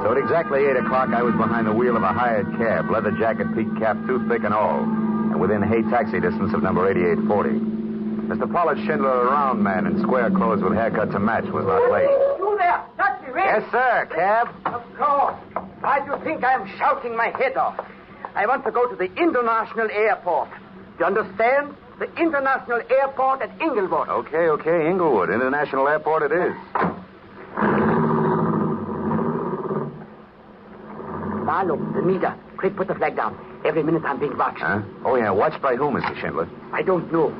So at exactly 8 o'clock, I was behind the wheel of a hired cab, leather jacket, peaked cap, toothpick, and all. And within hay taxi distance of number 8840. Mr. Pollard Schindler, a round man in square clothes with haircut to match, was not late. You there, taxi, ring. Yes, sir. Cab? Of course. Why do you think I am shouting my head off? I want to go to the international airport. Do you understand? The international airport at Inglewood. Okay. Inglewood. International Airport it is. Marlowe, the meter. Quick, put the flag down. Every minute I'm being watched. Huh? Oh, yeah. Watched by whom, Mr. Schindler? I don't know.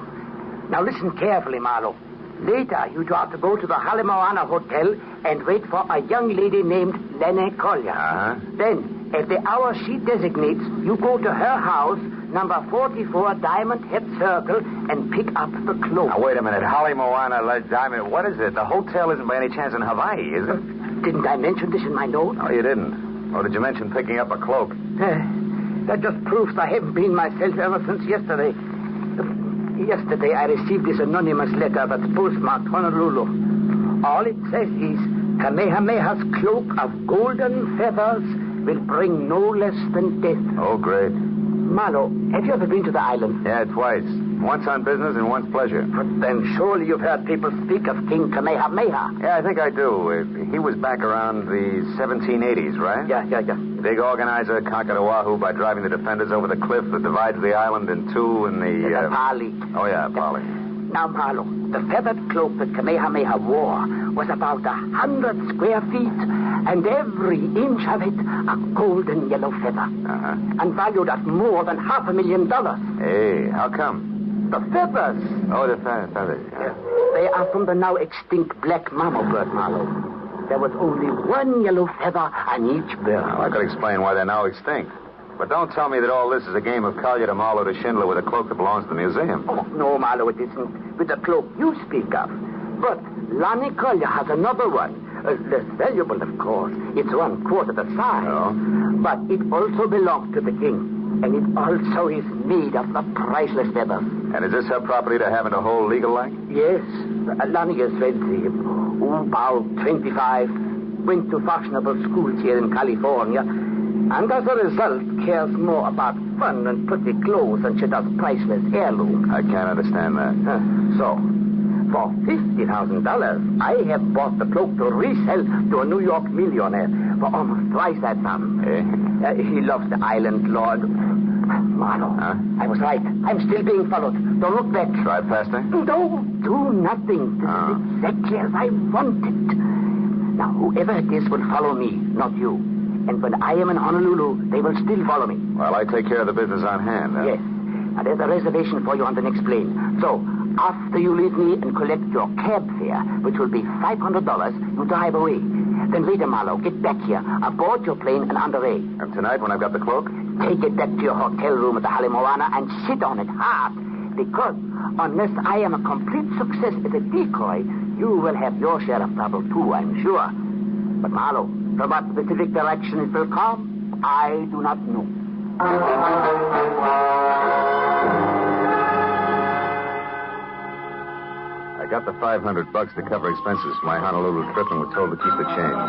Now listen carefully, Marlowe. Later, you are to go to the Halemoana Hotel and wait for a young lady named Lenny Collier. Uh-huh. Then, at the hour she designates, you go to her house, number 44 Diamond Head Circle, and pick up the cloak. Now, wait a minute. Halemoana Diamond. What is it? The hotel isn't by any chance in Hawaii, is it? Didn't I mention this in my note? No, you didn't. Or did you mention picking up a cloak? That just proves I haven't been myself ever since yesterday. Yesterday, I received this anonymous letter that's postmarked Honolulu. All it says is, Kamehameha's cloak of golden feathers will bring no less than death. Oh, great. Marlowe, have you ever been to the island? Yeah, twice. Once on business and once pleasure. But then surely you've heard people speak of King Kamehameha. Yeah, I think I do. He was back around the 1780s, right? Yeah. Big organizer, conquered Oahu by driving the defenders over the cliff that divides the island in two in the... The Pali. Oh, yeah, Pali. Now, Marlowe, the feathered cloak that Kamehameha wore was about 100 square feet, and every inch of it a golden yellow feather. Uh-huh. And valued at more than $500,000. Hey, how come? The feathers. Oh, the feathers. Yeah. They are from the now extinct black mamo bird, Marlowe. There was only one yellow feather on each bird. Well, I could explain why they're now extinct. But don't tell me that all this is a game of Collier to Marlowe to Schindler with a cloak that belongs to the museum. Oh, no, Marlowe, it isn't. With the cloak you speak of. But Lonnie Collier has another one. Less valuable, of course. It's 1/4 the size. Oh? But it also belongs to the king. And it also is made of the priceless feathers. And is this her property to have in a whole legal like? Yes. Lonnie is ready. About 25. Went to fashionable schools here in California. And as a result, cares more about fun and pretty clothes than she does priceless heirlooms. I can't understand that. So, for $50,000, I have bought the cloak to resell to a New York millionaire for almost twice that sum. Eh? He loves the island, Lord. Marlowe, I was right. I'm still being followed. Don't look back. Drive faster? Don't do nothing. This is exactly as I want it. Now, whoever it is will follow me, not you. And when I am in Honolulu, they will still follow me. Well, I take care of the business on hand. Huh? Yes. Now, there's a reservation for you on the next plane. So, after you leave me and collect your cab fare, which will be $500, you drive away. Then later, Marlowe, get back here, aboard your plane and underway. And tonight, when I've got the cloak? Take it back to your hotel room at the Halemoana and sit on it hard. Because unless I am a complete success as a decoy, you will have your share of trouble, too, I'm sure. But, Marlowe, from what specific direction it will come, I do not know. I got the $500 to cover expenses for my Honolulu trip and was told to keep the change.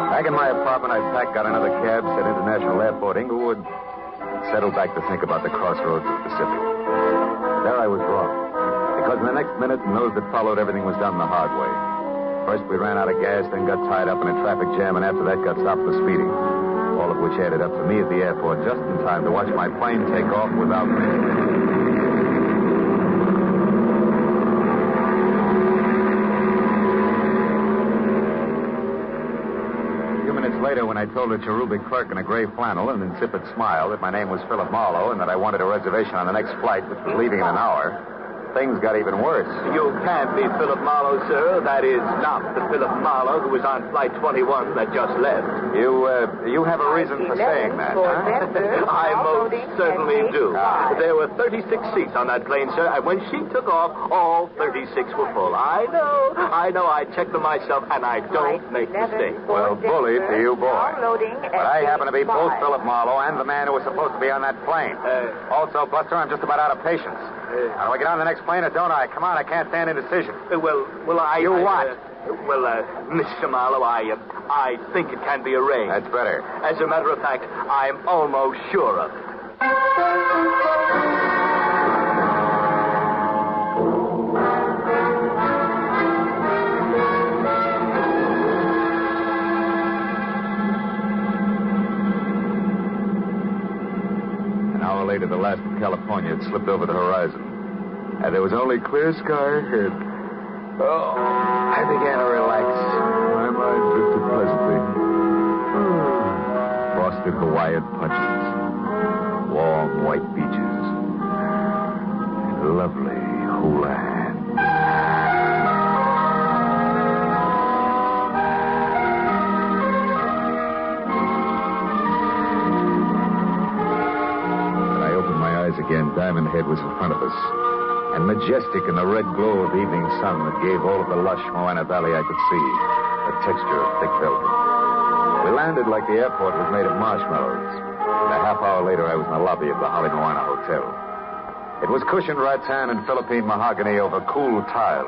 Back in my apartment, I packed, got another cab, said International Airport, Inglewood, and settled back to think about the crossroads of the Pacific. There I was wrong. Because in the next minute and those that followed, everything was done the hard way. First, we ran out of gas, then got tied up in a traffic jam, and after that got stopped for speeding. All of which added up to me at the airport just in time to watch my plane take off without me. Later, when I told a cherubic clerk in a gray flannel and insipid smile that my name was Philip Marlowe and that I wanted a reservation on the next flight, which was leaving in an hour, things got even worse. You can't be Philip Marlowe, sir. That is not the Philip Marlowe who was on Flight 21 that just left. You have a reason for saying that, huh? I most certainly do. There were 36 seats on that plane, sir, and when she took off, all 36 were full. I know. I checked them myself, and I don't make mistakes. Well, bully to you, boy. But I happen to be both Philip Marlowe and the man who was supposed to be on that plane. Also, Buster, I'm just about out of patience. Now, do I get on the next plane or don't I? Come on, I can't stand indecision. You what? Mr. Marlowe, I think it can be arranged. That's better. As a matter of fact, I'm almost sure of it. An hour later, the last of California had slipped over the horizon. And there was only clear sky ahead. I began to relax. My mind drifted pleasantly. Frosted Hawaiian punches, warm white beaches, and lovely hula hands. When I opened my eyes again, Diamond Head was in front of us. And majestic in the red glow of the evening sun that gave all of the lush Moana Valley I could see, the texture of thick velvet. We landed like the airport was made of marshmallows. And a half hour later, I was in the lobby of the Holly Moana Hotel. It was cushioned rattan and Philippine mahogany over cool tile.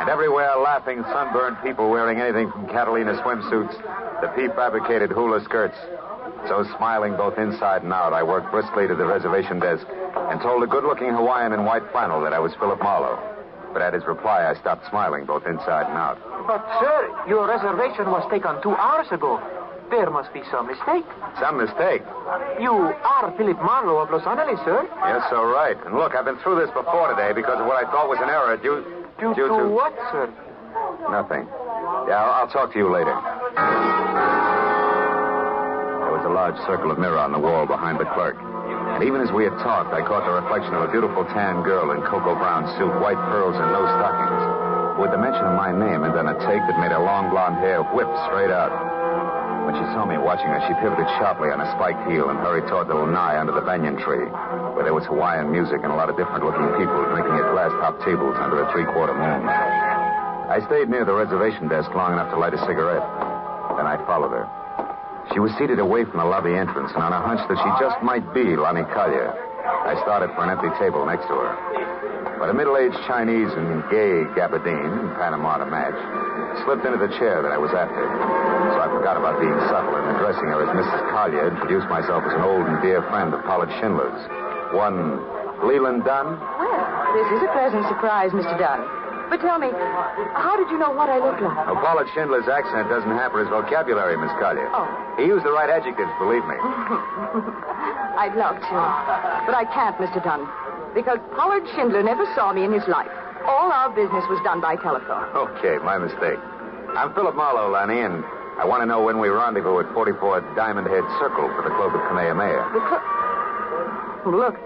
And everywhere, laughing, sunburned people wearing anything from Catalina swimsuits to prefabricated hula skirts. So smiling both inside and out, I worked briskly to the reservation desk and told a good-looking Hawaiian in white flannel that I was Philip Marlowe. But at his reply, I stopped smiling both inside and out. But, sir, your reservation was taken 2 hours ago. There must be some mistake. Some mistake? You are Philip Marlowe of Los Angeles, sir. Yes, so right. And look, I've been through this before today because of what I thought was an error due to what, sir? Nothing. Yeah, I'll talk to you later. There was a large circle of mirror on the wall behind the clerk. And even as we had talked, I caught the reflection of a beautiful tan girl in cocoa brown suit, white pearls, and no stockings, who at the mention of my name had done a take that made her long blonde hair whip straight out. When she saw me watching her, she pivoted sharply on a spiked heel and hurried toward the lanai under the banyan tree, where there was Hawaiian music and a lot of different-looking people drinking at glass-top tables under a three-quarter moon. I stayed near the reservation desk long enough to light a cigarette. Then I followed her. She was seated away from the lobby entrance, and on a hunch that she just might be Lani Kalia, I started for an empty table next to her. But a middle-aged Chinese in gay gabardine, Panama to match, slipped into the chair that I was after. So I forgot about being subtle and addressing her as Mrs. Collier, introduced myself as an old and dear friend of Pollard Schindler's. One Leland Dunn. Well, this is a pleasant surprise, Mr. Dunn. But tell me, how did you know what I look like? Oh, Pollard Schindler's accent doesn't hamper his vocabulary, Miss Collier. Oh. He used the right adjectives, believe me. I'd love to. But I can't, Mr. Dunn. Because Pollard Schindler never saw me in his life. All our business was done by telephone. Okay, my mistake. I'm Philip Marlowe, Lanny, and I want to know when we rendezvous at 44 Diamond Head Circle for the Club of Kamehameha. Look,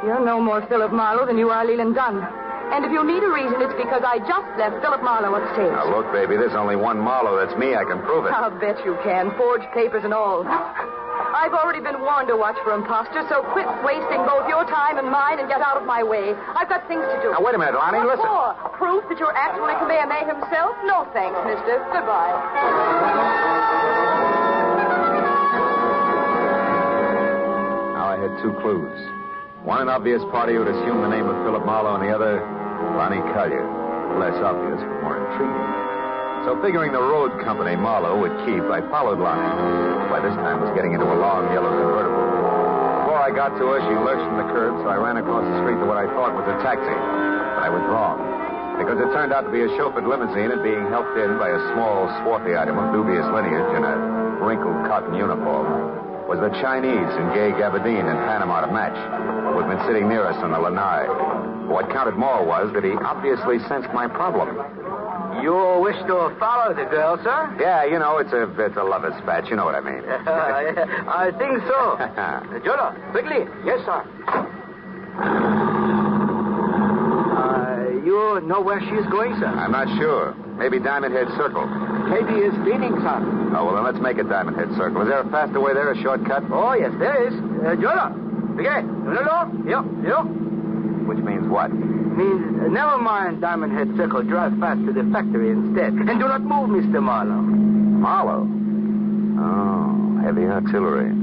you're no more Philip Marlowe than you are Leland Dunn. And if you need a reason, it's because I just left Philip Marlowe upstairs. Now, look, baby, there's only one Marlowe. That's me. I can prove it. I'll bet you can. Forged papers and all. I've already been warned to watch for imposters, so quit wasting both your time and mine and get out of my way. I've got things to do. Now, wait a minute, Lonnie. Listen. More? Proof that you're actually Kamehameha himself? No, thanks, mister. Goodbye. Now, I had two clues. One, an obvious party who had assumed the name of Philip Marlowe, and the other, Lonnie Collier. Less obvious, but more intriguing. So figuring the road company Marlowe would keep, I followed Lonnie, who by this time was getting into a long yellow convertible. Before I got to her, she lurched from the curb, so I ran across the street to what I thought was a taxi. But I was wrong, because it turned out to be a chauffeured limousine and being helped in by a small, swarthy item of dubious lineage in a wrinkled cotton uniform was the Chinese in gay gabardine and Panama to match, who had been sitting near us on the lanai. What counted more was that he obviously sensed my problem. You wish to follow the girl, sir? Yeah, you know, it's a lover's spat. You know what I mean. I think so. Jolo, quickly. Yes, sir. know where she is going, sir? I'm not sure. Maybe Diamond Head Circle. Maybe it's Phoenix, sir. Oh, well, then let's make it Diamond Head Circle. Is there a faster way there, a shortcut? Oh, yes, there is. Yola. Okay. Yo. Which means what? Means, never mind Diamond Head Circle. Drive fast to the factory instead. And do not move, Mr. Marlowe. Marlowe? Oh, heavy artillery.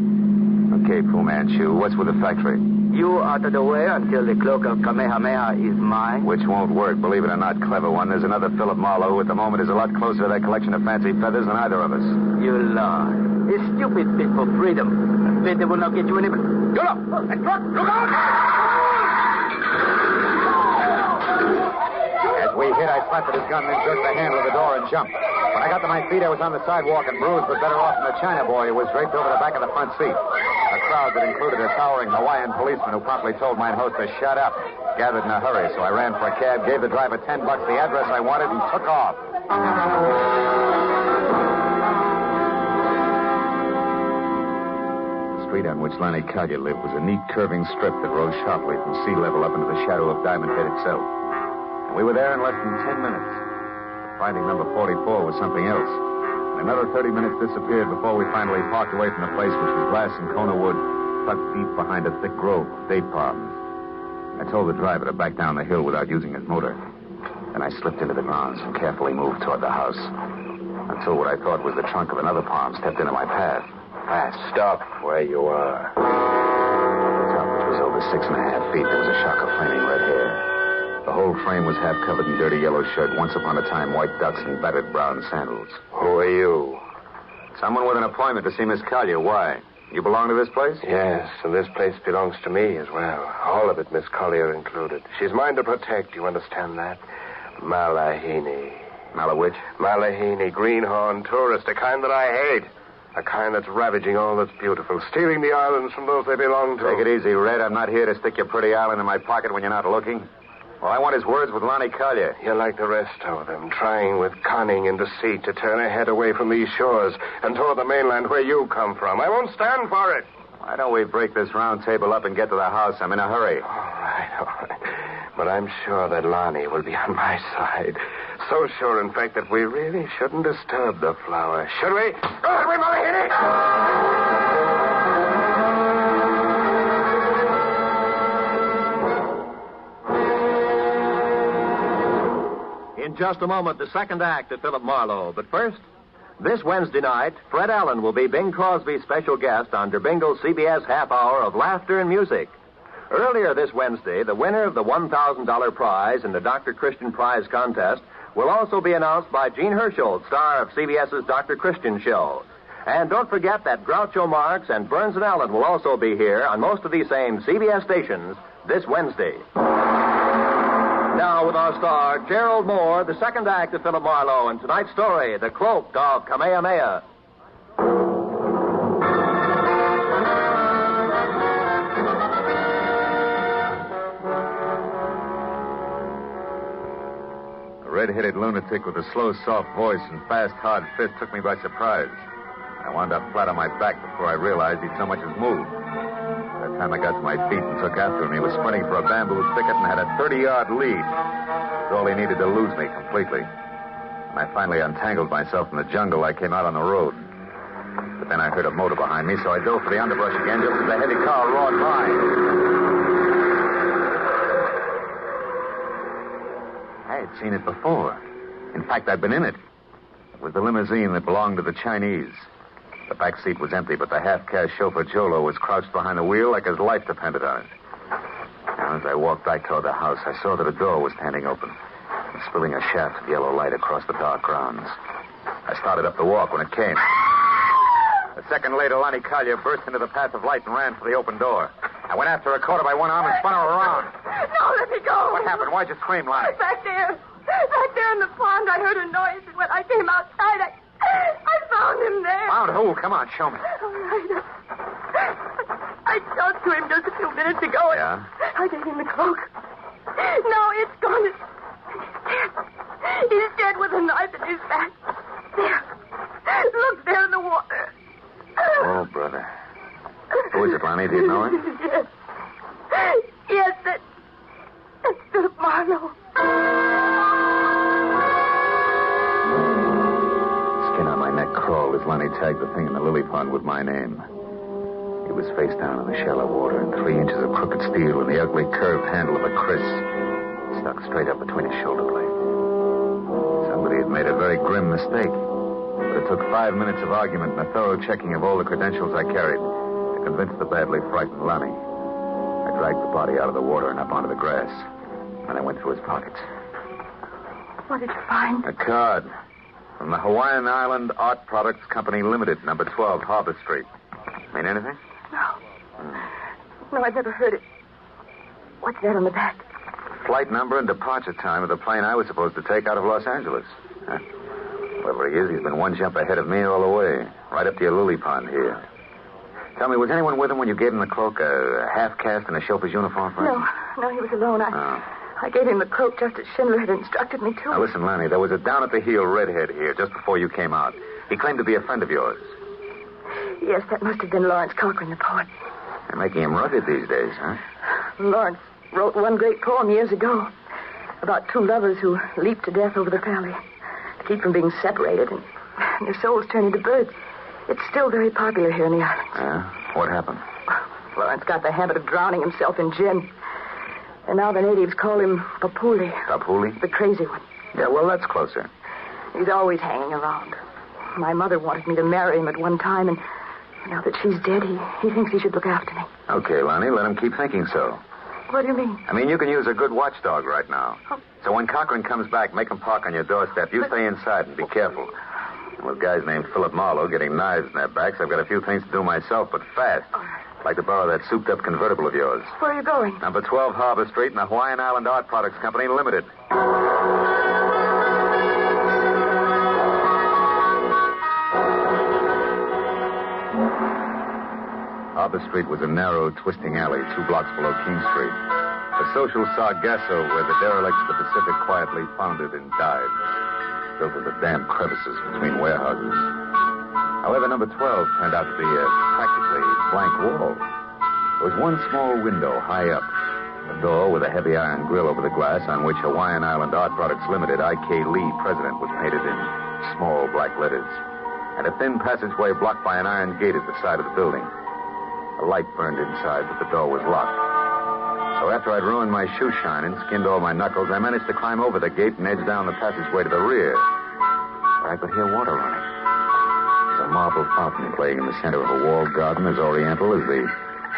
Okay, Fu Manchu, what's with the factory? You out of the way until the cloak of Kamehameha is mine. Which won't work, believe it or not, clever one. There's another Philip Marlowe who at the moment is a lot closer to that collection of fancy feathers than either of us. You lie. A stupid bit for freedom. Bet they will not get you any... Yola! That truck! Look out! As we hit, I slapped at his gun, then jerked the handle of the door and jumped. When I got to my feet, I was on the sidewalk and bruised, but better off than the China boy who was draped over the back of the front seat. A crowd that included a towering Hawaiian policeman who promptly told mine host to shut up gathered in a hurry, so I ran for a cab, gave the driver $10, the address I wanted, and took off. The street on which Lonnie Collier lived was a neat curving strip that rose sharply from sea level up into the shadow of Diamond Head itself. And we were there in less than 10 minutes. Finding number 44 was something else. And another 30 minutes disappeared before we finally parked away from the place, which was glass and Kona wood, tucked deep behind a thick grove of date palms. I told the driver to back down the hill without using his motor. Then I slipped into the grounds and carefully moved toward the house until what I thought was the trunk of another palm stepped into my path. Stop where you are. At the top, which was over 6.5 feet, there was a shock of flaming red hair. The whole frame was half covered in dirty yellow shirt, once upon a time white ducks and battered brown sandals. Who are you? Someone with an appointment to see Miss Collier. Why? You belong to this place? Yes, and this place belongs to me as well. All of it, Miss Collier included. She's mine to protect, you understand that? Malahini. Malawitch? Malahini, greenhorn tourist, a kind that I hate. A kind that's ravaging all that's beautiful, stealing the islands from those they belong to. Take it easy, Red. I'm not here to stick your pretty island in my pocket when you're not looking. All I want is words with Lonnie Collier. You're like the rest of them, trying with cunning and deceit to turn her head away from these shores and toward the mainland where you come from. I won't stand for it. Why don't we break this round table up and get to the house? I'm in a hurry. All right. But I'm sure that Lonnie will be on my side. So sure, in fact, that we really shouldn't disturb the flower. Should we? Go ahead, we Malahini! In just a moment, the second act of Philip Marlowe. But first, this Wednesday night, Fred Allen will be Bing Crosby's special guest on Der Bingle's CBS half hour of laughter and music. Earlier this Wednesday, the winner of the $1,000 prize in the Dr. Christian Prize contest will also be announced by Gene Herschel, star of CBS's Dr. Christian Show. And don't forget that Groucho Marx and Burns and Allen will also be here on most of these same CBS stations this Wednesday. Now, with our star, Gerald Moore, the second act of Philip Marlowe, and tonight's story, The Cloak of Kamehameha. A red-headed lunatic with a slow, soft voice and fast, hard fist took me by surprise. I wound up flat on my back before I realized he'd so much as moved. By the time I got to my feet and took after him, he was sprinting for a bamboo thicket and had a 30-yard lead. That's all he needed to lose me completely. When I finally untangled myself from the jungle, I came out on the road. But then I heard a motor behind me, so I dove for the underbrush again just as the heavy car roared by. I had seen it before. In fact, I'd been in it. It was the limousine that belonged to the Chinese. The back seat was empty, but the half-caste chauffeur Jolo was crouched behind the wheel like his life depended on it. Now, as I walked back toward the house, I saw that a door was standing open, and spilling a shaft of yellow light across the dark grounds. I started up the walk when it came. A second later, Lonnie Collier burst into the path of light and ran for the open door. I went after her, caught her by one arm, and spun her around. No, let me go. What happened? Why'd you scream, Lonnie? Back there in the pond, I heard a noise, and when I came outside, I found him there. Found who? Come on, show me. All right. I talked to him just a few minutes ago. Yeah? I gave him the cloak. Now it's gone. He's dead with a knife in his back. There. Look, there in the water. Oh, brother. Who is it, Lonnie? Do you know it? Yes. Yes, that's Philip Marlowe. Lonnie tagged the thing in the lily pond with my name. It was face down in the shallow water, and 3 inches of crooked steel and the ugly curved handle of a kris stuck straight up between his shoulder blades. Somebody had made a very grim mistake. But it took 5 minutes of argument and a thorough checking of all the credentials I carried to convince the badly frightened Lonnie. I dragged the body out of the water and up onto the grass. And I went through his pockets. What did you find? A card from the Hawaiian Island Art Products Company Limited, number 12, Harbor Street. Mean anything? No, I've never heard it. What's that on the back? Flight number and departure time of the plane I was supposed to take out of Los Angeles. Huh? Whoever he is, he's been one jump ahead of me all the way. Right up to your lily pond here. Tell me, was anyone with him when you gave him the cloak? A half-caste and a chauffeur's uniform for him? No, he was alone. I gave him the cloak just as Schindler had instructed me to. Now, listen, Lonnie, there was a down-at-the-heel redhead here just before you came out. He claimed to be a friend of yours. Yes, that must have been Lawrence Cochran, the poet. They're making him rugged these days, huh? Lawrence wrote one great poem years ago about 2 lovers who leaped to death over the valley to keep from being separated, and their souls turned into birds. It's still very popular here in the islands. Yeah? What happened? Lawrence got the habit of drowning himself in gin. And now the natives call him Papuli. Papuli? The crazy one. Yeah, well, that's closer. He's always hanging around. My mother wanted me to marry him at one time, and now that she's dead, he thinks he should look after me. Okay, Lonnie, let him keep thinking so. What do you mean? I mean, you can use a good watchdog right now. Oh. So when Cochran comes back, make him park on your doorstep. You stay inside and be careful. And with guys named Philip Marlowe getting knives in their backs, I've got a few things to do myself, but fast. I'd like to borrow that souped-up convertible of yours. Where are you going? Number 12 Harbor Street in the Hawaiian Island Art Products Company Limited. Harbor Street was a narrow, twisting alley 2 blocks below King Street. A social sargasso where the derelicts of the Pacific quietly foundered in dives, built into damp crevices between warehouses. However, number 12 turned out to be a practically blank wall. There was one small window high up, a door with a heavy iron grill over the glass on which Hawaiian Island Art Products Limited, I.K. Lee, President, was painted in small black letters, and a thin passageway blocked by an iron gate at the side of the building. A light burned inside, but the door was locked. So after I'd ruined my shoe shine and skinned all my knuckles, I managed to climb over the gate and edge down the passageway to the rear, where I could hear water running. There's a marble fountain playing in the center of a walled garden as oriental as the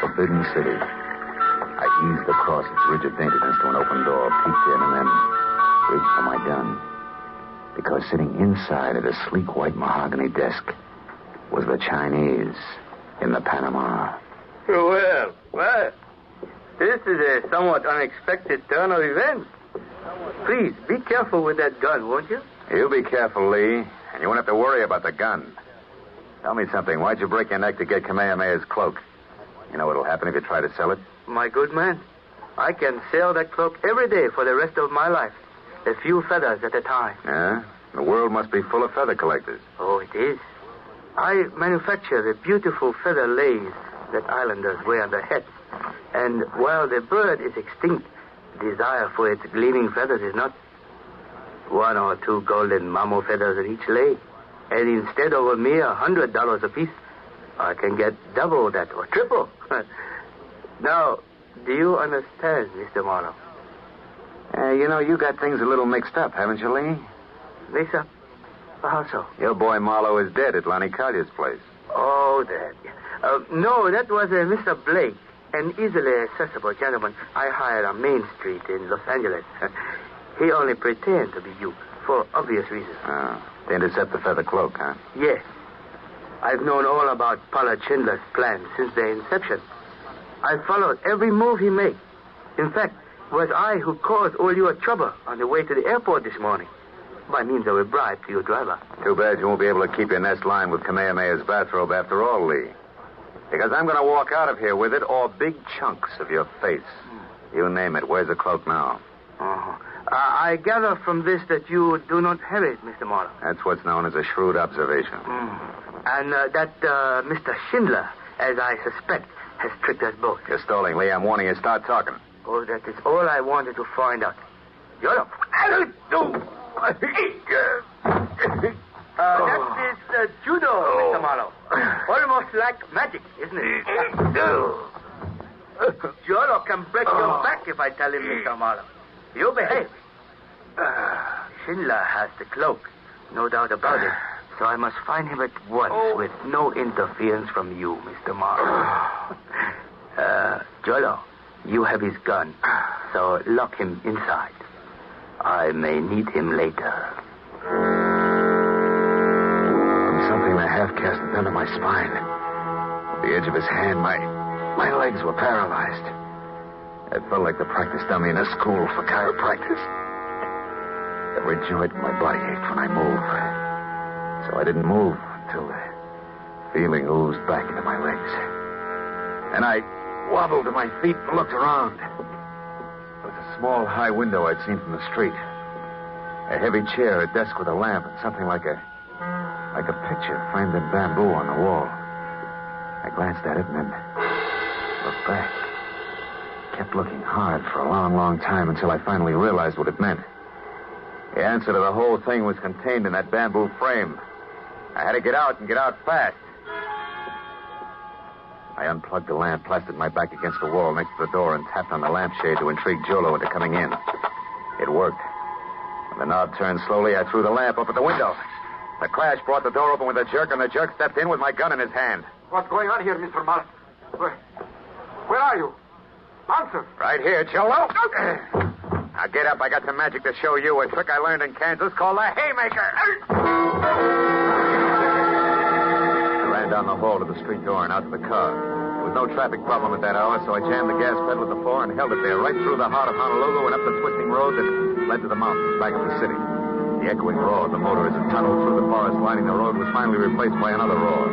Forbidden City. I eased across its rigid daintiness to an open door, peeked in, and then reached for my gun. Because sitting inside at a sleek white mahogany desk was the Chinese in the Panama. Well, this is a somewhat unexpected turn of events. Please, be careful with that gun, won't you? You be careful, Lee, and you won't have to worry about the gun. Tell me something. Why'd you break your neck to get Kamehameha's cloak? You know what'll happen if you try to sell it? My good man, I can sell that cloak every day for the rest of my life. A few feathers at a time. Yeah? The world must be full of feather collectors. Oh, it is. I manufacture the beautiful feather lace that islanders wear on their heads. And while the bird is extinct, desire for its gleaming feathers is not. 1 or 2 golden mamo feathers in each lay. And instead of a mere $100 apiece, I can get double that or triple. Now, do you understand, Mr. Marlowe? You know, you got things a little mixed up, haven't you, Lee? Mixed up? How so? Your boy Marlowe is dead at Lonnie Collier's place. Oh, that. No, that was Mr. Blake, an easily accessible gentleman I hired on Main Street in Los Angeles. He only pretended to be you, for obvious reasons. To intercept the feather cloak, huh? Yes. I've known all about Pollard Schindler's plan since their inception. I followed every move he made. In fact, it was I who caused all your trouble on the way to the airport this morning, by means of a bribe to your driver. Too bad you won't be able to keep your nest lined with Kamehameha's bathrobe after all, Lee. Because I'm going to walk out of here with it, or big chunks of your face. You name it. Where's the cloak now? I gather from this that you do not have it, Mr. Marlowe. That's what's known as a shrewd observation. And that Mr. Schindler, as I suspect, has tricked us both. You're stalling, Lee. I'm warning you. Start talking. Oh, that is all I wanted to find out. That is judo, Mr. Marlowe. Almost like magic, isn't it? Jolo can break your back if I tell him, Mr. Marlowe. You behave. Schindler has the cloak, no doubt about it. So I must find him at once with no interference from you, Mr. Marlowe. Jolo, you have his gun, so lock him inside. I may need him later. Something the half-caste had done to my spine. The edge of his hand, my legs were paralyzed. It felt like the practice dummy in a school for chiropractors. Every joint in my body ached when I moved. So I didn't move until the feeling oozed back into my legs. And I wobbled to my feet and looked around. There was a small high window I'd seen from the street. A heavy chair, a desk with a lamp, and something like a picture framed in bamboo on the wall. I glanced at it and then looked back. Kept looking hard for a long, long time until I finally realized what it meant. The answer to the whole thing was contained in that bamboo frame. I had to get out and get out fast. I unplugged the lamp, plastered my back against the wall next to the door, and tapped on the lampshade to intrigue Jolo into coming in. It worked. When the knob turned slowly, I threw the lamp up at the window. The crash brought the door open with a jerk, and the jerk stepped in with my gun in his hand. What's going on here, Mr. Marlowe? Where are you? Answer. Right here, Jolo. Now get up. I got some magic to show you. A trick I learned in Kansas called the haymaker. I ran down the hall to the street door and out to the car. There was no traffic problem at that hour, so I jammed the gas pedal at the floor and held it there right through the heart of Honolulu and up the twisting road that led to the mountains back of the city. The echoing roar of the motor as it tunneled through the forest lining the road was finally replaced by another roar.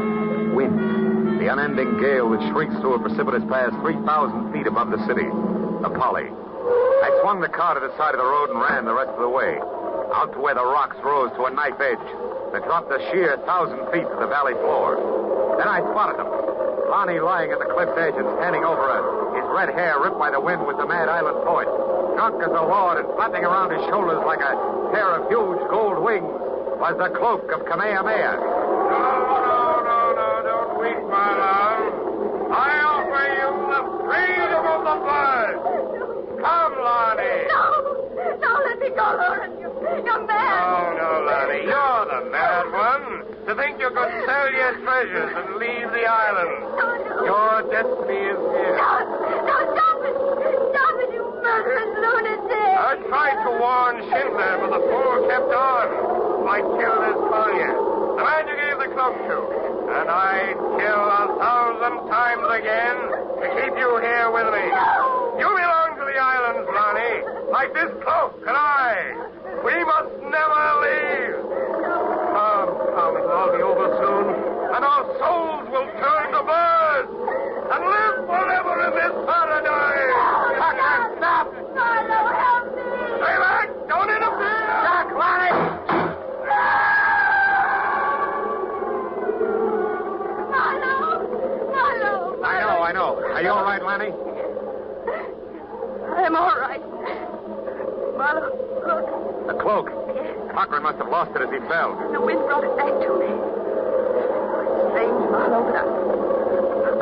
Wind. The unending gale that shrieks through a precipitous pass 3,000 feet above the city. The Polly. I swung the car to the side of the road and ran the rest of the way. Out to where the rocks rose to a knife edge. That dropped a sheer 1,000 feet to the valley floor. Then I spotted them. Lonnie lying at the cliff's edge and standing over us. His red hair ripped by the wind with the mad island poet. Drunk as a lord and flapping around his shoulders like a pair of huge gold wings was the cloak of Kamehameha. No, don't weep, my love. I offer you the freedom of the bird. Come, Lonnie. No, let me go, Lawrence. You're mad. No, Lonnie, you're the mad one. To think you could sell your treasures and leave the island. Your destiny is here. No, stop it. Stop it, you murderous lunatic. I tried to warn Schindler, but the fool kept on. I killed his Collier, the man you gave the cloak to. And I'd kill 1,000 times again to keep you here with me. No. You belong to the islands, Lonnie, like this cloak and I. We must never leave. Come, it'll all be over soon, and our souls will turn to birds and live forever in this paradise. Stop! Marlo, help me! Stay back! Don't interfere! Stop, Lonnie! Marlo! I know. Are you all right, Lonnie? I'm all right. Marlo, look. The cloak. Cochran must have lost it as he fell. The wind brought it back to me. Strange, Marlo, but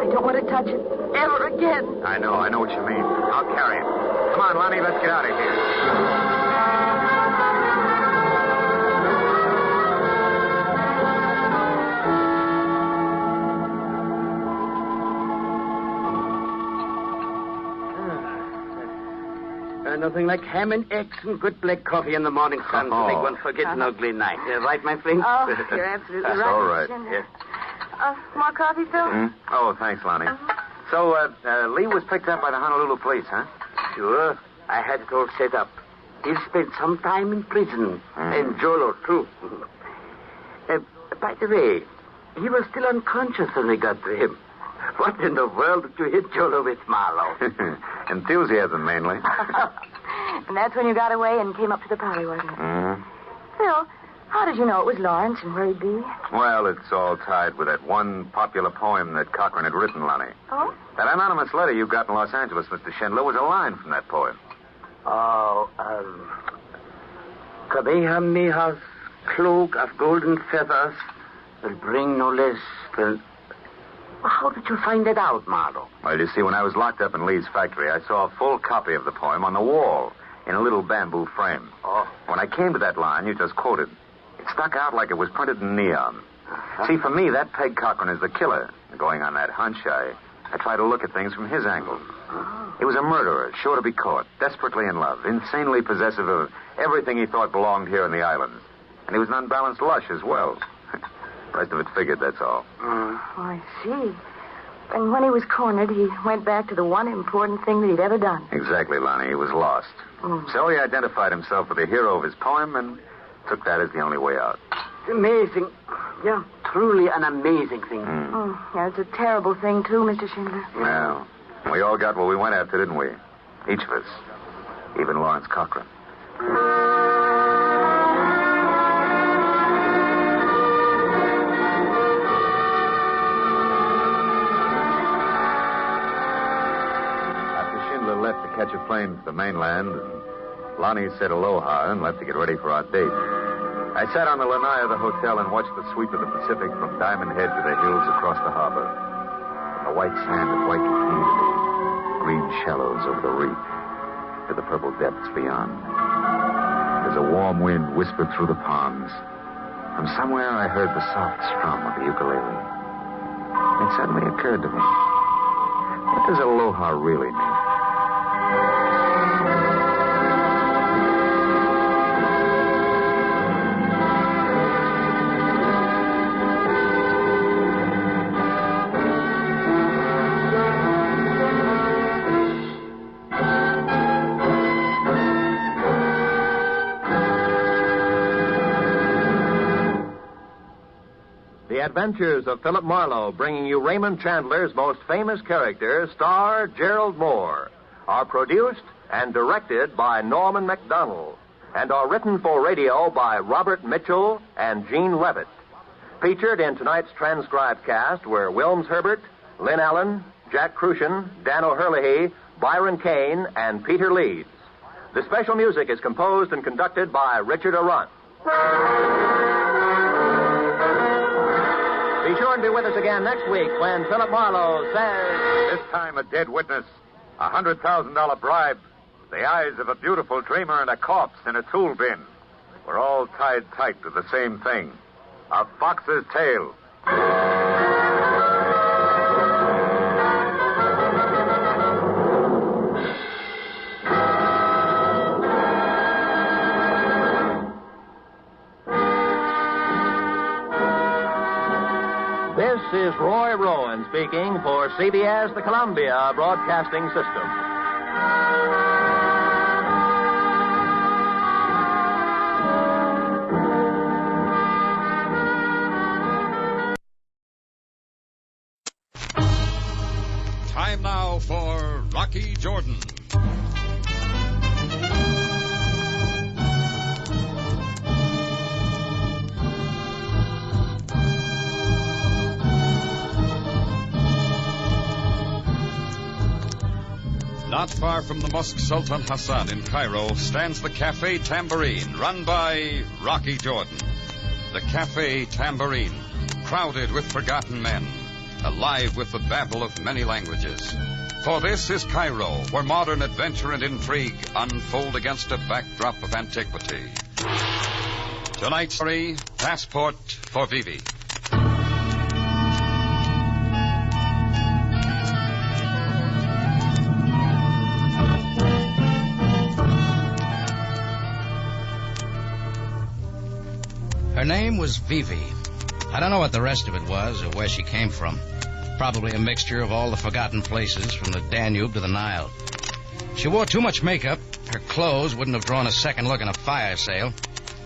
I don't want to touch it ever again. I know what you mean. I'll carry it. Come on, Lonnie, let's get out of here. Nothing like ham and eggs and good black coffee in the morning sun to make one forget an ugly night. Right, my friend? Oh, you're absolutely right. That's all right. Yeah. More coffee, Phil? Mm-hmm. Oh, thanks, Lonnie. So, Lee was picked up by the Honolulu police, huh? Sure. I had it all set up. He'll spend some time in prison. And Jolo, too. By the way, he was still unconscious when we got to him. What in the world did you hit Jolo with, Marlo? Enthusiasm, mainly. And that's when you got away and came up to the party, wasn't it? Phil, how did you know it was Lawrence and where he'd be? Well, it's all tied with that one popular poem that Cochran had written, Lonnie. Oh? That anonymous letter you got in Los Angeles, Mr. Schindler, was a line from that poem. Oh, Kamehameha's cloak of golden feathers will bring no less than... How did you find it out, Marlowe? Well, you see, when I was locked up in Lee's factory, I saw a full copy of the poem on the wall in a little bamboo frame. Oh. When I came to that line you just quoted, it stuck out like it was printed in neon. See, for me, that Peg Cochran is the killer. Going on that hunch, I tried to look at things from his angle. He was a murderer, sure to be caught, desperately in love, insanely possessive of everything he thought belonged here in the islands. And he was an unbalanced lush as well. The rest of it figured, that's all. Oh, I see. And when he was cornered, he went back to the one important thing that he'd ever done. Exactly, Lonnie. He was lost. So he identified himself with the hero of his poem and took that as the only way out. It's amazing. Yeah, truly an amazing thing. Oh, yeah, it's a terrible thing, too, Mr. Schindler. Well, we all got what we went after, didn't we? Each of us. Even Lawrence Cochran. Left to catch a plane to the mainland, and Lonnie said aloha and left to get ready for our date. I sat on the lanai of the hotel and watched the sweep of the Pacific from Diamond Head to the hills across the harbor. From the white sand of Waikiki to the green shallows over the reef, to the purple depths beyond. As a warm wind whispered through the palms, from somewhere I heard the soft strum of the ukulele. It suddenly occurred to me, what does aloha really mean? The Adventures of Philip Marlowe, bringing you Raymond Chandler's most famous character, star Gerald Moore, are produced and directed by Norman MacDonald and are written for radio by Robert Mitchell and Gene Levitt. Featured in tonight's transcribed cast were Wilms Herbert, Lynn Allen, Jack Crucian, Dan O'Herlihy, Byron Kane, and Peter Leeds. The special music is composed and conducted by Richard Arant. Be sure and be with us again next week when Philip Marlowe says... This time a dead witness, a $100,000 bribe, the eyes of a beautiful dreamer, and a corpse in a tool bin. We're all tied tight to the same thing. A fox's tail. This is Roy Rowan speaking for CBS, the Columbia Broadcasting System. Time now for Rocky Jordan. Not far from the Mosque Sultan Hassan in Cairo stands the Cafe Tambourine, run by Rocky Jordan. The Cafe Tambourine, crowded with forgotten men, alive with the babble of many languages. For this is Cairo, where modern adventure and intrigue unfold against a backdrop of antiquity. Tonight's story, Passport for Vivi. Her name was Vivi. I don't know what the rest of it was or where she came from. Probably a mixture of all the forgotten places from the Danube to the Nile. She wore too much makeup. Her clothes wouldn't have drawn a second look in a fire sale.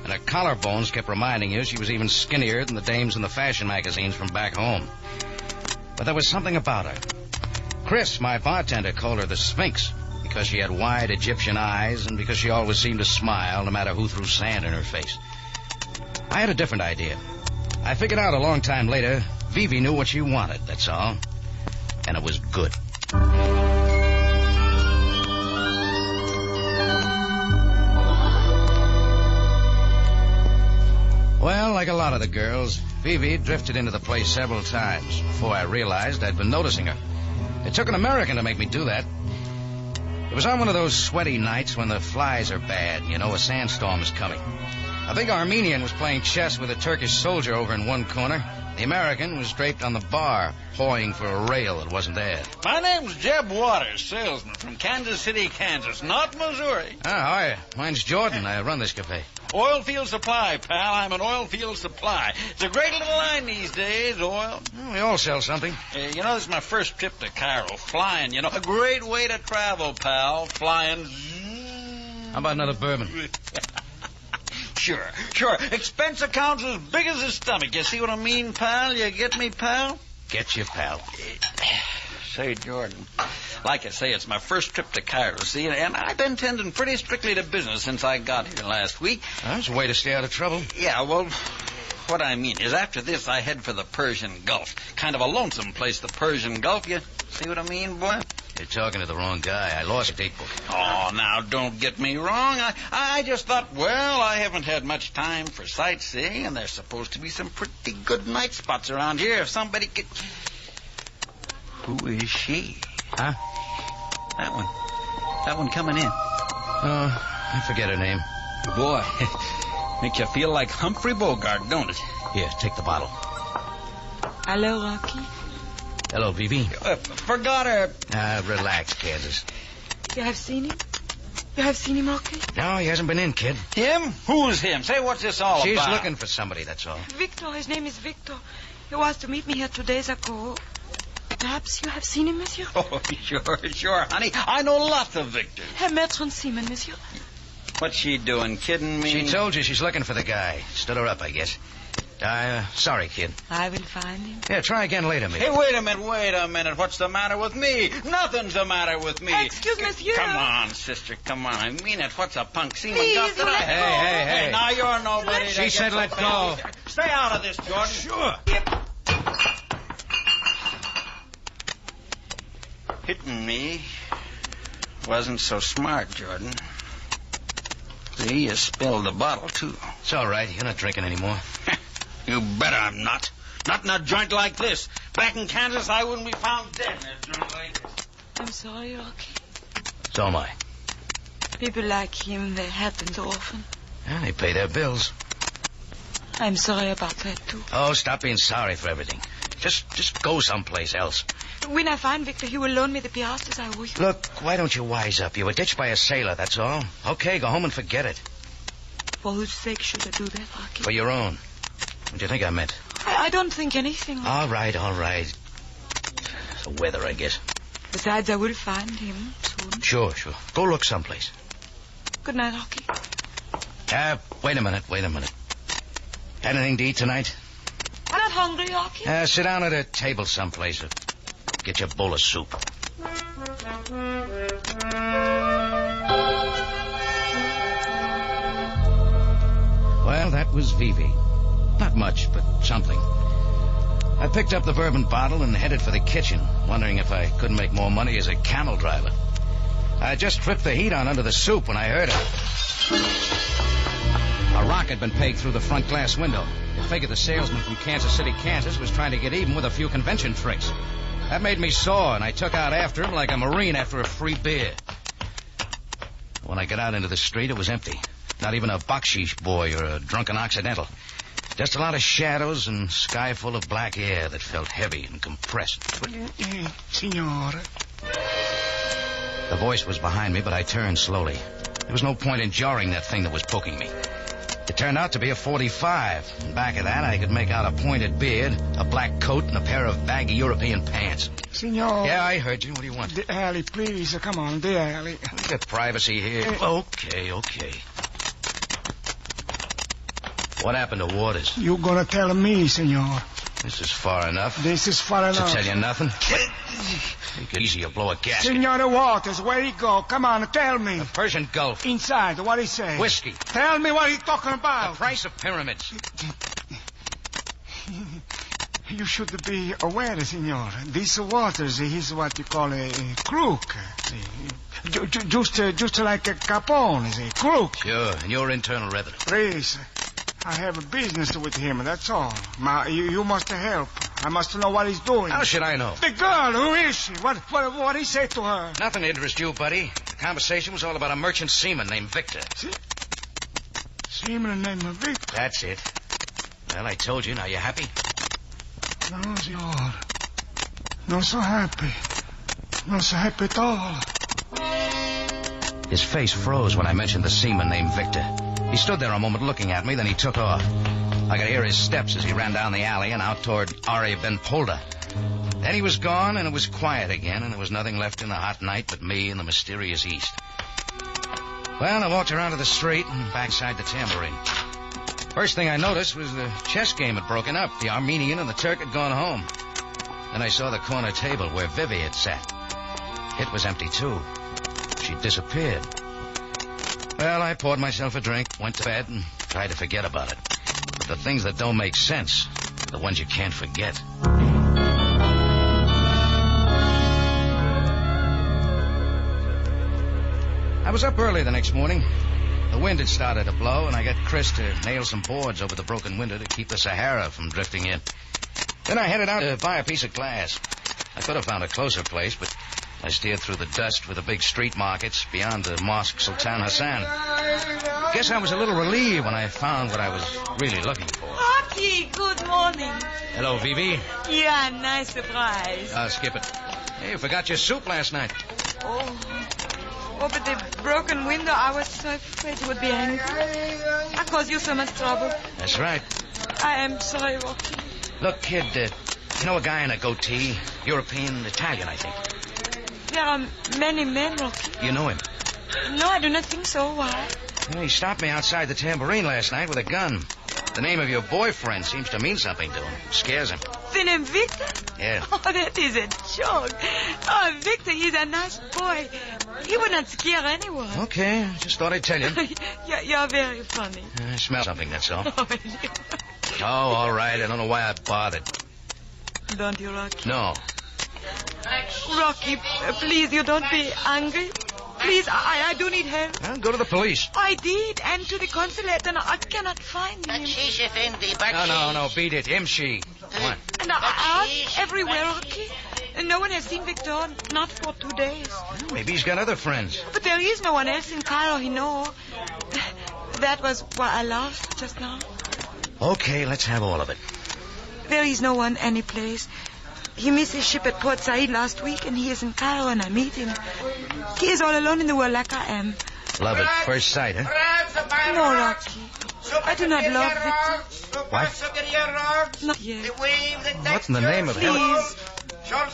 And her collarbones kept reminding you she was even skinnier than the dames in the fashion magazines from back home. But there was something about her. Chris, my bartender, called her the Sphinx because she had wide Egyptian eyes and because she always seemed to smile no matter who threw sand in her face. I had a different idea. I figured out a long time later, Vivi knew what she wanted, that's all. And it was good. like a lot of the girls, Vivi drifted into the place several times before I realized I'd been noticing her. It took an American to make me do that. It was on one of those sweaty nights when the flies are bad. You know, a sandstorm is coming. A big Armenian was playing chess with a Turkish soldier over in one corner. The American was draped on the bar, pawing for a rail that wasn't there. My name's Jeb Waters, salesman from Kansas City, Kansas, not Missouri. How are you? Mine's Jordan. I run this cafe. Oilfield supply, pal. I'm an oilfield supply. It's a great little line these days, oil. We all sell something. You know, this is my first trip to Cairo, flying, you know. A great way to travel, pal, flying. How about another bourbon? Sure. Expense account's as big as his stomach. You see what I mean, pal? You get me, pal? Get you, pal. Say, Jordan, like I say, it's my first trip to Cairo, see? And I've been tending pretty strictly to business since I got here last week. That's a way to stay out of trouble. Yeah, well, what I mean is after this, I head for the Persian Gulf. Kind of a lonesome place, the Persian Gulf. You see what I mean, boy? You're talking to the wrong guy. I lost a date book. Oh, now, don't get me wrong. I just thought, well, I haven't had much time for sightseeing, and there's supposed to be some pretty good night spots around here. If somebody could... Who is she? Huh? That one coming in. Oh, I forget her name. Boy, makes you feel like Humphrey Bogart, don't it? Here, take the bottle. Hello, Rocky. Hello, Vivi. Forgot her. Relax, Kansas. You have seen him? You have seen him, Rocky? No, he hasn't been in, kid. Him? Who's him? Say, what's this all about? She's looking for somebody, that's all. Victor, his name is Victor. He was to meet me here 2 days ago. Perhaps you have seen him, monsieur? Oh, sure, honey. I know lots of Victors. Herr Bertrand Seaman, monsieur. What's she doing, kidding me? She told you she's looking for the guy. Stood her up, I guess. Sorry, kid. I will find him. Yeah, try again later, maybe. Hey, wait a minute. What's the matter with me? Nothing's the matter with me. Excuse monsieur. Come on, sister, come on. I mean it. What's a punk seaman got Please, let go. Hey. Now you're nobody. She said let go. Stay out of this, Jordan. Sure. Hitting me wasn't so smart, Jordan. See, you spilled the bottle, too. It's all right. You're not drinking anymore. You bet I'm not. Not in a joint like this. Back in Kansas, I wouldn't be found dead in a joint like this. I'm sorry, Rocky. So am I. People like him, they happen so often. Yeah, they pay their bills. I'm sorry about that, too. Oh, stop being sorry for everything. Just go someplace else. When I find Victor, he will loan me the piastres I owe you. Look, why don't you wise up? You were ditched by a sailor, that's all. Okay, go home and forget it. For whose sake should I do that, Rocky? For your own. What do you think I meant? I don't think anything. All right. The weather, I guess. Besides, I will find him soon. Sure. Go look someplace. Good night, Rocky. Wait a minute. Had anything to eat tonight? I'm not hungry, Rocky. Sit down at a table someplace. Get you a bowl of soup. Well, that was Vivi. Not much, but something. I picked up the bourbon bottle and headed for the kitchen, wondering if I couldn't make more money as a camel driver. I just tripped the heat on under the soup when I heard it. A rock had been pegged through the front glass window. I figured the salesman from Kansas City, Kansas, was trying to get even with a few convention tricks. That made me sore, and I took out after him like a Marine after a free beer. When I got out into the street, it was empty. Not even a baksheesh boy or a drunken occidental. Just a lot of shadows and sky full of black air that felt heavy and compressed. Signore. The voice was behind me, but I turned slowly. There was no point in jarring that thing that was poking me. It turned out to be a .45. And back of that, I could make out a pointed beard, a black coat, and a pair of baggy European pants. Signor. Yeah, I heard you. What do you want? The alley, please. Come on, the alley. We got privacy here. Okay. What happened to Waters? You gonna tell me, senor. This is far enough. This is far enough. To tell you nothing? Take it easy, you'll blow a gasket. Senor Waters, where he go? Come on, tell me. The Persian Gulf. Inside, what he say? Whiskey. Tell me what he talking about. The price of pyramids. You should be aware, senor. This Waters, he's what you call a crook. Just like a Capone, is a crook. Sure, and your internal revenue. Please. I have a business with him, that's all. You must help. I must know what he's doing. How should I know? The girl, who is she? What he say to her? Nothing to interest you, buddy. The conversation was all about a merchant seaman named Victor. Seaman named Victor? That's it. Well, I told you. Now you happy? No, senor. Not so happy. Not so happy at all. His face froze when I mentioned the seaman named Victor. He stood there a moment looking at me, then he took off. I could hear his steps as he ran down the alley and out toward Ari Ben Polda. Then he was gone, and it was quiet again, and there was nothing left in the hot night but me and the mysterious East. Well, I walked around to the street and backside the tambourine. First thing I noticed was the chess game had broken up. The Armenian and the Turk had gone home. Then I saw the corner table where Vivi had sat. It was empty, too. She'd disappeared. Well, I poured myself a drink, went to bed, and tried to forget about it. But the things that don't make sense are the ones you can't forget. I was up early the next morning. The wind had started to blow, and I got Chris to nail some boards over the broken window to keep the Sahara from drifting in. Then I headed out to buy a piece of glass. I could have found a closer place, but I steered through the dust with the big street markets beyond the Mosque Sultan Hassan. Guess I was a little relieved when I found what I was really looking for. Rocky, good morning. Hello, Vivi. Yeah, nice surprise. Skip it. Hey, you forgot your soup last night. Oh, but the broken window, I was so afraid you would be angry. I caused you so much trouble. That's right. I am sorry, Rocky. Look, kid, you know a guy in a goatee? European, Italian, I think. There are many men, Rocky. You know him? No, I do not think so. Why? Well, he stopped me outside the tambourine last night with a gun. The name of your boyfriend seems to mean something to him. Scares him. The name Victor? Yeah. Oh, that is a joke. Oh, Victor, he's a nice boy. He would not scare anyone. Okay, just thought I'd tell you. You're very funny. I smell something, that's all. Oh, all right. I don't know why I bothered. Don't you, Rocky? No. Rocky, please, you don't be angry. Please, I do need help. Well, go to the police. I did, and to the consulate, and I cannot find him. No, beat it. Him, she. Come on. And I asked everywhere, Rocky. And no one has seen Victor, not for 2 days. Well, maybe he's got other friends. But there is no one else in Cairo, you know. That was why I laughed just now. Okay, let's have all of it. There is no one any place. He missed his ship at Port Said last week, and he is in Cairo, and I meet him. He is all alone in the world like I am. Love at first sight, huh? No, Rocky. I do not love Victor. What? Not yet. What in the name of hell? Please.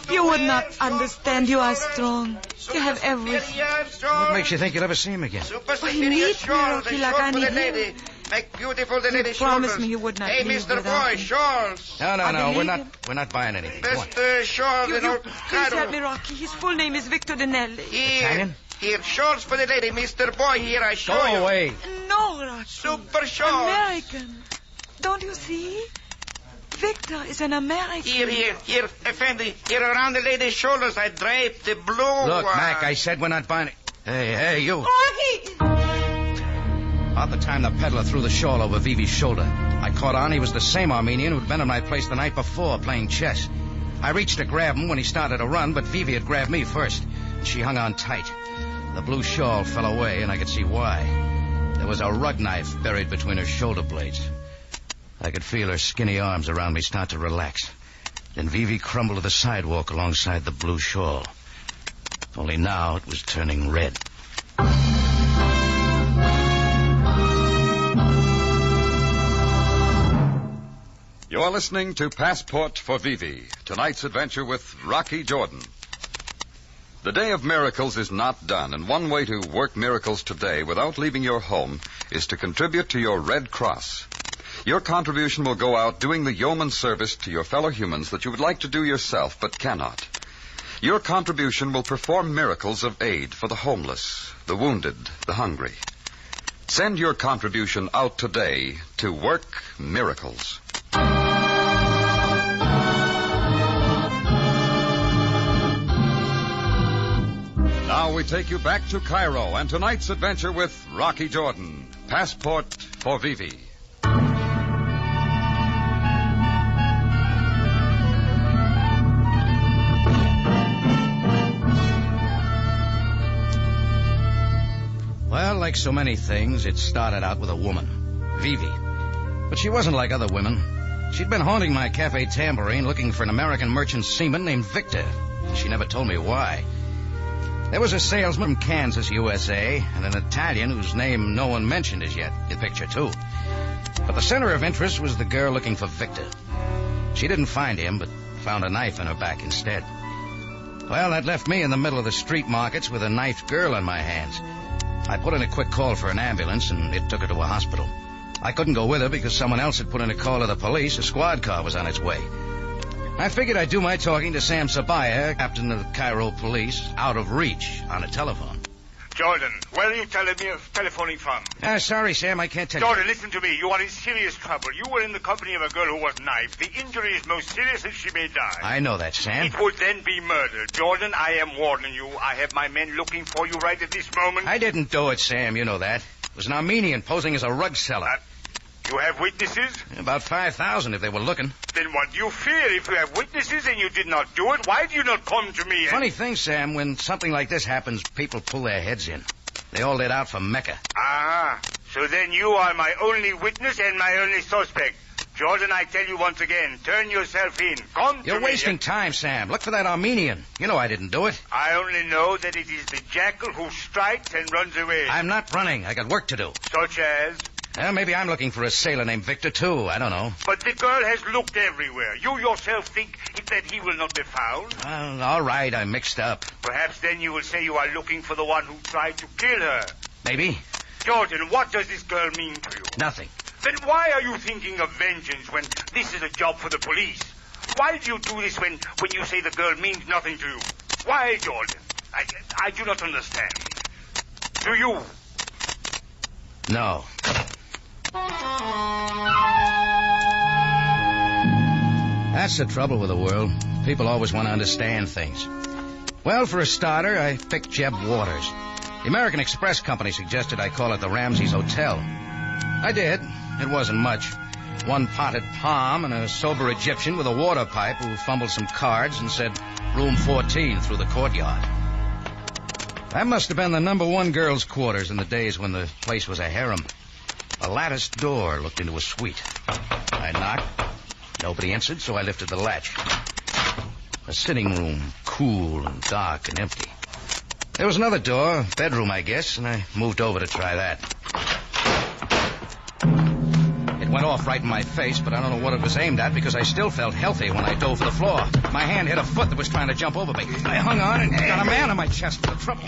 You would not understand. You are strong. You have everything. What makes you think you'll ever see him again? Oh, he needs me, Rocky, like I need him. Make beautiful the lady You promised me you would not leave Mr. without Boy, me. shawls. No, we're not buying anything. Come on. Best shawls in old Please Cairo. help me, Rocky. His full name is Victor Dinelli. Italian? Here, shawls for the lady, Mr. Boy. Here, I show Go you. away. No, Rocky. Super shawls. American. Don't you see? Victor is an American. Here, Effendi. Here, around the lady's shoulders, I drape the blue. Look, Mac, I said we're not buying it. Hey, you. Rocky! About the time the peddler threw the shawl over Vivi's shoulder, I caught on he was the same Armenian who'd been at my place the night before playing chess. I reached to grab him when he started to run, but Vivi had grabbed me first. She hung on tight. The blue shawl fell away, and I could see why. There was a rug knife buried between her shoulder blades. I could feel her skinny arms around me start to relax. Then Vivi crumbled to the sidewalk alongside the blue shawl. Only now it was turning red. You're listening to Passport for Vivi, tonight's adventure with Rocky Jordan. The Day of Miracles is not done, and one way to work miracles today without leaving your home is to contribute to your Red Cross. Your contribution will go out doing the yeoman service to your fellow humans that you would like to do yourself but cannot. Your contribution will perform miracles of aid for the homeless, the wounded, the hungry. Send your contribution out today to Work Miracles. Now we take you back to Cairo and tonight's adventure with Rocky Jordan, Passport for Vivi. like so many things, it started out with a woman, Vivi. But she wasn't like other women. She'd been haunting my Cafe Tambourine looking for an American merchant seaman named Victor. She never told me why. There was a salesman from Kansas, USA, and an Italian whose name no one mentioned as yet. The picture, too. But the center of interest was the girl looking for Victor. She didn't find him, but found a knife in her back instead. Well, that left me in the middle of the street markets with a knifed girl on my hands. I put in a quick call for an ambulance, and it took her to a hospital. I couldn't go with her because someone else had put in a call to the police. A squad car was on its way. I figured I'd do my talking to Sam Sabaya, captain of the Cairo police, out of reach, on a telephone. Jordan, where are you telephoning from? Sorry, Sam, I can't tell you. Jordan, listen to me. You are in serious trouble. You were in the company of a girl who was knifed. The injury is most serious and she may die. I know that, Sam. It would then be murder. Jordan, I am warning you. I have my men looking for you right at this moment. I didn't do it, Sam. You know that. It was an Armenian posing as a rug seller. You have witnesses? About 5,000 if they were looking. Then what do you fear? If you have witnesses and you did not do it, why do you not come to me? Funny thing, Sam, when something like this happens, people pull their heads in. They all let out for Mecca. Ah, so then you are my only witness and my only suspect. Jordan, I tell you once again, turn yourself in. Come to me. You're wasting time, Sam. Look for that Armenian. You know I didn't do it. I only know that it is the jackal who strikes and runs away. I'm not running. I got work to do. Such as? Well, maybe I'm looking for a sailor named Victor, too. I don't know. But the girl has looked everywhere. You yourself think that he will not be found? All right, I'm mixed up. Perhaps then you will say you are looking for the one who tried to kill her. Maybe. Jordan, what does this girl mean to you? Nothing. Then why are you thinking of vengeance when this is a job for the police? Why do you do this when you say the girl means nothing to you? Why, Jordan? I do not understand. Do you? No. That's the trouble with the world. People always want to understand things. Well, for a starter, I picked Jeb Waters. The American Express Company suggested I call it the Ramses Hotel. I did. It wasn't much. One potted palm and a sober Egyptian with a water pipe who fumbled some cards and said, room 14 through the courtyard. That must have been the number one girls' quarters in the days when the place was a harem. A latticed door looked into a suite. I knocked. Nobody answered, so I lifted the latch. A sitting room, cool and dark and empty. There was another door, bedroom, I guess, and I moved over to try that. It went off right in my face, but I don't know what it was aimed at because I still felt healthy when I dove for the floor. My hand hit a foot that was trying to jump over me. I hung on and got a man on my chest for the trouble.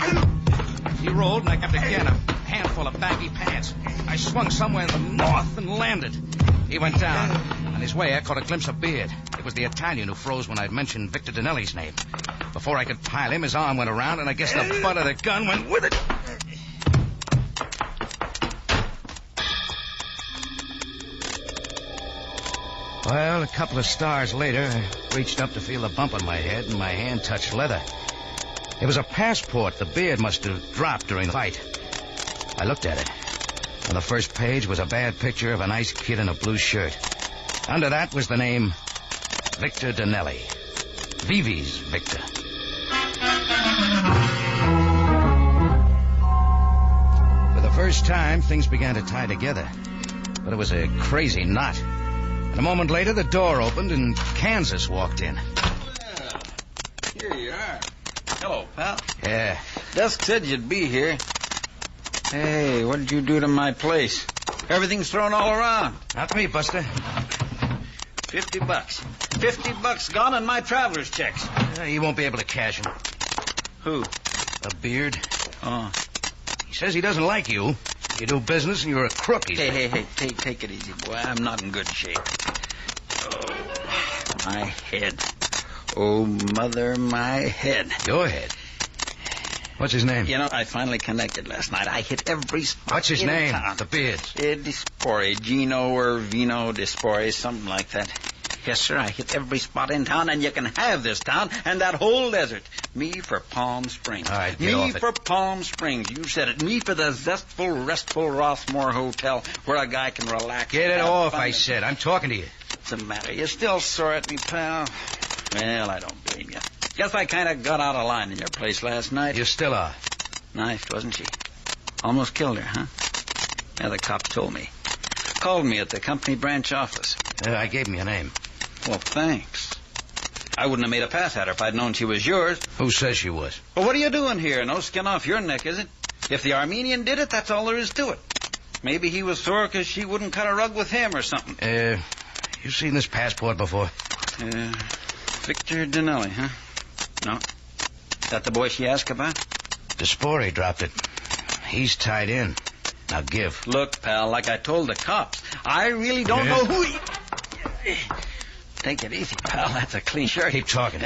He rolled, and I kept again a handful of baggy pants. I swung somewhere in the north and landed. He went down. On his way, I caught a glimpse of beard. It was the Italian who froze when I'd mentioned Victor Danelli's name. Before I could pile him, his arm went around, and I guess the butt of the gun went with it. Well, a couple of stars later, I reached up to feel a bump on my head, and my hand touched leather. It was a passport. The beard must have dropped during the fight. I looked at it. On the first page was a bad picture of a nice kid in a blue shirt. Under that was the name Victor Danelli. Vivi's Victor. For the first time, things began to tie together. But it was a crazy knot. And a moment later, the door opened and Kansas walked in. Here you are. Hello, pal. Yeah. Desk said you'd be here. Hey, what did you do to my place? Everything's thrown all around. Not me, Buster. $50. $50 gone on my traveler's checks. You won't be able to cash him. Who? A beard. Oh. He says he doesn't like you. You do business and you're a crook. Hey, take it easy, boy. I'm not in good shape. Oh, my head. Oh, mother, my head. Your head? What's his name? You know, I finally connected last night. I hit every spot. What's his name? Town. The beard. Dispore. Gino or Vino Dispore, something like that. Yes, sir, I hit every spot in town, and you can have this town and that whole desert. Me for Palm Springs. All right, get off Me it. for Palm Springs. You said it. Me for the zestful, restful Rossmore Hotel where a guy can relax. Get it off, I said. I'm talking to you. What's the matter? You still sore at me, pal? Well, I don't blame you. Guess I kind of got out of line in your place last night. You still are. Knifed, wasn't she? Almost killed her, huh? Yeah, the cops told me. Called me at the company branch office. I gave him your name. Well, thanks. I wouldn't have made a pass at her if I'd known she was yours. Who says she was? Well, what are you doing here? No skin off your neck, is it? If the Armenian did it, that's all there is to it. Maybe he was sore because she wouldn't cut a rug with him or something. You seen this passport before? Victor Dinelli, huh? No. That the boy she asked about? Despori dropped it. He's tied in. Now give. Look, pal, like I told the cops, I really don't know who he... Take it easy, pal. That's a clean shirt. Keep talking.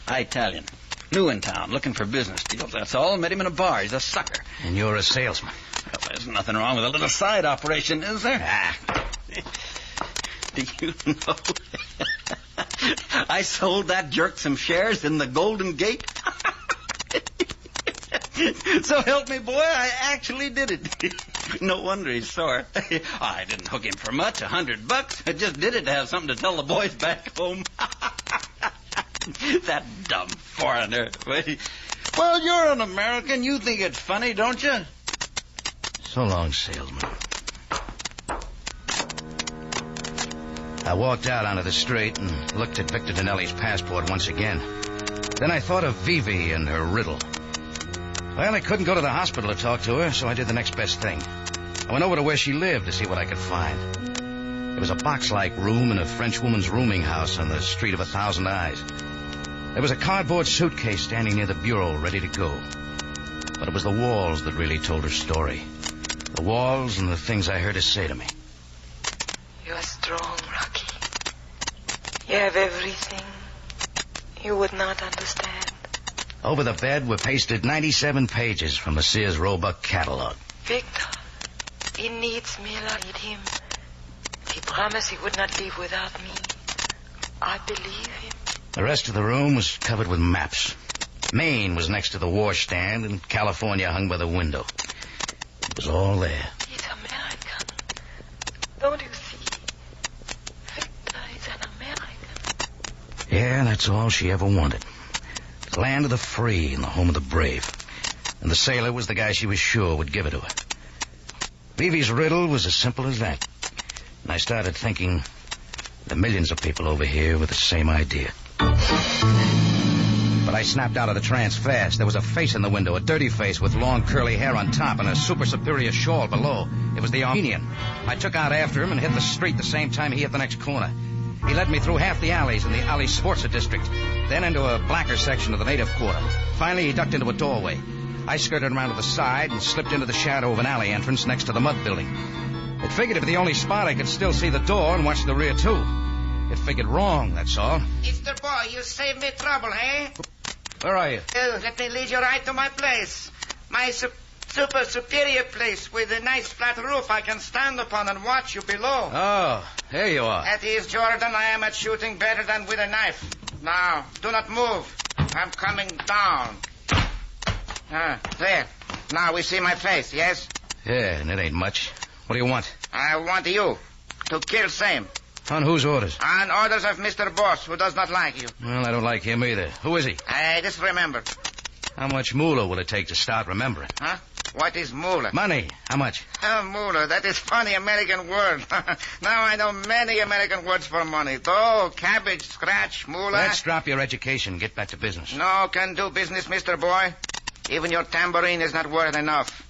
Italian. New in town, looking for business deals. That's all. Met him in a bar. He's a sucker. And you're a salesman. Well, there's nothing wrong with a little side operation, is there? Do you know... I sold that jerk some shares in the Golden Gate. So help me, boy, I actually did it. No wonder he's sore. I didn't hook him for much, $100. I just did it to have something to tell the boys back home. That dumb foreigner. Well, you're an American. You think it's funny, don't you? So long, salesman. I walked out onto the street and looked at Victor Dinelli's passport once again. Then I thought of Vivi and her riddle. Well, I couldn't go to the hospital to talk to her, so I did the next best thing. I went over to where she lived to see what I could find. It was a box-like room in a French woman's rooming house on the Street of 1,000 Eyes. There was a cardboard suitcase standing near the bureau, ready to go. But it was the walls that really told her story. The walls and the things I heard her say to me. You are strong, Rocky. You have everything you would not understand. Over the bed were pasted 97 pages from the Sears Roebuck catalog. Victor, he needs me like I need him. He promised he would not leave without me. I believe him. The rest of the room was covered with maps. Maine was next to the washstand, and California hung by the window. It was all there. He's American. Don't you see? Victor is an American. Yeah, that's all she ever wanted. The land of the free and the home of the brave. And the sailor was the guy she was sure would give it to her. Vivi's riddle was as simple as that. And I started thinking the millions of people over here with the same idea. But I snapped out of the trance fast. There was a face in the window, a dirty face with long curly hair on top and a super superior shawl below. It was the Armenian. I took out after him and hit the street the same time he hit the next corner. He led me through half the alleys in the Ali Sports District, then into a blacker section of the native quarter. Finally, he ducked into a doorway. I skirted around to the side and slipped into the shadow of an alley entrance next to the mud building. It figured if the only spot I could still see the door and watch the rear, too. It figured wrong, that's all. Mr. Boy, you saved me trouble, eh? Where are you? Let me lead you right to my place. My super superior place with a nice flat roof I can stand upon and watch you below. Oh, there you are. That is, Jordan, I am at shooting better than with a knife. Now, do not move. I'm coming down. There. Now we see my face, yes? Yeah, and it ain't much. What do you want? I want you to kill Sam. On whose orders? On orders of Mr. Boss, who does not like you. Well, I don't like him either. Who is he? I just remembered. How much moolah will it take to start remembering? Huh? What is moolah? Money. How much? Oh, moolah. That is funny American word. Now I know many American words for money. Dough, cabbage, scratch, moolah. Let's drop your education and get back to business. No can do business, Mr. Boy. Even your tambourine is not worth enough.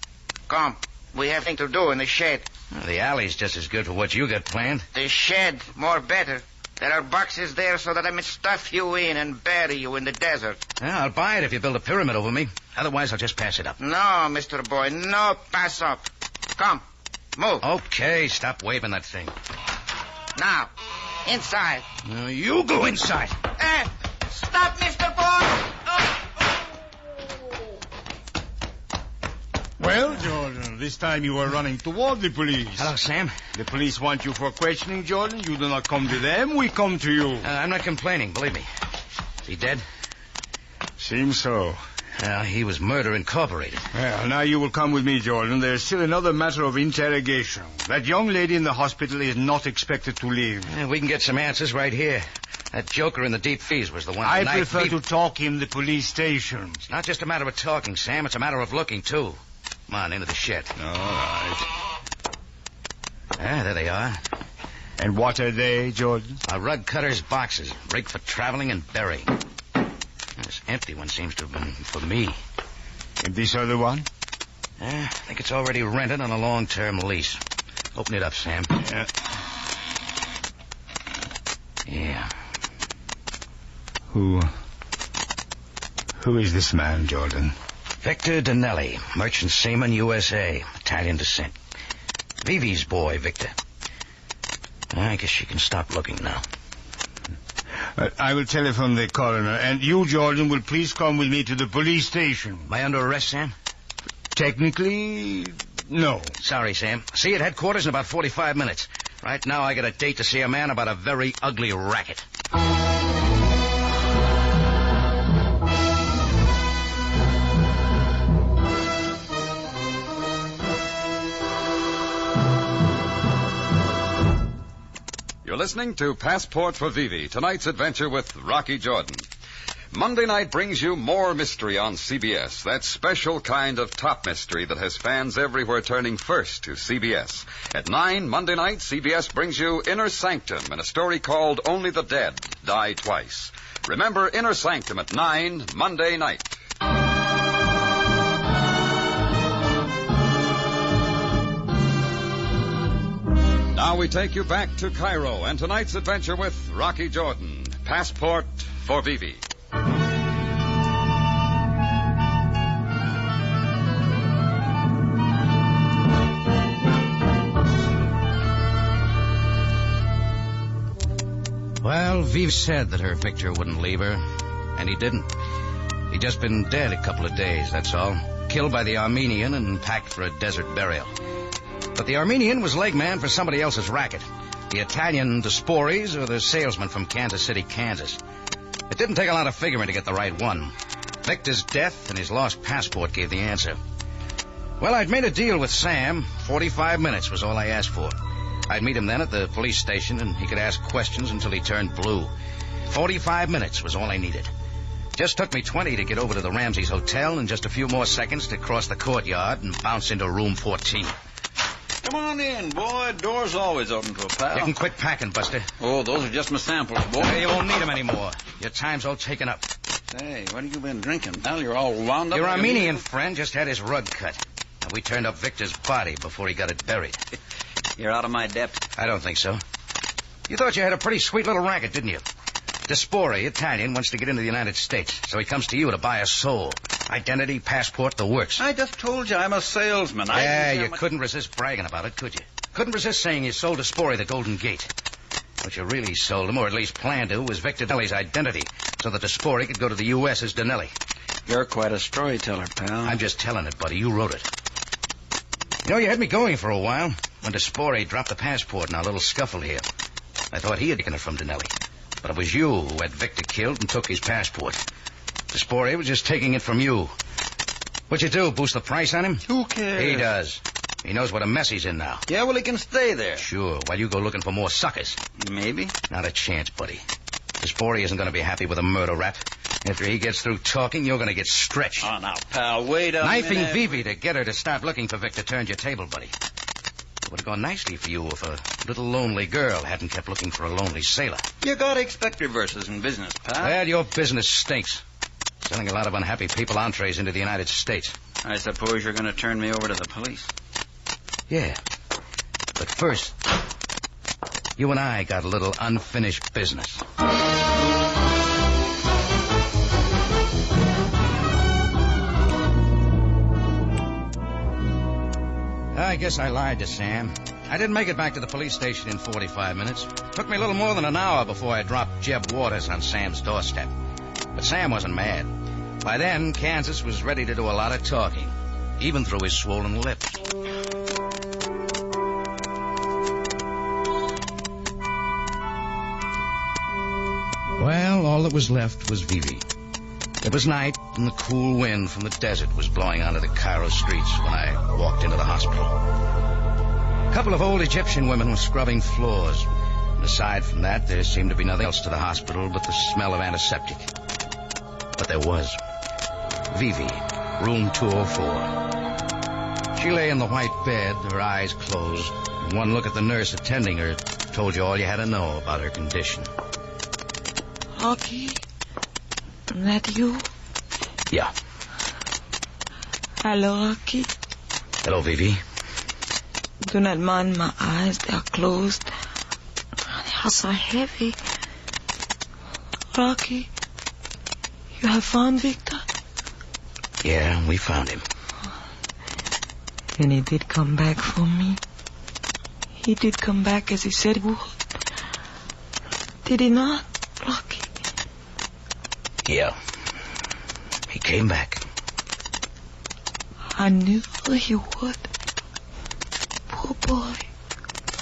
Come. We have things to do in the shed. Well, the alley's just as good for what you got planned. The shed, more better. There are boxes there so that I may stuff you in and bury you in the desert. Yeah, I'll buy it if you build a pyramid over me. Otherwise, I'll just pass it up. No, Mr. Boy, no pass up. Come, move. Okay, stop waving that thing. Now, inside. You go inside. Stop, Mr. Boy! Well, Jordan, this time you are running toward the police. Hello, Sam. The police want you for questioning, Jordan. You do not come to them, we come to you. I'm not complaining, believe me. Is he dead? Seems so. He was Murder Incorporated. Well, now you will come with me, Jordan. There's still another matter of interrogation. That young lady in the hospital is not expected to live. We can get some answers right here. That joker in the deep freeze was the one. I prefer to talk in the police station. It's not just a matter of talking, Sam. It's a matter of looking, too. Come on, into the shed. All right. Ah, there they are. And what are they, Jordan? A rug cutter's boxes, rigged for traveling and burying. This empty one seems to have been for me. And this other one? I think it's already rented on a long-term lease. Open it up, Sam. Yeah. Who is this man, Jordan? Victor Donnelly, merchant seaman, USA, Italian descent. Vivi's boy, Victor. I guess she can stop looking now. I will telephone the coroner, and you, Jordan, will please come with me to the police station. Am I under arrest, Sam? Technically, no. Sorry, Sam. See you at headquarters in about 45 minutes. Right now, I got a date to see a man about a very ugly racket. You're listening to Passport for Vivi, tonight's adventure with Rocky Jordan. Monday night brings you more mystery on CBS, that special kind of top mystery that has fans everywhere turning first to CBS. At 9 Monday night, CBS brings you Inner Sanctum and a story called Only the Dead Die Twice. Remember Inner Sanctum at 9 Monday night. Now we take you back to Cairo and tonight's adventure with Rocky Jordan, Passport for Vivi. Well, Viv said that her Victor wouldn't leave her, and he didn't. He'd just been dead a couple of days, that's all. Killed by the Armenian and packed for a desert burial. But the Armenian was leg man for somebody else's racket. The Italian Desporis or the salesman from Kansas City, Kansas. It didn't take a lot of figuring to get the right one. Victor's death and his lost passport gave the answer. Well, I'd made a deal with Sam. 45 minutes was all I asked for. I'd meet him then at the police station, and he could ask questions until he turned blue. 45 minutes was all I needed. Just took me 20 to get over to the Ramsey's Hotel, and just a few more seconds to cross the courtyard and bounce into room 14. Come on in, boy. Door's always open to a pal. You can quit packing, Buster. Oh, those are just my samples, boy. You won't need them anymore. Your time's all taken up. Hey, what have you been drinking, pal? You're all wound up. Your like Armenian friend just had his rug cut. And we turned up Victor's body before he got it buried. You're out of my depth. I don't think so. You thought you had a pretty sweet little racket, didn't you? Despori, Italian, wants to get into the United States, so he comes to you to buy a soul. Identity, passport, the works. I just told you I'm a salesman. Yeah, you couldn't resist bragging about it, could you? Couldn't resist saying you sold Despori the Golden Gate. What you really sold him, or at least planned to, was Victor Donnelly's identity, so that Despori could go to the U.S. as Donnelly. You're quite a storyteller, pal. I'm just telling it, buddy. You wrote it. You know, you had me going for a while when Despori dropped the passport in our little scuffle here. I thought he had taken it from Donnelly. But it was you who had Victor killed and took his passport. Despori was just taking it from you. What'd you do, boost the price on him? Who cares? He does. He knows what a mess he's in now. Yeah, well, he can stay there. Sure, while you go looking for more suckers. Maybe. Not a chance, buddy. Despori isn't going to be happy with a murder rap. After he gets through talking, you're going to get stretched. Oh, now, pal, wait a Knifing minute. Vivi to get her to start looking for Victor turned your table, buddy. It would have gone nicely for you if a little lonely girl hadn't kept looking for a lonely sailor. You gotta expect reverses in business, pal. Well, your business stinks. Selling a lot of unhappy people entrees into the United States. I suppose you're gonna turn me over to the police. Yeah. But first, you and I got a little unfinished business. I guess I lied to Sam. I didn't make it back to the police station in 45 minutes. Took me a little more than an hour before I dropped Jeb Waters on Sam's doorstep. But Sam wasn't mad. By then, Kansas was ready to do a lot of talking, even through his swollen lips. Well, all that was left was Vivi. It was night, and the cool wind from the desert was blowing onto the Cairo streets when I walked into the hospital. A couple of old Egyptian women were scrubbing floors. And aside from that, there seemed to be nothing else to the hospital but the smell of antiseptic. But there was. Vivi, room 204. She lay in the white bed, her eyes closed. And one look at the nurse attending her told you all you had to know about her condition. Rocky, is that you? Yeah. Hello, Rocky. Hello, Vivi. Do not mind my eyes. They are closed. They are so heavy. Rocky, you have found Victor? Yeah, we found him. And he did come back for me. He did come back as he said he would. Did he not, Rocky? Yeah. He came back. I knew he would. Poor boy.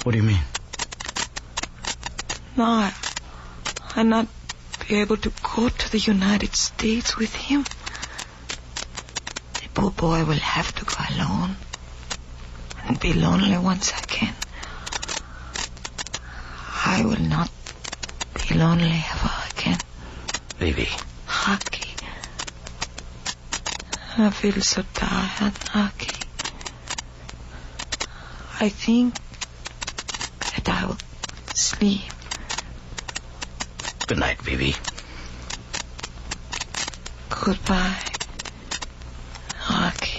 What do you mean? No, I'll not be able to go to the United States with him. The poor boy will have to go alone and be lonely once again. I will not be lonely ever again. Vivi. Rocky. I feel so tired, Rocky. I think that I will sleep. Good night, Vivi. Goodbye, Rocky.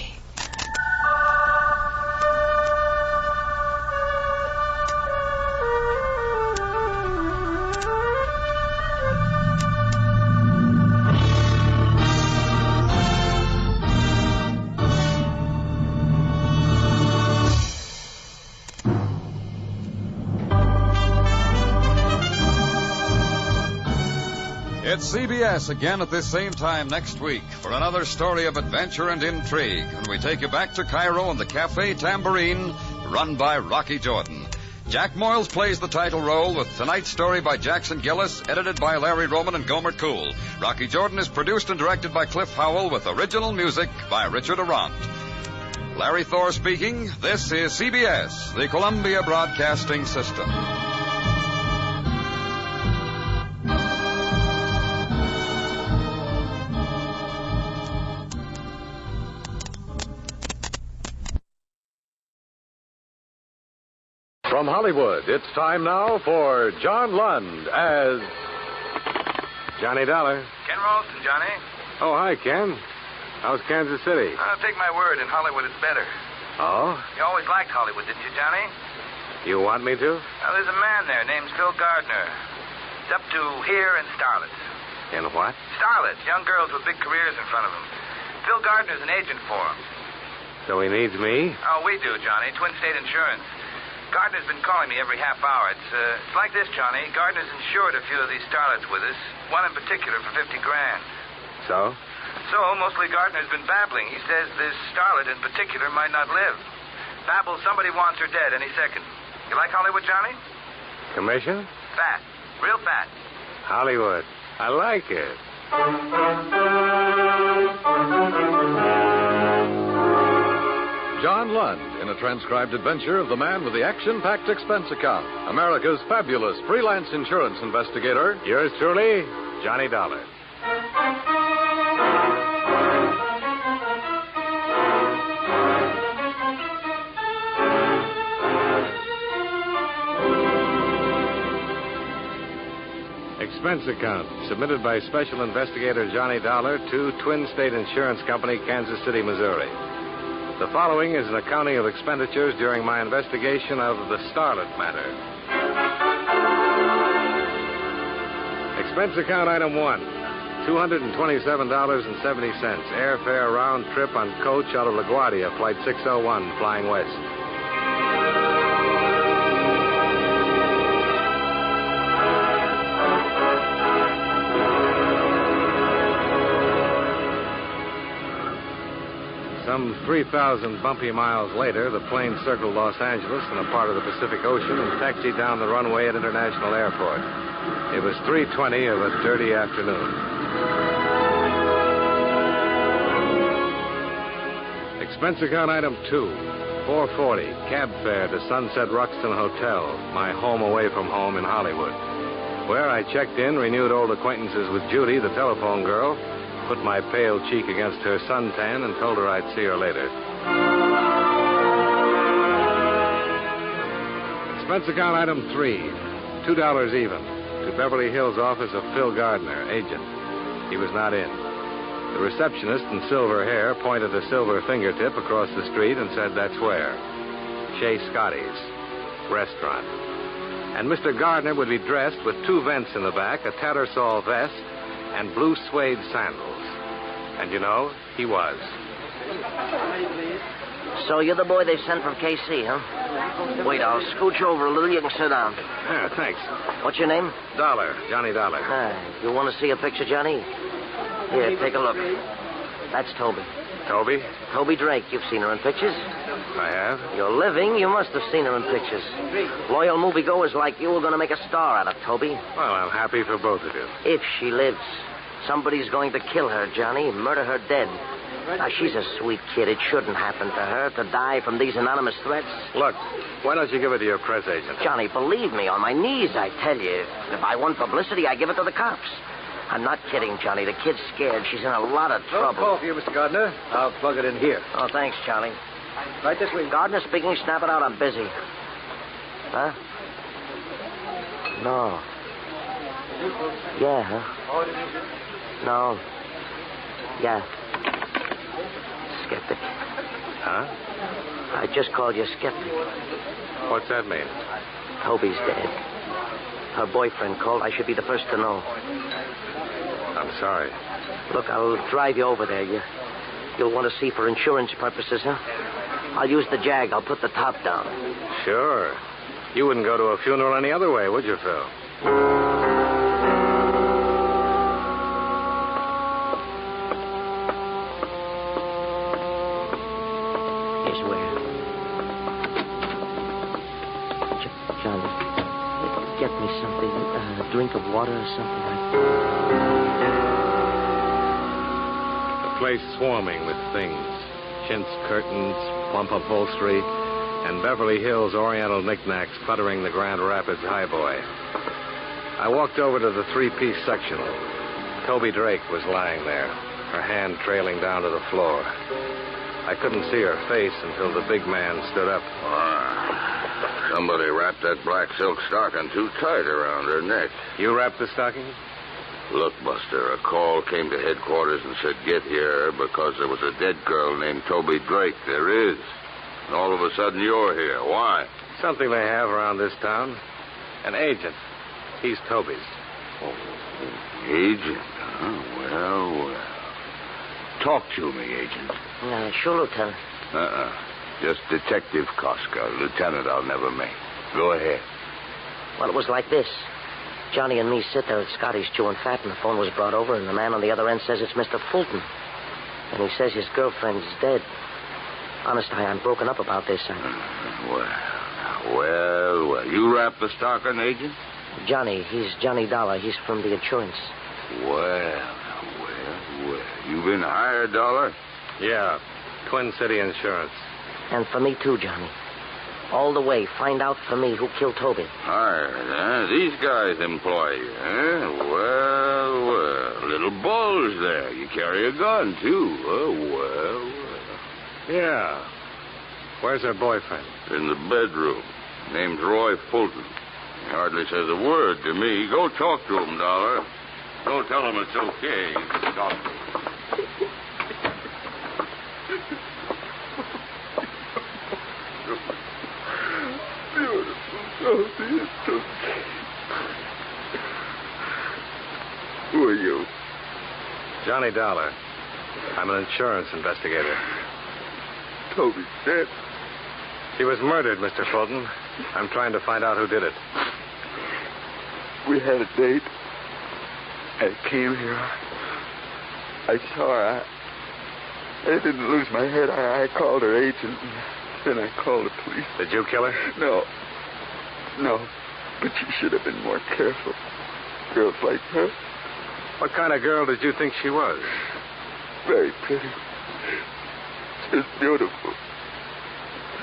It's CBS again at this same time next week for another story of adventure and intrigue. And we take you back to Cairo and the Cafe Tambourine, run by Rocky Jordan. Jack Moyles plays the title role with tonight's story by Jackson Gillis, edited by Larry Roman and Gomer Cool. Rocky Jordan is produced and directed by Cliff Howell with original music by Richard Arant. Larry Thor speaking. This is CBS, the Columbia Broadcasting System. From Hollywood, it's time now for John Lund as Johnny Dollar. Ken Ralston, Johnny. Oh, hi, Ken. How's Kansas City? Take my word, in Hollywood it's better. Oh? You always liked Hollywood, didn't you, Johnny? You want me to? There's a man there named Phil Gardner. He's up to here in starlets. In what? Starlets, young girls with big careers in front of them. Phil Gardner's an agent for them. So he needs me? Oh, we do, Johnny. Twin State Insurance. Gardner's been calling me every half hour. It's like this, Johnny. Gardner's insured a few of these starlets with us. One in particular for $50,000. So? So, mostly Gardner's been babbling. He says this starlet in particular might not live. Babbles somebody wants her dead any second. You like Hollywood, Johnny? Commission? Fat. Real fat. Hollywood. I like it. John Lund in a transcribed adventure of the man with the action-packed expense account, America's fabulous freelance insurance investigator. Yours truly, Johnny Dollar. Expense account submitted by Special Investigator Johnny Dollar to Twin State Insurance Company, Kansas City, Missouri. The following is an accounting of expenditures during my investigation of the starlet matter. Expense account item 1, $227.70. Airfare round trip on coach out of LaGuardia, flight 601, flying west. Some 3,000 bumpy miles later, the plane circled Los Angeles and a part of the Pacific Ocean and taxied down the runway at International Airport. It was 3:20 of a dirty afternoon. Expense account item 2, $440, cab fare to Sunset Ruxton Hotel, my home away from home in Hollywood, where I checked in, renewed old acquaintances with Judy, the telephone girl, put my pale cheek against her suntan, and told her I'd see her later. Expense account item 3, $2 even, to Beverly Hills office of Phil Gardner, agent. He was not in. The receptionist in silver hair pointed a silver fingertip across the street and said that's where. Chez Scotty's restaurant. And Mr. Gardner would be dressed with 2 vents in the back, a Tattersall vest, and blue suede sandals. And you know, he was. So you're the boy they sent from KC, huh? Wait, I'll scooch over a little. You can sit down. Yeah, thanks. What's your name? Dollar, Johnny Dollar. You want to see a picture, Johnny? Here, take a look. That's Toby. Toby? Toby Drake. You've seen her in pictures. I have. You're living. You must have seen her in pictures. Loyal moviegoers like you are going to make a star out of Toby. Well, I'm happy for both of you. If she lives. Somebody's going to kill her, Johnny. Murder her dead. Now, she's a sweet kid. It shouldn't happen to her to die from these anonymous threats. Look, why don't you give it to your press agent? Johnny, believe me, on my knees, I tell you. If I want publicity, I give it to the cops. I'm not kidding, Johnny. The kid's scared. She's in a lot of trouble. Call for you, Mr. Gardner. I'll plug it in here. Oh, thanks, Charlie. Right this way. Gardner speaking. Snap it out. I'm busy. Huh? No. Yeah, huh? No. Yeah. Skeptic. Huh? I just called you skeptic. What's that mean? Toby's dead. Her boyfriend called. I should be the first to know. I'm sorry. Look, I'll drive you over there. You'll want to see for insurance purposes, huh? I'll use the Jag. I'll put the top down. Sure. You wouldn't go to a funeral any other way, would you, Phil? Here's where. Johnny, get me something, a drink of water or something like that. The place swarming with things. Chintz curtains, plump upholstery, and Beverly Hills Oriental knickknacks cluttering the Grand Rapids highboy. I walked over to the 3-piece sectional. Toby Drake was lying there, her hand trailing down to the floor. I couldn't see her face until the big man stood up. Somebody wrapped that black silk stocking too tight around her neck. You wrapped the stocking? Look, Buster, a call came to headquarters and said get here because there was a dead girl named Toby Drake. There is. And all of a sudden you're here. Why? Something they have around this town. An agent. He's Toby's. Oh, agent? Oh, well. Talk to me, agent. Sure, Lieutenant. Just Detective Koska. Lieutenant, I'll never make. Go ahead. Well, it was like this. Johnny and me sit there at Scotty's chewing fat, and the phone was brought over, and the man on the other end says it's Mr. Fulton. And he says his girlfriend's dead. Honest, I'm broken up about this. Well. You wrapped the stocking, agent? Johnny. He's Johnny Dollar. He's from the insurance. Well. You been hired, Dollar? Yeah. Twin City Insurance. And for me, too, Johnny. All the way. Find out for me who killed Toby. Hired, huh? These guys employ you, huh? Well. Little balls there. You carry a gun, too. Well. Yeah. Where's her boyfriend? In the bedroom. Name's Roy Fulton. He hardly says a word to me. Go talk to him, Dollar. Go tell him it's okay. You can talk to him. Who are you? Johnny Dollar. I'm an insurance investigator. Toby's dead. She was murdered, Mr. Fulton. I'm trying to find out who did it. We had a date. I came here. I saw her. I didn't lose my head. I called her agent. Then I called the police. Did you kill her? No. But she should have been more careful. Girls like her. What kind of girl did you think she was? Very pretty. Just beautiful.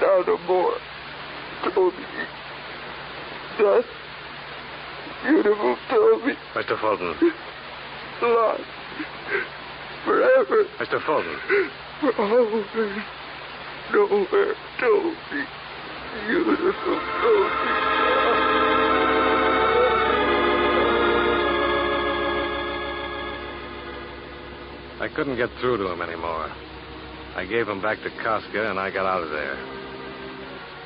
Now no more. Toby. Just beautiful Toby. Mr. Fulton. Lost. Forever. Mr. Fulton. For always. Nowhere. Toby. Beautiful Toby. couldn't get through to him anymore. I gave him back to Koska, and I got out of there.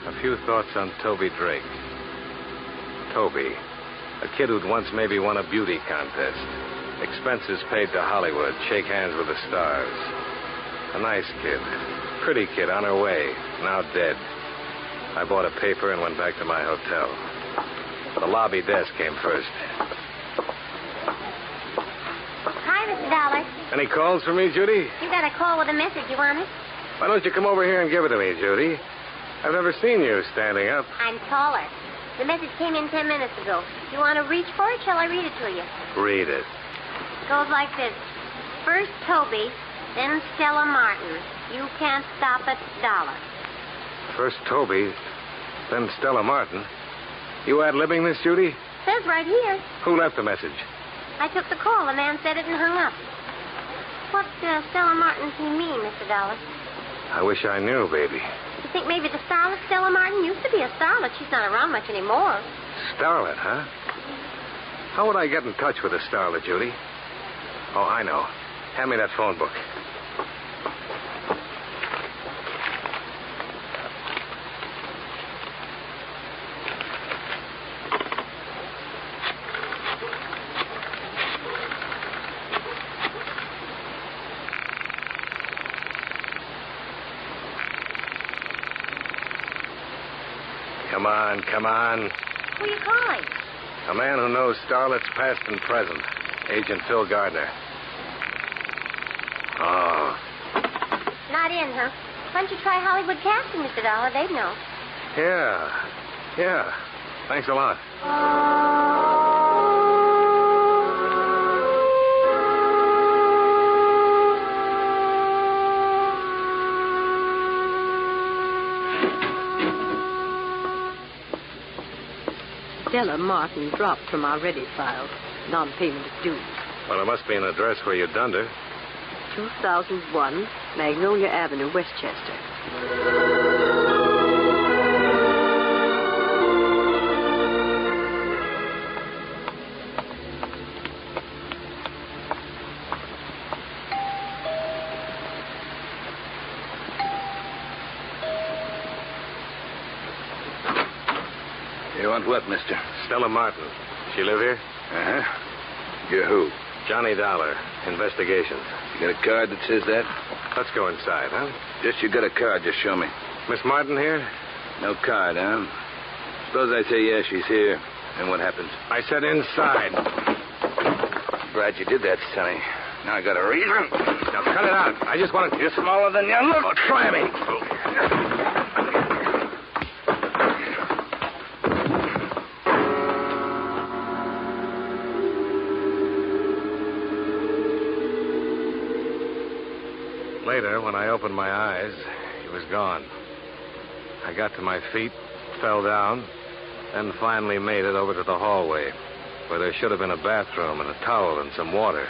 A few thoughts on Toby Drake. Toby, a kid who'd once maybe won a beauty contest. Expenses paid to Hollywood, shake hands with the stars. A nice kid. Pretty kid on her way, now dead. I bought a paper and went back to my hotel. The lobby desk came first. Hi, Mr. Dollar. Any calls for me, Judy? You got a call with a message. You want it? Why don't you come over here and give it to me, Judy? I've never seen you standing up. I'm taller. The message came in 10 minutes ago. You want to reach for it? Shall I read it to you? Read it. It goes like this. First Toby, then Stella Martin. You can't stop it, Dollar. First Toby, then Stella Martin. You ad-libbing this, Judy? Says right here. Who left the message? I took the call. The man said it and hung up. What Stella Martin does he mean, Mr. Dollar? I wish I knew, baby. You think maybe the starlet Stella Martin used to be a starlet? She's not around much anymore. Starlet, huh? How would I get in touch with a starlet, Judy? Oh, I know. Hand me that phone book. Come on. Who are you calling? A man who knows starlets past and present. Agent Phil Gardner. Oh. Not in, huh? Why don't you try Hollywood casting, Mr. Dollar? They'd know. Yeah. Thanks a lot. Stella Martin dropped from our ready file. Non-payment of dues. Well, there must be an address where you dunned her. 2001 Magnolia Avenue, Westchester. You want what, mister? Stella Martin. She live here? Uh-huh. You're who? Johnny Dollar. Investigations. You got a card that says that? Let's go inside, huh? Just you got a card, just show me. Miss Martin here? No card, huh? Suppose I say yes, she's here. And what happens? I said inside. Glad you did that, Sonny. Now I got a reason. Now cut it out. I just want to... You're smaller than you look. Oh, try me. Later, when I opened my eyes, he was gone. I got to my feet, fell down, then finally made it over to the hallway, where there should have been a bathroom and a towel and some water.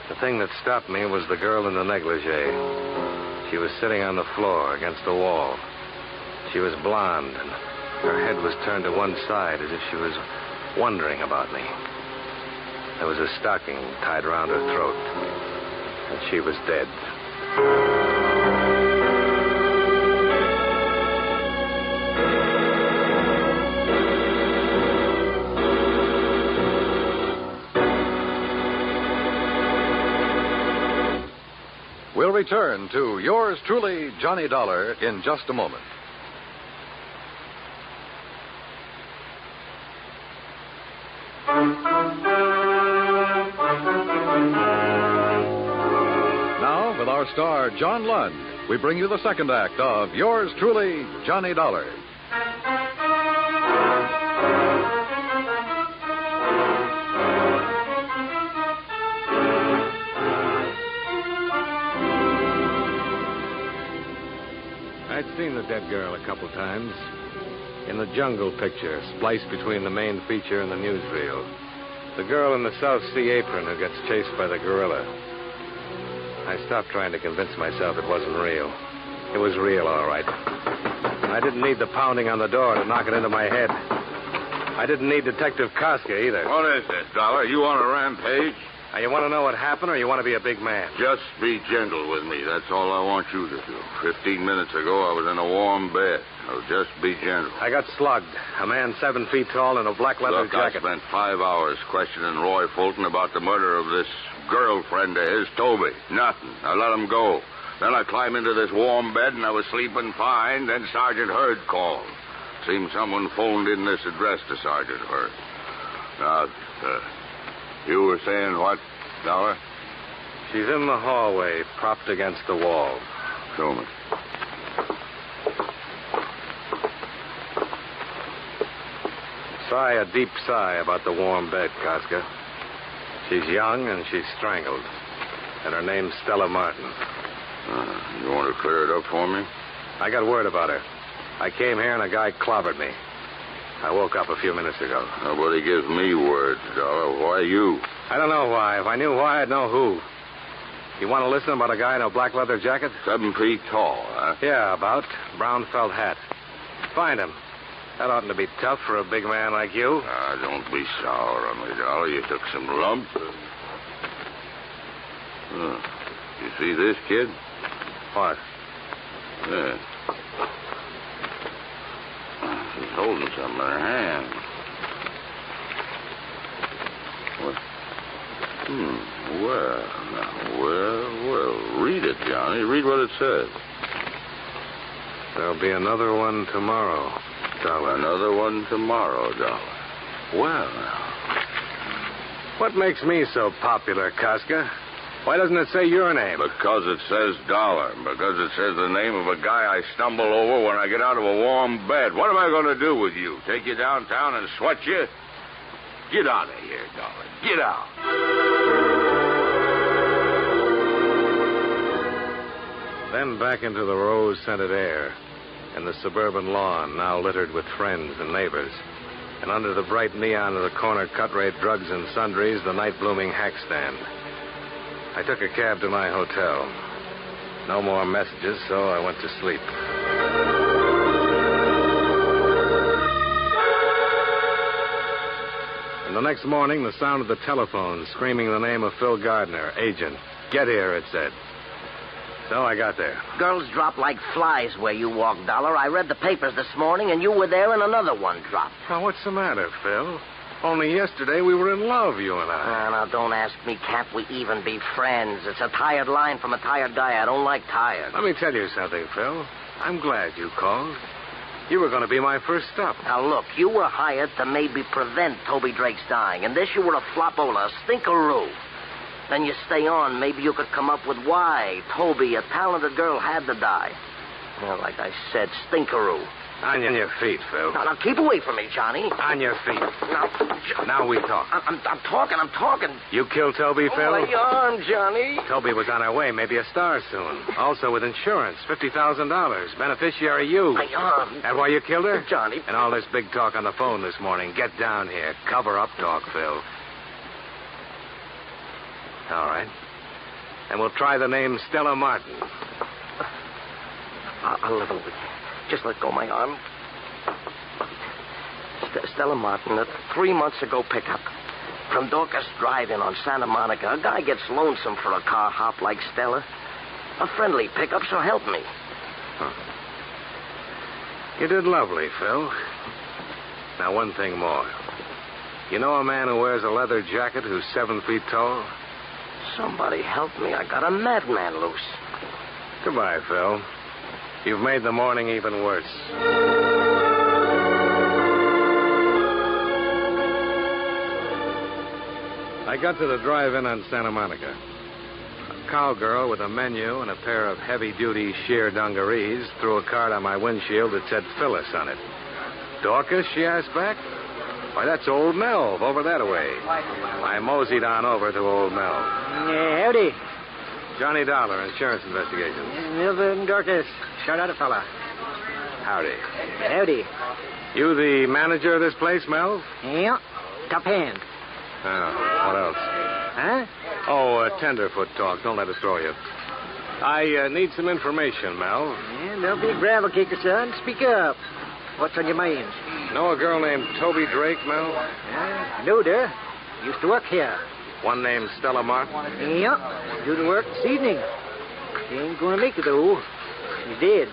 The thing that stopped me was the girl in the negligee. She was sitting on the floor against the wall. She was blonde, and her head was turned to one side as if she was wondering about me. There was a stocking tied around her throat, and she was dead. We'll return to yours truly, Johnny Dollar, in just a moment. Now, with our star, John Lund, we bring you the second act of yours truly, Johnny Dollar. I'd seen the dead girl a couple times. In the jungle picture, spliced between the main feature and the newsreel. The girl in the South Sea apron who gets chased by the gorilla. I stopped trying to convince myself it wasn't real. It was real, all right. I didn't need the pounding on the door to knock it into my head. I didn't need Detective Koska either. What is this, Dollar? You on a rampage? Now, you want to know what happened, or you want to be a big man? Just be gentle with me. That's all I want you to do. 15 minutes ago, I was in a warm bed. So just be gentle. I got slugged. A man 7 feet tall in a black leather Look, jacket. I spent 5 hours questioning Roy Fulton about the murder of this girlfriend of his, Toby. Nothing. I let him go. Then I climbed into this warm bed, and I was sleeping fine. Then Sergeant Hurd called. Seemed someone phoned in this address to Sergeant Hurd. Now, you were saying what, Dollar? She's in the hallway, propped against the wall. Show me. Sigh a deep sigh about the warm bed, Casca. She's young and she's strangled. And her name's Stella Martin. You want to clear it up for me? I got word about her. I came here and a guy clobbered me. I woke up a few minutes ago. Nobody gives me word, Dollar. Why you? I don't know why. If I knew why, I'd know who. You want to listen about a guy in a black leather jacket? 7 feet tall, huh? Yeah, about. Brown felt hat. Find him. That oughtn't to be tough for a big man like you. Don't be sour on me, Dollar. You took some lumps. You see this, kid? What? Yeah. She's holding something in her hand. What? Well. Read it, Johnny. Read what it says. There'll be another one tomorrow, Dollar. Another one tomorrow, Dollar. Well, now. What makes me so popular, Casca? Why doesn't it say your name? Because it says Dollar. Because it says the name of a guy I stumble over when I get out of a warm bed. What am I going to do with you? Take you downtown and sweat you? Get out of here, Dollar. Get out. Then back into the rose-scented air and the suburban lawn now littered with friends and neighbors. And under the bright neon of the corner cut-rate drugs and sundries, the night-blooming hack stand. I took a cab to my hotel. No more messages, so I went to sleep. And the next morning, the sound of the telephone screaming the name of Phil Gardner, agent. Get here, it said. So I got there. Girls drop like flies where you walk, Dollar. I read the papers this morning, and you were there, and another one dropped. Now, what's the matter, Phil? Only yesterday we were in love, you and I. Now, don't ask me. Can't we even be friends? It's a tired line from a tired guy. I don't like tired. Let me tell you something, Phil. I'm glad you called. You were going to be my first stop. Now, look, you were hired to maybe prevent Toby Drake's dying, and this you were a flopola, a stinkeroo. Then you stay on, maybe you could come up with why Toby, a talented girl, had to die. Well, like I said, stinkeroo. On your feet, Phil. Now, keep away from me, Johnny. On your feet. Now we talk. I'm talking. You killed Toby, Phil? Lay on, Johnny. Toby was on her way, maybe a star soon. Also with insurance, $50,000. Beneficiary you. Lay on. That why you killed her? Johnny. And all this big talk on the phone this morning. Get down here. Cover up talk, Phil. All right. And we'll try the name Stella Martin. I'll level with you. Just let go of my arm. Stella Martin, a 3 months ago pickup. From Dorcas Drive-In on Santa Monica. A guy gets lonesome for a car hop like Stella. A friendly pickup, so help me. Huh. You did lovely, Phil. Now, one thing more. You know a man who wears a leather jacket who's 7 feet tall? Somebody help me. I got a madman loose. Goodbye, Phil. You've made the morning even worse. I got to the drive-in on Santa Monica. A cowgirl with a menu and a pair of heavy-duty sheer dungarees threw a card on my windshield that said Phyllis on it. Dorcas, she asked back. Why, that's old Melv over that way. I moseyed on over to old Melv. Howdy. Johnny Dollar, insurance investigations. Melvin Dorcas. Shout out a fella. Howdy. Howdy. You the manager of this place, Melv? Yeah. Top hand. Oh, what else? Huh? Oh, tenderfoot talk. Don't let it throw you. I need some information, Mel. Yeah, don't be a gravel kicker, son. Speak up. What's on your mind? Know a girl named Toby Drake, Mel? Yeah, I know her. Used to work here. One named Stella Martin? Yep. Do the work this evening. She ain't gonna make it, though. She's dead.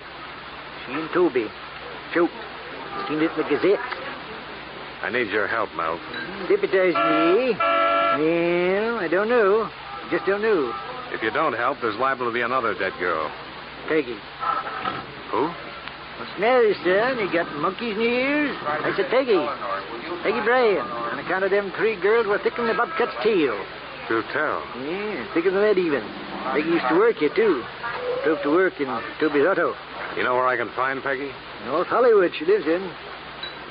She and Toby. Choked. Seen it in the Gazette. I need your help, Mel. Deputize me, eh? Well, I don't know. Just don't know. If you don't help, there's liable to be another dead girl. Peggy. Who? What's the matter, son? You got monkeys in your ears? I said Peggy. Peggy Bryan. On account of them 3 girls were thicker than the bobcat's tail. Do tell. Yeah, thicker than that even. Peggy used to work here, too. Drove to work in Toby's auto. You know where I can find Peggy? North Hollywood she lives in.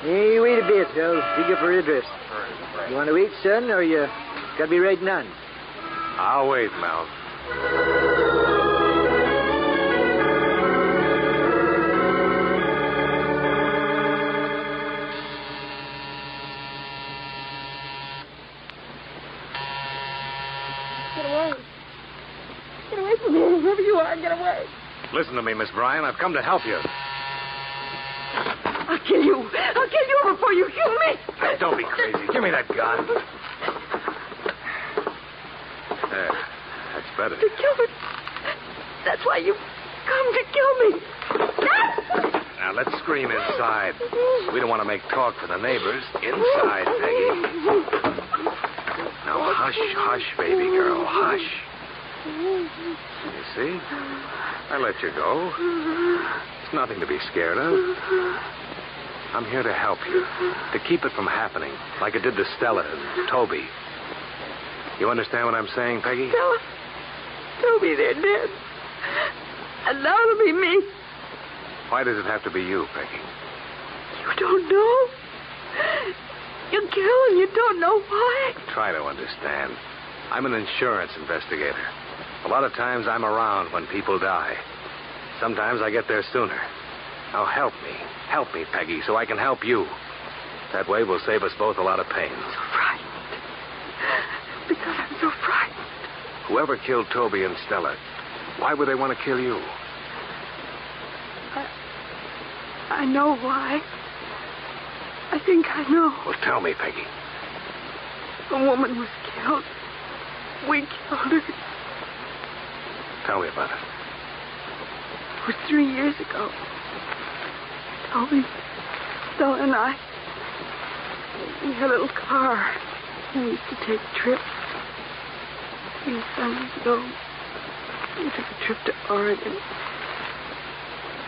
Hey, you wait a bit. I'll dig up her address. You want to wait, son, or you got to be riding on? I'll wait, Mel. Get away. Get away from me, whoever you are. Get away. Listen to me, Miss Bryan. I've come to help you. I'll kill you. I'll kill you before you kill me. Now, don't be crazy. Give me that gun. There. That's better. To kill me. That's why you come to kill me. Now, let's scream inside. We don't want to make talk for the neighbors. Inside, Peggy. Now, hush, hush, baby girl. Hush. You see? I let you go. It's nothing to be scared of. I'm here to help you. To keep it from happening, like it did to Stella and Toby. You understand what I'm saying, Peggy? Stella. Toby, they're dead. And now it'll be me. Why does it have to be you, Peggy? You don't know? You kill and you don't know why? Try to understand. I'm an insurance investigator. A lot of times I'm around when people die. Sometimes I get there sooner. Now help me. Help me, Peggy, so I can help you. That way we'll save us both a lot of pain. I'm so frightened. Because I'm so frightened. Whoever killed Toby and Stella, why would they want to kill you? I know why. I think I know. Well, tell me, Peggy. A woman was killed. We killed her. Tell me about it. It was 3 years ago. Toby, Stella, and I. We had a little car. We used to take trips. 3 summers ago, we took a trip to Oregon.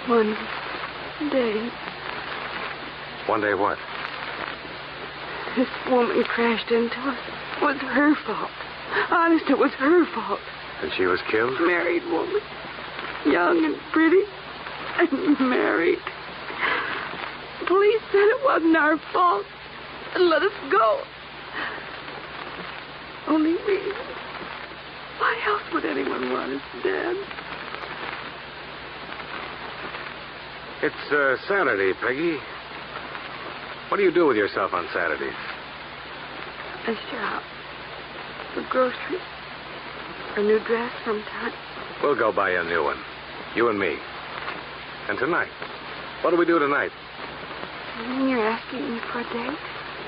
One day. One day what? This woman crashed into us. It was her fault. Honest, it was her fault. And she was killed? Married woman. Young and pretty. And married. The police said it wasn't our fault. And let us go. Only we. Why else would anyone want us dead? It's Saturday, Peggy. What do you do with yourself on Saturdays? I shop. For groceries. A new dress sometime. We'll go buy a new one. You and me. And tonight. What do we do tonight? You're asking me for a date?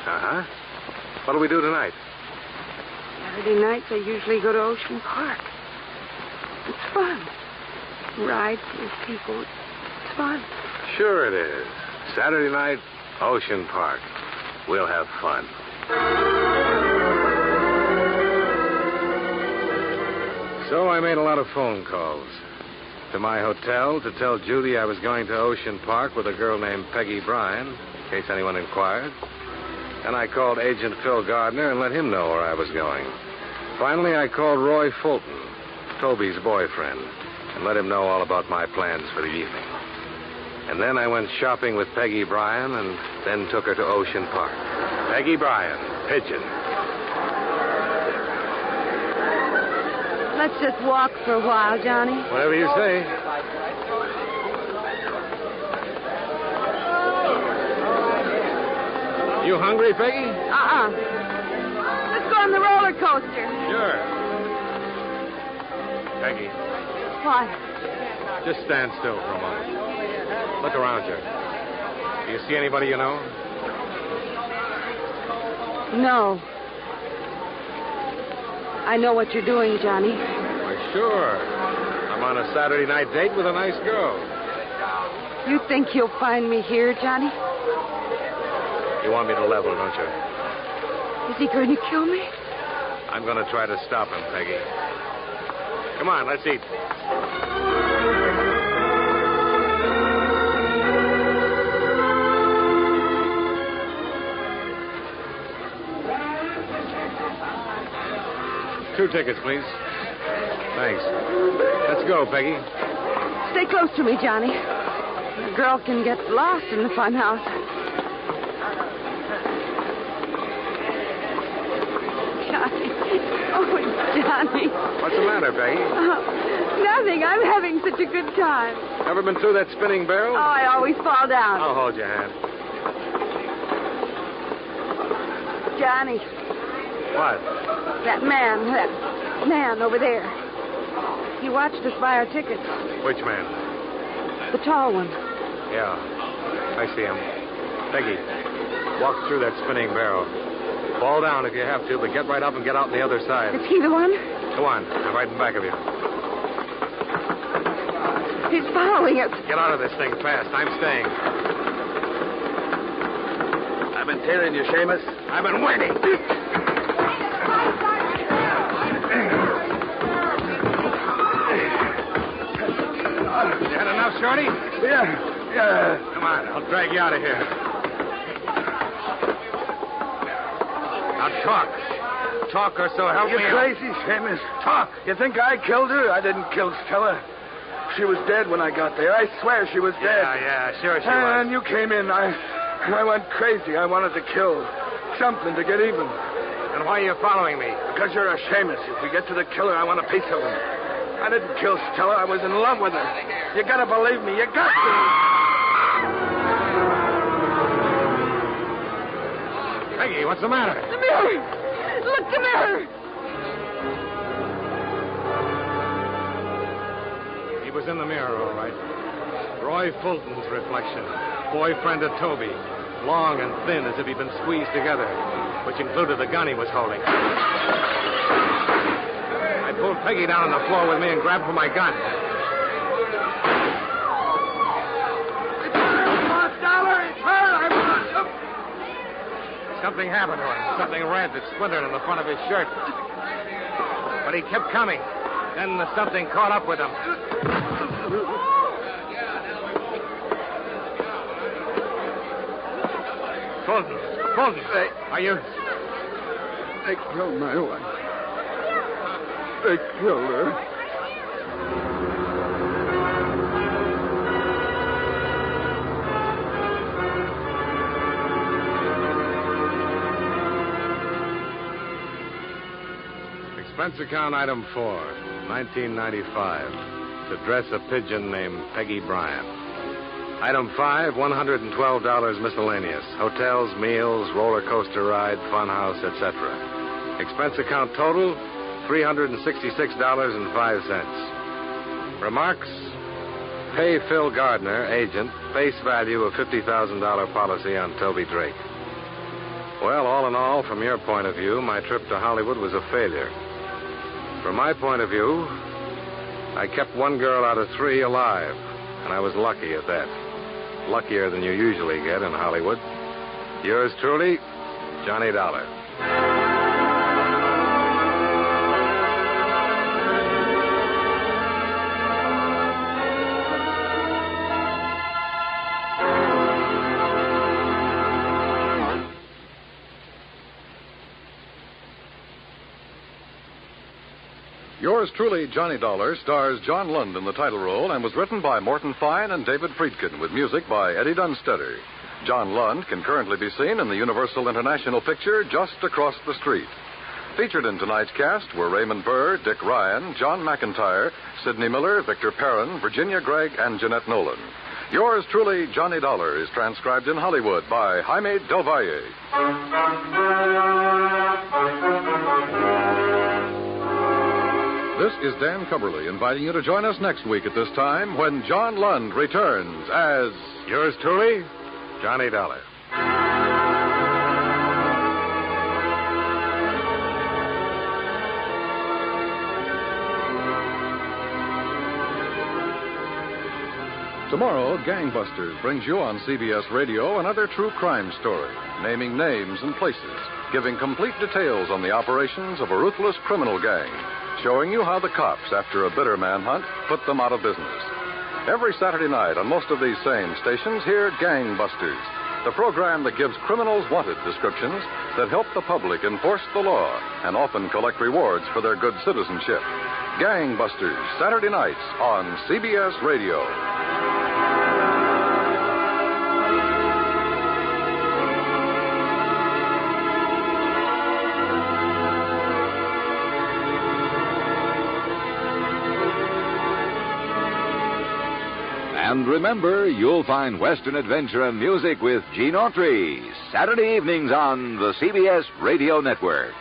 Uh-huh. What do we do tonight? Saturday nights I usually go to Ocean Park. It's fun. Rides with people. It's fun. Sure it is. Saturday night, Ocean Park. We'll have fun. So I made a lot of phone calls. To my hotel to tell Judy I was going to Ocean Park with a girl named Peggy Bryan, in case anyone inquired. Then I called Agent Phil Gardner and let him know where I was going. Finally, I called Roy Fulton, Toby's boyfriend, and let him know all about my plans for the evening. And then I went shopping with Peggy Bryan and then took her to Ocean Park. Peggy Bryan, Pigeon. Let's just walk for a while, Johnny. Whatever you say. You hungry, Peggy? Let's go on the roller coaster. Sure. Peggy, What? just stand still for a moment. Look around you. Do you see anybody you know? No. I know what you're doing, Johnny. Why, sure. I'm on a Saturday night date with a nice girl. You think you'll find me here, Johnny? You want me to level, don't you? Is he going to kill me? I'm going to try to stop him, Peggy. Come on, let's eat. Two tickets, please. Thanks. Let's go, Peggy. Stay close to me, Johnny. A girl can get lost in the fun house. Johnny. Oh, Johnny. What's the matter, Peggy? Nothing. I'm having such a good time. Ever been through that spinning barrel? Oh, I always fall down. I'll hold your hand. Johnny. What? That man over there. He watched us buy our tickets. Which man? The tall one. Yeah, I see him. Peggy, walk through that spinning barrel. Fall down if you have to, but get right up and get out on the other side. Is he the one? Go on. I'm right in back of you. He's following us. Get out of this thing fast. I'm staying. I've been tailing you, Seamus. I've been waiting. You had enough, Shorty? Yeah. Come on, I'll drag you out of here. Now talk. Talk or so help me. You're crazy, Seamus. Talk. You think I killed her? I didn't kill Stella. She was dead when I got there. I swear she was dead. Yeah, sure she was. And you came in. I went crazy. I wanted to kill. Something to get even. And why are you following me? Because you're a Seamus. If we get to the killer, I want a piece of him. I didn't kill Stella. I was in love with her. You gotta believe me. You got to. Peggy, what's the matter? The mirror! Look, the mirror! He was in the mirror, all right. Roy Fulton's reflection. Boyfriend of Toby. Long and thin as if he'd been squeezed together, which included the gun he was holding. I pulled Peggy down on the floor with me and grabbed for my gun. Something happened to him. Something red that splintered on the front of his shirt. But he kept coming. Then the something caught up with him. Fulton. Are you... They killed my wife. They killed her. Expense account item 4, 1995. To dress a pigeon named Peggy Bryant. Item 5, $112 miscellaneous. Hotels, meals, roller coaster ride, funhouse, etc. Expense account total, $366.05. Remarks? Pay Phil Gardner, agent, face value of $50,000 policy on Toby Drake. Well, all in all, from your point of view, my trip to Hollywood was a failure. From my point of view, I kept one girl out of 3 alive, and I was lucky at that. Luckier than you usually get in Hollywood. Yours truly, Johnny Dollar. Yours truly, Johnny Dollar, stars John Lund in the title role and was written by Morton Fine and David Friedkin with music by Eddie Dunstetter. John Lund can currently be seen in the Universal International picture Just Across the Street. Featured in tonight's cast were Raymond Burr, Dick Ryan, John McIntyre, Sidney Miller, Victor Perrin, Virginia Gregg, and Jeanette Nolan. Yours truly, Johnny Dollar, is transcribed in Hollywood by Jaime Del Valle. This is Dan Cumberly inviting you to join us next week at this time when John Lund returns as... Yours truly, Johnny Dollar. Tomorrow, Gangbusters brings you on CBS Radio another true crime story, naming names and places, giving complete details on the operations of a ruthless criminal gang, showing you how the cops, after a bitter manhunt, put them out of business. Every Saturday night on most of these same stations, hear Gangbusters, the program that gives criminals wanted descriptions that help the public enforce the law and often collect rewards for their good citizenship. Gangbusters, Saturday nights on CBS Radio. And remember, you'll find Western adventure and music with Gene Autry, Saturday evenings on the CBS Radio Network.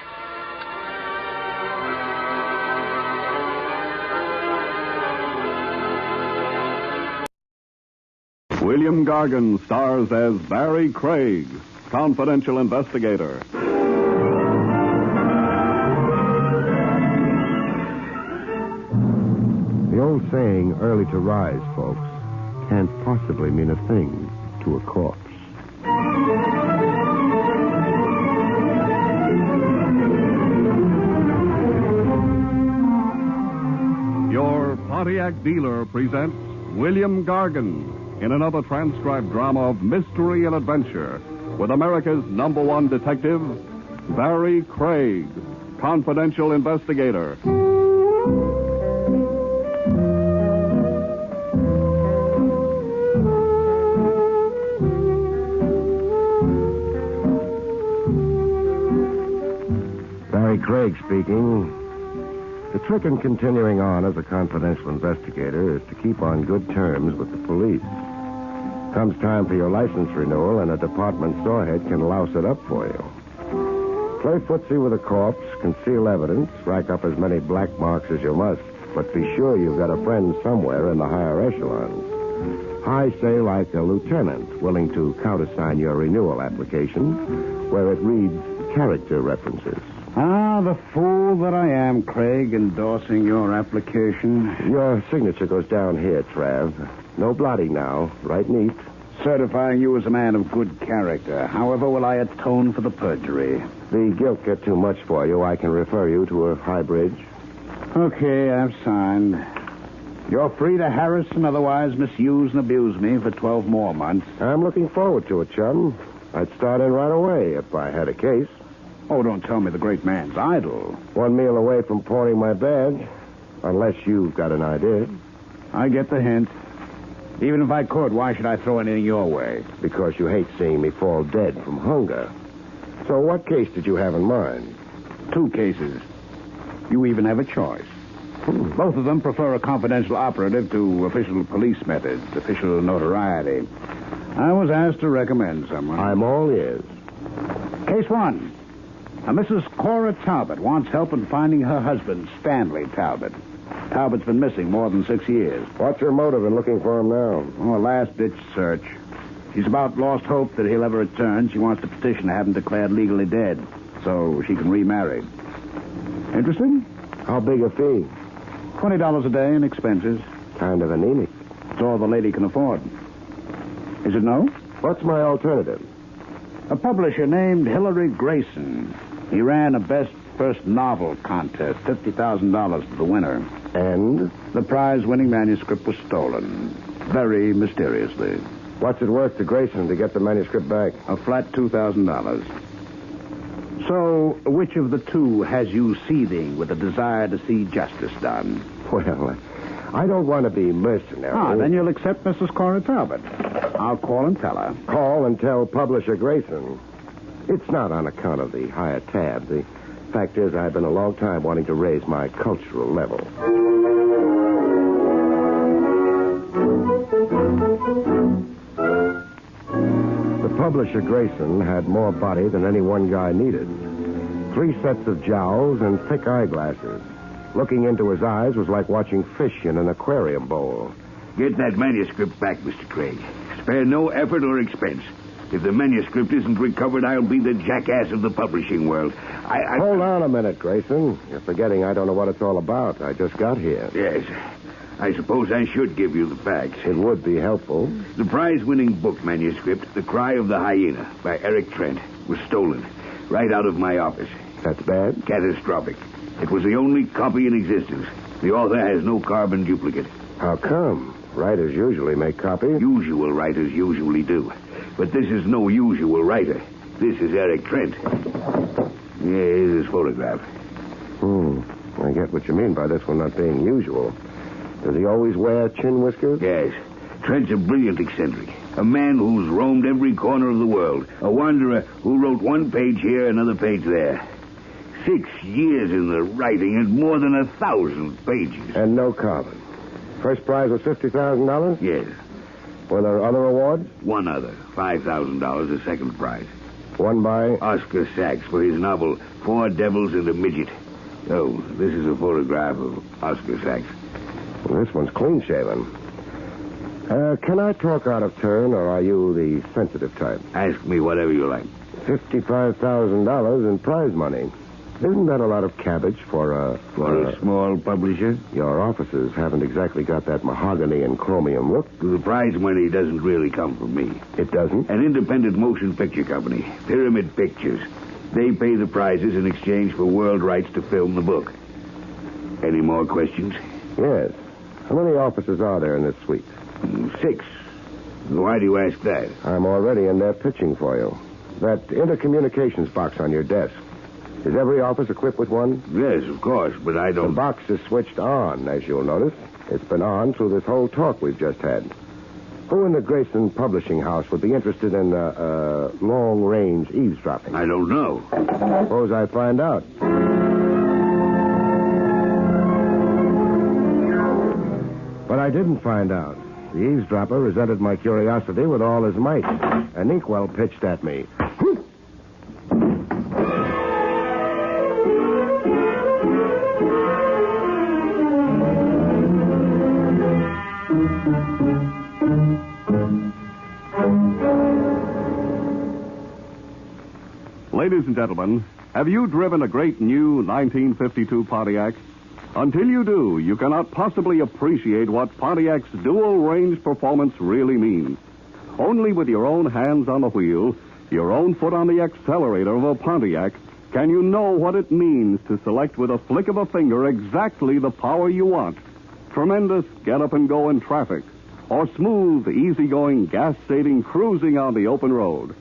William Gargan stars as Barry Craig, confidential investigator. The old saying, early to rise, folks, can't possibly mean a thing to a corpse. Your Pontiac dealer presents William Gargan in another transcribed drama of mystery and adventure with America's #1 detective, Barry Craig, confidential investigator. Barry Craig speaking. The trick in continuing on as a confidential investigator is to keep on good terms with the police. Comes time for your license renewal, and a department storehead can louse it up for you. Play footsie with a corpse, conceal evidence, rack up as many black marks as you must, but be sure you've got a friend somewhere in the higher echelons. High, say, like a lieutenant, willing to countersign your renewal application, where it reads character references. Ah, the fool that I am, Craig, endorsing your application. Your signature goes down here, Trav. No blotting now. Right neat. Certifying you as a man of good character. However will I atone for the perjury? The guilt get too much for you. I can refer you to a high bridge. Okay, I've signed. You're free to harass and otherwise misuse and abuse me for 12 more months. I'm looking forward to it, chum. I'd start in right away if I had a case. Oh, don't tell me the great man's idle. 1 meal away from pawning my badge. Unless you've got an idea. I get the hint. Even if I could, why should I throw anything your way? Because you hate seeing me fall dead from hunger. So what case did you have in mind? 2 cases. You even have a choice. Both of them prefer a confidential operative to official police methods, official notoriety. I was asked to recommend someone. I'm all ears. Case 1. A Mrs. Cora Talbot wants help in finding her husband, Stanley Talbot. Talbot's been missing more than 6 years. What's her motive in looking for him now? Oh, a last-ditch search. She's about lost hope that he'll ever return. She wants to petition to have him declared legally dead so she can remarry. Interesting? How big a fee? $20 a day in expenses. Kind of anemic. It's all the lady can afford. Is it no? What's my alternative? A publisher named Hilary Grayson. He ran a best first novel contest, $50,000 to the winner. And? The prize-winning manuscript was stolen. Very mysteriously. What's it worth to Grayson to get the manuscript back? A flat $2,000. So, which of the two has you seething with a desire to see justice done? Well, I don't want to be mercenary. Ah, then you'll accept Mrs. Cora Talbot. I'll call and tell her. Call and tell publisher Grayson. It's not on account of the higher tab. The fact is, I've been a long time wanting to raise my cultural level. The publisher Grayson had more body than any one guy needed. 3 sets of jowls and thick eyeglasses. Looking into his eyes was like watching fish in an aquarium bowl. Get that manuscript back, Mr. Craig. Spare no effort or expense. If the manuscript isn't recovered, I'll be the jackass of the publishing world. Hold on a minute, Grayson. You're forgetting I don't know what it's all about. I just got here. Yes. I suppose I should give you the facts. It would be helpful. The prize-winning book manuscript, The Cry of the Hyena, by Eric Trent, was stolen right out of my office. That's bad? Catastrophic. It was the only copy in existence. The author has no carbon duplicate. How come? Writers usually make copies. Usual writers usually do. But this is no usual writer. This is Eric Trent. Here's his photograph. I get what you mean by this one not being usual. Does he always wear chin whiskers? Yes. Trent's a brilliant eccentric. A man who's roamed every corner of the world. A wanderer who wrote one page here, another page there. 6 years in the writing and more than 1,000 pages. And no carbon. First prize was $50,000? Yes. Were there other awards? One other. $5,000, the second prize. Won by? Oscar Sachs for his novel, 4 Devils and a Midget. Oh, this is a photograph of Oscar Sachs. Well, this one's clean-shaven. Can I talk out of turn, or are you the sensitive type? Ask me whatever you like. $55,000 in prize money. Isn't that a lot of cabbage for a small publisher? Your offices haven't exactly got that mahogany and chromium look. The prize money doesn't really come from me. It doesn't? An independent motion picture company, Pyramid Pictures. They pay the prizes in exchange for world rights to film the book. Any more questions? Yes. How many offices are there in this suite? 6. Why do you ask that? I'm already in there pitching for you. That intercommunications box on your desk. Is every office equipped with one? Yes, of course, but I don't... The box is switched on, as you'll notice. It's been on through this whole talk we've just had. Who in the Grayson Publishing House would be interested in long-range eavesdropping? I don't know. Suppose I find out. But I didn't find out. The eavesdropper resented my curiosity with all his might. An inkwell pitched at me. Ladies and gentlemen, have you driven a great new 1952 Pontiac? Until you do, you cannot possibly appreciate what Pontiac's dual-range performance really means. Only with your own hands on the wheel, your own foot on the accelerator of a Pontiac, can you know what it means to select with a flick of a finger exactly the power you want. Tremendous get-up-and-go in traffic, or smooth, easy-going, gas-saving cruising on the open road.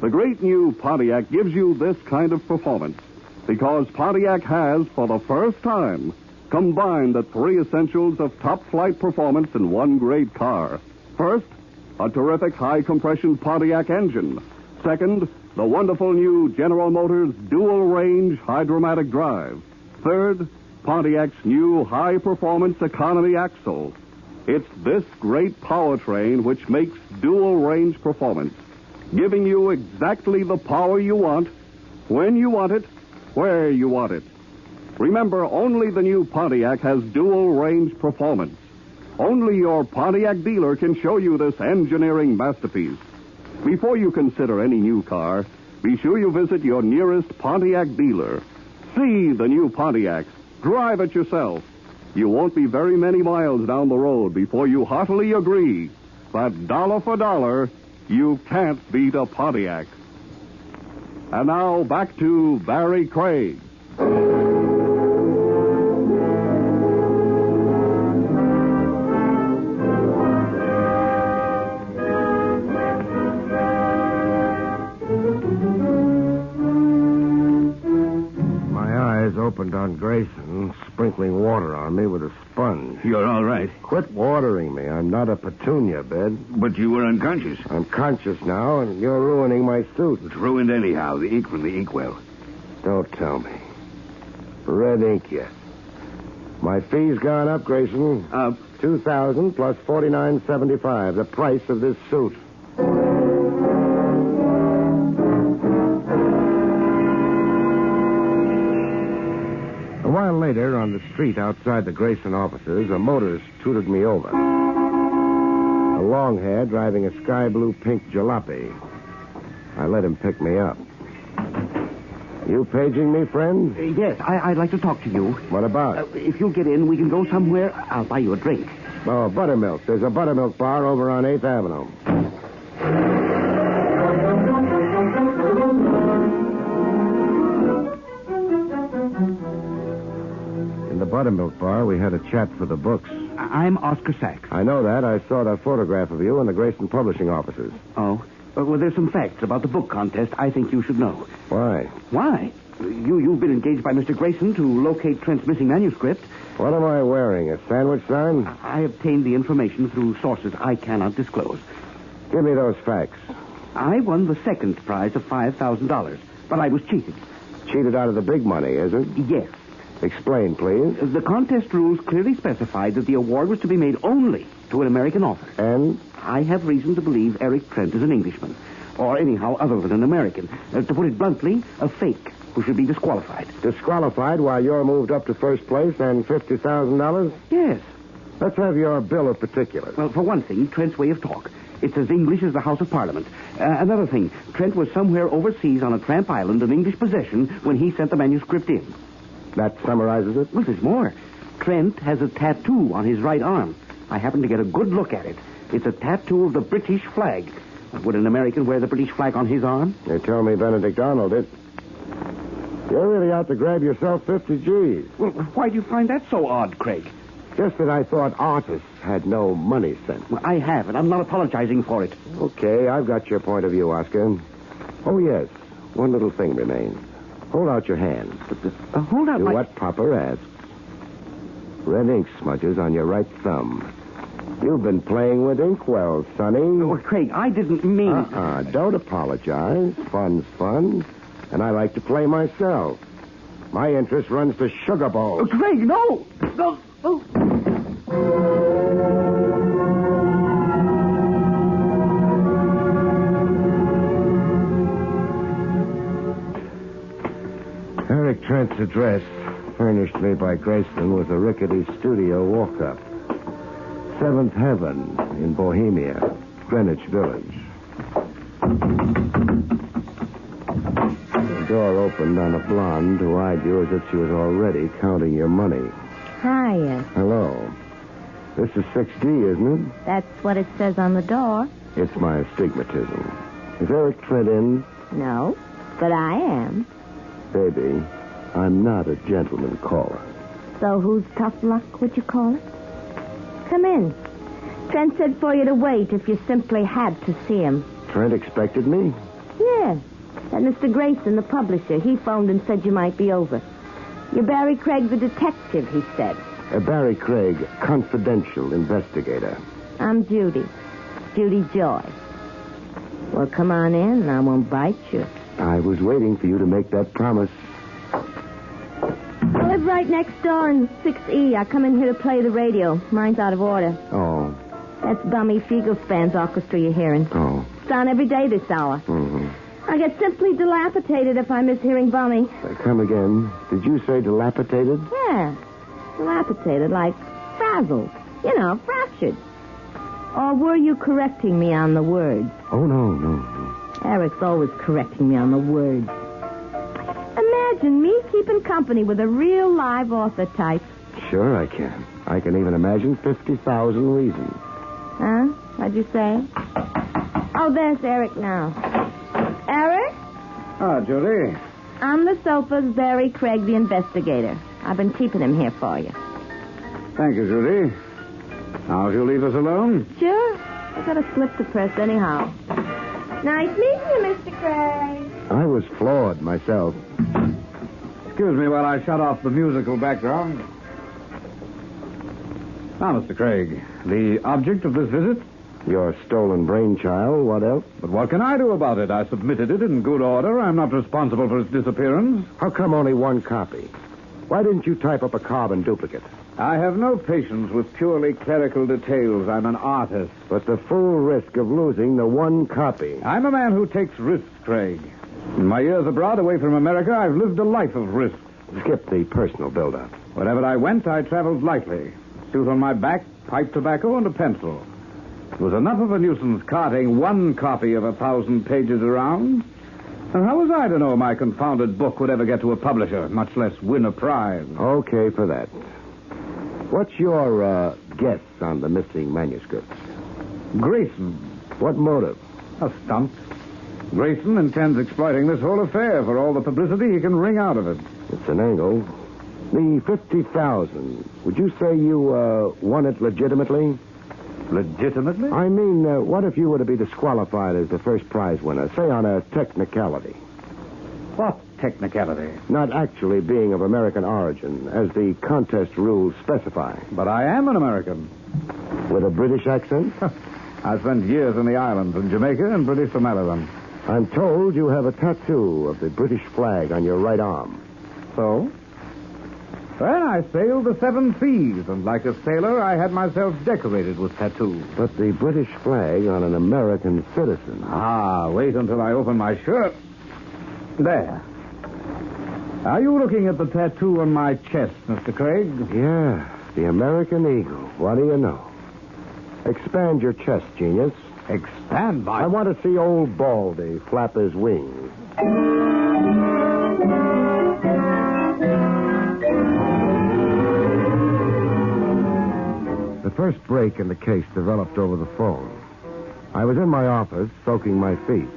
The great new Pontiac gives you this kind of performance because Pontiac has, for the first time, combined the 3 essentials of top-flight performance in one great car. First, a terrific high-compression Pontiac engine. Second, the wonderful new General Motors dual-range hydromatic drive. Third, Pontiac's new high-performance economy axle. It's this great powertrain which makes dual-range performance, giving you exactly the power you want, when you want it, where you want it. Remember, only the new Pontiac has dual-range performance. Only your Pontiac dealer can show you this engineering masterpiece. Before you consider any new car, be sure you visit your nearest Pontiac dealer. See the new Pontiac. Drive it yourself. You won't be very many miles down the road before you heartily agree that dollar for dollar, you can't beat a Pontiac. And now back to Barry Craig. Opened on Grayson, sprinkling water on me with a sponge. You're all right. Quit watering me. I'm not a petunia bed. But you were unconscious. I'm conscious now, and you're ruining my suit. It's ruined anyhow, the ink from the inkwell. Don't tell me. Red ink yet. My fee's gone up, Grayson. Up? $2,000 plus $49.75, the price of this suit. A while later, on the street outside the Grayson offices, a motorist tooted me over. A long-hair driving a sky blue pink jalopy. I let him pick me up. You paging me, friend? Yes, I'd like to talk to you. What about? If you'll get in, we can go somewhere. I'll buy you a drink. Oh, buttermilk. There's a buttermilk bar over on 8th Avenue. In the buttermilk bar, we had a chat for the books. I'm Oscar Sachs. I know that. I saw that photograph of you in the Grayson Publishing offices. Oh? Well, there's some facts about the book contest I think you should know. Why? Why? You've been engaged by Mr. Grayson to locate Trent's missing manuscript. What am I wearing, a sandwich sign? I obtained the information through sources I cannot disclose. Give me those facts. I won the second prize of $5,000, but I was cheated. Cheated out of the big money, is it? Yes. Explain, please. The contest rules clearly specified that the award was to be made only to an American author. And? I have reason to believe Eric Trent is an Englishman. Or anyhow other than an American. To put it bluntly, a fake who should be disqualified. Disqualified while you're moved up to first place and $50,000? Yes. Let's have your bill of particulars. Well, for one thing, Trent's way of talk. It's as English as the House of Parliament. Another thing, Trent was somewhere overseas on a tramp island, an English possession, when he sent the manuscript in. That summarizes it? Well, there's more. Trent has a tattoo on his right arm. I happened to get a good look at it. It's a tattoo of the British flag. Would an American wear the British flag on his arm? They tell me Benedict Arnold did. You're really out to grab yourself 50 G's. Well, why do you find that so odd, Craig? Just that I thought artists had no money sense. Well, I have, and I'm not apologizing for it. Okay, I've got your point of view, Oscar. Oh, yes. One little thing remains. Hold out your hand. Hold out Do my... what Papa asks. Red ink smudges on your right thumb. You've been playing with inkwells, Sonny. Oh, Craig, I didn't mean... Don't apologize. Fun's fun. And I like to play myself. My interest runs to sugar bowls. Oh, Craig, no! No! Oh. Eric Trent's address, furnished me by Grayson, was a rickety studio walk-up. 7th Heaven in Bohemia, Greenwich Village. The door opened on a blonde who eyed you as if she was already counting your money. Hiya. Hello. This is 6D, isn't it? That's what it says on the door. It's my astigmatism. Is Eric Trent in? No, but I am. Baby, I'm not a gentleman caller. So who's tough luck, would you call it? Come in. Trent said for you to wait if you simply had to see him. Trent expected me? Yeah. That Mr. Grayson, the publisher, he phoned and said you might be over. You're Barry Craig, the detective, he said. Barry Craig, confidential investigator. I'm Judy. Judy Joy. Well, come on in. I won't bite you. I was waiting for you to make that promise. I live right next door in 6E. I come in here to play the radio. Mine's out of order. Oh. That's Bummy Fiegelspann's orchestra you're hearing. Oh. It's on every day this hour. Mm-hmm. I get simply dilapidated if I miss hearing Bummy. Come again. Did you say dilapidated? Yeah. Dilapidated, like frazzled. You know, fractured. Or were you correcting me on the words? Oh, no. Eric's always correcting me on the words. Imagine me keeping company with a real live author type. Sure I can. I can even imagine 50,000 reasons. Huh? What'd you say? Oh, there's Eric now. Eric? Judy. On the sofa's Barry Craig, the investigator. I've been keeping him here for you. Thank you, Judy. Now, if you'll leave us alone. Sure. I got a slip to press anyhow. Nice meeting you, Mr. Craig. I was floored myself. Excuse me while I shut off the musical background. Now, Mr. Craig, the object of this visit? Your stolen brainchild. What else? But what can I do about it? I submitted it in good order. I'm not responsible for its disappearance. How come only one copy? Why didn't you type up a carbon duplicate? I have no patience with purely clerical details. I'm an artist. But the full risk of losing the one copy. I'm a man who takes risks, Craig. In my years abroad, away from America, I've lived a life of risks. Skip the personal build-up. Wherever I went, I traveled lightly. Suit on my back, pipe tobacco, and a pencil. It was enough of a nuisance carting one copy of 1,000 pages around. And how was I to know my confounded book would ever get to a publisher, much less win a prize? Okay for that. What's your guess on the missing manuscripts? Grayson. What motive? A stunt. Grayson intends exploiting this whole affair for all the publicity he can wring out of it. It's an angle. The $50,000. Would you say you won it legitimately? Legitimately? I mean, what if you were to be disqualified as the first prize winner, say on a technicality? What technicality? Not actually being of American origin, as the contest rules specify. But I am an American. With a British accent? I spent years in the islands, in Jamaica and British Somaliland. I'm told you have a tattoo of the British flag on your right arm. So? Well, I sailed the 7 seas, and like a sailor, I had myself decorated with tattoos. But the British flag on an American citizen. Ah, wait until I open my shirt. There. Are you looking at the tattoo on my chest, Mr. Craig? Yeah, the American eagle. What do you know? Expand your chest, genius. Expand? I want to see old Baldy flap his wings. The first break in the case developed over the phone. I was in my office, soaking my feet.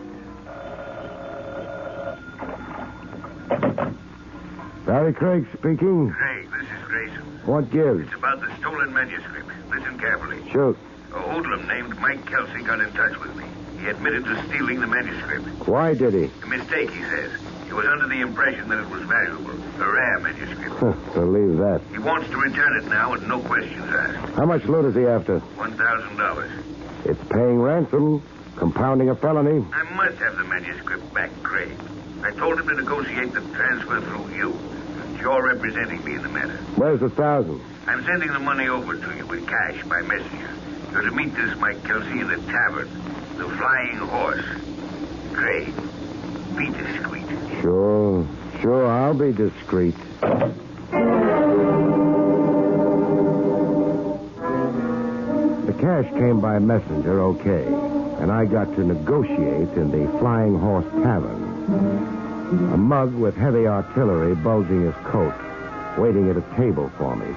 Barry Craig speaking. Craig, this is Grayson. What gives? It's about the stolen manuscript. Listen carefully. Shoot. A hoodlum named Mike Kelsey got in touch with me. He admitted to stealing the manuscript. Why did he? A mistake, he says. He was under the impression that it was valuable. A rare manuscript. Believe that. He wants to return it now with no questions asked. How much loot is he after? $1,000. It's paying ransom, compounding a felony. I must have the manuscript back, Craig. I told him to negotiate the transfer through you. You're representing me in the matter. Where's the 1,000? I'm sending the money over to you with cash by messenger. You're to meet this Mike Kelsey in the tavern, the Flying Horse. Craig, be discreet. Sure, I'll be discreet. The cash came by messenger, okay, and I got to negotiate in the Flying Horse Tavern. A mug with heavy artillery bulging his coat, waiting at a table for me.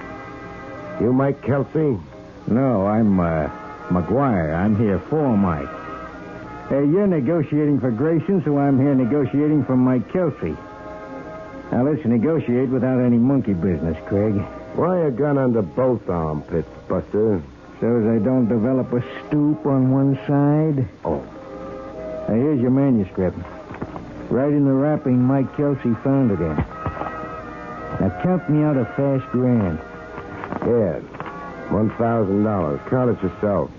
You Mike Kelsey? No, I'm, McGuire. I'm here for Mike. You're negotiating for Grayson, so I'm here negotiating for Mike Kelsey. Now, let's negotiate without any monkey business, Craig. Why a gun under both armpits, Buster? So as I don't develop a stoop on one side? Oh. Now, here's your manuscript. Right in the wrapping Mike Kelsey found it in. Now, count me out a fast grand. Yes. $1,000. Count it yourself.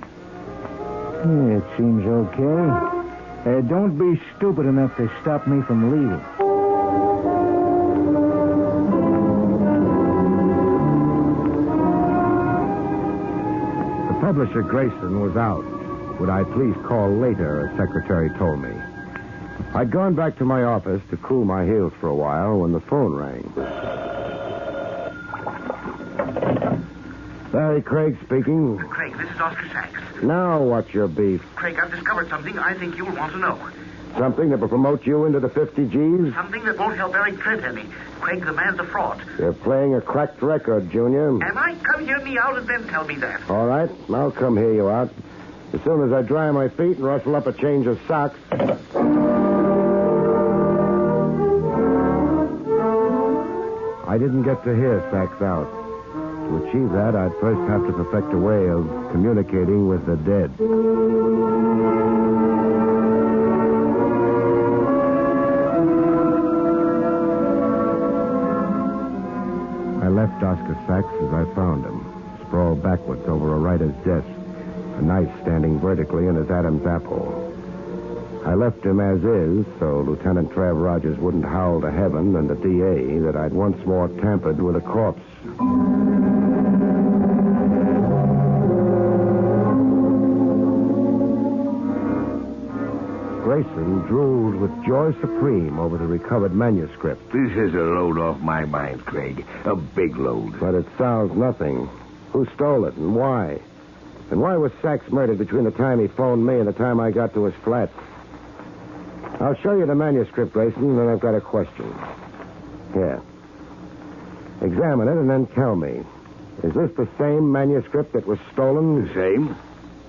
Yeah, it seems okay. Don't be stupid enough to stop me from leaving. The publisher, Grayson, was out. Would I please call later, a secretary told me. I'd gone back to my office to cool my heels for a while when the phone rang. Barry Craig speaking. Craig, this is Oscar Sachs. Now what's your beef? Craig, I've discovered something I think you'll want to know. Something that will promote you into the 50 Gs? Something that won't help Eric Trent any. Craig, the man's a fraud. You're playing a cracked record, Junior. Am I? Come hear me out and then tell me that. All right, I'll come hear you out. As soon as I dry my feet and rustle up a change of socks. I didn't get to hear Sachs out. To achieve that, I'd first have to perfect a way of communicating with the dead. I left Oscar Sachs as I found him, sprawled backwards over a writer's desk, a knife standing vertically in his Adam's apple. I left him as is, so Lieutenant Trav Rogers wouldn't howl to heaven and the DA that I'd once more tampered with a corpse. Grayson drooled with joy supreme over the recovered manuscript. This is a load off my mind, Craig. A big load. But it sounds nothing. Who stole it and why? And why was Sachs murdered between the time he phoned me and the time I got to his flat? I'll show you the manuscript, Grayson, and then I've got a question. Here. Examine it and then tell me. Is this the same manuscript that was stolen? The same?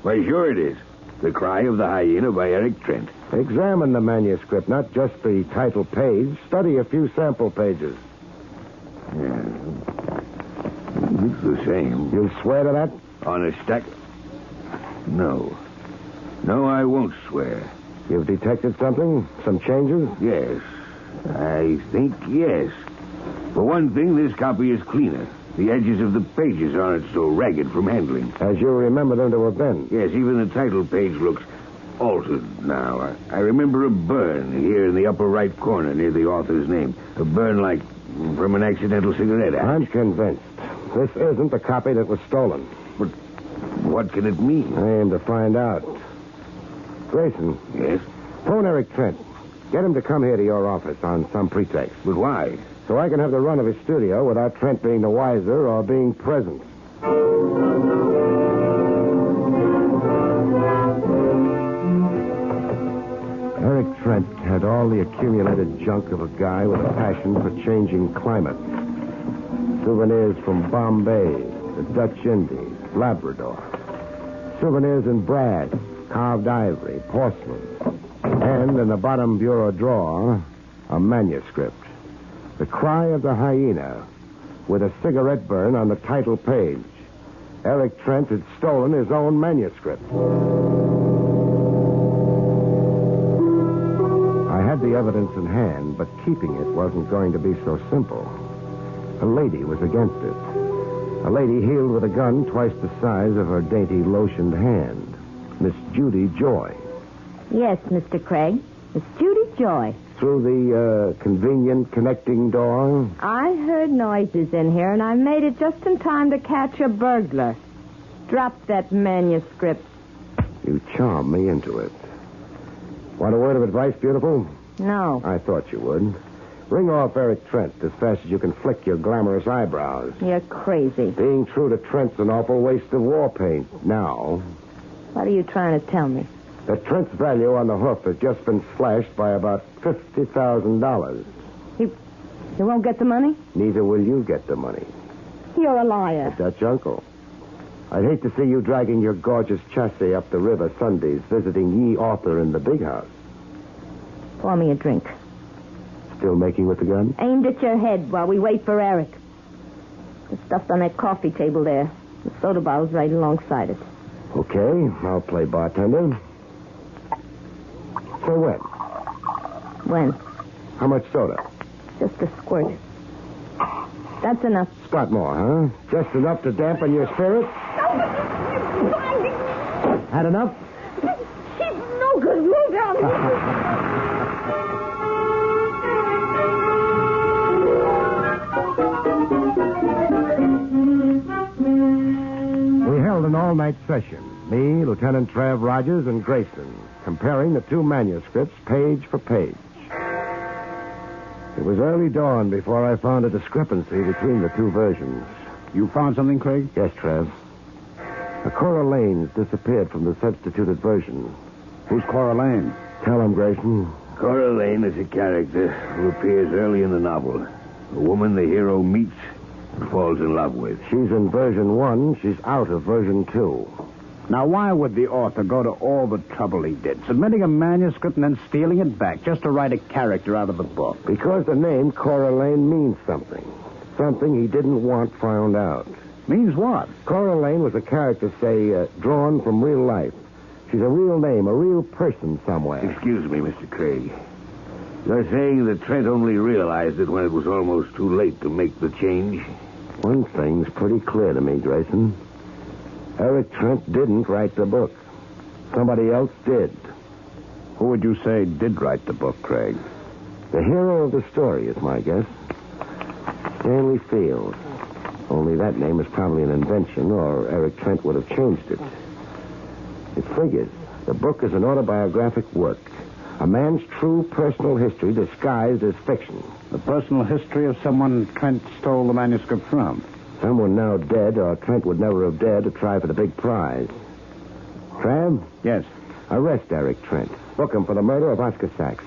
Why, sure it is. The Cry of the Hyena by Eric Trent. Examine the manuscript, not just the title page. Study a few sample pages. Yeah. It's the same. You'll swear to that? On a stack? No. No, I won't swear. You've detected something? Some changes? Yes. I think yes. For one thing, this copy is cleaner. The edges of the pages aren't so ragged from handling. As you remember them to have been? Yes, even the title page looks altered now. I remember a burn here in the upper right corner near the author's name. A burn like from an accidental cigarette ash. I'm convinced. This isn't the copy that was stolen. But what can it mean? I aim to find out. Grayson. Yes? Phone Eric Trent. Get him to come here to your office on some pretext. But why? So I can have the run of his studio without Trent being the wiser or being present. Eric Trent had all the accumulated junk of a guy with a passion for changing climates. Souvenirs from Bombay, the Dutch Indies, Labrador. Souvenirs in brass, carved ivory, porcelain. And in the bottom bureau drawer, a manuscript. The Cry of the Hyena, with a cigarette burn on the title page. Eric Trent had stolen his own manuscript. I had the evidence in hand, but keeping it wasn't going to be so simple. A lady was against it. A lady healed with a gun twice the size of her dainty lotioned hand. Miss Judy Joy. Yes, Mr. Craig. It's Judy Joy. Through the convenient connecting door? I heard noises in here, and I made it just in time to catch a burglar. Drop that manuscript. You charmed me into it. Want a word of advice, beautiful? No. I thought you would. Ring off Eric Trent as fast as you can flick your glamorous eyebrows. You're crazy. Being true to Trent's an awful waste of war paint. Now... What are you trying to tell me? That Trent's value on the hoof has just been slashed by about $50,000. You won't get the money? Neither will you get the money. You're a liar. The Dutch uncle. I'd hate to see you dragging your gorgeous chassis up the river Sundays, visiting ye author in the big house. Pour me a drink. Still making with the gun? Aimed at your head while we wait for Eric. The stuff's on that coffee table there. The soda bottle's right alongside it. Okay, I'll play bartender. So when? When? How much soda? Just a squirt. That's enough. Spot more, huh? Just enough to dampen your spirit? Had enough? She's no good. Move down. We held an all-night session. Me, Lieutenant Trav Rogers, and Grayson, comparing the two manuscripts page for page. It was early dawn before I found a discrepancy between the two versions. You found something, Craig? Yes, Trav. Cora Lane's disappeared from the substituted version. Who's Cora Lane? Tell him, Grayson. Cora Lane is a character who appears early in the novel. A woman the hero meets and falls in love with. She's in version 1. She's out of version 2. Now, why would the author go to all the trouble he did, submitting a manuscript and then stealing it back just to write a character out of the book? Because the name Cora Lane means something. Something he didn't want found out. Means what? Cora Lane was a character, say, drawn from real life. She's a real name, a real person somewhere. Excuse me, Mr. Craig. You're saying that Trent only realized it when it was almost too late to make the change? One thing's pretty clear to me, Grayson. Eric Trent didn't write the book. Somebody else did. Who would you say did write the book, Craig? The hero of the story is my guess. Stanley Field. Only that name is probably an invention, or Eric Trent would have changed it. It figures. The book is an autobiographic work. A man's true personal history disguised as fiction. The personal history of someone Trent stole the manuscript from. Someone now dead, or Trent would never have dared to try for the big prize. Trav? Yes. Arrest Eric Trent. Book him for the murder of Oscar Sachs.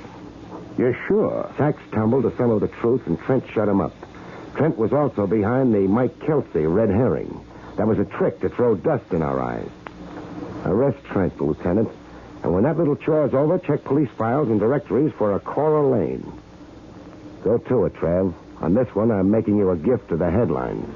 You're sure? Sachs tumbled to some of the truth, and Trent shut him up. Trent was also behind the Mike Kelsey red herring. That was a trick to throw dust in our eyes. Arrest Trent, Lieutenant. And when that little chore's over, check police files and directories for a Cora Lane. Go to it, Trav. On this one, I'm making you a gift of the headlines.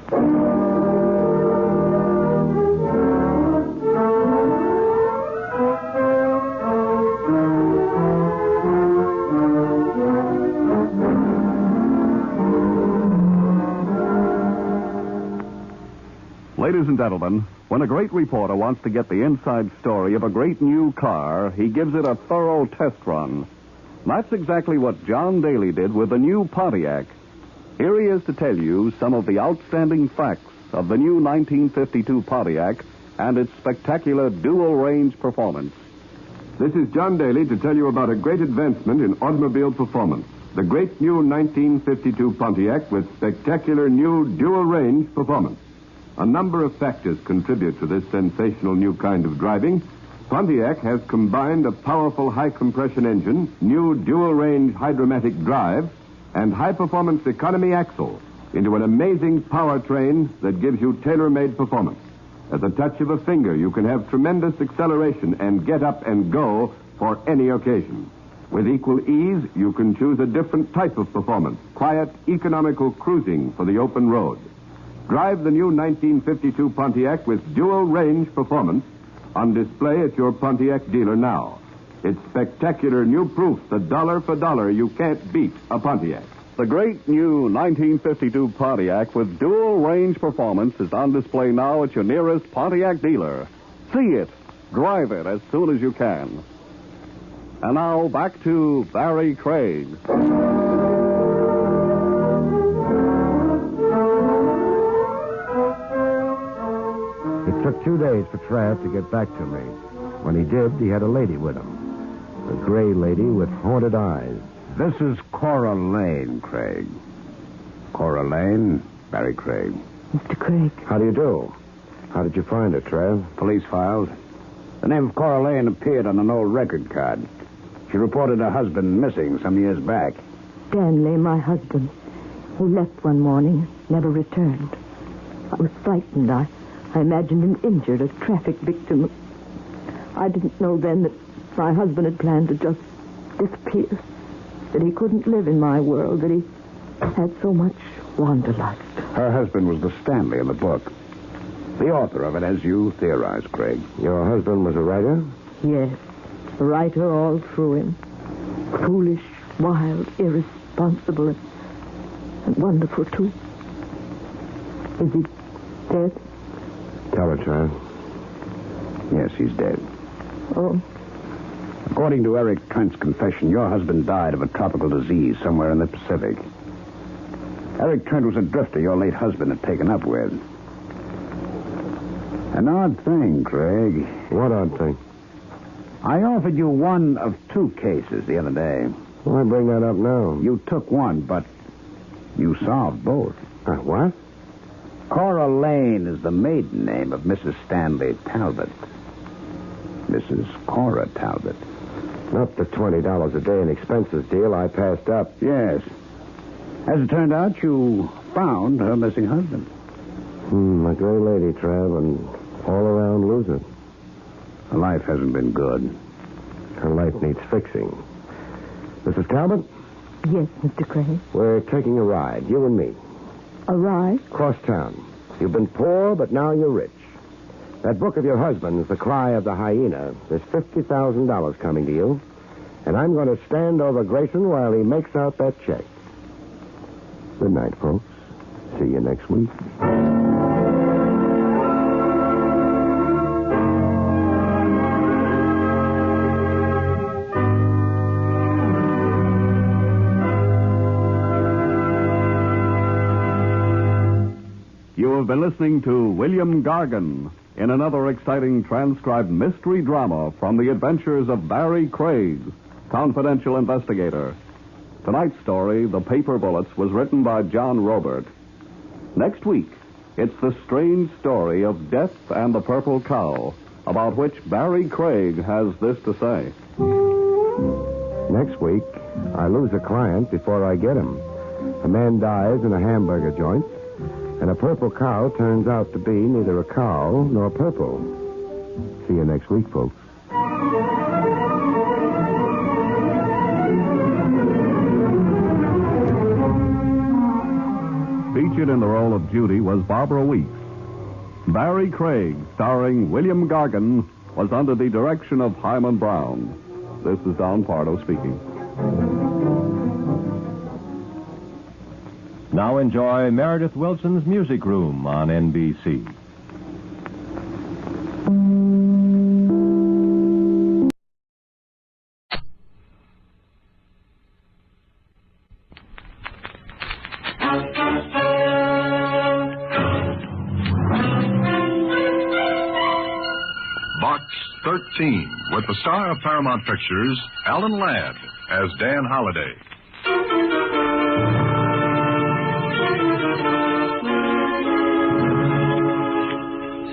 Ladies and gentlemen, when a great reporter wants to get the inside story of a great new car, he gives it a thorough test run. That's exactly what John Daly did with the new Pontiac. Here he is to tell you some of the outstanding facts of the new 1952 Pontiac and its spectacular dual-range performance. This is John Daly to tell you about a great advancement in automobile performance. The great new 1952 Pontiac with spectacular new dual-range performance. A number of factors contribute to this sensational new kind of driving. Pontiac has combined a powerful high-compression engine, new dual-range hydromatic drive, and high-performance economy axle into an amazing powertrain that gives you tailor-made performance. At the touch of a finger, you can have tremendous acceleration and get up and go for any occasion. With equal ease, you can choose a different type of performance, quiet, economical cruising for the open road. Drive the new 1952 Pontiac with dual-range performance on display at your Pontiac dealer now. It's spectacular new proof that dollar for dollar you can't beat a Pontiac. The great new 1952 Pontiac with dual-range performance is on display now at your nearest Pontiac dealer. See it. Drive it as soon as you can. And now back to Barry Craig. It took 2 days for Trav to get back to me. When he did, he had a lady with him. A gray lady with haunted eyes. This is Cora Lane, Craig. Cora Lane, Barry Craig. Mr. Craig. How do you do? How did you find her, Trav? Police files. The name of Cora Lane appeared on an old record card. She reported her husband missing some years back. Stanley, my husband. He left one morning, never returned. I was frightened. I imagined him injured, a traffic victim. I didn't know then that my husband had planned to just disappear. That he couldn't live in my world, that he had so much wanderlust. Her husband was the Stanley in the book. The author of it, as you theorized, Craig. Your husband was a writer? Yes, a writer all through him. Foolish, wild, irresponsible, and wonderful, too. Is he dead? Tell her, Trav. Yes, he's dead. Oh. According to Eric Trent's confession, your husband died of a tropical disease somewhere in the Pacific. Eric Trent was a drifter your late husband had taken up with. An odd thing, Craig. What odd thing? I offered you one of 2 cases the other day. Why bring that up now? You took one, but you solved both. What? Cora Lane is the maiden name of Mrs. Stanley Talbot. Mrs. Cora Talbot. Not the $20 a day in expenses deal I passed up. Yes. As it turned out, you found her missing husband. A gray lady, Trav, and all-around loser. Her life hasn't been good. Her life needs fixing. Mrs. Talbot? Yes, Mr. Craig. We're taking a ride, you and me. A ride? Cross town. You've been poor, but now you're rich. That book of your husband's, The Cry of the Hyena, there's $50,000 coming to you. And I'm going to stand over Grayson while he makes out that check. Good night, folks. See you next week. You have been listening to William Gargan in another exciting transcribed mystery drama from the adventures of Barry Craig, confidential investigator. Tonight's story, The Paper Bullets, was written by John Robert. Next week, it's the strange story of Death and the Purple Cow, about which Barry Craig has this to say. Next week, I lose a client before I get him. A man dies in a hamburger joint, and a purple cow turns out to be neither a cow nor purple. See you next week, folks. Featured in the role of Judy was Barbara Weeks. Barry Craig, starring William Gargan, was under the direction of Hyman Brown. This is Don Pardo speaking. Now enjoy Meredith Wilson's Music Room on NBC. Box 13, with the star of Paramount Pictures, Alan Ladd, as Dan Holliday.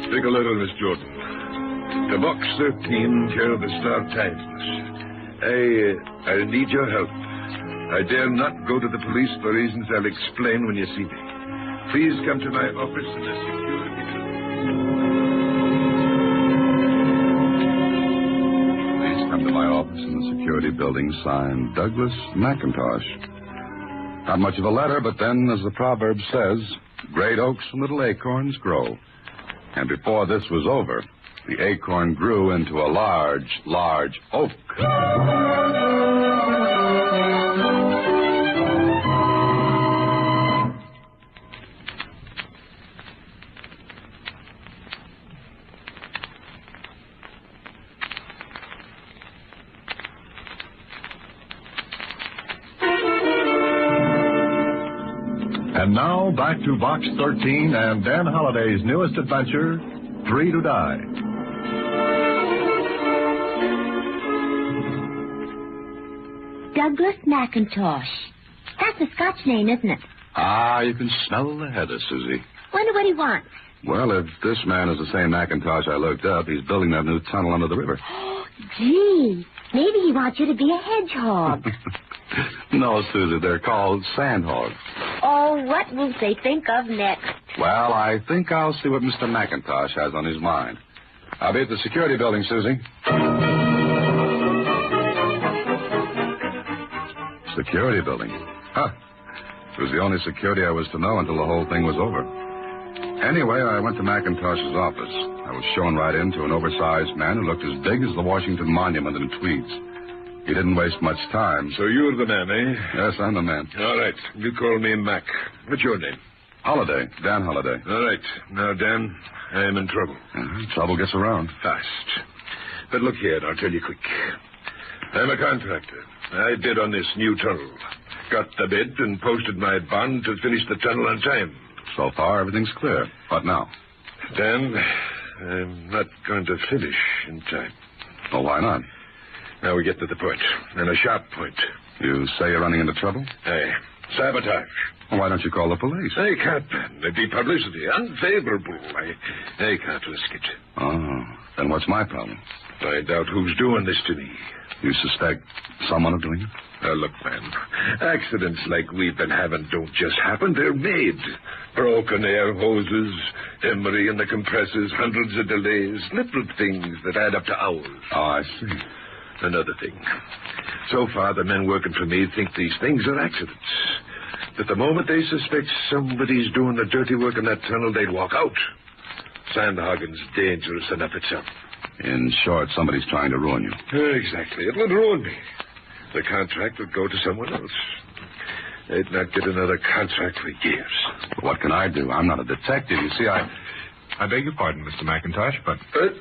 Speak a little, Miss Jordan. To Box 13, care of the Star Times. I need your help. I dare not go to the police for reasons I'll explain when you see me. Please come to my office in the security building. Please come to my office in the security building, signed Douglas McIntosh. Not much of a letter, but then, as the proverb says, great oaks from little acorns grow. And before this was over, the acorn grew into a large, large oak. And now, back to Box 13 and Dan Holliday's newest adventure, Three to Die. Douglas McIntosh. That's a Scotch name, isn't it? Ah, you can smell the heather, Susie. Wonder what he wants. Well, if this man is the same McIntosh I looked up, he's building that new tunnel under the river. Gee, maybe he wants you to be a hedgehog. No, Susie, they're called sandhogs. Oh, what will they think of next? Well, I think I'll see what Mr. McIntosh has on his mind. I'll be at the security building, Susie. Security building? Huh. It was the only security I was to know until the whole thing was over. Anyway, I went to McIntosh's office. I was shown right into an oversized man who looked as big as the Washington Monument in tweeds. He didn't waste much time. So you're the man, eh? Yes, I'm the man. All right. You call me Mac. What's your name? Holliday. Dan Holliday. All right. Now, Dan, I'm in trouble. Trouble gets around. Fast. But look here, and I'll tell you quick. I'm a contractor. I bid on this new tunnel. Got the bid and posted my bond to finish the tunnel on time. So far, everything's clear. What now? Dan, I'm not going to finish in time. Well, why not? Now we get to the point, and a sharp point. You say you're running into trouble? Aye. Sabotage. Well, why don't you call the police? I can't, man. There'd be publicity. Unfavorable. I can't risk it. Oh, then what's my problem? Find out who's doing this to me. You suspect someone of doing it? Look, man, accidents like we've been having don't just happen. They're made. Broken air hoses, emery in the compressors, hundreds of delays, little things that add up to hours. Oh, I see. Another thing. So far, the men working for me think these things are accidents. But the moment they suspect somebody's doing the dirty work in that tunnel, they'd walk out. Sandhagen's dangerous enough itself. In short, somebody's trying to ruin you. Exactly. It would ruin me. The contract would go to someone else. They'd not get another contract for years. What can I do? I'm not a detective. You see, I beg your pardon, Mr. McIntosh, but...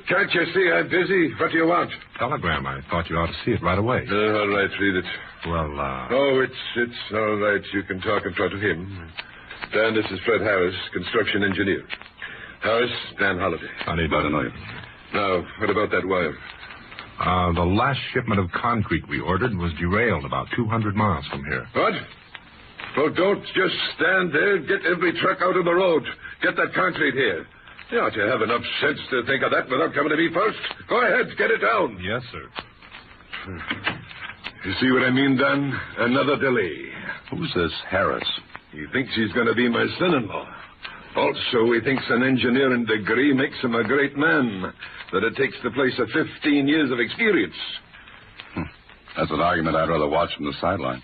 Can't you see I'm busy? What do you want? Telegram. I thought you ought to see it right away. All right, read it. Well, Oh, it's all right. You can talk in front of him. Dan, this is Fred Harris, construction engineer. Harris, Dan Holliday. I need to know you. Now, what about that wire? The last shipment of concrete we ordered was derailed about 200 miles from here. What? Well, don't just stand there. Get every truck out of the road. Get that concrete here. You ought to have enough sense to think of that without coming to me first. Go ahead, get it down. Yes, sir. You see what I mean, Don? Another delay. Who's this Harris? He thinks he's going to be my son-in-law. Also, he thinks an engineering degree makes him a great man, that it takes the place of 15 years of experience. That's an argument I'd rather watch from the sideline.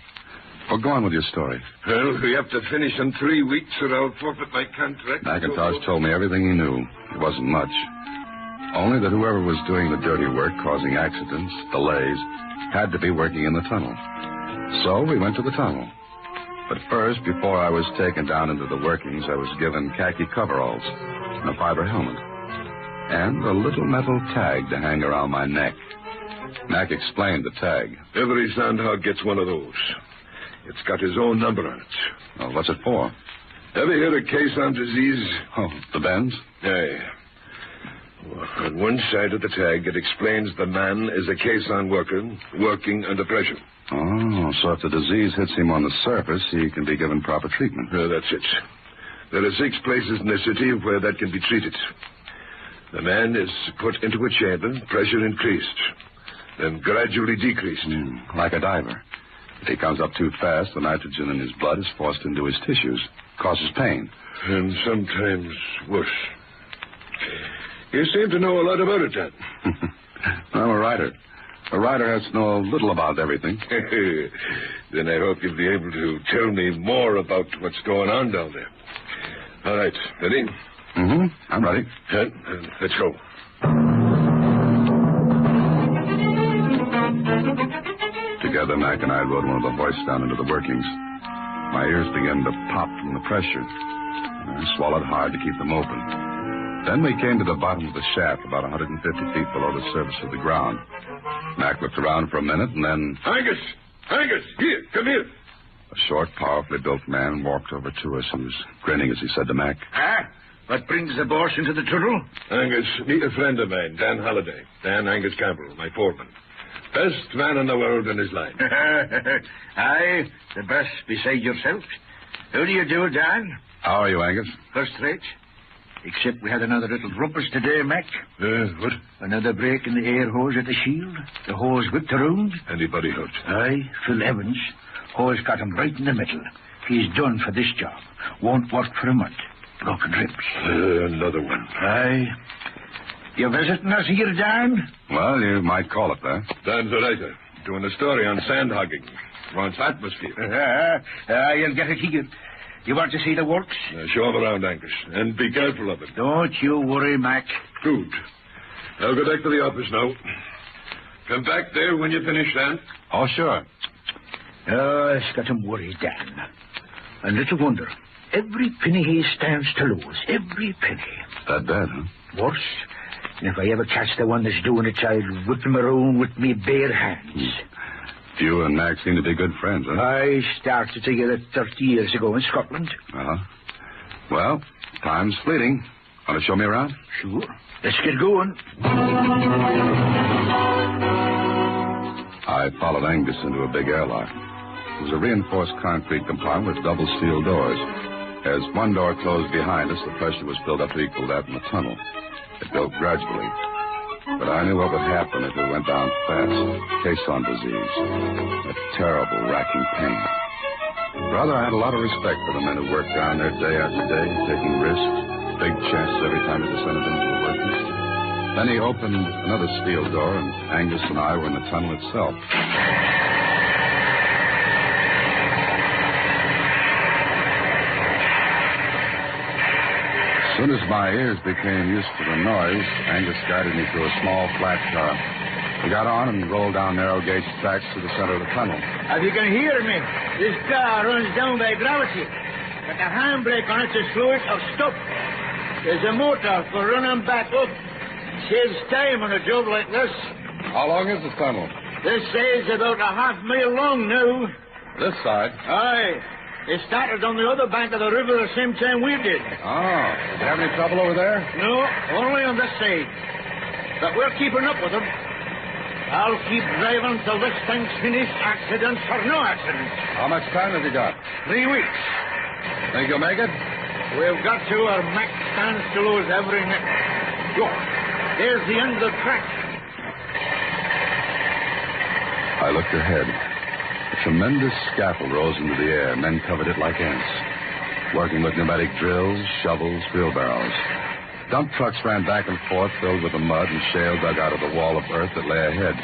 Well, go on with your story. Well, we have to finish in 3 weeks or I'll forfeit my contract. McIntosh told me everything he knew. It wasn't much. Only that whoever was doing the dirty work, causing accidents, delays, had to be working in the tunnel. So we went to the tunnel. But first, before I was taken down into the workings, I was given khaki coveralls and a fiber helmet. And a little metal tag to hang around my neck. Mac explained the tag. Every sandhog gets one of those. It's got his own number on it. Well, what's it for? Ever hear of caisson disease? Oh, the bends? Aye. Well, on one side of the tag, it explains the man is a caisson worker working under pressure. Oh, so if the disease hits him on the surface, he can be given proper treatment. That's it. There are 6 places in the city where that can be treated. The man is put into a chamber, pressure increased, then gradually decreased. Like a diver. If he comes up too fast, the nitrogen in his blood is forced into his tissues. Causes pain. And sometimes worse. You seem to know a lot about it, Dan. I'm a writer. A writer has to know a little about everything. Then I hope you'll be able to tell me more about what's going on down there. All right. Ready? Mm-hmm. I'm ready. Let's go. Together, Mac and I rode one of the hoists down into the workings. My ears began to pop from the pressure. I swallowed hard to keep them open. Then we came to the bottom of the shaft, about 150 feet below the surface of the ground. Mac looked around for a minute, and then... Angus! Angus! Here, come here. A short, powerfully built man walked over to us. He was grinning as he said to Mac. What brings the boss into the tunnel? Angus, meet a friend of mine, Dan Halliday. Dan Angus Campbell, my foreman. Best man in the world in his line. Aye, the best beside yourself. How do you do, Dan? How are you, Angus? First rate. Except we had another little rumpus today, Mac. What? Another break in the air hose at the shield. The hose whipped around. Anybody hurt? Aye, Phil Evans. Hose got him right in the middle. He's done for this job. Won't work for a month. Broken ribs. Another one. Aye. You visiting us here, Dan? Well, you might call it that. Dan's a writer. Doing a story on sand hogging. Wants atmosphere. You'll get it here. You want to see the works? Show him around, Angus. And be careful of it. Don't you worry, Mac. Good. I'll go back to the office now. Come back there when you finish, Dan. Oh, sure. It's got him worried, Dan. And little wonder. Every penny he stands to lose. Every penny. That bad, huh? Worse. And if I ever catch the one that's doing it, I'll whip him around with me bare hands. You and Mac seem to be good friends, huh? I started together 30 years ago in Scotland. Uh-huh. Well, time's fleeting. Want to show me around? Sure. Let's get going. I followed Angus into a big airlock. It was a reinforced concrete compartment with double steel doors. As one door closed behind us, the pressure was built up to equal that in the tunnel. It built gradually. But I knew what would happen if it went down fast. Caisson disease. A terrible, racking pain. Rather, I had a lot of respect for the men who worked down there day after day, taking risks, big chances every time they descended into the workings. Then he opened another steel door, and Angus and I were in the tunnel itself. As soon as my ears became used to the noise, Angus guided me through a small, flat car. We got on and rolled down narrow gauge tracks to the center of the tunnel. If you can hear me, this car runs down by gravity. But the handbrake on it to slow it or stop. There's a motor for running back up. Saves time on a job like this. How long is the tunnel? This side's about a half-mile long now. This side? Aye. They started on the other bank of the river the same time we did. Oh. Did you have any trouble over there? No, only on this side. But we're keeping up with them. I'll keep driving till this thing's finished, accidents or no accidents. How much time have you got? 3 weeks. Think you'll make it? We've got to, or Mac stands to lose every minute. Look, there's the end of the track. I looked ahead. tremendous scaffold rose into the air. Men covered it like ants, working with pneumatic drills, shovels, wheelbarrows. Dump trucks ran back and forth, filled with the mud and shale dug out of the wall of earth that lay ahead.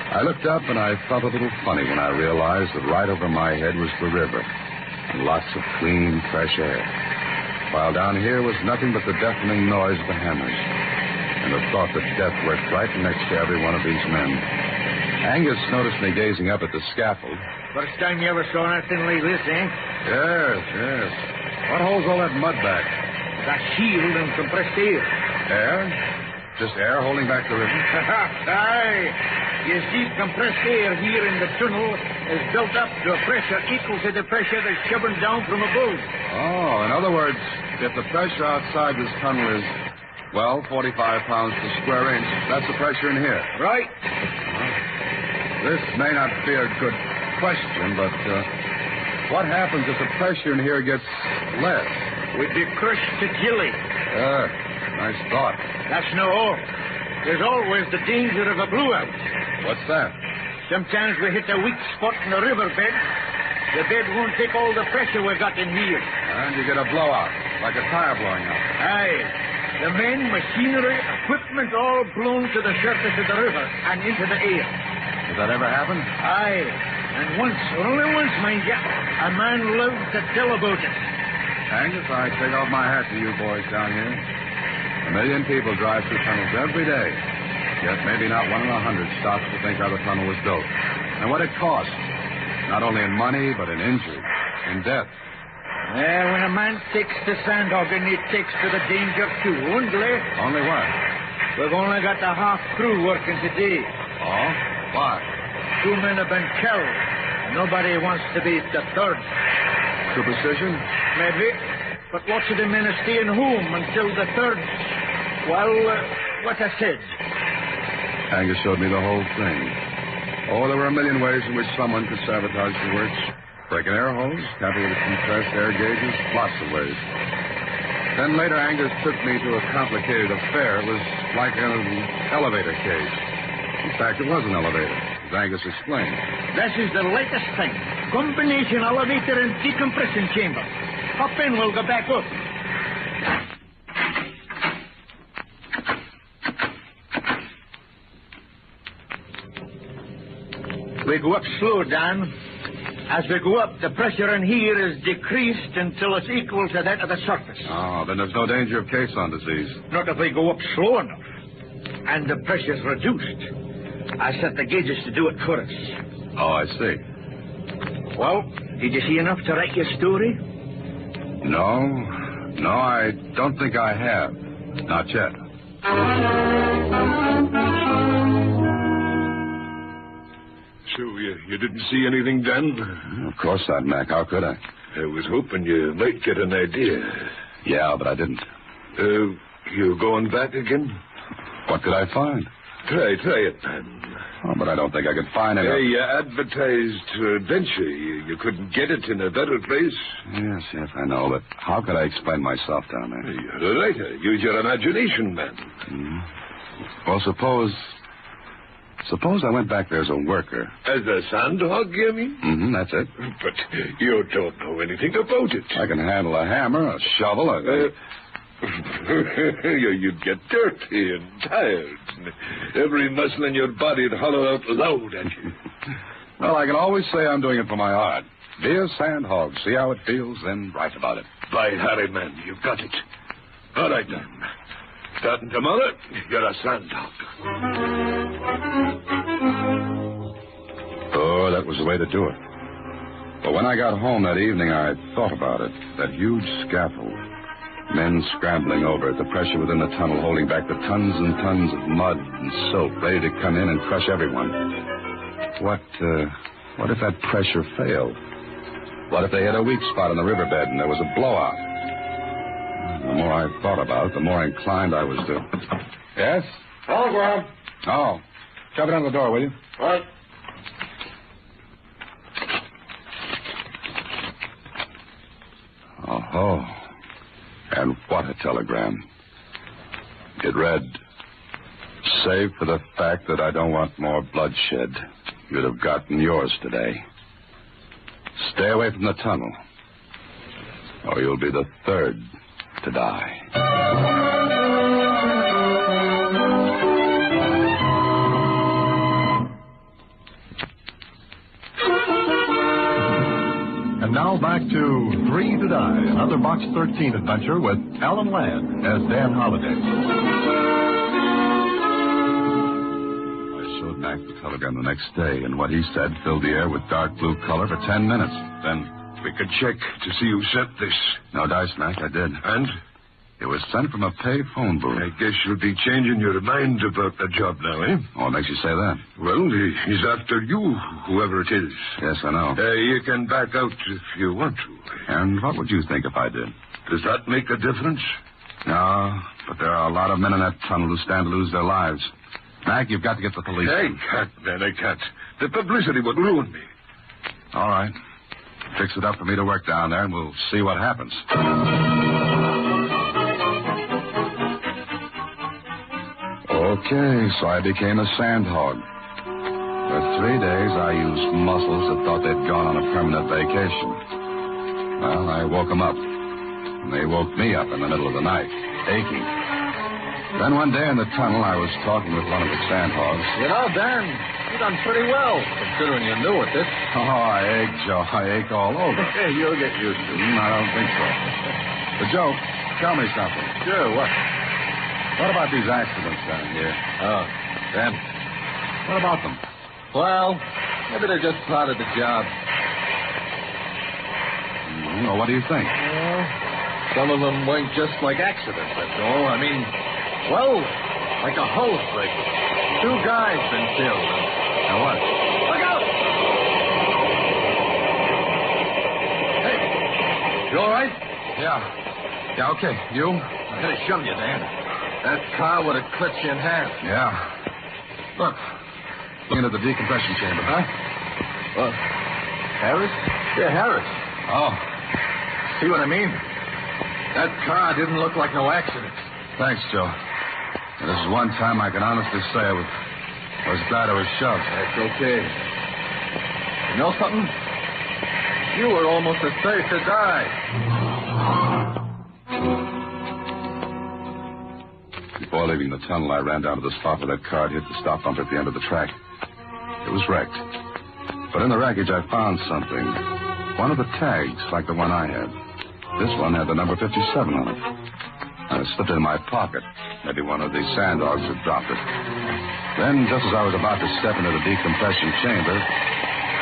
I looked up, and I felt a little funny when I realized that right over my head was the river, and lots of clean, fresh air, while down here was nothing but the deafening noise of the hammers, and the thought that death worked right next to every one of these men. Angus noticed me gazing up at the scaffold. First time you ever saw anything like this, eh? Yes. What holds all that mud back? That shield and compressed air. Air? Just air holding back the river? Aye. You see, compressed air here in the tunnel is built up to a pressure equal to the pressure that's shoving down from above. Oh, in other words, if the pressure outside this tunnel is, 45 pounds per square inch, that's the pressure in here. Right. This may not be a good question, but what happens if the pressure in here gets less? We'd be crushed to jelly. Nice thought. That's no all. There's always the danger of a blowout. What's that? Sometimes we hit a weak spot in the riverbed. The bed won't take all the pressure we got in here. And you get a blowout, like a tire blowing out. Aye. The men, machinery, equipment all blown to the surface of the river and into the air. Does that ever happen? Aye. And once, only once, mind you, a man lived to tell about it. Angus, I take off my hat to you boys down here. 1 million people drive through tunnels every day. Yet maybe not 1 in 100 stops to think how the tunnel was built. And what it cost. Not only in money, but in injury, in death. Well, when a man takes to sand hogging, he takes to the danger too, won't he? Only what? We've only got the half crew working today. Oh? Why? 2 men have been killed. Nobody wants to be the third. Superstition? Maybe. But lots of the men are staying home until the third. Well, what I said. Angus showed me the whole thing. Oh, there were a million ways in which someone could sabotage the works. Break an air hose, tamper with compressed air gauges, lots of ways. Then later, Angus took me to a complicated affair. It was like an elevator case. In fact, it was an elevator, as Angus explained. This is the latest thing. Combination elevator and decompression chamber. Hop in, we'll go back up. We go up slow, Dan. As we go up, the pressure in here is decreased until it's equal to that of the surface. Oh, then there's no danger of caisson disease. Not if we go up slow enough. And the pressure's reduced. I set the gauges to do it for us. Oh, I see. Well, did you see enough to write your story? No, I don't think I have. Not yet. So you didn't see anything, Dan? Of course not, Mac. How could I? I was hoping you might get an idea. Yeah, but I didn't. You going back again? What could I find? Try it, man. Oh, but I don't think I could find any. You advertised adventure. You couldn't get it in a better place. Yes, I know, but how could I explain myself down there? You're a writer. Use your imagination, man. Mm-hmm. Well, suppose I went back there as a worker. As a sand hog, you mean? Mm-hmm, that's it. But you don't know anything about it. I can handle a hammer, a shovel, You'd get dirty and tired. Every muscle in your body'd hollow out loud at you. Well, I can always say I'm doing it for my art. Be a sand hog, see how it feels, then write about it. By Harry, man, you've got it. All right, then. Starting tomorrow, you're a sand hog. Oh, that was the way to do it. But when I got home that evening, I thought about it. That huge scaffold. Men scrambling over it, the pressure within the tunnel holding back the tons and tons of mud and silt ready to come in and crush everyone. What if that pressure failed? What if they hit a weak spot in the riverbed and there was a blowout? The more I thought about it, the more inclined I was to... Yes? Telegram. Oh. Shove it under the door, will you? All right. Oh. And what a telegram. It read, "Save for the fact that I don't want more bloodshed, you'd have gotten yours today. Stay away from the tunnel, or you'll be the third to die. And now back to Three to Die, another Box 13 adventure with Alan Ladd as Dan Holliday. I showed Mac the telegram the next day, and what he said filled the air with dark blue color for 10 minutes. Then we could check to see who sent this. No dice, Mac, I did. And? It was sent from a pay phone booth. I guess you'll be changing your mind about the job now, eh? Oh, what makes you say that? Well, he's after you, whoever it is. Yes, I know. You can back out if you want to. And what would you think if I did? Does that make a difference? No, but there are a lot of men in that tunnel who stand to lose their lives. Mac, you've got to get the police. I can't, man, I can't. The publicity would ruin me. All right. Fix it up for me to work down there, and we'll see what happens. Okay, so I became a sandhog. For 3 days, I used muscles that thought they'd gone on a permanent vacation. Well, I woke them up. And they woke me up in the middle of the night, aching. Then one day in the tunnel, I was talking with one of the sandhogs. You know, Dan, you done pretty well, considering you're new at this. Oh, I ache, Joe. I ache all over. Hey, you'll get used to it. I don't think so. But, Joe, tell me something. Sure, what? What about these accidents down here? Oh, Dan. What about them? Well, maybe they're just part of the job. Well, what do you think? Well, some of them weren't just like accidents, that's all. I mean, well, like a hose break. 2 guys been killed. Now what? Look out! Hey, you all right? Yeah, okay. You? I'm going to shove you, Dan. That car would have clipped you in half. Yeah. Look into the decompression chamber. Huh? Harris? Yeah, Harris. Oh. See what I mean? That car didn't look like no accident. Thanks, Joe. This is one time I can honestly say I was glad I was shoved. That's okay. You know something? You were almost as safe to die. Before leaving the tunnel, I ran down to the spot where that car had hit the stop bump at the end of the track. It was wrecked. But in the wreckage, I found something. One of the tags, like the one I had. This one had the number 57 on it. I slipped it in my pocket. Maybe one of these sanddogs had dropped it. Then, just as I was about to step into the decompression chamber,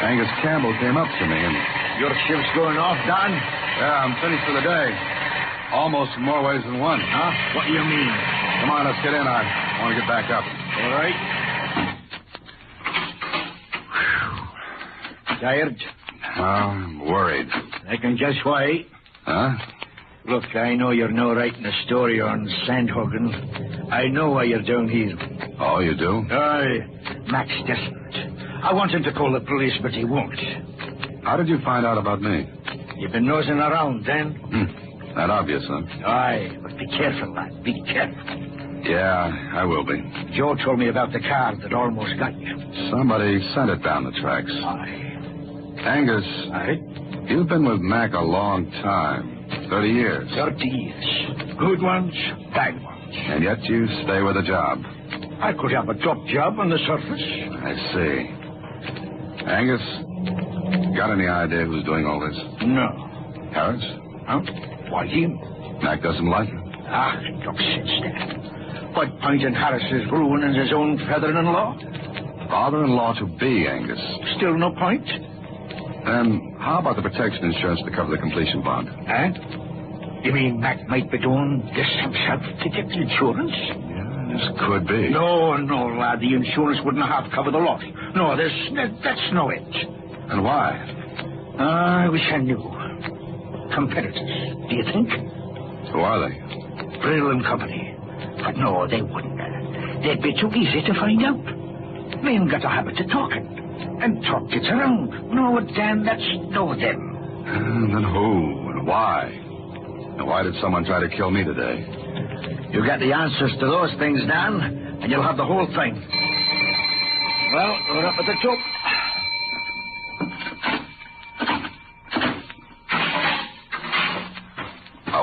Angus Campbell came up to me and... Your shift's going off, Don? Yeah, I'm finished for the day. Almost in more ways than one. Huh? What do you mean? Come on, let's get in. I want to get back up. All right. Tired? I'm worried. I can guess why. Huh? Look, I know you're no writing a story on Sandhagen. I know why you're down here. Oh, you do? Aye. Max doesn't. I want him to call the police, but he won't. How did you find out about me? You've been nosing around, then? That obvious, huh? Aye, but be careful, lad. Be careful. Yeah, I will be. Joe told me about the car that almost got you. Somebody sent it down the tracks. Aye. Angus. Aye? You've been with Mac a long time. 30 years. 30 years. Good ones, bad ones. And yet you stay with a job. I could have a top job on the surface. I see. Angus, got any idea who's doing all this? No. Harris? Huh? Why him? Mac doesn't like him. Ah, no sense there. What point in Harris is ruining his own father-in-law? Father-in-law to be, Angus. Still no point? Then how about the protection insurance to cover the completion bond? Eh? You mean Mac might be doing this himself to get the insurance? Yeah, this could be. No, lad. The insurance wouldn't have covered the loss. No, that's no it. And why? I wish I knew. Competitors, do you think? Who are they? Brill and Company. But no, they wouldn't. They'd be too easy to find out. Men got a habit of talking. And talk gets around. No, Dan, that's no them. And then who and why? And why did someone try to kill me today? You got the answers to those things, Dan, and you'll have the whole thing. Well, we're up at the top.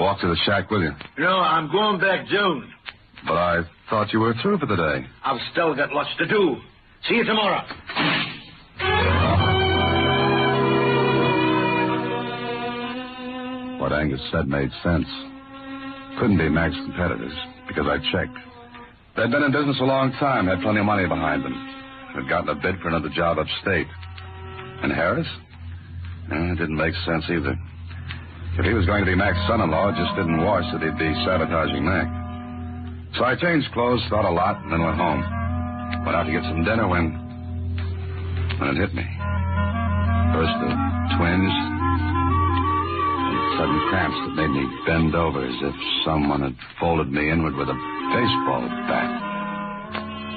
I'll walk to the shack with you. No, I'm going back June. But I thought you were through for the day. I've still got lots to do. See you tomorrow. What Angus said made sense. Couldn't be Mac's competitors, because I checked. They'd been in business a long time, had plenty of money behind them. Had gotten a bid for another job upstate. And Harris? It didn't make sense either. If he was going to be Mac's son-in-law, it just didn't wash that he'd be sabotaging Mac. So I changed clothes, thought a lot, and then went home. Went out to get some dinner when it hit me. First the twinge, and sudden cramps that made me bend over as if someone had folded me inward with a baseball bat.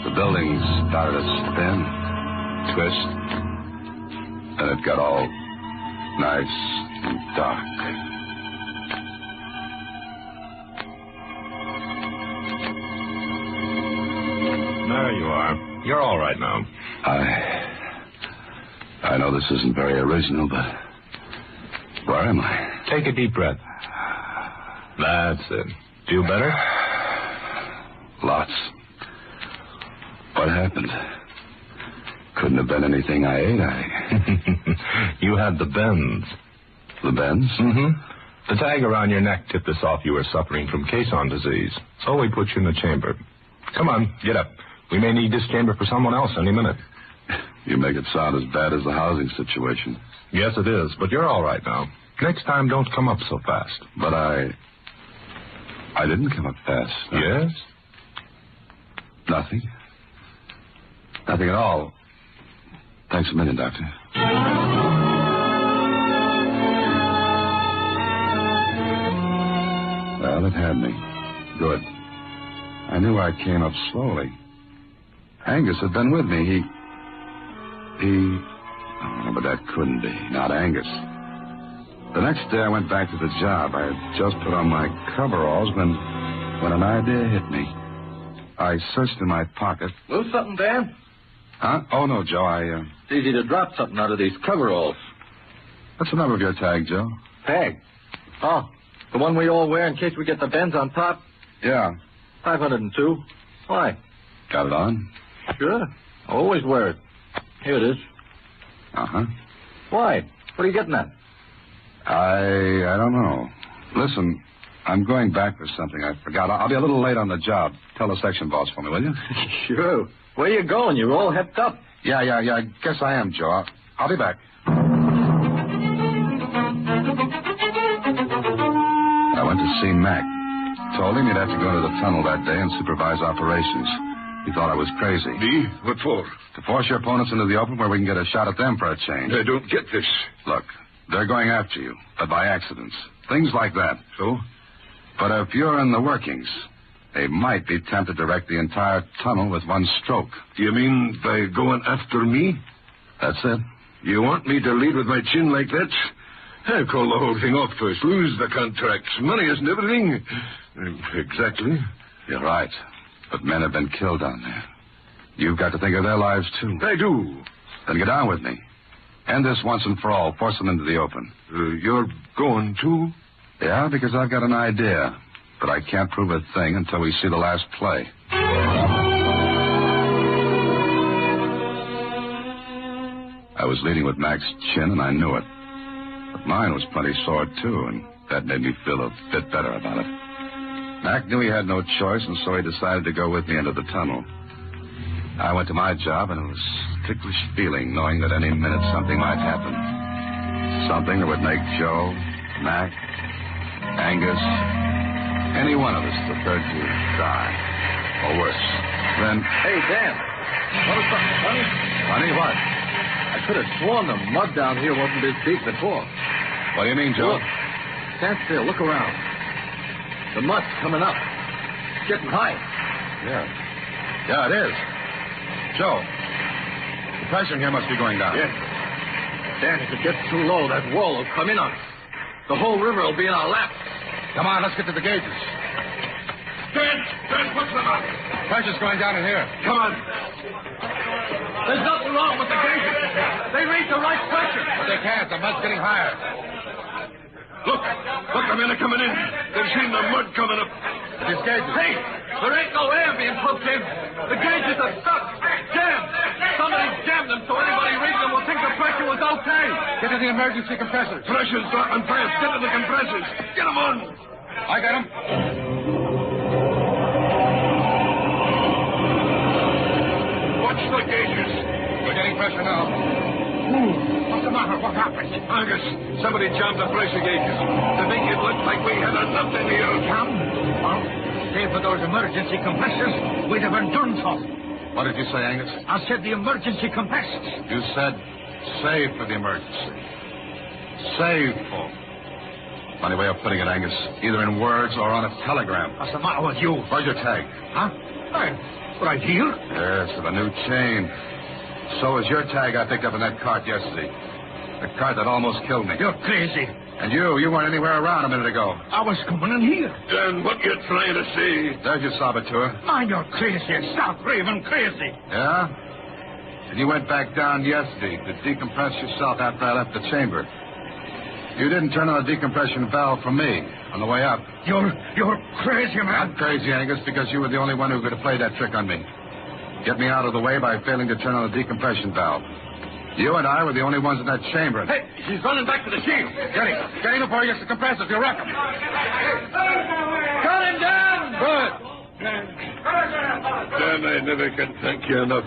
The building started to spin, twist, and it got all nice and dark. There you are. You're all right now. I know this isn't very original, but where am I? Take a deep breath. That's it. Feel better? Lots. What happened? Couldn't have been anything I ate. You had the bends. The bends? Mm-hmm. The tag around your neck tipped us off you were suffering from caisson disease. So we put you in the chamber. Come on, get up. We may need this chamber for someone else any minute. You make it sound as bad as the housing situation. Yes, it is, but you're all right now. Next time, don't come up so fast. But I didn't come up fast. Yes? Nothing. Nothing at all. Thanks a million, Doctor. Well, it had me. Good. I knew I came up slowly. Angus had been with me. Oh, but that couldn't be. Not Angus. The next day I went back to the job. I had just put on my coveralls when an idea hit me. I searched in my pocket. Lose something, Dan? Huh? Oh, no, Joe. It's easy to drop something out of these coveralls. What's the number of your tag, Joe? Tag? Oh, the one we all wear in case we get the bends on top? Yeah. 502. Why? Got it on? Sure. Always wear it. Here it is. Uh-huh. Why? What are you getting at? I don't know. Listen, I'm going back for something I forgot. I'll be a little late on the job. Tell the section boss for me, will you? Sure. Where you going? You're all hepped up. Yeah. I guess I am, Joe. I'll be back. I went to see Mac. Told him he'd have to go into the tunnel that day and supervise operations. He thought I was crazy. Me? What for? To force your opponents into the open where we can get a shot at them for a change. I don't get this. Look, they're going after you, but by accidents. Things like that. So? But if you're in the workings, they might be tempted to wreck the entire tunnel with one stroke. You mean by going after me? That's it. You want me to lead with my chin like that? I'll call the whole thing off first. Lose the contracts. Money isn't everything. Exactly. You're right. But men have been killed down there. You've got to think of their lives, too. I do. Then get on with me. End this once and for all. Force them into the open. You're going to? Yeah, because I've got an idea. But I can't prove a thing until we see the last play. I was leading with Mac's chin, and I knew it. But mine was plenty sore, too, and that made me feel a bit better about it. Mac knew he had no choice, and so he decided to go with me into the tunnel. I went to my job, and it was a ticklish feeling knowing that any minute something might happen. Something that would make Joe, Mac, Angus, any one of us prepared to die. Or worse. Then... Hey, Dan. Notice something funny? Funny what? I could have sworn the mud down here wasn't this deep before. What do you mean, Joe? Look. Stand still. Look around. The mud's coming up. It's getting high. Yeah, it is. Joe, the pressure in here must be going down. Yes. Dan, if it gets too low, that wall will come in on us. The whole river will be in our lap. Come on, let's get to the gauges. Dan, push them up. Pressure's going down in here. Come on. There's nothing wrong with the gauges. They read the right pressure. But they can't. The mud's getting higher. Look, the men are coming in. They've seen the mud coming up. These gauges. Hey, there ain't no air being pumped in. The gauges are stuck. Jammed. Somebody jammed them so anybody reading them will think the pressure was okay. Get to the emergency compressors. Pressure's dropping fast. Get to the compressors. Get them on. I got them. Watch the gauges. We're getting pressure now. What's the matter? What happened? Angus, somebody jammed the pressure gauges to make it look like we had enough in here. Jammed? Well, save for those emergency compressors, we'd have been done for. What did you say, Angus? I said the emergency compressors. You said save for the emergency. Save for. Funny way of putting it, Angus. Either in words or on a telegram. What's the matter with you? Where's your tag? Huh? Right here? Yes, with a new chain. So is your tag I picked up in that cart yesterday. The cart that almost killed me. You're crazy. And you weren't anywhere around a minute ago. I was coming in here. Then what you trying to say? There's your saboteur. Man, you're crazy. Stop raving crazy. Yeah? And you went back down yesterday to decompress yourself after I left the chamber. You didn't turn on the decompression valve for me on the way up. You're crazy, man. I'm crazy, Angus, because you were the only one who could have played that trick on me. Get me out of the way by failing to turn on the decompression valve. You and I were the only ones in that chamber. Hey, he's running back to the shield. Get him. Get him before he gets the compressors. You'll wreck him. Cut him down. Good. Dan, I never can thank you enough.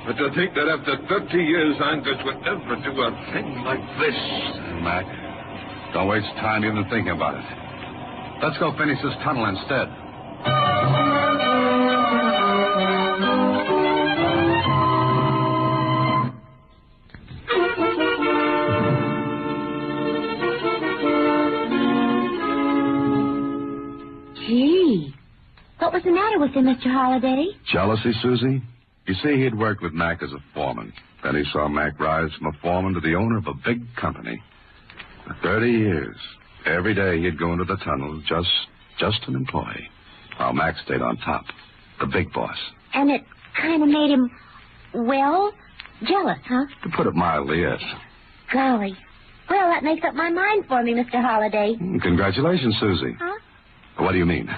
But to think that after 30 years, Angus would ever do a thing like this. Mac, don't waste time even thinking about it. Let's go finish this tunnel instead. Gee, what was the matter with him, Mr. Holliday? Jealousy, Susie? You see, he'd worked with Mac as a foreman. Then he saw Mac rise from a foreman to the owner of a big company. For 30 years, every day he'd go into the tunnel just an employee, while Mac stayed on top, the big boss. And it kind of made him, well, jealous, huh? To put it mildly, yes. Golly. Well, that makes up my mind for me, Mr. Holliday. Congratulations, Susie. Huh? What do you mean?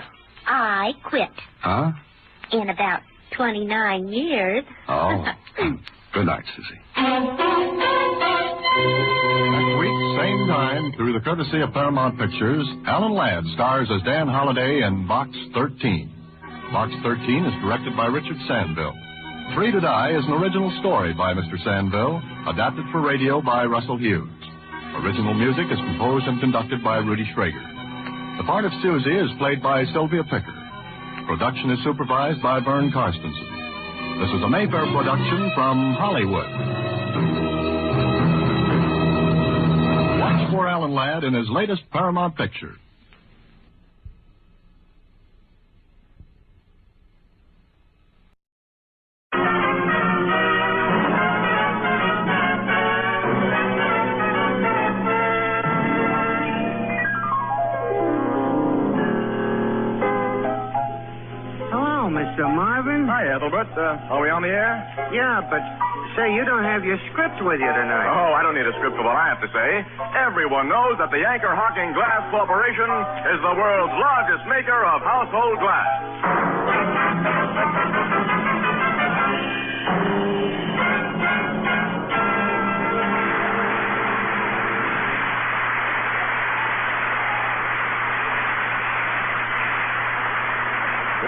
I quit. Huh? In about 29 years. Oh. Good night, Susie. Next week, same time, through the courtesy of Paramount Pictures, Alan Ladd stars as Dan Holliday in Box 13. Box 13 is directed by Richard Sandville. Free to Die is an original story by Mr. Sandville, adapted for radio by Russell Hughes. Original music is composed and conducted by Rudy Schrager. The part of Susie is played by Sylvia Picker. Production is supervised by Vern Karstensen. This is a Mayfair production from Hollywood. Watch for Alan Ladd in his latest Paramount picture. Mr. Marvin? Hi, Ethelbert. Are we on the air? Yeah, but say, you don't have your script with you tonight. Oh, I don't need a script for what I have to say. Everyone knows that the Anchor Hocking Glass Corporation is the world's largest maker of household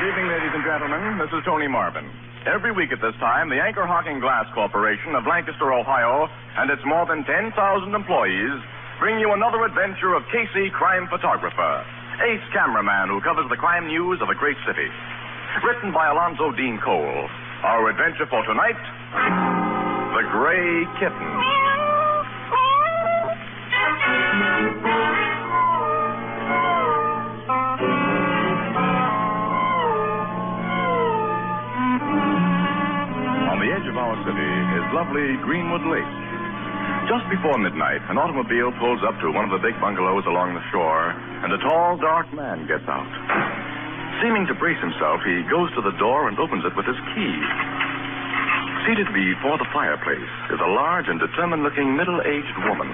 Good evening, ladies and gentlemen. This is Tony Marvin. Every week at this time, the Anchor Hocking Glass Corporation of Lancaster, Ohio, and its more than 10,000 employees bring you another adventure of Casey, crime photographer, ace cameraman who covers the crime news of a great city. Written by Alonzo Dean Cole. Our adventure for tonight, The Gray Kitten. Of our city is lovely Greenwood Lake. Just before midnight, an automobile pulls up to one of the big bungalows along the shore, and a tall, dark man gets out. Seeming to brace himself, he goes to the door and opens it with his key. Seated before the fireplace is a large and determined-looking middle-aged woman.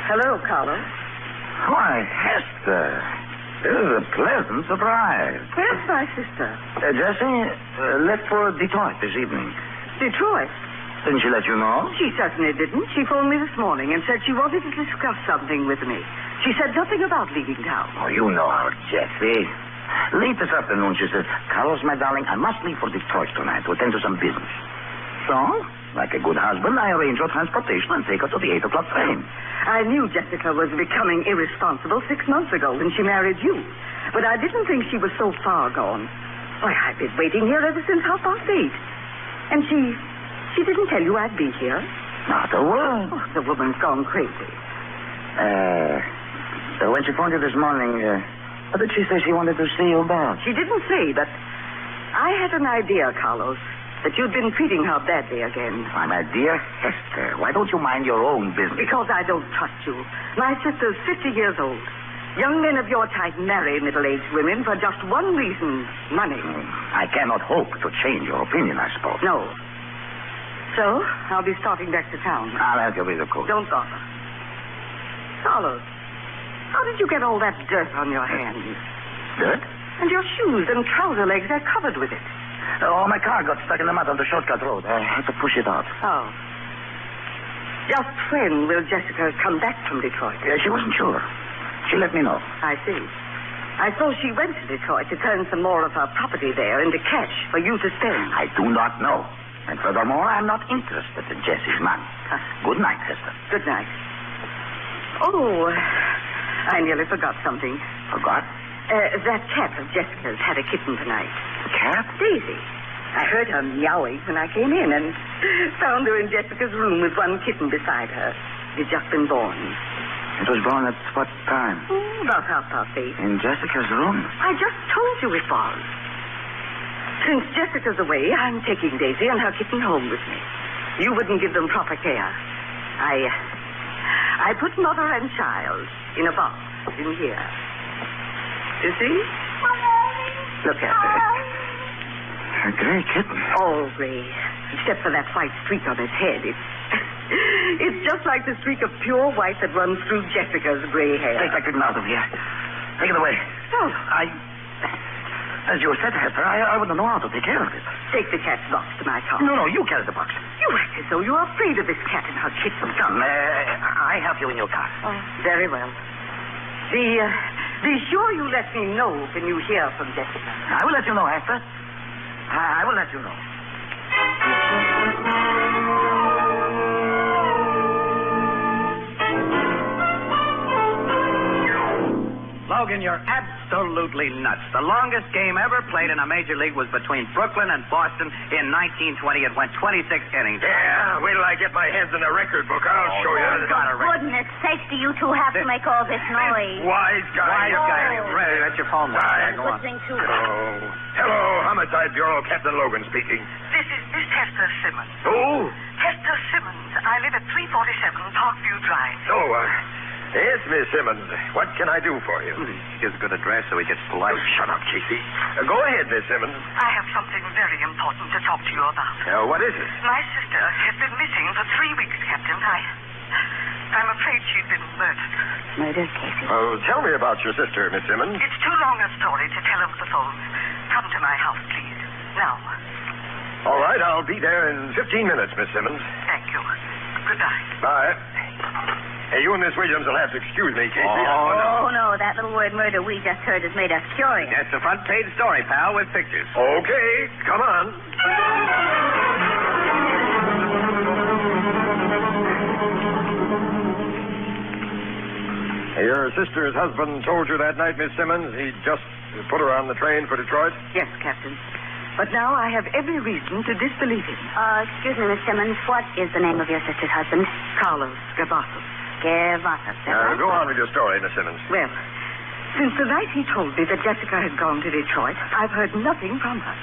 Hello, Carlos. Why, Hester. This is a pleasant surprise. Where's my sister? Jessie left for Detroit this evening. Detroit? Didn't she let you know? She certainly didn't. She phoned me this morning and said she wanted to discuss something with me. She said nothing about leaving town. Oh, you know her, Jessie. Late this afternoon, she said, Carlos, my darling, I must leave for Detroit tonight to attend to some business. So, like a good husband, I arranged her transportation and take her to the 8 o'clock train. I knew Jessica was becoming irresponsible 6 months ago when she married you. But I didn't think she was so far gone. Why, I've been waiting here ever since 8:30. And she didn't tell you I'd be here? Not a word. Oh, the woman's gone crazy. When she phoned you this morning, what did she say she wanted to see you about? She didn't say, but I had an idea, Carlos, that you'd been treating her badly again. Why, my dear Hester, why don't you mind your own business? Because I don't trust you. My sister's 50 years old. Young men of your type marry middle-aged women for just one reason, money. I cannot hope to change your opinion, I suppose. No. So, I'll be starting back to town. I'll have you with the coat. Don't bother. Carlos, how did you get all that dirt on your hands? Dirt? And your shoes and trouser legs are covered with it. Oh, my car got stuck in the mud on the shortcut road. I had to push it out. Oh. Just when will Jessica come back from Detroit? She wasn't sure. She let me know. I see. I suppose she went to Detroit to turn some more of her property there into cash for you to spend. I do not know. And furthermore, I'm not interested in Jessie's money. Good night, Hester. Good night. Oh, I nearly forgot something. Forgot? That cat of Jessica's had a kitten tonight. Cat? Daisy. I heard her meowing when I came in and found her in Jessica's room with one kitten beside her. She'd just been born. It was born at what time? About 8:30. In Jessica's room? I just told you it was. Since Jessica's away, I'm taking Daisy and her kitten home with me. You wouldn't give them proper care. I put mother and child in a box in here. You see? Look at her. A gray kitten. All gray, except for that white streak on its head. It's just like the streak of pure white that runs through Jessica's gray hair. Take that kitten out of here. Take it away. Oh. As you said, Hester, I wouldn't know how to take care of it. Take the cat's box to my car. No, you carry the box. You act as though you're afraid of this cat and her kitten. Come, I have you in your car. Oh, very well. Be sure you let me know when you hear from Jessica. I will let you know, Hester. I will let you know. Logan, you're absolutely nuts. The longest game ever played in a major league was between Brooklyn and Boston in 1920. It went 26 innings. Yeah, wait till I get my hands in the record book. I'll show you. Got a record. Goodness sakes, do you two have to make all this noise? Wise guy. Ready, that's your phone. Good thing, too. Hello, Homicide Bureau, Captain Logan speaking. This is Miss Hester Simmons. Who? Hester Simmons. I live at 347 Parkview Drive. Oh, yes, Miss Simmons. What can I do for you? He gives a good address so he gets polite. Oh, shut up, Casey. Go ahead, Miss Simmons. I have something very important to talk to you about. What is it? My sister has been missing for 3 weeks, Captain. I'm afraid she's been murdered. Murdered, Casey? Oh, tell me about your sister, Miss Simmons. It's too long a story to tell over the phone. Come to my house, please. Now. All right, I'll be there in 15 minutes, Miss Simmons. Thank you. Goodbye. Bye. Hey, you and Miss Williams will have to excuse me, Casey. Oh, no. That little word murder we just heard has made us curious. That's a front page story, pal, with pictures. Okay, come on. Your sister's husband told you that night, Miss Simmons, he just put her on the train for Detroit? Yes, Captain. But now I have every reason to disbelieve him. Excuse me, Miss Simmons. What is the name of your sister's husband? Carlos Gavassos. Go on with your story, Miss Simmons. Well, since the night he told me that Jessica had gone to Detroit, I've heard nothing from her.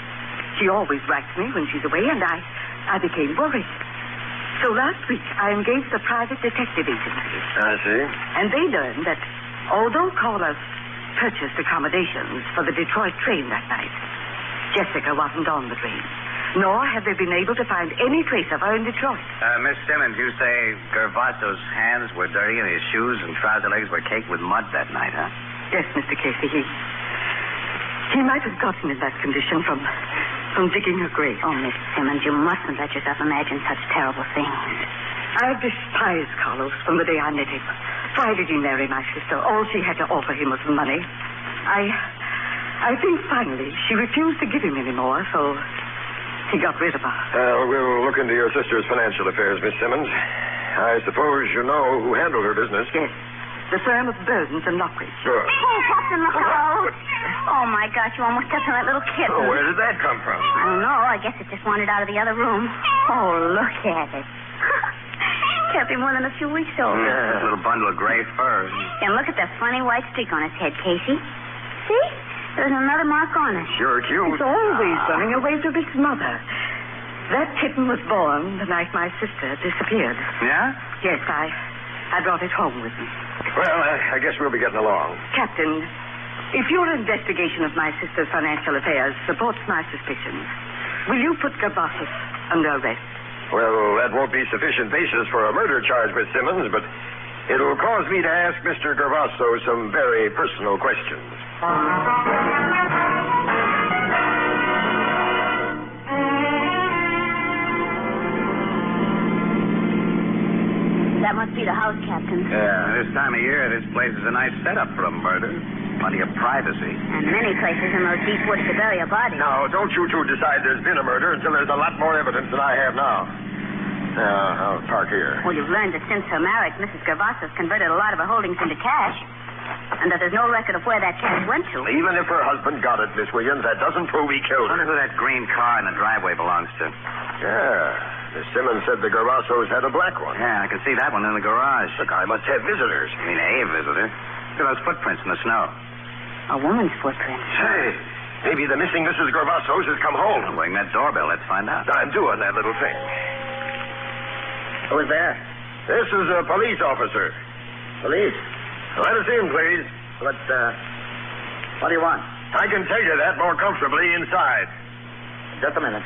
She always writes me when she's away, and I became worried. So last week, I engaged a private detective agency. I see. And they learned that although callers purchased accommodations for the Detroit train that night, Jessica wasn't on the train. Nor have they been able to find any trace of her in Detroit. Miss Simmons, you say Gervaso's hands were dirty and his shoes and trouser legs were caked with mud that night, huh? Yes, Mr. Casey. He might have gotten in that condition from digging her grave. Oh, Miss Simmons, you mustn't let yourself imagine such terrible things. I've despised Carlos from the day I met him. Why did he marry my sister? All she had to offer him was money. I think finally she refused to give him any more, so he got rid of her. We'll look into your sister's financial affairs, Miss Simmons. I suppose you know who handled her business. Yes. The firm of Burdens and Lockridge. Sure. Oh, Captain, look out. Oh, my gosh, you almost stepped on that little kitten. Oh, where did that come from? I don't know. I guess it just wandered out of the other room. Oh, look at it. Can't be more than a few weeks old. Yeah, a little bundle of gray fur. And look at that funny white streak on its head, Casey. See? There's another mark on it. Sure cute. It's always running away from its mother. That kitten was born the night my sister disappeared. Yeah? Yes, I brought it home with me. Well, I guess we'll be getting along. Captain, if your investigation of my sister's financial affairs supports my suspicions, will you put Gervasos under arrest? Well, that won't be sufficient basis for a murder charge, Miss Simmons, but it'll cause me to ask Mr. Gervaso some very personal questions. That must be the house, Captain. Yeah, this time of year, this place is a nice setup for a murder. Plenty of privacy. And many places in those deep woods to bury a body. Now, don't you two decide there's been a murder until there's a lot more evidence than I have now. I'll park here. Well, you've learned that since her marriage, Mrs. Gervasos converted a lot of her holdings into cash. And that there's no record of where that cash went to. Even if her husband got it, Miss Williams, that doesn't prove he killed her. I wonder who that green car in the driveway belongs to. Yeah. Miss Simmons said the Gervasos had a black one. Yeah, I can see that one in the garage. The guy must have visitors. I mean, a visitor. Look at those footprints in the snow. A woman's footprint. Say, maybe the missing Mrs. Gervasos has come home. Well, ring that doorbell. Let's find out. I'm doing that little thing. Who's there? This is a police officer. Police? Let us in, please. What do you want? I can tell you that more comfortably inside. Just a minute.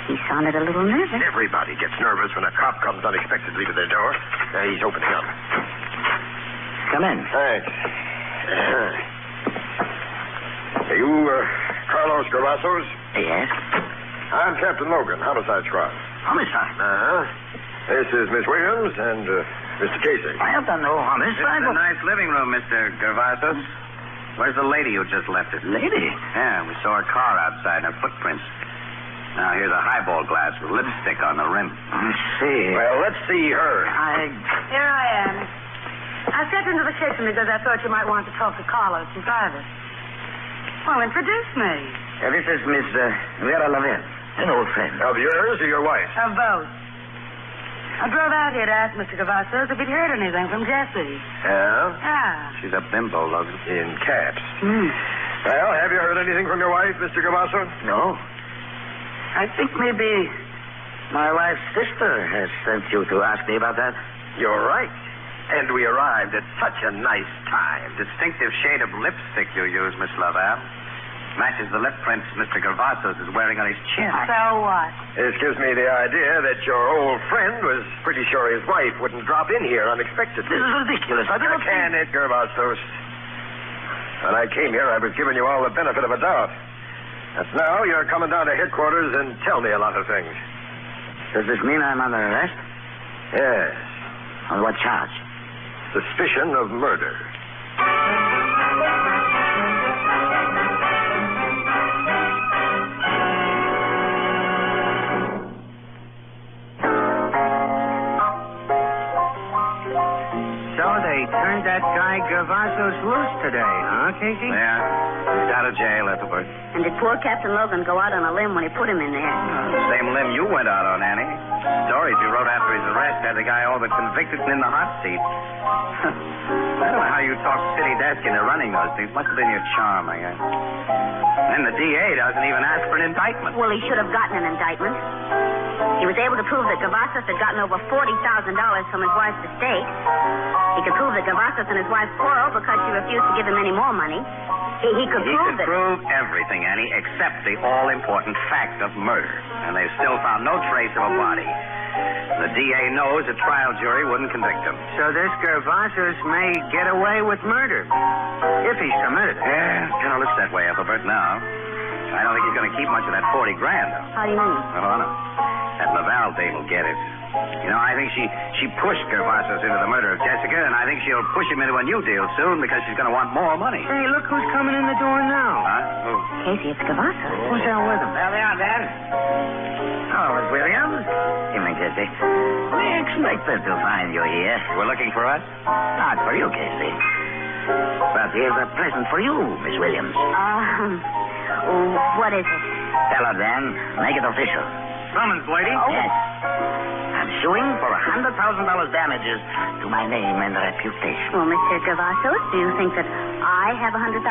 He sounded a little nervous. Everybody gets nervous when a cop comes unexpectedly to their door. He's opening up. Come in. Thanks. Are you, Carlos Gervasos? Yes. I'm Captain Logan, Homicide Squad. Homicide? This is Miss Williams and Mr. Casey. I have done no homicide. It's a nice living room, Mr. Gervasos. Where's the lady who just left it? Lady? Yeah, we saw her car outside and her footprints. Now, here's a highball glass with lipstick on the rim. I see. Well, let's see her. Here I am. I stepped into the kitchen because I thought you might want to talk to Carlos in private. Well, introduce me. This is Miss Vera Lavelle, an old friend. Of yours or your wife? Of both. I drove out here to ask Mr. Gervasos if he'd heard anything from Jessie. Yeah? Yeah. She's a bimbo, Logan. In caps. Well, have you heard anything from your wife, Mr. Gervaso? No. I think maybe my wife's sister has sent you to ask me about that. You're right. And we arrived at such a nice time. Distinctive shade of lipstick you use, Miss Lavelle. Matches the lip prints Mr. Gervasos is wearing on his chin. So what? This gives me the idea that your old friend was pretty sure his wife wouldn't drop in here unexpectedly. This is ridiculous. I never can it, Gervasos. When I came here, I was giving you all the benefit of a doubt. But now you're coming down to headquarters and tell me a lot of things. Does this mean I'm under arrest? Yes. On what charge? Suspicion of murder. So they turned that guy Gervasos loose today, huh, Casey? Yeah. He's out of jail, Ethelbert. And did poor Captain Logan go out on a limb when he put him in there? Same limb you went out on, Annie. Stories you wrote after his arrest had the guy all but convicted and in the hot seat. I don't know how you talked City Desk into running those things. Must have been your charm, I guess. And the DA doesn't even ask for an indictment. Well, he should have gotten an indictment. He was able to prove that Gervasos had gotten over $40,000 from his wife's estate. He could prove that Gervasos and his wife quarreled because she refused to give him any more money. He could He prove could it. prove everything, Annie, except the all-important fact of murder. And they've still found no trace of a body. The DA knows a trial jury wouldn't convict him. So this Gervasos may get away with murder. If he's committed it. Yeah, looks that way, Ethelbert, now. I don't think he's going to keep much of that 40 grand, though. How do you mean? Oh, no. That Laval dame will get it. You know, I think she pushed Gervasos into the murder of Jessica, and I think she'll push him into a new deal soon because she's going to want more money. Hey, look who's coming in the door now. Huh? Who? Casey, it's Gervasos. Who's out with him? There they are, Dan. Hello, Miss Williams. Evening, Casey. We expected to find you here. You were looking for us? Not for you, Casey. But here's a present for you, Miss Williams. What is it? Tell her, Dan. Make it official. Summons, lady. Oh. Yes. I'm suing for $100,000 damages to my name and reputation. Well, Mr. Gervasos, do you think that I have $100,000?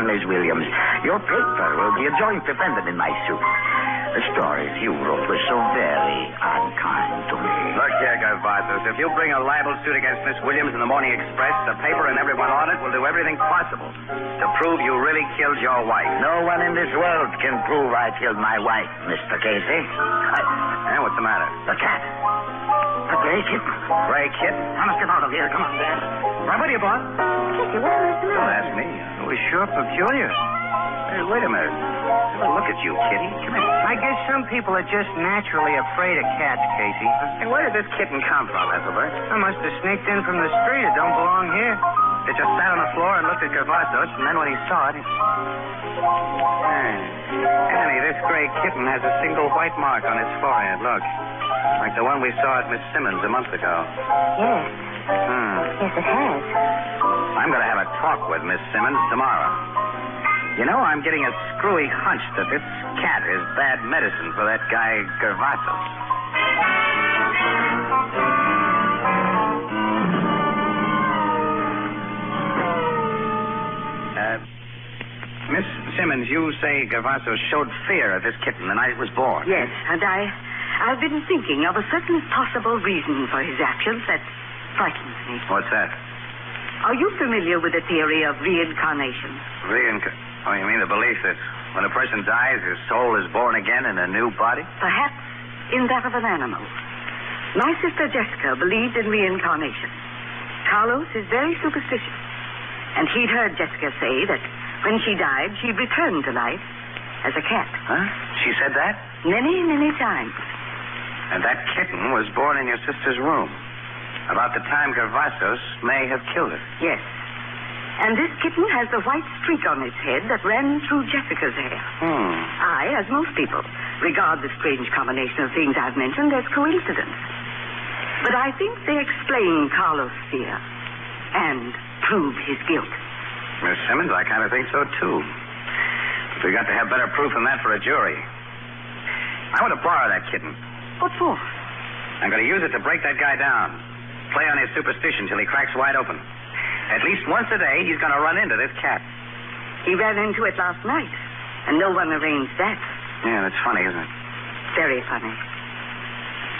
Miss Williams, your paper will be a joint defendant in my suit. The stories you wrote were so very unkind to me. Look here, Gervasos. If you bring a libel suit against Miss Williams in the Morning Express, the paper and everyone on it will do everything possible to prove you really killed your wife. No one in this world can prove I killed my wife, Mr. Casey. What's the matter? The cat. The gray kitten. Gray kitten? I must get out of here. Come on, Dan. Right with you, boss. Casey, what is the matter? Don't ask me. It was sure peculiar. Hey, wait a minute. Have a look at you, kitty. Come here. I guess some people are just naturally afraid of cats, Casey. Hey, where did this kitten come from, Ethelbert? I must have sneaked in from the street. It don't belong here. It just sat on the floor and looked at Gervasos, and then when he saw it... Annie, this gray kitten has a single white mark on its forehead. Look. Like the one we saw at Miss Simmons a month ago. Yes. Yes, it has. I'm going to have a talk with Miss Simmons tomorrow. You know, I'm getting a screwy hunch that this cat is bad medicine for that guy Gervasos. Miss Simmons, you say Gervasos showed fear of this kitten the night it was born. Yes, and I've been thinking of a certain possible reason for his actions that frightens me. What's that? Are you familiar with the theory of reincarnation? Oh, you mean the belief that when a person dies, his soul is born again in a new body? Perhaps in that of an animal. My sister Jessica believed in reincarnation. Carlos is very superstitious. And he'd heard Jessica say that when she died, she'd return to life as a cat. Huh? She said that? Many, many times. And that kitten was born in your sister's room. About the time Gervasos may have killed her. Yes. And this kitten has the white streak on its head that ran through Jessica's hair. I, as most people, regard the strange combination of things I've mentioned as coincidence. But I think they explain Carlos' fear and prove his guilt. Miss Simmons, I kind of think so, too. But we've got to have better proof than that for a jury. I want to borrow that kitten. What for? I'm going to use it to break that guy down. Play on his superstition till he cracks wide open. At least once a day, he's going to run into this cat. He ran into it last night, and no one arranged that. Yeah, that's funny, isn't it? Very funny.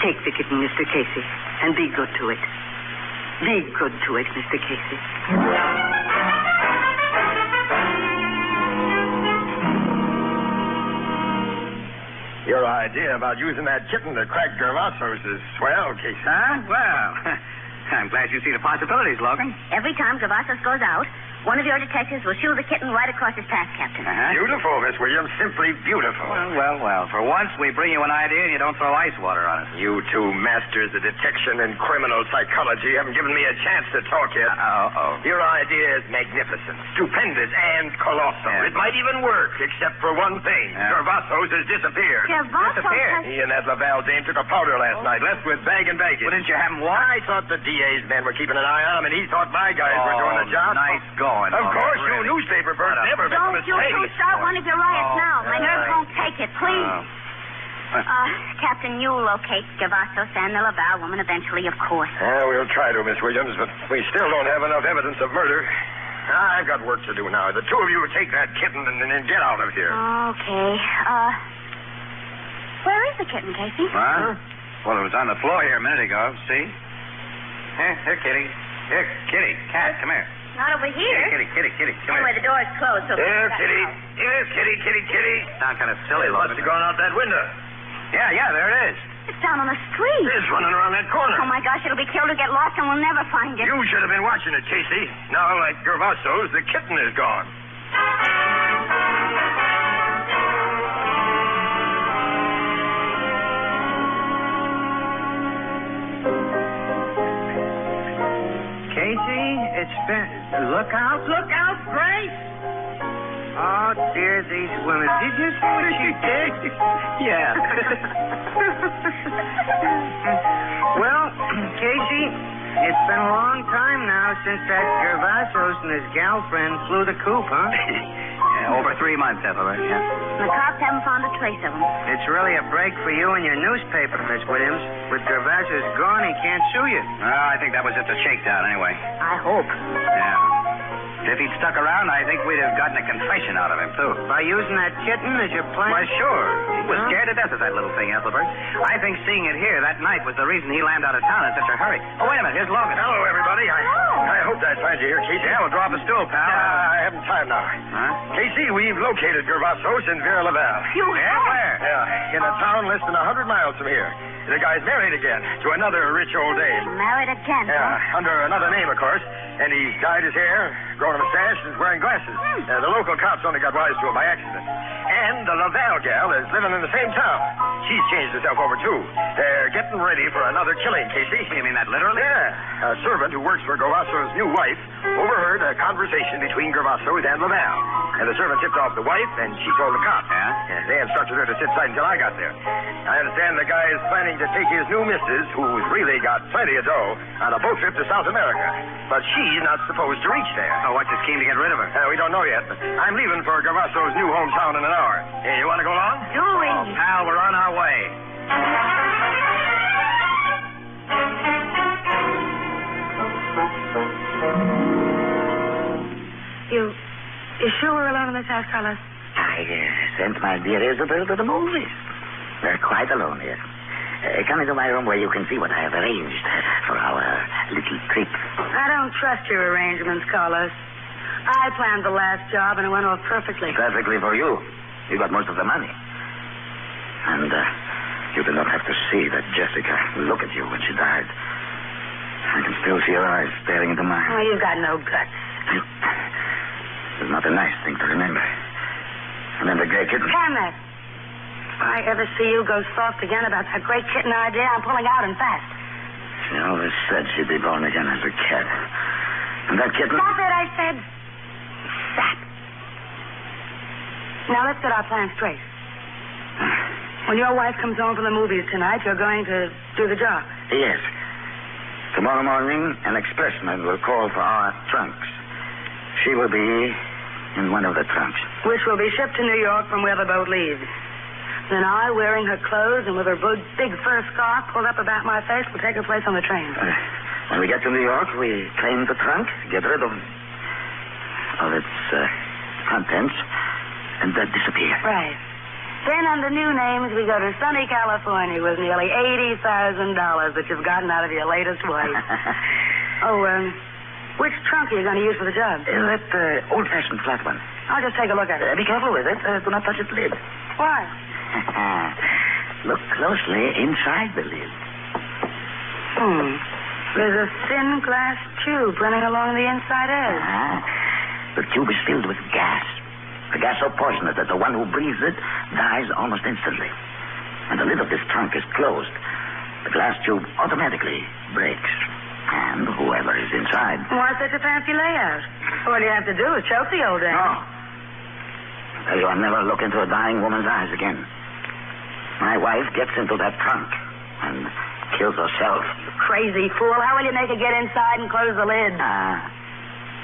Take the kitten, Mr. Casey, and be good to it. Be good to it, Mr. Casey. Your idea about using that kitten to crack Gervasos is swell, Casey. Huh? Well, I'm glad you see the possibilities, Logan. Every time Gervasos goes out, one of your detectives will shoo the kitten right across his path, Captain. Beautiful, Miss Williams. Simply beautiful. Well. For once, we bring you an idea and you don't throw ice water on it. You two masters of detection and criminal psychology haven't given me a chance to talk yet. Your idea is magnificent, stupendous, and colossal. Yeah. It might even work, except for one thing. Gervasos has disappeared. Gervasos He and that Laval dame took a powder last night, left with bag and baggage. Well, didn't you have him watched? I thought the DA's men were keeping an eye on him, and he thought my guys were doing the job. Nice going. Of course, you newspaper birds never make a Don't mistake. you two start one of your riots now. My nerves won't take it, please. Captain, you'll locate Gervasos and the Laval woman eventually, of course. We'll try to, Miss Williams, but we still don't have enough evidence of murder. I've got work to do now. The two of you take that kitten and get out of here. Okay. Where is the kitten, Casey? Huh? Well, it was on the floor here a minute ago. See? Here, Kitty. Here, Kitty. Cat, come here. Not over here. Here, Kitty. Come And here. where the door is clothes. So Here, Kitty. Here, Kitty. Sound kind of silly, It must have gone out that window. Yeah, there it is. It's down on the street. It's running around that corner. Oh, my gosh, it'll be killed or get lost, and we'll never find it. You should have been watching it, Casey. Now, like Gervaso's, the kitten is gone. Casey, it's been... Look out, Grace! Oh, dear, these women. Did you see what she did? Yeah. Well, Casey, it's been a long time now since that Gervasos and his girlfriend flew the coop, huh? Over 3 months, Ethelbert, yeah. The cops haven't found a trace of them. It's really a break for you and your newspaper, Miss Williams. With Gervasos gone, he can't sue you. I think that was just a shakedown, anyway. I hope. Yeah. If he'd stuck around, I think we'd have gotten a confession out of him, too. By using that kitten as your plan? Why, sure. He was scared to death of that little thing, Ethelbert. I think seeing it here that night was the reason he landed out of town in such a hurry. Oh, wait a minute. Here's Logan. Hello, everybody. I hoped I'd find you here, Casey. Yeah, we'll draw up a stool, pal. I haven't time now. Huh? Casey, we've located Gervasos in Vera Laval. You have? Where? Yeah, in a town less than 100 miles from here. The guy's married again to another rich old dame. Married again, Yeah, under another name, of course. And he's dyed his hair, grown a mustache, and is wearing glasses. The local cops only got wise to him by accident. And the Laval gal is living in the same town. She's changed herself over, too. They're getting ready for another killing, Casey. You mean that literally? Yeah. A servant who works for Gervaso's new wife overheard a conversation between Gervasos and Laval. And the servant tipped off the wife, and she told the cops. Yeah? They instructed her to sit tight until I got there. I understand the guy is planning to take his new missus, who's really got plenty of dough, on a boat trip to South America. But she's not supposed to reach there. Oh, what's his scheme to get rid of her? We don't know yet, but I'm leaving for Gervaso's new hometown in an hour. Hey, you want to go along? Do we? Oh, pal, we're on our way. You sure we're alone in this house, Carlos? I sent my dear Isabel to the movies. We're quite alone here. Come into my room where you can see what I have arranged for our little trip. I don't trust your arrangements, Carlos. I planned the last job, and it went off perfectly. Perfectly for you. You got most of the money. And you did not have to see that Jessica look at you when she died. I can still see her eyes staring into mine. Oh, you've got no guts. It's not a nice thing to remember. And then the gray kitten. Damn it. If I ever see you go soft again about that great kitten idea, I'm pulling out and fast. She always said she'd be born again as a cat. And that kitten... Stop it, I said. Stop. Now, let's get our plans straight. When your wife comes home from the movies tonight, you're going to do the job. Yes. Tomorrow morning, an expressman will call for our trunks. She will be in one of the trunks. Which will be shipped to New York from where the boat leaves. Then I, wearing her clothes and with her big fur scarf pulled up about my face, will take her place on the train. When we get to New York, we claim the trunk, get rid of its contents, and disappear. Right. Then under new names, we go to sunny California with nearly $80,000 that you've gotten out of your latest wife. Which trunk are you going to use for the job? That old-fashioned flat one. I'll just take a look at it. Be careful with it. Do not touch its lid. Why? Look closely inside the lid. There's a thin glass tube running along the inside edge. The tube is filled with gas. A gas so poisonous that the one who breathes it dies almost instantly. And the lid of this trunk is closed. The glass tube automatically breaks. And whoever is inside... Why such a fancy layout? All you have to do is choke the old dame. No. You'll never look into a dying woman's eyes again. My wife gets into that trunk and kills herself. You crazy fool. How will you make her get inside and close the lid?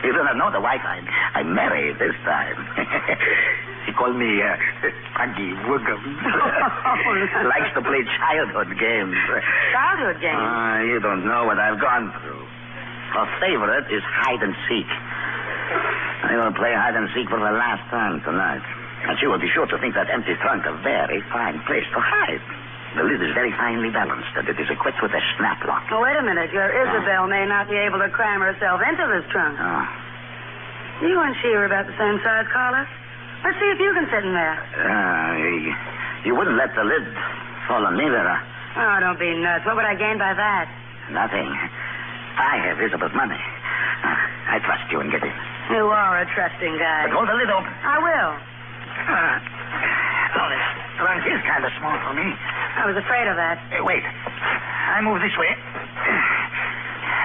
You do not know the wife I married this time. She called me Puggy Woogum. Likes to play childhood games. Childhood games? You don't know what I've gone through. Her favorite is hide and seek. I will play hide and seek for the last time tonight. And she will be sure to think that empty trunk a very fine place to hide. The lid is very finely balanced, and it is equipped with a snap lock. Oh, wait a minute. Your Isabel may not be able to cram herself into this trunk. You and she are about the same size, Carlos. Let's see if you can fit in there. You wouldn't let the lid fall on me, Vera. Oh, don't be nuts. What would I gain by that? Nothing. I have Isabel's money. I trust you and get in. You are a trusting guy. But hold the lid open. I will. This trunk is kind of small for me. I was afraid of that. Wait. I move this way.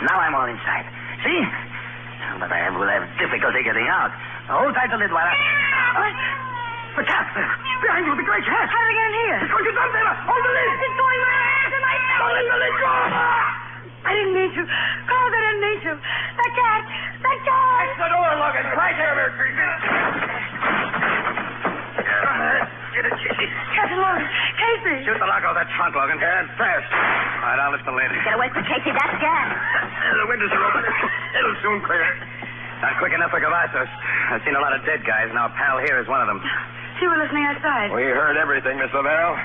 Now I'm all inside. See? But I will have difficulty getting out. Hold tight the lid while I... What? The cat! Behind you, the great cat! How did I get in here? It's going to dump there! Hold the lid! It's going my hands in my belly! Don't let the lid go! I didn't mean to. Carlos, I didn't mean to. That cat! That cat! That's the door, Logan. Right there, Mercury. Get it, Casey. Captain Logan. Casey. Shoot the lock off that trunk, Logan. And fast. All right, I'll lift the lid. Get away from Casey. That's gas. The windows are open. It'll soon clear. Not quick enough for Gavassos. I've seen a lot of dead guys. Now, pal here is one of them. You were listening outside. We heard everything, Miss Lavelle.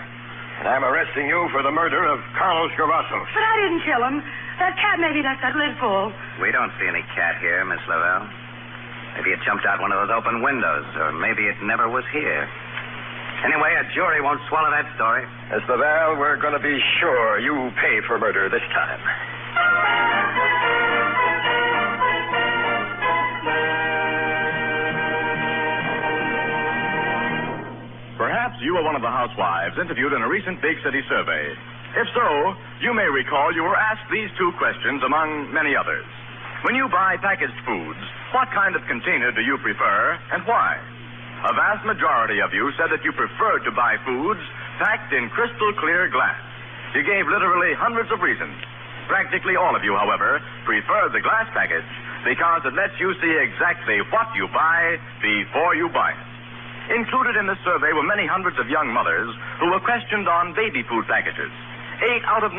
And I'm arresting you for the murder of Carlos Gavassos. But I didn't kill him. That cat maybe left that lid full. We don't see any cat here, Miss Lavelle. Maybe it jumped out one of those open windows, or maybe it never was here. Anyway, a jury won't swallow that story. Miss Lavelle, we're going to be sure you pay for murder this time. Perhaps you were one of the housewives interviewed in a recent big city survey. If so, you may recall you were asked these two questions among many others. When you buy packaged foods, what kind of container do you prefer and why? A vast majority of you said that you preferred to buy foods packed in crystal clear glass. You gave literally hundreds of reasons. Practically all of you, however, preferred the glass package because it lets you see exactly what you buy before you buy it. Included in this survey were many hundreds of young mothers who were questioned on baby food packages. 8 out of 9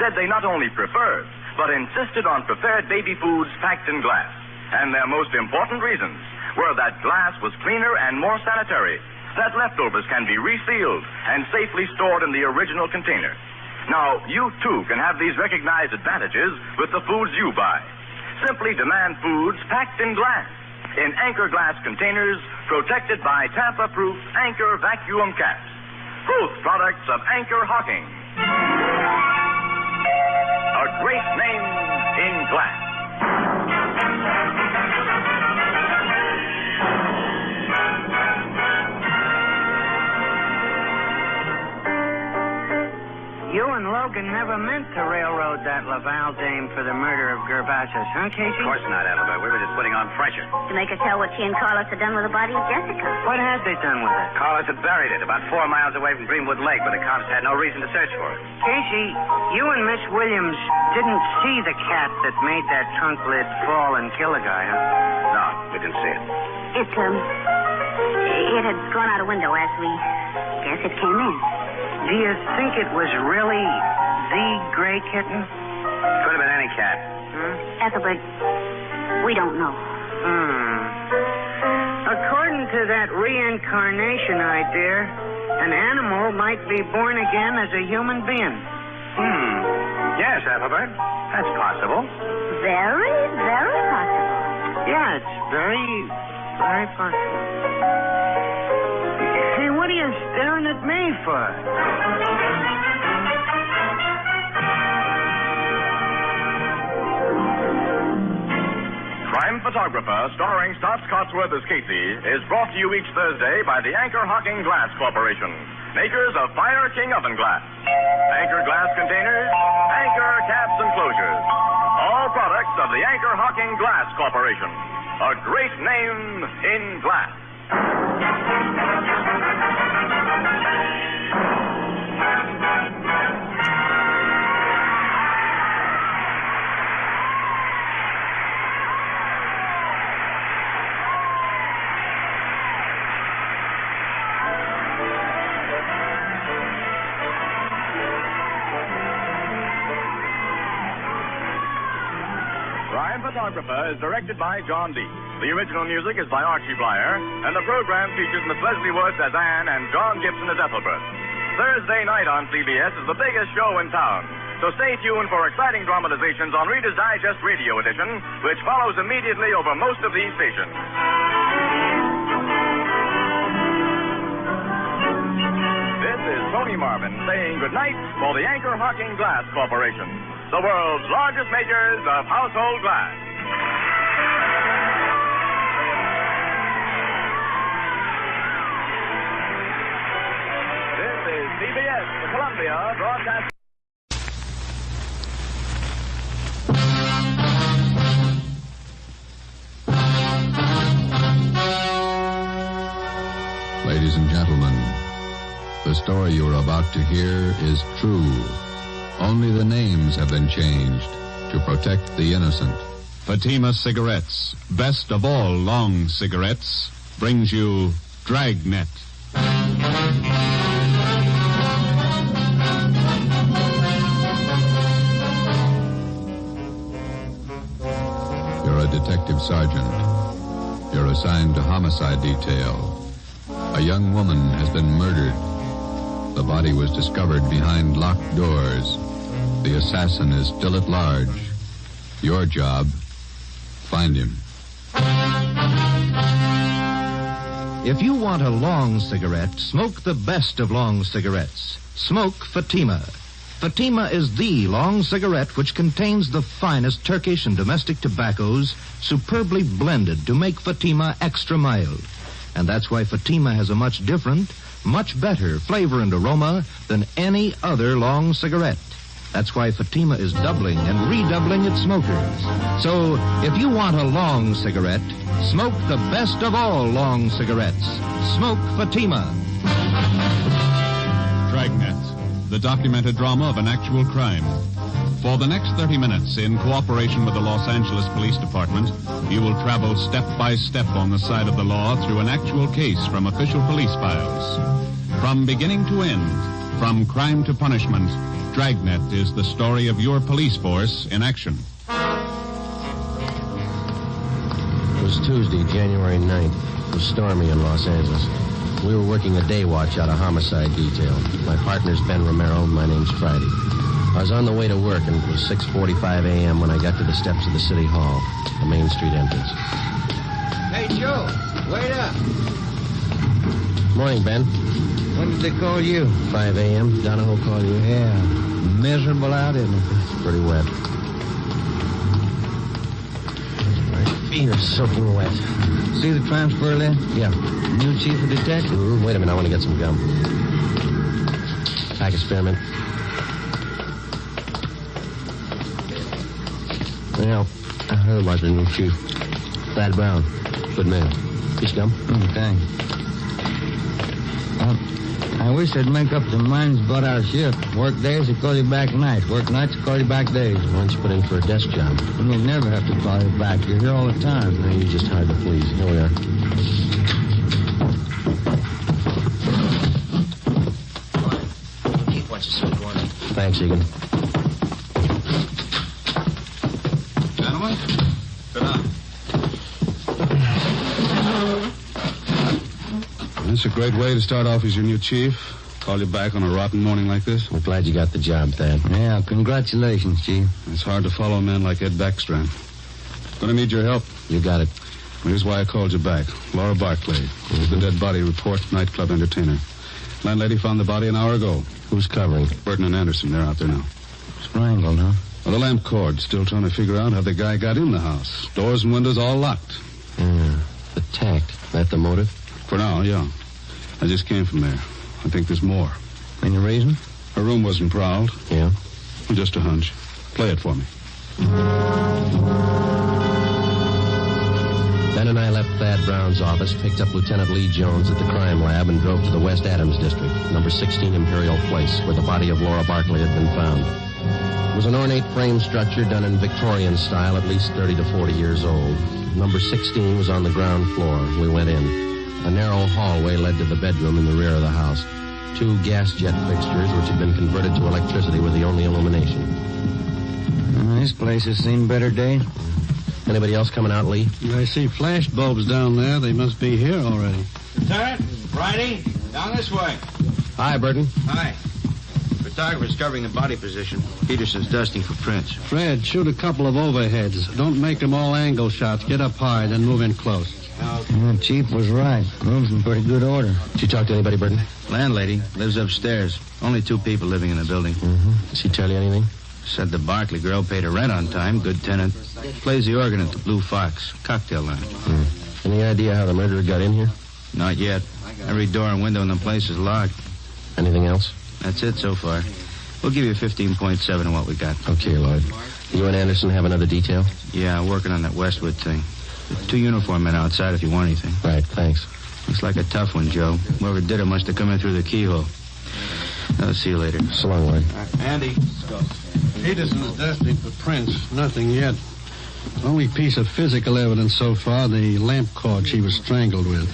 said they not only preferred, but insisted on prepared baby foods packed in glass. And their most important reasons were that glass was cleaner and more sanitary, that leftovers can be resealed and safely stored in the original container. Now, you too can have these recognized advantages with the foods you buy. Simply demand foods packed in glass, in Anchor glass containers protected by Tampa-proof Anchor vacuum caps. Both products of Anchor Hocking. A great name in glass. You and Logan never meant to railroad that Laval dame for the murder of Gervassos, huh, Casey? Of course not, Albert. We were just putting on pressure. To make her tell what she and Carlos had done with the body of Jessica. What had they done with it? Carlos had buried it about 4 miles away from Greenwood Lake, but the cops had no reason to search for it. Casey, you and Miss Williams didn't see the cat that made that trunk lid fall and kill the guy, huh? No, we didn't see it. It had gone out a window as we guess it came in. Do you think it was really the gray kitten? Could have been any cat. Ethelbert, we don't know. According to that reincarnation idea, an animal might be born again as a human being. Yes, Ethelbert. That's possible. Very, very possible. Yeah, it's very, very possible. Hey, what are you staring at me for? Crime Photographer, starring Stotts Cotsworth as Casey, is brought to you each Thursday by the Anchor Hocking Glass Corporation, makers of Fire King Oven Glass. Anchor glass containers, Anchor caps and closures. All products of the Anchor Hocking Glass Corporation. A great name in glass. Crime Photographer is directed by John Deep. The original music is by Archie Blyer, and the program features Miss Leslie Woods as Anne and John Gibson as Ethelbert. Thursday night on CBS is the biggest show in town, So stay tuned for exciting dramatizations on Reader's Digest Radio Edition, which follows immediately over most of these stations. This is Tony Marvin saying goodnight for the Anchor Hocking Glass Corporation, the world's largest makers of household glass. This is CBS, the Columbia Broadcasting. Ladies and gentlemen, the story you're about to hear is true. Only the names have been changed to protect the innocent. Fatima Cigarettes, best of all long cigarettes, brings you Dragnet. You're a detective sergeant. You're assigned to homicide detail. A young woman has been murdered. The body was discovered behind locked doors. The assassin is still at large. Your job, find him. If you want a long cigarette, smoke the best of long cigarettes. Smoke Fatima. Fatima is the long cigarette which contains the finest Turkish and domestic tobaccos superbly blended to make Fatima extra mild. And that's why Fatima has a much different, much better flavor and aroma than any other long cigarette. That's why Fatima is doubling and redoubling its smokers. So, if you want a long cigarette, smoke the best of all long cigarettes. Smoke Fatima. Dragnet, the documented drama of an actual crime. For the next 30 minutes, in cooperation with the Los Angeles Police Department, you will travel step by step on the side of the law through an actual case from official police files. From beginning to end, from crime to punishment, Dragnet is the story of your police force in action. It was Tuesday, January 9th. It was stormy in Los Angeles. We were working a day watch out of homicide detail. My partner's Ben Romero, and my name's Friday. I was on the way to work, and it was 6:45 a.m. when I got to the steps of the City Hall, the Main Street entrance. Hey, Joe, wait up. Morning, Ben. When did they call you? 5 a.m. Donahoe called you? Yeah. Miserable out, isn't it? It's pretty wet. My feet are soaking wet. See the transfer list? Yeah. New chief of detectives? Wait a minute, I want to get some gum. Pack of spearmint. Well, I heard about the new chief. Thad Brown. Good man. Piece of gum? Thanks. I wish they'd make up their minds about our shift. Work days, they call you back nights. Work nights, they call you back days. Why don't you put in for a desk job? We'll never have to call you back. You're here all the time. No, you're just hard to please. Here we are. Keep what you sweet one. Thanks, Egan. Gentlemen, sit down. That's a great way to start off as your new chief. Call you back on a rotten morning like this. We're glad you got the job, Thad. Yeah, congratulations, Chief. It's hard to follow a man like Ed Backstrand. Gonna need your help. You got it. Here's why I called you back. Laura Barclay. The dead body report, nightclub entertainer. Landlady found the body an hour ago. Who's covering? Burton and Anderson. They're out there now. Strangled, huh? Well, the lamp cord. Still trying to figure out how the guy got in the house. Doors and windows all locked. Yeah. Attacked. That the motive? For now, yeah. I just came from there. I think there's more. Any reason? Her room wasn't prowled. Yeah? Just a hunch. Play it for me. Ben and I left Thad Brown's office, picked up Lieutenant Lee Jones at the crime lab, and drove to the West Adams District, number 16 Imperial Place, where the body of Laura Barclay had been found. It was an ornate frame structure done in Victorian style, at least 30 to 40 years old. Number 16 was on the ground floor. We went in. A narrow hallway led to the bedroom in the rear of the house. 2 gas jet fixtures, which had been converted to electricity, were the only illumination. This place has seen better days. Anybody else coming out, Lee? I see flash bulbs down there. They must be here already. Lieutenant, Friday, down this way. Hi, Burton. Hi. photographer's covering the body position. Peterson's dusting for prints. Fred, shoot a couple of overheads. Don't make them all angle shots. Get up high, then move in close. Chief was right. Room's in pretty good order. Did you talk to anybody, Burton? Landlady lives upstairs. Only 2 people living in the building. Did she tell you anything? Said the Barkley girl paid her rent on time. Good tenant. Plays the organ at the Blue Fox. Cocktail lounge. Any idea how the murderer got in here? Not yet. Every door and window in the place is locked. Anything else? That's it so far. We'll give you 15.7 of what we got. Okay, Lloyd. You and Anderson have another detail? Yeah, working on that Westwood thing. 2 uniform men outside if you want anything. Right, thanks. Looks like a tough one, Joe. Whoever did it must have come in through the keyhole. I'll see you later. So long, Lloyd. Andy, let's go. Peterson's dusting for prints. Nothing yet. Only piece of physical evidence so far, the lamp cord she was strangled with.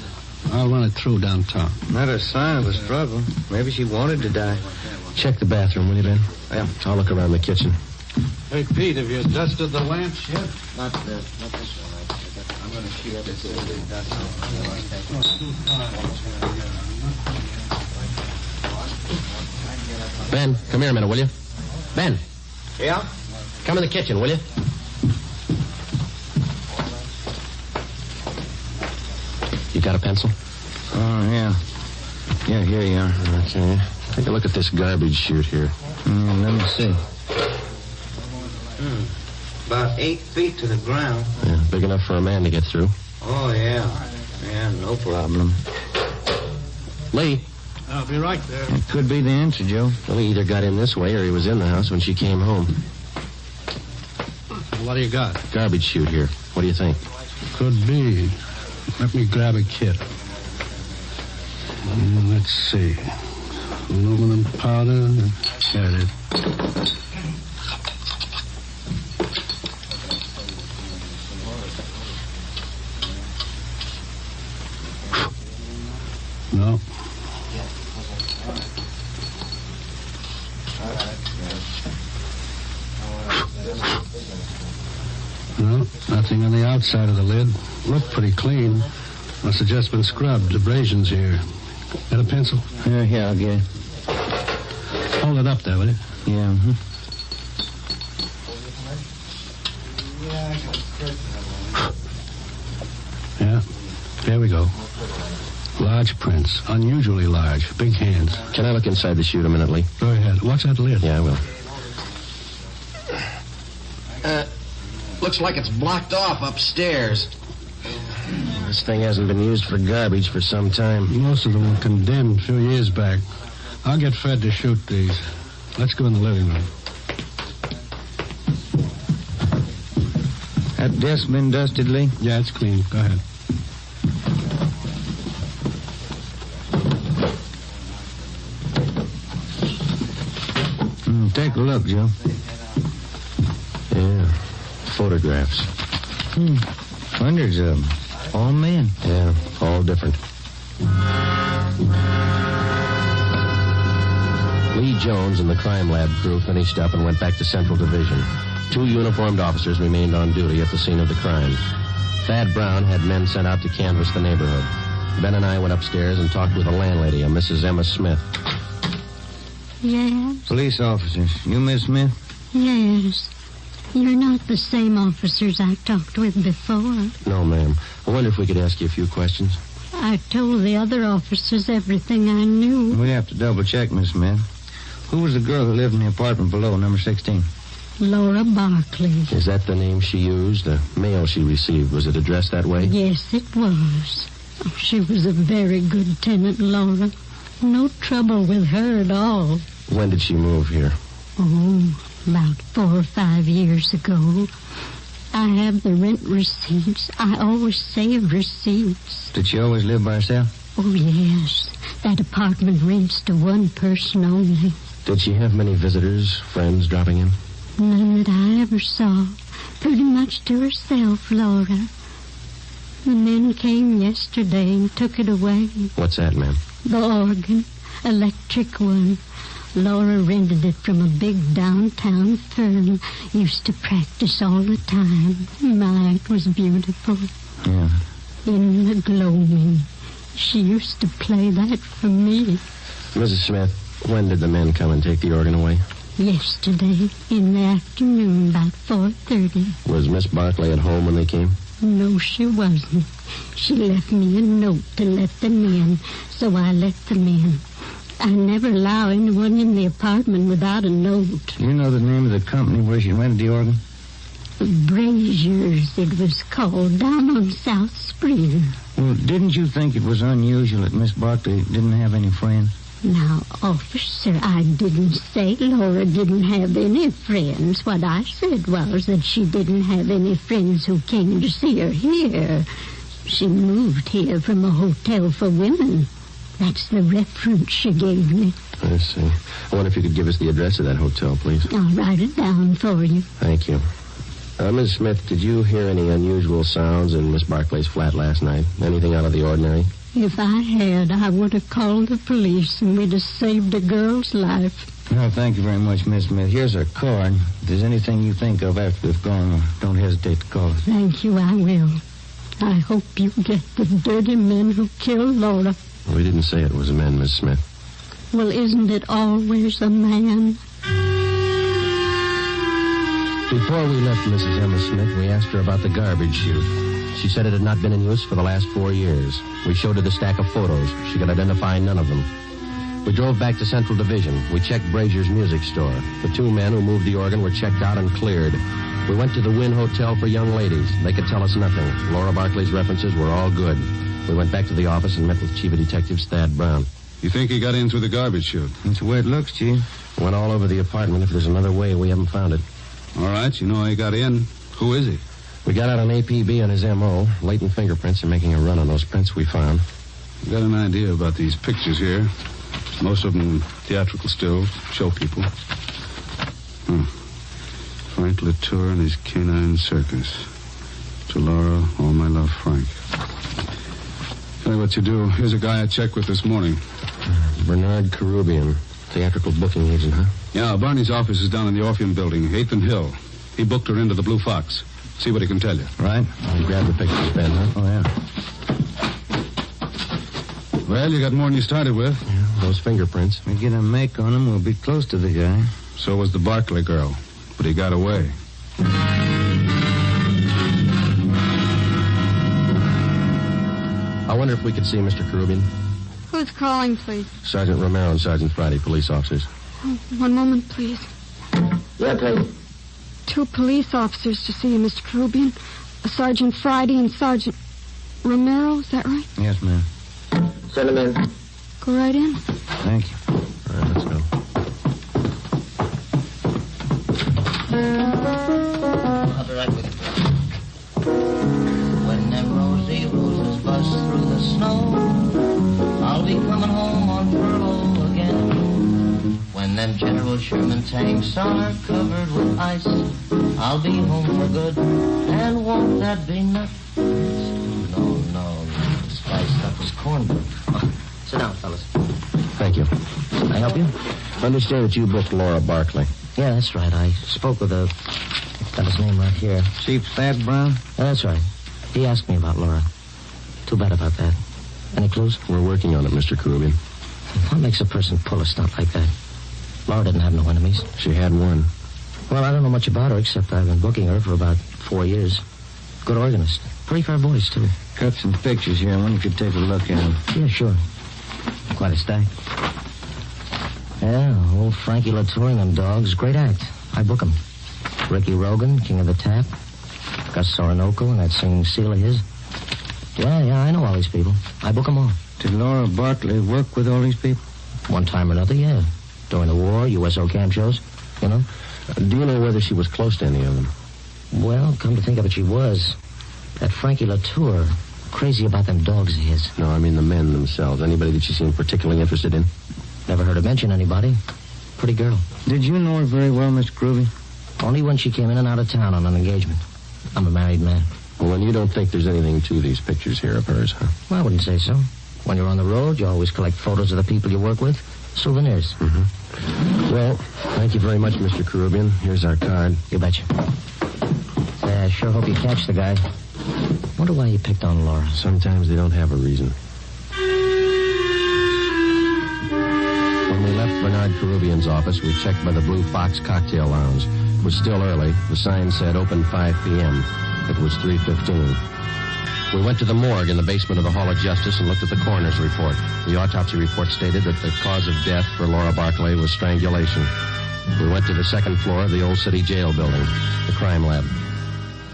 I'll run it through downtown. Not a sign of a struggle. Maybe she wanted to die. Check the bathroom, will you, Ben? Yeah. I'll look around the kitchen. Hey, Pete, have you dusted the lamps yet? Not this one. I'm going to shoot up this Ben, come here a minute, will you? Ben. Yeah? Come in the kitchen, will you? You got a pencil? Oh, yeah. Yeah, here you are. Okay. Take a look at this garbage chute here. Let me see. About 8 feet to the ground. Yeah, big enough for a man to get through. Oh, yeah. Yeah, no problem. Lee. I'll be right there. It could be the answer, Joe. Well, he either got in this way or he was in the house when she came home. What do you got? Garbage chute here. What do you think? Could be. Let me grab a kit. Let's see. Aluminum powder. There it is. No. No, nothing on the outside of the lid. Looked pretty clean. Must have just been scrubbed. Abrasions here. Got a pencil? Yeah, I'll get it. Hold it up there, will you? Yeah, Yeah, there we go. Large prints. Unusually large. Big hands. Can I look inside the chute a minute, Lee? Go ahead. Watch that lid. Yeah, I will. Looks like it's blocked off upstairs. This thing hasn't been used for garbage for some time. Most of them were condemned a few years back. I'll get Fred to shoot these. Let's go in the living room. That desk been dusted, Lee? Yeah, it's clean. Go ahead. Take a look, Joe. Yeah. Photographs. Hundreds of them. All men. Yeah, all different. Lee Jones and the crime lab crew finished up and went back to Central Division. 2 uniformed officers remained on duty at the scene of the crime. Thad Brown had men sent out to canvass the neighborhood. Ben and I went upstairs and talked with the landlady, a Mrs. Emma Smith. Yes? Police officers. You, Miss Smith? Yes. You're not the same officers I talked with before. No, ma'am. I wonder if we could ask you a few questions. I told the other officers everything I knew. We have to double-check, Miss Smith. Who was the girl who lived in the apartment below, number 16? Laura Barkley. Is that the name she used? The mail she received, was it addressed that way? Yes, it was. Oh, she was a very good tenant, Laura. No trouble with her at all. When did she move here? Oh, about 4 or 5 years ago. I have the rent receipts. I always save receipts. Did she always live by herself? Oh, yes. That apartment rents to one person only. Did she have many visitors, friends dropping in? None that I ever saw. Pretty much to herself, Laura. The men came yesterday and took it away. What's that, ma'am? The organ. Electric one. Laura rented it from a big downtown firm. Used to practice all the time. My, it was beautiful. Yeah. In the gloaming. She used to play that for me. Mrs. Smith, When did the men come and take the organ away? Yesterday, in the afternoon, about 4:30. Was Miss Barclay at home when they came? No, she wasn't. She left me a note to let them in, so I let them in. I never allow anyone in the apartment without a note. You know the name of the company where she rented the organ? Brazier's, it was called, down on South Spring. Well, didn't you think it was unusual that Miss Barclay didn't have any friends? Now, officer, I didn't say Laura didn't have any friends. What I said was that she didn't have any friends who came to see her here. She moved here from a hotel for women. That's the reference she gave me. I see. I wonder if you could give us the address of that hotel, please. I'll write it down for you. Thank you. Miss Smith, did you hear any unusual sounds in Miss Barclay's flat last night? Anything out of the ordinary? If I had, I would have called the police and we'd have saved a girl's life. No, thank you very much, Miss Smith. Here's our card. If there's anything you think of after we've gone, don't hesitate to call us. Thank you, I will. I hope you get the dirty men who killed Laura. We didn't say it was a man, Miss Smith. Well, isn't it always a man? Before we left Mrs. Emma Smith, we asked her about the garbage chute. She said it had not been in use for the last 4 years. We showed her the stack of photos. She could identify none of them. We drove back to Central Division. We checked Brazier's music store. The 2 men who moved the organ were checked out and cleared. We went to the Wynn Hotel for young ladies. They could tell us nothing. Laura Barclay's references were all good. We went back to the office and met with Chief of Detectives Thad Brown. You think he got in through the garbage chute? That's the way it looks, Chief. Went all over the apartment. If there's another way, we haven't found it. All right, you know how he got in. Who is he? We got out an APB on his M.O. Latent fingerprints are making a run on those prints we found. You got an idea about these pictures here? Most of them theatrical stills, show people. Frank Latour and his canine circus. To Laura, all my love, Frank. Tell you what you do. Here's a guy I checked with this morning. Bernard Carubian, theatrical booking agent, huh? Yeah, Barney's office is down in the Orpheum building, 8th and Hill. He booked her into the Blue Fox. See what he can tell you. Right. I'll grab the pictures, Ben, huh? Oh, yeah. Well, you got more than you started with. Yeah, those fingerprints. We get a make on him, we'll be close to the guy. So was the Barclay girl. But he got away. I wonder if we could see Mr. Carubian. Who's calling, please? Sergeant Romero and Sergeant Friday, police officers. Oh, one moment, please. Yeah, please. 2 police officers to see you, Mr. Carubian. Sergeant Friday and Sergeant Romero, is that right? Yes, ma'am. Send him in. Go right in. Thank you. All right, let's go. I'll be right with you. When them rosy roses bust through the snow, I'll be coming home on furlough again. When them General Sherman tanks are covered with ice, I'll be home for good, and won't that be nuts? No, the spiced stuff was cornbread. Oh, sit down, fellas. Thank you. Can I help you? I understand that you booked Laura Barclay. Yeah, that's right. I spoke with a... Got his name right here. Chief Thad Brown? Yeah, that's right. He asked me about Laura. Too bad about that. Any clues? We're working on it, Mr. Carubian. What makes a person pull a stunt like that? Laura didn't have no enemies. She had one. Well, I don't know much about her, except I've been booking her for about 4 years. Good organist. Pretty fair voice, too. Got some pictures here. I wonder if you could take a look at them. Yeah, sure. Quite a stack. Yeah, old Frankie Latour and them dogs. Great act. I book 'em. Ricky Rogan, King of the Tap. Gus Orinoco and that singing seal of his. Yeah, I know all these people. I book 'em all. Did Laura Barclay work with all these people? One time or another, yeah. During the war, USO camp shows, you know. Do you know whether she was close to any of them? Well, come to think of it, she was. That Frankie Latour, crazy about them dogs of his. No, I mean the men themselves. Anybody that she seemed particularly interested in? Never heard her mention anybody. Pretty girl. Did you know her very well, Mr. Groovy? Only when she came in and out of town on an engagement. I'm a married man. Well, then you don't think there's anything to these pictures here of hers, huh? Well, I wouldn't say so. When you're on the road, you always collect photos of the people you work with. Souvenirs. Mm-hmm. Well, thank you very much, Mr. Carubian. Here's our card. You betcha. I sure hope you catch the guy. Wonder why he picked on Laura. Sometimes they don't have a reason. When we left Bernard Carubian's office, we checked by the Blue Fox Cocktail Lounge. It was still early. The sign said open 5 p.m. It was 3:15. We went to the morgue in the basement of the Hall of Justice and looked at the coroner's report. The autopsy report stated that the cause of death for Laura Barclay was strangulation. We went to the second floor of the old city jail building, the crime lab.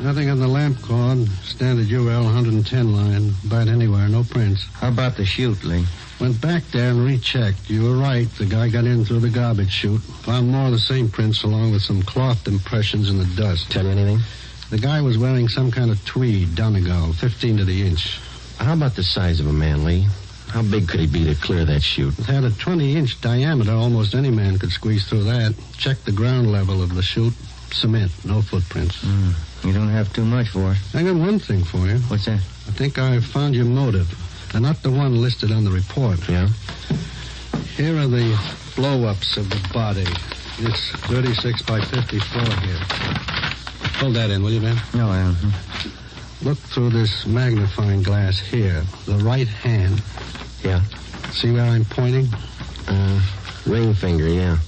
Nothing on the lamp cord. Standard UL 110 line. About anywhere. No prints. How about the chute, Lee? Went back there and rechecked. You were right. The guy got in through the garbage chute. Found more of the same prints along with some cloth impressions in the dust. Tell you anything? The guy was wearing some kind of tweed, Donegal, 15 to the inch. How about the size of a man, Lee? How big could he be to clear that chute? It had a 20-inch diameter. Almost any man could squeeze through that. Check the ground level of the chute. Cement, no footprints. You don't have too much for it. I got one thing for you. What's that? I think I found your motive. And not the one listed on the report. Yeah? Here are the blow-ups of the body. It's 36 by 54 here. Hold that in, will you, Ben? No, I don't. Look through this magnifying glass here. The right hand. Yeah. See where I'm pointing? Ring finger, yeah.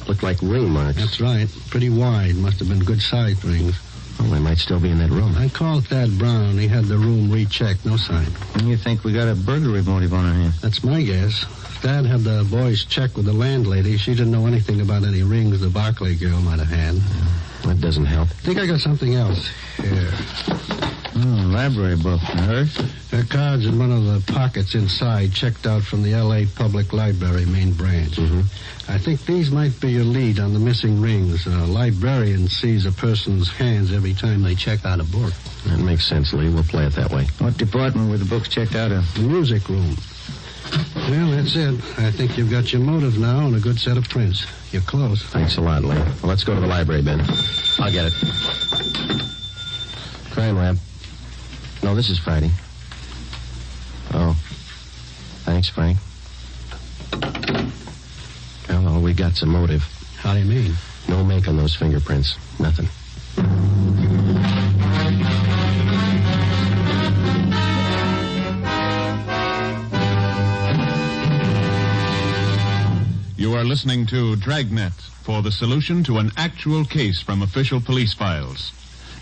Look like ring marks. That's right. Pretty wide. Must have been good-sized rings. Well, they might still be in that room. I called Thad Brown. He had the room rechecked. No sign. And you think we got a burglary motive on our hands? That's my guess. Thad had the boys check with the landlady. She didn't know anything about any rings the Barclay girl might have had. That doesn't help. I think I got something else here. Library book. Hers? Her card's in one of the pockets inside, checked out from the L.A. Public Library main branch. Mm-hmm. I think these might be your lead on the missing rings. A librarian sees a person's hands every time they check out a book. That makes sense, Lee. We'll play it that way. What department were the books checked out of? The music room. Well, that's it. I think you've got your motive now and a good set of prints. You're close. Thanks a lot, Lee. Well, let's go to the library, Ben. I'll get it. Crime lab. No, this is Friday. Oh. Thanks, Frank. Well, we got some motive. How do you mean? No make on those fingerprints. Nothing. You are listening to Dragnet for the solution to an actual case from official police files.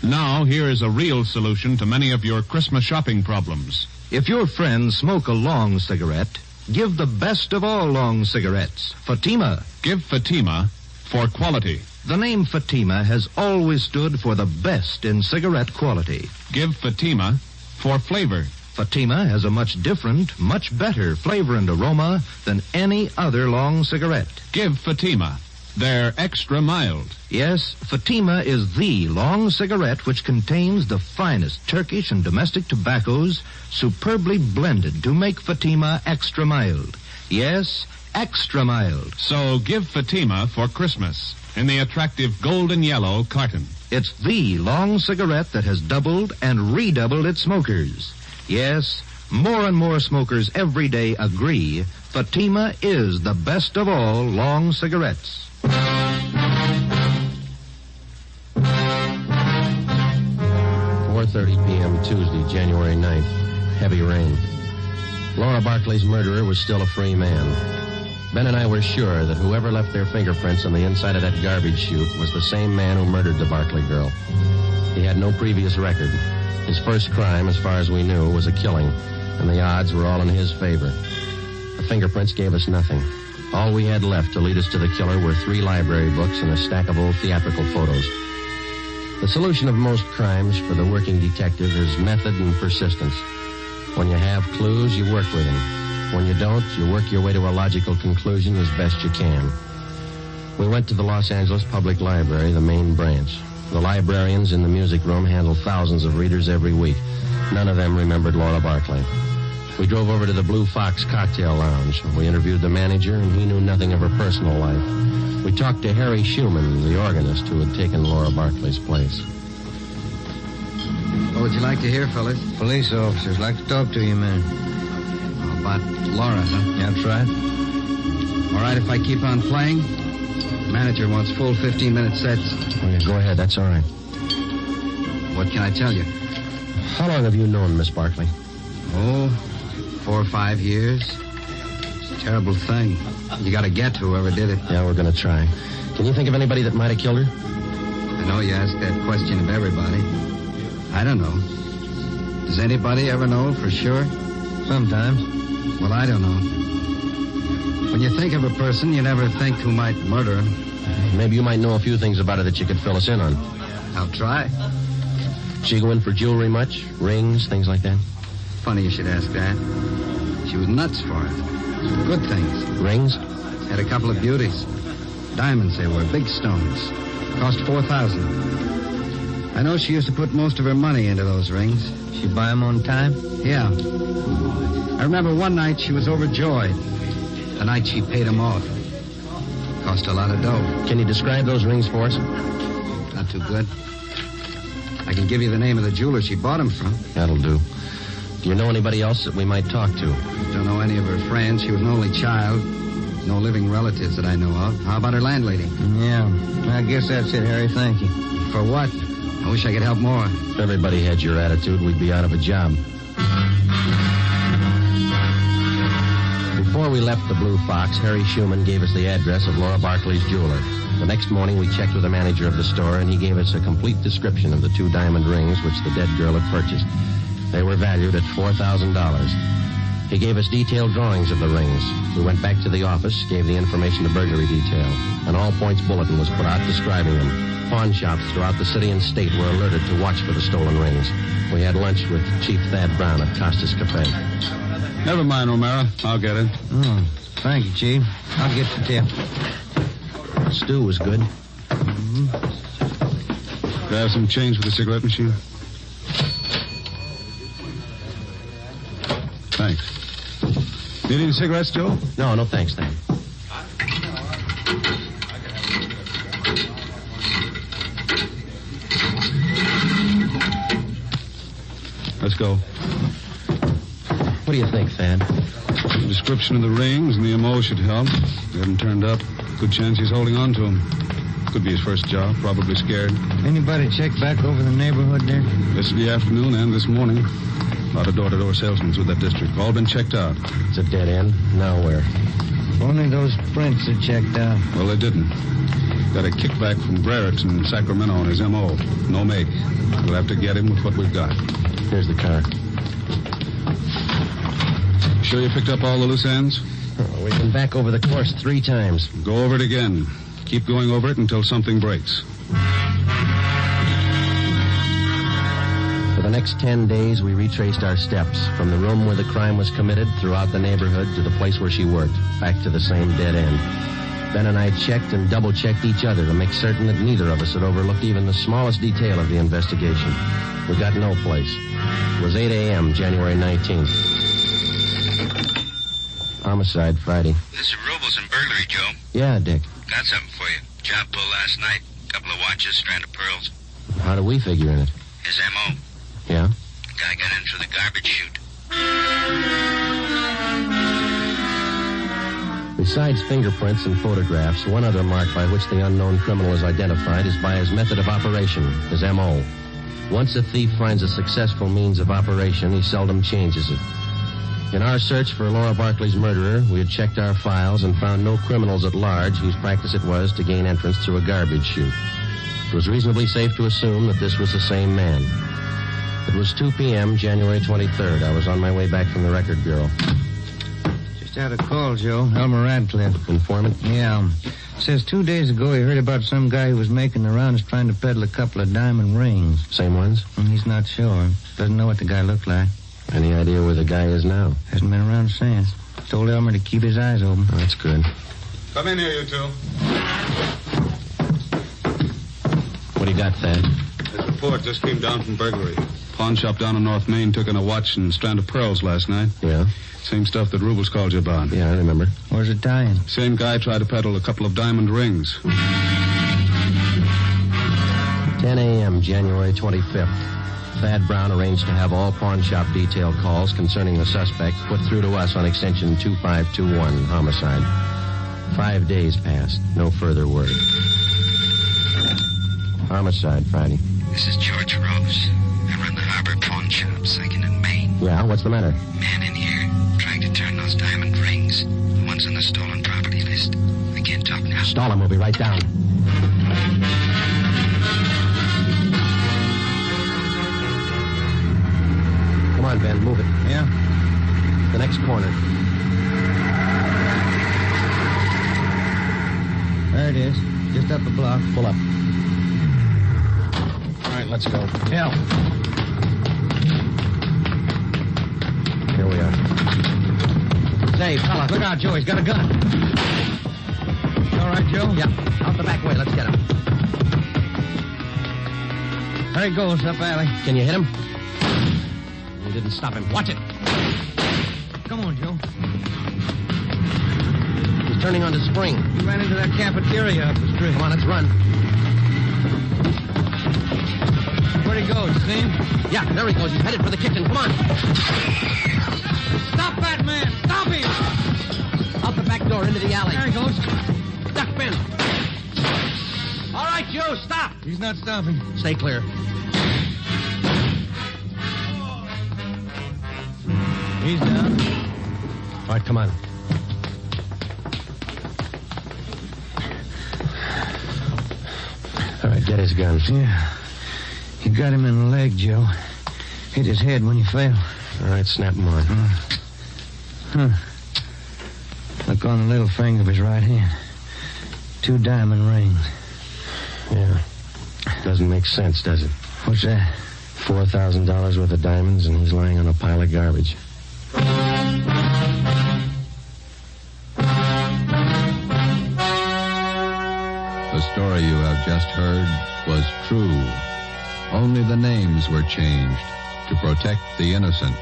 Now, here is a real solution to many of your Christmas shopping problems. If your friends smoke a long cigarette, give the best of all long cigarettes, Fatima. Give Fatima for quality. The name Fatima has always stood for the best in cigarette quality. Give Fatima for flavor. Fatima has a much different, much better flavor and aroma than any other long cigarette. Give Fatima. They're extra mild. Yes, Fatima is the long cigarette which contains the finest Turkish and domestic tobaccos superbly blended to make Fatima extra mild. Yes, extra mild. So give Fatima for Christmas in the attractive golden yellow carton. It's the long cigarette that has doubled and redoubled its smokers. Yes, more and more smokers every day agree Fatima is the best of all long cigarettes. 4:30 p.m. Tuesday, January 9th. Heavy rain. Laura Barclay's murderer was still a free man. Ben and I were sure that whoever left their fingerprints on the inside of that garbage chute was the same man who murdered the Barclay girl. He had no previous record. His first crime, as far as we knew, was a killing, and the odds were all in his favor. The fingerprints gave us nothing. All we had left to lead us to the killer were 3 library books and a stack of old theatrical photos. The solution of most crimes for the working detective is method and persistence. When you have clues, you work with them. When you don't, you work your way to a logical conclusion as best you can. We went to the Los Angeles Public Library, the main branch. The librarians in the music room handle thousands of readers every week. None of them remembered Laura Barclay. We drove over to the Blue Fox Cocktail Lounge. We interviewed the manager, and he knew nothing of her personal life. We talked to Harry Schumann, the organist who had taken Laura Barclay's place. What would you like to hear, fellas? Police officers like to talk to you, man. About Laura, huh? Yeah, that's right. All right, if I keep on playing? The manager wants full 15-minute sets. Okay, go ahead. That's all right. What can I tell you? How long have you known Miss Barclay? Oh, 4 or 5 years. Terrible thing. You got to get to whoever did it. Yeah, we're going to try. Can you think of anybody that might have killed her? I know you ask that question of everybody. I don't know. Does anybody ever know for sure? Sometimes. Well, I don't know. When you think of a person, you never think who might murder her. Maybe you might know a few things about her that you could fill us in on. I'll try. She go in for jewelry much? Rings, things like that? Funny you should ask that. She was nuts for it. Good things. Rings? Had a couple of beauties. Diamonds they were, big stones. Cost $4,000. I know she used to put most of her money into those rings. She buy them on time? Yeah. I remember one night she was overjoyed. The night she paid them off. Cost a lot of dough. Can you describe those rings for us? Not too good. I can give you the name of the jeweler she bought them from. That'll do. Do you know anybody else that we might talk to? Don't know any of her friends. She was an only child. No living relatives that I know of. How about her landlady? Yeah. I guess that's it, Harry. Thank you. For what? I wish I could help more. If everybody had your attitude, we'd be out of a job. Before we left the Blue Fox, Harry Schumann gave us the address of Laura Barkley's jeweler. The next morning, we checked with the manager of the store, and he gave us a complete description of the 2 diamond rings which the dead girl had purchased. They were valued at $4,000. He gave us detailed drawings of the rings. We went back to the office, gave the information to burglary detail. An all-points bulletin was put out describing them. Pawn shops throughout the city and state were alerted to watch for the stolen rings. We had lunch with Chief Thad Brown at Costa's Cafe. Never mind, O'Mara. I'll get it. Oh, thank you, Chief. I'll get the tip. Stew was good. Mm-hmm. Could I have some change for the cigarette machine? Thanks. Need any cigarettes, Joe? No, thanks, Thad. Let's go. What do you think, Thad? The description of the rings and the MO should help. They haven't turned up. Good chance he's holding on to them. Could be his first job. Probably scared. Anybody check back over the neighborhood there? Yesterday afternoon and this morning. A lot of door-to-door salesmen through that district. All been checked out. It's a dead end. Now where? Only those prints are checked out. Well, they didn't. Got a kickback from Brerett's in Sacramento on his MO. No make. We'll have to get him with what we've got. Here's the car. Sure you picked up all the loose ends? Oh, we've been back over the course 3 times. Go over it again. Keep going over it until something breaks. For the next 10 days, we retraced our steps from the room where the crime was committed throughout the neighborhood to the place where she worked, back to the same dead end. Ben and I checked and double-checked each other to make certain that neither of us had overlooked even the smallest detail of the investigation. We got no place. It was 8 a.m., January 19th. Homicide, Friday. This is Robles and burglary, Joe. Yeah, Dick. Got something for you. Job pull last night. Couple of watches, strand of pearls. How do we figure in it? His M.O. Yeah? Guy got in through the garbage chute. Besides fingerprints and photographs, one other mark by which the unknown criminal is identified is by his method of operation, his M.O. Once a thief finds a successful means of operation, he seldom changes it. In our search for Laura Barkley's murderer, we had checked our files and found no criminals at large whose practice it was to gain entrance through a garbage chute. It was reasonably safe to assume that this was the same man. It was 2 p.m., January 23rd. I was on my way back from the Record Bureau. Just had a call, Joe. Elmer Radcliffe. Informant? Yeah. Says 2 days ago he heard about some guy who was making the rounds trying to peddle a couple of diamond rings. Same ones? He's not sure. Doesn't know what the guy looked like. Any idea where the guy is now? Hasn't been around since. Told Elmer to keep his eyes open. Oh, that's good. Come in here, you two. What do you got, Thad? This report just came down from burglary. Pawn shop down on North Main took in a watch and strand of pearls last night. Yeah? Same stuff that Rubles called you about. Yeah, I remember. Where's it tying? Same guy tried to peddle a couple of diamond rings. 10 a.m., January 25th. Thad Brown arranged to have all pawn shop detail calls concerning the suspect put through to us on extension 2521, homicide. 5 days passed. No further word. Homicide, Friday. This is George Rose. I run the Harbor Pawn Shop, 2nd and Main. Yeah, what's the matter? Man in here, trying to turn those diamond rings things. The one's on the stolen property list. I can't talk now. Stall him. We'll be right down. Come on, Ben. Move it. Yeah? The next corner. There it is. Just up the block. Pull up. All right, let's go. Yeah. Here we are. Say, fella, look out, Joe. He's got a gun. You all right, Joe? Yeah. Out the back way. Let's get him. There he goes, up alley. Can you hit him? We didn't stop him. Watch it. Come on, Joe. He's turning on the spring. He ran into that cafeteria up the street. Come on, let's run. Where'd he go? You see him? Yeah, there he goes. He's headed for the kitchen. Come on. Stop that man! Stop him! Out the back door into the alley. There he goes. Duck, Ben. All right, Joe, stop. He's not stopping. Stay clear. He's down. All right, come on. All right, get his guns. Yeah. You got him in the leg, Joe. Hit his head when you fell. All right, snap him on. Huh. Look on the little finger of his right hand. 2 diamond rings. Yeah. Doesn't make sense, does it? What's that? $4,000 worth of diamonds, and he's lying on a pile of garbage. The story you have just heard was true. Only the names were changed to protect the innocent.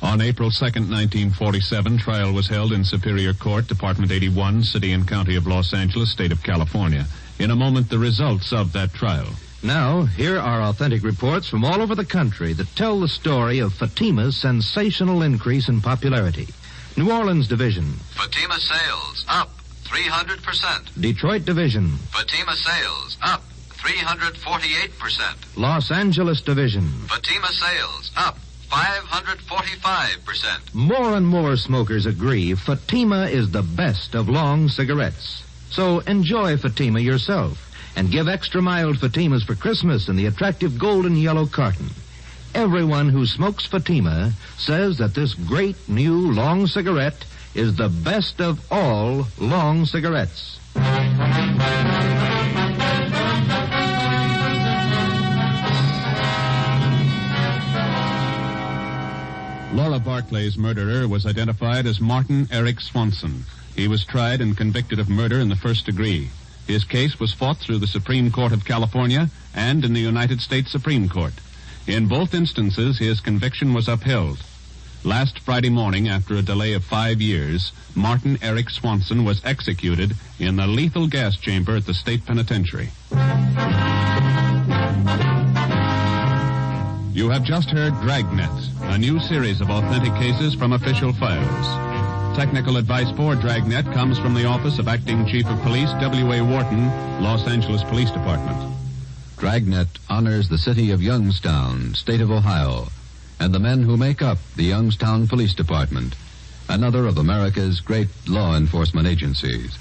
On April 2nd, 1947, trial was held in Superior Court, Department 81, City and County of Los Angeles, State of California. In a moment, the results of that trial. Now, here are authentic reports from all over the country that tell the story of Fatima's sensational increase in popularity. New Orleans Division. Fatima sales up 300%. Detroit Division. Fatima sales up 348%. Los Angeles Division. Fatima sales up 545%. More and more smokers agree Fatima is the best of long cigarettes. So enjoy Fatima yourself and give extra mild Fatimas for Christmas in the attractive golden yellow carton. Everyone who smokes Fatima says that this great new long cigarette is the best of all long cigarettes. Laura Barclay's murderer was identified as Martin Eric Swanson. He was tried and convicted of murder in the first degree. His case was fought through the Supreme Court of California and in the United States Supreme Court. In both instances, his conviction was upheld. Last Friday morning, after a delay of 5 years, Martin Eric Swanson was executed in the lethal gas chamber at the state penitentiary. You have just heard Dragnet, a new series of authentic cases from official files. Technical advice for Dragnet comes from the Office of Acting Chief of Police W.A. Wharton, Los Angeles Police Department. Dragnet honors the city of Youngstown, state of Ohio, and the men who make up the Youngstown Police Department, another of America's great law enforcement agencies.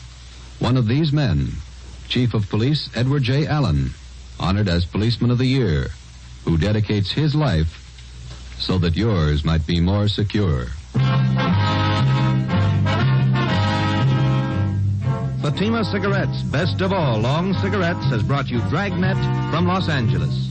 One of these men, Chief of Police Edward J. Allen, honored as Policeman of the Year, who dedicates his life so that yours might be more secure. Fatima Cigarettes, best of all long cigarettes, has brought you Dragnet from Los Angeles.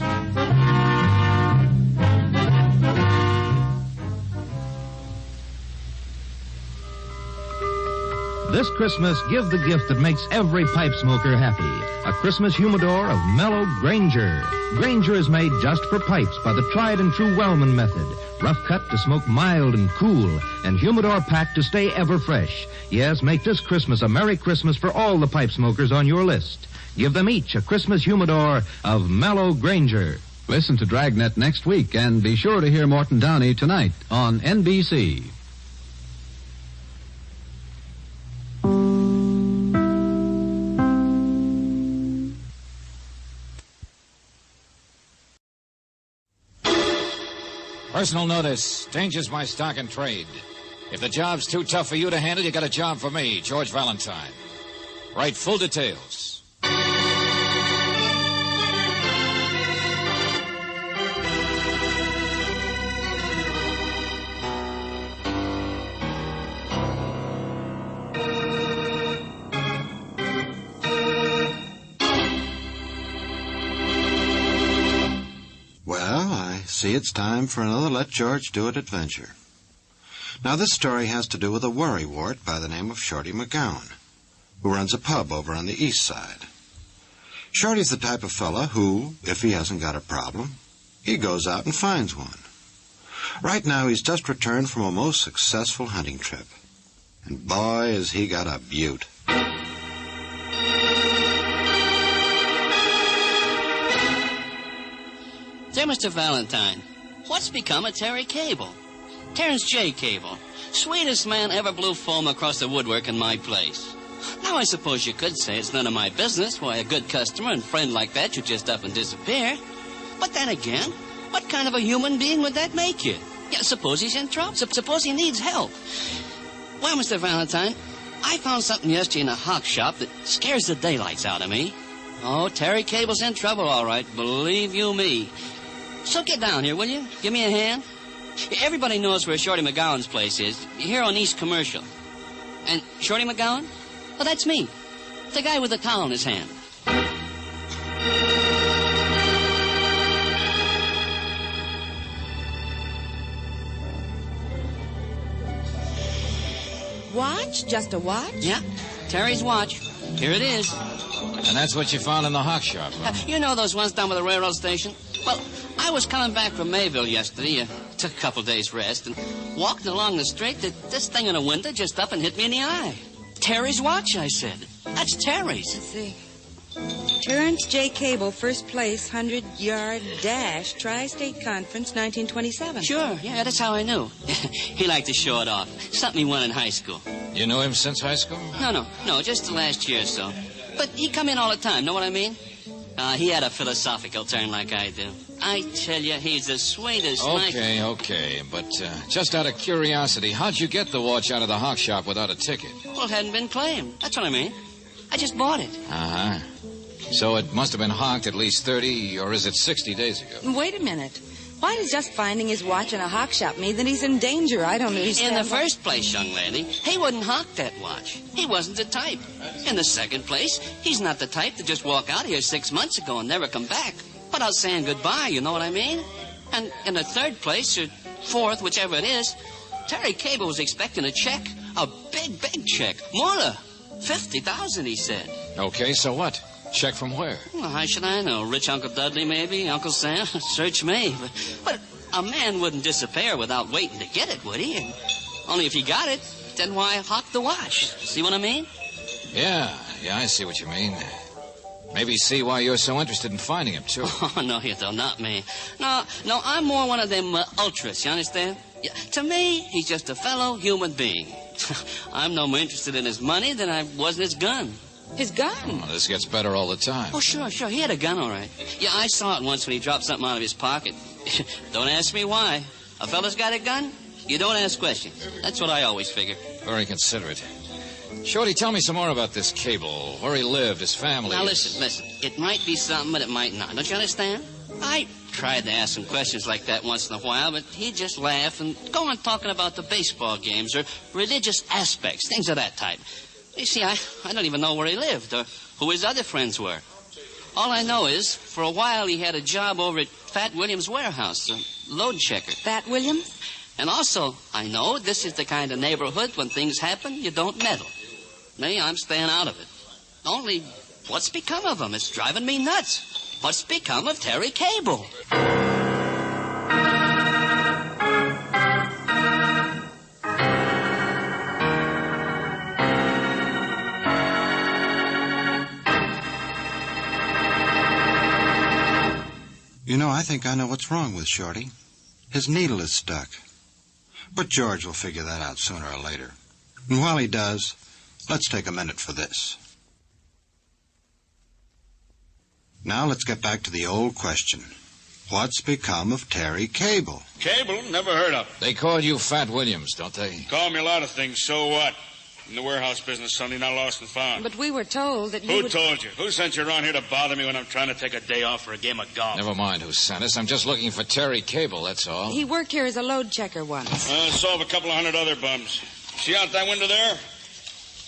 This Christmas, give the gift that makes every pipe smoker happy. A Christmas humidor of mellow Granger. Granger is made just for pipes by the tried and true Wellman method. Rough cut to smoke mild and cool, and humidor packed to stay ever fresh. Yes, make this Christmas a Merry Christmas for all the pipe smokers on your list. Give them each a Christmas humidor of mellow Granger. Listen to Dragnet next week, and be sure to hear Morton Downey tonight on NBC. Personal notice. Changes my stock and trade. If the job's too tough for you to handle, you got a job for me, George Valentine. Write full details. Well, I see it's time for another Let George Do It adventure. Now, this story has to do with a worrywart by the name of Shorty McGowan, who runs a pub over on the east side. Shorty's the type of fella who, if he hasn't got a problem, he goes out and finds one. Right now, he's just returned from a most successful hunting trip. And boy, has he got a beaut. Dear Mr. Valentine, what's become of Terry Cable? Terrence J. Cable. Sweetest man ever blew foam across the woodwork in my place. Now, I suppose you could say it's none of my business why a good customer and friend like that should just up and disappear. But then again, what kind of a human being would that make you? Yeah, suppose he's in trouble. Suppose he needs help. Well, Mr. Valentine, I found something yesterday in a hock shop that scares the daylights out of me. Oh, Terry Cable's in trouble, all right. Believe you me. So get down here, will you? Give me a hand. Everybody knows where Shorty McGowan's place is, here on East Commercial. And Shorty McGowan? Well, that's me. The guy with the towel in his hand. Watch? Just a watch? Yeah, Terry's watch. Here it is. And that's what you found in the hock shop, huh? You know those ones down by the railroad station? Well, I was coming back from Mayville yesterday. Took a couple days' rest, and walking along the street, this thing in a window just up and hit me in the eye. Terry's watch, I said. That's Terry's. Let's see. Terrence J. Cable, first place, 100-yard dash, Tri-State Conference, 1927. Sure, yeah, that's how I knew. He liked to show it off. Something he won in high school. You knew him since high school? No, just the last year or so. But he come in all the time, know what I mean? He had a philosophical turn like I do. I tell you, he's the sweetest. Okay. But just out of curiosity, how'd you get the watch out of the hock shop without a ticket? Well, it hadn't been claimed. That's what I mean. I just bought it. Uh-huh. So it must have been hocked at least 30, or is it 60 days ago? Wait a minute. Why does just finding his watch in a hock shop mean that he's in danger? I don't understand. In the first place, young lady, he wouldn't hock that watch. He wasn't the type. In the second place, he's not the type to just walk out of here 6 months ago and never come back without saying goodbye, you know what I mean? And in the third place, or fourth, whichever it is, Terry Cable was expecting a check. A big, big check. More than $50,000, he said. Okay, so what? Check from where? Well, how should I know? Rich Uncle Dudley, maybe? Uncle Sam? Search me. But a man wouldn't disappear without waiting to get it, would he? And only if he got it, then why hock the watch? See what I mean? Yeah, I see what you mean. Maybe see why you're so interested in finding him, too. Oh, no, you don't. Not me. No, I'm more one of them ultras, you understand? Yeah, to me, he's just a fellow human being. I'm no more interested in his money than I was in his gun. His gun? Oh, this gets better all the time. Oh, sure. He had a gun, all right. Yeah, I saw it once when he dropped something out of his pocket. Don't ask me why. A fella's got a gun, you don't ask questions. That's what I always figure. Very considerate. Shorty, tell me some more about this Cable, where he lived, his family. Now, listen. It might be something, but it might not. Don't you understand? I tried to ask him questions like that once in a while, but he'd just laugh and go on talking about the baseball games or religious aspects, things of that type. You see, I don't even know where he lived or who his other friends were. All I know is, for a while, he had a job over at Fat Williams' warehouse, a load checker. Fat Williams? And also, I know this is the kind of neighborhood when things happen, you don't meddle. Me, I'm staying out of it. Only, what's become of him? It's driving me nuts. What's become of Terry Cable? You know, I think I know what's wrong with Shorty. His needle is stuck. But George will figure that out sooner or later. And while he does, let's take a minute for this. Now let's get back to the old question. What's become of Terry Cable? Cable? Never heard of. They call you Fat Williams, don't they? Call me a lot of things, so what? In the warehouse business, Sonny, not lost and found. But we were told that you Who would... told you? Who sent you around here to bother me when I'm trying to take a day off for a game of golf? Never mind who sent us. I'm just looking for Terry Cable, that's all. He worked here as a load checker once. Solve a couple of hundred other bums. See out that window there?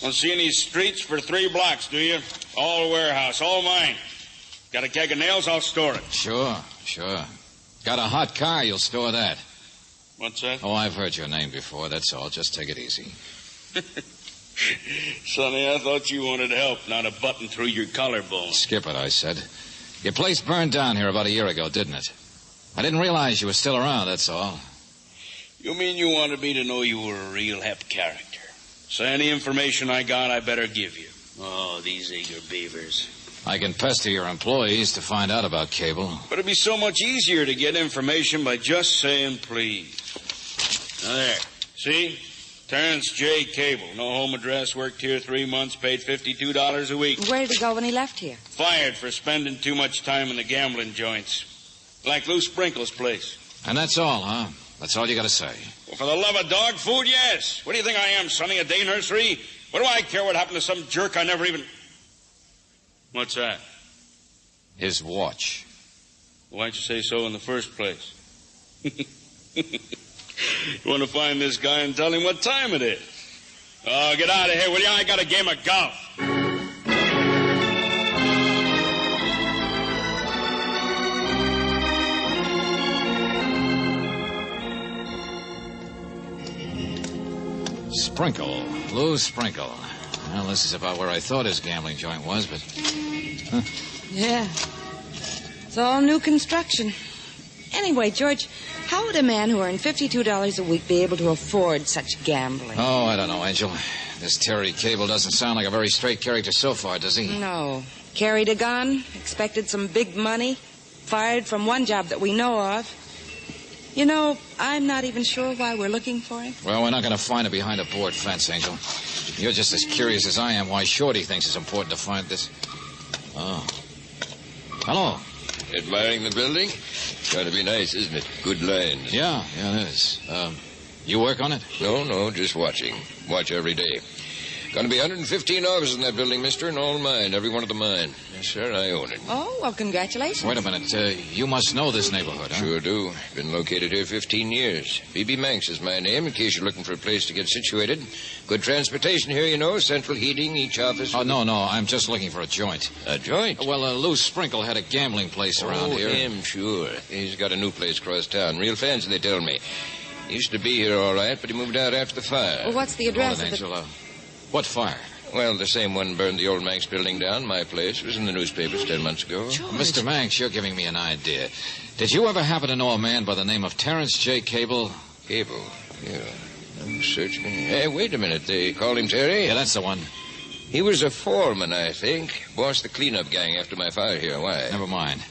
Don't see any streets for 3 blocks, do you? All warehouse, all mine. Got a keg of nails, I'll store it. Sure. Got a hot car, you'll store that. What's that? Oh, I've heard your name before, that's all. Just take it easy. Sonny, I thought you wanted help, not a button through your collarbone. Skip it, I said. Your place burned down here about a year ago, didn't it? I didn't realize you were still around, that's all. You mean you wanted me to know you were a real hep character? So any information I got, I better give you. Oh, these eager beavers. I can pester your employees to find out about Cable. But it'd be so much easier to get information by just saying please. Now there. See? Terrence J. Cable. No home address, worked here 3 months, paid $52 a week. Where did he go when he left here? Fired for spending too much time in the gambling joints. Like Lou Sprinkle's place. And that's all, huh? That's all you got to say. Well, for the love of dog food, yes. What do you think I am, Sonny, a day nursery? What do I care what happened to some jerk I never even... What's that? His watch. Why'd you say so in the first place? You want to find this guy and tell him what time it is? Oh, get out of here, will you? I got a game of golf. Sprinkle. Lou Sprinkle. Well, this is about where I thought his gambling joint was, but... Huh? Yeah. It's all new construction. Anyway, George, how would a man who earned $52 a week be able to afford such gambling? Oh, I don't know, Angel. This Terry Cable doesn't sound like a very straight character so far, does he? No. Carried a gun, expected some big money, fired from one job that we know of. You know, I'm not even sure why we're looking for him. Well, we're not going to find it behind a board fence, Angel. You're just as curious as I am why Shorty thinks it's important to find this. Oh. Hello. Admiring the building? Going to be nice, isn't it? Good lines. Yeah, it is. You work on it? No, just watching. Watch every day. Going to be 115 offices in that building, mister, and all mine. Every one of them mine. Yes, sir, I own it. Oh, well, congratulations. Wait a minute. You must know this neighborhood, huh? Sure do. Been located here 15 years. B.B. Manx is my name, in case you're looking for a place to get situated. Good transportation here, you know. Central heating, each office. Oh, no. I'm just looking for a joint. A joint? Well, Lou Sprinkle had a gambling place around here. Oh, him, sure. He's got a new place across town. Real fancy, they tell me. He used to be here all right, but he moved out after the fire. Well, what's the address of Angel, what fire? Well, the same one burned the old Manx building down, my place. It was in the newspapers 10 months ago. George. Mr. Manx, you're giving me an idea. Did you ever happen to know a man by the name of Terrence J. Cable? Cable? Yeah. Search me. Hey, wait a minute. They called him Terry? Yeah, that's the one. He was a foreman, I think. Bossed the cleanup gang after my fire here. Why? Never mind.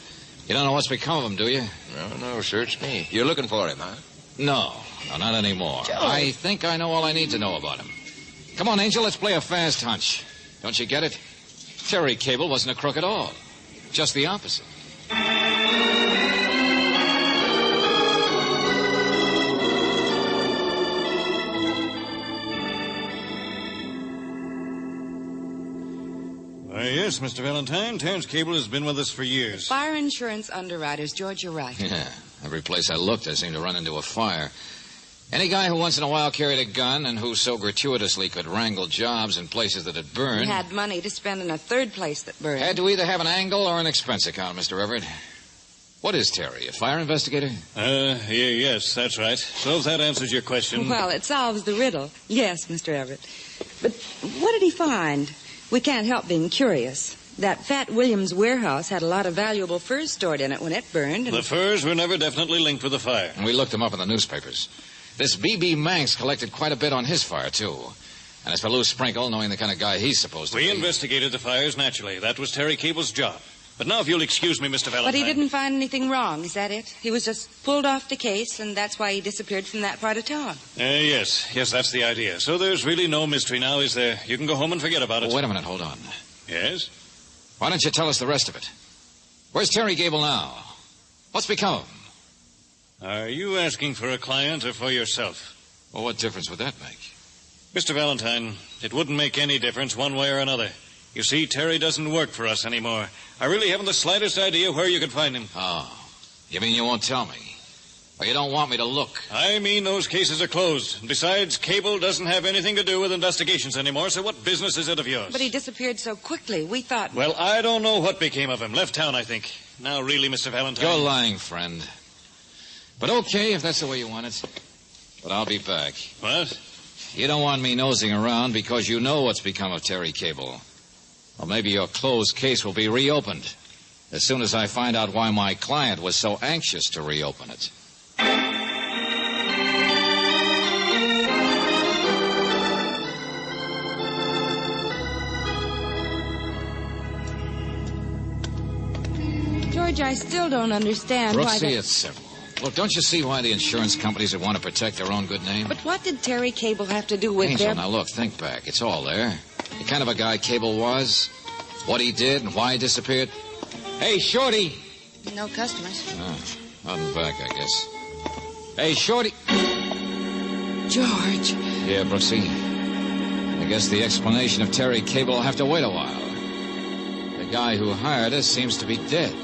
You don't know what's become of him, do you? No, search me. You're looking for him, huh? No, not anymore. George. I think I know all I need to know about him. Come on, Angel, let's play a fast hunch. Don't you get it? Terry Cable wasn't a crook at all. Just the opposite. Yes, Mr. Valentine. Terrence Cable has been with us for years. Fire insurance underwriters. George, you're right. Yeah. Every place I looked, I seemed to run into a fire. Any guy who once in a while carried a gun and who so gratuitously could wrangle jobs in places that had burned... He had money to spend in a third place that burned. Had to either have an angle or an expense account, Mr. Everett. What is Terry, a fire investigator? Yes, that's right. So if that answers your question... Well, it solves the riddle. Yes, Mr. Everett. But what did he find? We can't help being curious. That Fat Williams warehouse had a lot of valuable furs stored in it when it burned. And... The furs were never definitely linked with the fire. And we looked them up in the newspapers. This B.B. Manx collected quite a bit on his fire, too. And as for Lou Sprinkle, knowing the kind of guy he's supposed to be... We investigated the fires, naturally. That was Terry Cable's job. But now, if you'll excuse me, Mr. Valentine... But he didn't find anything wrong, is that it? He was just pulled off the case, and that's why he disappeared from that part of town. Yes, that's the idea. So there's really no mystery now, is there? You can go home and forget about it. Well, wait a minute, hold on. Yes? Why don't you tell us the rest of it? Where's Terry Cable now? What's become of him? Are you asking for a client or for yourself? Well, what difference would that make? Mr. Valentine, it wouldn't make any difference one way or another. You see, Terry doesn't work for us anymore. I really haven't the slightest idea where you could find him. Oh, you mean you won't tell me? Or you don't want me to look? I mean those cases are closed. Besides, Cable doesn't have anything to do with investigations anymore, so what business is it of yours? But he disappeared so quickly. We thought... Well, I don't know what became of him. Left town, I think. Now, really, Mr. Valentine... You're lying, friend. But okay, if that's the way you want it. But I'll be back. What? You don't want me nosing around because you know what's become of Terry Cable. Well, maybe your closed case will be reopened as soon as I find out why my client was so anxious to reopen it. George, I still don't understand why... Brooksy, it's simple. Look, don't you see why the insurance companies would want to protect their own good name? But what did Terry Cable have to do with Angel, now look, think back. It's all there. The kind of a guy Cable was, what he did, and why he disappeared. Hey, Shorty! No customers. Oh, I'm back, I guess. Hey, Shorty! George. Yeah, Brooksy. I guess the explanation of Terry Cable will have to wait a while. The guy who hired us seems to be dead.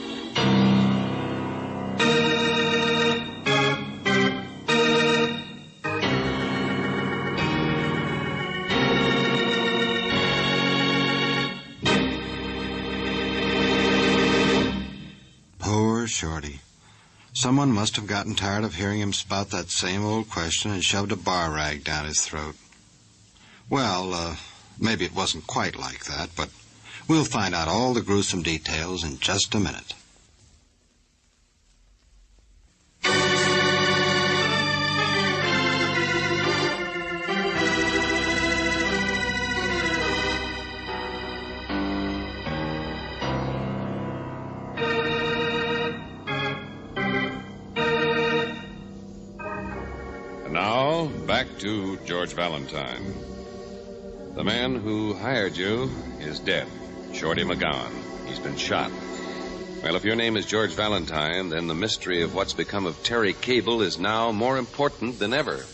Shorty. Someone must have gotten tired of hearing him spout that same old question and shoved a bar rag down his throat. Well, maybe it wasn't quite like that, but we'll find out all the gruesome details in just a minute. Now, back to George Valentine. The man who hired you is dead, Shorty McGowan. He's been shot. Well, if your name is George Valentine, then the mystery of what's become of Terry Cable is now more important than ever.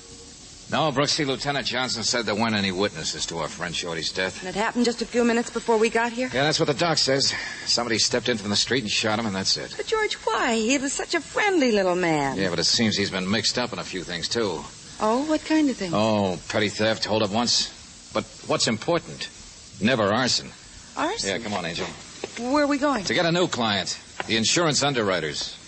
No, Brooksy, Lieutenant Johnson said there weren't any witnesses to our friend Shorty's death. And it happened just a few minutes before we got here? Yeah, that's what the doc says. Somebody stepped in from the street and shot him, and that's it. But, George, why? He was such a friendly little man. Yeah, but it seems he's been mixed up in a few things, too. Oh, what kind of thing? Oh, petty theft, hold up once. But what's important? Never arson. Arson? Yeah, come on, Angel. Where are we going? To get a new client. The insurance underwriters.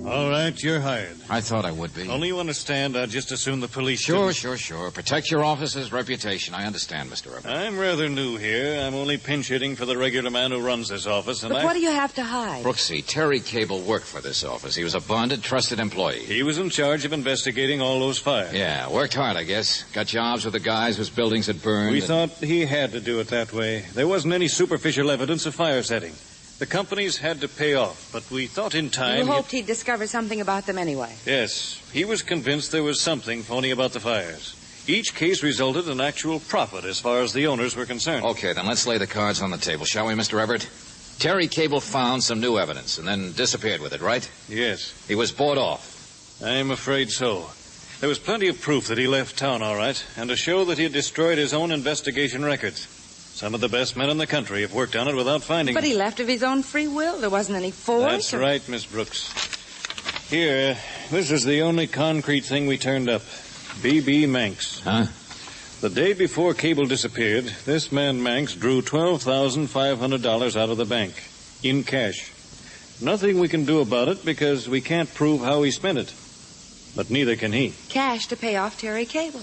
All right, you're hired. I thought I would be. Only you understand, I'd just assume the police... Sure. didn't. Protect your office's reputation. I understand, Mr. Everett. I'm rather new here. I'm only pinch hitting for the regular man who runs this office, and But what do you have to hide? Brooksy, Terry Cable worked for this office. He was a bonded, trusted employee. He was in charge of investigating all those fires. Yeah, worked hard, I guess. Got jobs with the guys whose buildings had burned. We thought he had to do it that way. There wasn't any superficial evidence of fire setting. The companies had to pay off, but we thought in time... You hoped he'd discover something about them anyway. Yes. He was convinced there was something phony about the fires. Each case resulted in actual profit as far as the owners were concerned. Okay, then let's lay the cards on the table, shall we, Mr. Everett? Terry Cable found some new evidence and then disappeared with it, right? Yes. He was bought off. I'm afraid so. There was plenty of proof that he left town, all right, and to show that he had destroyed his own investigation records. Some of the best men in the country have worked on it without finding... But he left of his own free will. There wasn't any force. That's right, Miss Brooks. Here, this is the only concrete thing we turned up. B.B. Manx. Huh? The day before Cable disappeared, this man Manx drew $12,500 out of the bank. In cash. Nothing we can do about it because we can't prove how he spent it. But neither can he. Cash to pay off Terry Cable.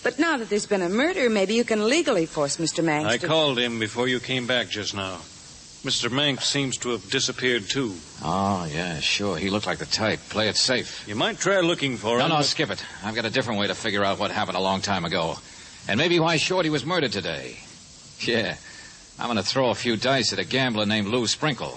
But now that there's been a murder, maybe you can legally force Mr. Manx I called him before you came back just now. Mr. Manx seems to have disappeared, too. Oh, yeah, sure. He looked like the type. Play it safe. You might try looking for him. No, skip it. I've got a different way to figure out what happened a long time ago. And maybe why Shorty was murdered today. Yeah, I'm going to throw a few dice at a gambler named Lou Sprinkle.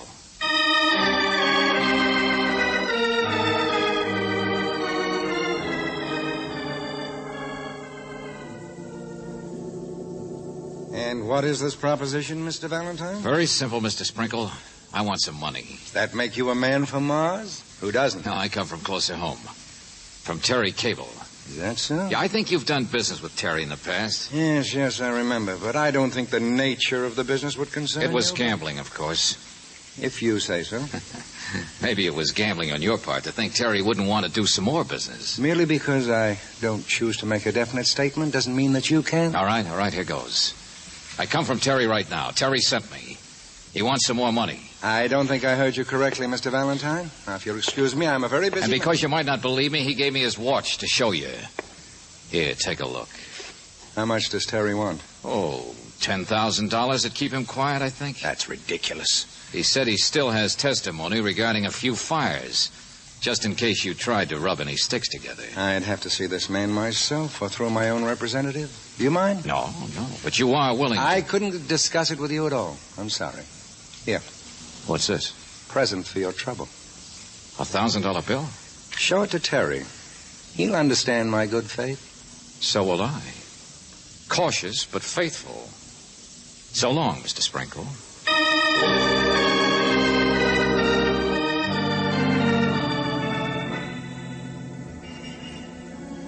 what is this proposition, Mr. Valentine? Very simple, Mr. Sprinkle. I want some money. Does that make you a man from Mars? Who doesn't? No, I come from closer home. From Terry Cable. Is that so? Yeah, I think you've done business with Terry in the past. Yes, I remember. But I don't think the nature of the business would concern you. It was gambling, of course. If you say so. Maybe it was gambling on your part to think Terry wouldn't want to do some more business. Merely because I don't choose to make a definite statement doesn't mean that you can. All right, here goes. I come from Terry right now. Terry sent me. He wants some more money. I don't think I heard you correctly, Mr. Valentine. Now, if you'll excuse me, I'm a very busy... And because you might not believe me, he gave me his watch to show you. Here, take a look. How much does Terry want? Oh, $10,000 to keep him quiet, I think. That's ridiculous. He said he still has testimony regarding a few fires, just in case you tried to rub any sticks together. I'd have to see this man myself or through my own representative. Do you mind? No, but you are willing to... I couldn't discuss it with you at all. I'm sorry. Here. What's this? Present for your trouble. $1,000 bill? Show it to Terry. He'll understand my good faith. So will I. Cautious, but faithful. So long, Mr. Sprinkle.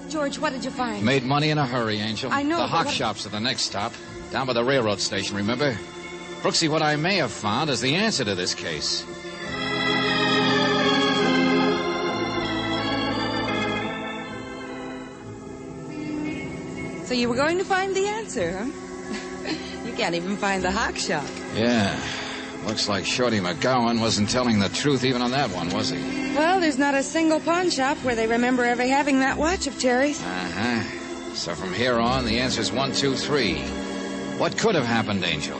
George, what did you find? Made money in a hurry, Angel. I know. The hock shops are the next stop. Down by the railroad station, remember? Brooksy, what I may have found is the answer to this case. So you were going to find the answer, huh? You can't even find the hock shop. Yeah. Looks like Shorty McGowan wasn't telling the truth even on that one, was he? Well, there's not a single pawn shop where they remember ever having that watch of Terry's. Uh-huh. So from here on, the answer's 1, 2, 3. What could have happened, Angel?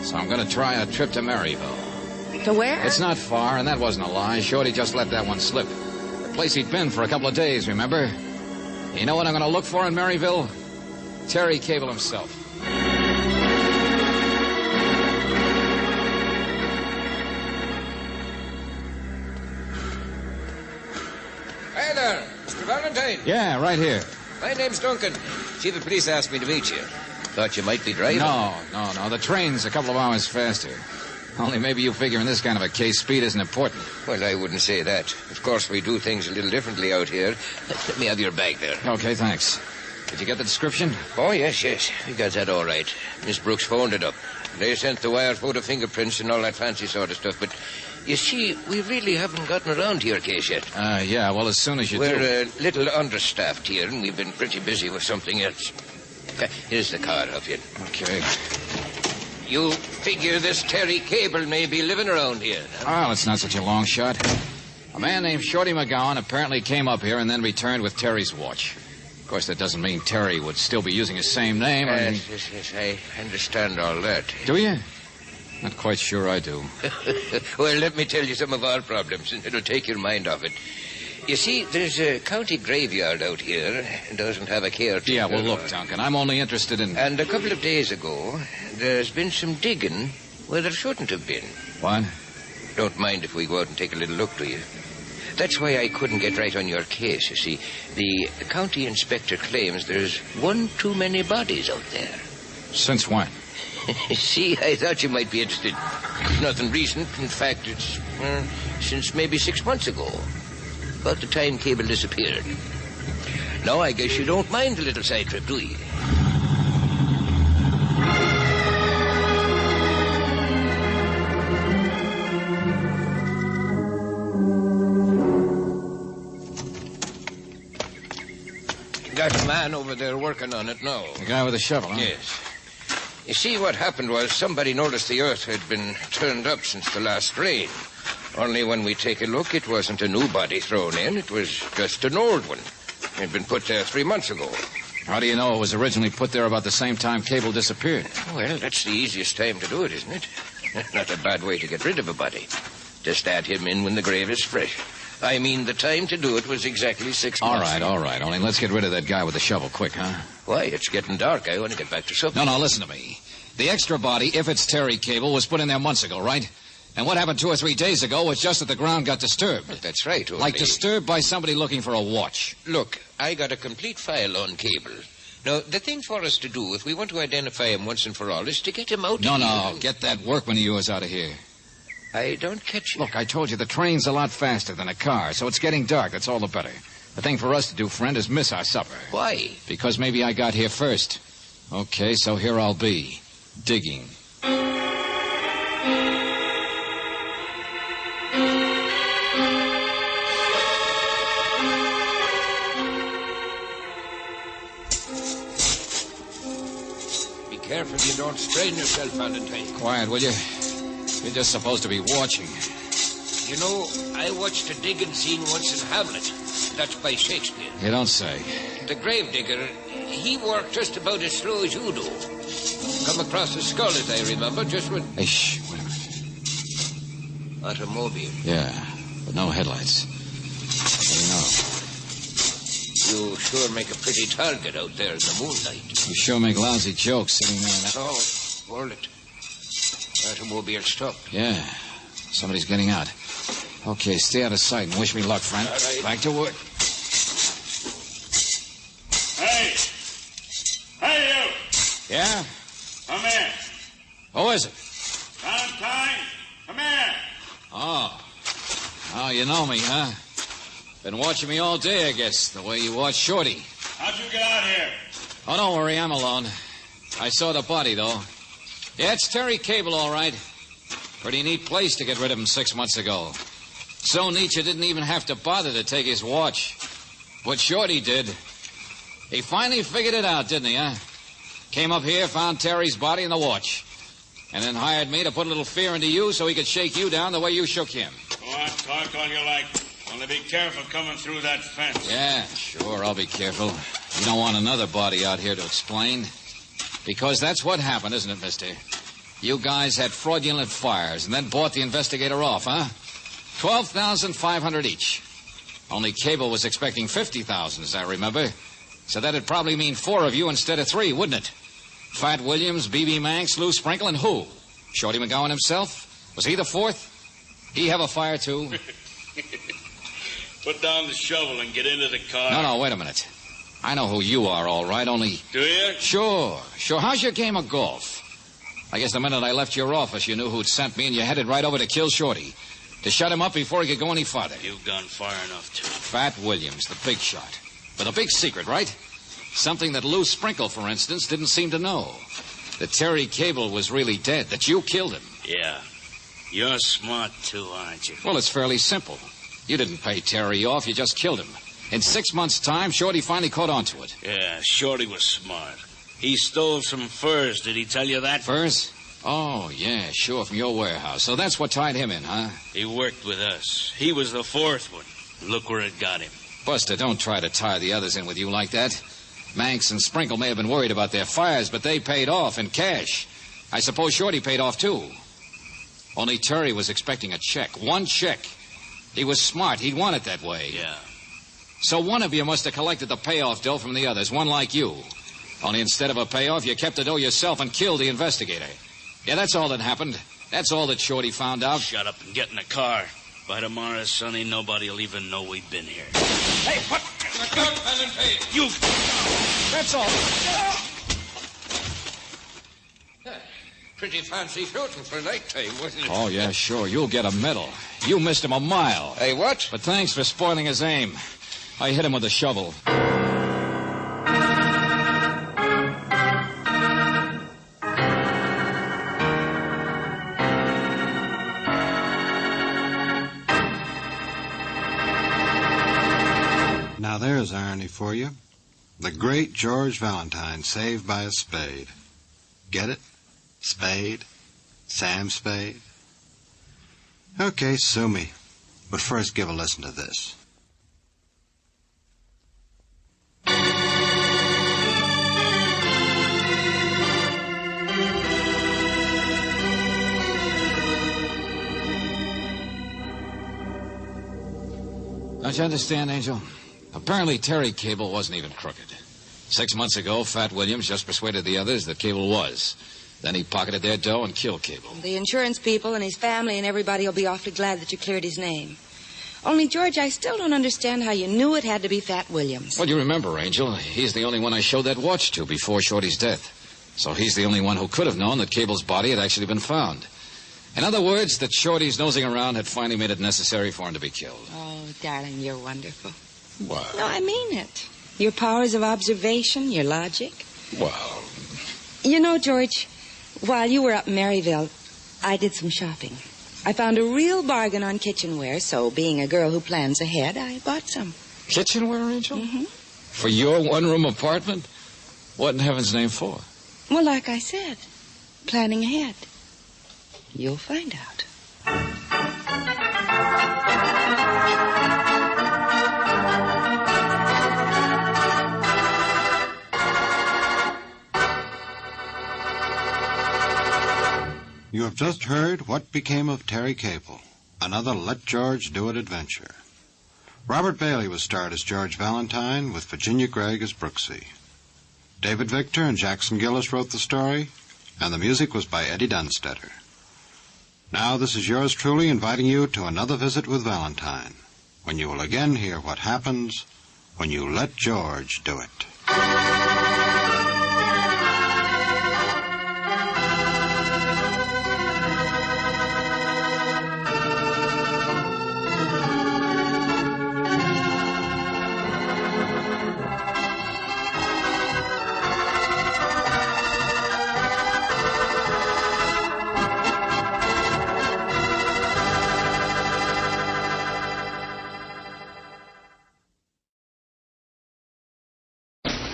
So I'm going to try a trip to Maryville. To where? It's not far, and that wasn't a lie. Shorty just let that one slip. The place he'd been for a couple of days, remember? You know what I'm going to look for in Maryville? Terry Cable himself. Hey there, Mr. Valentine. Yeah, right here. My name's Duncan. Chief of Police asked me to meet you. Thought you might be driving. No. The train's a couple of hours faster. Only maybe you figure in this kind of a case, speed isn't important. Well, I wouldn't say that. Of course, we do things a little differently out here. Let me have your bag there. Okay, thanks. Did you get the description? Oh, yes. We got that all right. Miss Brooks phoned it up. They sent the wire photo fingerprints and all that fancy sort of stuff, but you see, we really haven't gotten around to your case yet. Yeah, well, as soon as you do... We're a little understaffed here, and we've been pretty busy with something else. Here's the card of you. Okay. You figure this Terry Cable may be living around here? Well, it's not such a long shot. A man named Shorty McGowan apparently came up here and then returned with Terry's watch. Of course, that doesn't mean Terry would still be using his same name. Yes, I understand all that. Do you? Not quite sure I do. Well, let me tell you some of our problems, and it'll take your mind off it. You see, there's a county graveyard out here. It doesn't have a caretaker. Yeah, well, look, Duncan, I'm only interested in... And a couple of days ago, there's been some digging where there shouldn't have been. What? Don't mind if we go out and take a little look, do you? That's why I couldn't get right on your case, you see. The county inspector claims there's one too many bodies out there. Since when? See, I thought you might be interested. Nothing recent. In fact, it's since maybe 6 months ago. About the time Cable disappeared. Now, I guess you don't mind a little side trip, do you? Got a man over there working on it now. The guy with the shovel, huh? Yes. You see, what happened was somebody noticed the earth had been turned up since the last rain. Only when we take a look, it wasn't a new body thrown in. It was just an old one. It had been put there 3 months ago. How do you know it was originally put there about the same time Cable disappeared? Well, that's the easiest time to do it, isn't it? Not a bad way to get rid of a body. Just add him in when the grave is fresh. I mean, the time to do it was exactly 6 months. All right. Only let's get rid of that guy with the shovel quick, huh? Why, it's getting dark. I want to get back to supper. No, listen to me. The extra body, if it's Terry Cable, was put in there months ago, right? And what happened 2 or 3 days ago was just that the ground got disturbed. Well, that's right, only... Like disturbed by somebody looking for a watch. Look, I got a complete file on Cable. Now, the thing for us to do, if we want to identify him once and for all, is to get him out No, of here. no, get that workman of yours out of here. I don't catch you. Look, I told you the train's a lot faster than a car, so it's getting dark. That's all the better. The thing for us to do, friend, is miss our supper. Why? Because maybe I got here first. Okay, so here I'll be, digging. Be careful you don't strain yourself, Valentine. Quiet, will you? You're just supposed to be watching. You know, I watched a digging scene once in Hamlet. That's by Shakespeare. You don't say. The grave digger, he worked just about as slow as you do. Come across a skull, as I remember, just when... Hey, shh, wait a minute. Automobile. Yeah, but no headlights. What You sure make a pretty target out there in the moonlight. You sure make lousy jokes sitting there in that... Oh, hold it. Automobile stopped. Yeah, somebody's getting out. Okay, stay out of sight and wish me luck, friend. All right. Back to work. Hey! Hey, you! Yeah? Come here. Who is it? Valentine, come here. Oh, you know me, huh? Been watching me all day, I guess, the way you watch Shorty. How'd you get out here? Oh, don't worry, I'm alone. I saw the body, though. Yeah, it's Terry Cable, all right. Pretty neat place to get rid of him 6 months ago. So neat you didn't even have to bother to take his watch. What Shorty did, he finally figured it out, didn't he, huh? Came up here, found Terry's body and the watch. And then hired me to put a little fear into you so he could shake you down the way you shook him. Go on, talk all you like. Only be careful coming through that fence. Yeah, sure, I'll be careful. You don't want another body out here to explain. Because that's what happened, isn't it, mister? You guys had fraudulent fires and then bought the investigator off, huh? $12,500 each. Only Cable was expecting $50,000, as I remember. So that'd probably mean 4 of you instead of 3, wouldn't it? Fat Williams, B.B. Manx, Lou Sprinkle, and who? Shorty McGowan himself? Was he the 4th? He have a fire, too? Put down the shovel and get into the car. No, wait a minute. I know who you are, all right, only... Do you? Sure. How's your game of golf? I guess the minute I left your office, you knew who'd sent me, and you headed right over to kill Shorty. To shut him up before he could go any farther. You've gone far enough, too. Fat Williams, the big shot. With a big secret, right? Something that Lou Sprinkle, for instance, didn't seem to know. That Terry Cable was really dead, that you killed him. Yeah. You're smart, too, aren't you? Well, it's fairly simple. You didn't pay Terry off, you just killed him. In 6 months' time, Shorty finally caught on to it. Yeah, Shorty was smart. He stole some furs. Did he tell you that? Furs? Oh, yeah, sure, from your warehouse. So that's what tied him in, huh? He worked with us. He was the 4th one. Look where it got him. Buster, don't try to tie the others in with you like that. Manx and Sprinkle may have been worried about their fires, but they paid off in cash. I suppose Shorty paid off, too. Only Terry was expecting a check. 1 check. He was smart. He'd want it that way. Yeah. So one of you must have collected the payoff dough from the others, one like you. Only instead of a payoff, you kept the dough yourself and killed the investigator. Yeah, that's all that happened. That's all that Shorty found out. Shut up and get in the car. By tomorrow, Sonny, nobody'll even know we've been here. Hey, what? Look out, Valentine. You... That's all. Pretty fancy shooting for nighttime, wasn't it? Oh, yeah, sure. You'll get a medal. You missed him a mile. Hey, what? But thanks for spoiling his aim. I hit him with a shovel. Now there's irony for you. The great George Valentine saved by a spade. Get it? Spade? Sam Spade? Okay, sue me. But first give a listen to this. Don't you understand, Angel? Apparently Terry Cable wasn't even crooked. 6 months ago, Fat Williams just persuaded the others that Cable was. Then he pocketed their dough and killed Cable. The insurance people and his family and everybody will be awfully glad that you cleared his name. Only, George, I still don't understand how you knew it had to be Fat Williams. Well, you remember, Angel, he's the only one I showed that watch to before Shorty's death. So he's the only one who could have known that Cable's body had actually been found. In other words, that Shorty's nosing around had finally made it necessary for him to be killed. Oh, darling, you're wonderful. What? No, I mean it. Your powers of observation, your logic. Well... You know, George, while you were up in Maryville, I did some shopping. I found a real bargain on kitchenware, so being a girl who plans ahead, I bought some. Kitchenware, Angel? Mm-hmm. For your one-room apartment? What in heaven's name for? Well, like I said, planning ahead. You'll find out. You have just heard What Became of Terry Cable, another Let George Do It adventure. Robert Bailey was starred as George Valentine, with Virginia Gregg as Brooksy. David Victor and Jackson Gillis wrote the story, and the music was by Eddie Dunstetter. Now this is yours truly inviting you to another visit with Valentine, when you will again hear what happens when you let George do it.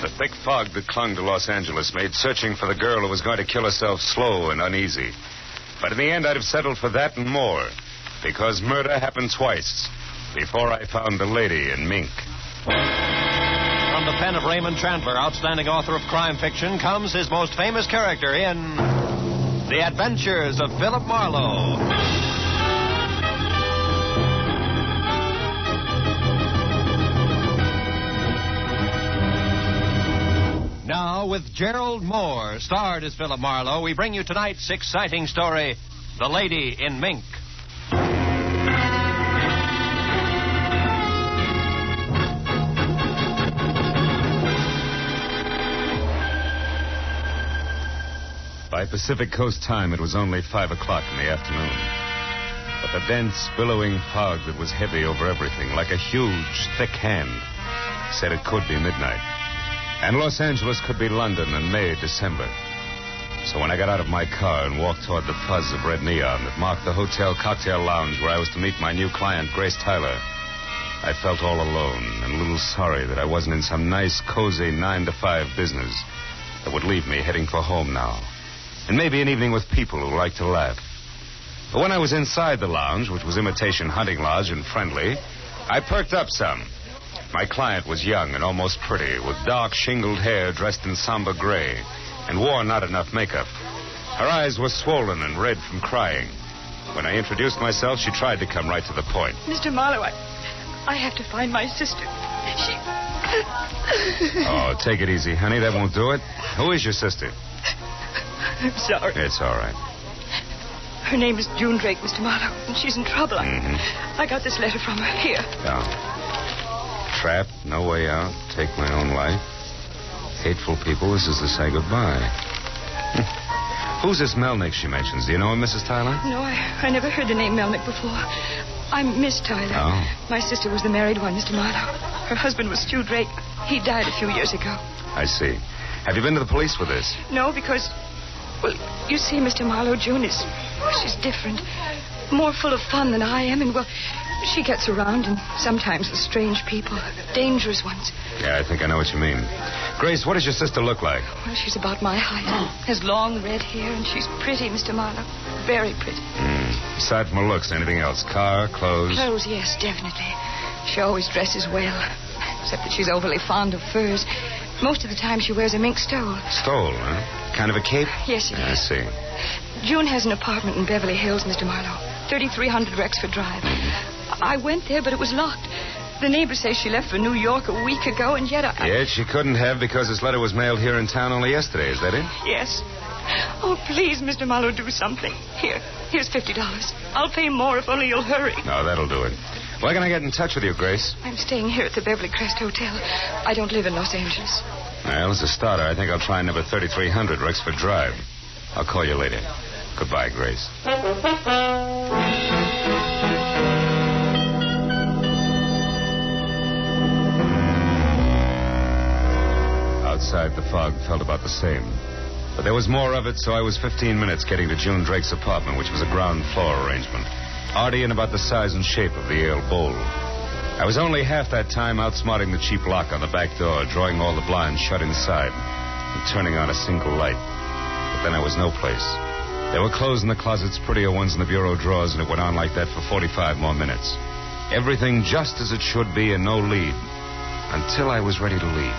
The thick fog that clung to Los Angeles made searching for the girl who was going to kill herself slow and uneasy. But in the end, I'd have settled for that and more, because murder happened twice before I found the lady in mink. From the pen of Raymond Chandler, outstanding author of crime fiction, comes his most famous character in The Adventures of Philip Marlowe. Now, with Gerald Moore, starred as Philip Marlowe, we bring you tonight's exciting story, The Lady in Mink. By Pacific Coast time, it was only 5 o'clock in the afternoon. But the dense, billowing fog that was heavy over everything, like a huge, thick hand, said it could be midnight. And Los Angeles could be London in May, December. So when I got out of my car and walked toward the fuzz of red neon that marked the hotel cocktail lounge where I was to meet my new client, Grace Tyler, I felt all alone and a little sorry that I wasn't in some nice, cozy 9-to-5 business that would leave me heading for home now. And maybe an evening with people who like to laugh. But when I was inside the lounge, which was imitation hunting lodge and friendly, I perked up some. My client was young and almost pretty, with dark, shingled hair dressed in somber gray, and wore not enough makeup. Her eyes were swollen and red from crying. When I introduced myself, she tried to come right to the point. Mr. Marlowe, I have to find my sister. Oh, take it easy, honey. That won't do it. Who is your sister? I'm sorry. It's all right. Her name is June Drake, Mr. Marlowe, and she's in trouble. I got this letter from her. Here. Yeah. Trapped, no way out, take my own life. Hateful people, this is to say goodbye. Who's this Melnick she mentions? Do you know him, Mrs. Tyler? No, I never heard the name Melnick before. I'm Miss Tyler. Oh. My sister was the married one, Mr. Marlowe. Her husband was Stu Drake. He died a few years ago. I see. Have you been to the police with this? No, because, well, you see, Mr. Marlowe, June is, she's different. More full of fun than I am, and, well, she gets around, and sometimes with strange people, dangerous ones. Yeah, I think I know what you mean. Grace, what does your sister look like? Well, she's about my height. Has long red hair, and she's pretty, Mr. Marlowe. Very pretty. Aside from her looks, anything else? Car, clothes? Clothes, yes, definitely. She always dresses well, except that she's overly fond of furs. Most of the time she wears a mink stole. Stole, huh? Kind of a cape? Yes, it is. I see. June has an apartment in Beverly Hills, Mr. Marlowe. 3300 Rexford Drive. I went there, but it was locked. The neighbor says she left for New York a week ago, and yet I... Yes, she couldn't have because this letter was mailed here in town only yesterday. Is that it? Yes. Oh, please, Mr. Marlowe, do something. Here's $50. I'll pay more if only you'll hurry. No, that'll do it. Where can I get in touch with you, Grace? I'm staying here at the Beverly Crest Hotel. I don't live in Los Angeles. Well, as a starter, I think I'll try number 3300 Rexford Drive. I'll call you later. Goodbye, Grace. Outside, the fog felt about the same. But there was more of it, so I was 15 minutes getting to June Drake's apartment, which was a ground floor arrangement. Arty and about the size and shape of the ale bowl. I was only half that time outsmarting the cheap lock on the back door, drawing all the blinds shut inside, and turning on a single light. But then I was no place. There were clothes in the closets, prettier ones in the bureau drawers, and it went on like that for 45 more minutes. Everything just as it should be and no lead. Until I was ready to leave.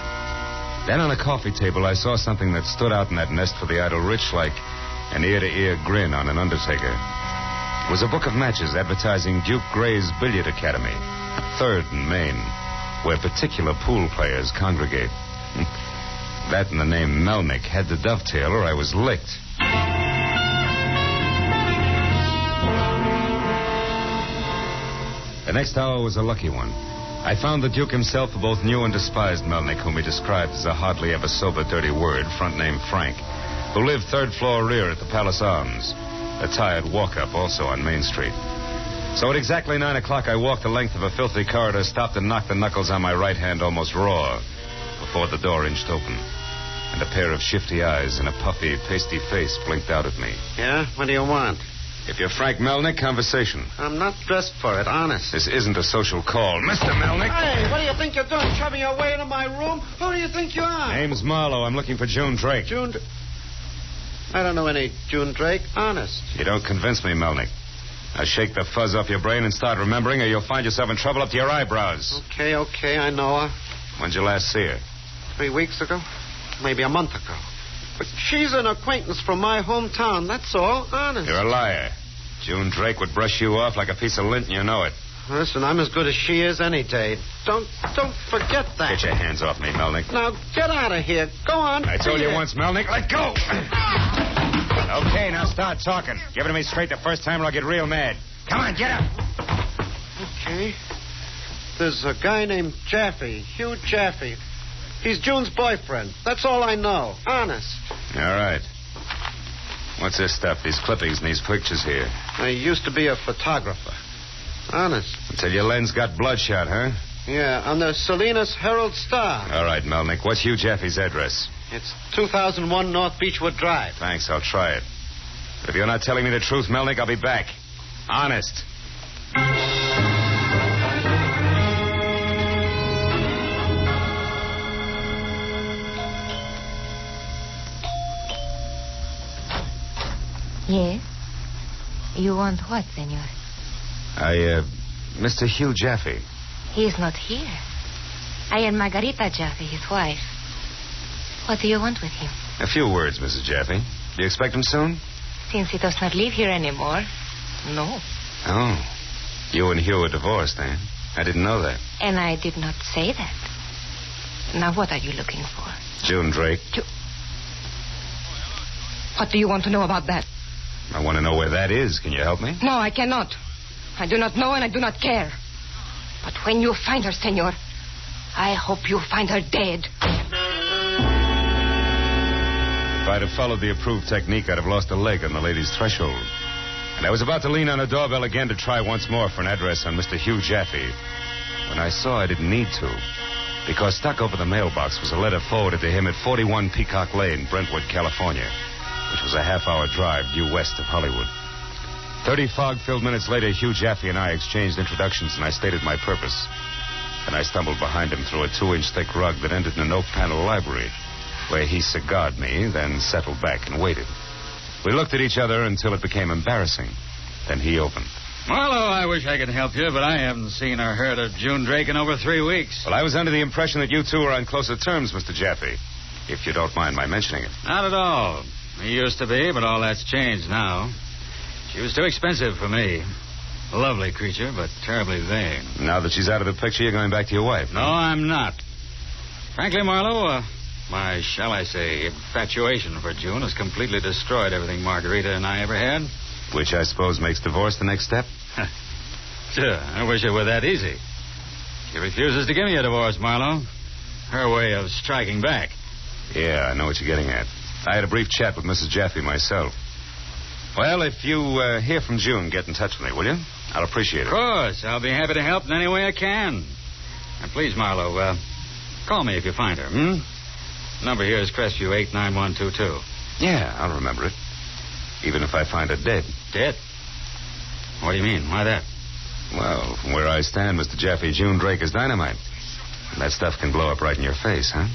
Then on a coffee table, I saw something that stood out in that nest for the idle rich like an ear-to-ear grin on an undertaker. It was a book of matches advertising Duke Gray's Billiard Academy, 3rd and Main, where particular pool players congregate. That and the name Melnick had to dovetail or I was licked. The next hour was a lucky one. I found the Duke himself who both knew and despised Melnick, whom he described as a hardly ever sober, dirty word, front name Frank, who lived 3rd floor rear at the Palace Arms, a tired walk-up also on Main Street. So at exactly 9 o'clock, I walked the length of a filthy corridor, stopped and knocked the knuckles on my right hand almost raw before the door inched open, and a pair of shifty eyes and a puffy, pasty face blinked out at me. Yeah? What do you want? If you're Frank Melnick, conversation. I'm not dressed for it, honest. This isn't a social call. Mr. Melnick! Hey, what do you think you're doing, shoving your way into my room? Who do you think you are? Name's Marlowe. I'm looking for June Drake. I don't know any June Drake, honest. You don't convince me, Melnick. Now shake the fuzz off your brain and start remembering, or you'll find yourself in trouble up to your eyebrows. Okay, I know her. When'd you last see her? 3 weeks ago. Maybe a month ago. But she's an acquaintance from my hometown, that's all, honest. You're a liar. June Drake would brush you off like a piece of lint, and you know it. Listen, I'm as good as she is any day. Don't forget that. Get your hands off me, Melnick. Now, get out of here. Go on. I told you once, Melnick, let go. Okay, now start talking. Give it to me straight the first time or I'll get real mad. Come on, get up. Okay. There's a guy named Jaffe, Hugh Jaffe. He's June's boyfriend. That's all I know. Honest. All right. What's this stuff, these clippings and these pictures here? I used to be a photographer. Honest. Until your lens got bloodshot, huh? Yeah, on the Salinas Herald Star. All right, Melnick. What's Hugh Jaffe's address? It's 2001 North Beechwood Drive. Thanks, I'll try it. But if you're not telling me the truth, Melnick, I'll be back. Honest. Yes? You want what, senor? Mr. Hugh Jaffe. He is not here. I am Margarita Jaffe, his wife. What do you want with him? A few words, Mrs. Jaffe. Do you expect him soon? Since he does not live here anymore, no. Oh. You and Hugh are divorced, eh? I didn't know that. And I did not say that. Now, what are you looking for? June Drake. What do you want to know about that? I want to know where that is. Can you help me? No, I cannot. I do not know and I do not care. But when you find her, senor, I hope you find her dead. If I'd have followed the approved technique, I'd have lost a leg on the lady's threshold. And I was about to lean on the doorbell again to try once more for an address on Mr. Hugh Jaffe when I saw I didn't need to. Because stuck over the mailbox was a letter forwarded to him at 41 Peacock Lane, Brentwood, California, which was a half-hour drive due west of Hollywood. 30 fog-filled minutes later, Hugh Jaffe and I exchanged introductions, and I stated my purpose. Then I stumbled behind him through a 2-inch thick rug that ended in an oak-panel library, where he cigared me, then settled back and waited. We looked at each other until it became embarrassing. Then he opened. Marlowe, I wish I could help you, but I haven't seen or heard of June Drake in over 3 weeks. Well, I was under the impression that you two were on closer terms, Mr. Jaffe, if you don't mind my mentioning it. Not at all. He used to be, but all that's changed now. She was too expensive for me. A lovely creature, but terribly vain. Now that she's out of the picture, you're going back to your wife. No, I'm not. Frankly, Marlowe, my, shall I say, infatuation for June has completely destroyed everything Margarita and I ever had. Which I suppose makes divorce the next step? I wish it were that easy. She refuses to give me a divorce, Marlowe. Her way of striking back. Yeah, I know what you're getting at. I had a brief chat with Mrs. Jaffe myself. Well, if you hear from June, get in touch with me, will you? I'll appreciate it. Of course. I'll be happy to help in any way I can. And please, Marlowe, call me if you find her, Number here is Crestview 89122. Yeah, I'll remember it. Even if I find her dead. Dead? What do you mean? Why that? Well, from where I stand, Mr. Jaffe, June Drake is dynamite. And that stuff can blow up right in your face, huh?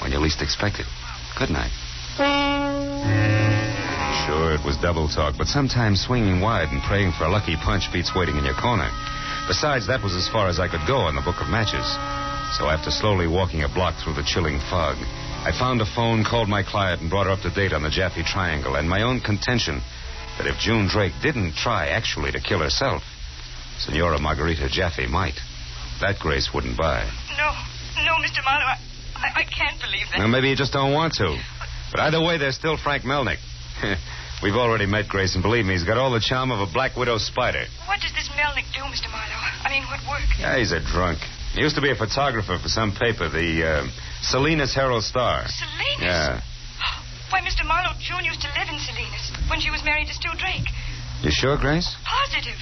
When you least expect it. Good night. Sure, it was double talk, but sometimes swinging wide and praying for a lucky punch beats waiting in your corner. Besides, that was as far as I could go on the book of matches. So after slowly walking a block through the chilling fog, I found a phone, called my client, and brought her up to date on the Jaffe Triangle and my own contention that if June Drake didn't try actually to kill herself, Senora Margarita Jaffe might. That Grace wouldn't buy. No, Mr. Marlowe, I can't believe that. Well, maybe you just don't want to. But either way, there's still Frank Melnick. We've already met Grace, and believe me, he's got all the charm of a black widow spider. What does this Melnick do, Mr. Marlowe? I mean, what work? Yeah, he's a drunk. He used to be a photographer for some paper, the Salinas Herald Star. Salinas? Yeah. Why, Mr. Marlowe, June used to live in Salinas when she was married to Stu Drake. You sure, Grace? Positive.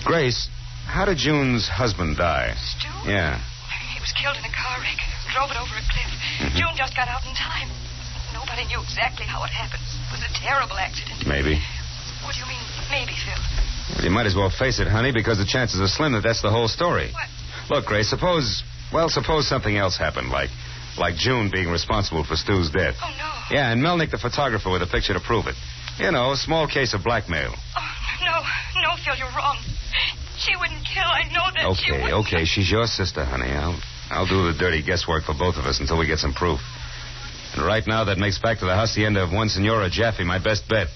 Grace, how did June's husband die? Stu? Yeah. He was killed in a car wreck. Drove it over a cliff. Mm-hmm. June just got out in time. Nobody knew exactly how it happened. It was a terrible accident. Maybe. What do you mean, maybe, Phil? Well, you might as well face it, honey, because the chances are slim that that's the whole story. What? Look, Grace, suppose something else happened, like June being responsible for Stu's death. Oh, no. Yeah, and Melnick, the photographer, with a picture to prove it. You know, a small case of blackmail. Oh, no, Phil, you're wrong. She wouldn't kill. I know that. She wouldn't. Okay, she's your sister, honey. I'll do the dirty guesswork for both of us until we get some proof. And right now, that makes back to the hacienda of one Senora Jaffe my best bet.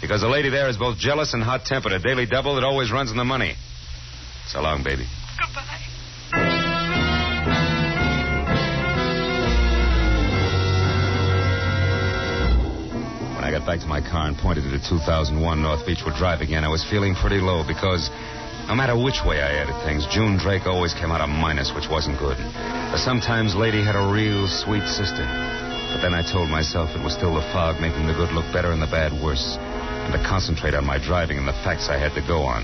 Because the lady there is both jealous and hot-tempered, a daily double that always runs in the money. So long, baby. Goodbye. When I got back to my car and pointed it at 2001 North Beechwood Drive again, I was feeling pretty low because no matter which way I added things, June Drake always came out a minus, which wasn't good. The sometimes lady had a real sweet sister. But then I told myself it was still the fog making the good look better and the bad worse, and to concentrate on my driving and the facts I had to go on.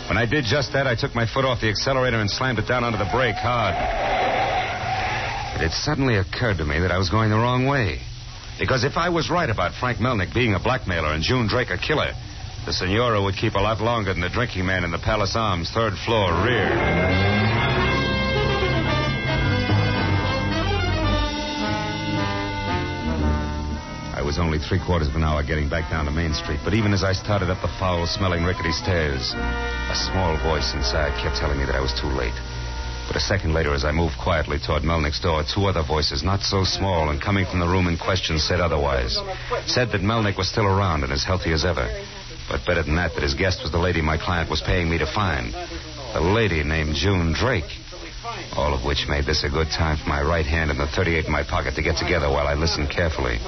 When I did just that, I took my foot off the accelerator and slammed it down onto the brake hard. It had suddenly occurred to me that I was going the wrong way. Because if I was right about Frank Melnick being a blackmailer and June Drake a killer, the Senora would keep a lot longer than the drinking man in the Palace Arms, third floor rear. I was only 3/4 of an hour getting back down to Main Street, but even as I started up the foul-smelling rickety stairs, a small voice inside kept telling me that I was too late. But a second later, as I moved quietly toward Melnick's door, two other voices, not so small and coming from the room in question, said otherwise. Said that Melnick was still around and as healthy as ever. But better than that his guest was the lady my client was paying me to find. The lady named June Drake. All of which made this a good time for my right hand and the .38 in my pocket to get together while I listened carefully.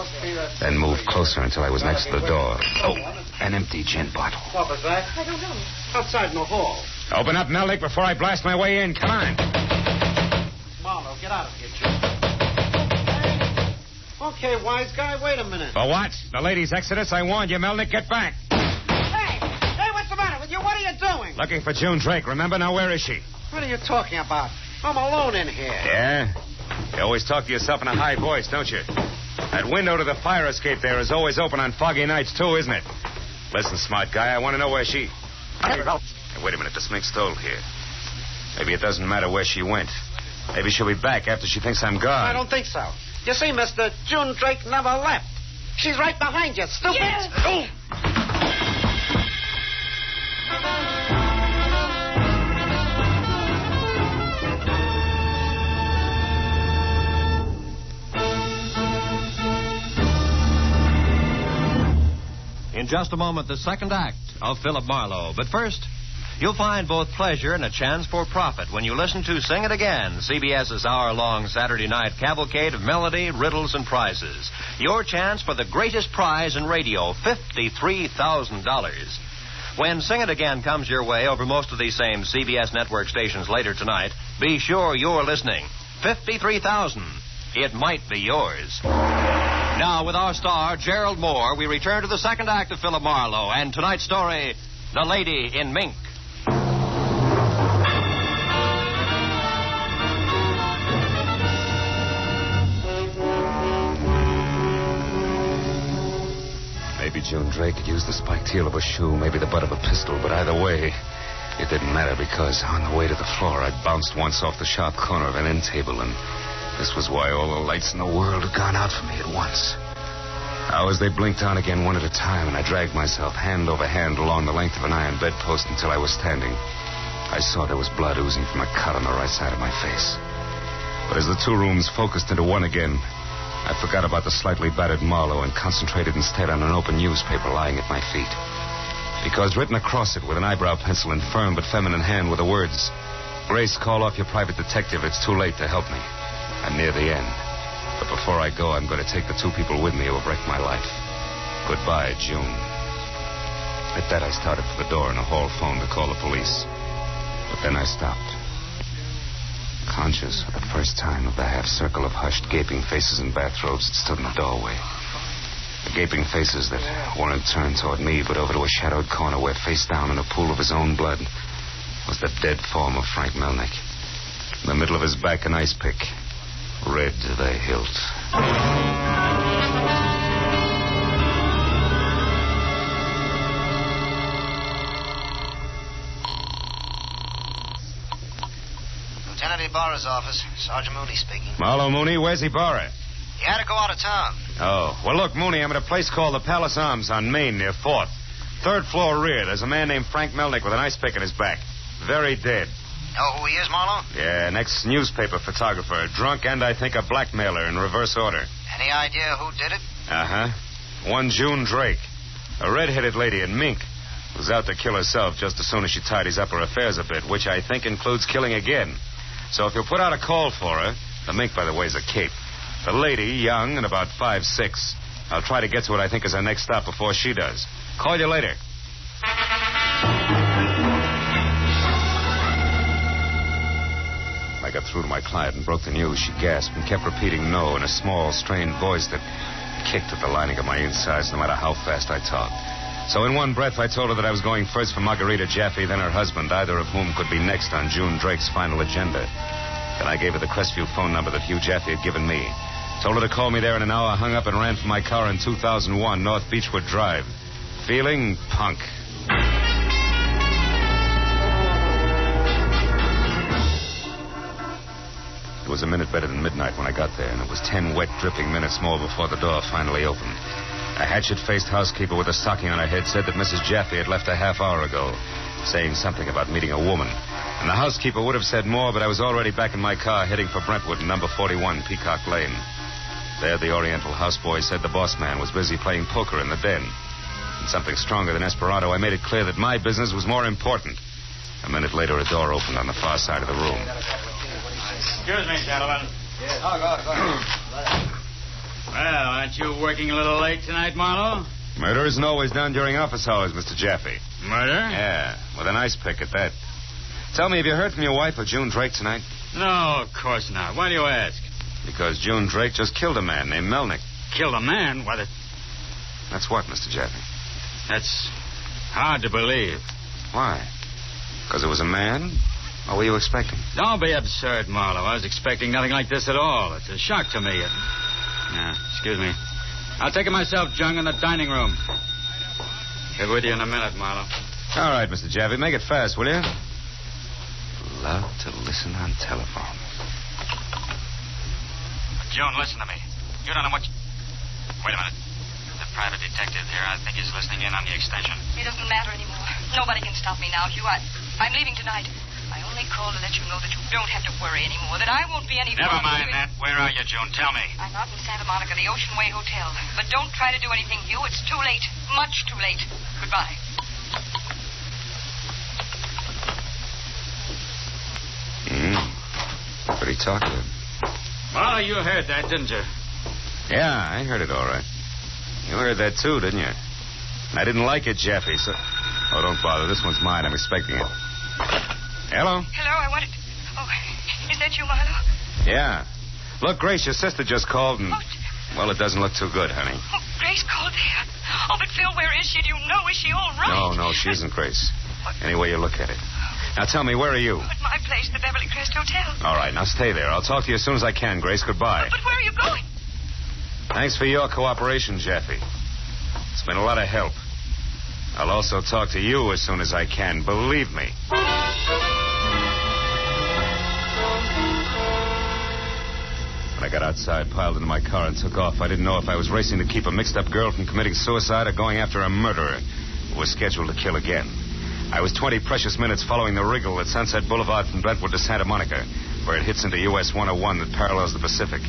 Then moved closer until I was next to the door. Oh, an empty gin bottle. What was that? I don't know. Outside in the hall. Open up, Melnick, before I blast my way in. Come on. Marlowe, get out of here, Jim. Okay, wise guy, wait a minute. For what? The lady's exodus? I warned you, Melnick. Get back. Hey, what's the matter with you? What are you doing? Looking for June Drake, remember? Now, where is she? What are you talking about? I'm alone in here. Yeah? You always talk to yourself in a high voice, don't you? That window to the fire escape there is always open on foggy nights, too, isn't it? Listen, smart guy, I want to know where she... Hey, wait a minute, the smink's stole here. Maybe it doesn't matter where she went. Maybe she'll be back after she thinks I'm gone. I don't think so. You see, mister, June Drake never left. She's right behind you, stupid. Yes. Oh. In just a moment, the second act of Philip Marlowe. But first, you'll find both pleasure and a chance for profit when you listen to Sing It Again, CBS's hour-long Saturday night cavalcade of melody, riddles, and prizes. Your chance for the greatest prize in radio, $53,000. When Sing It Again comes your way over most of these same CBS network stations later tonight, be sure you're listening. 53,000. It might be yours. Now, with our star, Gerald Moore, we return to the second act of Philip Marlowe and tonight's story, The Lady in Mink. Maybe June Drake had used the spiked heel of a shoe, maybe the butt of a pistol, but either way, it didn't matter because on the way to the floor, I'd bounced once off the sharp corner of an end table, and this was why all the lights in the world had gone out for me at once. Now, as they blinked on again one at a time, and I dragged myself hand over hand along the length of an iron bedpost until I was standing, I saw there was blood oozing from a cut on the right side of my face. But as the two rooms focused into one again, I forgot about the slightly battered Marlowe and concentrated instead on an open newspaper lying at my feet. Because written across it with an eyebrow pencil in firm but feminine hand were the words, "Grace, call off your private detective. It's too late to help me. I'm near the end. But before I go, I'm going to take the two people with me who have wrecked my life. Goodbye, June." At that, I started for the door and a hall phone to call the police. But then I stopped. Conscious for the first time of the half circle of hushed, gaping faces in bathrobes that stood in the doorway. The gaping faces that weren't turned toward me, but over to a shadowed corner where, face down in a pool of his own blood, was the dead form of Frank Melnick. In the middle of his back, an ice pick, red to the hilt. Lieutenant Ibarra's office. Sergeant Mooney speaking. Marlowe, Mooney, where's Ibarra? He had to go out of town. Oh, well, look, Mooney, I'm at a place called the Palace Arms on Main near 4th. 3rd floor rear. There's a man named Frank Melnick with an ice pick in his back. Very dead. Know who he is, Marlowe? Yeah, an ex-newspaper photographer. Drunk and, I think, a blackmailer in reverse order. Any idea who did it? Uh-huh. One June Drake. A red-headed lady in mink who's out to kill herself just as soon as she tidies up her affairs a bit, which I think includes killing again. So if you'll put out a call for her, the mink, by the way, is a cape. The lady, young and about 5'6". I'll try to get to what I think is our next stop before she does. Call you later. I got through to my client and broke the news. She gasped and kept repeating no in a small, strained voice that kicked at the lining of my insides no matter how fast I talked. So in one breath, I told her that I was going first for Margarita Jaffe, then her husband, either of whom could be next on June Drake's final agenda. Then I gave her the Crestview phone number that Hugh Jaffe had given me. Told her to call me there in an hour, hung up and ran for my car in 2001, North Beechwood Drive. Feeling punk. It was a minute better than midnight when I got there, and it was 10 wet, dripping minutes more before the door finally opened. A hatchet-faced housekeeper with a stocking on her head said that Mrs. Jaffe had left a half hour ago, saying something about meeting a woman. And the housekeeper would have said more, but I was already back in my car heading for Brentwood, number 41, Peacock Lane. There, the Oriental houseboy said the boss man was busy playing poker in the den. And something stronger than Esperanto, I made it clear that my business was more important. A minute later, a door opened on the far side of the room. Excuse me, gentlemen. Well, aren't you working a little late tonight, Marlowe? Murder isn't always done during office hours, Mr. Jaffe. Murder? Yeah, with an ice pick at that. Tell me, have you heard from your wife or June Drake tonight? No, of course not. Why do you ask? Because June Drake just killed a man named Melnick. Killed a man? Why, That's what, Mr. Jaffe? That's hard to believe. Why? Because it was a man? Or were you expecting? Don't be absurd, Marlowe. I was expecting nothing like this at all. It's a shock to me. Excuse me. I'll take it myself, Jung, in the dining room. Get with you in a minute, Marlowe. All right, Mr. Jaffe. Make it fast, will you? Love to listen on telephone. June, listen to me. You don't know what... Wait a minute. The private detective here, I think, is listening in on the extension. It doesn't matter anymore. Nobody can stop me now, Hugh. I'm leaving tonight. I only called to let you know that you don't have to worry anymore, that I won't be any... Never mind that. Where are you, June? Tell me. I'm out in Santa Monica, the Ocean Way Hotel. But don't try to do anything, Hugh. It's too late. Much too late. Goodbye. Pretty talkative. Marlowe, you heard that, didn't you? Yeah, I heard it all right. You heard that too, didn't you? And I didn't like it, Jaffe, so... Oh, don't bother. This one's mine. I'm expecting it. Hello? Hello, I wanted... Oh, is that you, Marlowe? Yeah. Look, Grace, your sister just called and... Well, it doesn't look too good, honey. Oh, Grace called there. Oh, but Phil, where is she? Do you know? Is she all right? No, she isn't, Grace. Any way you look at it. Now, tell me, where are you? At my place, the Beverly Crest Hotel. All right, now stay there. I'll talk to you as soon as I can, Grace. Goodbye. But where are you going? Thanks for your cooperation, Jeffy. It's been a lot of help. I'll also talk to you as soon as I can. Believe me. When I got outside, piled into my car, and took off, I didn't know if I was racing to keep a mixed-up girl from committing suicide or going after a murderer who was scheduled to kill again. I was 20 precious minutes following the wriggle at Sunset Boulevard from Brentwood to Santa Monica, where it hits into US 101 that parallels the Pacific.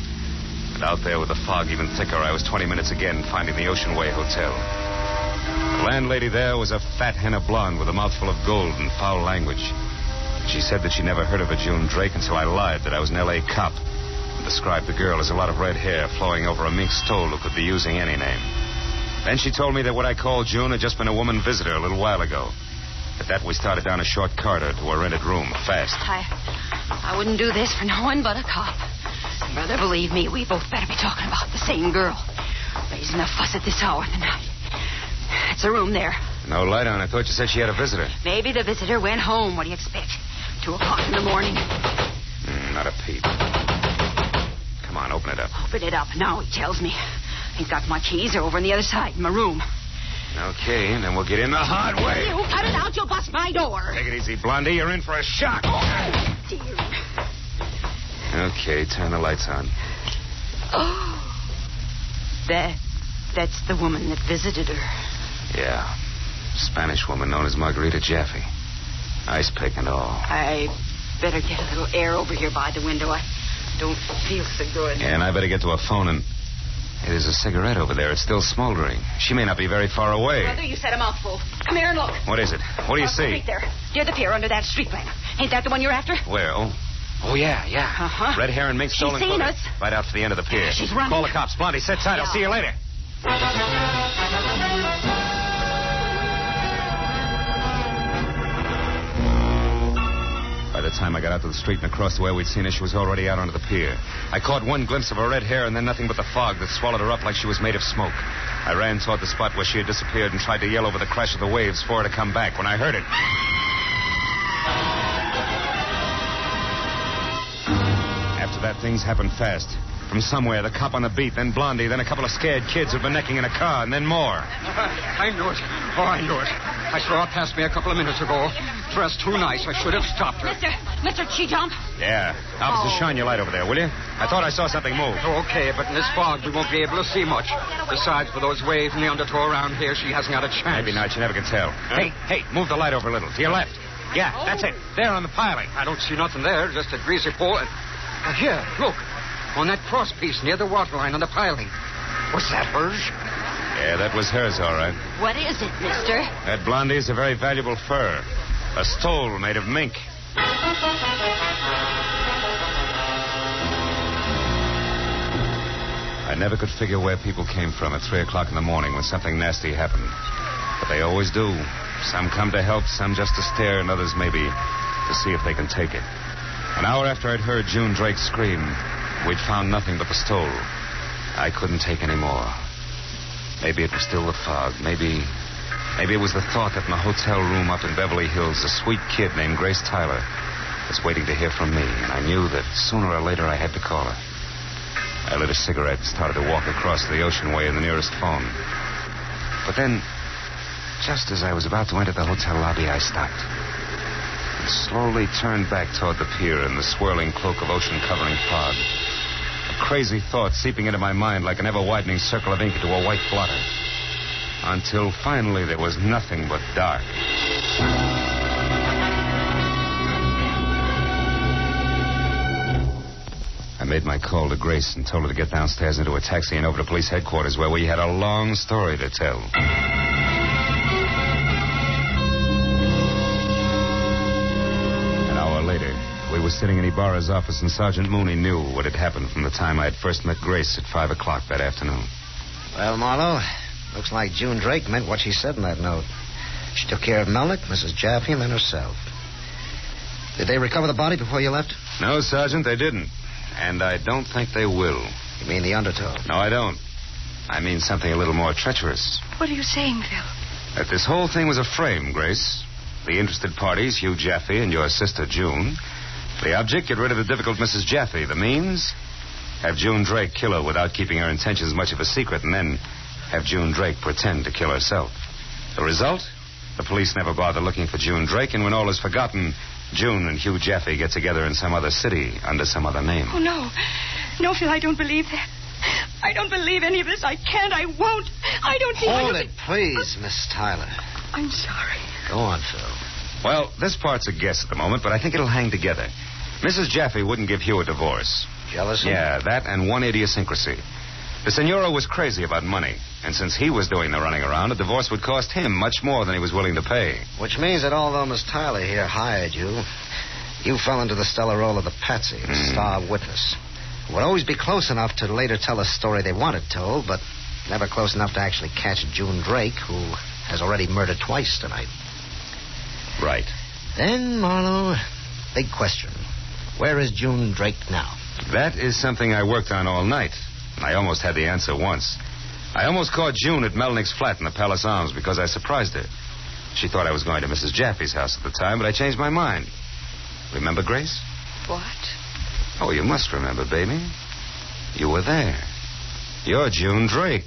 And out there with the fog even thicker, I was 20 minutes again finding the Ocean Way Hotel. The landlady there was a fat henna blonde with a mouthful of gold and foul language. She said that she never heard of a June Drake until I lied that I was an L.A. cop and described the girl as a lot of red hair flowing over a mink stole who could be using any name. Then she told me that what I called June had just been a woman visitor a little while ago. At that, we started down a short corridor to a rented room, fast. I wouldn't do this for no one but a cop. Brother, believe me, we both better be talking about the same girl. Raising a fuss at this hour of the night. It's a room there. No light on. I thought you said she had a visitor. Maybe the visitor went home. What do you expect? 2 o'clock in the morning. Not a peep. Come on, open it up. Open it up. Now he tells me. He's got my keys. They're over on the other side in my room. Okay, and then we'll get in the hard way. You cut it out, you'll bust my door. Take it easy, Blondie. You're in for a shock. Dear. Okay, turn the lights on. Oh. That's the woman that visited her. Yeah. Spanish woman known as Margarita Jaffe. Ice pick and all. I better get a little air over here by the window. I don't feel so good. Yeah, and I better get to a phone and... Hey, there's a cigarette over there. It's still smoldering. She may not be very far away. Brother, you said a mouthful. Come here and look. What is it? What do you see? Right there. Near the pier under that street lamp. Ain't that the one you're after? Where? Oh, yeah. Uh-huh. Red hair and mink stolen She's seen clothing. us. Right out to the end of the pier. She's running. Call the cops. Blondie, sit tight. I'll see you later. By the time I got out to the street and across the way we'd seen her, she was already out onto the pier. I caught one glimpse of her red hair and then nothing but the fog that swallowed her up like she was made of smoke. I ran toward the spot where she had disappeared and tried to yell over the crash of the waves for her to come back when I heard it. After that, things happened fast. From somewhere, the cop on the beat, then Blondie, then a couple of scared kids who'd been necking in a car, and then more. I knew it. Oh, I knew it. I saw her pass me a couple of minutes ago. Dressed too nice. I should have stopped her. Mr. Cheatham? Yeah. Officer, shine your light over there, will you? I thought I saw something move. Okay, but in this fog, we won't be able to see much. Besides, with those waves and the undertow around here, she hasn't got a chance. Maybe not. You never can tell. Huh? Hey, move the light over a little. To your left. Yeah, that's it. There on the piling. I don't see nothing there. Just a greasy pole. Here, look. On that cross piece near the waterline on the piling. Was that hers? Yeah, that was hers, all right. What is it, mister? That Blondie is a very valuable fur. A stole made of mink. I never could figure where people came from at 3 o'clock in the morning when something nasty happened. But they always do. Some come to help, some just to stare, and others maybe to see if they can take it. An hour after I'd heard June Drake scream, we'd found nothing but the stole. I couldn't take any more. Maybe it was still the fog. Maybe it was the thought that in the hotel room up in Beverly Hills, a sweet kid named Grace Tyler was waiting to hear from me, and I knew that sooner or later I had to call her. I lit a cigarette and started to walk across the Ocean Way in the nearest phone. But then, just as I was about to enter the hotel lobby, I stopped and slowly turned back toward the pier in the swirling cloak of ocean-covering fog. A crazy thought seeping into my mind like an ever-widening circle of ink into a white blotter. Until finally there was nothing but dark. I made my call to Grace and told her to get downstairs into a taxi and over to police headquarters where we had a long story to tell. An hour later, we were sitting in Ibarra's office and Sergeant Mooney knew what had happened from the time I had first met Grace at 5 o'clock that afternoon. Well, Marlowe, looks like June Drake meant what she said in that note. She took care of Melnick, Mrs. Jaffe, and then herself. Did they recover the body before you left? No, Sergeant, they didn't. And I don't think they will. You mean the undertow? No, I don't. I mean something a little more treacherous. What are you saying, Phil? That this whole thing was a frame, Grace. The interested parties, Hugh Jaffe and your sister, June. The object, get rid of the difficult Mrs. Jaffe. The means, have June Drake kill her without keeping her intentions much of a secret, and then have June Drake pretend to kill herself. The result? The police never bother looking for June Drake, and when all is forgotten, June and Hugh Jaffe get together in some other city under some other name. Oh, no. No, Phil, I don't believe that. I don't believe any of this. I can't. I won't. I don't think... Hold it, please, Miss Tyler. I'm sorry. Go on, Phil. Well, this part's a guess at the moment, but I think it'll hang together. Mrs. Jaffe wouldn't give Hugh a divorce. Jealousy? Yeah, that and one idiosyncrasy. The senora was crazy about money, and since he was doing the running around, a divorce would cost him much more than he was willing to pay. Which means that although Miss Tyler here hired you, you fell into the stellar role of the patsy, the star witness. Would always be close enough to later tell a story they wanted told, but never close enough to actually catch June Drake, who has already murdered twice tonight. Right. Then, Marlowe, big question. Where is June Drake now? That is something I worked on all night. I almost had the answer once. I almost caught June at Melnick's flat in the Palace Arms because I surprised her. She thought I was going to Mrs. Jaffe's house at the time, but I changed my mind. Remember, Grace? What? Oh, you must remember, baby. You were there. You're June Drake.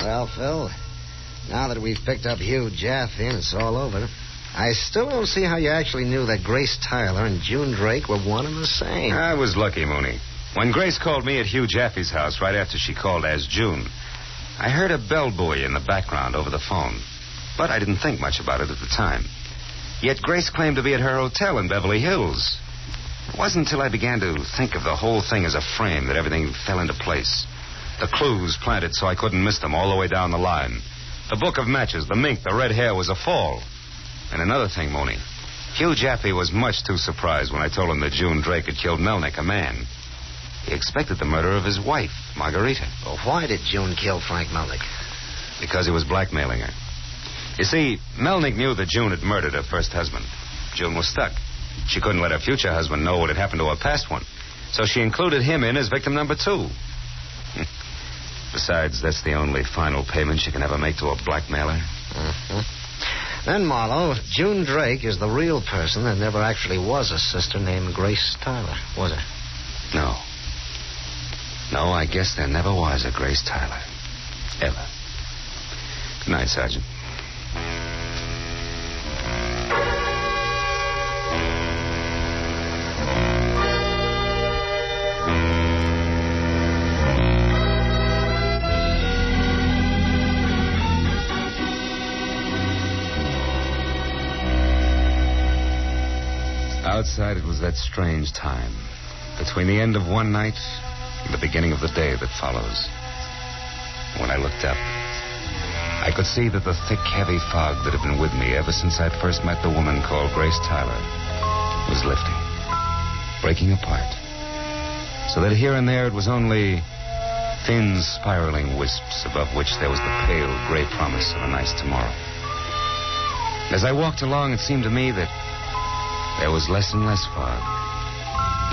Well, Phil, now that we've picked up Hugh Jaffe and it's all over, I still don't see how you actually knew that Grace Tyler and June Drake were one and the same. I was lucky, Mooney. When Grace called me at Hugh Jaffe's house right after she called as June, I heard a bell buoy in the background over the phone. But I didn't think much about it at the time. Yet Grace claimed to be at her hotel in Beverly Hills. It wasn't until I began to think of the whole thing as a frame that everything fell into place. The clues planted so I couldn't miss them all the way down the line. The book of matches, the mink, the red hair was a fall. And another thing, Mooney. Hugh Jaffe was much too surprised when I told him that June Drake had killed Melnick, a man. He expected the murder of his wife, Margarita. Well, why did June kill Frank Melnick? Because he was blackmailing her. You see, Melnick knew that June had murdered her first husband. June was stuck. She couldn't let her future husband know what had happened to her past one. So she included him in as victim number 2. Besides, that's the only final payment she can ever make to a blackmailer. Mm-hmm. Then, Marlowe, June Drake is the real person. There never actually was a sister named Grace Tyler, was there? No. No, I guess there never was a Grace Tyler. Ever. Good night, Sergeant. Outside, it was that strange time, between the end of one night and the beginning of the day that follows. When I looked up, I could see that the thick, heavy fog that had been with me ever since I'd first met the woman called Grace Tyler was lifting, breaking apart, so that here and there it was only thin, spiraling wisps above which there was the pale, gray promise of a nice tomorrow. As I walked along, it seemed to me that there was less and less fog,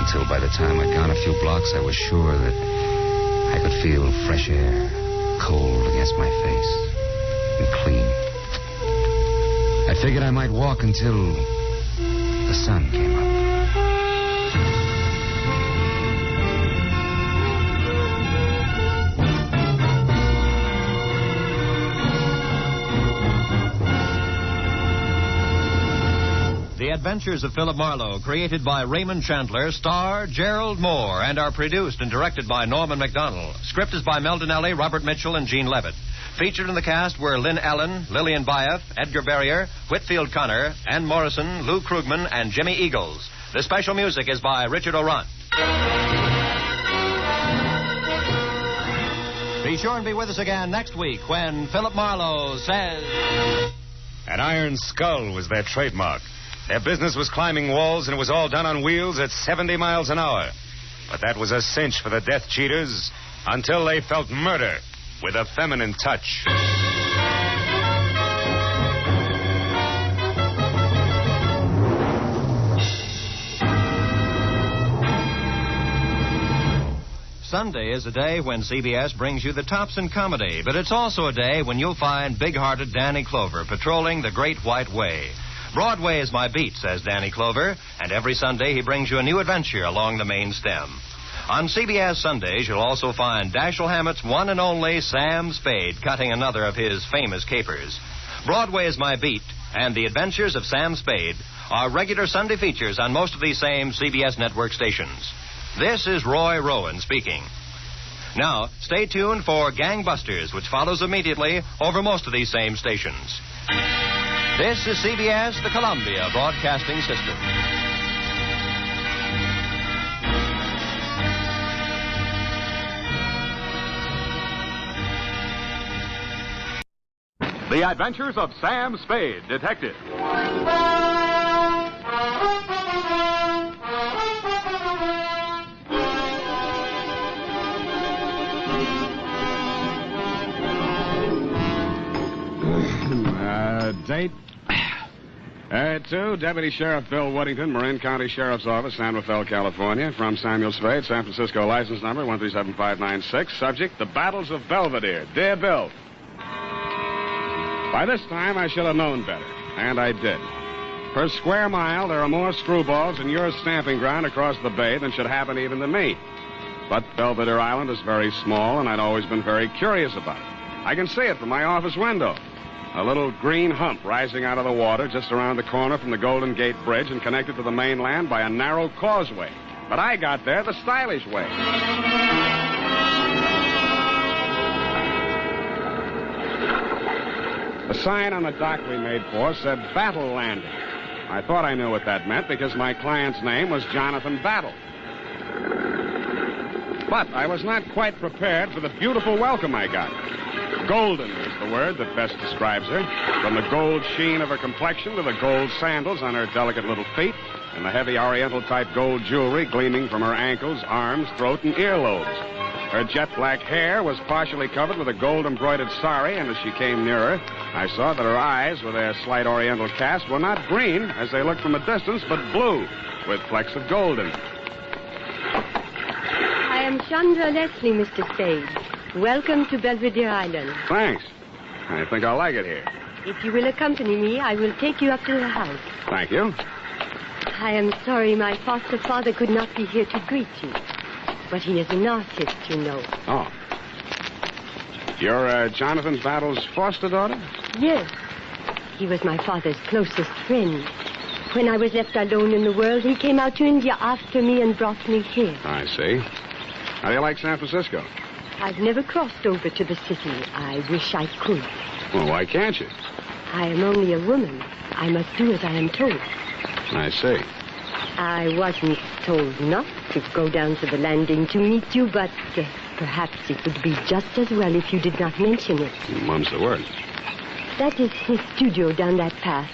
until by the time I'd gone a few blocks, I was sure that I could feel fresh air, cold against my face, and clean. I figured I might walk until the sun came up. The Adventures of Philip Marlowe, created by Raymond Chandler, star Gerald Moore, and are produced and directed by Norman MacDonald. Script is by Mel Donnelly, Robert Mitchell, and Gene Levitt. Featured in the cast were Lynn Allen, Lillian Baeff, Edgar Barrier, Whitfield Connor, Ann Morrison, Lou Krugman, and Jimmy Eagles. The special music is by Richard Orant. Be sure and be with us again next week when Philip Marlowe says... An iron skull was their trademark. Their business was climbing walls, and it was all done on wheels at 70 miles an hour. But that was a cinch for the death cheaters until they felt murder with a feminine touch. Sunday is a day when CBS brings you the tops in comedy, but it's also a day when you'll find big-hearted Danny Clover patrolling the Great White Way. Broadway is my beat, says Danny Clover, and every Sunday he brings you a new adventure along the main stem. On CBS Sundays, you'll also find Dashiell Hammett's one and only Sam Spade cutting another of his famous capers. Broadway is my beat, and the adventures of Sam Spade are regular Sunday features on most of these same CBS network stations. This is Roy Rowan speaking. Now, stay tuned for Gangbusters, which follows immediately over most of these same stations. This is CBS, the Columbia Broadcasting System. The Adventures of Sam Spade, Detective. Date? To Deputy Sheriff Bill Woodington, Marin County Sheriff's Office, San Rafael, California. From Samuel Spade, San Francisco, license number 137596. Subject, the Battles of Belvedere. Dear Bill, by this time I should have known better, and I did. Per square mile, there are more screwballs in your stamping ground across the bay than should happen even to me. But Belvedere Island is very small, and I'd always been very curious about it. I can see it from my office window. A little green hump rising out of the water just around the corner from the Golden Gate Bridge and connected to the mainland by a narrow causeway. But I got there the stylish way. The sign on the dock we made for said Battle Landing. I thought I knew what that meant because my client's name was Jonathan Battle. But I was not quite prepared for the beautiful welcome I got. Golden is the word that best describes her. From the gold sheen of her complexion to the gold sandals on her delicate little feet and the heavy oriental-type gold jewelry gleaming from her ankles, arms, throat, and earlobes. Her jet-black hair was partially covered with a gold-embroidered sari, and as she came nearer, I saw that her eyes, with their slight oriental cast, were not green, as they looked from a distance, but blue, with flecks of gold in them. I am Chandra Leslie, Mr. Spade. Welcome to Belvedere Island. Thanks. I think I'll like it here. If you will accompany me, I will take you up to the house. Thank you. I am sorry my foster father could not be here to greet you. But he is an artist, you know. Oh. You're Jonathan Battle's foster daughter? Yes. He was my father's closest friend. When I was left alone in the world, he came out to India after me and brought me here. I see. How do you like San Francisco? I've never crossed over to the city. I wish I could. Well, why can't you? I am only a woman. I must do as I am told. I see. I wasn't told not to go down to the landing to meet you, but perhaps it would be just as well if you did not mention it. Mum's the word. That is his studio down that path.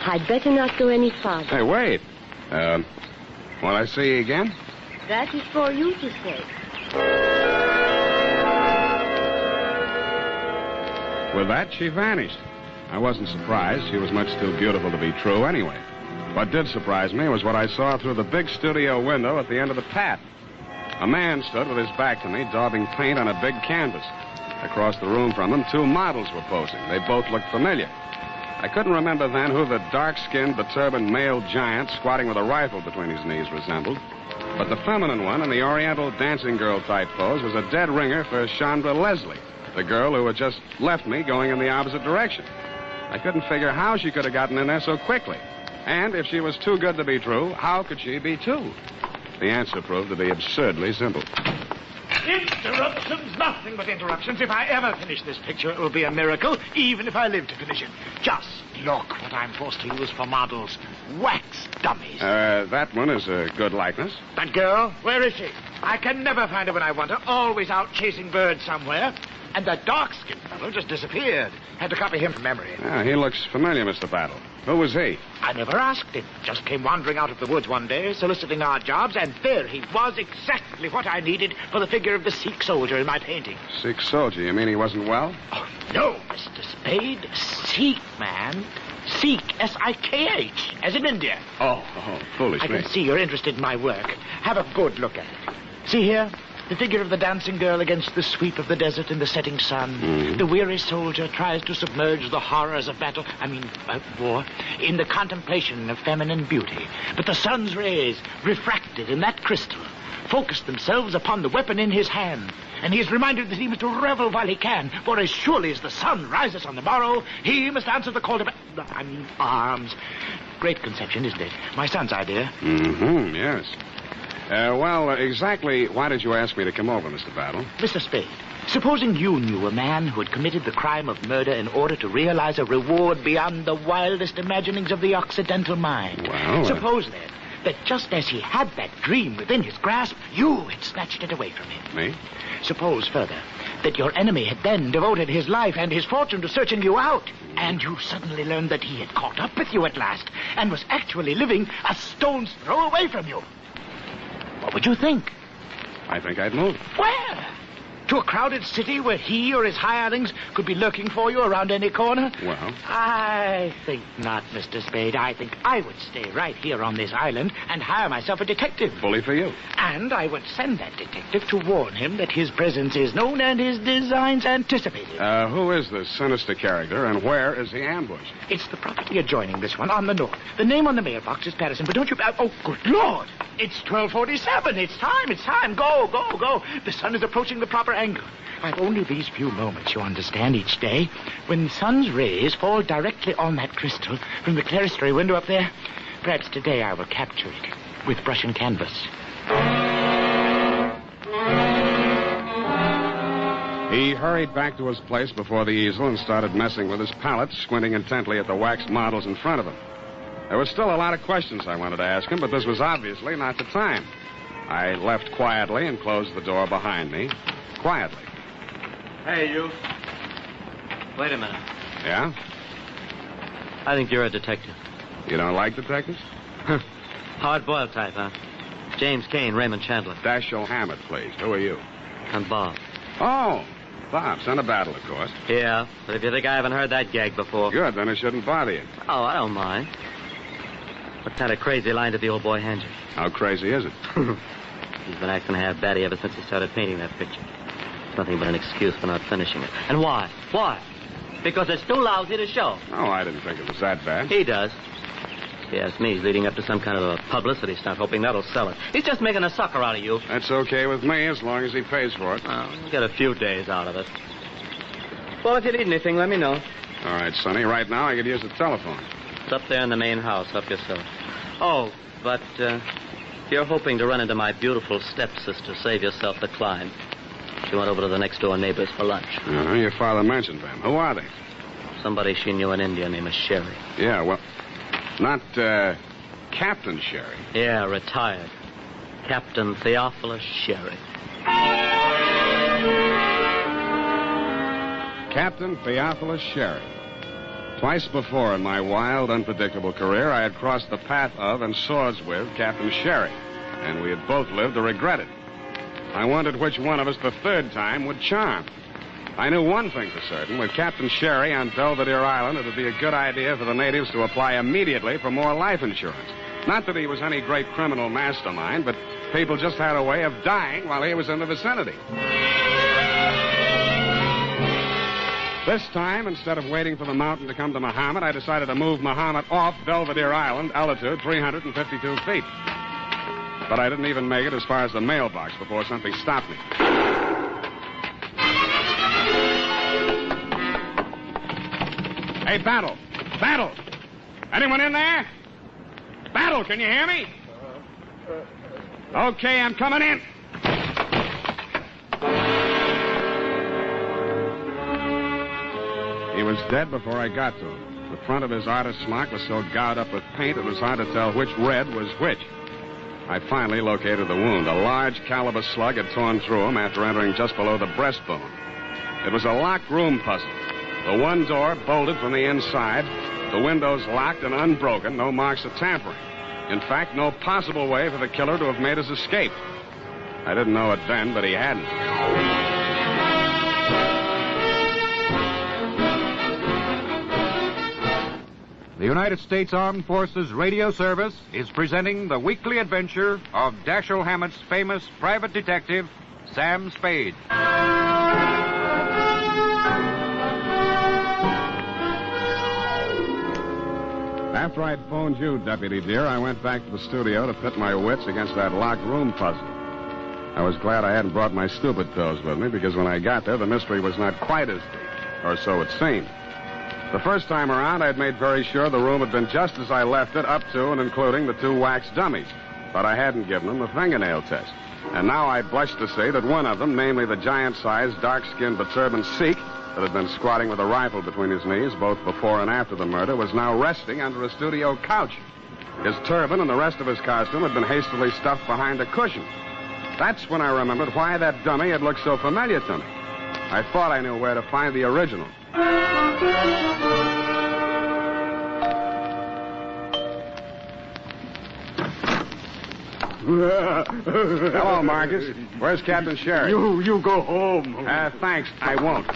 I'd better not go any farther. Hey, wait. Will I see you again? That is for you to say. With that, she vanished. I wasn't surprised. She was much too beautiful to be true anyway. What did surprise me was what I saw through the big studio window at the end of the path. A man stood with his back to me, daubing paint on a big canvas. Across the room from him, two models were posing. They both looked familiar. I couldn't remember then who the dark-skinned, beturbaned male giant squatting with a rifle between his knees resembled. But the feminine one in the oriental dancing girl-type pose was a dead ringer for Chandra Leslie, the girl who had just left me going in the opposite direction. I couldn't figure how she could have gotten in there so quickly. And if she was too good to be true, how could she be two? The answer proved to be absurdly simple. Interruptions, nothing but interruptions. If I ever finish this picture, it will be a miracle, even if I live to finish it. Just look what I'm forced to use for models. Wax dummies. That one is a good likeness. That girl, where is she? I can never find her when I want her, always out chasing birds somewhere. And that dark-skinned fellow just disappeared. Had to copy him from memory. Yeah, he looks familiar, Mr. Battle. Who was he? I never asked him. Just came wandering out of the woods one day, soliciting odd jobs, and there he was, exactly what I needed for the figure of the Sikh soldier in my painting. Sikh soldier. You mean he wasn't well? Oh, no, Mr. Spade. Sikh, man. Sikh, S-I-K-H, as in India. Oh, foolish I me. can see you're interested in my work. Have a good look at it. See here? The figure of the dancing girl against the sweep of the desert in the setting sun. Mm-hmm. The weary soldier tries to submerge the horrors of battle, war, in the contemplation of feminine beauty. But the sun's rays, refracted in that crystal, focus themselves upon the weapon in his hand. And he is reminded that he must revel while he can, for as surely as the sun rises on the morrow, he must answer the call to arms. Great conception, isn't it? My son's idea. Mm-hmm, yes. Well, exactly why did you ask me to come over, Mr. Battle? Mr. Spade, supposing you knew a man who had committed the crime of murder in order to realize a reward beyond the wildest imaginings of the Occidental mind. Well, Suppose, then, that just as he had that dream within his grasp, you had snatched it away from him. Me? Suppose, further, that your enemy had then devoted his life and his fortune to searching you out, and you suddenly learned that he had caught up with you at last and was actually living a stone's throw away from you. What would you think? I think I'd move. Where? To a crowded city where he or his hirelings could be lurking for you around any corner? Well? I think not, Mr. Spade. I think I would stay right here on this island and hire myself a detective. Bully for you. And I would send that detective to warn him that his presence is known and his designs anticipated. Who is this sinister character, and where is he ambushed? It's the property adjoining this one on the north. The name on the mailbox is Patterson, but don't you... Oh, good Lord! It's 12:47. It's time. Go. The sun is approaching the proper angle. I've only these few moments, you understand, each day. When the sun's rays fall directly on that crystal from the clerestory window up there, perhaps today I will capture it with brush and canvas. He hurried back to his place before the easel and started messing with his palette, squinting intently at the waxed models in front of him. There were still a lot of questions I wanted to ask him, but this was obviously not the time. I left quietly and closed the door behind me. Quietly. Hey, you. Wait a minute. Yeah? I think you're a detective. You don't like detectives? Hard-boiled type, huh? James Kane, Raymond Chandler. Dashiell Hammett, please. Who are you? I'm Bob. Oh, Bob, son of Battle, of course. Yeah, but if you think I haven't heard that gag before... Good, then it shouldn't bother you. Oh, I don't mind. What kind of crazy line did the old boy hand you? How crazy is it? He's been acting half batty ever since he started painting that picture. It's nothing but an excuse for not finishing it. And why? Why? Because it's too lousy to show. Oh, I didn't think it was that bad. He does. If you ask me, he's leading up to some kind of a publicity stunt, hoping that'll sell it. He's just making a sucker out of you. That's okay with me, as long as he pays for it. Well, we'll get a few days out of it. Well, if you need anything, let me know. All right, Sonny. Right now, I could use the telephone. It's up there in the main house. Help yourself. Oh, but if you're hoping to run into my beautiful stepsister, save yourself the climb. She went over to the next-door neighbors for lunch. Your father mentioned them. Who are they? Somebody she knew in India named Sherry. Yeah, well, not Captain Sherry. Yeah, retired. Captain Theophilus Sherry. Captain Theophilus Sherry. Twice before in my wild, unpredictable career, I had crossed the path of and swords with Captain Sherry, and we had both lived to regret it. I wondered which one of us the third time would charm. I knew one thing for certain. With Captain Sherry on Belvedere Island, it would be a good idea for the natives to apply immediately for more life insurance. Not that he was any great criminal mastermind, but people just had a way of dying while he was in the vicinity. This time, instead of waiting for the mountain to come to Muhammad, I decided to move Muhammad off Belvedere Island, altitude 352 feet. But I didn't even make it as far as the mailbox before something stopped me. Hey, Battle! Battle! Anyone in there? Battle, can you hear me? Okay, I'm coming in. He was dead before I got to him. The front of his artist's smock was so gouged up with paint it was hard to tell which red was which. I finally located the wound. A large caliber slug had torn through him after entering just below the breastbone. It was a locked room puzzle. The one door bolted from the inside, the windows locked and unbroken, no marks of tampering. In fact, no possible way for the killer to have made his escape. I didn't know it then, but he hadn't. The United States Armed Forces Radio Service is presenting the weekly adventure of Dashiell Hammett's famous private detective, Sam Spade. After I'd phoned you, Deputy dear, I went back to the studio to pit my wits against that locked room puzzle. I was glad I hadn't brought my stupid pills with me, because when I got there, the mystery was not quite as deep, or so it seemed. The first time around, I'd made very sure the room had been just as I left it, up to and including the 2 wax dummies. But I hadn't given them the fingernail test. And now I blush to say that one of them, namely the giant-sized, dark-skinned, but turbaned Sikh that had been squatting with a rifle between his knees both before and after the murder, was now resting under a studio couch. His turban and the rest of his costume had been hastily stuffed behind a cushion. That's when I remembered why that dummy had looked so familiar to me. I thought I knew where to find the original. Hello, Marcus. Where's Captain Sherry? You go home. Thanks. I won't.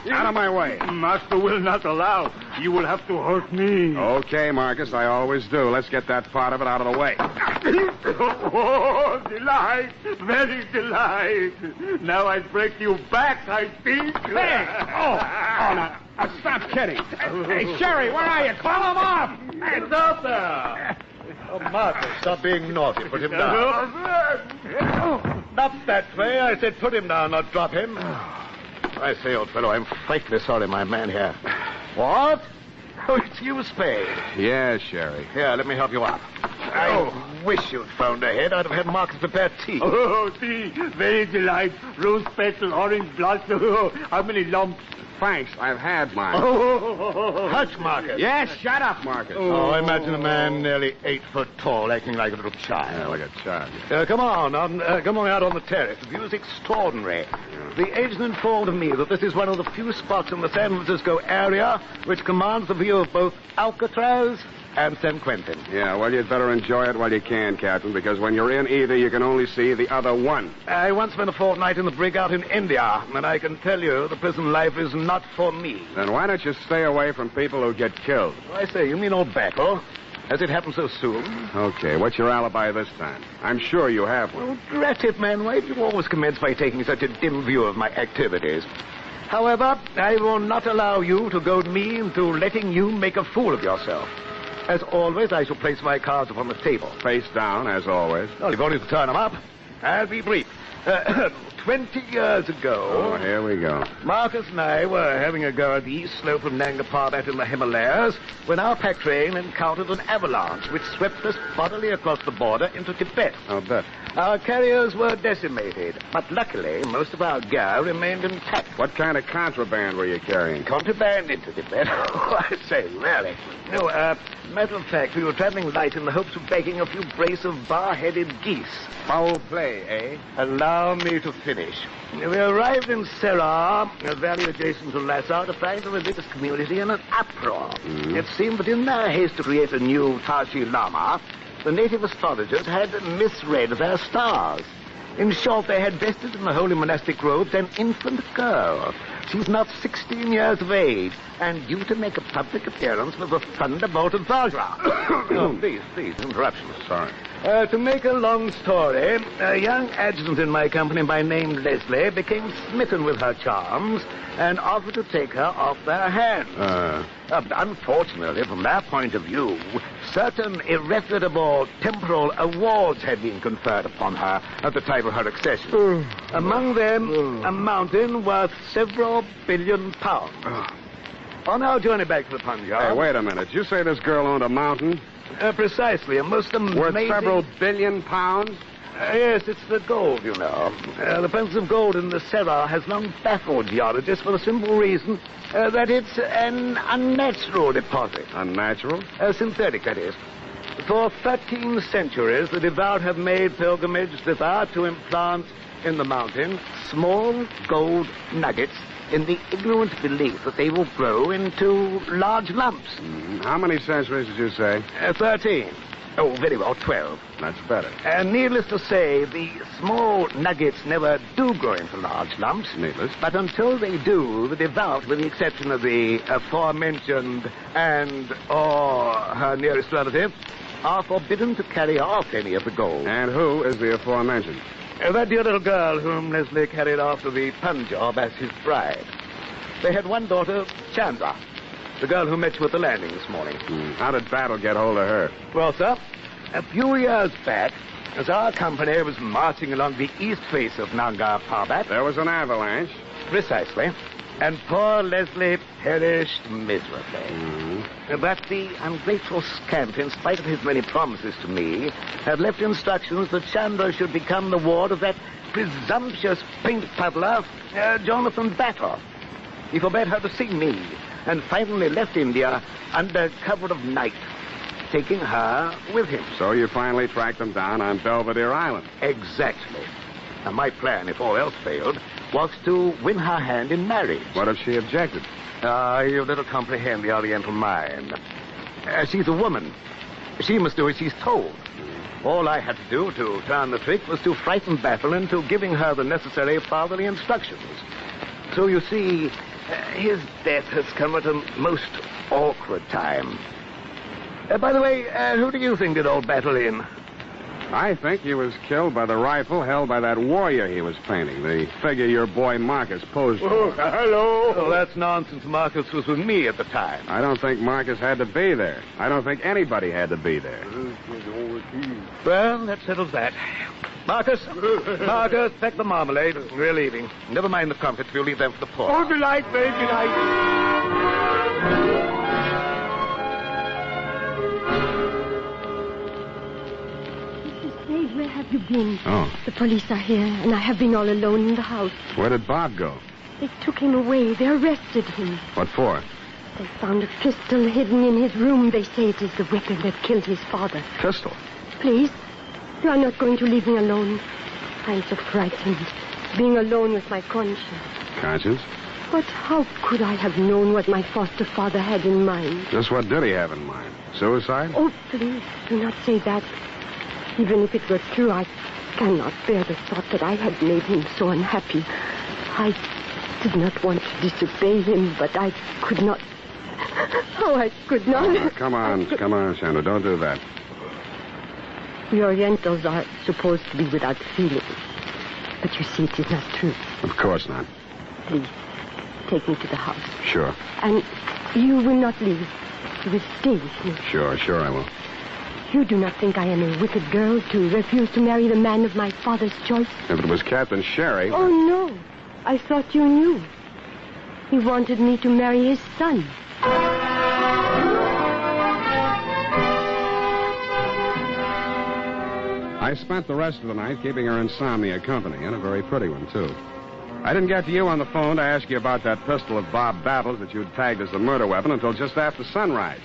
Out of my way. Master will not allow. You will have to hurt me. Okay, Marcus. I always do. Let's get that part of it out of the way. Oh, delight. Very delight. Now I break you back, I think. Hey! Now, stop kidding. Hey, Sherry, where are you? Call him off. It's out there. Oh, Marcus, stop being naughty. Put him down. Not that way. I said put him down, not drop him. I say, old fellow, I'm frightfully sorry my man here. What? Oh, it's you, Spade. Yeah, Sherry. Here, let me help you up. I wish you'd found a head. I'd have had Marcus prepare tea. Oh, tea. Very delight. Rose petal, orange blossom. Oh, how many lumps? Thanks. I've had mine. Hush, Marcus. Yes, shut up, Marcus. Oh, imagine a man nearly 8 foot tall acting like a little child. Yeah, like a child. Come on out on the terrace. The view is extraordinary. The agent informed me that this is one of the few spots in the San Francisco area which commands the view of both Alcatraz and San Quentin. Yeah, well, you'd better enjoy it while you can, Captain, because when you're in either, you can only see the other one. I once spent a fortnight in the brig out in India, and I can tell you the prison life is not for me. Then why don't you stay away from people who get killed? I say, you mean old Battle? Has it happened so soon? Okay, what's your alibi this time? I'm sure you have one. Well, drat it, man. Why do you always commence by taking such a dim view of my activities? However, I will not allow you to goad me into letting you make a fool of yourself. As always, I shall place my cards upon the table. Face down, as always. Well, you've only to turn them up. I'll be brief. 20 years ago... Oh, here we go. Marcus and I were having a go at the east slope of Nanga Parbat in the Himalayas when our pack train encountered an avalanche which swept us bodily across the border into Tibet. I'll bet. Our carriers were decimated, but luckily most of our gear remained intact. What kind of contraband were you carrying? Contraband into Tibet? Oh, I say, really. No, matter of fact, we were traveling light in the hopes of bagging a few brace of bar-headed geese. Foul play, eh? Allow me to finish. We arrived in Serra, a valley adjacent to Lhasa, to find the religious community in an uproar. Mm-hmm. It seemed that in their haste to create a new Tashi Lama, the native astrologers had misread their stars. In short, they had vested in the holy monastic robes an infant girl. She's not 16 years of age, and due to make a public appearance with a thunderbolt of Vajra. Oh, please, interruption. Sorry. To make a long story, a young adjutant in my company by name Leslie became smitten with her charms and offered to take her off their hands. Unfortunately, from their point of view, certain irrefutable temporal awards had been conferred upon her at the time of her accession. Among them, a mountain worth several billion pounds. On our journey back to the Punjab... Hey, wait a minute. Did you say this girl owned a mountain? Precisely. A most amazing... Worth several billion pounds? Yes, it's the gold, you know. The presence of gold in the Serra has long baffled geologists for the simple reason that it's an unnatural deposit. Unnatural? Synthetic, that is. For 13 centuries, the devout have made pilgrimage thither to implant in the mountain small gold nuggets in the ignorant belief that they will grow into large lumps. How many centuries did you say? 13. Oh, very well, 12. That's better. Needless to say, the small nuggets never do grow into large lumps. Needless. But until they do, the devout, with the exception of the aforementioned or her nearest relative, are forbidden to carry off any of the gold. And who is the aforementioned? That dear little girl whom Leslie carried off to the Punjab as his bride. They had one daughter, Chandra, the girl who met you at the landing this morning. How did Battle get hold of her? Well, sir, a few years back, as our company was marching along the east face of Nanga Parbat... There was an avalanche. Precisely. And poor Leslie perished miserably. But the ungrateful scamp, in spite of his many promises to me, had left instructions that Chandra should become the ward of that presumptuous paint puddler, Jonathan Battle. He forbade her to see me, and finally left India under cover of night, taking her with him. So you finally tracked them down on Belvedere Island? Exactly. And my plan, if all else failed, was to win her hand in marriage. What if she objected? You little comprehend the Oriental mind. She's a woman. She must do as she's told. All I had to do to turn the trick was to frighten Battle into giving her the necessary fatherly instructions. So you see, his death has come at a most awkward time. By the way, who do you think did old Battle in? I think he was killed by the rifle held by that warrior he was painting, the figure your boy Marcus posed for. Oh, hello. Oh, that's nonsense. Marcus was with me at the time. I don't think Marcus had to be there. I don't think anybody had to be there. Well, that settles that. Marcus, pack the marmalade. We're leaving. Never mind the comforts. We'll leave them for the poor. Oh, delight, babe, delight. Where have you been? Oh. The police are here, and I have been all alone in the house. Where did Bob go? They took him away. They arrested him. What for? They found a pistol hidden in his room. They say it is the weapon that killed his father. Pistol? Please, you are not going to leave me alone. I'm so frightened, being alone with my conscience. Conscience? But how could I have known what my foster father had in mind? Just what did he have in mind? Suicide? Oh, please, do not say that. Even if it were true, I cannot bear the thought that I had made him so unhappy. I did not want to disobey him, but I could not. Oh, I could not. Oh, come on, Chandra, don't do that. We Orientals are supposed to be without feelings. But you see, it is not true. Of course not. Please, take me to the house. Sure. And you will not leave. You will stay with me. Sure, I will. You do not think I am a wicked girl to refuse to marry the man of my father's choice? If it was Captain Sherry... Oh, no. I thought you knew. He wanted me to marry his son. I spent the rest of the night keeping her insomnia company, and a very pretty one, too. I didn't get to you on the phone to ask you about that pistol of Bob Battle's that you'd tagged as the murder weapon until just after sunrise.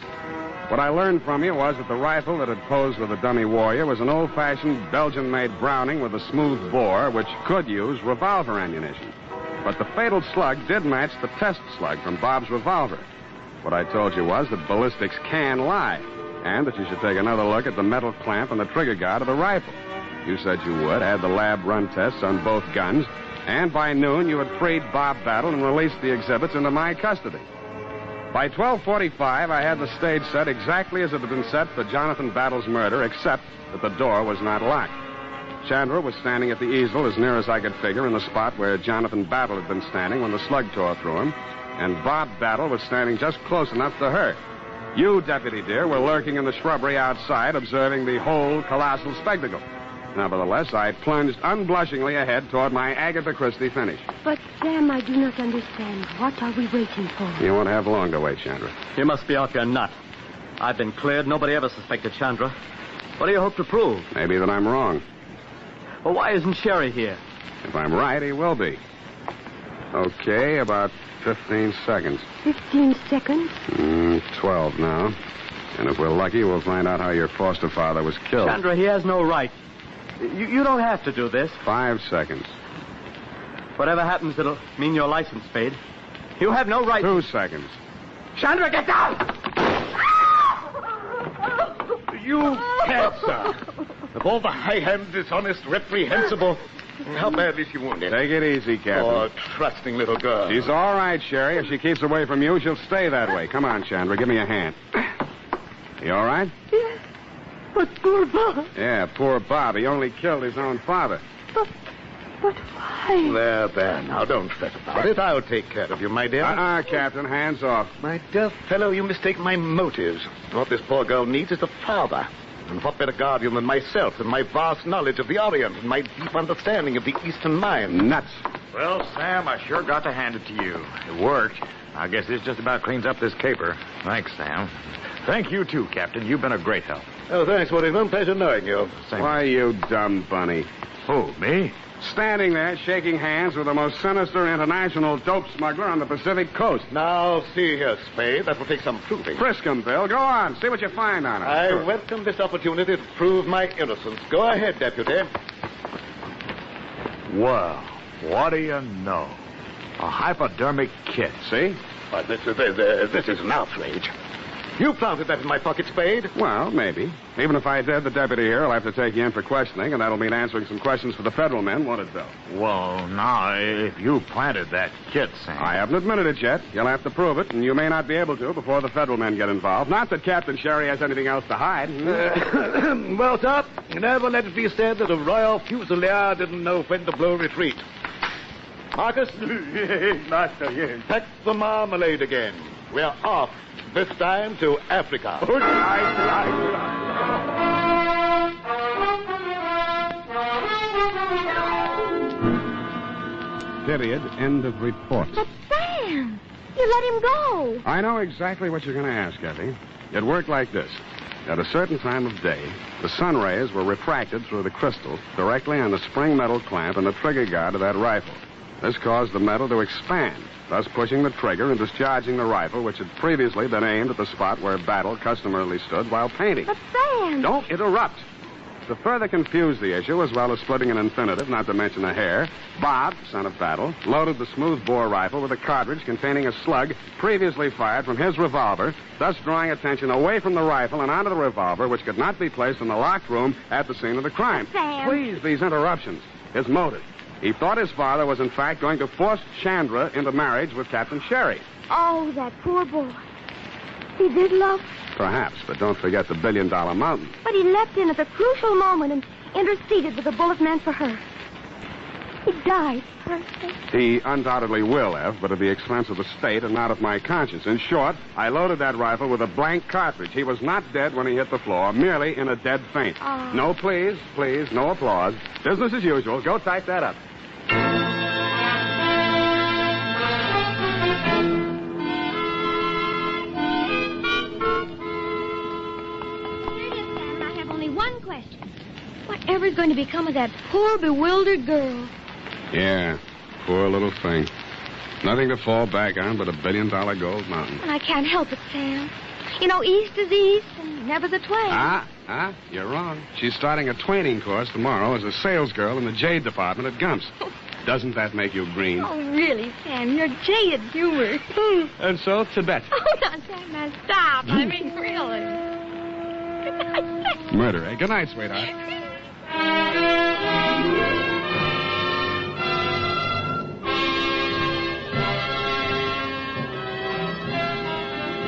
What I learned from you was that the rifle that had posed with the dummy warrior was an old-fashioned Belgian-made Browning with a smooth bore, which could use revolver ammunition. But the fatal slug did match the test slug from Bob's revolver. What I told you was that ballistics can lie, and that you should take another look at the metal clamp and the trigger guard of the rifle. You said you would, had the lab run tests on both guns, and by noon you had freed Bob Battle and released the exhibits into my custody. By 12:45, I had the stage set exactly as it had been set for Jonathan Battle's murder, except that the door was not locked. Chandra was standing at the easel as near as I could figure in the spot where Jonathan Battle had been standing when the slug tore through him, and Bob Battle was standing just close enough to her. You, Deputy dear, were lurking in the shrubbery outside, observing the whole colossal spectacle. Nevertheless, I plunged unblushingly ahead toward my Agatha Christie finish. But, Sam, I do not understand. What are we waiting for? You won't have long to wait, Chandra. You must be off your nut. I've been cleared. Nobody ever suspected Chandra. What do you hope to prove? Maybe that I'm wrong. Well, why isn't Sherry here? If I'm right, he will be. Okay, about 15 seconds. 15 seconds? 12 now. And if we're lucky, we'll find out how your foster father was killed. Chandra, he has no right. You don't have to do this. 5 seconds. Whatever happens, it'll mean your license, Spade. You have no right... 2 seconds. Chandra, get down! You can't, sir. Of all the high-handed, dishonest, reprehensible... How badly is she wounded? Take it easy, Captain. Oh, trusting little girl. She's all right, Sherry. If she keeps away from you, she'll stay that way. Come on, Chandra. Give me a hand. You all right? Yes. But poor Bob. Yeah, poor Bob. He only killed his own father. But why? There. Now, don't fret about it. I'll take care of you, my dear. Captain. Hands off. My dear fellow, you mistake my motives. What this poor girl needs is a father. And what better guardian than myself and my vast knowledge of the Orient and my deep understanding of the Eastern mind? Nuts. Well, Sam, I sure got to hand it to you. It worked. I guess this just about cleans up this caper. Thanks, Sam. Thank you, too, Captain. You've been a great help. Oh, thanks, Whittington. Pleasure knowing you. Why, you dumb bunny. Who, me? Standing there, shaking hands with the most sinister international dope smuggler on the Pacific coast. Now, see here, Spade. That will take some proving. Frisk him, Bill. Go on. See what you find on him. I welcome this opportunity to prove my innocence. Go ahead, Deputy. Well, what do you know? A hypodermic kit. See? But this is an outrage. You planted that in my pocket, Spade. Well, maybe. Even if I did, the deputy here will have to take you in for questioning, and that'll mean answering some questions for the federal men, won't it, Bill? Well, now, if you planted that kit, Sam... I haven't admitted it yet. You'll have to prove it, and you may not be able to before the federal men get involved. Not that Captain Sherry has anything else to hide. Well, sir, never let it be said that a royal fusilier didn't know when to blow retreat. Marcus? Master, yes. Pack the marmalade again. We're off. This time to Africa. Period. End of report. But Sam, you let him go. I know exactly what you're going to ask, Effie. It worked like this. At a certain time of day, the sun rays were refracted through the crystal directly on the spring metal clamp and the trigger guard of that rifle. This caused the metal to expand, thus pushing the trigger and discharging the rifle, which had previously been aimed at the spot where Battle customarily stood while painting. But Sam... Don't interrupt. To further confuse the issue, as well as splitting an infinitive, not to mention a hair, Bob, son of Battle, loaded the smoothbore rifle with a cartridge containing a slug previously fired from his revolver, thus drawing attention away from the rifle and onto the revolver, which could not be placed in the locked room at the scene of the crime. Sam. Please, these interruptions. His motive. He thought his father was, in fact, going to force Chandra into marriage with Captain Sherry. Oh, that poor boy. He did love her. Perhaps, but don't forget the $1 billion mountain. But he leapt in at the crucial moment and interceded with a bullet meant for her. He died perfect. He undoubtedly will have, but at the expense of the state and not of my conscience. In short, I loaded that rifle with a blank cartridge. He was not dead when he hit the floor, merely in a dead faint. No please, no applause. Business as usual. Go type that up. One question. Whatever's going to become of that poor, bewildered girl? Yeah, poor little thing. Nothing to fall back on but $1 billion gold mountain. I can't help it, Sam. You know, east is east and never's a twain. You're wrong. She's starting a twaining course tomorrow as a salesgirl in the jade department at Gump's. Doesn't that make you green? Oh, really, Sam? You're jaded humor. And so, Tibet. Oh, now, Sam, now stop. I mean, really. Good night, Sam. Murder, eh? Good night, sweetheart.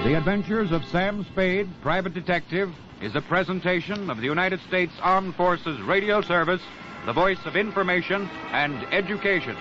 The Adventures of Sam Spade, Private Detective, is a presentation of the United States Armed Forces Radio Service, the voice of information and education.